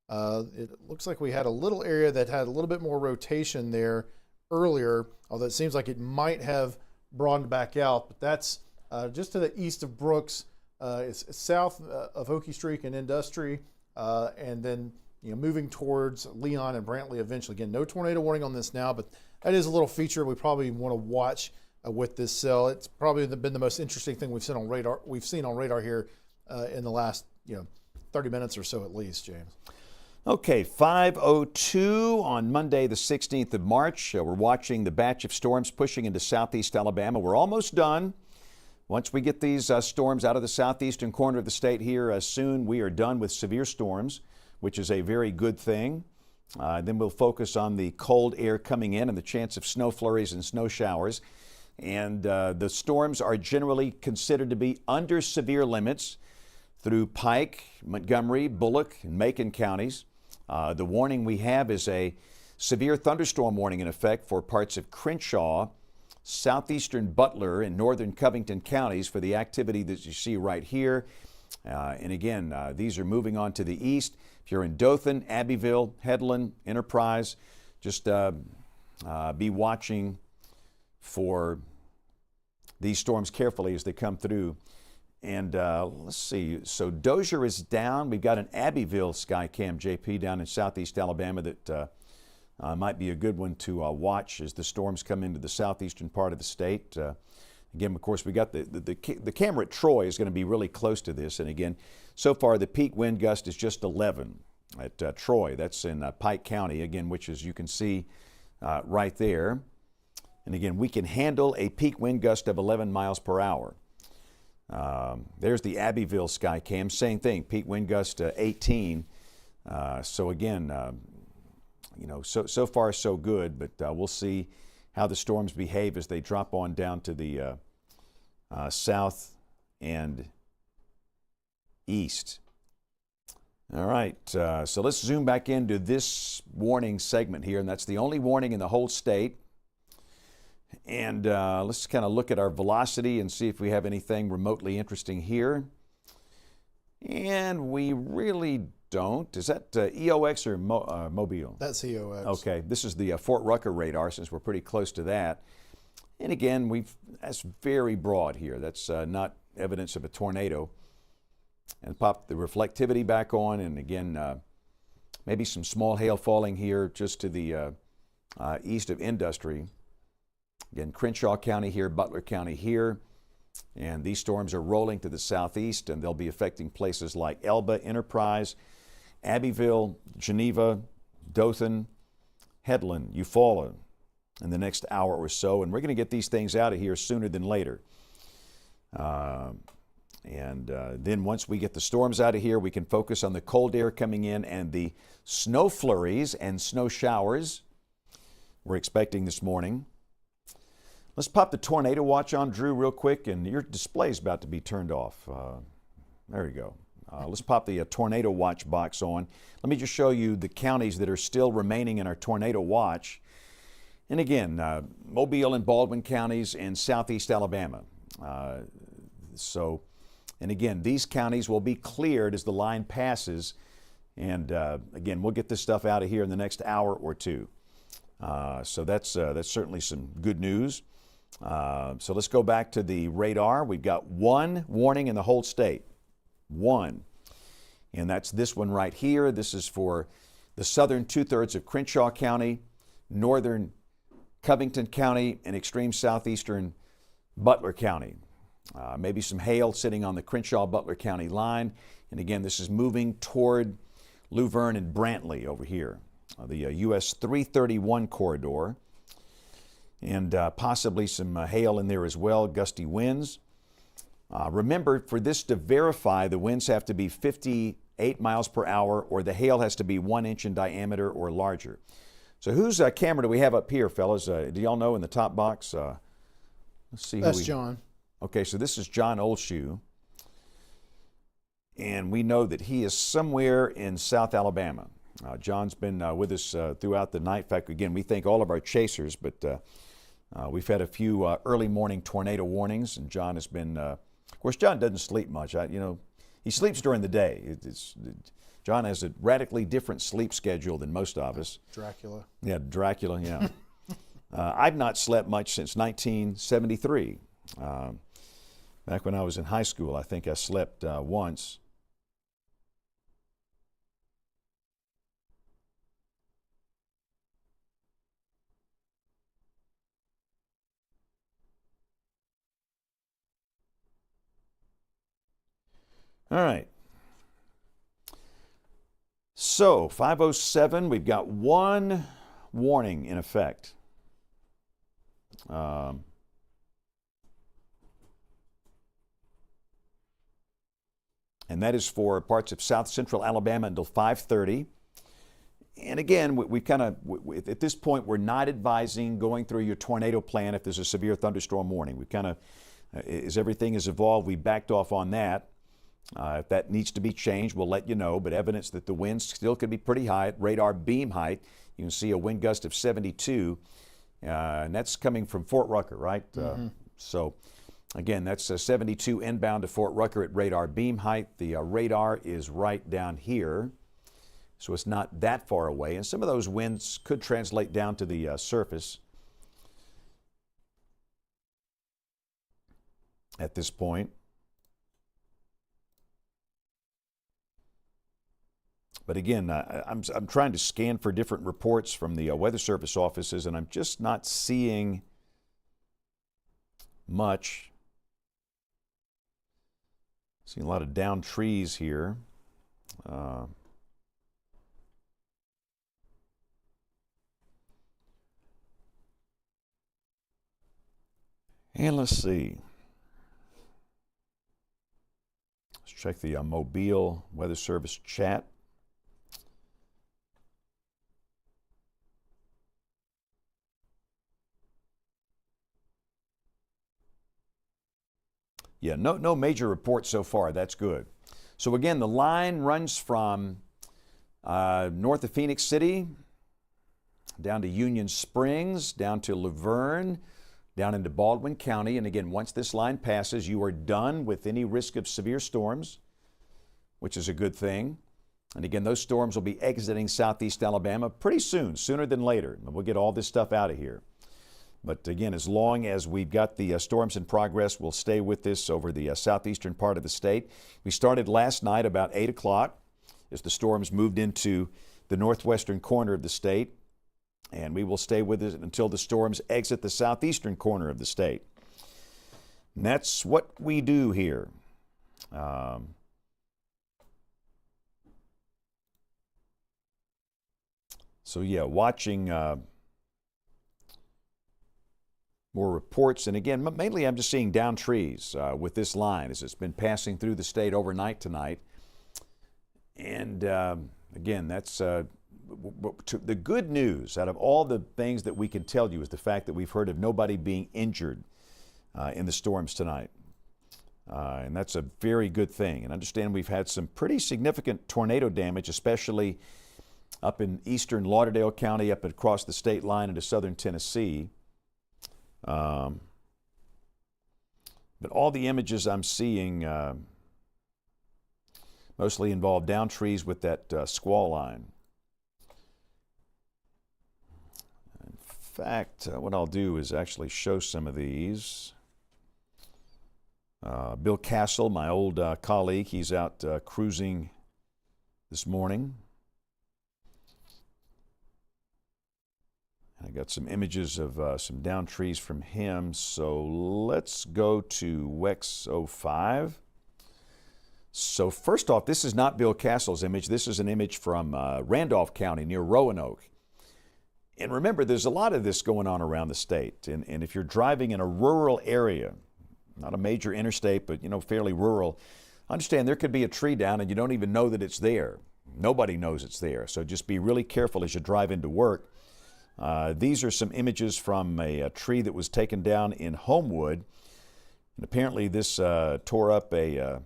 it looks like we had a little area that had a little bit more rotation there earlier, although it seems like it might have broadened back out. But that's just to the east of Brooks. It's south of Okie Streak and Industry, and then moving towards Leon and Brantley eventually. Again, no tornado warning on this now, but that is a little feature we probably want to watch with this cell. It's probably been the most interesting thing we've seen on radar here in the last 30 minutes or so at least, James. Okay, 5:02 on Monday, the 16th of March. We're watching the batch of storms pushing into southeast Alabama. We're almost done. Once we get these storms out of the southeastern corner of the state here soon, we are done with severe storms, which is a very good thing. Then we'll focus on the cold air coming in and the chance of snow flurries and snow showers. And the storms are generally considered to be under severe limits through Pike, Montgomery, Bullock, and Macon counties. The warning we have is a severe thunderstorm warning in effect for parts of Crenshaw, southeastern Butler, and northern Covington counties for the activity that you see right here. And again, these are moving on to the east. If you're in Dothan, Abbeville, Headland, Enterprise, just be watching for these storms carefully as they come through. And let's see, so Dozier is down. We've got an Abbeville Skycam, JP, down in southeast Alabama that might be a good one to watch as the storms come into the southeastern part of the state. Again, of course, we got the camera at Troy is going to be really close to this. And again, so far the peak wind gust is just 11 at Troy. That's in Pike County, again, which is, you can see right there. And again, we can handle a peak wind gust of 11 miles per hour. There's the Abbeville Skycam, same thing, peak wind gust 18. So again, you know, so far so good, but we'll see how the storms behave as they drop on down to the south and east. All right, so let's zoom back into this warning segment here, and that's the only warning in the whole state. And let's kind of look at our velocity and see if we have anything remotely interesting here. And we really don't. Is that EOX or Mobile? That's EOX. Okay, this is the Fort Rucker radar, since we're pretty close to that. And again, that's very broad here. That's not evidence of a tornado. And pop the reflectivity back on, and again, maybe some small hail falling here just to the east of Industry. Again, Crenshaw County here, Butler County here. And these storms are rolling to the southeast, and they'll be affecting places like Elba, Enterprise, Abbeville, Geneva, Dothan, Headland, Eufaula in the next hour or so. And we're going to get these things out of here sooner than later. Then once we get the storms out of here, we can focus on the cold air coming in and the snow flurries and snow showers we're expecting this morning. Let's pop the tornado watch on, Drew, real quick, and your display is about to be turned off. There you go. Let's pop the tornado watch box on. Let me just show you the counties that are still remaining in our tornado watch. And again, Mobile and Baldwin counties and southeast Alabama. And again, these counties will be cleared as the line passes. And again, we'll get this stuff out of here in the next hour or two. So that's certainly some good news. So let's go back to the radar. We've got one warning in the whole state. One. And that's this one right here. This is for the southern two-thirds of Crenshaw County, northern Covington County, and extreme southeastern Butler County. Maybe some hail sitting on the Crenshaw-Butler County line. And again, this is moving toward Luverne and Brantley over here, the US 331 corridor. And possibly some hail in there as well, gusty winds. Remember, for this to verify, the winds have to be 58 miles per hour, or the hail has to be 1 inch in diameter or larger. So whose camera do we have up here, fellas? Do y'all know in the top box? Let's see. That's John. Okay, so this is John Olshoe. And we know that he is somewhere in South Alabama. John's been with us throughout the night. In fact, again, we thank all of our chasers, but we've had a few early morning tornado warnings, and John has been, of course, John doesn't sleep much. He sleeps during the day. John has a radically different sleep schedule than most of us. Dracula. Yeah, Dracula, yeah. I've not slept much since 1973. Back when I was in high school, I think I slept once. All right. So, 5:07, we've got one warning in effect. And that is for parts of south central Alabama until 5:30. And again, we kind of, at this point, we're not advising going through your tornado plan if there's a severe thunderstorm warning. We kind of, as everything has evolved, we backed off on that. If that needs to be changed, we'll let you know, but evidence that the winds still could be pretty high at radar beam height. You can see a wind gust of 72, and that's coming from Fort Rucker, right? So Again, that's 72 inbound to Fort Rucker at radar beam height. The radar is right down here, so it's not that far away. And some of those winds could translate down to the surface at this point. But again, I'm trying to scan for different reports from the Weather Service offices, and I'm just not seeing much. Seeing a lot of downed trees here. And let's see. Let's check the Mobile Weather Service chat. Yeah, no major reports so far. That's good. So again, the line runs from north of Phoenix City down to Union Springs, down to Laverne, down into Baldwin County. And again, once this line passes, you are done with any risk of severe storms, which is a good thing. And again, those storms will be exiting southeast Alabama pretty soon, sooner than later. And we'll get all this stuff out of here. But again, as long as we've got the storms in progress, we'll stay with this over the southeastern part of the state. We started last night about 8 o'clock as the storms moved into the northwestern corner of the state. And we will stay with it until the storms exit the southeastern corner of the state. And that's what we do here. So yeah, watching more reports. And again, mainly I'm just seeing down trees with this line as it's been passing through the state overnight tonight. And again, that's the good news out of all the things that we can tell you is the fact that we've heard of nobody being injured in the storms tonight. And that's a very good thing. And understand we've had some pretty significant tornado damage, especially up in eastern Lauderdale County, up across the state line into southern Tennessee. But all the images I'm seeing mostly involve down trees with that squall line. In fact, what I'll do is actually show some of these. Bill Castle, my old colleague, he's out cruising this morning. I got some images of some down trees from him. So let's go to WEX 05. So first off, this is not Bill Castle's image. This is an image from Randolph County near Roanoke. And remember, there's a lot of this going on around the state. And if you're driving in a rural area, not a major interstate, but fairly rural, understand there could be a tree down and you don't even know that it's there. Nobody knows it's there. So just be really careful as you drive into work. These are some images from a tree that was taken down in Homewood. And apparently this tore up a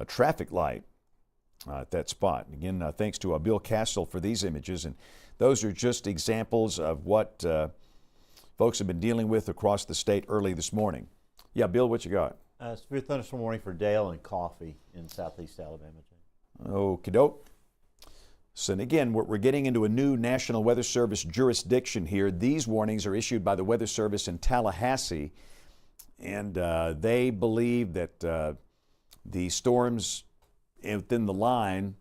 traffic light at that spot. Again, thanks to Bill Castle for these images. And those are just examples of what folks have been dealing with across the state early this morning. Yeah, Bill, what you got? Severe thunderstorm warning for Dale and Coffee in southeast Alabama. Okie doke. So and again, we're getting into a new National Weather Service jurisdiction here. These warnings are issued by the Weather Service in Tallahassee, and they believe that the storms within the line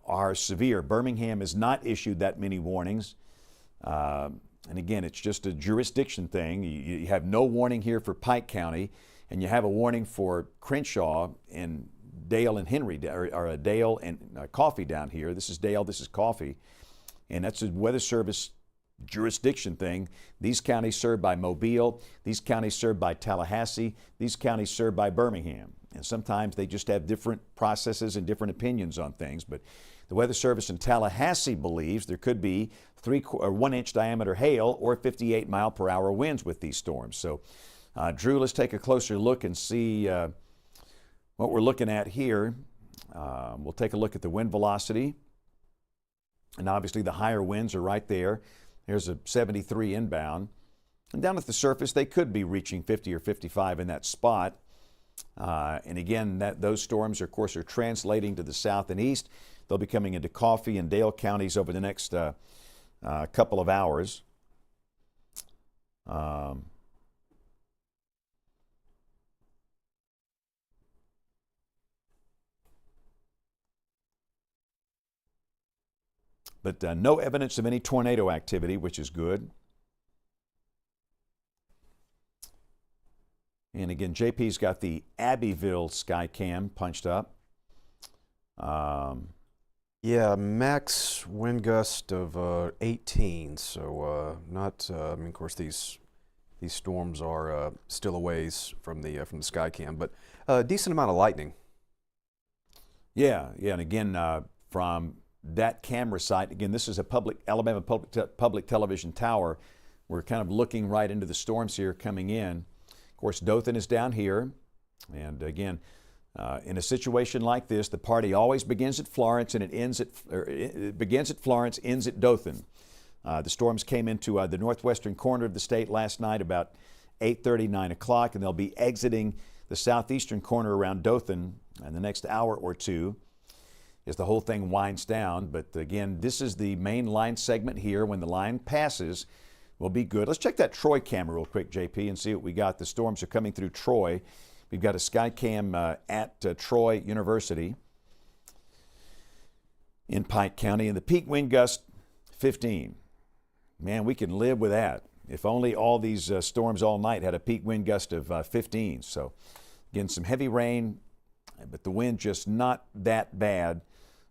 are severe. Birmingham has not issued that many warnings. And again, it's just a jurisdiction thing. You have no warning here for Pike County, and you have a warning for Crenshaw and Dale and Henry, or Dale and Coffee down here. This is Dale, this is Coffee. And that's a Weather Service jurisdiction thing. These counties served by Mobile, these counties served by Tallahassee, these counties served by Birmingham. And sometimes they just have different processes and different opinions on things. But the Weather Service in Tallahassee believes there could be 1 inch diameter hail or 58 mile per hour winds with these storms. So, Drew, let's take a closer look and see what we're looking at here. We'll take a look at the wind velocity. And obviously the higher winds are right there. There's a 73 inbound. And down at the surface, they could be reaching 50 or 55 in that spot. And again, those storms, of course, are translating to the south and east. They'll be coming into Coffee and Dale counties over the next couple of hours. But no evidence of any tornado activity, which is good. And again, JP's got the Abbeville sky cam punched up. Yeah, max wind gust of 18. So not. I mean, of course, these storms are still a ways from the sky cam, but a decent amount of lightning. Yeah, and again, from that camera site, again, this is a Alabama public television tower. We're kind of looking right into the storms here coming in. Of course, Dothan is down here, and again, in a situation like this, the party always begins at Florence and it begins at Florence, ends at Dothan. The storms came into the northwestern corner of the state last night about 8:30, 9 o'clock, and they'll be exiting the southeastern corner around Dothan in the next hour or two as the whole thing winds down. But again, this is the main line segment here. When the line passes, will be good. Let's check that Troy camera real quick, JP, and see what we got. The storms are coming through Troy. We've got a sky cam at Troy University in Pike County, and the peak wind gust 15. Man, we can live with that. If only all these storms all night had a peak wind gust of 15. So again, some heavy rain, but the wind just not that bad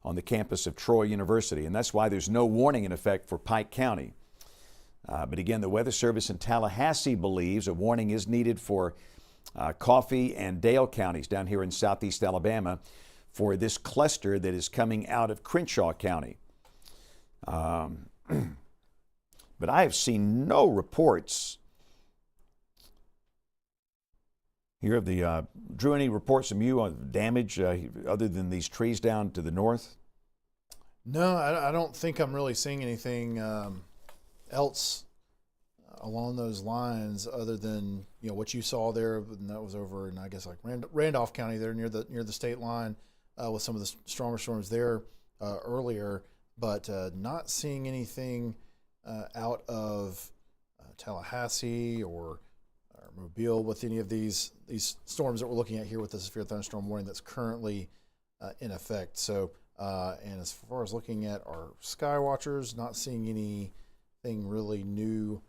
on the campus of Troy University, and that's why there's no warning in effect for Pike County. But again, the Weather Service in Tallahassee believes a warning is needed for Coffee and Dale counties down here in southeast Alabama for this cluster that is coming out of Crenshaw County. But I have seen no reports here of the, Drew, any reports from you on damage other than these trees down to the north? No, I don't think I'm really seeing anything else along those lines other than what you saw there, and that was over in, I guess, like Randolph County there near the state line with some of the stronger storms there earlier, but not seeing anything out of Tallahassee or Mobile with any of these storms that we're looking at here with the severe thunderstorm warning that's currently in effect. So, and as far as looking at our sky watchers, not seeing anything really new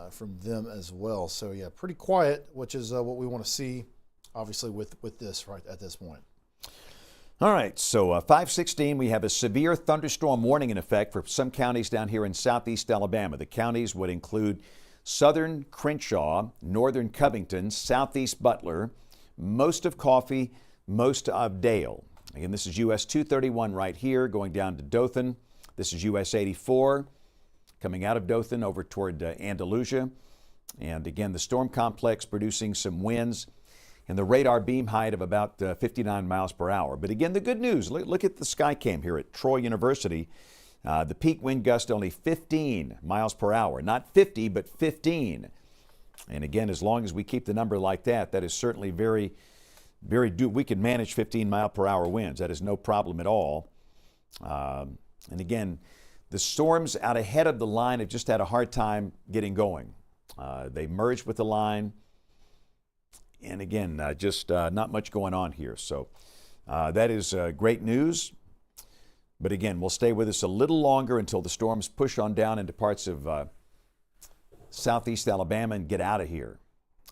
from them as well. So yeah, pretty quiet, which is what we want to see, obviously, with this right at this point. All right, so 5:16, we have a severe thunderstorm warning in effect for some counties down here in southeast Alabama. The counties would include southern Crenshaw, northern Covington, southeast Butler, most of Coffee, most of Dale. Again, this is US 231 right here, going down to Dothan. This is US 84, coming out of Dothan over toward Andalusia. And again, the storm complex producing some winds and the radar beam height of about 59 miles per hour. But again, the good news, look at the sky cam here at Troy University. The peak wind gust only 15 miles per hour, not 50, but 15. And again, as long as we keep the number like that, that is certainly very we can manage 15 mile per hour winds. That is no problem at all. And again, the storms out ahead of the line have just had a hard time getting going. They merged with the line. And again, just not much going on here. So that is great news. But again, we'll stay with us a little longer until the storms push on down into parts of southeast Alabama and get out of here.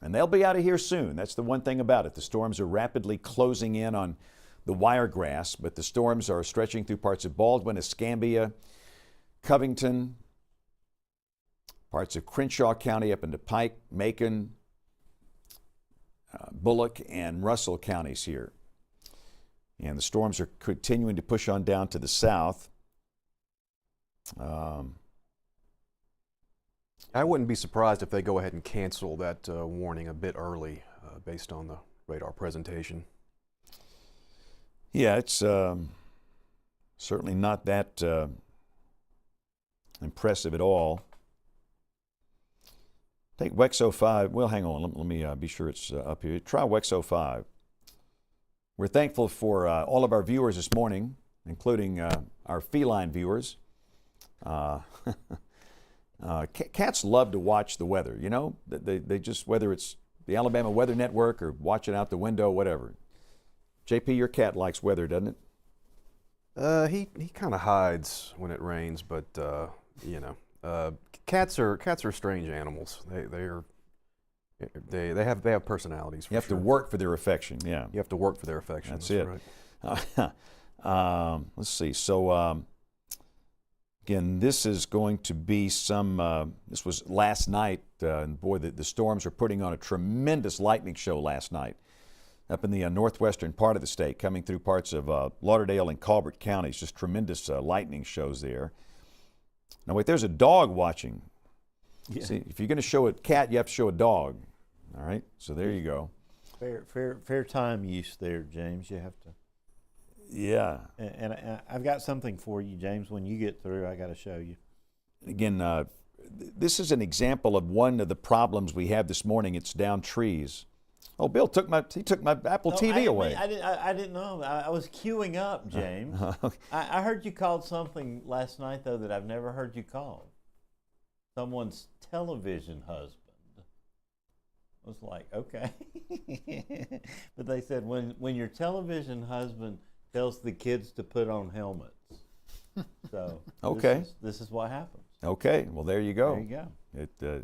And they'll be out of here soon. That's the one thing about it. The storms are rapidly closing in on the wiregrass, but the storms are stretching through parts of Baldwin, Escambia, Covington, parts of Crenshaw County up into Pike, Macon, Bullock, and Russell counties here. And the storms are continuing to push on down to the south. I wouldn't be surprised if they go ahead and cancel that warning a bit early based on the radar presentation. Yeah, it's certainly not that impressive at all. Take Wexo 5. Well, hang on. Let me be sure it's up here. Try Wexo 5. We're thankful for all of our viewers this morning, including our feline viewers. Cats love to watch the weather, you know. They just, whether it's the Alabama Weather Network or watching out the window, whatever. JP, your cat likes weather, doesn't it? He kind of hides when it rains, but you know, cats are strange animals. They have personalities. You have to work for their affection. Yeah, you have to work for their affection. That's it. Right. Let's see. So again, this is going to be some. This was last night, and boy, the storms are putting on a tremendous lightning show last night up in the northwestern part of the state, coming through parts of Lauderdale and Colbert counties. Just tremendous lightning shows there. Now wait, there's a dog watching. Yeah. See, if you're going to show a cat, you have to show a dog. All right, so there you go. Fair time use there, James. You have to. Yeah. And I've got something for you, James. When you get through, I got to show you. Again, this is an example of one of the problems we have this morning. It's down trees. Oh, Bill took my Apple TV away. I didn't know. I was queuing up, James. Okay. I heard you called something last night, though, that I've never heard you call. Someone's television husband. I was like, okay. But they said when your television husband tells the kids to put on helmets. So okay, this is what happens. Okay, well there you go. There you go.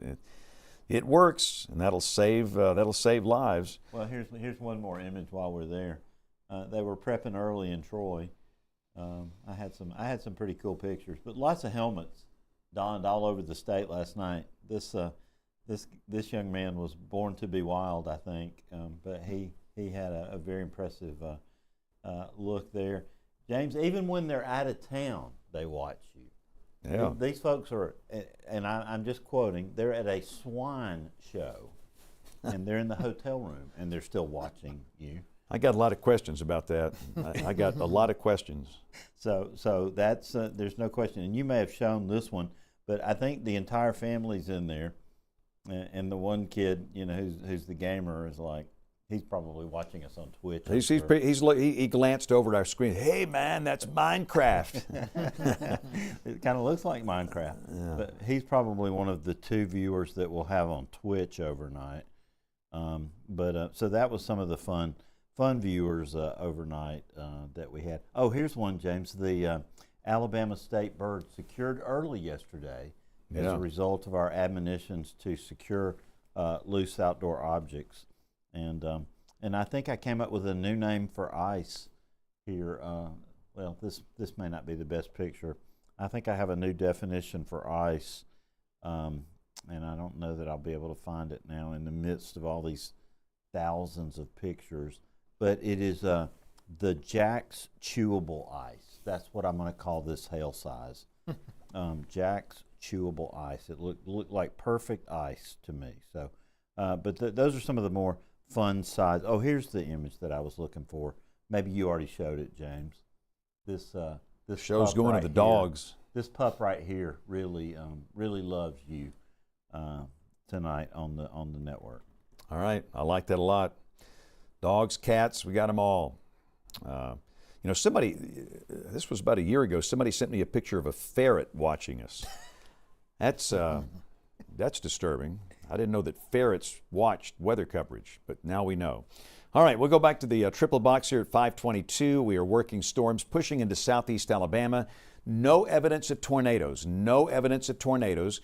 It works, and that'll save lives. Well, here's one more image while we're there. They were prepping early in Troy. I had some pretty cool pictures, but lots of helmets donned all over the state last night. This young man was born to be wild, I think, but he had a very impressive look there. James, even when they're out of town, they watch you. Yeah. These folks are, and I'm just quoting, they're at a swine show, and they're in the hotel room, and they're still watching you. I got a lot of questions about that. I got a lot of questions. So that's there's no question, and you may have shown this one, but I think the entire family's in there, and the one kid, you know, who's the gamer is like, he's probably watching us on Twitch. He glanced over at our screen. Hey, man, that's Minecraft. It kind of looks like Minecraft. Yeah. But he's probably one of the 2 viewers that we'll have on Twitch overnight. So that was some of the fun viewers overnight that we had. Oh, here's one, James. The Alabama State bird secured early yesterday as a result of our admonitions to secure loose outdoor objects. And I think I came up with a new name for ice here. Well, this may not be the best picture. I think I have a new definition for ice, and I don't know that I'll be able to find it now in the midst of all these thousands of pictures. But it is the Jack's Chewable Ice. That's what I'm going to call this hail size. Jack's Chewable Ice. It looked like perfect ice to me. So, but those are some of the more fun size. Oh, here's the image that I was looking for. Maybe you already showed it, James. This show's going to the dogs. This pup right here really loves you tonight on the network. All right, I like that a lot. Dogs, cats, we got them all. You know, somebody, this was about a year ago, somebody sent me a picture of a ferret watching us. That's disturbing. I didn't know that ferrets watched weather coverage, but now we know. All right, we'll go back to the triple box here at 522. We are working storms pushing into southeast Alabama. No evidence of tornadoes. No evidence of tornadoes.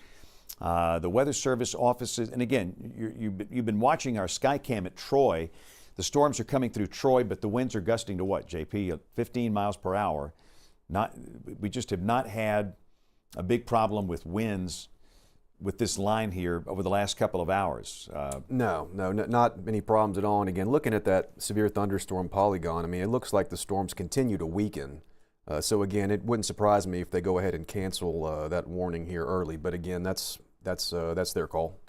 The Weather Service offices, and again, you've been watching our Skycam at Troy. The storms are coming through Troy, but the winds are gusting to what, JP? 15 miles per hour. We just have not had a big problem with winds with this line here over the last couple of hours. No, not any problems at all. And again, looking at that severe thunderstorm polygon, I mean, it looks like the storms continue to weaken. So again, it wouldn't surprise me if they go ahead and cancel that warning here early. But again, that's their call.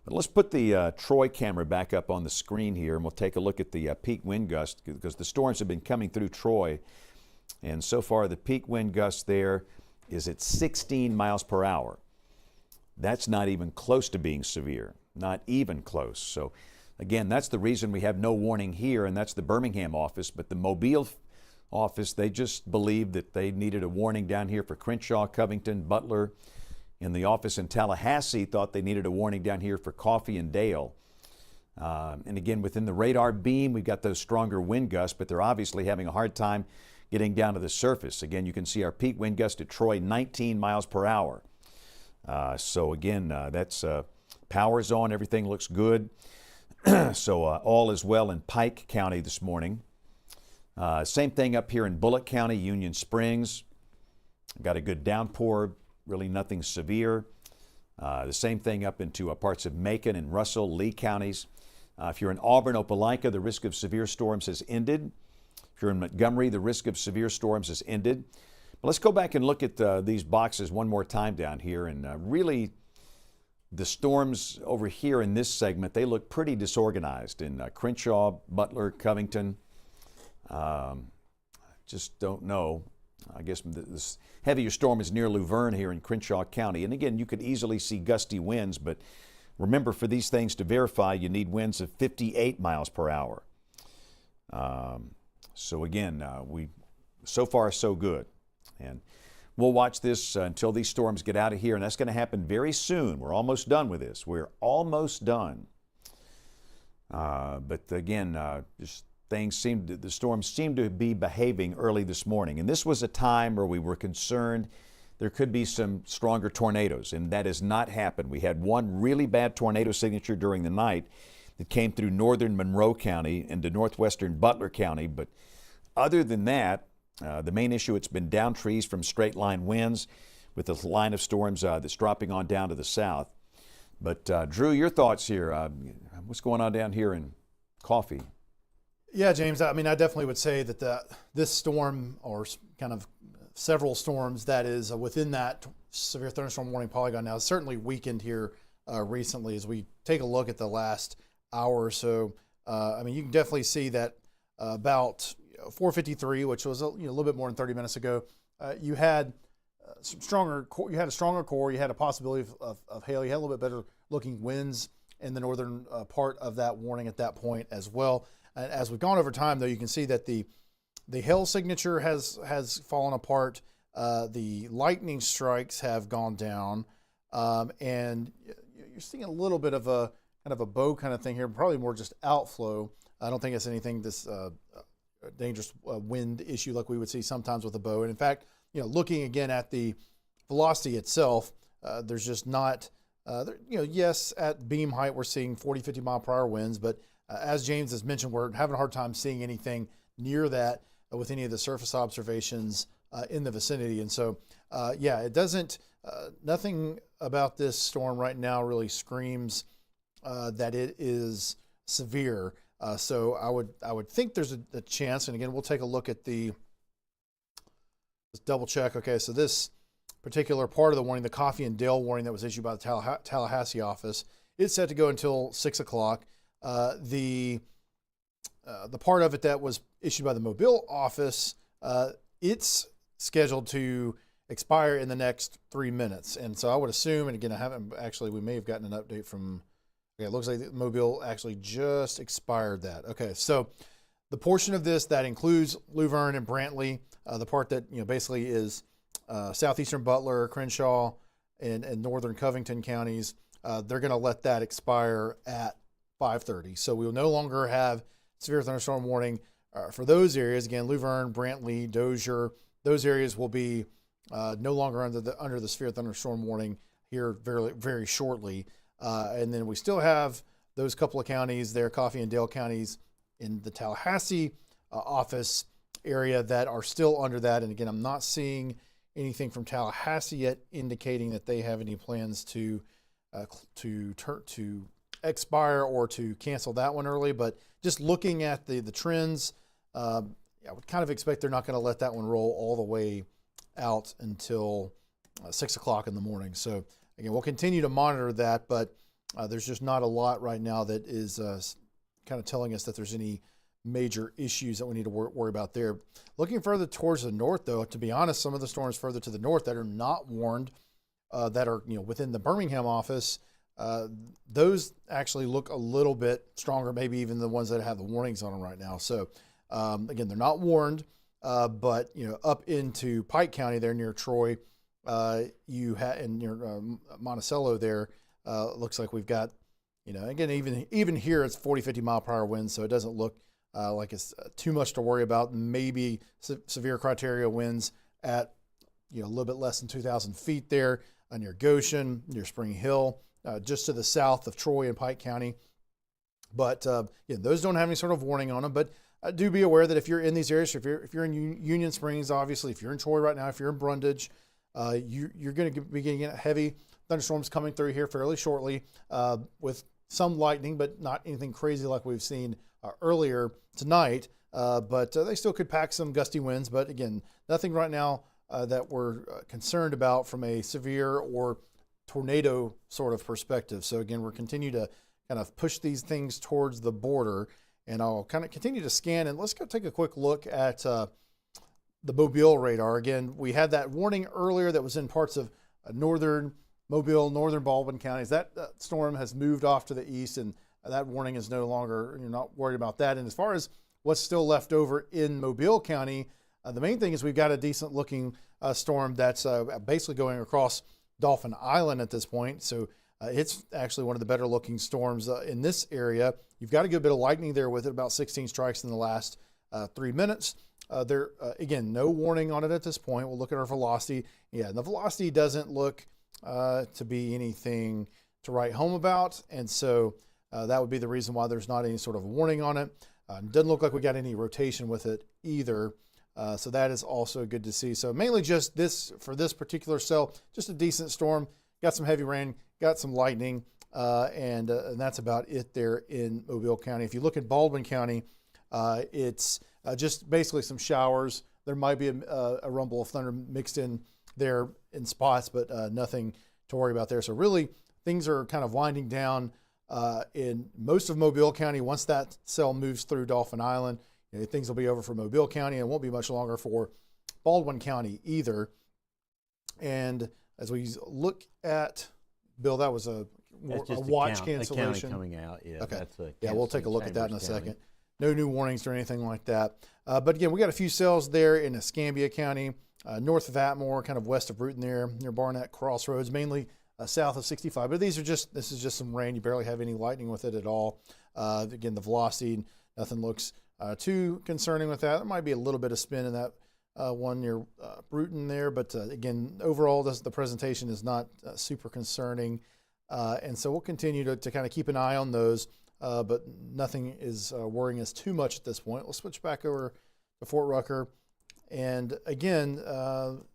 But let's put the Troy camera back up on the screen here, and we'll take a look at the peak wind gust, because the storms have been coming through Troy. And so far, the peak wind gust there is at 16 miles per hour. That's not even close to being severe, not even close. So again, that's the reason we have no warning here, and that's the Birmingham office. But the Mobile office, they just believed that they needed a warning down here for Crenshaw, Covington, Butler. And the office in Tallahassee thought they needed a warning down here for Coffee and Dale. And again, within the radar beam, we've got those stronger wind gusts, but they're obviously having a hard time getting down to the surface. Again, you can see our peak wind gust at Troy, 19 miles per hour. So again, that's power's on, everything looks good. So all is well in Pike County this morning. Same thing up here in Bullitt County, Union Springs. Got a good downpour, really nothing severe. The same thing up into parts of Macon and Russell, Lee counties. If you're in Auburn, Opelika, the risk of severe storms has ended. If you're in Montgomery, the risk of severe storms has ended. But let's go back and look at these boxes one more time down here. And really, the storms over here in this segment, they look pretty disorganized in Crenshaw, Butler, Covington. Just don't know. I guess this heavier storm is near Luverne here in Crenshaw County. And again, you could easily see gusty winds, but remember, for these things to verify, you need winds of 58 miles per hour. So again, so far so good. And we'll watch this until these storms get out of here, and that's going to happen very soon. We're almost done with this. We're almost done. But again, just the storms seem to be behaving early this morning. And this was a time where we were concerned there could be some stronger tornadoes, and that has not happened. We had one really bad tornado signature during the night that came through northern Monroe County into northwestern Butler County. But other than that, the main issue, it's been down trees from straight line winds with the line of storms that's dropping on down to the south. But Drew, your thoughts here. What's going on down here in Coffee? Yeah, James, I mean, I definitely would say that this storm, or kind of several storms that is within that severe thunderstorm warning polygon now, certainly weakened here recently as we take a look at the last hour or so. I mean, you can definitely see that about 4:53, which was a little bit more than 30 minutes ago, you had some stronger. You had a stronger core. You had a possibility of hail. You had a little bit better looking winds in the northern part of that warning at that point as well. And as we've gone over time, though, you can see that the hail signature has fallen apart. The lightning strikes have gone down, and you're seeing a little bit of a kind of a bow kind of thing here. Probably more just outflow. I don't think it's anything this dangerous wind issue like we would see sometimes with a bow. And in fact, looking again at the velocity itself, there's just not, yes, at beam height we're seeing 40, 50 mile per hour winds, but as James has mentioned, we're having a hard time seeing anything near that with any of the surface observations in the vicinity. And so, it doesn't, nothing about this storm right now really screams that it is severe. So I would think there's a chance, and again, we'll take a look at let's double check. Okay, so this particular part of the warning, the Coffee and Dale warning that was issued by the Tallahassee office, it's set to go until 6 o'clock. The part of it that was issued by the Mobile office, it's scheduled to expire in the next 3 minutes. And so I would assume, and again, we may have gotten an update from, it looks like Mobile actually just expired that. Okay, so the portion of this that includes Luverne and Brantley, the part that basically is southeastern Butler, Crenshaw, and northern Covington counties, they're going to let that expire at 5:30. So we will no longer have severe thunderstorm warning for those areas. Again, Luverne, Brantley, Dozier, those areas will be no longer under the severe thunderstorm warning here very, very shortly. And then we still have those couple of counties there, Coffee and Dale counties in the Tallahassee office area that are still under that. And again, I'm not seeing anything from Tallahassee yet indicating that they have any plans to expire or to cancel that one early. But just looking at the trends, I would kind of expect they're not going to let that one roll all the way out until 6 o'clock in the morning. So again, we'll continue to monitor that, but there's just not a lot right now that is kind of telling us that there's any major issues that we need to worry about there. Looking further towards the north, though, to be honest, some of the storms further to the north that are not warned that are within the Birmingham office, those actually look a little bit stronger, maybe even the ones that have the warnings on them right now. So again, they're not warned, but up into Pike County there near Troy, you have in near Monticello there, looks like we've got again even here it's 40-50 mile per hour winds, so it doesn't look like it's too much to worry about. Maybe severe criteria winds at a little bit less than 2,000 feet there near Goshen, near Spring Hill, just to the south of Troy and Pike County. But those don't have any sort of warning on them. But do be aware that if you're in these areas, if you're in Union Springs, obviously, if you're in Troy right now, if you're in Brundage, you're going to be getting heavy thunderstorms coming through here fairly shortly, with some lightning, but not anything crazy like we've seen earlier tonight. But they still could pack some gusty winds. But again, nothing right now that we're concerned about from a severe or tornado sort of perspective. So again, we're continue to kind of push these things towards the border, and I'll kind of continue to scan. And let's go take a quick look at the Mobile radar. Again, we had that warning earlier that was in parts of northern Mobile, northern Baldwin counties. That storm has moved off to the east, and that warning is no longer, you're not worried about that. And as far as what's still left over in Mobile County, the main thing is we've got a decent looking storm that's basically going across Dolphin Island at this point. So it's actually one of the better looking storms in this area. You've got a good bit of lightning there with it, about 16 strikes in the last 3 minutes. There, again, no warning on it at this point. We'll look at our velocity. Yeah, the velocity doesn't look to be anything to write home about. And so that would be the reason why there's not any sort of warning on it. Doesn't look like we got any rotation with it either. So that is also good to see. So mainly just this, for this particular cell, just a decent storm. Got some heavy rain, got some lightning, and that's about it there in Mobile County. If you look at Baldwin County, it's just basically some showers. There might be a rumble of thunder mixed in there in spots, but nothing to worry about there. So really, things are kind of winding down in most of Mobile County. Once that cell moves through Dolphin Island, things will be over for Mobile County, and it won't be much longer for Baldwin County either. And as we look at, Bill, that was a watch cancellation. The county coming out, yeah. Okay. That's We'll take a look at that in a Chambers second. County. No new warnings or anything like that. But again, we got a few cells there in Escambia County, north of Atmore, kind of west of Bruton there, near Barnett Crossroads, mainly south of 65. But this is just some rain. You barely have any lightning with it at all. Again, the velocity, nothing looks too concerning with that. There might be a little bit of spin in that one near Bruton there, but again, overall, the presentation is not super concerning. And so we'll continue to kind of keep an eye on those, but nothing is worrying us too much at this point. Let's switch back over to Fort Rucker. And again,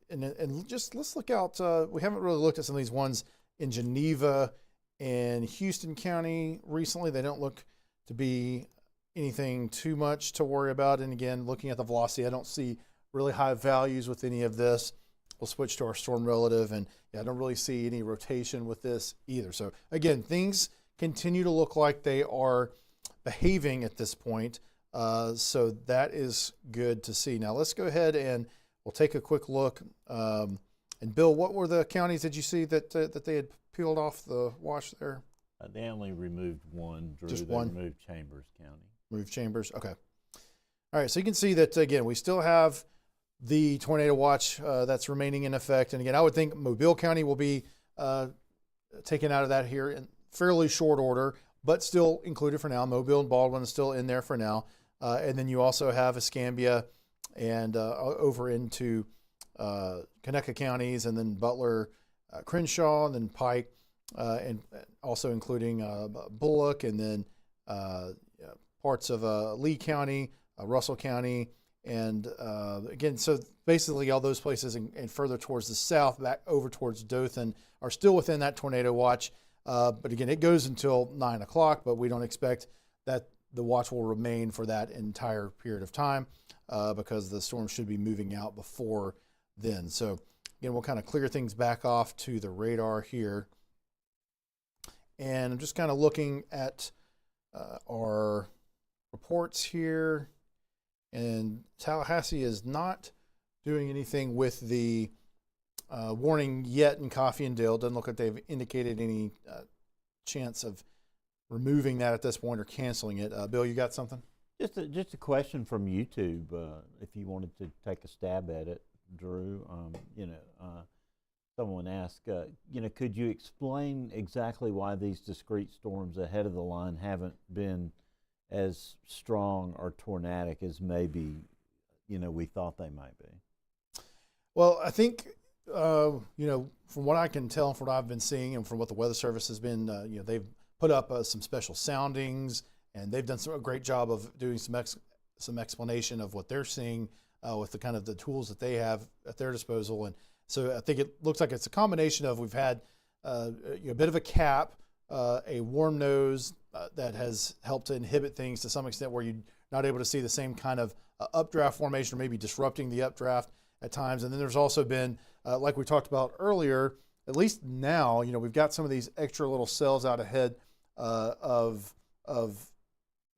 and just let's look out. We haven't really looked at some of these ones in Geneva and Houston County recently. They don't look to be anything too much to worry about. And again, looking at the velocity, I don't see really high values with any of this. We'll switch to our storm relative, and I don't really see any rotation with this either. So again, things continue to look like they are behaving at this point. So that is good to see. Now let's go ahead and we'll take a quick look. And Bill, what were the counties did you see that they had peeled off the watch there? They only removed one, Drew. Just they one? removed Chambers County. Move Chambers. Okay. All right. So you can see that, again, we still have the tornado watch that's remaining in effect. And again, I would think Mobile County will be taken out of that here in fairly short order, but still included for now. Mobile and Baldwin is still in there for now. And then you also have Escambia and over into Conecuh counties, and then Butler, Crenshaw, and then Pike, and also including Bullock, and then parts of Lee County, Russell County, and again, so basically all those places and further towards the south, back over towards Dothan, are still within that tornado watch. But again, it goes until 9 o'clock, but we don't expect that the watch will remain for that entire period of time because the storm should be moving out before then. So again, we'll kind of clear things back off to the radar here. And I'm just kind of looking at our reports here. And Tallahassee is not doing anything with the warning yet in Coffee and Dale. Doesn't look like they've indicated any chance of removing that at this point or canceling it. Bill, you got something? Just a question from YouTube, if you wanted to take a stab at it, Drew. Someone asked, could you explain exactly why these discrete storms ahead of the line haven't been as strong or tornadic as maybe, we thought they might be? Well, I think, from what I can tell, from what I've been seeing and from what the Weather Service has been, they've put up some special soundings, and they've done a great job of doing some explanation of what they're seeing with the kind of the tools that they have at their disposal. And so I think it looks like it's a combination of we've had a bit of a cap, a warm nose that has helped to inhibit things to some extent where you're not able to see the same kind of updraft formation or maybe disrupting the updraft at times. And then there's also been, like we talked about earlier, at least now, we've got some of these extra little cells out ahead of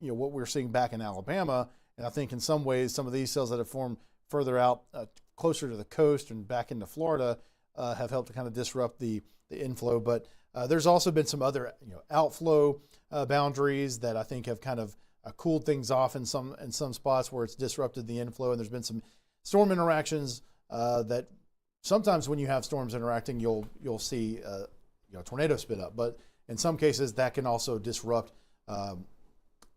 what we're seeing back in Alabama. And I think in some ways, some of these cells that have formed further out closer to the coast and back into Florida have helped to kind of disrupt the inflow. But there's also been some other outflow boundaries that I think have kind of cooled things off in some spots where it's disrupted the inflow. And there's been some storm interactions that sometimes when you have storms interacting, you'll see tornadoes spin up. But in some cases, that can also disrupt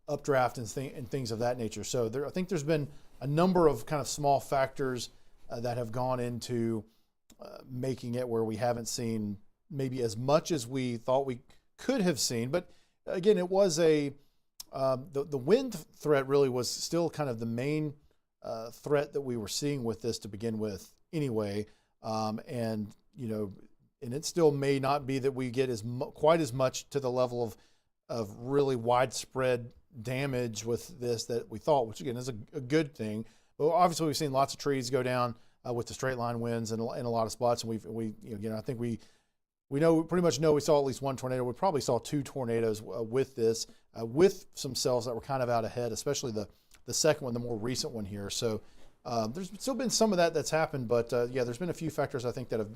updraft and things of that nature. So I think there's been a number of kind of small factors that have gone into making it where we haven't seen maybe as much as we thought we could have seen. But again, it was the wind threat really was still kind of the main threat that we were seeing with this to begin with anyway. And it still may not be that we get quite as much to the level of really widespread damage with this that we thought, which again is a good thing. But obviously we've seen lots of trees go down with the straight line winds in a lot of spots, and I think we pretty much know we saw at least one tornado. We probably saw two tornadoes with this, with some cells that were kind of out ahead, especially the second one, the more recent one here. So there's still been some of that's happened, but there's been a few factors I think that have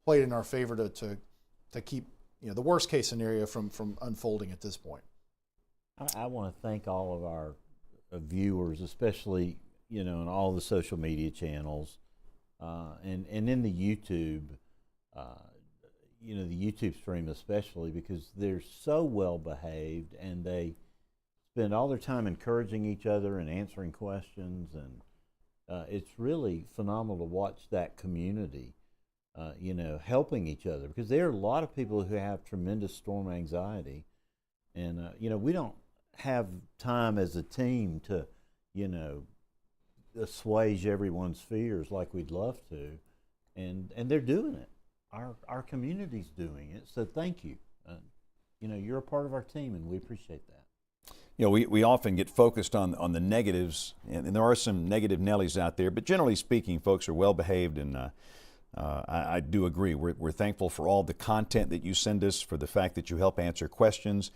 played in our favor to keep the worst case scenario from unfolding at this point. I want to thank all of our viewers, especially in all the social media channels, and in the YouTube, the YouTube stream especially, because they're so well behaved and they spend all their time encouraging each other and answering questions, and it's really phenomenal to watch that community, helping each other, because there are a lot of people who have tremendous storm anxiety, and we don't have time as a team to assuage everyone's fears like we'd love to, and they're doing it. Our community's doing it, so thank you. You're a part of our team, and we appreciate that. We often get focused on the negatives, and there are some negative Nellies out there, but generally speaking, folks are well behaved, and I do agree. We're thankful for all the content that you send us, for the fact that you help answer questions,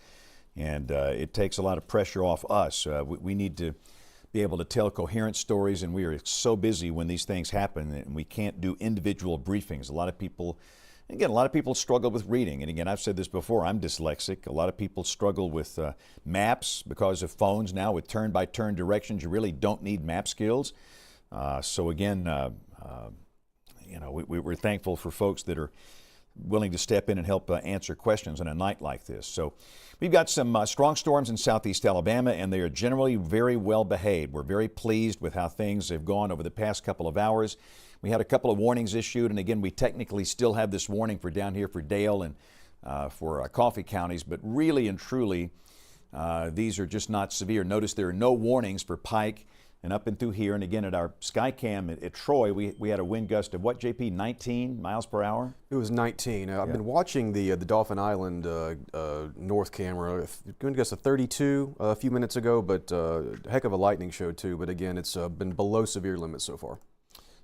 and it takes a lot of pressure off us. We need to be able to tell coherent stories, and we are so busy when these things happen, and we can't do individual briefings. A lot of people struggle with reading, and again, I've said this before, I'm dyslexic. A lot of people struggle with maps because of phones now with turn-by-turn directions. You really don't need map skills. So again, we're thankful for folks that are willing to step in and help answer questions on a night like this. So we've got some strong storms in southeast Alabama, and they are generally very well behaved. We're very pleased with how things have gone over the past couple of hours. We had a couple of warnings issued, and again, we technically still have this warning for down here for Dale and for Coffee counties, but really and truly, these are just not severe. Notice there are no warnings for Pike and up and through here. And again, at our Skycam at Troy, we had a wind gust of what, JP, 19 miles per hour? It was 19. I've been watching the Dauphin Island north camera. Wind gust of 32 a few minutes ago, but a heck of a lightning show too. But again, it's been below severe limits so far.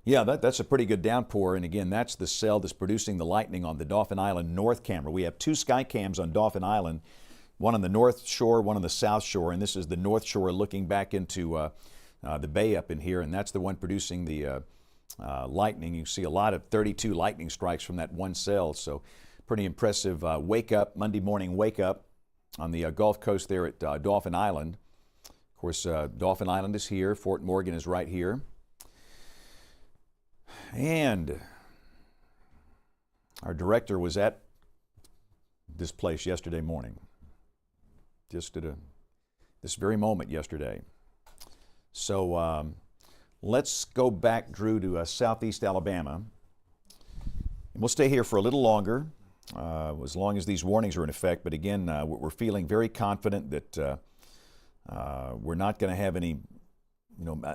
Yeah, that's a pretty good downpour. And again, that's the cell that's producing the lightning on the Dauphin Island north camera. We have two Skycams on Dauphin Island, one on the north shore, one on the south shore. And this is the north shore looking back into the bay up in here, and that's the one producing the lightning. You see a lot of 32 lightning strikes from that one cell. So pretty impressive wake up, Monday morning wake up on the Gulf Coast there at Dauphin Island. Of course, Dauphin Island is here. Fort Morgan is right here. And our director was at this place yesterday morning, just at this very moment yesterday. So let's go back, Drew, to southeast Alabama. And we'll stay here for a little longer, as long as these warnings are in effect. But again, we're feeling very confident that we're not going to have any,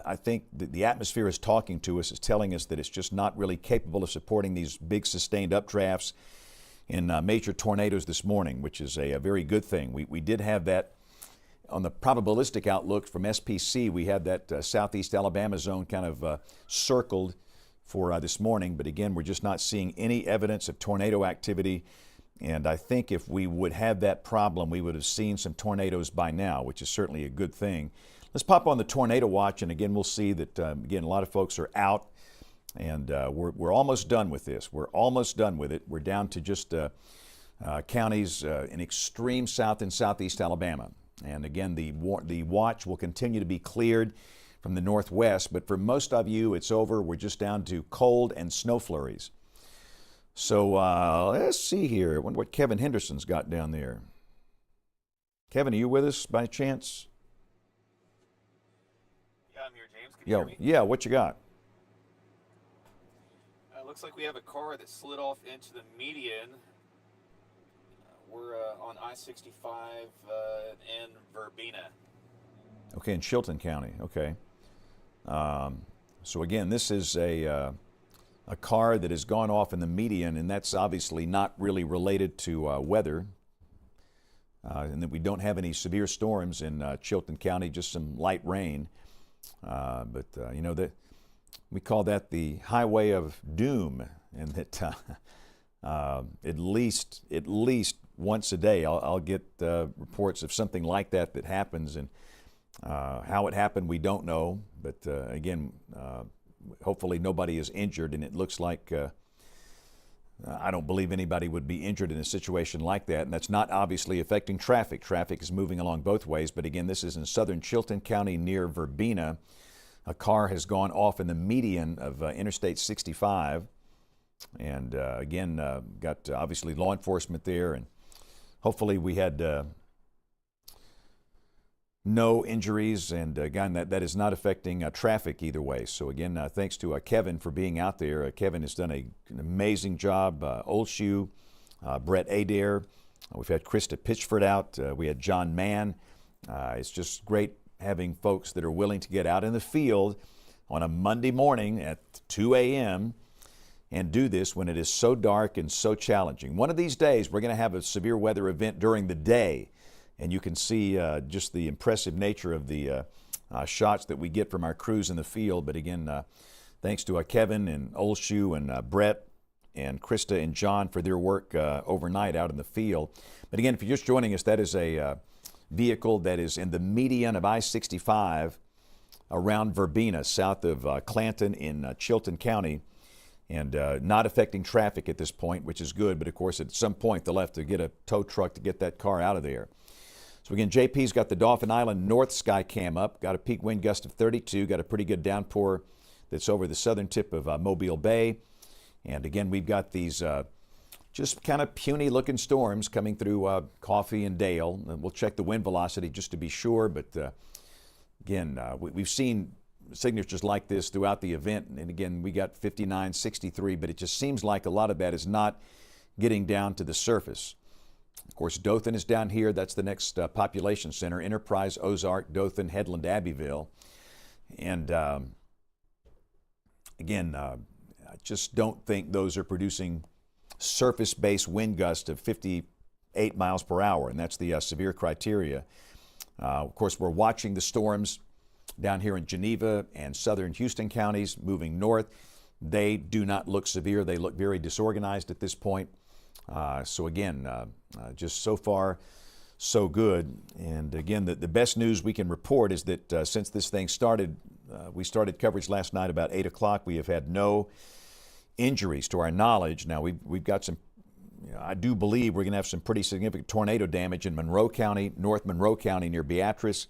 I think the atmosphere is talking to us, is telling us that it's just not really capable of supporting these big sustained updrafts and major tornadoes this morning, which is a very good thing. We did have that on the probabilistic outlook from SPC. We had that southeast Alabama zone kind of circled for this morning, but again, we're just not seeing any evidence of tornado activity. And I think if we would have that problem, we would have seen some tornadoes by now, which is certainly a good thing. Let's pop on the tornado watch, and again, we'll see that, again, a lot of folks are out, and we're almost done with this. We're almost done with it. We're down to just counties in extreme south and southeast Alabama. And again, the watch will continue to be cleared from the northwest, but for most of you, it's over. We're just down to cold and snow flurries. So let's see here. I wonder what Kevin Henderson's got down there. Kevin, are you with us by chance? Yeah, I'm here, James. Can you hear me? Yeah, what you got? Looks like we have a car that slid off into the median. We're on I-65 in Verbena. Okay, in Chilton County. Okay. So again, this is a car that has gone off in the median, and that's obviously not really related to weather, and that we don't have any severe storms in Chilton County, just some light rain. But we call that the highway of doom, and that at least once a day I'll get reports of something like that happens, and how it happened we don't know, but again, hopefully nobody is injured, and it looks like I don't believe anybody would be injured in a situation like that, and that's not obviously affecting traffic. Traffic is moving along both ways, but again, this is in southern Chilton County near Verbena. A car has gone off in the median of Interstate 65, and again, got obviously law enforcement there, and hopefully we had no injuries, and again, that is not affecting traffic either way. So again, thanks to Kevin for being out there. Kevin has done an amazing job. Old Shoe, Brett Adair. We've had Krista Pitchford out. We had John Mann. It's just great having folks that are willing to get out in the field on a Monday morning at 2 a.m. and do this when it is so dark and so challenging. One of these days, we're going to have a severe weather event during the day, and you can see just the impressive nature of the shots that we get from our crews in the field. But again, thanks to Kevin and Old Shoe and Brett and Krista and John for their work overnight out in the field. But again, if you're just joining us, that is a vehicle that is in the median of I-65 around Verbena, south of Clanton in Chilton County, and not affecting traffic at this point, which is good. But of course, at some point, they'll have to get a tow truck to get that car out of there. So again, JP's got the Dauphin Island North Sky Cam up, got a peak wind gust of 32, got a pretty good downpour that's over the southern tip of Mobile Bay. And again, we've got these just kind of puny looking storms coming through Coffee and Dale. And we'll check the wind velocity just to be sure, but again, we've seen signatures like this throughout the event. And again, we got 59, 63, but it just seems like a lot of that is not getting down to the surface. Of course, Dothan is down here. That's the next population center: Enterprise, Ozark, Dothan, Headland, Abbeville. And again, I just don't think those are producing surface-based wind gusts of 58 miles per hour, and that's the severe criteria. Of course, we're watching the storms down here in Geneva and southern Houston counties moving north. They do not look severe. They look very disorganized at this point. So again, just so far, so good. And again, the best news we can report is that since this thing started we started coverage last night about 8 o'clock. We have had no injuries to our knowledge. Now, we've got some, I do believe we're going to have some pretty significant tornado damage in Monroe County, North Monroe County near Beatrice,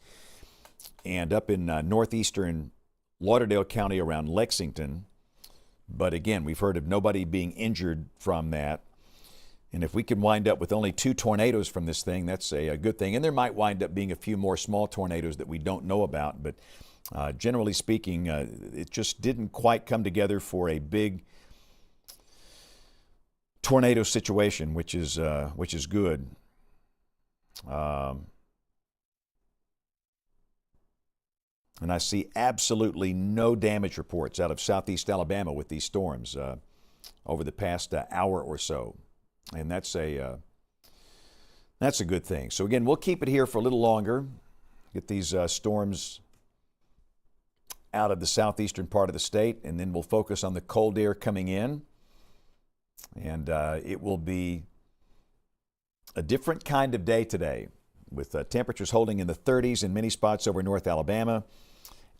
and up in northeastern Lauderdale County around Lexington. But again, we've heard of nobody being injured from that. And if we can wind up with only 2 tornadoes from this thing, that's a good thing. And there might wind up being a few more small tornadoes that we don't know about. But generally speaking, it just didn't quite come together for a big tornado situation, which is good. And I see absolutely no damage reports out of southeast Alabama with these storms over the past hour or so. And that's a good thing. So again, we'll keep it here for a little longer, get these storms out of the southeastern part of the state, and then we'll focus on the cold air coming in. And it will be a different kind of day today, with temperatures holding in the 30s in many spots over North Alabama,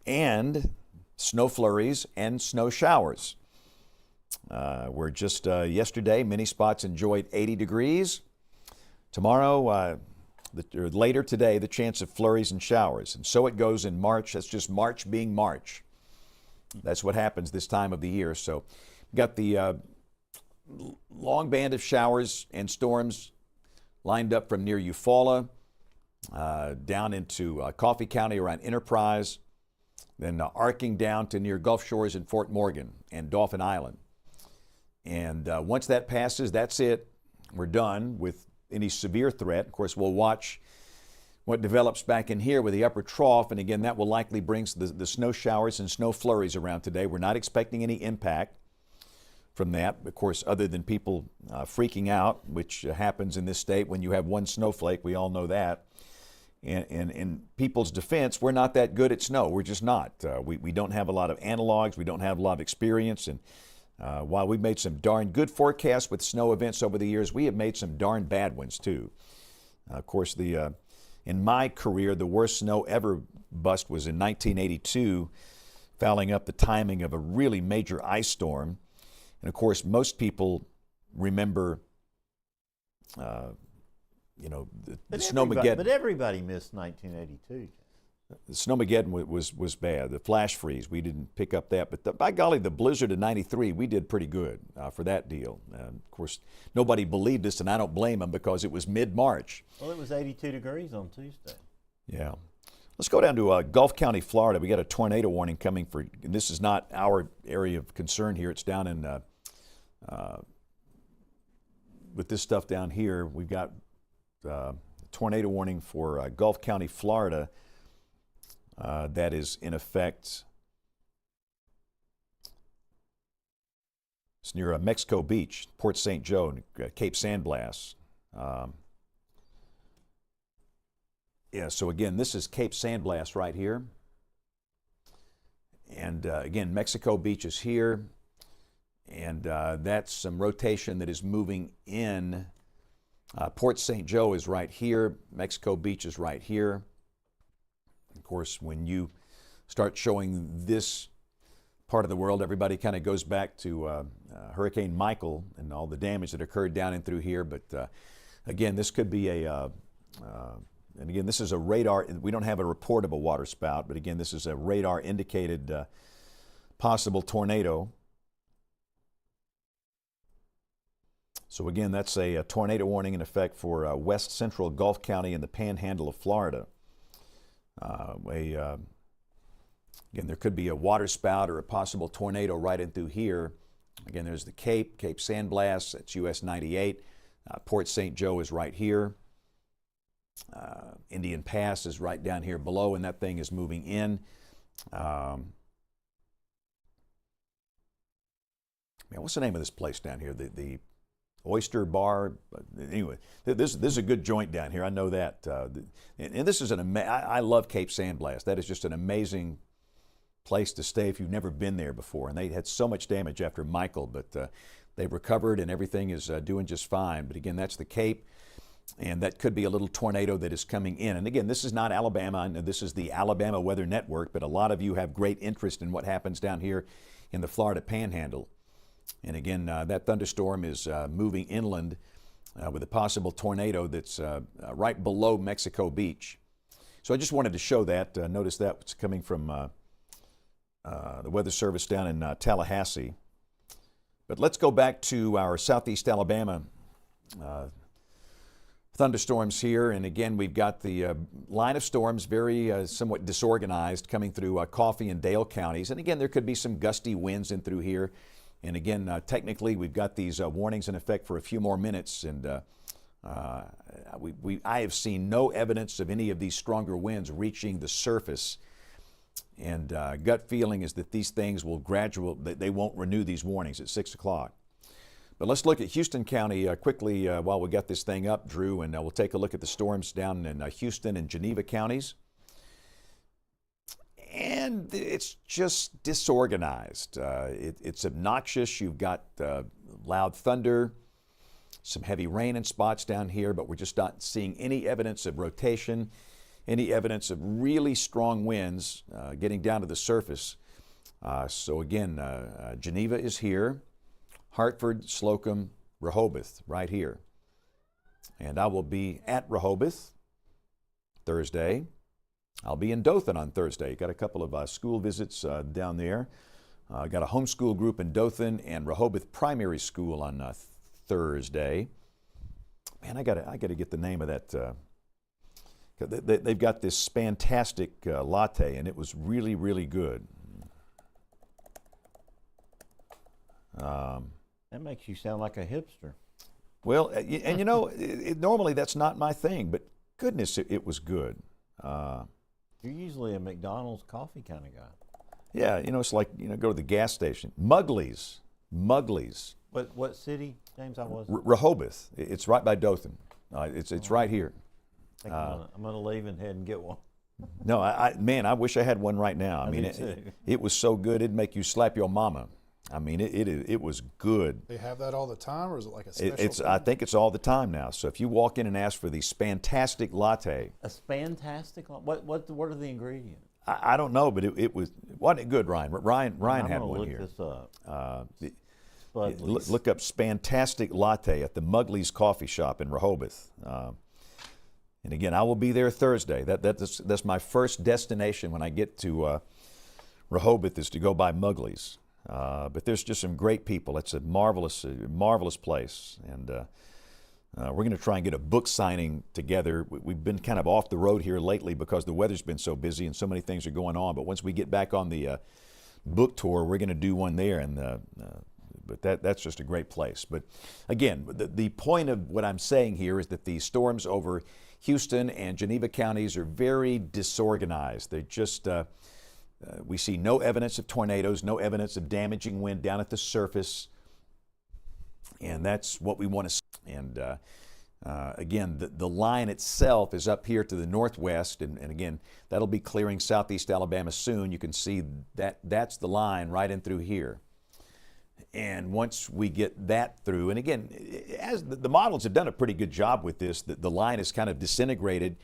and snow flurries and snow showers. Where just yesterday, many spots enjoyed 80 degrees. Tomorrow, or later today, the chance of flurries and showers. And so it goes in March. That's just March being March. That's what happens this time of the year. So we've got the long band of showers and storms lined up from near Eufaula down into Coffee County around Enterprise, then arcing down to near Gulf Shores in Fort Morgan and Dauphin Island. And once that passes, that's it. We're done with any severe threat. Of course, we'll watch what develops back in here with the upper trough. And again, that will likely bring the snow showers and snow flurries around today. We're not expecting any impact from that, of course, other than people freaking out, which happens in this state when you have one snowflake. We all know that. And in people's defense, we're not that good at snow. We're just not. We don't have a lot of analogs. We don't have a lot of experience. And while we've made some darn good forecasts with snow events over the years, we have made some darn bad ones too. Of course, in my career, the worst snow ever bust was in 1982, fouling up the timing of a really major ice storm. And of course, most people remember, the Snowmageddon. But everybody missed 1982. The Snowmageddon was bad. The flash freeze, we didn't pick up that. But by golly, the blizzard of '93, we did pretty good for that deal. Of course, nobody believed us, and I don't blame them because it was mid-March. Well, it was 82 degrees on Tuesday. Yeah. Let's go down to Gulf County, Florida. We got a tornado warning coming for, and this is not our area of concern here. It's down in, with this stuff down here, we've got tornado warning for Gulf County, Florida. That is in effect. It's near Mexico Beach, Port St. Joe, Cape Sandblast. So again, this is Cape Sandblast right here. And again, Mexico Beach is here. And that's some rotation that is moving in. Port St. Joe is right here. Mexico Beach is right here. Of course, when you start showing this part of the world, everybody kind of goes back to Hurricane Michael and all the damage that occurred down and through here. But again, this could be and again, this is a radar. We don't have a report of a water spout, but again, this is a radar indicated possible tornado. So again, that's a tornado warning in effect for west central Gulf County and the panhandle of Florida. Again, there could be a water spout or a possible tornado right in through here. Again, there's the Cape Sandblast, that's US 98. Port St. Joe is right here. Indian Pass is right down here below, and that thing is moving in. What's the name of this place down here? The Oyster Bar. Anyway, this is a good joint down here. I know that. And this is I love Cape Sandblast. That is just an amazing place to stay if you've never been there before. And they had so much damage after Michael, but they've recovered and everything is doing just fine. But again, that's the Cape. And that could be a little tornado that is coming in. And again, this is not Alabama. I know this is the Alabama Weather Network, but a lot of you have great interest in what happens down here in the Florida Panhandle. And again, that thunderstorm is moving inland with a possible tornado that's right below Mexico Beach. So I just wanted to show that. Notice that it's coming from the Weather Service down in Tallahassee. But let's go back to our southeast Alabama thunderstorms here. And again, we've got the line of storms very somewhat disorganized coming through Coffee and Dale counties. And again, there could be some gusty winds in through here. And again, technically, we've got these warnings in effect for a few more minutes. And I have seen no evidence of any of these stronger winds reaching the surface. And gut feeling is that these things will they won't renew these warnings at 6 o'clock. But let's look at Houston County quickly while we got this thing up, Drew, and we'll take a look at the storms down in Houston and Geneva counties. And it's just disorganized. It's obnoxious. You've got loud thunder, some heavy rain in spots down here, but we're just not seeing any evidence of rotation, any evidence of really strong winds getting down to the surface. So again, Geneva is here. Hartford, Slocum, Rehoboth, right here. And I will be at Rehoboth Thursday. I'll be in Dothan on Thursday. Got a couple of school visits down there. Got a homeschool group in Dothan and Rehoboth Primary School on Thursday. Man, I gotta get the name of that. They've got this fantastic latte, and it was really, really good. That makes you sound like a hipster. Well, and you know, normally that's not my thing, but goodness, it was good. You're usually a McDonald's coffee kind of guy. Yeah, you know, it's like, you know, go to the gas station. Mugley's. What city, James, I was? Rehoboth. It's right by Dothan. It's right here. I'm going to leave and head and get one. No, man, I wish I had one right now. I mean, it was so good, it'd make you slap your mama. I mean, it was good. They have that all the time, or is it like a special? I think it's all the time now. So if you walk in and ask for the Spantastic latte, a Spantastic? What are the ingredients? I don't know, but wasn't it good, Ryan? Ryan had one here. I'm look this up. Look up Spantastic latte at the Mugley's Coffee Shop in Rehoboth. And again, I will be there Thursday. That's my first destination when I get to Rehoboth, is to go by Mugley's. But there's just some great people. It's a marvelous place. And we're going to try and get a book signing together. We've been kind of off the road here lately because the weather's been so busy and so many things are going on. But once we get back on the book tour, we're going to do one there. But that's just a great place. But again, the point of what I'm saying here is that the storms over Houston and Geneva counties are very disorganized. They're just... we see no evidence of tornadoes, no evidence of damaging wind down at the surface, and that's what we want to see. And again, the line itself is up here to the northwest, and again, that'll be clearing southeast Alabama soon. You can see that's the line right in through here. And once we get that through, and again, as the models have done a pretty good job with this, the line is kind of disintegrated,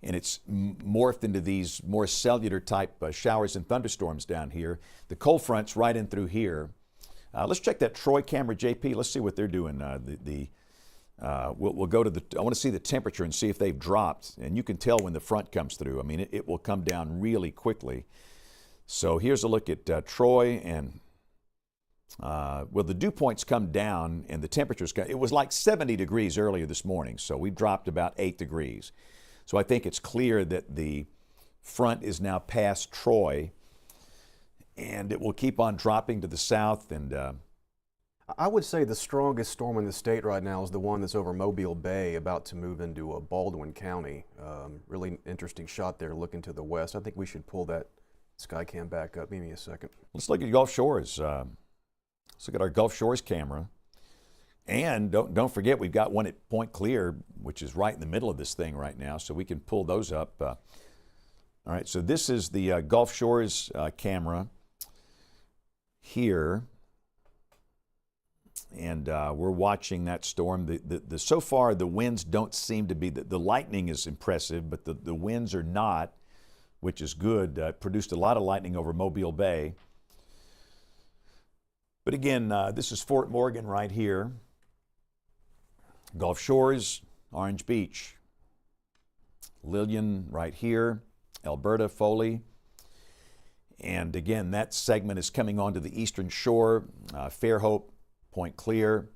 and it's morphed into these more cellular type showers and thunderstorms down here. The cold front's right in through here. Let's check that Troy camera, JP. Let's see what they're doing. We'll go to I want to see the temperature and see if they've dropped. And you can tell when the front comes through. I mean, it will come down really quickly. So here's a look at Troy, and well, the dew points come down and the temperatures it was like 70 degrees earlier this morning, so we dropped about 8 degrees. So I think it's clear that the front is now past Troy, and it will keep on dropping to the south. And I would say the strongest storm in the state right now is the one that's over Mobile Bay, about to move into Baldwin County. Really interesting shot there looking to the west. I think we should pull that Skycam back up. Give me a second. Let's look at Gulf Shores. Let's look at our Gulf Shores camera. And don't forget, we've got one at Point Clear, which is right in the middle of this thing right now, so we can pull those up. All right, so this is the Gulf Shores camera here. And we're watching that storm. So far, the winds don't seem to be, the lightning is impressive, but the winds are not, which is good. Produced a lot of lightning over Mobile Bay. But again, this is Fort Morgan right here. Gulf Shores, Orange Beach. Lillian right here, Alberta, Foley. And again, that segment is coming onto the eastern shore, Fairhope, Point Clear.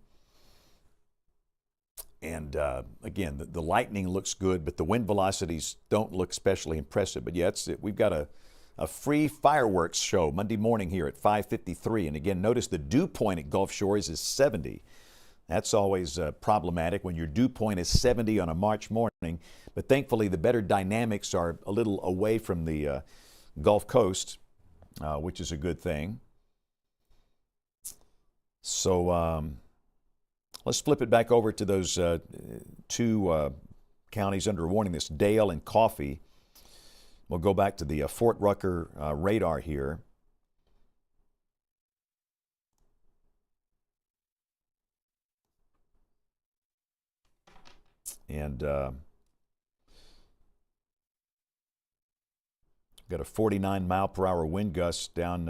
And again, the lightning looks good, but the wind velocities don't look especially impressive. But yeah, we've got a free fireworks show Monday morning here at 5:53. And again, notice the dew point at Gulf Shores is 70. That's always problematic when your dew point is 70 on a March morning. But thankfully, the better dynamics are a little away from the Gulf Coast, which is a good thing. So let's flip it back over to those two counties under warning, this Dale and Coffee. We'll go back to the Fort Rucker radar here. And got a 49 mile per hour wind gust down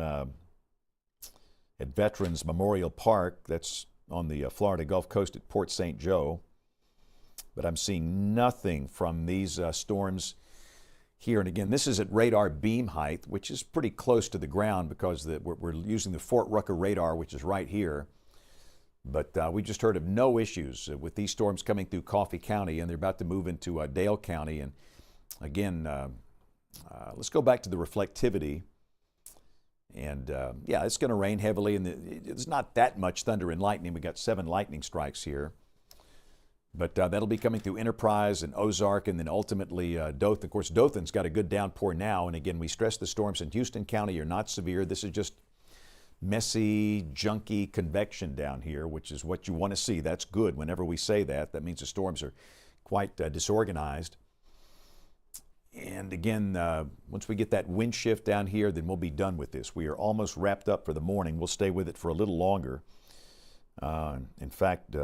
at Veterans Memorial Park. That's on the Florida Gulf Coast at Port St. Joe. But I'm seeing nothing from these storms here. And again, this is at radar beam height, which is pretty close to the ground because we're using the Fort Rucker radar, which is right here. But we just heard of no issues with these storms coming through Coffee County, and they're about to move into Dale County. And again, let's go back to the reflectivity. And yeah, it's going to rain heavily, and it's not that much thunder and lightning. We got 7 lightning strikes here. But that'll be coming through Enterprise and Ozark, and then ultimately Dothan. Of course, Dothan's got a good downpour now. And again, we stress the storms in Houston County are not severe. This is just messy, junky convection down here, which is what you want to see. That's good. Whenever we say that, that means the storms are quite disorganized. And again, once we get that wind shift down here, then we'll be done with this. We are almost wrapped up for the morning. We'll stay with it for a little longer. In fact,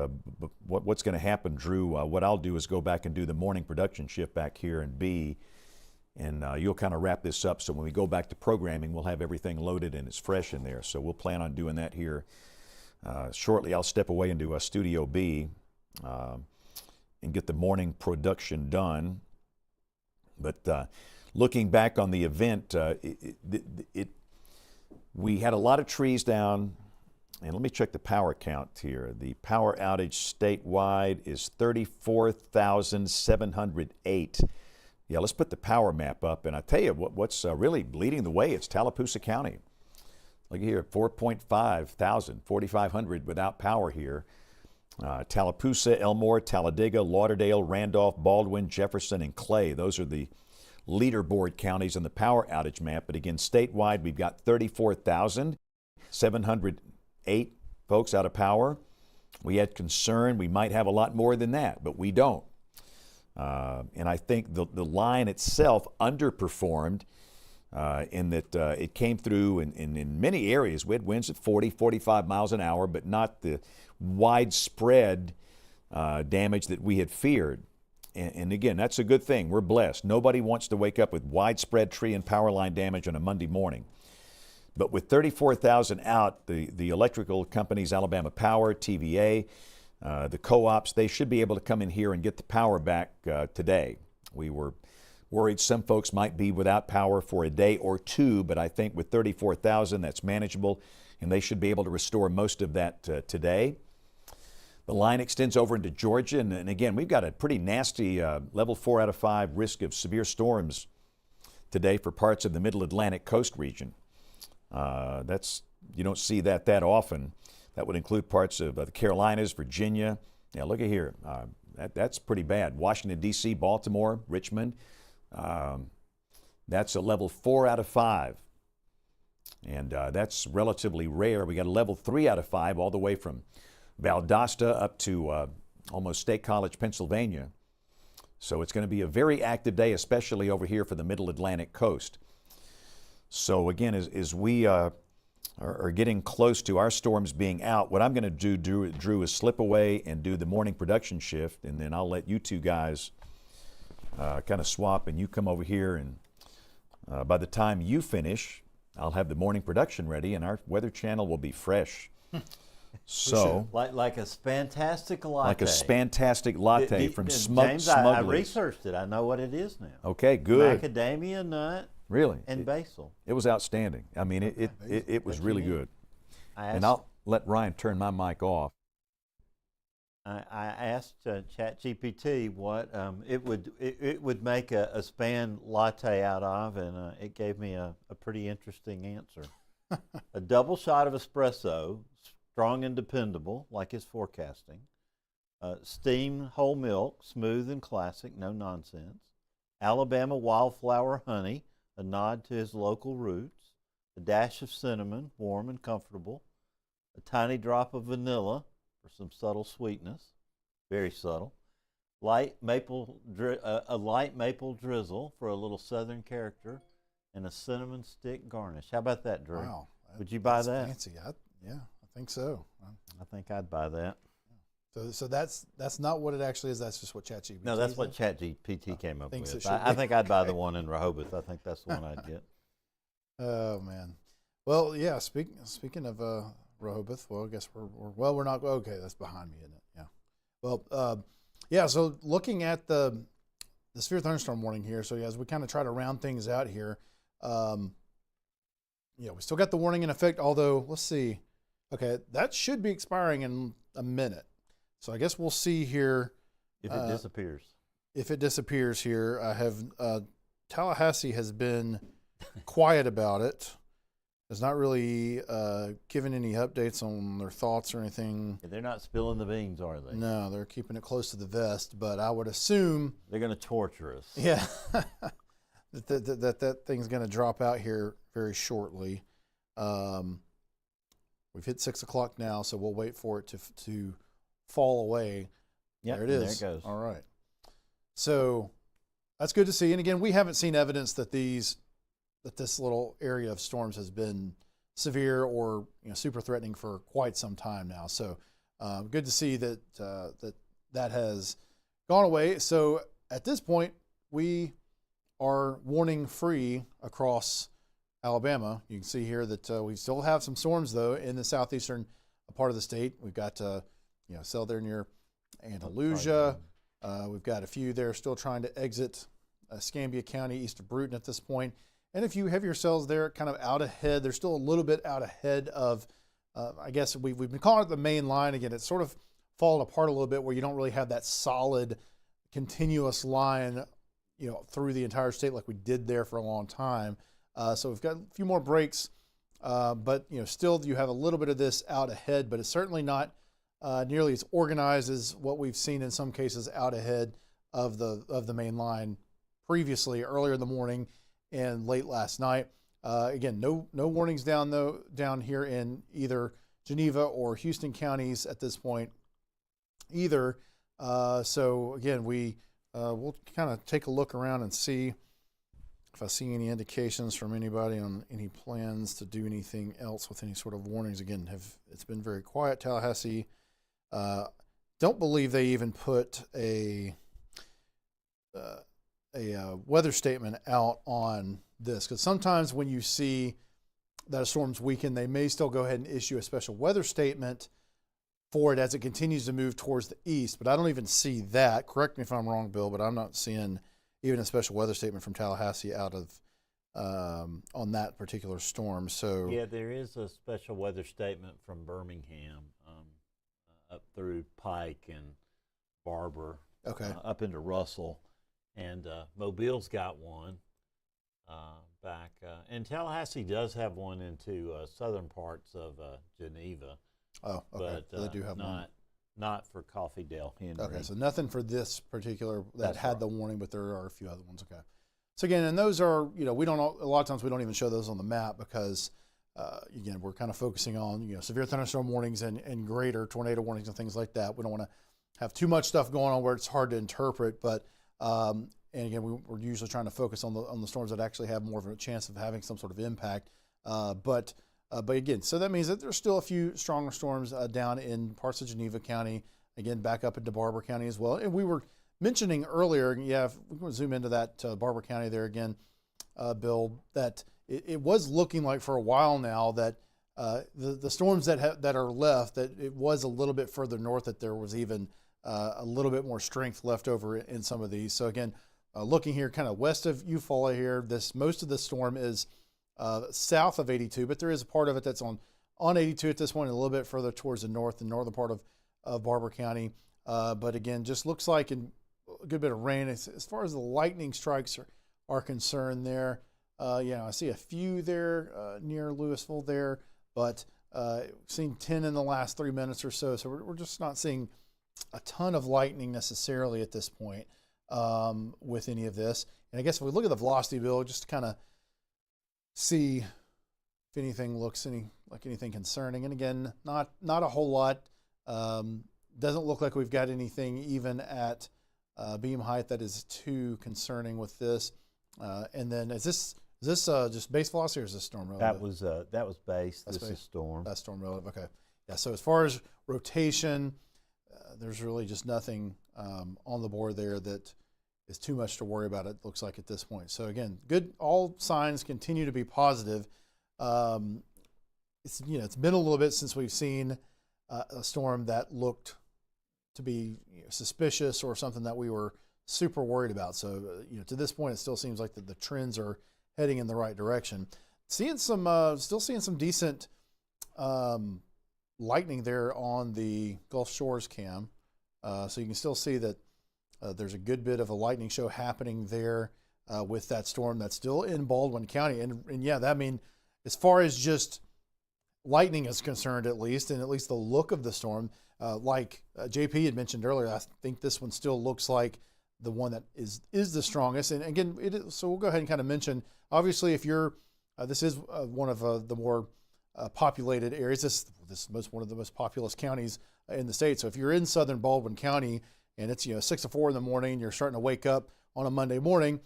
what's going to happen, Drew, what I'll do is go back and do the morning production shift back here in B, and you'll kind of wrap this up so when we go back to programming, we'll have everything loaded and it's fresh in there. So we'll plan on doing that here shortly. I'll step away into Studio B and get the morning production done. But looking back on the event, we had a lot of trees down. And let me check the power count here. The power outage statewide is 34,708. Yeah, let's put the power map up. And I tell you what's really leading the way. It's Tallapoosa County. Look here, 4.5 thousand, 4,500 without power here. Tallapoosa, Elmore, Talladega, Lauderdale, Randolph, Baldwin, Jefferson, and Clay. Those are the leaderboard counties on the power outage map. But again, statewide, we've got 34,708 folks out of power. We had concern we might have a lot more than that, but we don't. And I think the line itself underperformed in that it came through in many areas. We had winds at 40, 45 miles an hour, but not the widespread damage that we had feared. And again, that's a good thing. We're blessed. Nobody wants to wake up with widespread tree and power line damage on a Monday morning. But with 34,000 out, the electrical companies, Alabama Power, TVA, the co-ops, they should be able to come in here and get the power back today. We were worried some folks might be without power for a day or two, but I think with 34,000, that's manageable, and they should be able to restore most of that today. The line extends over into Georgia, and again, we've got a pretty nasty level 4 out of 5 risk of severe storms today for parts of the Middle Atlantic coast region. You don't see that often. That would include parts of the Carolinas, Virginia. Now look at here. That's pretty bad. Washington, D.C., Baltimore, Richmond. That's a level 4 out of 5. And that's relatively rare. We got a level 3 out of 5 all the way from Valdosta up to almost State College, Pennsylvania. So it's going to be a very active day, especially over here for the Middle Atlantic coast. So again, as we are getting close to our storms being out, what I'm going to do, Drew, is slip away and do the morning production shift, and then I'll let you two guys kind of swap, and you come over here, and by the time you finish, I'll have the morning production ready, and our Weather Channel will be fresh. So, like a fantastic latte. like a spantastic latte from James, I researched it. I know what it is now. Okay, good. Macadamia nut. Really? And basil. It was outstanding. I mean, it was really good. And I'll let Ryan turn my mic off. I asked ChatGPT what it would make a Spann latte out of, and it gave me a pretty interesting answer. A double shot of espresso, strong and dependable, like his forecasting. Steamed whole milk, smooth and classic, no nonsense. Alabama wildflower honey, a nod to his local roots. A dash of cinnamon, warm and comfortable. A tiny drop of vanilla for some subtle sweetness, very subtle. A light maple drizzle for a little southern character, and a cinnamon stick garnish. How about that, Drew? Wow. Would you buy that? Fancy. Yeah, I think so. I think I'd buy that. So that's not what it actually is. That's just what ChatGPT. No, that's what ChatGPT came up with. I think I'd buy the one in Rehoboth. I think that's the one I'd get. Oh man. Well, yeah. Speaking of Rehoboth, well, I guess we're not okay. That's behind me, isn't it? Yeah. Well, yeah. So looking at the severe thunderstorm warning here. So as we kind of try to round things out here, we still got the warning in effect. Although let's see. Okay, that should be expiring in a minute. So I guess we'll see here. If it disappears. If it disappears here, I have Tallahassee has been quiet about it. Has not really given any updates on their thoughts or anything. They're not spilling the beans, are they? No, they're keeping it close to the vest. But I would assume they're going to torture us. Yeah, that thing's going to drop out here very shortly. We've hit 6 o'clock now, so we'll wait for it to fall away. Yep, there it is. There it goes. All right. So that's good to see. And again, we haven't seen evidence that this little area of storms has been severe or super threatening for quite some time now. So good to see that that has gone away. So at this point, we are warning free across Alabama. You can see here that we still have some storms though in the southeastern part of the state. We've got cell there near Andalusia. We've got a few there still trying to exit Escambia County east of Bruton at this point. And if you have your cells there kind of out ahead, they're still a little bit out ahead of, I guess we've been calling it the main line. Again, it's sort of fallen apart a little bit where you don't really have that solid continuous line, through the entire state like we did there for a long time. So we've got a few more breaks, but still you have a little bit of this out ahead, but it's certainly not nearly as organized as what we've seen in some cases out ahead of the main line previously, earlier in the morning and late last night. Again, no warnings down here in either Geneva or Houston counties at this point either. So again, we'll kind of take a look around and see if I see any indications from anybody on any plans to do anything else with any sort of warnings. Again, it's been very quiet. Tallahassee, don't believe they even put a weather statement out on this, because sometimes when you see that a storm's weakened, they may still go ahead and issue a special weather statement for it as it continues to move towards the east. But I don't even see that. Correct me if I'm wrong, Bill, but I'm not seeing even a special weather statement from Tallahassee out of on that particular storm. So yeah, there is a special weather statement from Birmingham up through Pike and Barber, up into Russell, and Mobile's got one back, and Tallahassee does have one into southern parts of Geneva. Oh, okay. But they do have one. Not for Coffeedale, Henry. Okay, so nothing for this particular that had right. the warning, but there are a few other ones. Okay. So again, and those are, we don't, a lot of times we don't even show those on the map because, again, we're kind of focusing on, severe thunderstorm warnings and greater tornado warnings and things like that. We don't want to have too much stuff going on where it's hard to interpret, but, and again, we're usually trying to focus on the storms that actually have more of a chance of having some sort of impact. But But again, so that means that there's still a few stronger storms down in parts of Geneva County, again, back up into Barber County as well. And we were mentioning earlier, if we can zoom into that Barber County there again, Bill, that it was looking like for a while now that the storms that are left, that it was a little bit further north, that there was even a little bit more strength left over in some of these. So again, looking here kind of west of Eufaula here, most of the storm is south of 82, but there is a part of it that's on 82 at this point, a little bit further towards the northern part of Barber County. But again, just looks like a good bit of rain. As far as the lightning strikes are concerned there, I see a few there near Louisville there, but seen 10 in the last 3 minutes or so. So we're just not seeing a ton of lightning necessarily at this point with any of this. And I guess if we look at the velocity, Bill, just to kind of see if anything looks like anything concerning. And again, not a whole lot. Doesn't look like we've got anything even at beam height that is too concerning with this. And then is this just base velocity, or is this storm relative? That was base. That's this base. is storm. That's storm relative. Okay. Yeah. So as far as rotation, there's really just nothing on the board there that is too much to worry about, it looks like, at this point. So again, good. All signs continue to be positive. It's been a little bit since we've seen a storm that looked to be suspicious or something that we were super worried about. So to this point, it still seems like the trends are heading in the right direction. Still seeing some decent lightning there on the Gulf Shores cam. So you can still see that there's a good bit of a lightning show happening there with that storm that's still in Baldwin County. And yeah, that as far as just lightning is concerned, at least, and at least the look of the storm, like JP had mentioned earlier, I think this one still looks like the one that is the strongest. And again, so we'll go ahead and kind of mention, obviously, if you're, this is one of the more populated areas. This is one of the most populous counties in the state. So if you're in southern Baldwin County and it's 6 or 4 in the morning, you're starting to wake up on a Monday morning,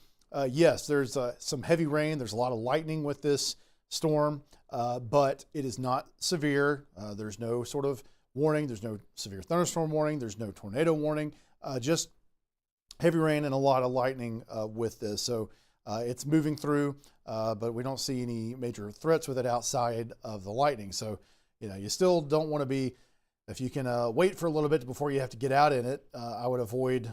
yes, there's some heavy rain. There's a lot of lightning with this storm, but it is not severe. There's no sort of warning. There's no severe thunderstorm warning. There's no tornado warning. Just heavy rain and a lot of lightning with this. So it's moving through, but we don't see any major threats with it outside of the lightning. So, you still don't want to be, if you can wait for a little bit before you have to get out in it, I would avoid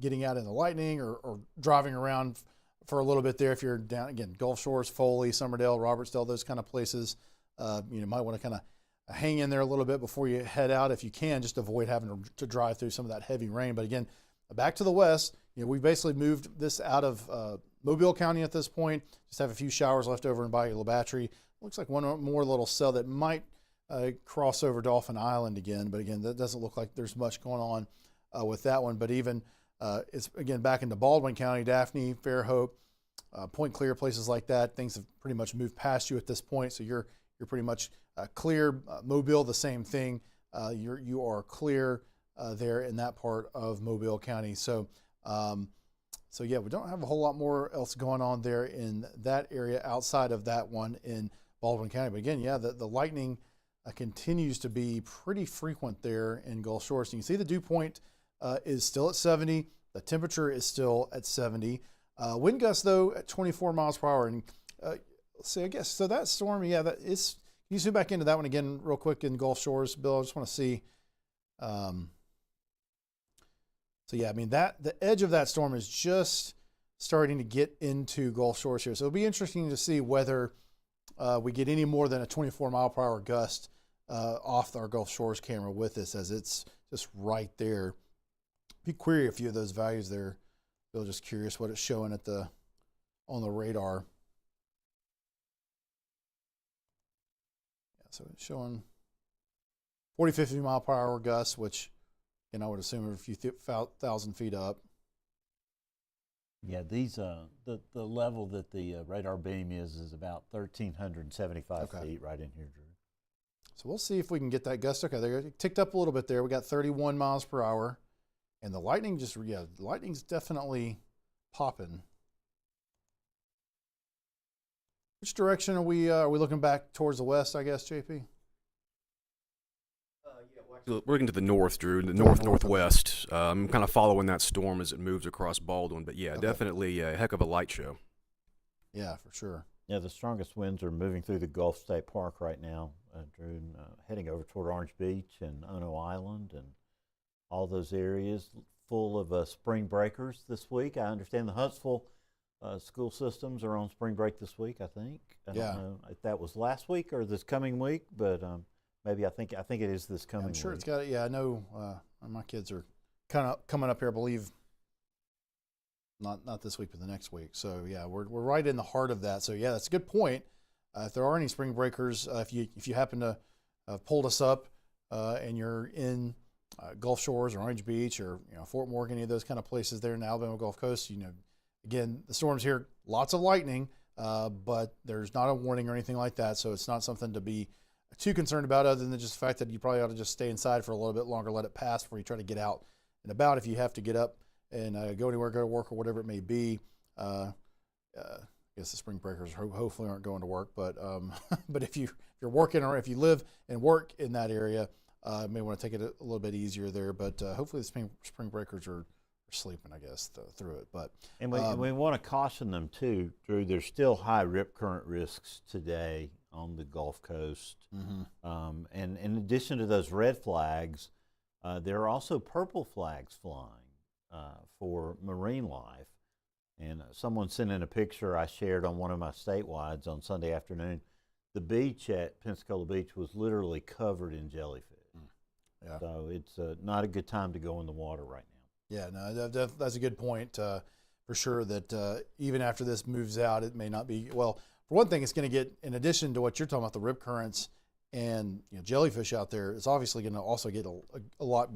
getting out in the lightning or driving around for a little bit there. If you're down, again, Gulf Shores, Foley, Somerdale, Robertsdale, those kind of places, you might want to kind of hang in there a little bit before you head out. If you can, just avoid having to drive through some of that heavy rain. But again, back to the west, we've basically moved this out of Mobile County at this point. Just have a few showers left over in Bayou La Battery. Looks like one more little cell that might cross over Dolphin Island again. But again, that doesn't look like there's much going on with that one. But even it's again back into Baldwin County, Daphne, Fairhope, Point Clear, places like that. Things have pretty much moved past you at this point, so you're pretty much clear. Mobile, the same thing. You are clear there in that part of Mobile County. So yeah, we don't have a whole lot more else going on there in that area outside of that one in Baldwin County. But again, yeah, the lightning continues to be pretty frequent there in Gulf Shores. So you can see the dew point is still at 70. The temperature is still at 70. Wind gusts, though, at 24 miles per hour. And let's see, I guess, so that storm, yeah, can you zoom back into that one again real quick in Gulf Shores, Bill? I just want to see. So yeah, the edge of that storm is just starting to get into Gulf Shores here. So it'll be interesting to see whether we get any more than a 24 mile per hour gust off our Gulf Shores camera with this, as it's just right there. If you query a few of those values there, Bill, just curious what it's showing on the radar. Yeah, so it's showing 40, 50 mile per hour gusts, which, I would assume are a few thousand feet up. Yeah, these the level that the radar beam is about 1,375 feet right in here, Drew. So we'll see if we can get that gust. Okay, they ticked up a little bit there. We got 31 miles per hour, and the lightning lightning's definitely popping. Which direction are we looking back towards the west, I guess, JP? We're looking to the north, Drew, the northwest. I'm kind of following that storm as it moves across Baldwin, but yeah, definitely a heck of a light show. Yeah, for sure. Yeah, the strongest winds are moving through the Gulf State Park right now, Drew, heading over toward Orange Beach and Ono Island and all those areas full of spring breakers this week. I understand the Huntsville school systems are on spring break this week, I think. I don't know if that was last week or this coming week, but maybe I think it is this coming week. I'm sure it's got it. Yeah, I know my kids are kind of coming up here, I believe, not this week, but the next week. So, yeah, we're right in the heart of that. So, yeah, that's a good point. If there are any spring breakers, if you happen to have pulled us up and you're in Gulf Shores or Orange Beach or Fort Morgan, any of those kind of places there in the Alabama Gulf Coast, again, the storm's here, lots of lightning, but there's not a warning or anything like that, so it's not something to be too concerned about other than just the fact that you probably ought to just stay inside for a little bit longer, let it pass before you try to get out and about. If you have to get up and go anywhere, go to work or whatever it may be, I guess the spring breakers hopefully aren't going to work, but but if you're working or if you live and work in that area, you may want to take it a little bit easier there, but hopefully the spring breakers are sleeping, I guess, through it. But and we want to caution them too, Drew. There's still high rip current risks today on the Gulf Coast, and in addition to those red flags, there are also purple flags flying for marine life. And someone sent in a picture I shared on one of my statewides on Sunday afternoon. The beach at Pensacola Beach was literally covered in jellyfish. Yeah. So it's not a good time to go in the water right now. Yeah, no, that's a good point for sure, that even after this moves out, it may not be, well, for one thing, it's going to get, in addition to what you're talking about, the rip currents and jellyfish out there, it's obviously going to also get a lot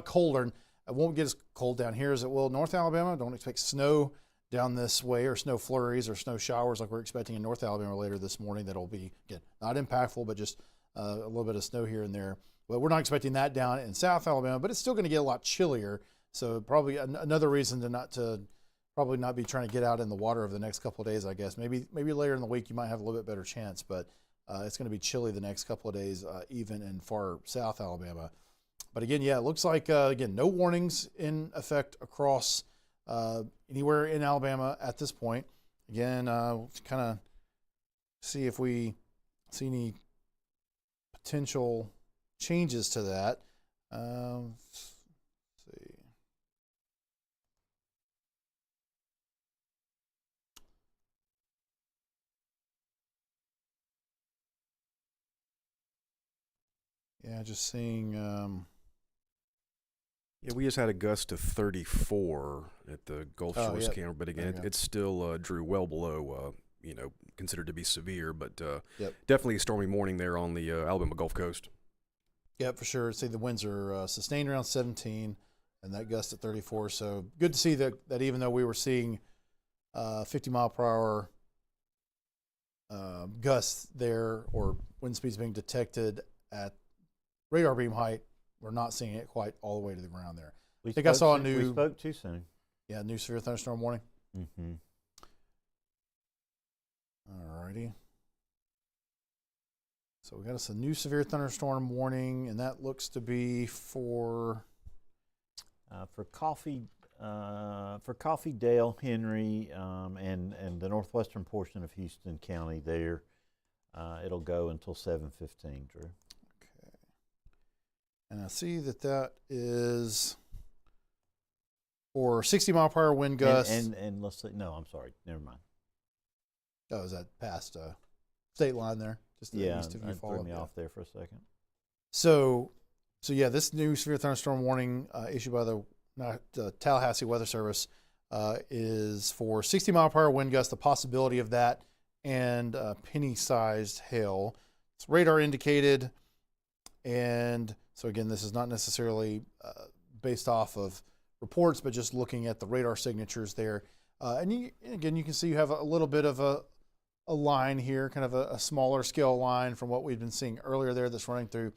colder. And it won't get as cold down here as it will in North Alabama. Don't expect snow down this way, or snow flurries or snow showers like we're expecting in North Alabama later this morning. That'll be, again, not impactful, but just a little bit of snow here and there. But we're not expecting that down in South Alabama, but it's still going to get a lot chillier. So probably another reason to probably not be trying to get out in the water over the next couple of days, I guess. Maybe later in the week you might have a little bit better chance, but it's going to be chilly the next couple of days, even in far South Alabama. But again, yeah, it looks like, again, no warnings in effect across anywhere in Alabama at this point. Again, we'll kind of see if we see any potential changes to that. Let's see. Yeah, just seeing. Yeah, we just had a gust of 34 at the Gulf Shores camera, but again, it's still Drew well below, considered to be severe, but definitely a stormy morning there on the Alabama Gulf Coast. Yep, for sure. See, the winds are sustained around 17, and that gust at 34. So good to see that even though we were seeing 50-mile-per-hour gusts there, or wind speeds being detected at radar beam height, we're not seeing it quite all the way to the ground there. I think I saw a new. We spoke too soon. Yeah, new severe thunderstorm warning. Mm-hmm. All righty. So we got us a new severe thunderstorm warning, and that looks to be for Coffee Dale, Henry, and the northwestern portion of Houston County. There, it'll go until 7:15. Drew. And I see that is for 60-mile-per-hour wind gusts. And let's see. No, I'm sorry. Never mind. Oh, is that past state line there? Just the east of it threw me off there for a second. So yeah, this new severe thunderstorm warning issued by the Tallahassee Weather Service is for 60-mile-per-hour wind gusts, the possibility of that, and penny-sized hail. It's radar indicated, and so again, this is not necessarily based off of reports, but just looking at the radar signatures there. And you can see you have a little bit of a line here, kind of a smaller scale line from what we've been seeing earlier there that's running through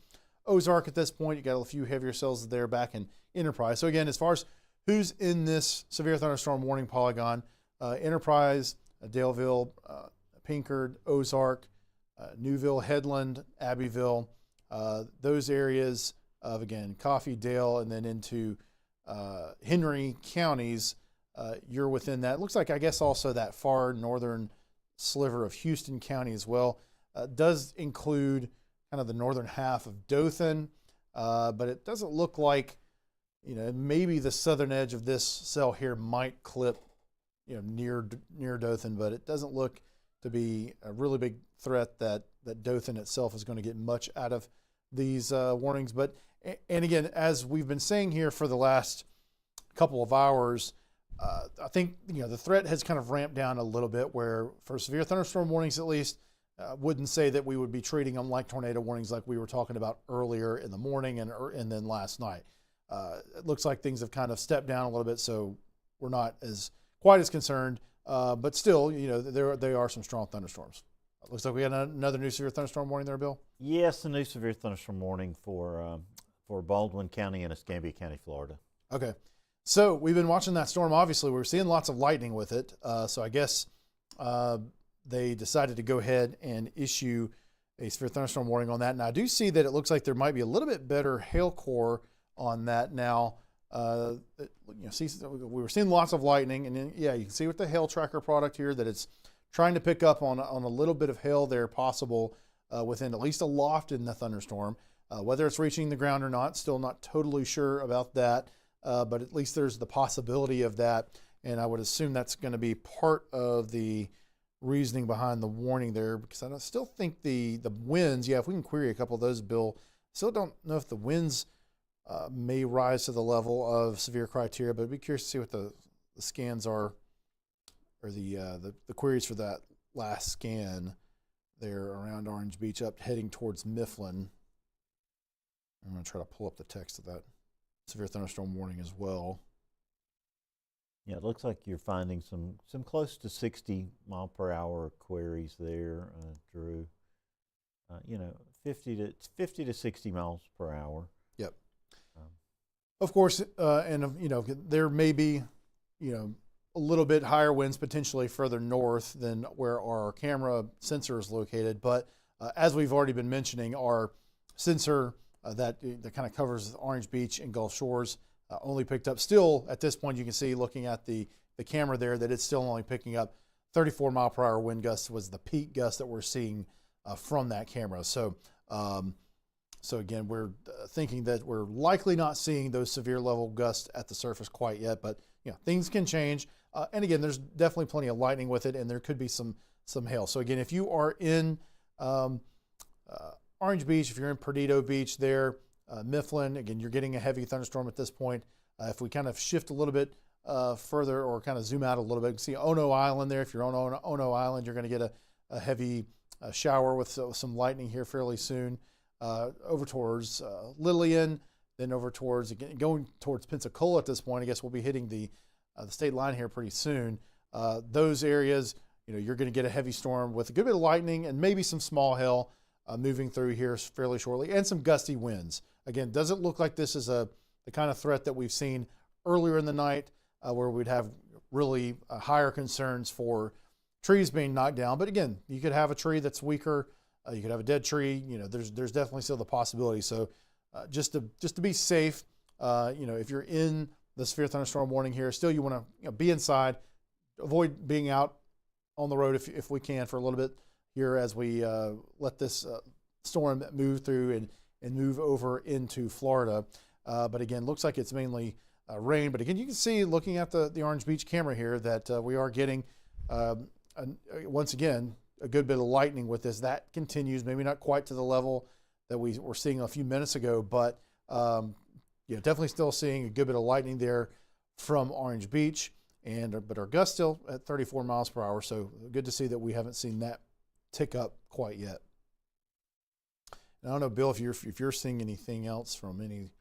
Ozark at this point. You got a few heavier cells there back in Enterprise. So again, as far as who's in this severe thunderstorm warning polygon, Enterprise, Daleville, Pinkard, Ozark, Newville, Headland, Abbeville, those areas of, again, Coffee, Dale, and then into Henry counties, you're within that. It looks like, I guess, also that far northern sliver of Houston County as well. Does include kind of the northern half of Dothan, but it doesn't look like, maybe the southern edge of this cell here might clip, near Dothan, but it doesn't look to be a really big threat that Dothan itself is going to get much out of these warnings. But, and again, as we've been saying here for the last couple of hours, I think, the threat has kind of ramped down a little bit, where for severe thunderstorm warnings, at least, wouldn't say that we would be treating them like tornado warnings like we were talking about earlier in the morning and then last night. It looks like things have kind of stepped down a little bit, so we're not quite as concerned, but still, there are some strong thunderstorms. Looks like we had another new severe thunderstorm warning there, Bill? Yes, a new severe thunderstorm warning for Baldwin County and Escambia County, Florida. Okay. So we've been watching that storm. Obviously, we're seeing lots of lightning with it. So I guess they decided to go ahead and issue a severe thunderstorm warning on that. And I do see that it looks like there might be a little bit better hail core on that now. We were seeing lots of lightning, and then, you can see with the hail tracker product here that it's trying to pick up on a little bit of hail there possible within at least a loft in the thunderstorm. Whether it's reaching the ground or not, still not totally sure about that, but at least there's the possibility of that, and I would assume that's going to be part of the reasoning behind the warning there, because I still think the winds, if we can query a couple of those, Bill, still don't know if the winds may rise to the level of severe criteria, but I'd be curious to see what the scans are, or the queries for that last scan there around Orange Beach up heading towards Mifflin. I'm going to try to pull up the text of that severe thunderstorm warning as well. Yeah, it looks like you're finding some close to 60 mile per hour queries there, Drew. 50 to 60 miles per hour. Yep. Of course, there may be, a little bit higher winds potentially further north than where our camera sensor is located. But as we've already been mentioning, our sensor that kind of covers Orange Beach and Gulf Shores only picked up, still at this point you can see looking at the camera there that it's still only picking up 34 mile per hour wind gusts was the peak gust that we're seeing from that camera. So again, we're thinking that we're likely not seeing those severe level gusts at the surface quite yet, but things can change. And again, there's definitely plenty of lightning with it, and there could be some hail. So again, if you are in Orange Beach, if you're in Perdido Beach there, Mifflin, again, you're getting a heavy thunderstorm at this point. If we kind of shift a little bit further or kind of zoom out a little bit, you can see Ono Island there. If you're on Ono Island, you're going to get a heavy shower with some lightning here fairly soon. Over towards Lillian, then over towards, again, going towards Pensacola at this point. I guess we'll be hitting the state line here pretty soon. Those areas, you're going to get a heavy storm with a good bit of lightning and maybe some small hail moving through here fairly shortly, and some gusty winds. Again, doesn't look like this is the kind of threat that we've seen earlier in the night where we'd have really higher concerns for trees being knocked down. But again, you could have a tree that's weaker. You could have a dead tree. There's definitely still the possibility. So just to be safe, if you're in the severe thunderstorm warning here, still you want to be inside, avoid being out on the road if we can for a little bit here as we let this storm move through and move over into Florida. But again, looks like it's mainly rain. But again, you can see looking at the Orange Beach camera here that we are getting, once again, a good bit of lightning with this. That continues, maybe not quite to the level that we were seeing a few minutes ago, but definitely still seeing a good bit of lightning there from Orange Beach. But our gusts still at 34 miles per hour, so good to see that we haven't seen that tick up quite yet. And I don't know, Bill, if you're seeing anything else from any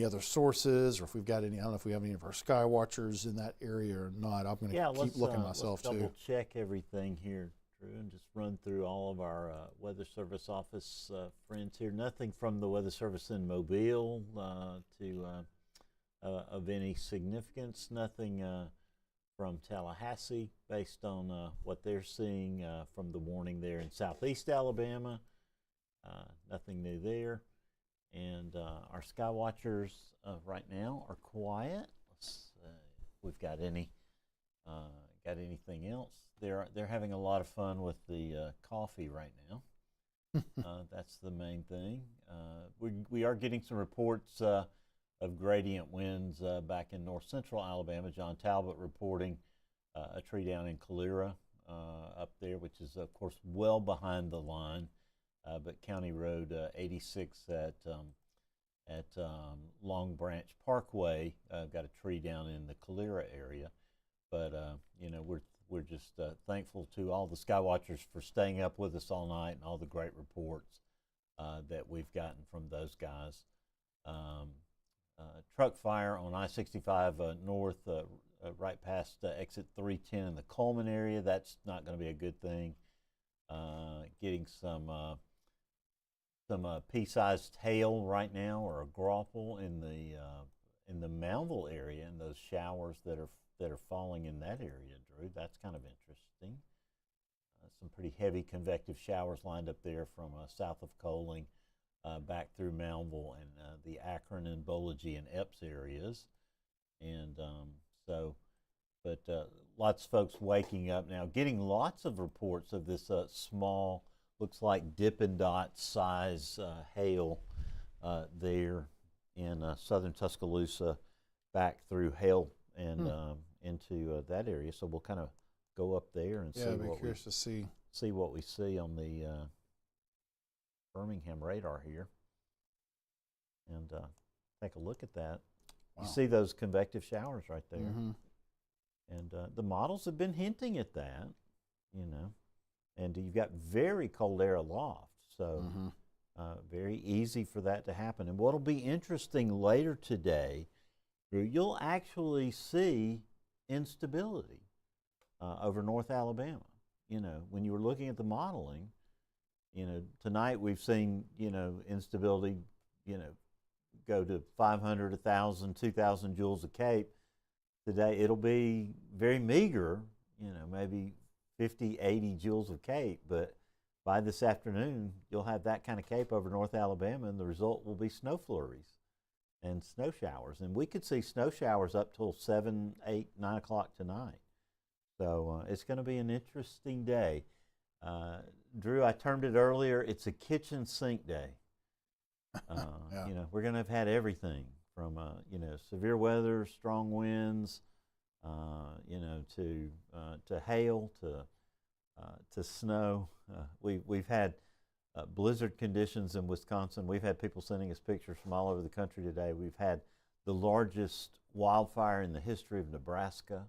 other sources, or if we've got any. I don't know if we have any of our sky watchers in that area or not. I'm going to keep looking myself let's too. Double check everything here, Drew, and just run through all of our Weather Service office friends here. Nothing from the Weather Service in Mobile of any significance. Nothing from Tallahassee based on what they're seeing from the warning there in southeast Alabama. Nothing new there. And our sky watchers right now are quiet. Let's if we've got anything else. They're having a lot of fun with the coffee right now. That's the main thing. We are getting some reports of gradient winds back in north central Alabama. John Talbot reporting a tree down in Calera up there, which is of course well behind the line. But County Road 86 at Long Branch Parkway got a tree down in the Calera area. But you know, we're just thankful to all the sky watchers for staying up with us all night and all the great reports that we've gotten from those guys. Truck fire on I-65 north, right past exit 310 in the Coleman area. That's not going to be a good thing. Getting some pea-sized hail right now, or a graupel in the Moundville area, and those showers that are falling in that area, Drew. That's kind of interesting. Some pretty heavy convective showers lined up there from south of Coaling back through Moundville and the Akron and Bolagie and Epps areas. And lots of folks waking up now, getting lots of reports of this small, looks like Dippin' Dot size hail there in southern Tuscaloosa, back through Hale and into that area. So we'll kind of go up there and see what we see on the Birmingham radar here, and take a look at that. Wow. You see those convective showers right there, and the models have been hinting at that, you know. And you've got very cold air aloft, so very easy for that to happen. And what'll be interesting later today, Drew, you'll actually see instability over North Alabama. You know, when you were looking at the modeling, you know, tonight we've seen, you know, instability, you know, go to 500, 1,000, 2,000 joules a cape. Today it'll be very meager, you know, maybe 50, 80 joules of cape, but by this afternoon, you'll have that kind of cape over North Alabama, and the result will be snow flurries and snow showers. And we could see snow showers up till 7, 8, 9 o'clock tonight. So it's going to be an interesting day. Drew, I termed it earlier, it's a kitchen sink day. You know, we're going to have had everything from, you know, severe weather, strong winds, you know, to hail, to snow. We've had blizzard conditions in Wisconsin. We've had people sending us pictures from all over the country today. We've had the largest wildfire in the history of Nebraska.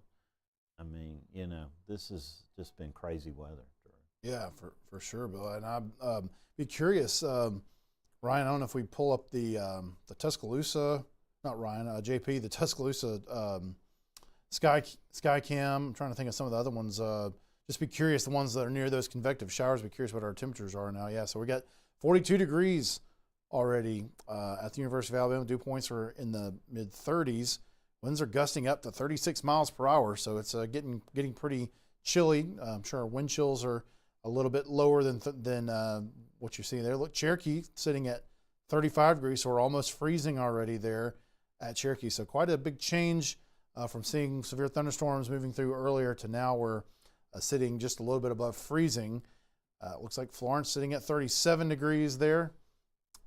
I mean, you know, this has just been crazy weather. Yeah, for sure, Bill. And I'd be curious, Ryan, I don't know if we pull up the Tuscaloosa, not Ryan, JP, the Tuscaloosa sky cam. I'm trying to think of some of the other ones. Just be curious, the ones that are near those convective showers, be curious what our temperatures are now. Yeah, so we got 42 degrees already at the University of Alabama. Dew points are in the mid-30s. Winds are gusting up to 36 miles per hour, so it's getting pretty chilly. I'm sure our wind chills are a little bit lower than what you see there. Look, Cherokee sitting at 35 degrees, so we're almost freezing already there at Cherokee. So quite a big change from seeing severe thunderstorms moving through earlier to now we're sitting just a little bit above freezing. Looks like Florence sitting at 37 degrees there,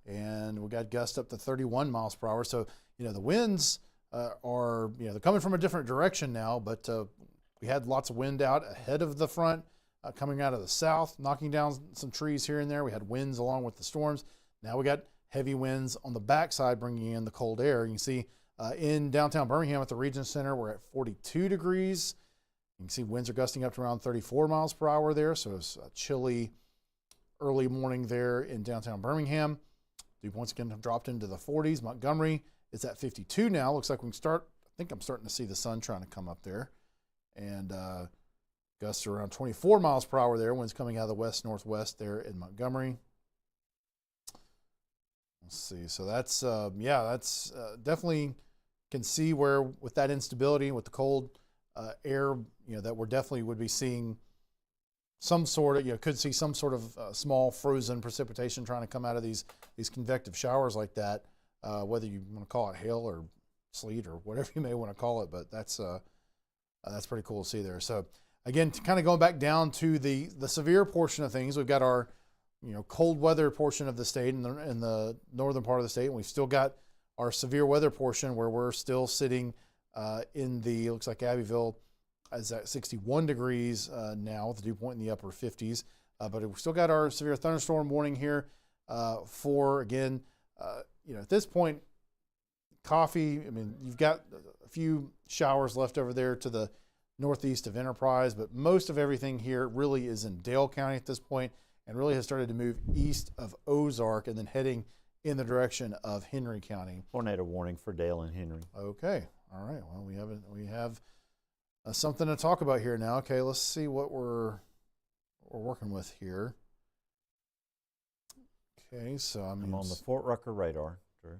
and we got gusts up to 31 miles per hour. So, you know, the winds are, you know, they're coming from a different direction now, but we had lots of wind out ahead of the front coming out of the south, knocking down some trees here and there. We had winds along with the storms. Now we got heavy winds on the backside bringing in the cold air. You can see in downtown Birmingham at the Region Center, we're at 42 degrees. You can see winds are gusting up to around 34 miles per hour there, so it's a chilly early morning there in downtown Birmingham. Dew points again have dropped into the 40s. Montgomery is at 52 now. Looks like we can start, I think I'm starting to see the sun trying to come up there. And gusts are around 24 miles per hour there. Winds coming out of the west-northwest there in Montgomery. Let's see. So that's, that's definitely can see where with that instability, with the cold air, that we're definitely would be seeing some sort of, could see some sort of small frozen precipitation trying to come out of these convective showers like that, whether you want to call it hail or sleet or whatever you may want to call it. But that's pretty cool to see there. So again, kind of going back down to the severe portion of things, we've got our cold weather portion of the state in the northern part of the state, and we've still got our severe weather portion where we're still sitting looks like Abbeville is at 61 degrees now with the dew point in the upper 50s. But we've still got our severe thunderstorm warning here for, again, at this point, coffee, you've got a few showers left over there to the northeast of Enterprise, but most of everything here really is in Dale County at this point and really has started to move east of Ozark and then heading in the direction of Henry County. Tornado warning for Dale and Henry. Okay. All right. Well, we have something to talk about here now. Okay, let's see what we're working with here. Okay, so I'm on the Fort Rucker radar, Drew.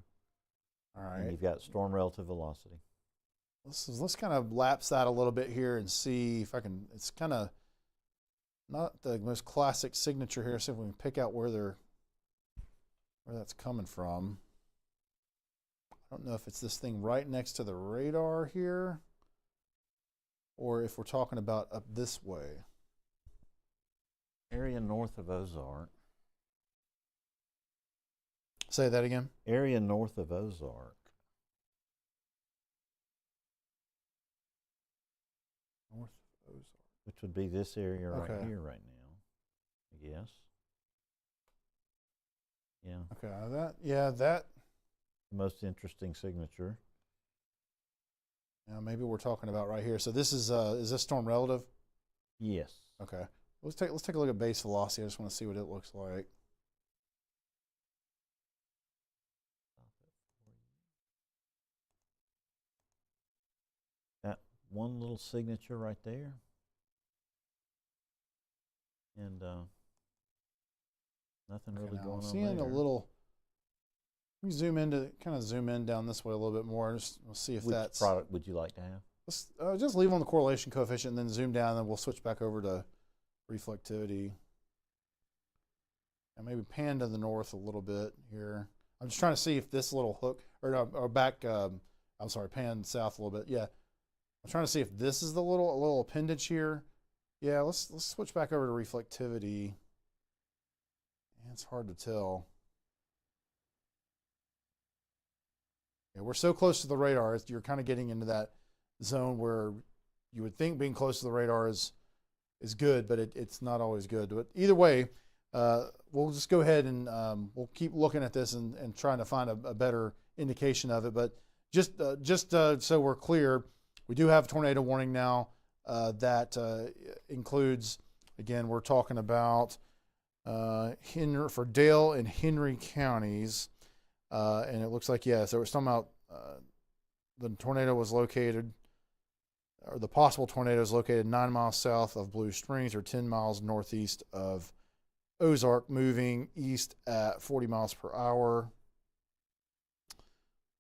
All right. And you've got storm relative velocity. Let's kind of lapse that a little bit here and see if I can. It's kind of not the most classic signature here. See if we can pick out where that's coming from. I don't know if it's this thing right next to the radar here, or if we're talking about up this way. Area north of Ozark. Say that again. Area north of Ozark. North of Ozark. Which would be this area right Okay. here right now, I guess. Yeah. Okay, that. The most interesting signature. Now maybe we're talking about right here. So this is this storm relative? Yes. Okay. Let's take a look at base velocity. I just want to see what it looks like. That one little signature right there. And nothing really going on seeing there. a little. Let me zoom in down this way a little bit more. We'll see if Which that's. product would you like to have? Let's just leave on the correlation coefficient and then zoom down, and then we'll switch back over to reflectivity. And maybe pan to the north a little bit here. I'm just trying to see if this little hook, or back, pan south a little bit. Yeah. I'm trying to see if this is the little appendage here. Yeah, let's switch back over to reflectivity. Yeah, it's hard to tell. Yeah, we're so close to the radar, you're kind of getting into that zone where you would think being close to the radar is good, but it's not always good. But either way, we'll just go ahead and we'll keep looking at this and trying to find a better indication of it. But just so we're clear, we do have a tornado warning now that includes, again, we're talking about for Dale and Henry counties. And it looks like, so we're talking about the tornado was located, or the possible tornado is located 9 miles south of Blue Springs or 10 miles northeast of Ozark, moving east at 40 miles per hour.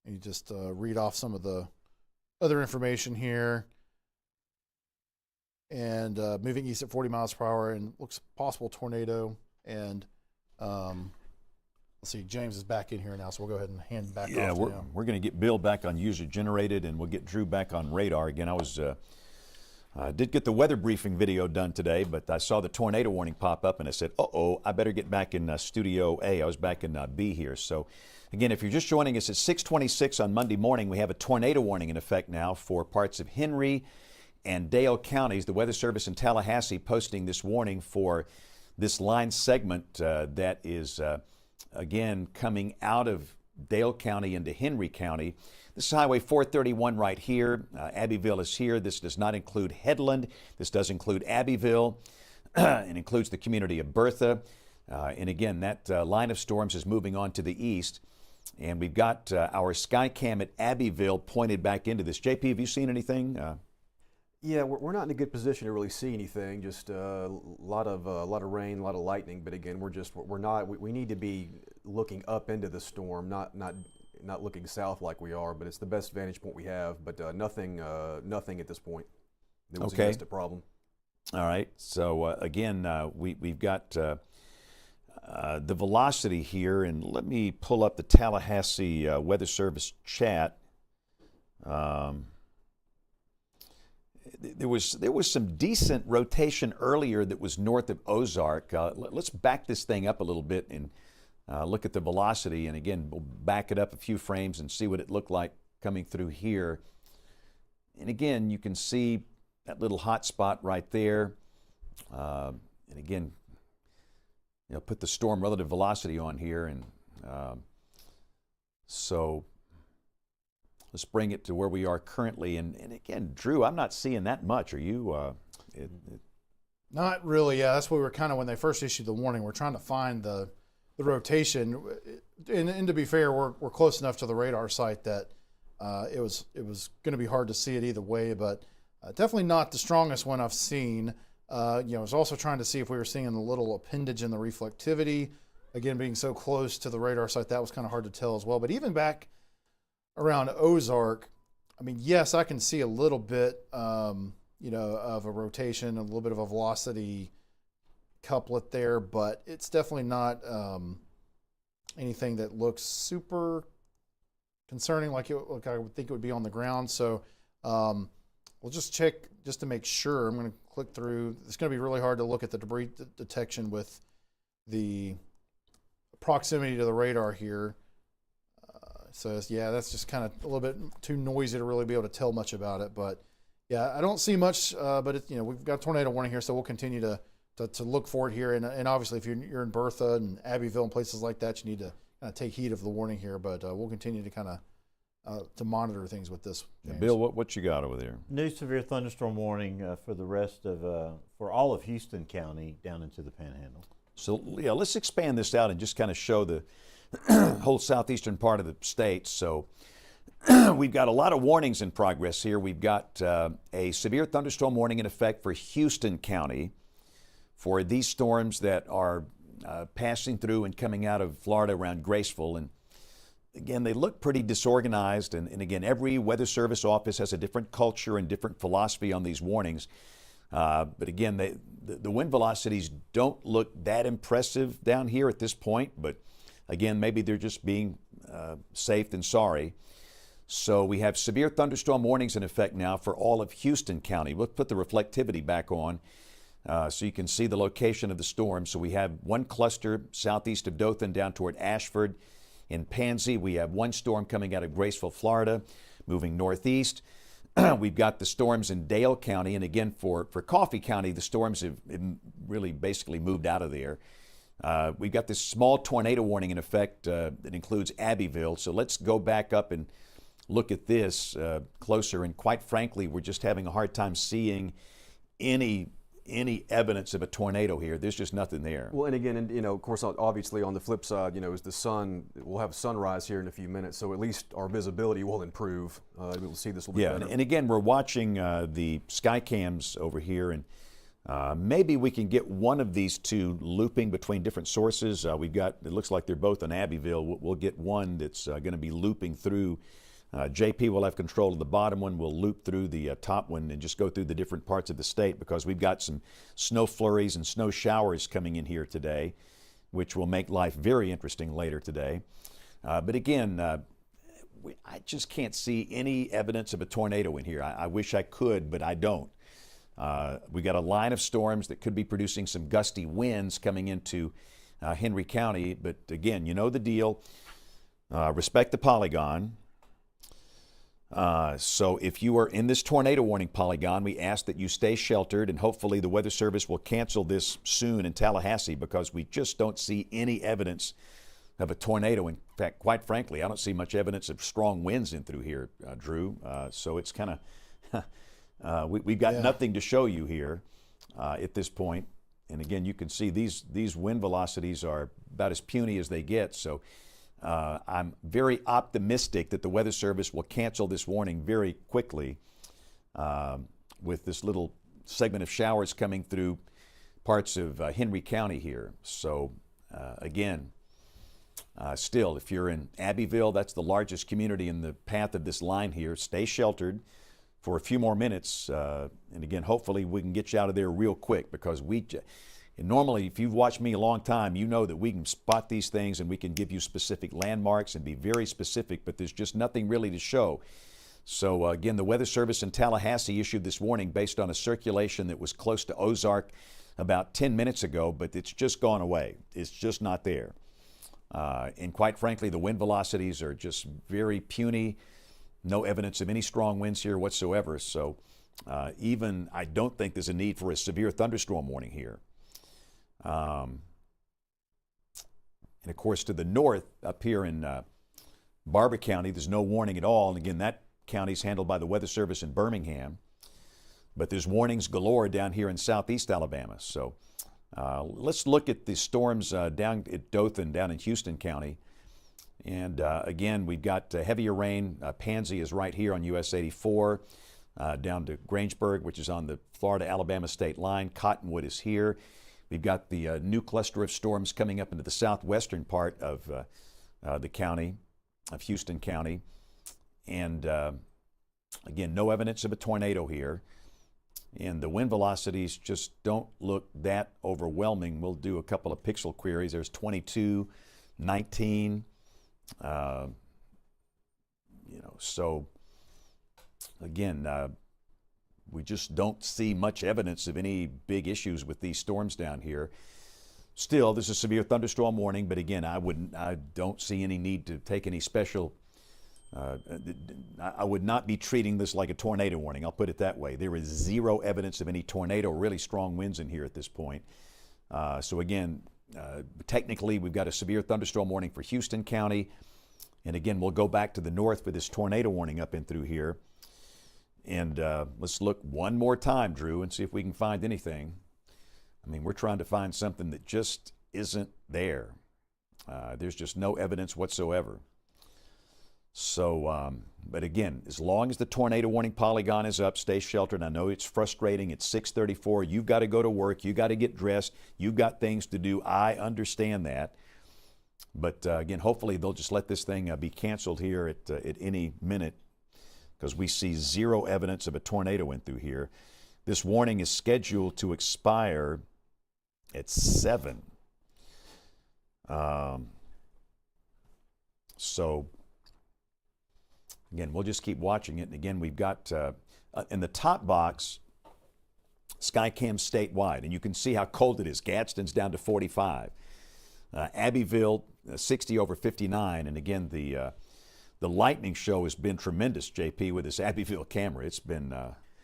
And you just read off some of the other information here. And moving east at 40 miles per hour, and looks possible tornado. And let's see, James is back in here now, so we'll go ahead and hand back off to him. We're going to get Bill back on user generated, and we'll get Drew back on radar again. I did get the weather briefing video done today, but I saw the tornado warning pop up, and I said, I better get back in Studio A. I was back in B here. So again, if you're just joining us at 6:26 on Monday morning, we have a tornado warning in effect now for parts of Henry and Dale counties. The Weather Service in Tallahassee posting this warning for this line segment that is again coming out of Dale County into Henry County. This is Highway 431 right here. Abbeville is here. This does not include Headland. This does include Abbeville. It includes the community of Bertha. And again, that line of storms is moving on to the east. And we've got our Skycam at Abbeville pointed back into this. JP, have you seen anything? Yeah, we're not in a good position to really see anything. Just a lot of rain, a lot of lightning. But again, we need to be looking up into the storm, not looking south like we are. But it's the best vantage point we have. But nothing at this point. It was Okay. a gusted problem. All right. So again, we've got the velocity here, and let me pull up the Tallahassee Weather Service chat. There was some decent rotation earlier that was north of Ozark. Let's back this thing up a little bit and look at the velocity. And again, we'll back it up a few frames and see what it looked like coming through here. And again, you can see that little hot spot right there. And again, put the storm relative velocity on here. And so let's bring it to where we are currently. And again, Drew, I'm not seeing that much. Are you? Not really. Yeah, that's what we were kind of, when they first issued the warning, we're trying to find the rotation. And to be fair, we're close enough to the radar site that it was going to be hard to see it either way, but definitely not the strongest one I've seen. I was also trying to see if we were seeing the little appendage in the reflectivity. Again, being so close to the radar site, that was kind of hard to tell as well. But even back around Ozark, I mean, yes, I can see a little bit, of a rotation, a little bit of a velocity couplet there, but it's definitely not anything that looks super concerning like I would think it would be on the ground. So we'll just check just to make sure. I'm going to click through. It's going to be really hard to look at the debris detection with the proximity to the radar here. So yeah, that's just kind of a little bit too noisy to really be able to tell much about it. But yeah, I don't see much. But we've got a tornado warning here, so we'll continue to look for it here. And obviously, if you're in Bertha and Abbeville and places like that, you need to kind of take heed of the warning here. But we'll continue to kind of to monitor things with this. James. Bill, what you got over there? New severe thunderstorm warning for the rest of for all of Houston County down into the Panhandle. So yeah, let's expand this out and just kind of show the whole southeastern part of the state. So we've got a lot of warnings in progress here. We've got a severe thunderstorm warning in effect for Houston County for these storms that are passing through and coming out of Florida around Graceville. And again, they look pretty disorganized. And again, every weather service office has a different culture and different philosophy on these warnings. But again, the wind velocities don't look that impressive down here at this point. But again, maybe they're just being safe than sorry. So we have severe thunderstorm warnings in effect now for all of Houston County. We'll put the reflectivity back on so you can see the location of the storm. So we have one cluster southeast of Dothan down toward Ashford. In Pansy, we have one storm coming out of Graceville, Florida, moving northeast. We've got the storms in Dale County. And again, for Coffee County, the storms have really basically moved out of there. We've got this small tornado warning in effect that includes Abbeville. So let's go back up and look at this closer. And quite frankly, we're just having a hard time seeing any evidence of a tornado here. There's just nothing there. Well, and again, of course, obviously on the flip side, as the sun, we'll have sunrise here in a few minutes, so at least our visibility will improve. We'll see this a little bit better. And again, we're watching the sky cams over here, and maybe we can get one of these two looping between different sources. We've got, it looks like they're both in Abbeville. We'll get one that's going to be looping through. JP will have control of the bottom one. We'll loop through the top one and just go through the different parts of the state because we've got some snow flurries and snow showers coming in here today, which will make life very interesting later today. But again, I just can't see any evidence of a tornado in here. I wish I could, but I don't. We got a line of storms that could be producing some gusty winds coming into Henry County. But again, you know the deal. Respect the polygon. So if you are in this tornado warning polygon, we ask that you stay sheltered, and hopefully the Weather Service will cancel this soon in Tallahassee because we just don't see any evidence of a tornado. In fact, quite frankly, I don't see much evidence of strong winds in through here, Drew. So it's kind of, we've got nothing to show you here at this point. And again, you can see these wind velocities are about as puny as they get. So I'm very optimistic that the Weather Service will cancel this warning very quickly with this little segment of showers coming through parts of Henry County here. So again, still, if you're in Abbeville, that's the largest community in the path of this line here. Stay sheltered. for a few more minutes. And again, hopefully we can get you out of there real quick, because and normally, if you've watched me a long time, you know that we can spot these things and we can give you specific landmarks and be very specific, but there's just nothing really to show. So again, the Weather Service in Tallahassee issued this warning based on a circulation that was close to Ozark about 10 minutes ago, but it's just gone away. It's just not there. And quite frankly, the wind velocities are just very puny. No evidence of any strong winds here whatsoever. So even I don't think there's a need for a severe thunderstorm warning here. And of course, to the north, up here in Barber County, there's no warning at all. And again, that county is handled by the Weather Service in Birmingham. But there's warnings galore down here in southeast Alabama. So let's look at the storms down at Dothan, down in Houston County. And again, we've got heavier rain. Pansy is right here on US 84, down to Grangeburg, which is on the Florida-Alabama state line. Cottonwood is here. We've got the new cluster of storms coming up into the southwestern part of the county, of Houston County. And again, no evidence of a tornado here. And the wind velocities just don't look that overwhelming. We'll do a couple of pixel queries. There's 22, 19. So again, we just don't see much evidence of any big issues with these storms down here. Still, this is a severe thunderstorm warning, but again, I don't see any need to take any special. I would not be treating this like a tornado warning. I'll put it that way. There is zero evidence of any tornado, really strong winds in here at this point. So again, technically, we've got a severe thunderstorm warning for Houston County. And again, we'll go back to the north for this tornado warning up and through here. And let's look one more time, Drew, and see if we can find anything. I mean, we're trying to find something that just isn't there. There's just no evidence whatsoever. So, but again, as long as the tornado warning polygon is up, stay sheltered. I know it's frustrating. It's 6:34. You've got to go to work. You've got to get dressed. You've got things to do. I understand that. But again, hopefully they'll just let this thing be canceled here at any minute, because we see zero evidence of a tornado in through here. This warning is scheduled to expire at 7. So again, we'll just keep watching it. And again, we've got in the top box, Skycam statewide, and you can see how cold it is. Gadsden's down to 45. Abbeville, 60 over 59. And again, the lightning show has been tremendous, JP, with this Abbeville camera. It's been...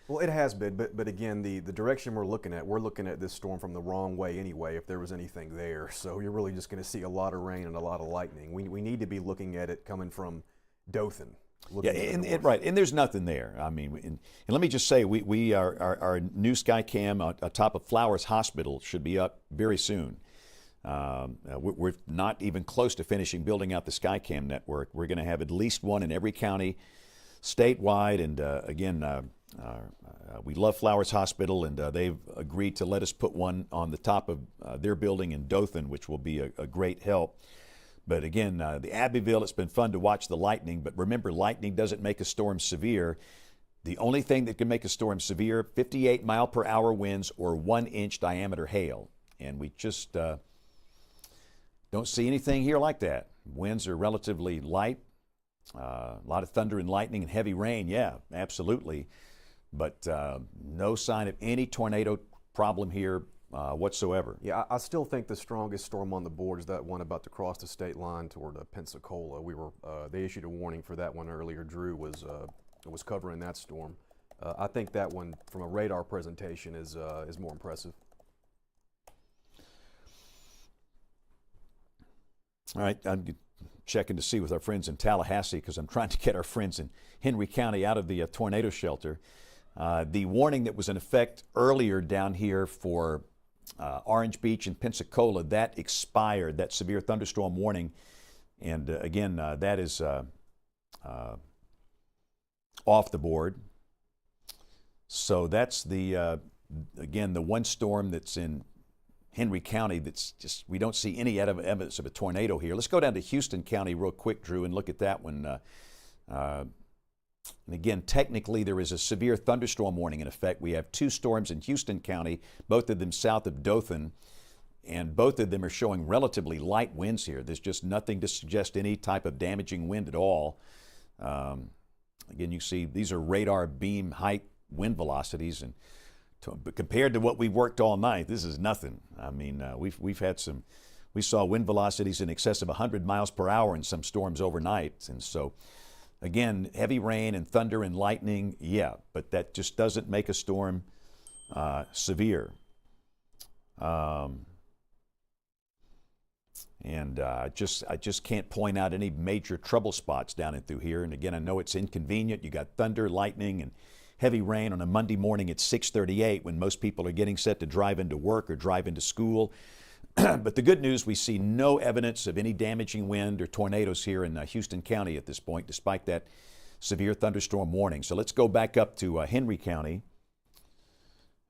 Well, it has been, but again, the direction we're looking at this storm from the wrong way anyway, if there was anything there. So you're really just going to see a lot of rain and a lot of lightning. We need to be looking at it coming from Dothan. Yeah, right, and there's nothing there. I mean, and let me just say, we our new Skycam atop of Flowers Hospital should be up very soon. We're not even close to finishing building out the Skycam network. We're going to have at least one in every county, statewide, and again, we love Flowers Hospital, and they've agreed to let us put one on the top of their building in Dothan, which will be a great help. But again, the Abbeville, it's been fun to watch the lightning, but remember, lightning doesn't make a storm severe. The only thing that can make a storm severe, 58 mile per hour winds or 1-inch diameter hail. And we just don't see anything here like that. Winds are relatively light, a lot of thunder and lightning and heavy rain, yeah, absolutely. But no sign of any tornado problem here whatsoever. Yeah, I still think the strongest storm on the board is that one about to cross the state line toward Pensacola. They issued a warning for that one earlier. Drew was covering that storm. I think that one, from a radar presentation, is more impressive. All right, I'm checking to see with our friends in Tallahassee, because I'm trying to get our friends in Henry County out of the tornado shelter. The warning that was in effect earlier down here for Orange Beach and Pensacola, that expired, that severe thunderstorm warning. And again, that is off the board. So that's again, the one storm that's in Henry County that's just, we don't see any evidence of a tornado here. Let's go down to Houston County real quick, Drew, and look at that one. And again, technically, there is a severe thunderstorm warning in effect. We have 2 storms in Houston County, both of them south of Dothan, and both of them are showing relatively light winds here. There's just nothing to suggest any type of damaging wind at all. Again, you see these are radar beam height wind velocities, and but compared to what we worked all night, this is nothing. I mean, we've had some. We saw wind velocities in excess of 100 miles per hour in some storms overnight, and so. Again, heavy rain and thunder and lightning, yeah, but that just doesn't make a storm severe. I just can't point out any major trouble spots down and through here. And again, I know it's inconvenient. You got thunder, lightning, and heavy rain on a Monday morning at 6:38 when most people are getting set to drive into work or drive into school. But the good news, we see no evidence of any damaging wind or tornadoes here in Houston County at this point, despite that severe thunderstorm warning. So let's go back up to Henry County.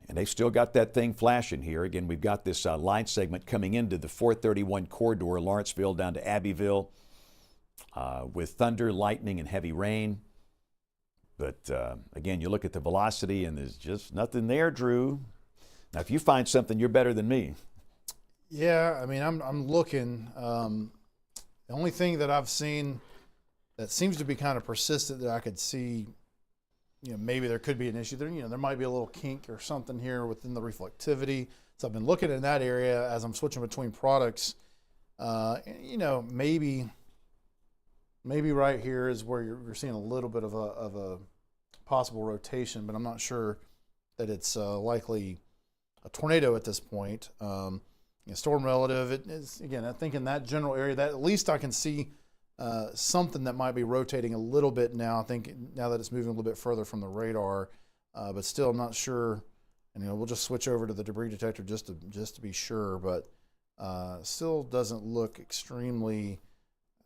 And they've still got that thing flashing here. Again, we've got this line segment coming into the 431 corridor, Lawrenceville down to Abbeville, with thunder, lightning, and heavy rain. But again, you look at the velocity, and there's just nothing there, Drew. Now, if you find something, you're better than me. Yeah, I mean, I'm looking. The only thing that I've seen that seems to be kind of persistent that I could see, maybe there could be an issue there. There might be a little kink or something here within the reflectivity. So I've been looking in that area as I'm switching between products. Maybe right here is where you're seeing a little bit of a possible rotation, but I'm not sure that it's likely a tornado at this point. Storm relative, it is, again, I think in that general area, that at least I can see something that might be rotating a little bit now. I think now that it's moving a little bit further from the radar, but still I'm not sure. And we'll just switch over to the debris detector just to be sure, but still doesn't look extremely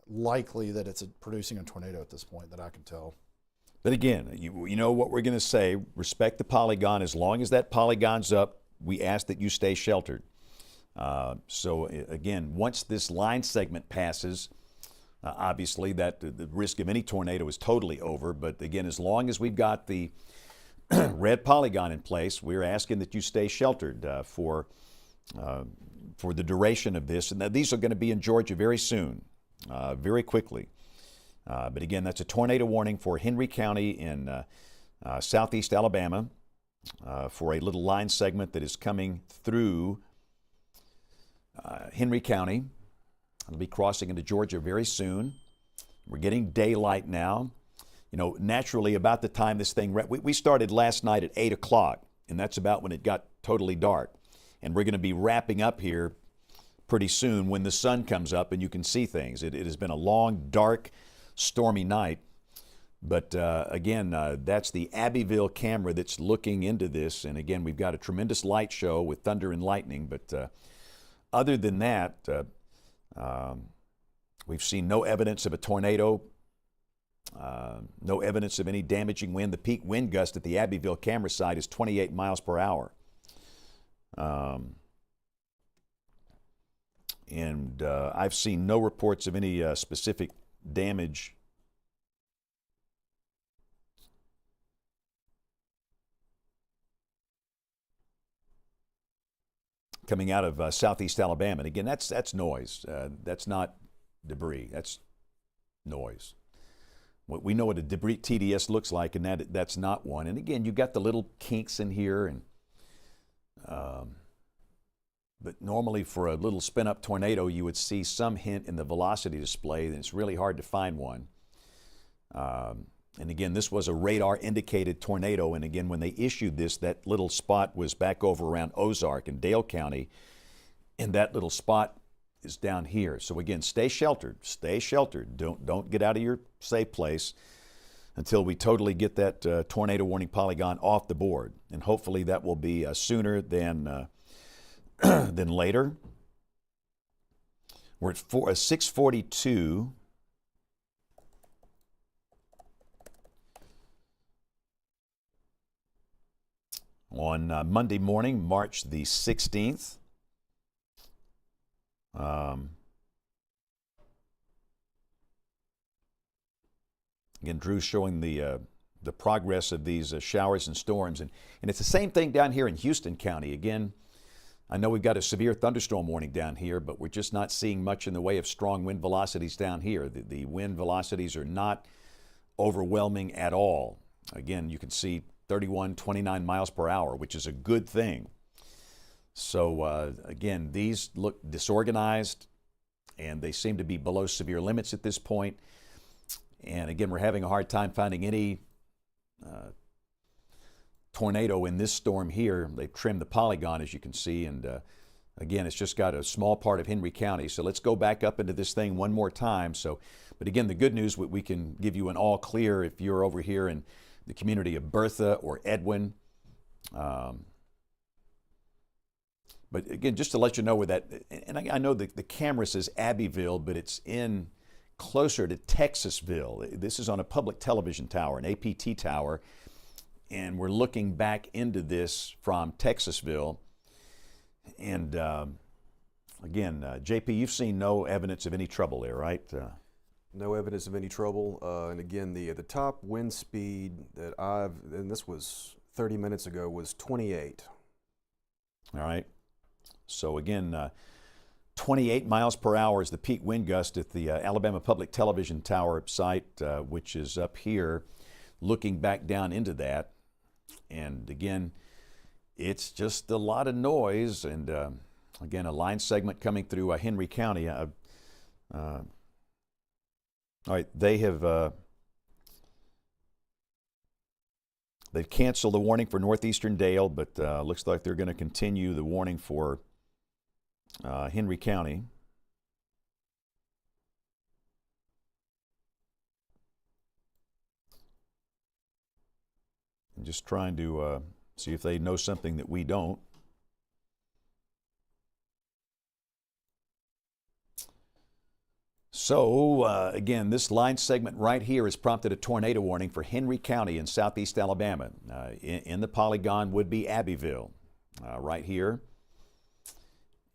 likely that it's producing a tornado at this point that I can tell. But again, you know what we're going to say, respect the polygon. As long as that polygon's up, we ask that you stay sheltered. So again, once this line segment passes, obviously that the risk of any tornado is totally over. But again, as long as we've got the red polygon in place, we're asking that you stay sheltered for the duration of this. And these are going to be in Georgia very soon, very quickly. But again, that's a tornado warning for Henry County in southeast Alabama for a little line segment that is coming through Henry County. It'll be crossing into Georgia very soon. We're getting daylight now. Naturally, about the time this thing, we started last night at 8 o'clock, and that's about when it got totally dark. And we're going to be wrapping up here pretty soon when the sun comes up and you can see things. It has been a long, dark, stormy night. But again, that's the Abbeville camera that's looking into this. And again, we've got a tremendous light show with thunder and lightning. But other than that, we've seen no evidence of a tornado, no evidence of any damaging wind. The peak wind gust at the Abbeville camera site is 28 miles per hour. And I've seen no reports of any specific damage coming out of southeast Alabama. And again, that's noise. That's not debris. That's noise. We know what a debris TDS looks like, and that's not one. And again, you've got the little kinks in here, and but normally for a little spin-up tornado, you would see some hint in the velocity display, and it's really hard to find one. And again, this was a radar-indicated tornado, and again, when they issued this, that little spot was back over around Ozark and Dale County, and that little spot is down here. So again, stay sheltered. Stay sheltered. Don't get out of your safe place until we totally get that tornado warning polygon off the board, and hopefully that will be sooner than than later. We're at 6:42. On Monday morning, March the 16th. Again, Drew's showing the the progress of these showers and storms. And it's the same thing down here in Houston County. Again, I know we've got a severe thunderstorm warning down here, but we're just not seeing much in the way of strong wind velocities down here. The wind velocities are not overwhelming at all. Again, you can see 31, 29 miles per hour, which is a good thing. So again, these look disorganized, and they seem to be below severe limits at this point. And again, we're having a hard time finding any tornado in this storm here. They've trimmed the polygon, as you can see, and again, it's just got a small part of Henry County. So let's go back up into this thing one more time. But again, the good news, we can give you an all clear if you're over here in the community of Bertha or Edwin. But again, just to let you know where that, and I know the camera says Abbeville, but it's in closer to Texasville. This is on a public television tower, an APT tower, and we're looking back into this from Texasville. And again, JP, you've seen no evidence of any trouble there, right? No evidence of any trouble. And again, the top wind speed that and this was 30 minutes ago, was 28. All right. So again, 28 miles per hour is the peak wind gust at the Alabama Public Television Tower site, which is up here, looking back down into that. And again, it's just a lot of noise. And again, a line segment coming through Henry County. All right, they've canceled the warning for northeastern Dale, but looks like they're going to continue the warning for Henry County. I'm just trying to see if they know something that we don't. So, again, this line segment right here has prompted a tornado warning for Henry County in southeast Alabama. In the polygon would be Abbeville, right here.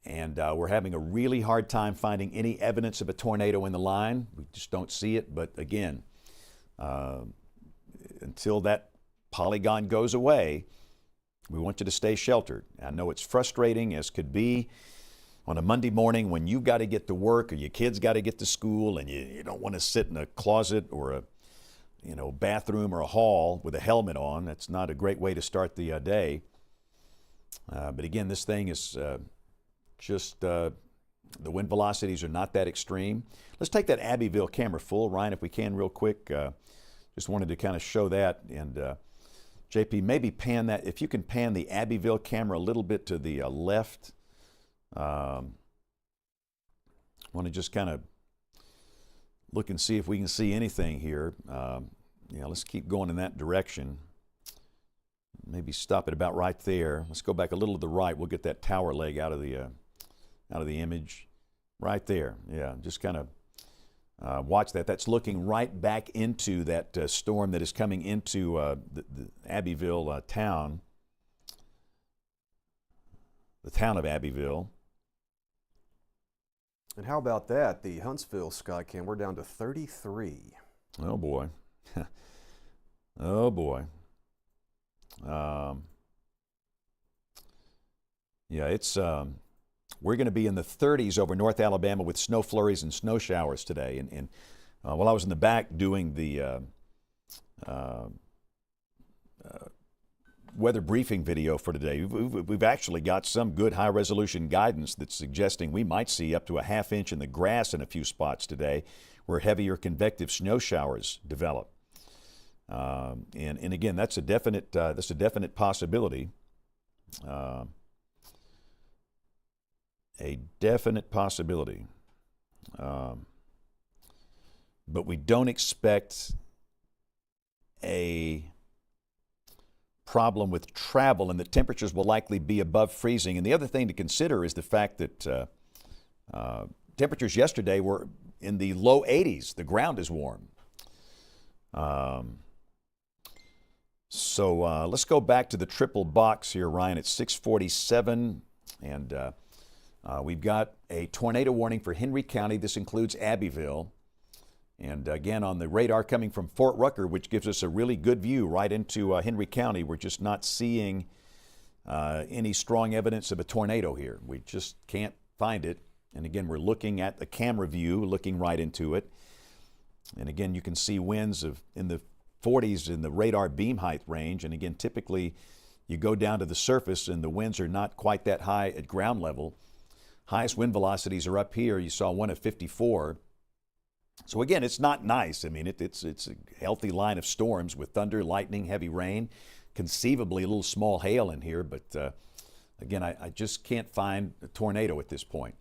And we're having a really hard time finding any evidence of a tornado in the line. We just don't see it. But again, until that polygon goes away, we want you to stay sheltered. I know it's frustrating as could be on a Monday morning when you've got to get to work or your kids got to get to school, and you don't want to sit in a closet or a bathroom or a hall with a helmet on. That's not a great way to start the day. But again, this thing is just the wind velocities are not that extreme. Let's take that Abbeville camera full, Ryan, if we can, real quick. Just wanted to kind of show that. And JP, maybe pan that. If you can pan the Abbeville camera a little bit to the left. Want to just kind of look and see if we can see anything here. Let's keep going in that direction. Maybe stop it about right there. Let's go back a little to the right. We'll get that tower leg out of the image. Right there. Yeah, just kind of watch that. That's looking right back into that storm that is coming into the Abbeville town. The town of Abbeville. And how about that? The Huntsville Skycam, we're down to 33. Oh, boy. Oh, boy. It's we're going to be in the 30s over North Alabama with snow flurries and snow showers today. And while I was in the back doing the weather briefing video for today, we've actually got some good high-resolution guidance that's suggesting we might see up to a half inch in the grass in a few spots today where heavier convective snow showers develop. And again, that's a definite possibility. A definite possibility. But we don't expect a problem with travel, and the temperatures will likely be above freezing. And the other thing to consider is the fact that temperatures yesterday were in the low 80s. The ground is warm. So let's go back to the triple box here, Ryan. It's 647, and we've got a tornado warning for Henry County. This includes Abbeville. And again, on the radar coming from Fort Rucker, which gives us a really good view right into Henry County, we're just not seeing any strong evidence of a tornado here. We just can't find it. And again, we're looking at the camera view, looking right into it. And again, you can see winds in the 40s in the radar beam height range. And again, typically you go down to the surface and the winds are not quite that high at ground level. Highest wind velocities are up here. You saw one at 54. So again, it's not nice. I mean, it's a healthy line of storms with thunder, lightning, heavy rain, conceivably a little small hail in here. But again, I just can't find a tornado at this point.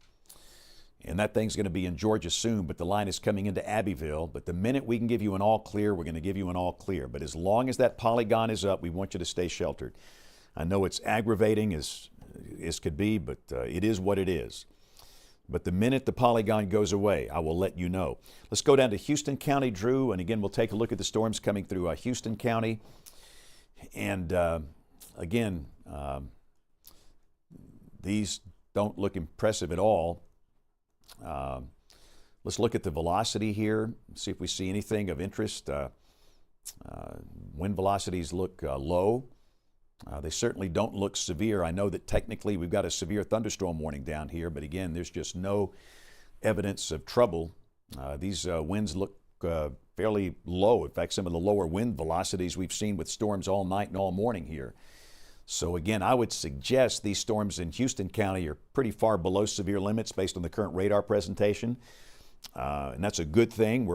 And that thing's going to be in Georgia soon, but the line is coming into Abbeville. But the minute we can give you an all clear, we're going to give you an all clear. But as long as that polygon is up, we want you to stay sheltered. I know it's aggravating as could be, but it is what it is. But the minute the polygon goes away, I will let you know. Let's go down to Houston County, Drew, and again, we'll take a look at the storms coming through Houston County. And again, these don't look impressive at all. Let's look at the velocity here, see if we see anything of interest. Wind velocities look low. They certainly don't look severe. I know that technically we've got a severe thunderstorm warning down here, but again, there's just no evidence of trouble. These winds look fairly low. In fact, some of the lower wind velocities we've seen with storms all night and all morning here. So again, I would suggest these storms in Houston County are pretty far below severe limits based on the current radar presentation. And that's a good thing.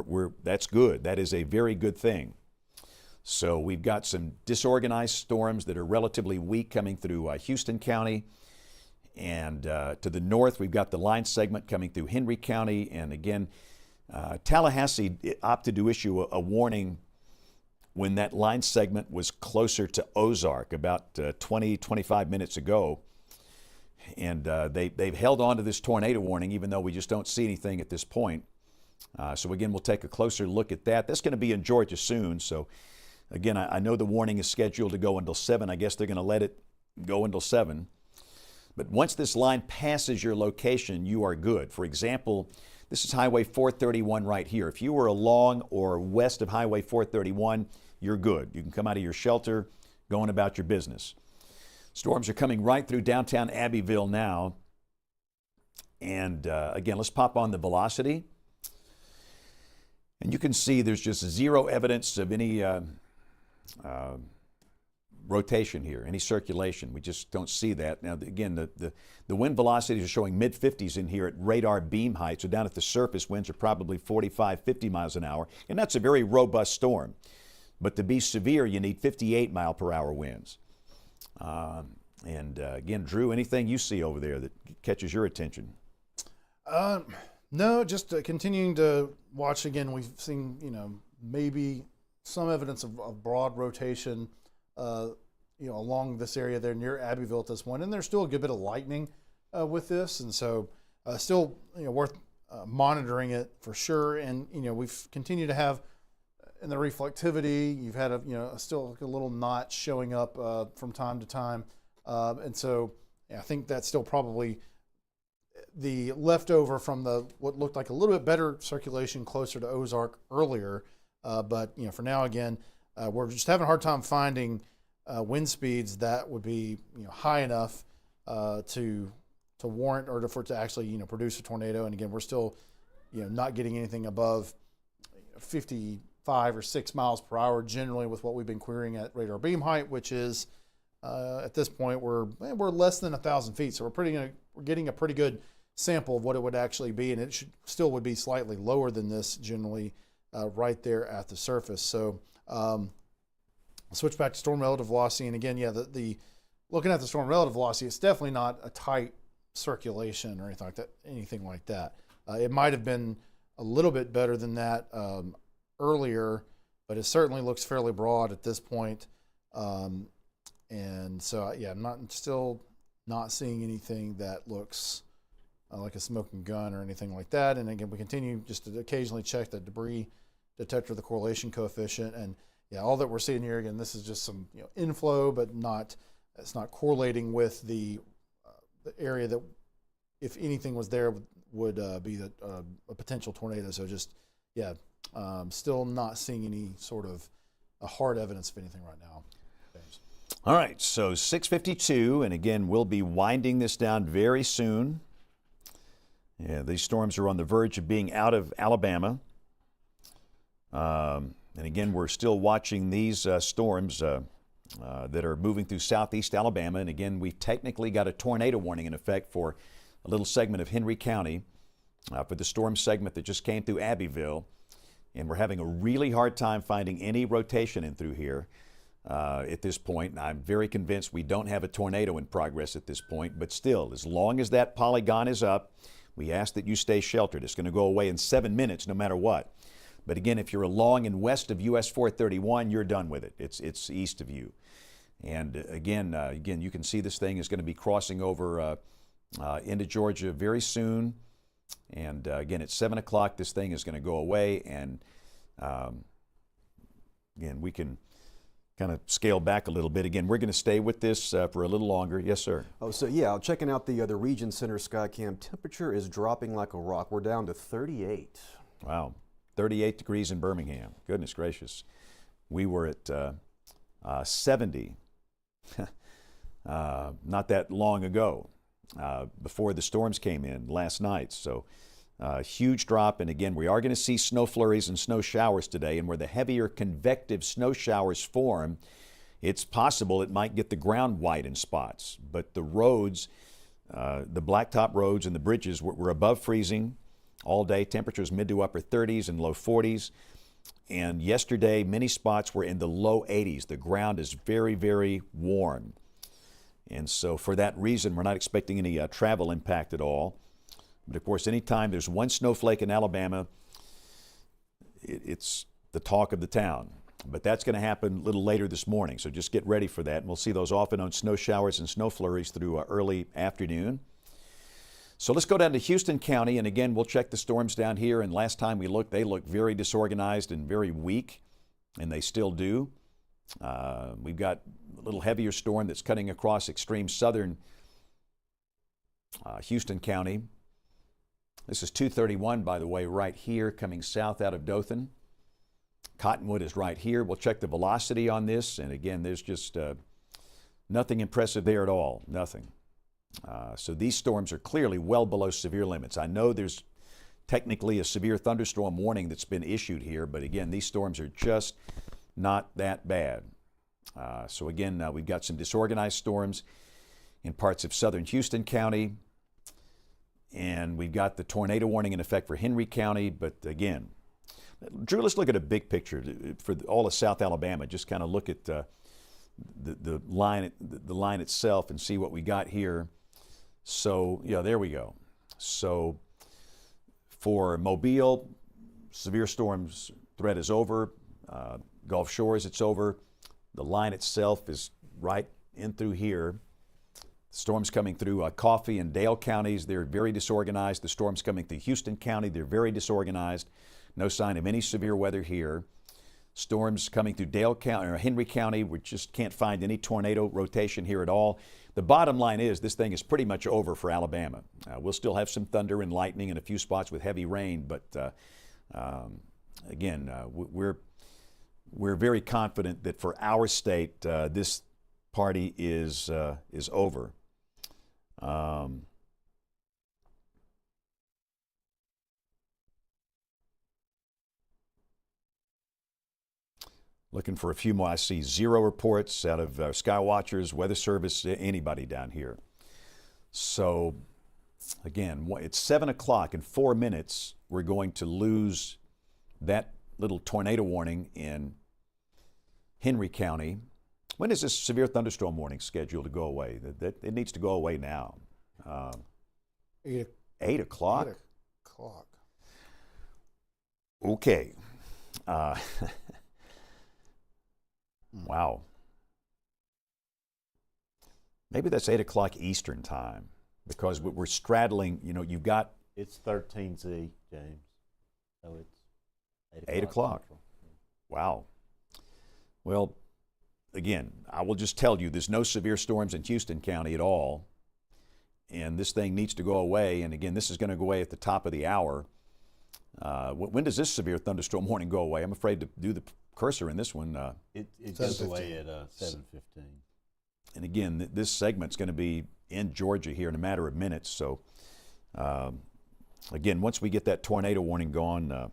That's good. That is a very good thing. So we've got some disorganized storms that are relatively weak coming through Houston County. And to the north, we've got the line segment coming through Henry County. And again, Tallahassee opted to issue a warning when that line segment was closer to Ozark about 25 minutes ago. And they've held on to this tornado warning, even though we just don't see anything at this point. So again, we'll take a closer look at that. That's going to be in Georgia soon. So again, I know the warning is scheduled to go until 7. I guess they're going to let it go until 7. But once this line passes your location, you are good. For example, this is Highway 431 right here. If you were along or west of Highway 431, you're good. You can come out of your shelter, going about your business. Storms are coming right through downtown Abbeville now. And again, let's pop on the velocity. And you can see there's just zero evidence of any rotation here, any circulation. We just don't see that. Now, again, the wind velocities are showing mid-50s in here at radar beam height. So down at the surface, winds are probably 45, 50 miles an hour. And that's a very robust storm. But to be severe, you need 58 mile per hour winds. Again, Drew, anything you see over there that catches your attention? No, just continuing to watch. Again, we've seen, maybe some evidence of broad rotation, along this area there near Abbeville at this point. And there's still a good bit of lightning with this. And so still, worth monitoring it for sure. And, we've continued to have in the reflectivity, you've had still a little notch showing up from time to time. And so I think that's still probably the leftover from what looked like a little bit better circulation closer to Ozark earlier. But for now, again, we're just having a hard time finding wind speeds that would be high enough to warrant or for it to actually produce a tornado. And again, we're still not getting anything above 55 or 6 miles per hour generally with what we've been querying at radar beam height, which is at this point we're less than 1,000 feet. So we're getting a pretty good sample of what it would actually be, and it still would be slightly lower than this generally right there at the surface. So switch back to storm relative velocity, and again, the looking at the storm relative velocity, it's definitely not a tight circulation or anything like that. It might have been a little bit better than that earlier, but it certainly looks fairly broad at this point. And so, I'm still not seeing anything that looks like a smoking gun or anything like that. And again, we continue just to occasionally check the debris detector, the correlation coefficient, and all that we're seeing here, again, this is just some inflow, but it's not correlating with the area that, if anything was there, would be a potential tornado. So just yeah, still not seeing any sort of hard evidence of anything right now, James. All right, so 6:52, and again, we'll be winding this down very soon. Yeah, these storms are on the verge of being out of Alabama. And again, we're still watching these storms that are moving through southeast Alabama. And again, we've technically got a tornado warning in effect for a little segment of Henry County for the storm segment that just came through Abbeville. And we're having a really hard time finding any rotation in through here at this point. And I'm very convinced we don't have a tornado in progress at this point. But still, as long as that polygon is up, we ask that you stay sheltered. It's going to go away in 7 minutes no matter what. But again, if you're along and west of US 431, you're done with it. It's east of you. And again, you can see this thing is going to be crossing over into Georgia very soon. And again, at 7 o'clock, this thing is going to go away. And again, we can kind of scale back a little bit. Again, we're going to stay with this for a little longer. Yes, sir. Oh, so yeah, checking out the Region Center Skycam, temperature is dropping like a rock. We're down to 38. Wow, 38 degrees in Birmingham. Goodness gracious. We were at 70 not that long ago, before the storms came in last night. So huge drop. And again, we are going to see snow flurries and snow showers today. And where the heavier convective snow showers form, it's possible it might get the ground white in spots. But the roads, the blacktop roads and the bridges were above freezing all day. Temperatures mid to upper 30s and low 40s. And yesterday, many spots were in the low 80s. The ground is very, very warm. And so for that reason, we're not expecting any travel impact at all. But of course, anytime there's one snowflake in Alabama, it's the talk of the town. But that's going to happen a little later this morning, so just get ready for that. And we'll see those off and on snow showers and snow flurries through early afternoon. So let's go down to Houston County, and again, we'll check the storms down here. And last time we looked, they looked very disorganized and very weak, and they still do. We've got a little heavier storm that's cutting across extreme southern Houston County. This is 231, by the way, right here, coming south out of Dothan. Cottonwood is right here. We'll check the velocity on this, and again, there's just nothing impressive there at all, nothing. So these storms are clearly well below severe limits. I know there's technically a severe thunderstorm warning that's been issued here, but again, these storms are just not that bad. So again, we've got some disorganized storms in parts of southern Houston County, and we've got the tornado warning in effect for Henry County. But again, Drew, let's look at a big picture for all of South Alabama. Just kind of look at the line itself and see what we got here. So yeah, there we go. So for Mobile, severe storms threat is over. Gulf Shores, it's over. The line itself is right in through here. Storms coming through Coffee and Dale counties, they're very disorganized. The storms coming through Houston County, they're very disorganized. No sign of any severe weather here. Storms coming through Dale County or Henry County, we just can't find any tornado rotation here at all. The bottom line is this thing is pretty much over for Alabama. We'll still have some thunder and lightning in a few spots with heavy rain, but again, we're very confident that for our state, this party is over. Looking for a few more. I see 0 reports out of Skywatchers, Weather Service, anybody down here. So again, it's 7 o'clock. In 4 minutes, we're going to lose that little tornado warning in Henry County. When is this severe thunderstorm warning scheduled to go away? It needs to go away now. 8 o'clock? 8 o'clock. Okay. Wow. Maybe that's 8 o'clock Eastern time, because we're straddling, you've got... It's 13Z, James. So it's 8 o'clock. Wow. Well, again, I will just tell you, there's no severe storms in Houston County at all, and this thing needs to go away. And again, this is going to go away at the top of the hour. when does this severe thunderstorm warning go away? I'm afraid to do the cursor in this one. It goes away at 7:15. And again, this segment's going to be in Georgia here in a matter of minutes. So, again, once we get that tornado warning gone,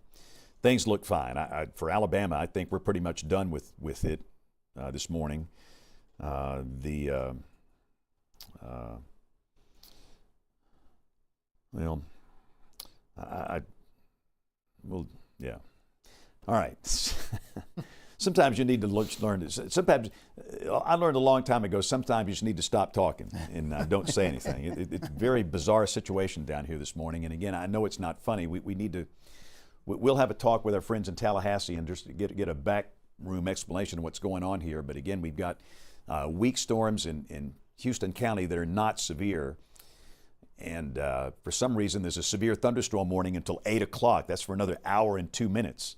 things look fine. For Alabama, I think we're pretty much done with it this morning. Well, yeah. All right. Sometimes you need to learn. Sometimes I learned a long time ago. Sometimes you just need to stop talking and don't say anything. It's a very bizarre situation down here this morning. And again, I know it's not funny. We need to. We'll have a talk with our friends in Tallahassee and just get a backroom explanation of what's going on here. But again, we've got weak storms in Houston County that are not severe. And for some reason, there's a severe thunderstorm warning until 8 o'clock. That's for another hour and 2 minutes.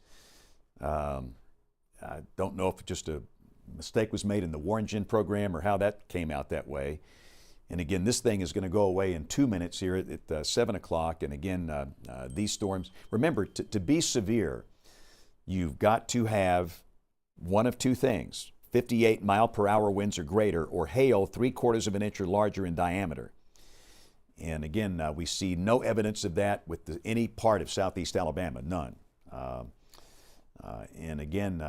I don't know if just a mistake was made in the Warren program or how that came out that way. And again, this thing is going to go away in 2 minutes here at 7 o'clock. And again, these storms, remember, to be severe, you've got to have one of two things: 58-mile-per-hour winds or greater, or hail 3/4 of an inch or larger in diameter. And again, we see no evidence of that with any part of southeast Alabama, none. And again,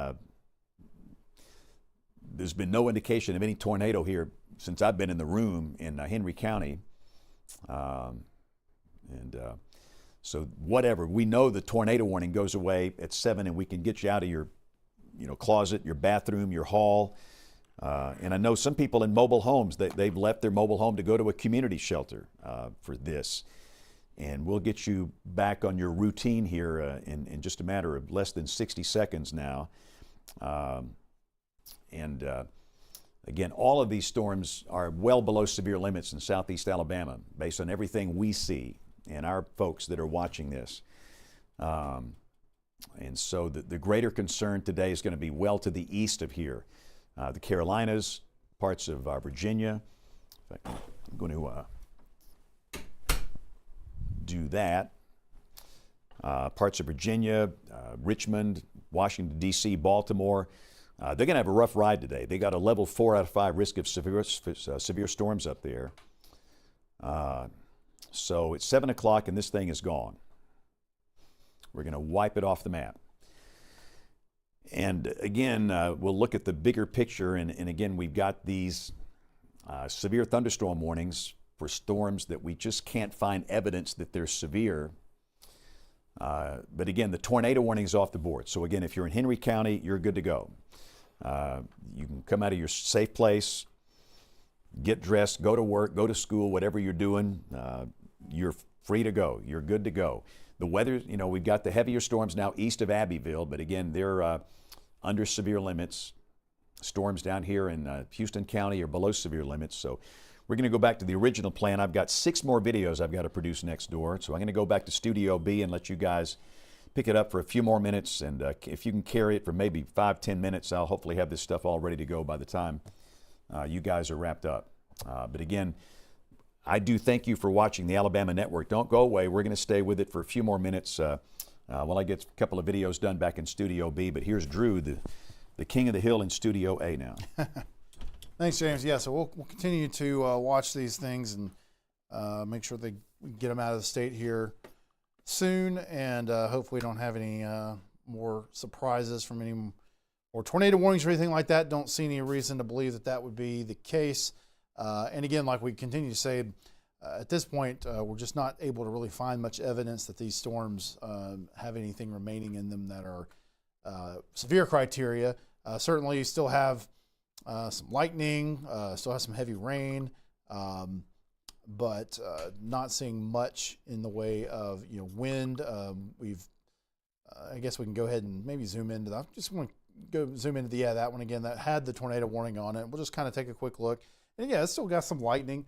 there's been no indication of any tornado here since I've been in the room in Henry County. So whatever, we know the tornado warning goes away at 7, and we can get you out of your closet, your bathroom, your hall. And I know some people in mobile homes, they've left their mobile home to go to a community shelter for this. And we'll get you back on your routine here in just a matter of less than 60 seconds now. Again, all of these storms are well below severe limits in southeast Alabama based on everything we see and our folks that are watching this. And so the greater concern today is going to be well to the east of here. The Carolinas, parts of Virginia. In fact, I'm going to do that. Parts of Virginia, Richmond, Washington, D.C., Baltimore. They're going to have a rough ride today. They got a level 4 out of 5 risk of severe storms up there. So it's 7 o'clock and this thing is gone. We're going to wipe it off the map. And again, we'll look at the bigger picture. And again, we've got these severe thunderstorm warnings for storms that we just can't find evidence that they're severe. But again, the tornado warning is off the board. So again, if you're in Henry County, you're good to go. You can come out of your safe place, get dressed, go to work, go to school, whatever you're doing, you're free to go. You're good to go. The weather, we've got the heavier storms now east of Abbeville, but again, they're under severe limits. Storms down here in Houston County are below severe limits. So we're going to go back to the original plan. I've got 6 more videos I've got to produce next door. So I'm going to go back to Studio B and let you guys pick it up for a few more minutes. And if you can carry it for maybe 5-10 minutes, I'll hopefully have this stuff all ready to go by the time you guys are wrapped up. But again, I do thank you for watching the Alabama Network. Don't go away. We're going to stay with it for a few more minutes while I get a couple of videos done back in Studio B. But here's Drew, the king of the hill in Studio A now. Thanks, James. Yeah, so we'll continue to watch these things and make sure we get them out of the state here soon. And hopefully we don't have any more surprises from any more tornado warnings or anything like that. Don't see any reason to believe that would be the case. And again, like we continue to say, at this point, we're just not able to really find much evidence that these storms have anything remaining in them that are severe criteria. Certainly, you still have some lightning, still have some heavy rain, but not seeing much in the way of wind. I guess we can go ahead and maybe zoom into that. I just want to go zoom into that one again that had the tornado warning on it. We'll just kind of take a quick look. And yeah, it's still got some lightning.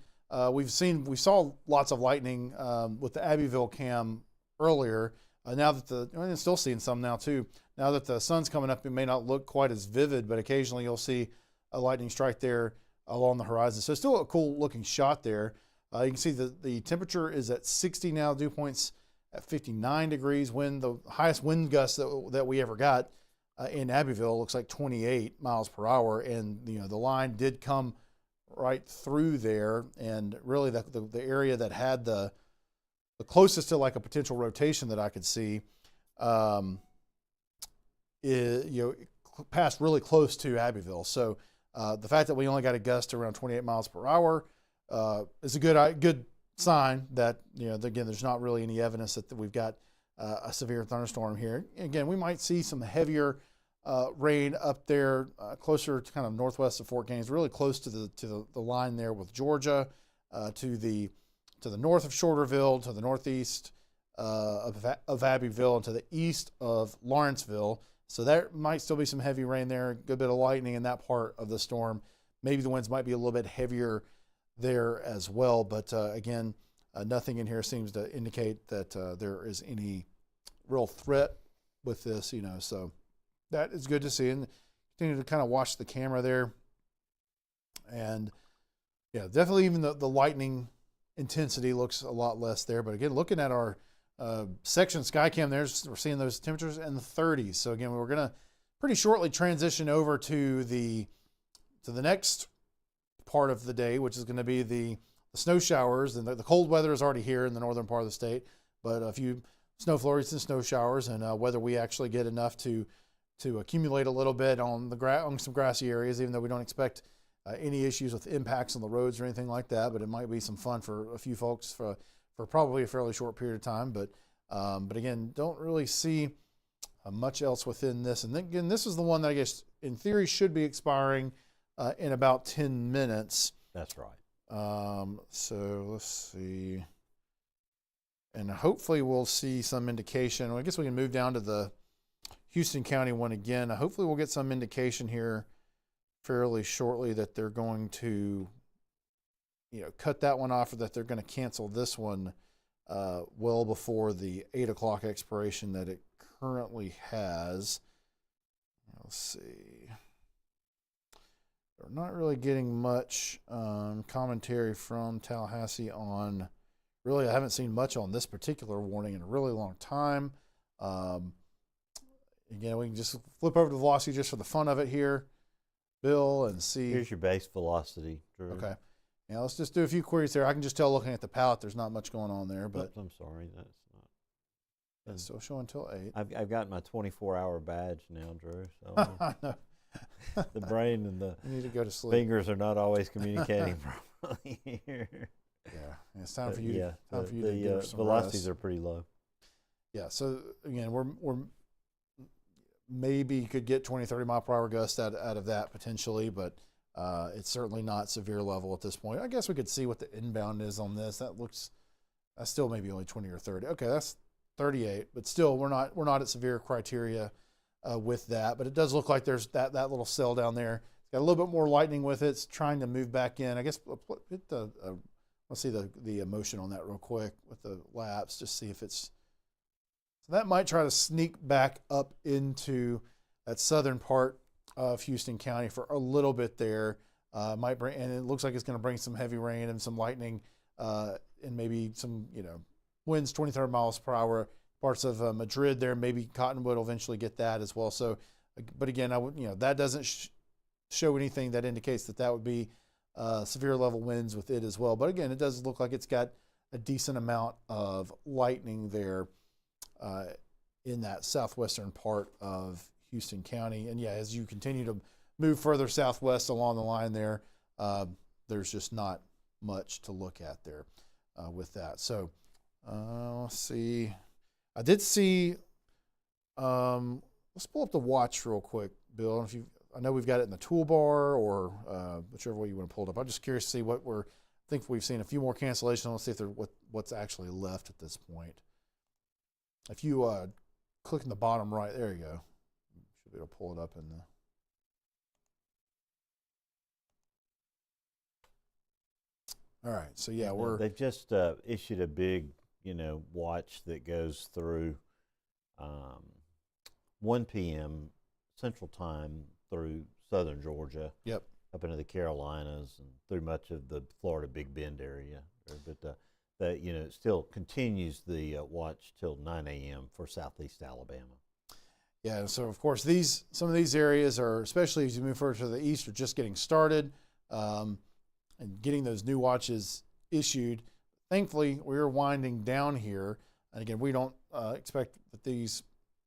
We saw lots of lightning with the Abbeville cam earlier. Now that I'm still seeing some now too. Now that the sun's coming up, it may not look quite as vivid, but occasionally you'll see a lightning strike there along the horizon. So it's still a cool looking shot there. You can see the temperature is at 60 now, dew points at 59 degrees. The highest wind gust that we ever got in Abbeville looks like 28 miles per hour, and the line did come right through there, and really the area that had the closest to like a potential rotation that I could see passed really close to Abbeville. So the fact that we only got a gust around 28 miles per hour is a good sign that, again, there's not really any evidence that we've got a severe thunderstorm here. Again, we might see some heavier rain up there closer to kind of northwest of Fort Gaines, really close to the line there with Georgia, to the north of Shorterville, to the northeast of Abbeville, and to the east of Lawrenceville. So there might still be some heavy rain there, a good bit of lightning in that part of the storm. Maybe the winds might be a little bit heavier there as well. But again, nothing in here seems to indicate that there is any real threat with this, so that is good to see. And continue to kind of watch the camera there. And yeah, definitely even the lightning intensity looks a lot less there. But again, looking at our section Skycam there, we're seeing those temperatures in the 30s. So again, we're going to pretty shortly transition over to the next part of the day, which is going to be the snow showers. And the cold weather is already here in the northern part of the state, but a few snow flurries and snow showers, and whether we actually get enough to accumulate a little bit on some grassy areas, even though we don't expect any issues with impacts on the roads or anything like that. But it might be some fun for a few folks for probably a fairly short period of time. But again, don't really see much else within this. And then again, this is the one that I guess in theory should be expiring in about 10 minutes. That's right. So let's see. And hopefully we'll see some indication. Well, I guess we can move down to the Houston County one again. Hopefully we'll get some indication here fairly shortly that they're going to cut that one off, or that they're going to cancel this one well before the 8 o'clock expiration that it currently has. Let's see. We're not really getting much commentary from Tallahassee on, really, I haven't seen much on this particular warning in a really long time. Again, we can just flip over to velocity just for the fun of it here, Bill, and see. Here's your base velocity, Drew. Okay. Yeah, let's just do a few queries there. I can just tell looking at the palette there's not much going on there. But Oops, I'm sorry, that's not. It's still showing until 8. I've got my 24-hour badge now, Drew. So I know. the brain and the You need to go to sleep. fingers are not always communicating properly here. Yeah, it's time for you. Yeah, Time for you to give some velocities rest. are pretty low. Yeah. So again, we're maybe could get 20, 30 mile per hour gusts out of that potentially, but it's certainly not severe level at this point. I guess we could see what the inbound is on this. That's still maybe only 20 or 30. Okay, that's 38, but still we're not at severe criteria with that. But it does look like there's that little cell down there. It's got a little bit more lightning with it. It's trying to move back in. I guess let's see the motion on that real quick with the laps. Just see if it's. So that might try to sneak back up into that southern part of Houston County for a little bit there. Might bring, and it looks like it's going to bring some heavy rain and some lightning, and maybe some winds 20, 30 miles per hour. Parts of Madrid there, maybe Cottonwood will eventually get that as well. So, but again, that doesn't show anything that indicates that would be severe level winds with it as well. But again, it does look like it's got a decent amount of lightning there in that southwestern part of Houston County. And yeah, as you continue to move further southwest along the line there, there's just not much to look at there with that. So let's see. I did see, let's pull up the watch real quick, Bill. If I know we've got it in the toolbar or whichever way you want to pull it up. I'm just curious to see I think we've seen a few more cancellations. Let's see if what's actually left at this point. If you click in the bottom right, there you go. Should be able to pull it up in the. All right, so yeah, they've just issued a big, watch that goes through 1 p.m. Central Time through southern Georgia. Yep. Up into the Carolinas and through much of the Florida Big Bend area. But that it still continues the watch till 9 a.m. for southeast Alabama. Yeah, so of course some of these areas are, especially as you move further to the east, are just getting started and getting those new watches issued. Thankfully, we're winding down here, and again, we don't expect that these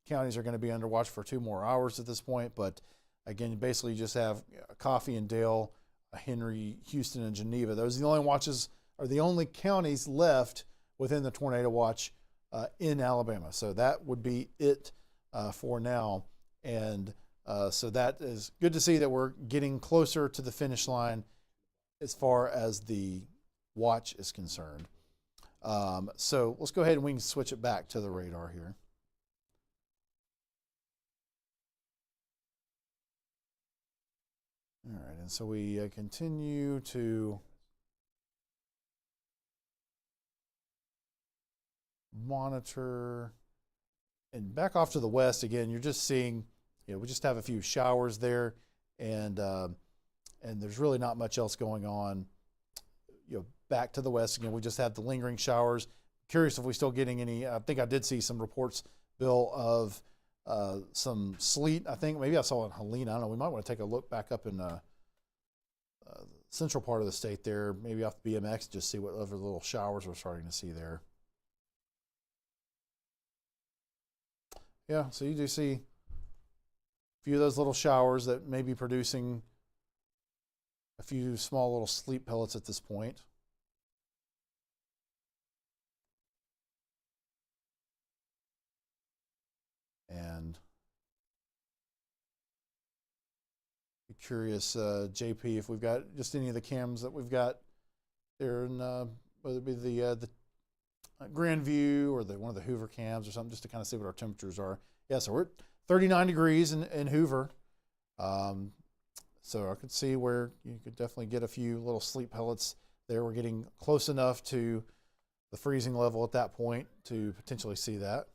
counties are going to be under watch for 2 more hours at this point. But again, you basically just have Coffee and Dale, Henry, Houston, and Geneva. Those are the only watches, are the only counties left within the tornado watch in Alabama. So that would be it for now. And so that is good to see that we're getting closer to the finish line as far as the watch is concerned. So let's go ahead and we can switch it back to the radar here. All right, and so we continue to monitor, and back off to the west again. You're just seeing, we just have a few showers there, and there's really not much else going on. Back to the west again, we just have the lingering showers. Curious if we're still getting any. I think I did see some reports, Bill, of some sleet. I think maybe I saw it in Helena. I don't know. We might want to take a look back up in the central part of the state there, maybe off the BMX, just see what other little showers we're starting to see there. Yeah, so you do see a few of those little showers that may be producing a few small little sleet pellets at this point. And be curious, JP, if we've got just any of the cams that we've got there, in, whether it be the Grand View or one of the Hoover cams or something, just to kind of see what our temperatures are. Yeah, so we're at 39 degrees in Hoover. So I could see where you could definitely get a few little sleet pellets there. We're getting close enough to the freezing level at that point to potentially see that.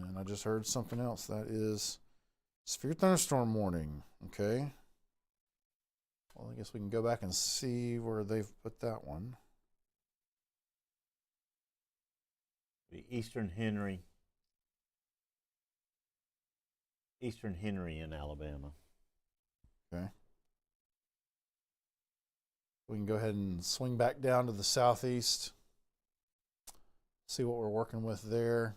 And I just heard something else. That is severe thunderstorm warning. Okay. Well, I guess we can go back and see where they've put that one. The Eastern Henry in Alabama. Okay. We can go ahead and swing back down to the southeast. See what we're working with there.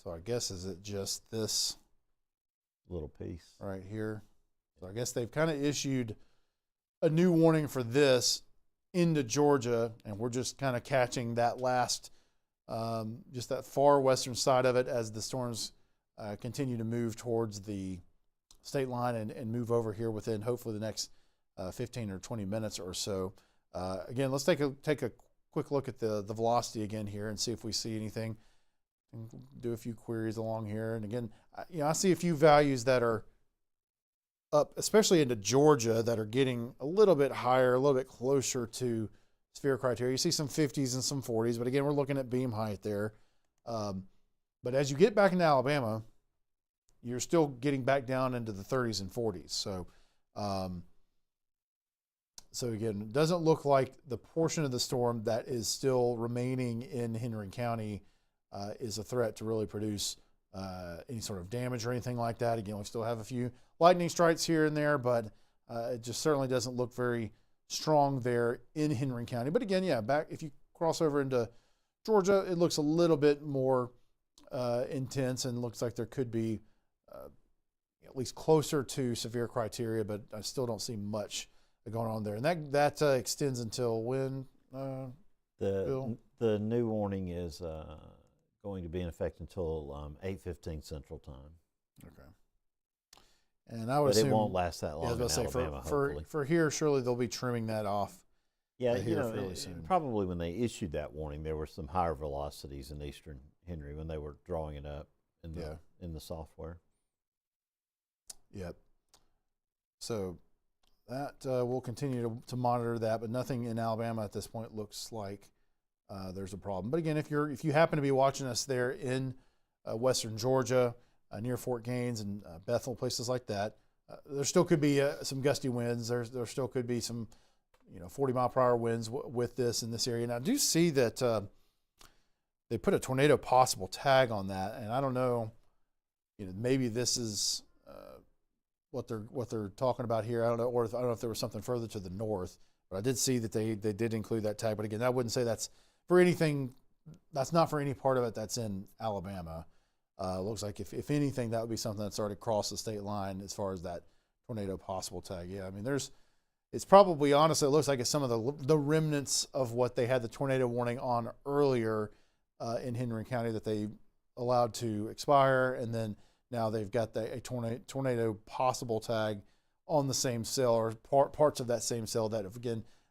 So I guess, is it just this little piece right here? So I guess they've kind of issued a new warning for this into Georgia, and we're just kind of catching that last, just that far western side of it as the storms continue to move towards the state line and move over here within hopefully the next 15 or 20 minutes or so. Again, let's take a quick look at the velocity again here and see if we see anything. And do a few queries along here. And again, I see a few values that are up, especially into Georgia, that are getting a little bit higher, a little bit closer to sphere criteria. You see some 50s and some 40s, but again, we're looking at beam height there. But as you get back into Alabama, you're still getting back down into the 30s and 40s. So, so again, it doesn't look like the portion of the storm that is still remaining in Henry County is a threat to really produce any sort of damage or anything like that. Again, we still have a few lightning strikes here and there, but it just certainly doesn't look very strong there in Henry County. But again, yeah, back if you cross over into Georgia, it looks a little bit more intense and looks like there could be at least closer to severe criteria, but I still don't see much going on there. And that extends until when? The new warning is going to be in effect until 8:15 Central Time. Okay. And I would assume it won't last that long. Yeah, I was going to say Alabama, for here, surely they'll be trimming that off. Yeah, fairly soon. Probably when they issued that warning, there were some higher velocities in Eastern Henry when they were drawing it up in the software. Yep. So that we'll continue to monitor that, but nothing in Alabama at this point looks like there's a problem. But again, if you happen to be watching us there in western Georgia, near Fort Gaines and Bethel, places like that, there still could be some gusty winds. There still could be some, 40-mile-per-hour winds with this in this area. And I do see that they put a tornado possible tag on that, and I don't know, maybe this is what they're talking about here. I don't know, I don't know if there was something further to the north, but I did see that they did include that tag. But again, I wouldn't say that's for anything. That's not for any part of it that's in Alabama. Looks like if anything, that would be something that's already crossed the state line as far as that tornado possible tag. Yeah, I mean, it's probably, honestly, it looks like it's some of the remnants of what they had the tornado warning on earlier in Henry County that they allowed to expire, and then now they've got a tornado possible tag on the same cell, or parts of that same cell that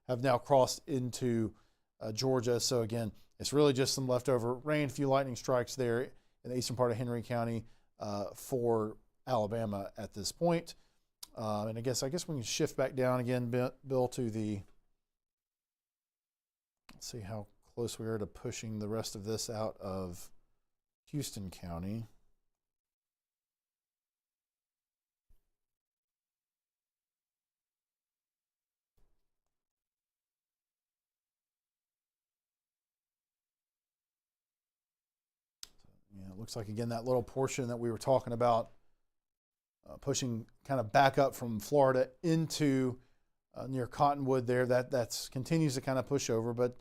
have now crossed into Georgia. So again, it's really just some leftover rain, a few lightning strikes there in the eastern part of Henry County for Alabama at this point. And I guess we can shift back down again, Bill, to let's see how close we are to pushing the rest of this out of Houston County. It looks like, again, that little portion that we were talking about, pushing kind of back up from Florida into near Cottonwood there, that continues to kind of push over. But,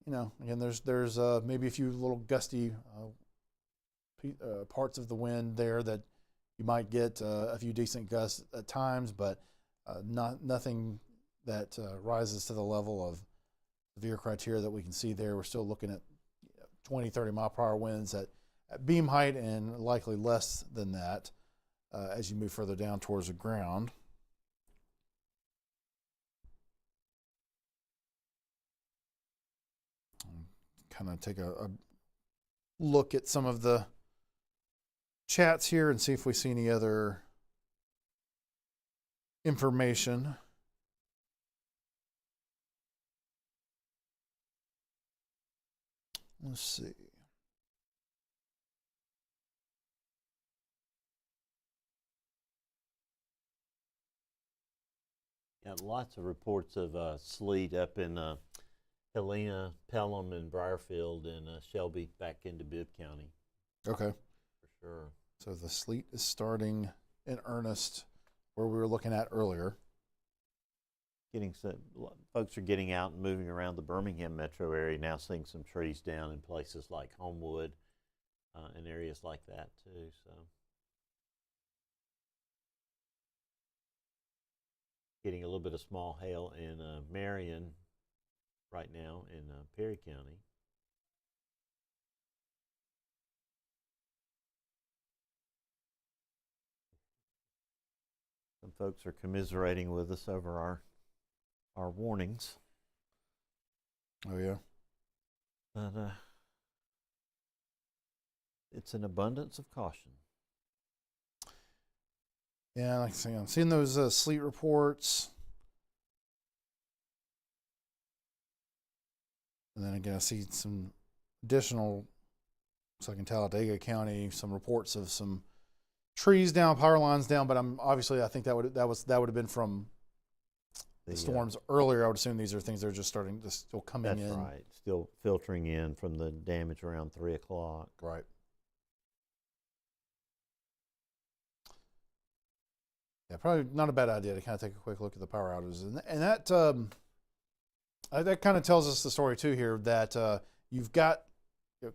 again, there's maybe a few little gusty parts of the wind there that you might get a few decent gusts at times, but nothing that rises to the level of severe criteria that we can see there. We're still looking at 20, 30-mile-per-hour winds at beam height, and likely less than that as you move further down towards the ground. Kind of take a look at some of the chats here and see if we see any other information. Let's see. Yeah, lots of reports of sleet up in Helena, Pelham, and Briarfield, and Shelby back into Bibb County. Okay. For sure. So the sleet is starting in earnest where we were looking at earlier. Folks are getting out and moving around the Birmingham metro area now, seeing some trees down in places like Homewood and areas like that too. So getting a little bit of small hail in Marion right now in Perry County. Some folks are commiserating with us over our warnings. Oh, yeah. But it's an abundance of caution. Yeah, like I say, I'm seeing those sleet reports. And then again, I see some additional, looks like in Talladega County, some reports of some trees down, power lines down. But I think that would have been from the storms earlier. I would assume these are things that are just starting to still coming in. That's right, still filtering in from the damage around 3 o'clock. Right. Yeah, probably not a bad idea to kind of take a quick look at the power outages, and that kind of tells us the story too here, that you've got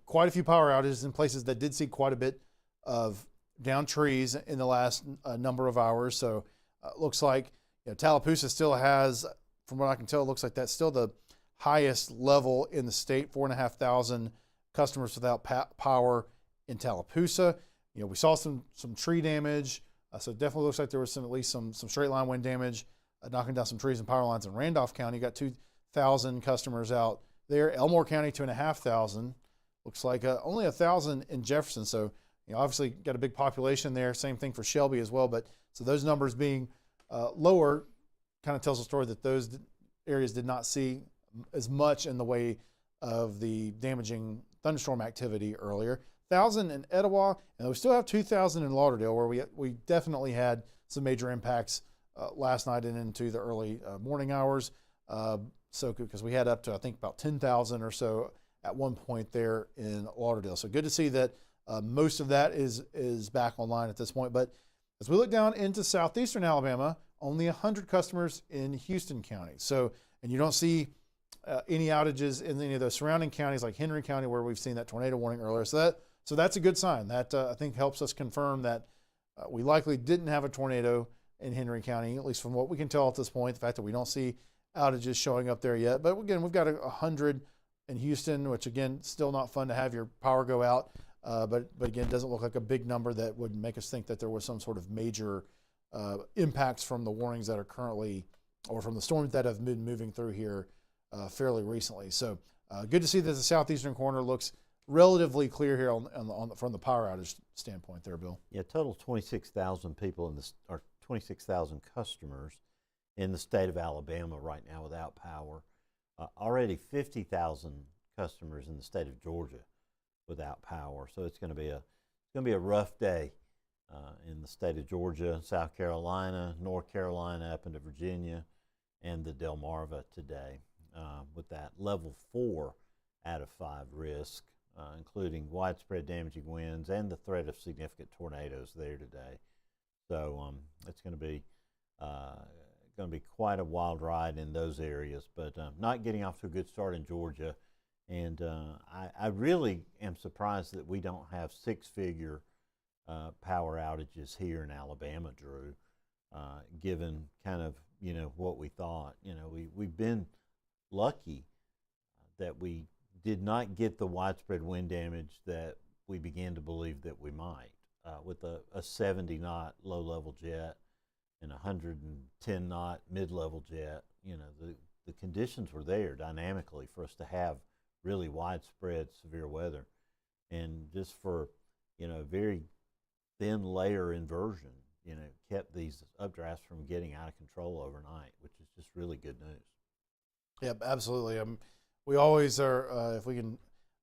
quite a few power outages in places that did see quite a bit of downed trees in the last number of hours. So it looks like Tallapoosa still has, from what I can tell, it looks like that's still the highest level in the state. 4,500 customers without power in Tallapoosa. We saw some tree damage. So it definitely looks like there was at least some straight line wind damage, knocking down some trees and power lines in Randolph County. You got 2,000 customers out there. Elmore County, 2,500. Looks like only 1,000 in Jefferson. So obviously got a big population there. Same thing for Shelby as well. But so those numbers being lower kind of tells the story that those areas did not see as much in the way of the damaging thunderstorm activity earlier. 1,000 in Etowah, and we still have 2,000 in Lauderdale, where we definitely had some major impacts last night and into the early morning hours. So because we had up to, I think, about 10,000 or so at one point there in Lauderdale. So good to see that most of that is back online at this point. But as we look down into southeastern Alabama, only 100 customers in Houston County. So, and you don't see any outages in any of those surrounding counties like Henry County, where we've seen that tornado warning earlier. So that's a good sign. That I think helps us confirm that we likely didn't have a tornado in Henry County, at least from what we can tell at this point. The fact that we don't see outages showing up there yet. But again, we've got 100 in Houston, which again, still not fun to have your power go out. But again, doesn't look like a big number that would make us think that there was some sort of major impacts from the warnings that are currently, or from the storms that have been moving through here fairly recently. So good to see that the southeastern corner looks relatively clear here from the power outage standpoint there, Bill. Yeah, total 26,000 people in this, or 26,000 customers in the state of Alabama right now without power. Already 50,000 customers in the state of Georgia without power. So it's going to be a rough day in the state of Georgia, South Carolina, North Carolina, up into Virginia, and the Delmarva today, with that level 4 out of 5 risk, including widespread damaging winds and the threat of significant tornadoes there today. So it's going to be quite a wild ride in those areas, but not getting off to a good start in Georgia. And I really am surprised that we don't have 6-figure power outages here in Alabama, Drew, given kind of, what we thought. We've been lucky that we did not get the widespread wind damage that we began to believe that we might. With a 70-knot low-level jet and 110-knot mid-level jet, the conditions were there dynamically for us to have really widespread severe weather. And just for, a very thin layer inversion, kept these updrafts from getting out of control overnight, which is just really good news. Yep, absolutely. We always are, if we can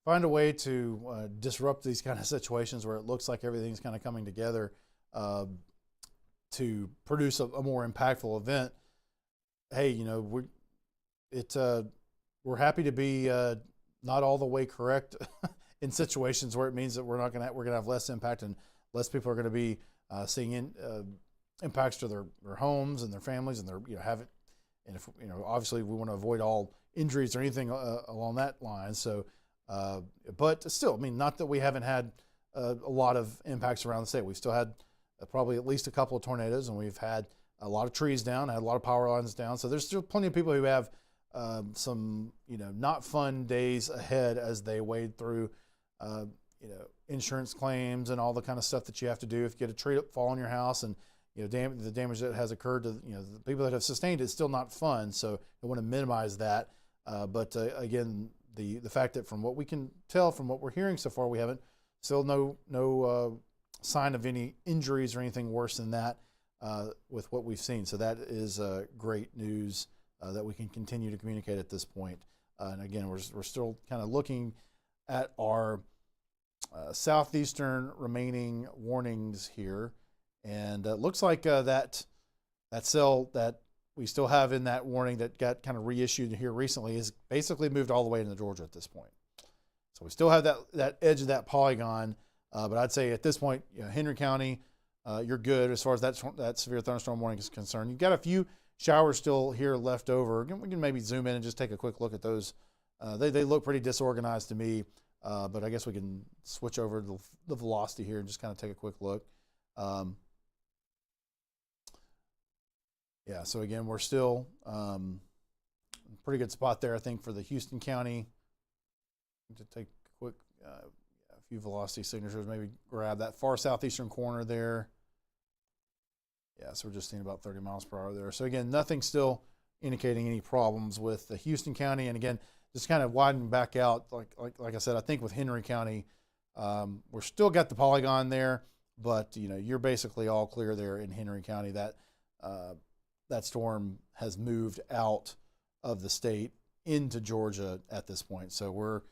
find a way to disrupt these kind of situations where it looks like everything's kind of coming together to produce a more impactful event. Hey, we're happy to be not all the way correct in situations where it means that we're going to have less impact and less people are going to be seeing impacts to their homes and their families and their have it. And if obviously we want to avoid all injuries or anything along that line. So, but still, not that we haven't had a lot of impacts around the state. We've still had probably at least a couple of tornadoes, and we've had a lot of trees down, had a lot of power lines down. So there's still plenty of people who have some not fun days ahead as they wade through insurance claims and all the kind of stuff that you have to do if you get a tree fall on your house and the damage that has occurred to the people that have sustained it is still not fun. So I want to minimize that. But again, the fact that from what we can tell from what we're hearing so far, we haven't still no sign of any injuries or anything worse than that with what we've seen. So that is great news that we can continue to communicate at this point. And again, we're still kind of looking at our southeastern remaining warnings here. And it looks like that cell that we still have in that warning that got kind of reissued here recently is basically moved all the way into Georgia at this point. So we still have that edge of that polygon, but I'd say at this point, Henry County, you're good as far as that severe thunderstorm warning is concerned. You've got a few showers still here left over. We can maybe zoom in and just take a quick look at those. They look pretty disorganized to me, but I guess we can switch over to the velocity here and just kind of take a quick look. Yeah, so again, we're still pretty good spot there, I think, for the Houston County. To take a quick, a few velocity signatures, maybe grab that far southeastern corner there. Yeah, so we're just seeing about 30 miles per hour there. So again, nothing still indicating any problems with the Houston County. And again, just kind of widening back out, like I said, I think with Henry County, we're still got the polygon there, but you're basically all clear there in Henry County. That storm has moved out of the state into Georgia at this point. So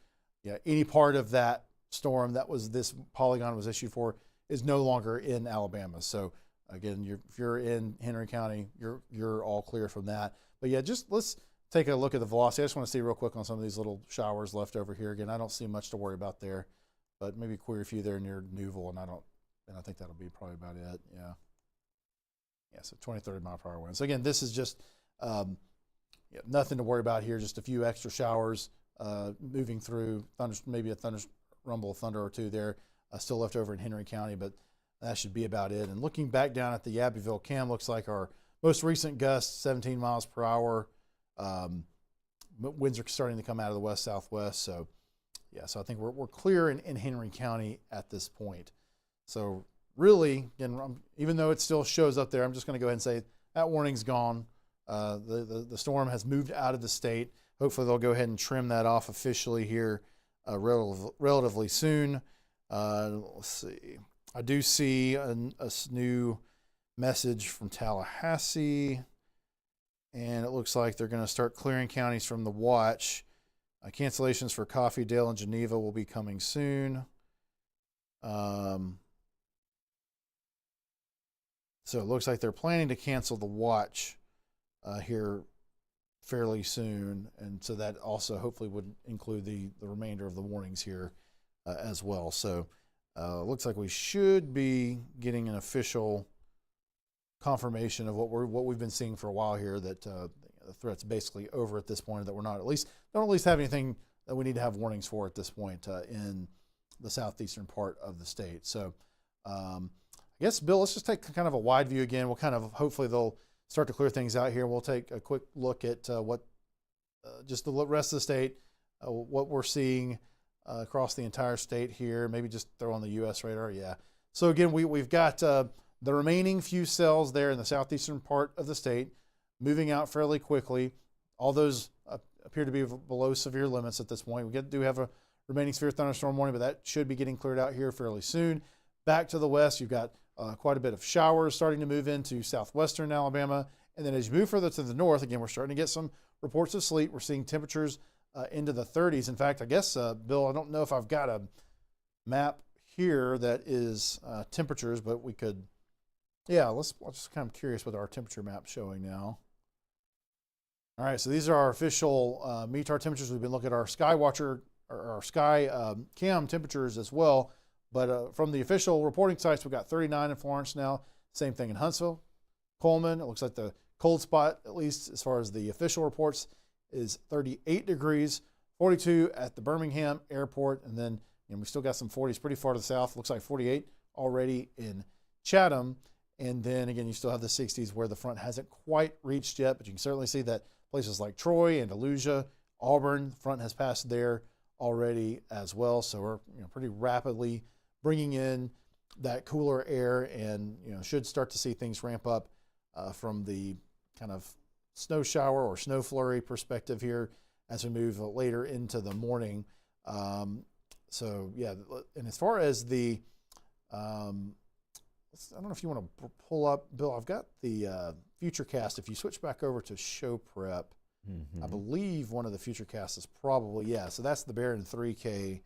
any part of that storm that was this polygon was issued for is no longer in Alabama. So again, if you're in Henry County, you're all clear from that. But yeah, just let's take a look at the velocity. I just want to see real quick on some of these little showers left over here. Again, I don't see much to worry about there, but maybe query a few there near Newville, and I think that'll be probably about it. Yeah. Yeah, so 20, 30 mile per hour winds. So again, this is just nothing to worry about here. Just a few extra showers moving through. Maybe a rumble of thunder or two there, still left over in Henry County, but that should be about it. And looking back down at the Abbeville cam, looks like our most recent gust, 17 miles per hour. Winds are starting to come out of the west-southwest. So, yeah, so I think we're clear in Henry County at this point. So really, again, even though it still shows up there, I'm just going to go ahead and say that warning's gone. The storm has moved out of the state. Hopefully they'll go ahead and trim that off officially here relatively soon. Let's see. I do see a new message from Tallahassee, and it looks like they're going to start clearing counties from the watch. Cancellations for Coffeedale and Geneva will be coming soon. So it looks like they're planning to cancel the watch here fairly soon, and so that also hopefully would include the remainder of the warnings here as well. So looks like we should be getting an official confirmation of what we've been seeing for a while here, that the threat's basically over at this point, that we're not don't at least have anything that we need to have warnings for at this point in the southeastern part of the state. So I guess, Bill, let's just take kind of a wide view again. We'll kind of, hopefully they'll start to clear things out here. We'll take a quick look at what just the rest of the state, what we're seeing across the entire state here. Maybe just throw on the U.S. radar. Yeah. So again, we've got the remaining few cells there in the southeastern part of the state moving out fairly quickly. All those appear to be below severe limits at this point. We do have a remaining severe thunderstorm warning, but that should be getting cleared out here fairly soon. Back to the west, you've got quite a bit of showers starting to move into southwestern Alabama. And then as you move further to the north, again, we're starting to get some reports of sleet. We're seeing temperatures into the 30s. In fact, I guess, Bill, I don't know if I've got a map here that is temperatures, but we could, yeah, I'm just kind of curious what our temperature map's showing now. All right, so these are our official METAR temperatures. We've been looking at our Skywatcher, or our Sky Cam temperatures as well. But from the official reporting sites, we've got 39 in Florence now. Same thing in Huntsville. Coleman, it looks like the cold spot, at least as far as the official reports, is 38 degrees, 42 at the Birmingham airport. And then we still got some 40s pretty far to the south. Looks like 48 already in Chatham. And then again, you still have the 60s where the front hasn't quite reached yet, but you can certainly see that places like Troy, Andalusia, Auburn, the front has passed there already as well. So we're pretty rapidly bringing in that cooler air, and should start to see things ramp up from the kind of snow shower or snow flurry perspective here as we move later into the morning. So yeah, and as far as the I don't know if you want to pull up, Bill, I've got the Futurecast. If you switch back over to show prep, I believe one of the Futurecasts is probably, yeah, so that's the Baron 3K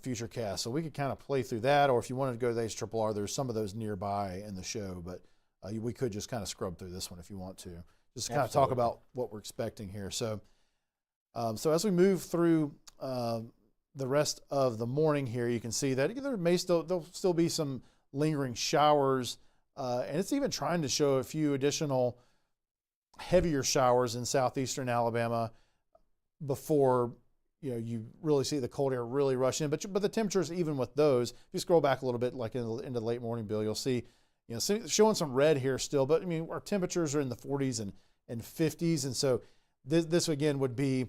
Futurecast. So we could kind of play through that, or if you wanted to go to the HRRR, there's some of those nearby in the show, but we could just kind of scrub through this one if you want to. Just kind of talk about what we're expecting here. So, so as we move through the rest of the morning here, you can see that there'll still be some lingering showers, and it's even trying to show a few additional heavier showers in southeastern Alabama before you really see the cold air really rush in. But the temperatures, even with those, if you scroll back a little bit, like into the late morning, Bill, you'll see showing some red here still. But I mean, our temperatures are in the 40s and 50s, and so this again would be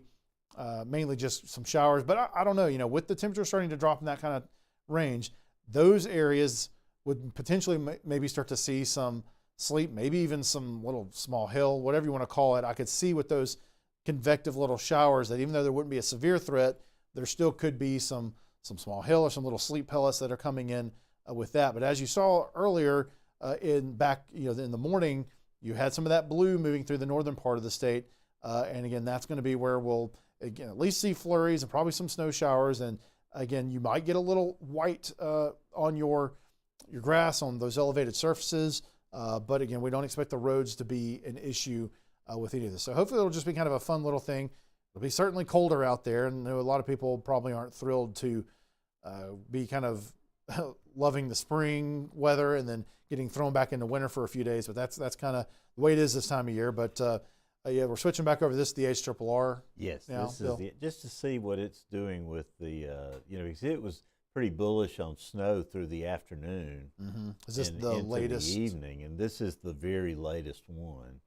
mainly just some showers. But I don't know, with the temperature starting to drop in that kind of range, those areas would potentially maybe start to see some sleet, maybe even some little small hail, whatever you want to call it. I could see with those convective little showers that even though there wouldn't be a severe threat, there still could be some small hail or some little sleet pellets that are coming in with that. But as you saw earlier in the morning, you had some of that blue moving through the northern part of the state. And again, that's going to be where we'll again at least see flurries and probably some snow showers. And again, you might get a little white on your grass on those elevated surfaces. But again, we don't expect the roads to be an issue with any of this. So hopefully it'll just be kind of a fun little thing. It'll be certainly colder out there, and I know a lot of people probably aren't thrilled to be kind of loving the spring weather and then getting thrown back into winter for a few days. But that's kind of the way it is this time of year. But yeah, we're switching back over this, the HRRR. Yes, now, this is just to see what it's doing with the, because it was pretty bullish on snow through the afternoon. Mm-hmm. Is this and the into latest? the evening, and this is the very latest one.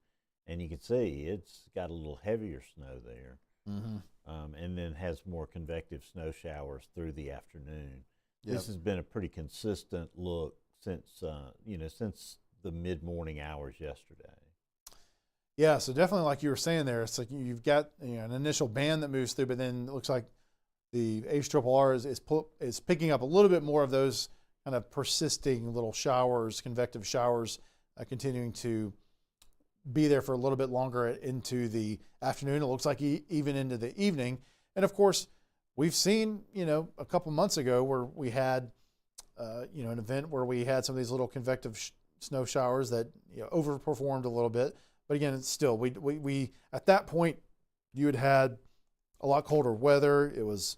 And you can see it's got a little heavier snow there, and then has more convective snow showers through the afternoon. Yep. This has been a pretty consistent look since, since the mid-morning hours yesterday. Yeah, so definitely like you were saying there, it's like you've got an initial band that moves through, but then it looks like the HRRR is picking up a little bit more of those kind of persisting little showers, convective showers, continuing to be there for a little bit longer into the afternoon. It looks like even into the evening. And of course, we've seen, a couple months ago where we had, an event where we had some of these little convective snow showers that overperformed a little bit. But again, it's still, we at that point, you had a lot colder weather. It was,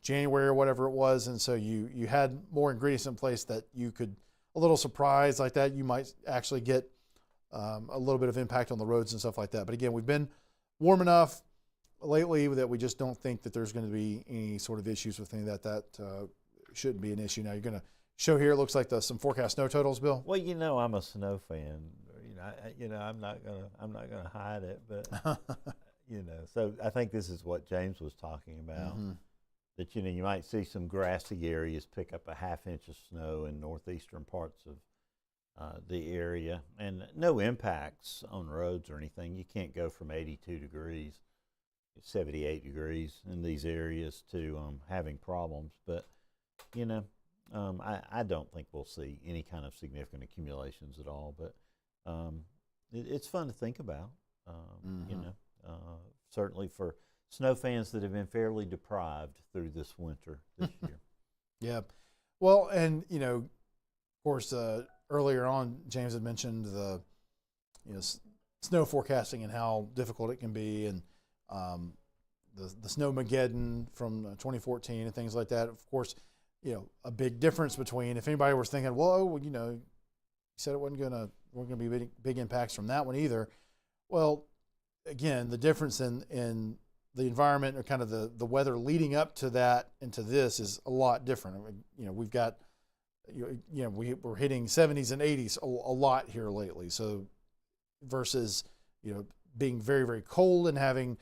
January or whatever it was. And so you had more ingredients in place that you could, a little surprise like that, you might actually get a little bit of impact on the roads and stuff like that. But again, we've been warm enough lately that we just don't think that there's going to be any sort of issues with any of that. That shouldn't be an issue. Now you're going to show here, it looks like some forecast snow totals, Bill. Well, I'm a snow fan. I'm not gonna hide it, but so I think this is what James was talking about. Mm-hmm. That you might see some grassy areas pick up a half-inch of snow in northeastern parts of the area, and no impacts on roads or anything. You can't go from 82 degrees, 78 degrees in these areas to having problems. But I don't think we'll see any kind of significant accumulations at all. But it's fun to think about. Certainly for snow fans that have been fairly deprived through this winter this year. Yeah. Well, and, of course, earlier on, James had mentioned the, snow forecasting and how difficult it can be, and the Snowmageddon from 2014 and things like that. Of course, a big difference between, if anybody was thinking, whoa, you said it weren't going to be big impacts from that one either. Well, again, the difference in the environment or kind of the weather leading up to that and to this is a lot different. We've got, we're hitting 70s and 80s a lot here lately. So versus, being very, very cold and having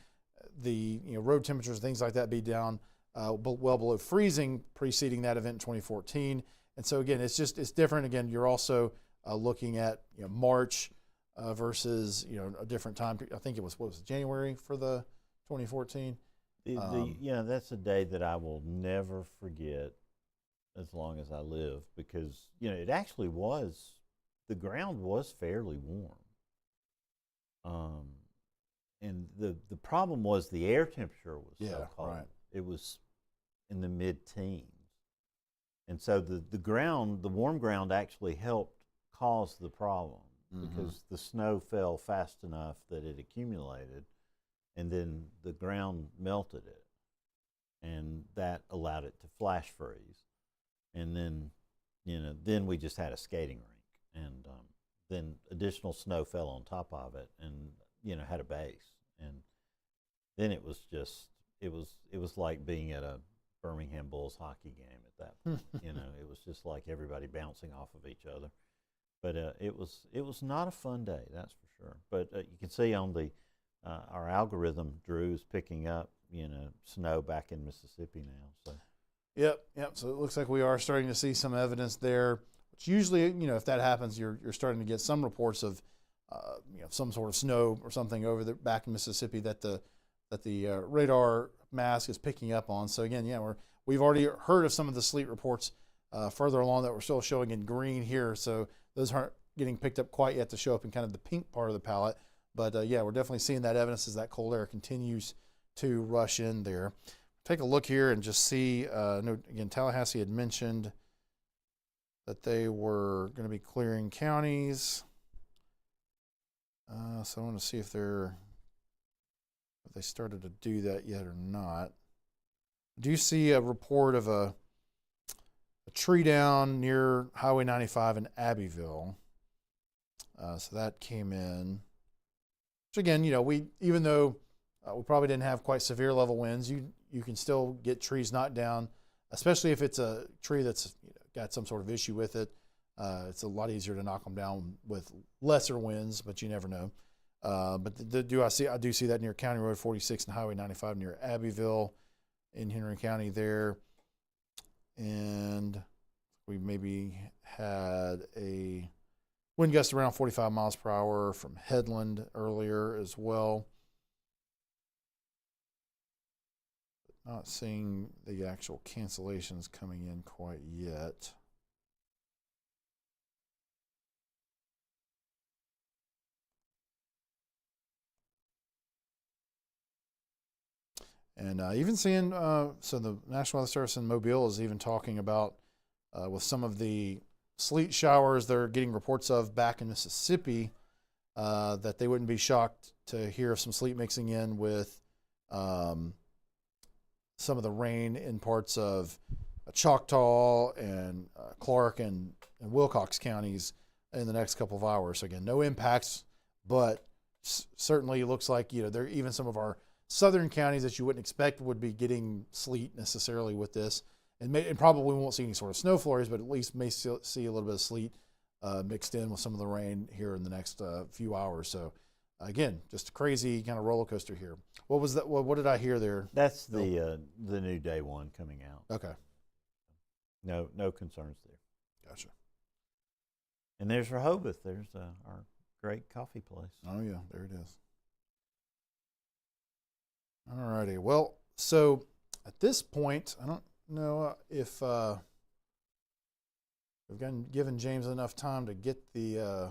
the, road temperatures, things like that be down well below freezing preceding that event in 2014. And so again, it's different. Again, you're also looking at, March versus, a different time. I think it was, January for the 2014? That's a day that I will never forget as long as I live, because, it actually was, the ground was fairly warm. And the problem was the air temperature was so cold. Right. It was in the mid-teens. And so the warm ground actually helped cause the problem, because the snow fell fast enough that it accumulated, and then the ground melted it, and that allowed it to flash freeze. And then, then we just had a skating rink, and then additional snow fell on top of it, and had a base. And then it was just, it was like being at a Birmingham Bulls hockey game at that point. It was just like everybody bouncing off of each other. But it was not a fun day, that's for sure. But you can see on the our algorithm, Drew, is picking up snow back in Mississippi now. So. Yep. So it looks like we are starting to see some evidence there. Which usually, if that happens, you're starting to get some reports of some sort of snow or something over back in Mississippi that the radar mask is picking up on. So again, we've already heard of some of the sleet reports further along that we're still showing in green here. So those aren't getting picked up quite yet to show up in kind of the pink part of the palette. But we're definitely seeing that evidence as that cold air continues to rush in there. Take a look here and just see, again, Tallahassee had mentioned that they were going to be clearing counties. So I want to see if they started to do that yet or not. Do you see a report of a tree down near Highway 95 in Abbeville? So that came in. Which again, even though we probably didn't have quite severe level winds, you can still get trees knocked down, especially if it's a tree that's got some sort of issue with it. It's a lot easier to knock them down with lesser winds, but you never know. But I do see that near County Road 46 and Highway 95 near Abbeville in Henry County there. And we maybe had a wind gust around 45 miles per hour from Headland earlier as well. Not seeing the actual cancellations coming in quite yet. And even seeing, so the National Weather Service in Mobile is even talking about with some of the sleet showers they're getting reports of back in Mississippi, that they wouldn't be shocked to hear of some sleet mixing in with some of the rain in parts of Choctaw and Clark and Wilcox counties in the next couple of hours. So again, no impacts, but certainly looks like there even some of our southern counties that you wouldn't expect would be getting sleet necessarily with this, and probably won't see any sort of snow flurries, but at least may see a little bit of sleet mixed in with some of the rain here in the next few hours. So again, just a crazy kind of roller coaster here. What was that? What did I hear there? That's the new day one coming out. Okay. No concerns there. Gotcha. And there's Rehoboth. There's our great coffee place. Oh yeah, there it is. All righty. Well, so at this point, I don't know if we've given James enough time to get the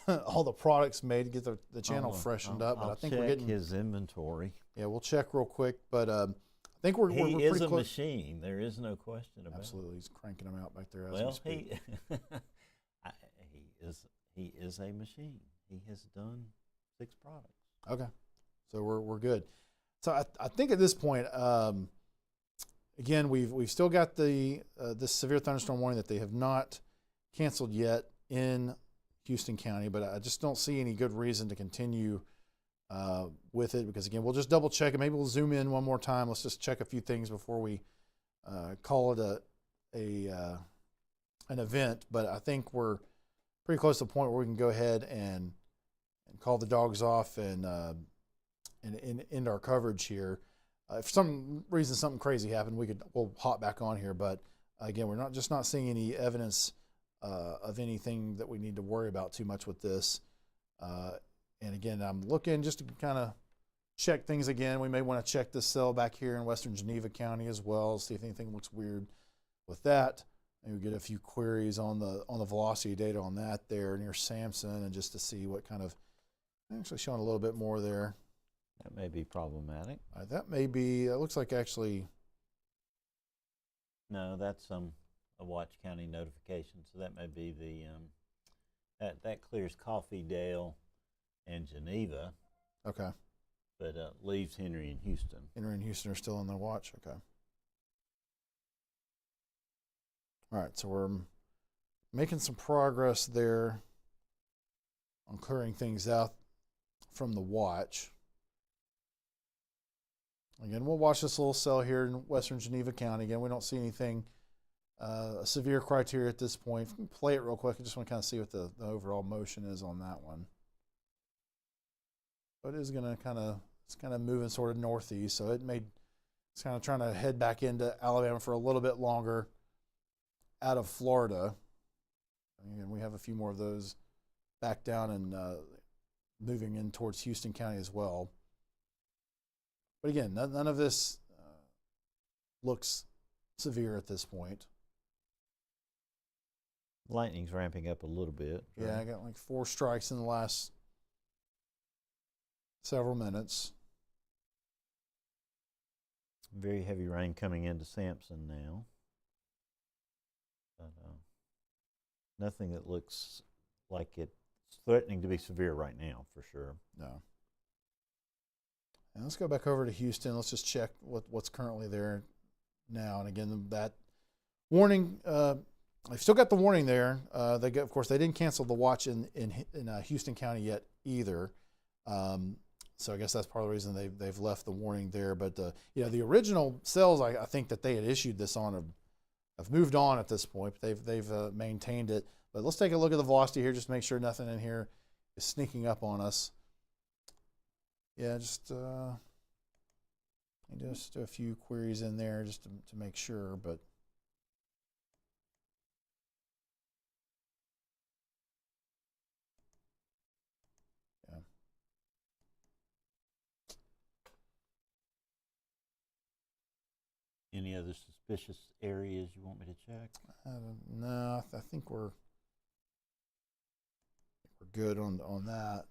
all the products made, to get the channel freshened up. But I think we're getting his inventory. Yeah, we'll check real quick. But I think we're he pretty is a close. Machine. There is no question about Absolutely, he's cranking them out back there as we Well, speak. he is a machine. He has done 6 products. Okay, so we're good. So I think at this point, again, we've still got this severe thunderstorm warning that they have not canceled yet in Houston County, but I just don't see any good reason to continue with it, because again, we'll just double check it. Maybe we'll zoom in one more time. Let's just check a few things before we call it an event. But I think we're pretty close to the point where we can go ahead and call the dogs off and end our coverage here. If for some reason something crazy happened, we'll hop back on here. But again, we're not seeing any evidence of anything that we need to worry about too much with this. And again, I'm looking just to kind of check things again. We may want to check this cell back here in Western Geneva County as well, see if anything looks weird with that. Maybe get a few queries on the velocity data on that there near Samson, and just to see what kind of, actually showing a little bit more there. That may be problematic. That may be, it looks like actually. No, that's a Watch County notification. So that may be that clears Coffeedale and Geneva. Okay. But leaves Henry and Houston. Henry and Houston are still on their watch. Okay. All right, so we're making some progress there on clearing things out from the watch. Again, we'll watch this little cell here in Western Geneva County. Again, we don't see anything severe criteria at this point. If we can play it real quick, I just want to kind of see what the overall motion is on that one. But it is going to it's kind of moving sort of northeast, so it's kind of trying to head back into Alabama for a little bit longer out of Florida. And we have a few more of those back down and moving in towards Houston County as well. But again, none of this looks severe at this point. Lightning's ramping up a little bit. Right? Yeah, I got like 4 strikes in the last several minutes. Very heavy rain coming into Sampson now. But, nothing that looks like it's threatening to be severe right now, for sure. No. And let's go back over to Houston. Let's just check what's currently there now. And again, that warning, they've still got the warning there. Of course, they didn't cancel the watch in Houston County yet either. So I guess that's part of the reason they've left the warning there. But the original cells I think that they had issued this on have moved on at this point. They've maintained it. But let's take a look at the velocity here, just to make sure nothing in here is sneaking up on us. Yeah, just do a few queries in there just to make sure, but yeah. Any other suspicious areas you want me to check? No, I think we're good on that.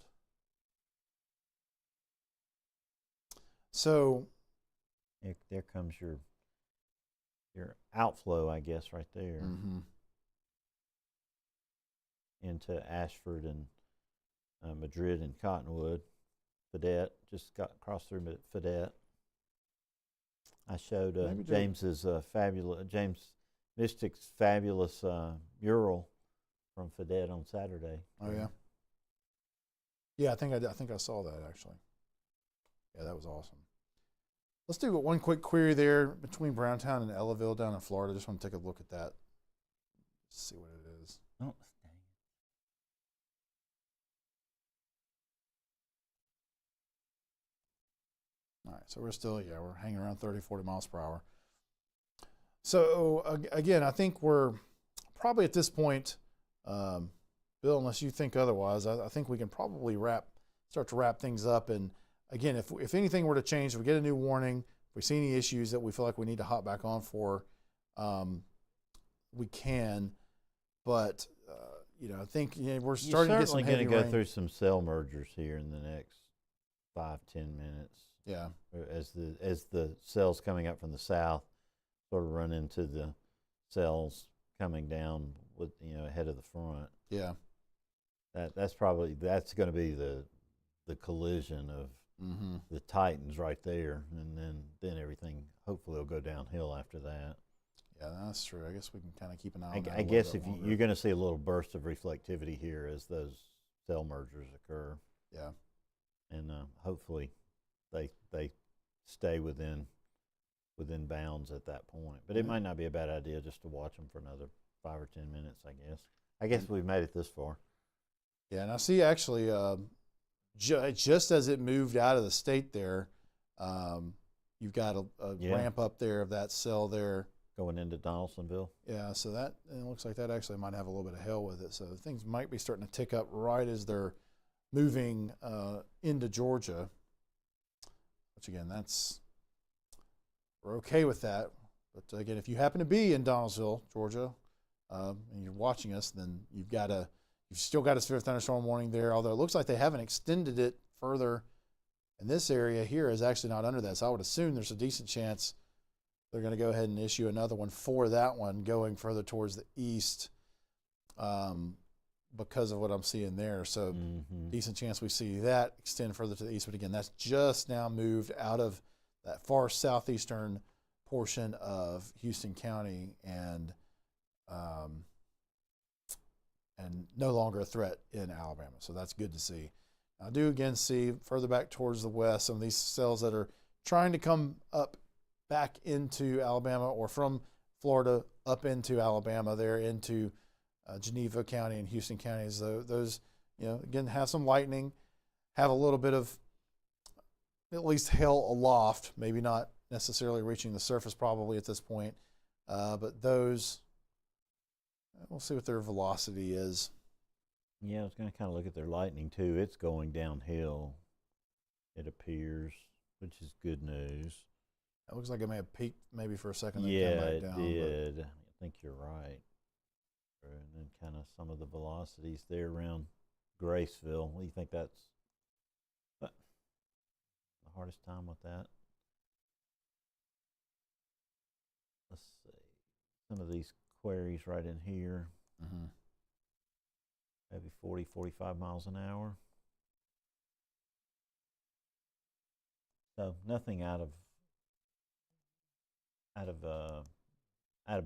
So There comes your outflow, I guess, right there into Ashford and Madrid and Cottonwood. Fedette just got across through Fedette. I showed James's James Mystic's fabulous mural from Fedette on Saturday. Oh yeah. Yeah, I think I saw that actually. Yeah, that was awesome. Let's do one quick query there between Browntown and Ellaville down in Florida. Just want to take a look at that. See what it is. Oh, dang. All right, so we're hanging around 30, 40 miles per hour. So again, I think we're probably at this point, Bill, unless you think otherwise, I think we can probably start to wrap things up. And again, if anything were to change, if we get a new warning, if we see any issues that we feel like we need to hop back on for, we can. But I think we're starting to get some heavy rain. You're certainly going to go through some cell mergers here in the next 5-10 minutes. Yeah. As the cells coming up from the south sort of run into the cells coming down with ahead of the front. Yeah. That's going to be the collision of the Titans right there, and then everything hopefully will go downhill after that. Yeah, that's true. I guess we can kind of keep an eye on that. I guess if you're going to see a little burst of reflectivity here as those cell mergers occur. Yeah. And hopefully they stay within bounds at that point. But it might not be a bad idea just to watch them for another 5 or 10 minutes, I guess. I guess we've made it this far. Yeah, and I see actually just as it moved out of the state there, you've got a ramp up there of that cell there. Going into Donaldsonville. Yeah, so it looks like that actually might have a little bit of hail with it. So things might be starting to tick up right as they're moving into Georgia. Which again, we're okay with that. But again, if you happen to be in Donaldsonville, Georgia, and you're watching us, then you've still got a severe thunderstorm warning there. Although it looks like they haven't extended it further, and this area here is actually not under that. So I would assume there's a decent chance they're going to go ahead and issue another one for that one going further towards the east, because of what I'm seeing there. So decent chance we see that extend further to the east. But again, that's just now moved out of that far southeastern portion of Houston County and no longer a threat in Alabama. So that's good to see. I do again see further back towards the west some of these cells that are trying to come up back into Alabama, or from Florida up into Alabama there into Geneva County and Houston counties. Those, again, have some lightning, have a little bit of at least hail aloft, maybe not necessarily reaching the surface probably at this point, but those, we'll see what their velocity is. Yeah, I was going to kind of look at their lightning too. It's going downhill, it appears, which is good news. It looks like it may have peaked maybe for a second. Yeah, then come back it down, did. I think you're right. And then kind of some of the velocities there around Graceville. What do you think that's the hardest time with that? Let's see. Some of these queries right in here. maybe 40, 45 miles an hour. So nothing out of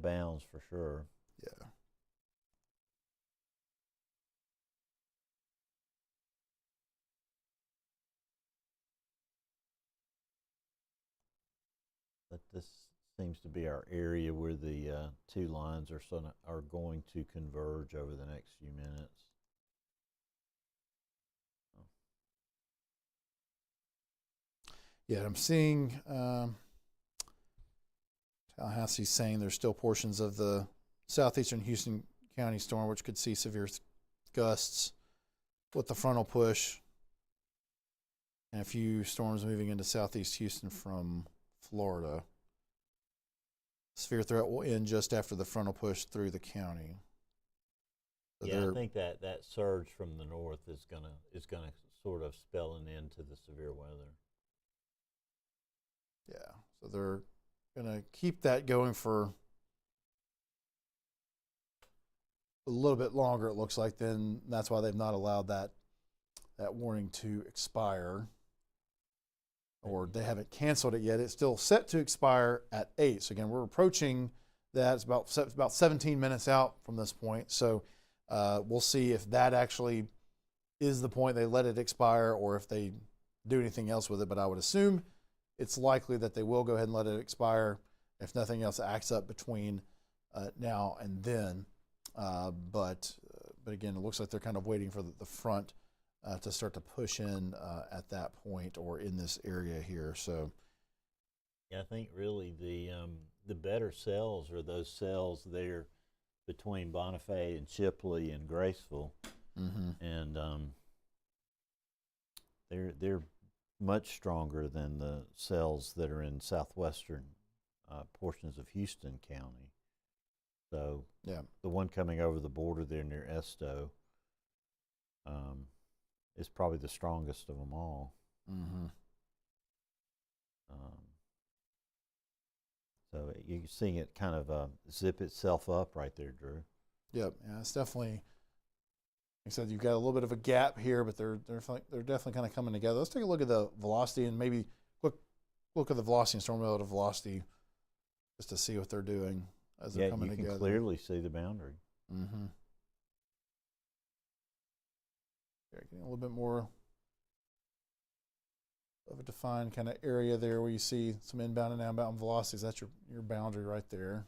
bounds for sure. Yeah. But this seems to be our area where the two lines are going to converge over the next few minutes. Yeah, I'm seeing Tallahassee's saying there's still portions of the southeastern Houston County storm which could see severe gusts with the frontal push, and a few storms moving into southeast Houston from Florida. Severe threat will end just after the frontal push through the county. So yeah, I think that surge from the north is gonna sort of spell an end to the severe weather. Yeah, so they're going to keep that going for a little bit longer, it looks like. Then that's why they've not allowed that warning to expire, or they haven't canceled it yet. It's still set to expire at 8. So again, we're approaching that. It's about 17 minutes out from this point. So we'll see if that actually is the point they let it expire, or if they do anything else with it. But I would assume it's likely that they will go ahead and let it expire if nothing else acts up between now and then. But again, it looks like they're kind of waiting for the front to start to push in at that point, or in this area here. So, yeah, I think really the better cells are those cells there between Bonifay and Shipley and Graceville, and they're much stronger than the cells that are in southwestern portions of Houston County. So yeah, the one coming over the border there near Esto is probably the strongest of them all. So you're seeing it kind of zip itself up right there, Drew. Yep, yeah, it's definitely. Like I said, you've got a little bit of a gap here, but they're definitely kind of coming together. Let's take a look at the velocity, and maybe look at the velocity and storm relative velocity, just to see what they're doing as they're coming together. Yeah, you can clearly see the boundary. Getting a little bit more of a defined kind of area there where you see some inbound and outbound velocities. That's your boundary right there.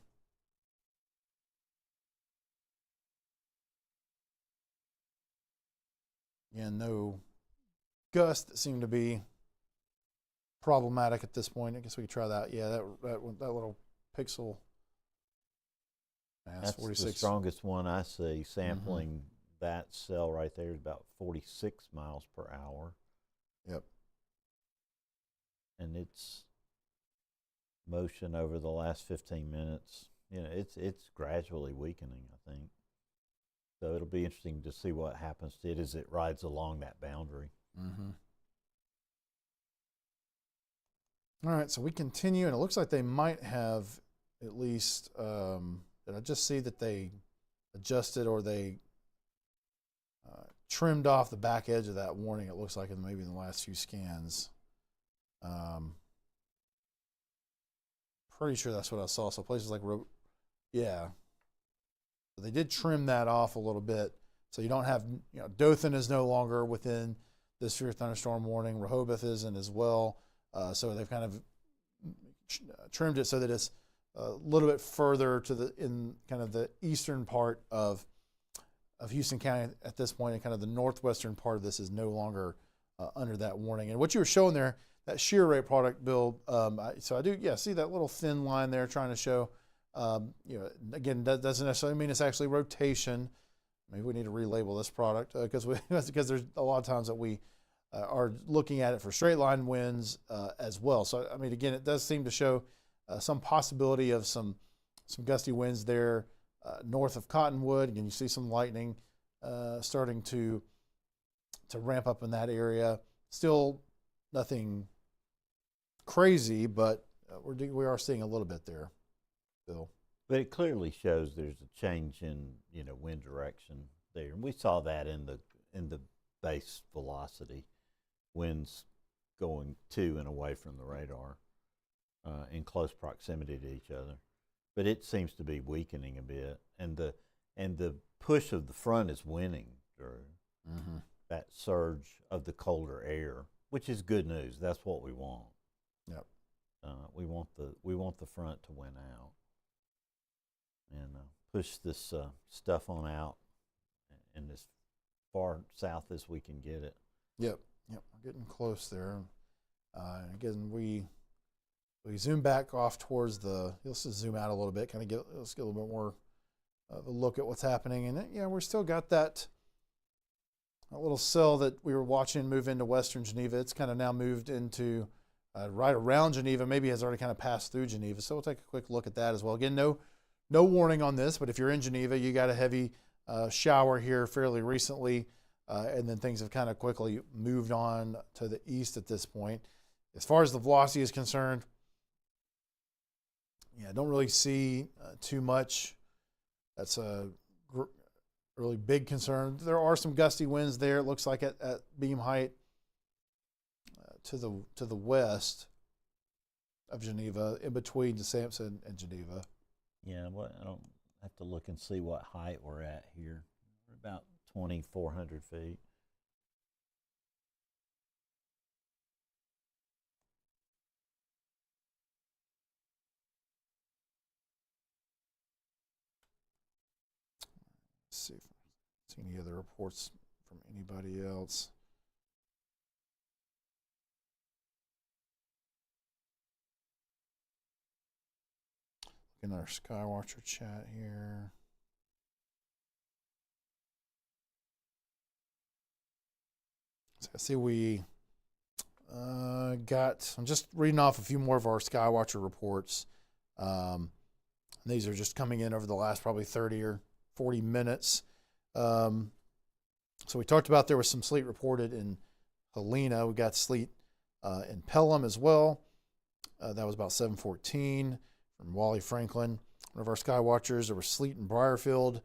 Again, no gusts that seem to be problematic at this point. I guess we could try that. Yeah, that little pixel. That's 46. the strongest one I see. Sampling that cell right there is about 46 miles per hour. Yep. And its motion over the last 15 minutes, it's gradually weakening, I think. So it'll be interesting to see what happens to it as it rides along that boundary. All right, so we continue, and it looks like they might have at least, did I just see that they adjusted, or they trimmed off the back edge of that warning, it looks like, maybe in the last few scans. Pretty sure that's what I saw. So places like, yeah. So they did trim that off a little bit. So you don't have, Dothan is no longer within the severe thunderstorm warning. Rehoboth isn't as well. So they've kind of trimmed it so that it's a little bit further in kind of the eastern part of Houston County at this point, and kind of the northwestern part of this is no longer under that warning. And what you were showing there, that shear rate product, Bill, so I do, see that little thin line there trying to show, again, that doesn't necessarily mean it's actually rotation. Maybe we need to relabel this product because there's a lot of times that we are looking at it for straight line winds as well. So, I mean, again, it does seem to show some possibility of some gusty winds there north of Cottonwood. Again, you see some lightning starting to ramp up in that area. Still nothing crazy, but we are seeing a little bit there, Bill. But it clearly shows there's a change in wind direction there. And we saw that in the base velocity, winds going to and away from the radar in close proximity to each other. But it seems to be weakening a bit, and the push of the front is winning, Drew. Mm-hmm. That surge of the colder air, which is good news. That's what we want. Yep. We want the front to win out and push this stuff on out in as far south as we can get it. Yep. We're getting close there. Again, we zoom back off towards let's just zoom out a little bit, let's get a little bit more of a look at what's happening. And we're still got that little cell that we were watching move into western Geneva. It's kind of now moved into right around Geneva, maybe has already kind of passed through Geneva. So we'll take a quick look at that as well. Again, no warning on this, but if you're in Geneva, you got a heavy shower here fairly recently, and then things have kind of quickly moved on to the east at this point. As far as the velocity is concerned, I don't really see too much. That's a really big concern. There are some gusty winds there. It looks like at beam height to the west of Geneva, in between DeSampson and Geneva. Yeah, I don't have to look and see what height we're at here. We're about 2,400 feet. Let's see if I see any other reports from anybody else. Looking at our Skywatcher chat here. So I see we I'm just reading off a few more of our Skywatcher reports. These are just coming in over the last probably 30 or 40 minutes. So we talked about there was some sleet reported in Helena. We got sleet in Pelham as well. That was about 7:14 from Wally Franklin, one of our Skywatchers. There was sleet in Briarfield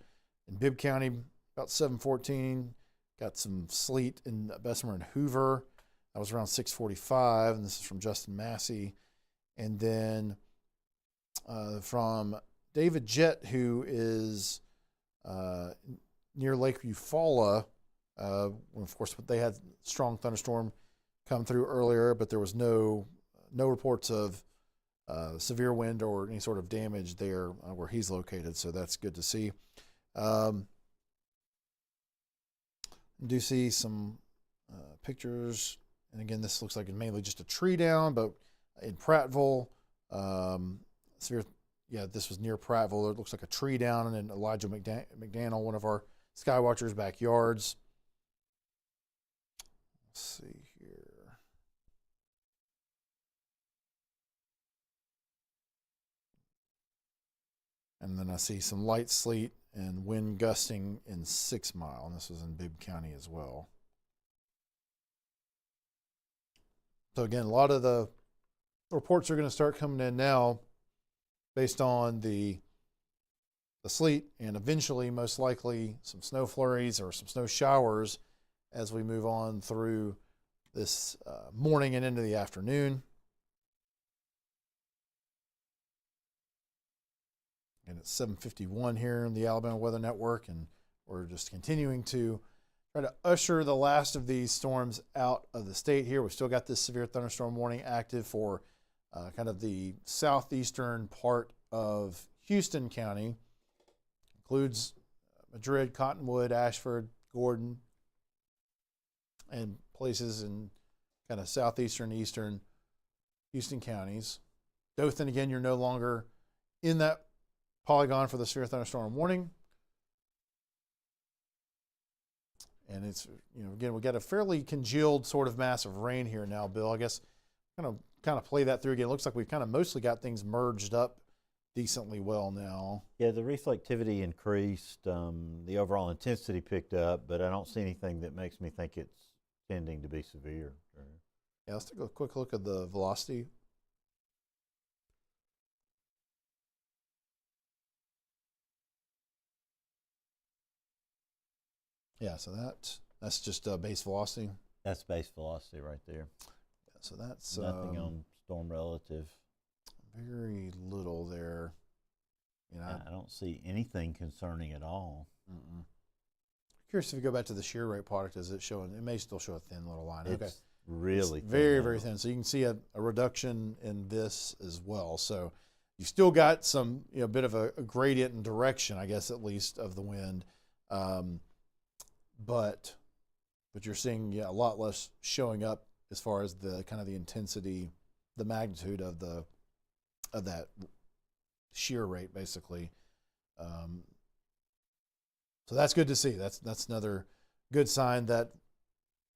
in Bibb County about 7:14. Got some sleet in Bessemer and Hoover. That was around 6:45, and this is from Justin Massey. And then from David Jett, who is near Lake Eufaula. Of course, they had strong thunderstorm come through earlier, but there was no reports of severe wind or any sort of damage there where he's located, so that's good to see. Do see some pictures, and again, this looks like it's mainly just a tree down, but in Prattville, this was near Prattville. It looks like a tree down, and then Elijah McDaniel, one of our Skywatchers' backyards. Let's see here. And then I see some light sleet and wind gusting in 6 Mile, and this was in Bibb County as well. So again, a lot of the reports are going to start coming in now based on the sleet, and eventually, most likely, some snow flurries or some snow showers as we move on through this morning and into the afternoon. And it's 7:51 here in the Alabama Weather Network, and we're just continuing to try to usher the last of these storms out of the state here. We've still got this severe thunderstorm warning active for kind of the southeastern part of Houston County. Includes Madrid, Cottonwood, Ashford, Gordon, and places in kind of southeastern, eastern Houston counties. Dothan, again, you're no longer in that polygon for the severe thunderstorm warning. And it's, again, we got a fairly congealed sort of mass of rain here now, Bill. I guess kind of play that through again. It looks like we've kind of mostly got things merged up decently well now. Yeah, the reflectivity increased. The overall intensity picked up, but I don't see anything that makes me think it's tending to be severe. Yeah, let's take a quick look at the velocity. Yeah, so that's just base velocity. That's base velocity right there. Yeah, so that's nothing on storm relative. Very little there. You know, I don't see anything concerning at all. Curious if you go back to the shear rate product, is it showing? It may still show a thin little line. It's okay, really it's very thin very now. thin. So you can see a reduction in this as well. So you still got some bit of a gradient in direction, I guess at least, of the wind, but you're seeing a lot less showing up as far as the kind of the intensity, the magnitude of that shear rate basically. So that's good to see. That's another good sign that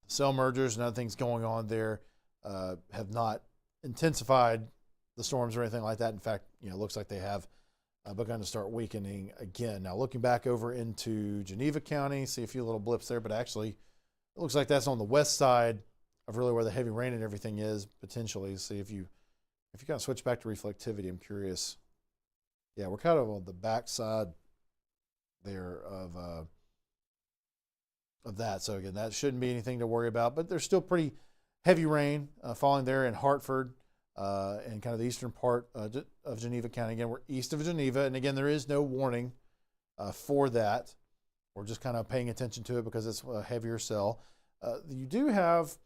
cell mergers and other things going on there have not intensified the storms or anything like that. In fact, it looks like they have begun to start weakening again. Now, looking back over into Geneva County, see a few little blips there, but actually it looks like that's on the west side of really where the heavy rain and everything is potentially. See if you kind of switch back to reflectivity, I'm curious. Yeah, we're kind of on the back side there of that. So again, that shouldn't be anything to worry about, but there's still pretty heavy rain falling there in Hartford and kind of the eastern part of Geneva County. Again, we're east of Geneva, and again, there is no warning for that. We're just kind of paying attention to it because it's a heavier cell. You do have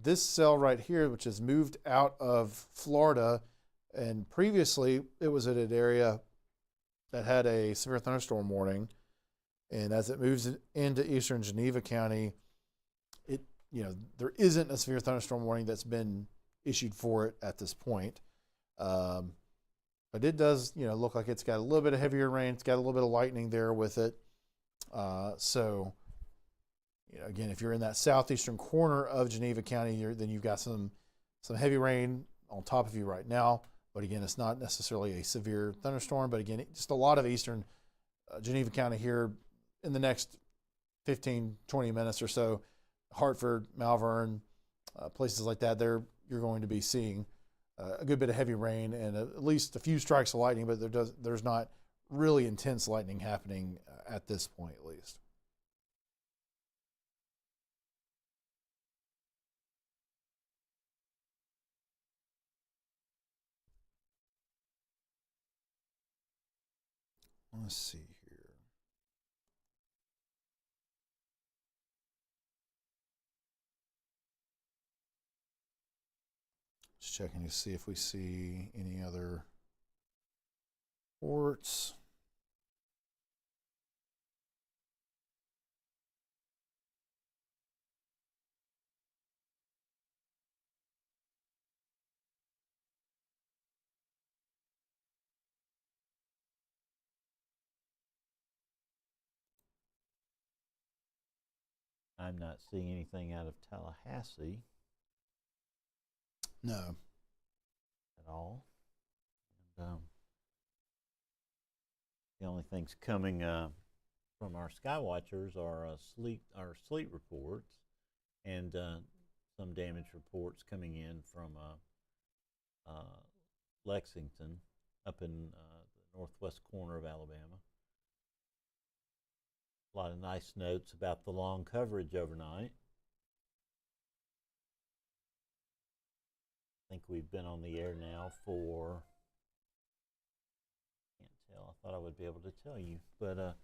this cell right here, which has moved out of Florida, and previously it was at an area that had a severe thunderstorm warning. And as it moves into eastern Geneva County, there isn't a severe thunderstorm warning that's been issued for it at this point. But it does, look like it's got a little bit of heavier rain. It's got a little bit of lightning there with it. So, again, if you're in that southeastern corner of Geneva County, then you've got some heavy rain on top of you right now. But again, it's not necessarily a severe thunderstorm. But again, just a lot of eastern Geneva County here in the next 15, 20 minutes or so. Hartford, Malvern, places like that, you're going to be seeing a good bit of heavy rain and at least a few strikes of lightning, but there's not really intense lightning happening at this point, at least. Let's see here. Just checking to see if we see any other reports. I'm not seeing anything out of Tallahassee No. at all. And, the only things coming from our sky watchers are sleet reports and some damage reports coming in from Lexington up in the northwest corner of Alabama. A lot of nice notes about the long coverage overnight. I think we've been on the air now for, can't tell, I thought I would be able to tell you, but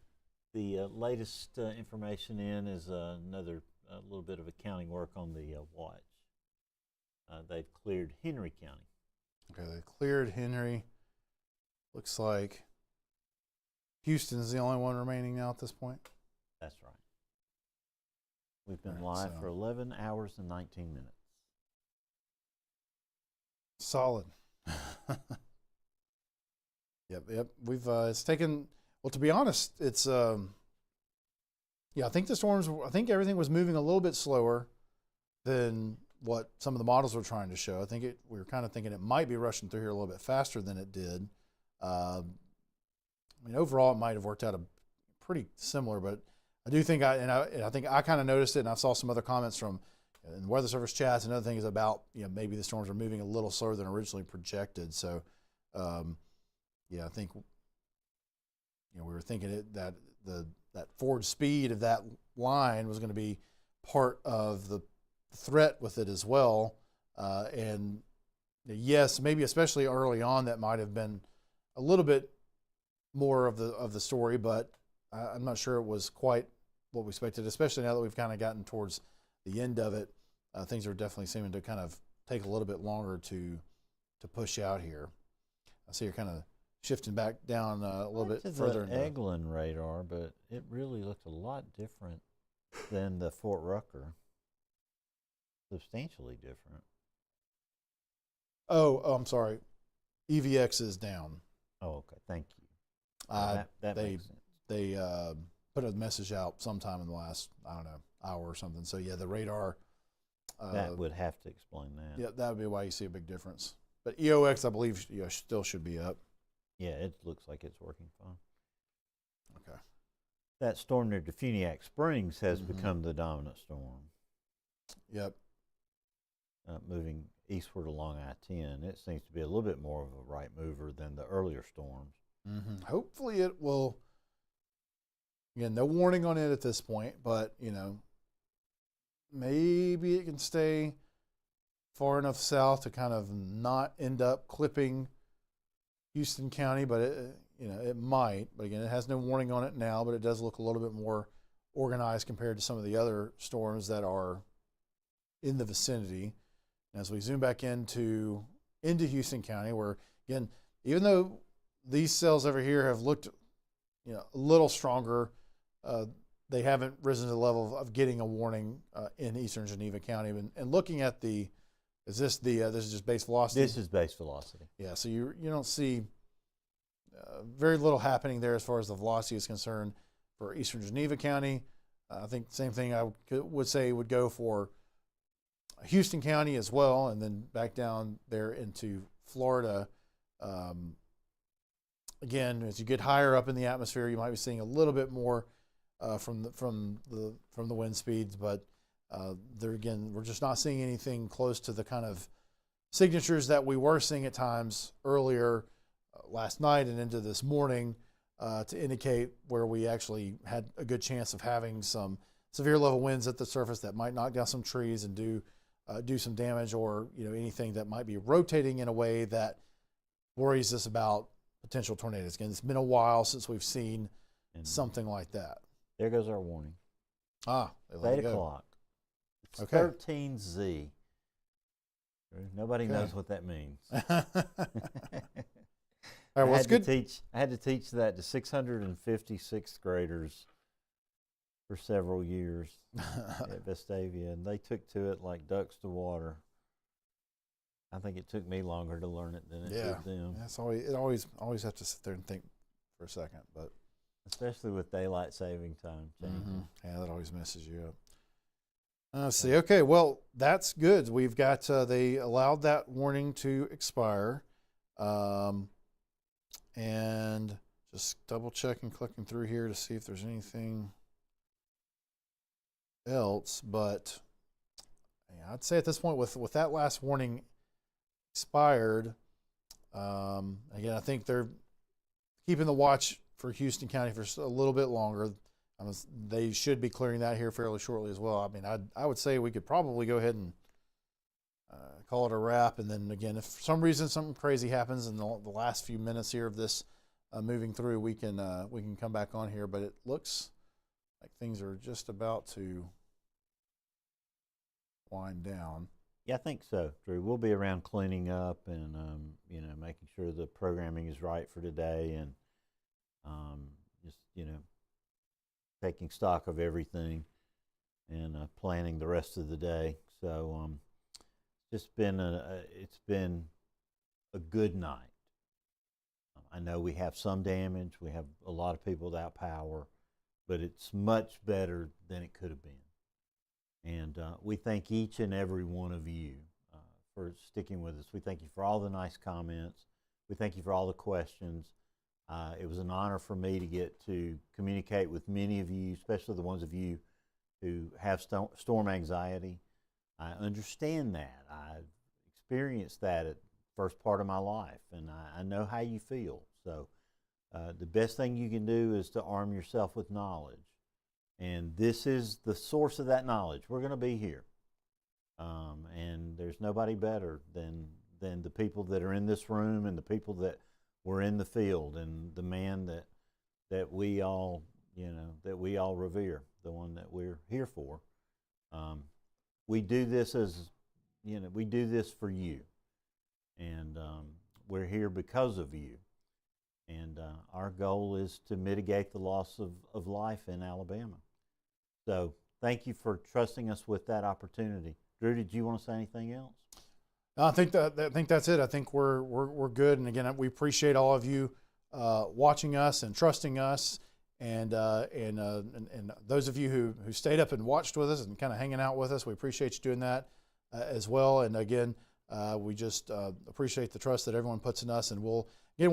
the latest information in is another little bit of accounting work on the watch. They've cleared Henry County. Okay, they cleared Henry. Looks like Houston's the only one remaining now at this point. That's right. We've been All right, live for 11 hours and 19 minutes. Solid. Yep. We've it's taken, well, to be honest, it's I think everything was moving a little bit slower than what some of the models were trying to show. I think we were kind of thinking it might be rushing through here a little bit faster than it did. Overall, it might have worked out pretty similar, but I do think I think I kind of noticed it, and I saw some other comments from in the Weather Service chats and other things about maybe the storms are moving a little slower than originally projected. So I think we were thinking that that forward speed of that line was going to be part of the threat with it as well. And yes, maybe especially early on, that might have been a little bit more of the story, but I'm not sure it was quite what we expected, especially now that we've kind of gotten towards the end of it. Things are definitely seeming to kind of take a little bit longer to push out here. I see you're kind of shifting back down a little bit further. The Eglin radar, but it really looked a lot different than the Fort Rucker. Substantially different. Oh, I'm sorry. EVX is down. Oh, okay. Thank you. That they makes sense. they put a message out sometime in the last, I don't know, hour or something. So yeah, the radar. That would have to explain that. Yeah, that would be why you see a big difference. But EOX, I believe, still should be up. Yeah, it looks like it's working fine. Okay. That storm near Defuniak Springs has become the dominant storm. Yep. Moving eastward along I-10, it seems to be a little bit more of a right mover than the earlier storms. Hopefully it will. Again, no warning on it at this point, but maybe it can stay far enough south to kind of not end up clipping Houston County, but it might. But again, it has no warning on it now, but it does look a little bit more organized compared to some of the other storms that are in the vicinity. And as we zoom back into Houston County, where again, even though these cells over here have looked a little stronger, they haven't risen to the level of getting a warning in eastern Geneva County. And looking at this is just base velocity? This is base velocity. Yeah, so you don't see very little happening there as far as the velocity is concerned for eastern Geneva County. I think the same thing I would say would go for Houston County as well, and then back down there into Florida. Again, as you get higher up in the atmosphere, you might be seeing a little bit more from the wind speeds, but there again, we're just not seeing anything close to the kind of signatures that we were seeing at times earlier last night and into this morning to indicate where we actually had a good chance of having some severe level winds at the surface that might knock down some trees and do some damage, or anything that might be rotating in a way that worries us about potential tornadoes. Again, it's been a while since we've seen something like that. There goes our warning. It's 8 o'clock. It's Okay. 13Z. Nobody knows what that means. All right, well, it's good. I had to teach that to 650 sixth graders for several years at Vestavia, and they took to it like ducks to water. I think it took me longer to learn it than it did them. That's always have to sit there and think for a second, but especially with daylight saving time changing. Yeah, that always messes you up. Let's see. Okay, well, that's good. We've got they allowed that warning to expire, and just double checking, clicking through here to see if there's anything else. But yeah, I'd say at this point, with that last warning expired, again, I think they're keeping the watch for Houston County for a little bit longer. They should be clearing that here fairly shortly as well. I mean, I would say we could probably go ahead and call it a wrap. And then again, if for some reason something crazy happens in the last few minutes here of this moving through, we can come back on here. But it looks like things are just about to wind down. Yeah, I think so, Drew. We'll be around cleaning up and making sure the programming is right for today, and just taking stock of everything and planning the rest of the day. So it's been a good night. I know we have some damage. We have a lot of people without power, but it's much better than it could have been. And we thank each and every one of you for sticking with us. We thank you for all the nice comments. We thank you for all the questions. It was an honor for me to get to communicate with many of you, especially the ones of you who have storm anxiety. I understand that. I've experienced that at the first part of my life, and I know how you feel. So The best thing you can do is to arm yourself with knowledge. And this is the source of that knowledge. We're going to be here. And there's nobody better than the people that are in this room and the people that were in the field and the man that we all, that we all revere, the one that we're here for. We do this we do this for you. And we're here because of you. And our goal is to mitigate the loss of life in Alabama. So thank you for trusting us with that opportunity. Drew, did you want to say anything else? I think that's it. I think we're good. And again, we appreciate all of you watching us and trusting us, and those of you who stayed up and watched with us and kind of hanging out with us. We appreciate you doing that as well. And again, we just appreciate the trust that everyone puts in us, and we'll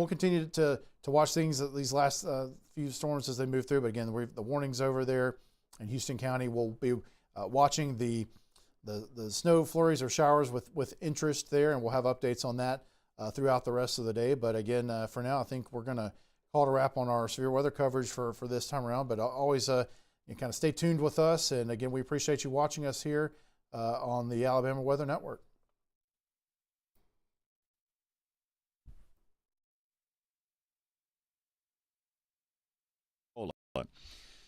continue to watch things, these last few storms as they move through. But again, the warnings over there in Houston County. We'll be watching the snow flurries or showers with interest there, and we'll have updates on that throughout the rest of the day. But again, for now, I think we're going to call it a wrap on our severe weather coverage for this time around. But always kind of stay tuned with us. And again, we appreciate you watching us here on the Alabama Weather Network.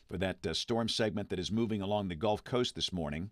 For that storm segment that is moving along the Gulf Coast this morning.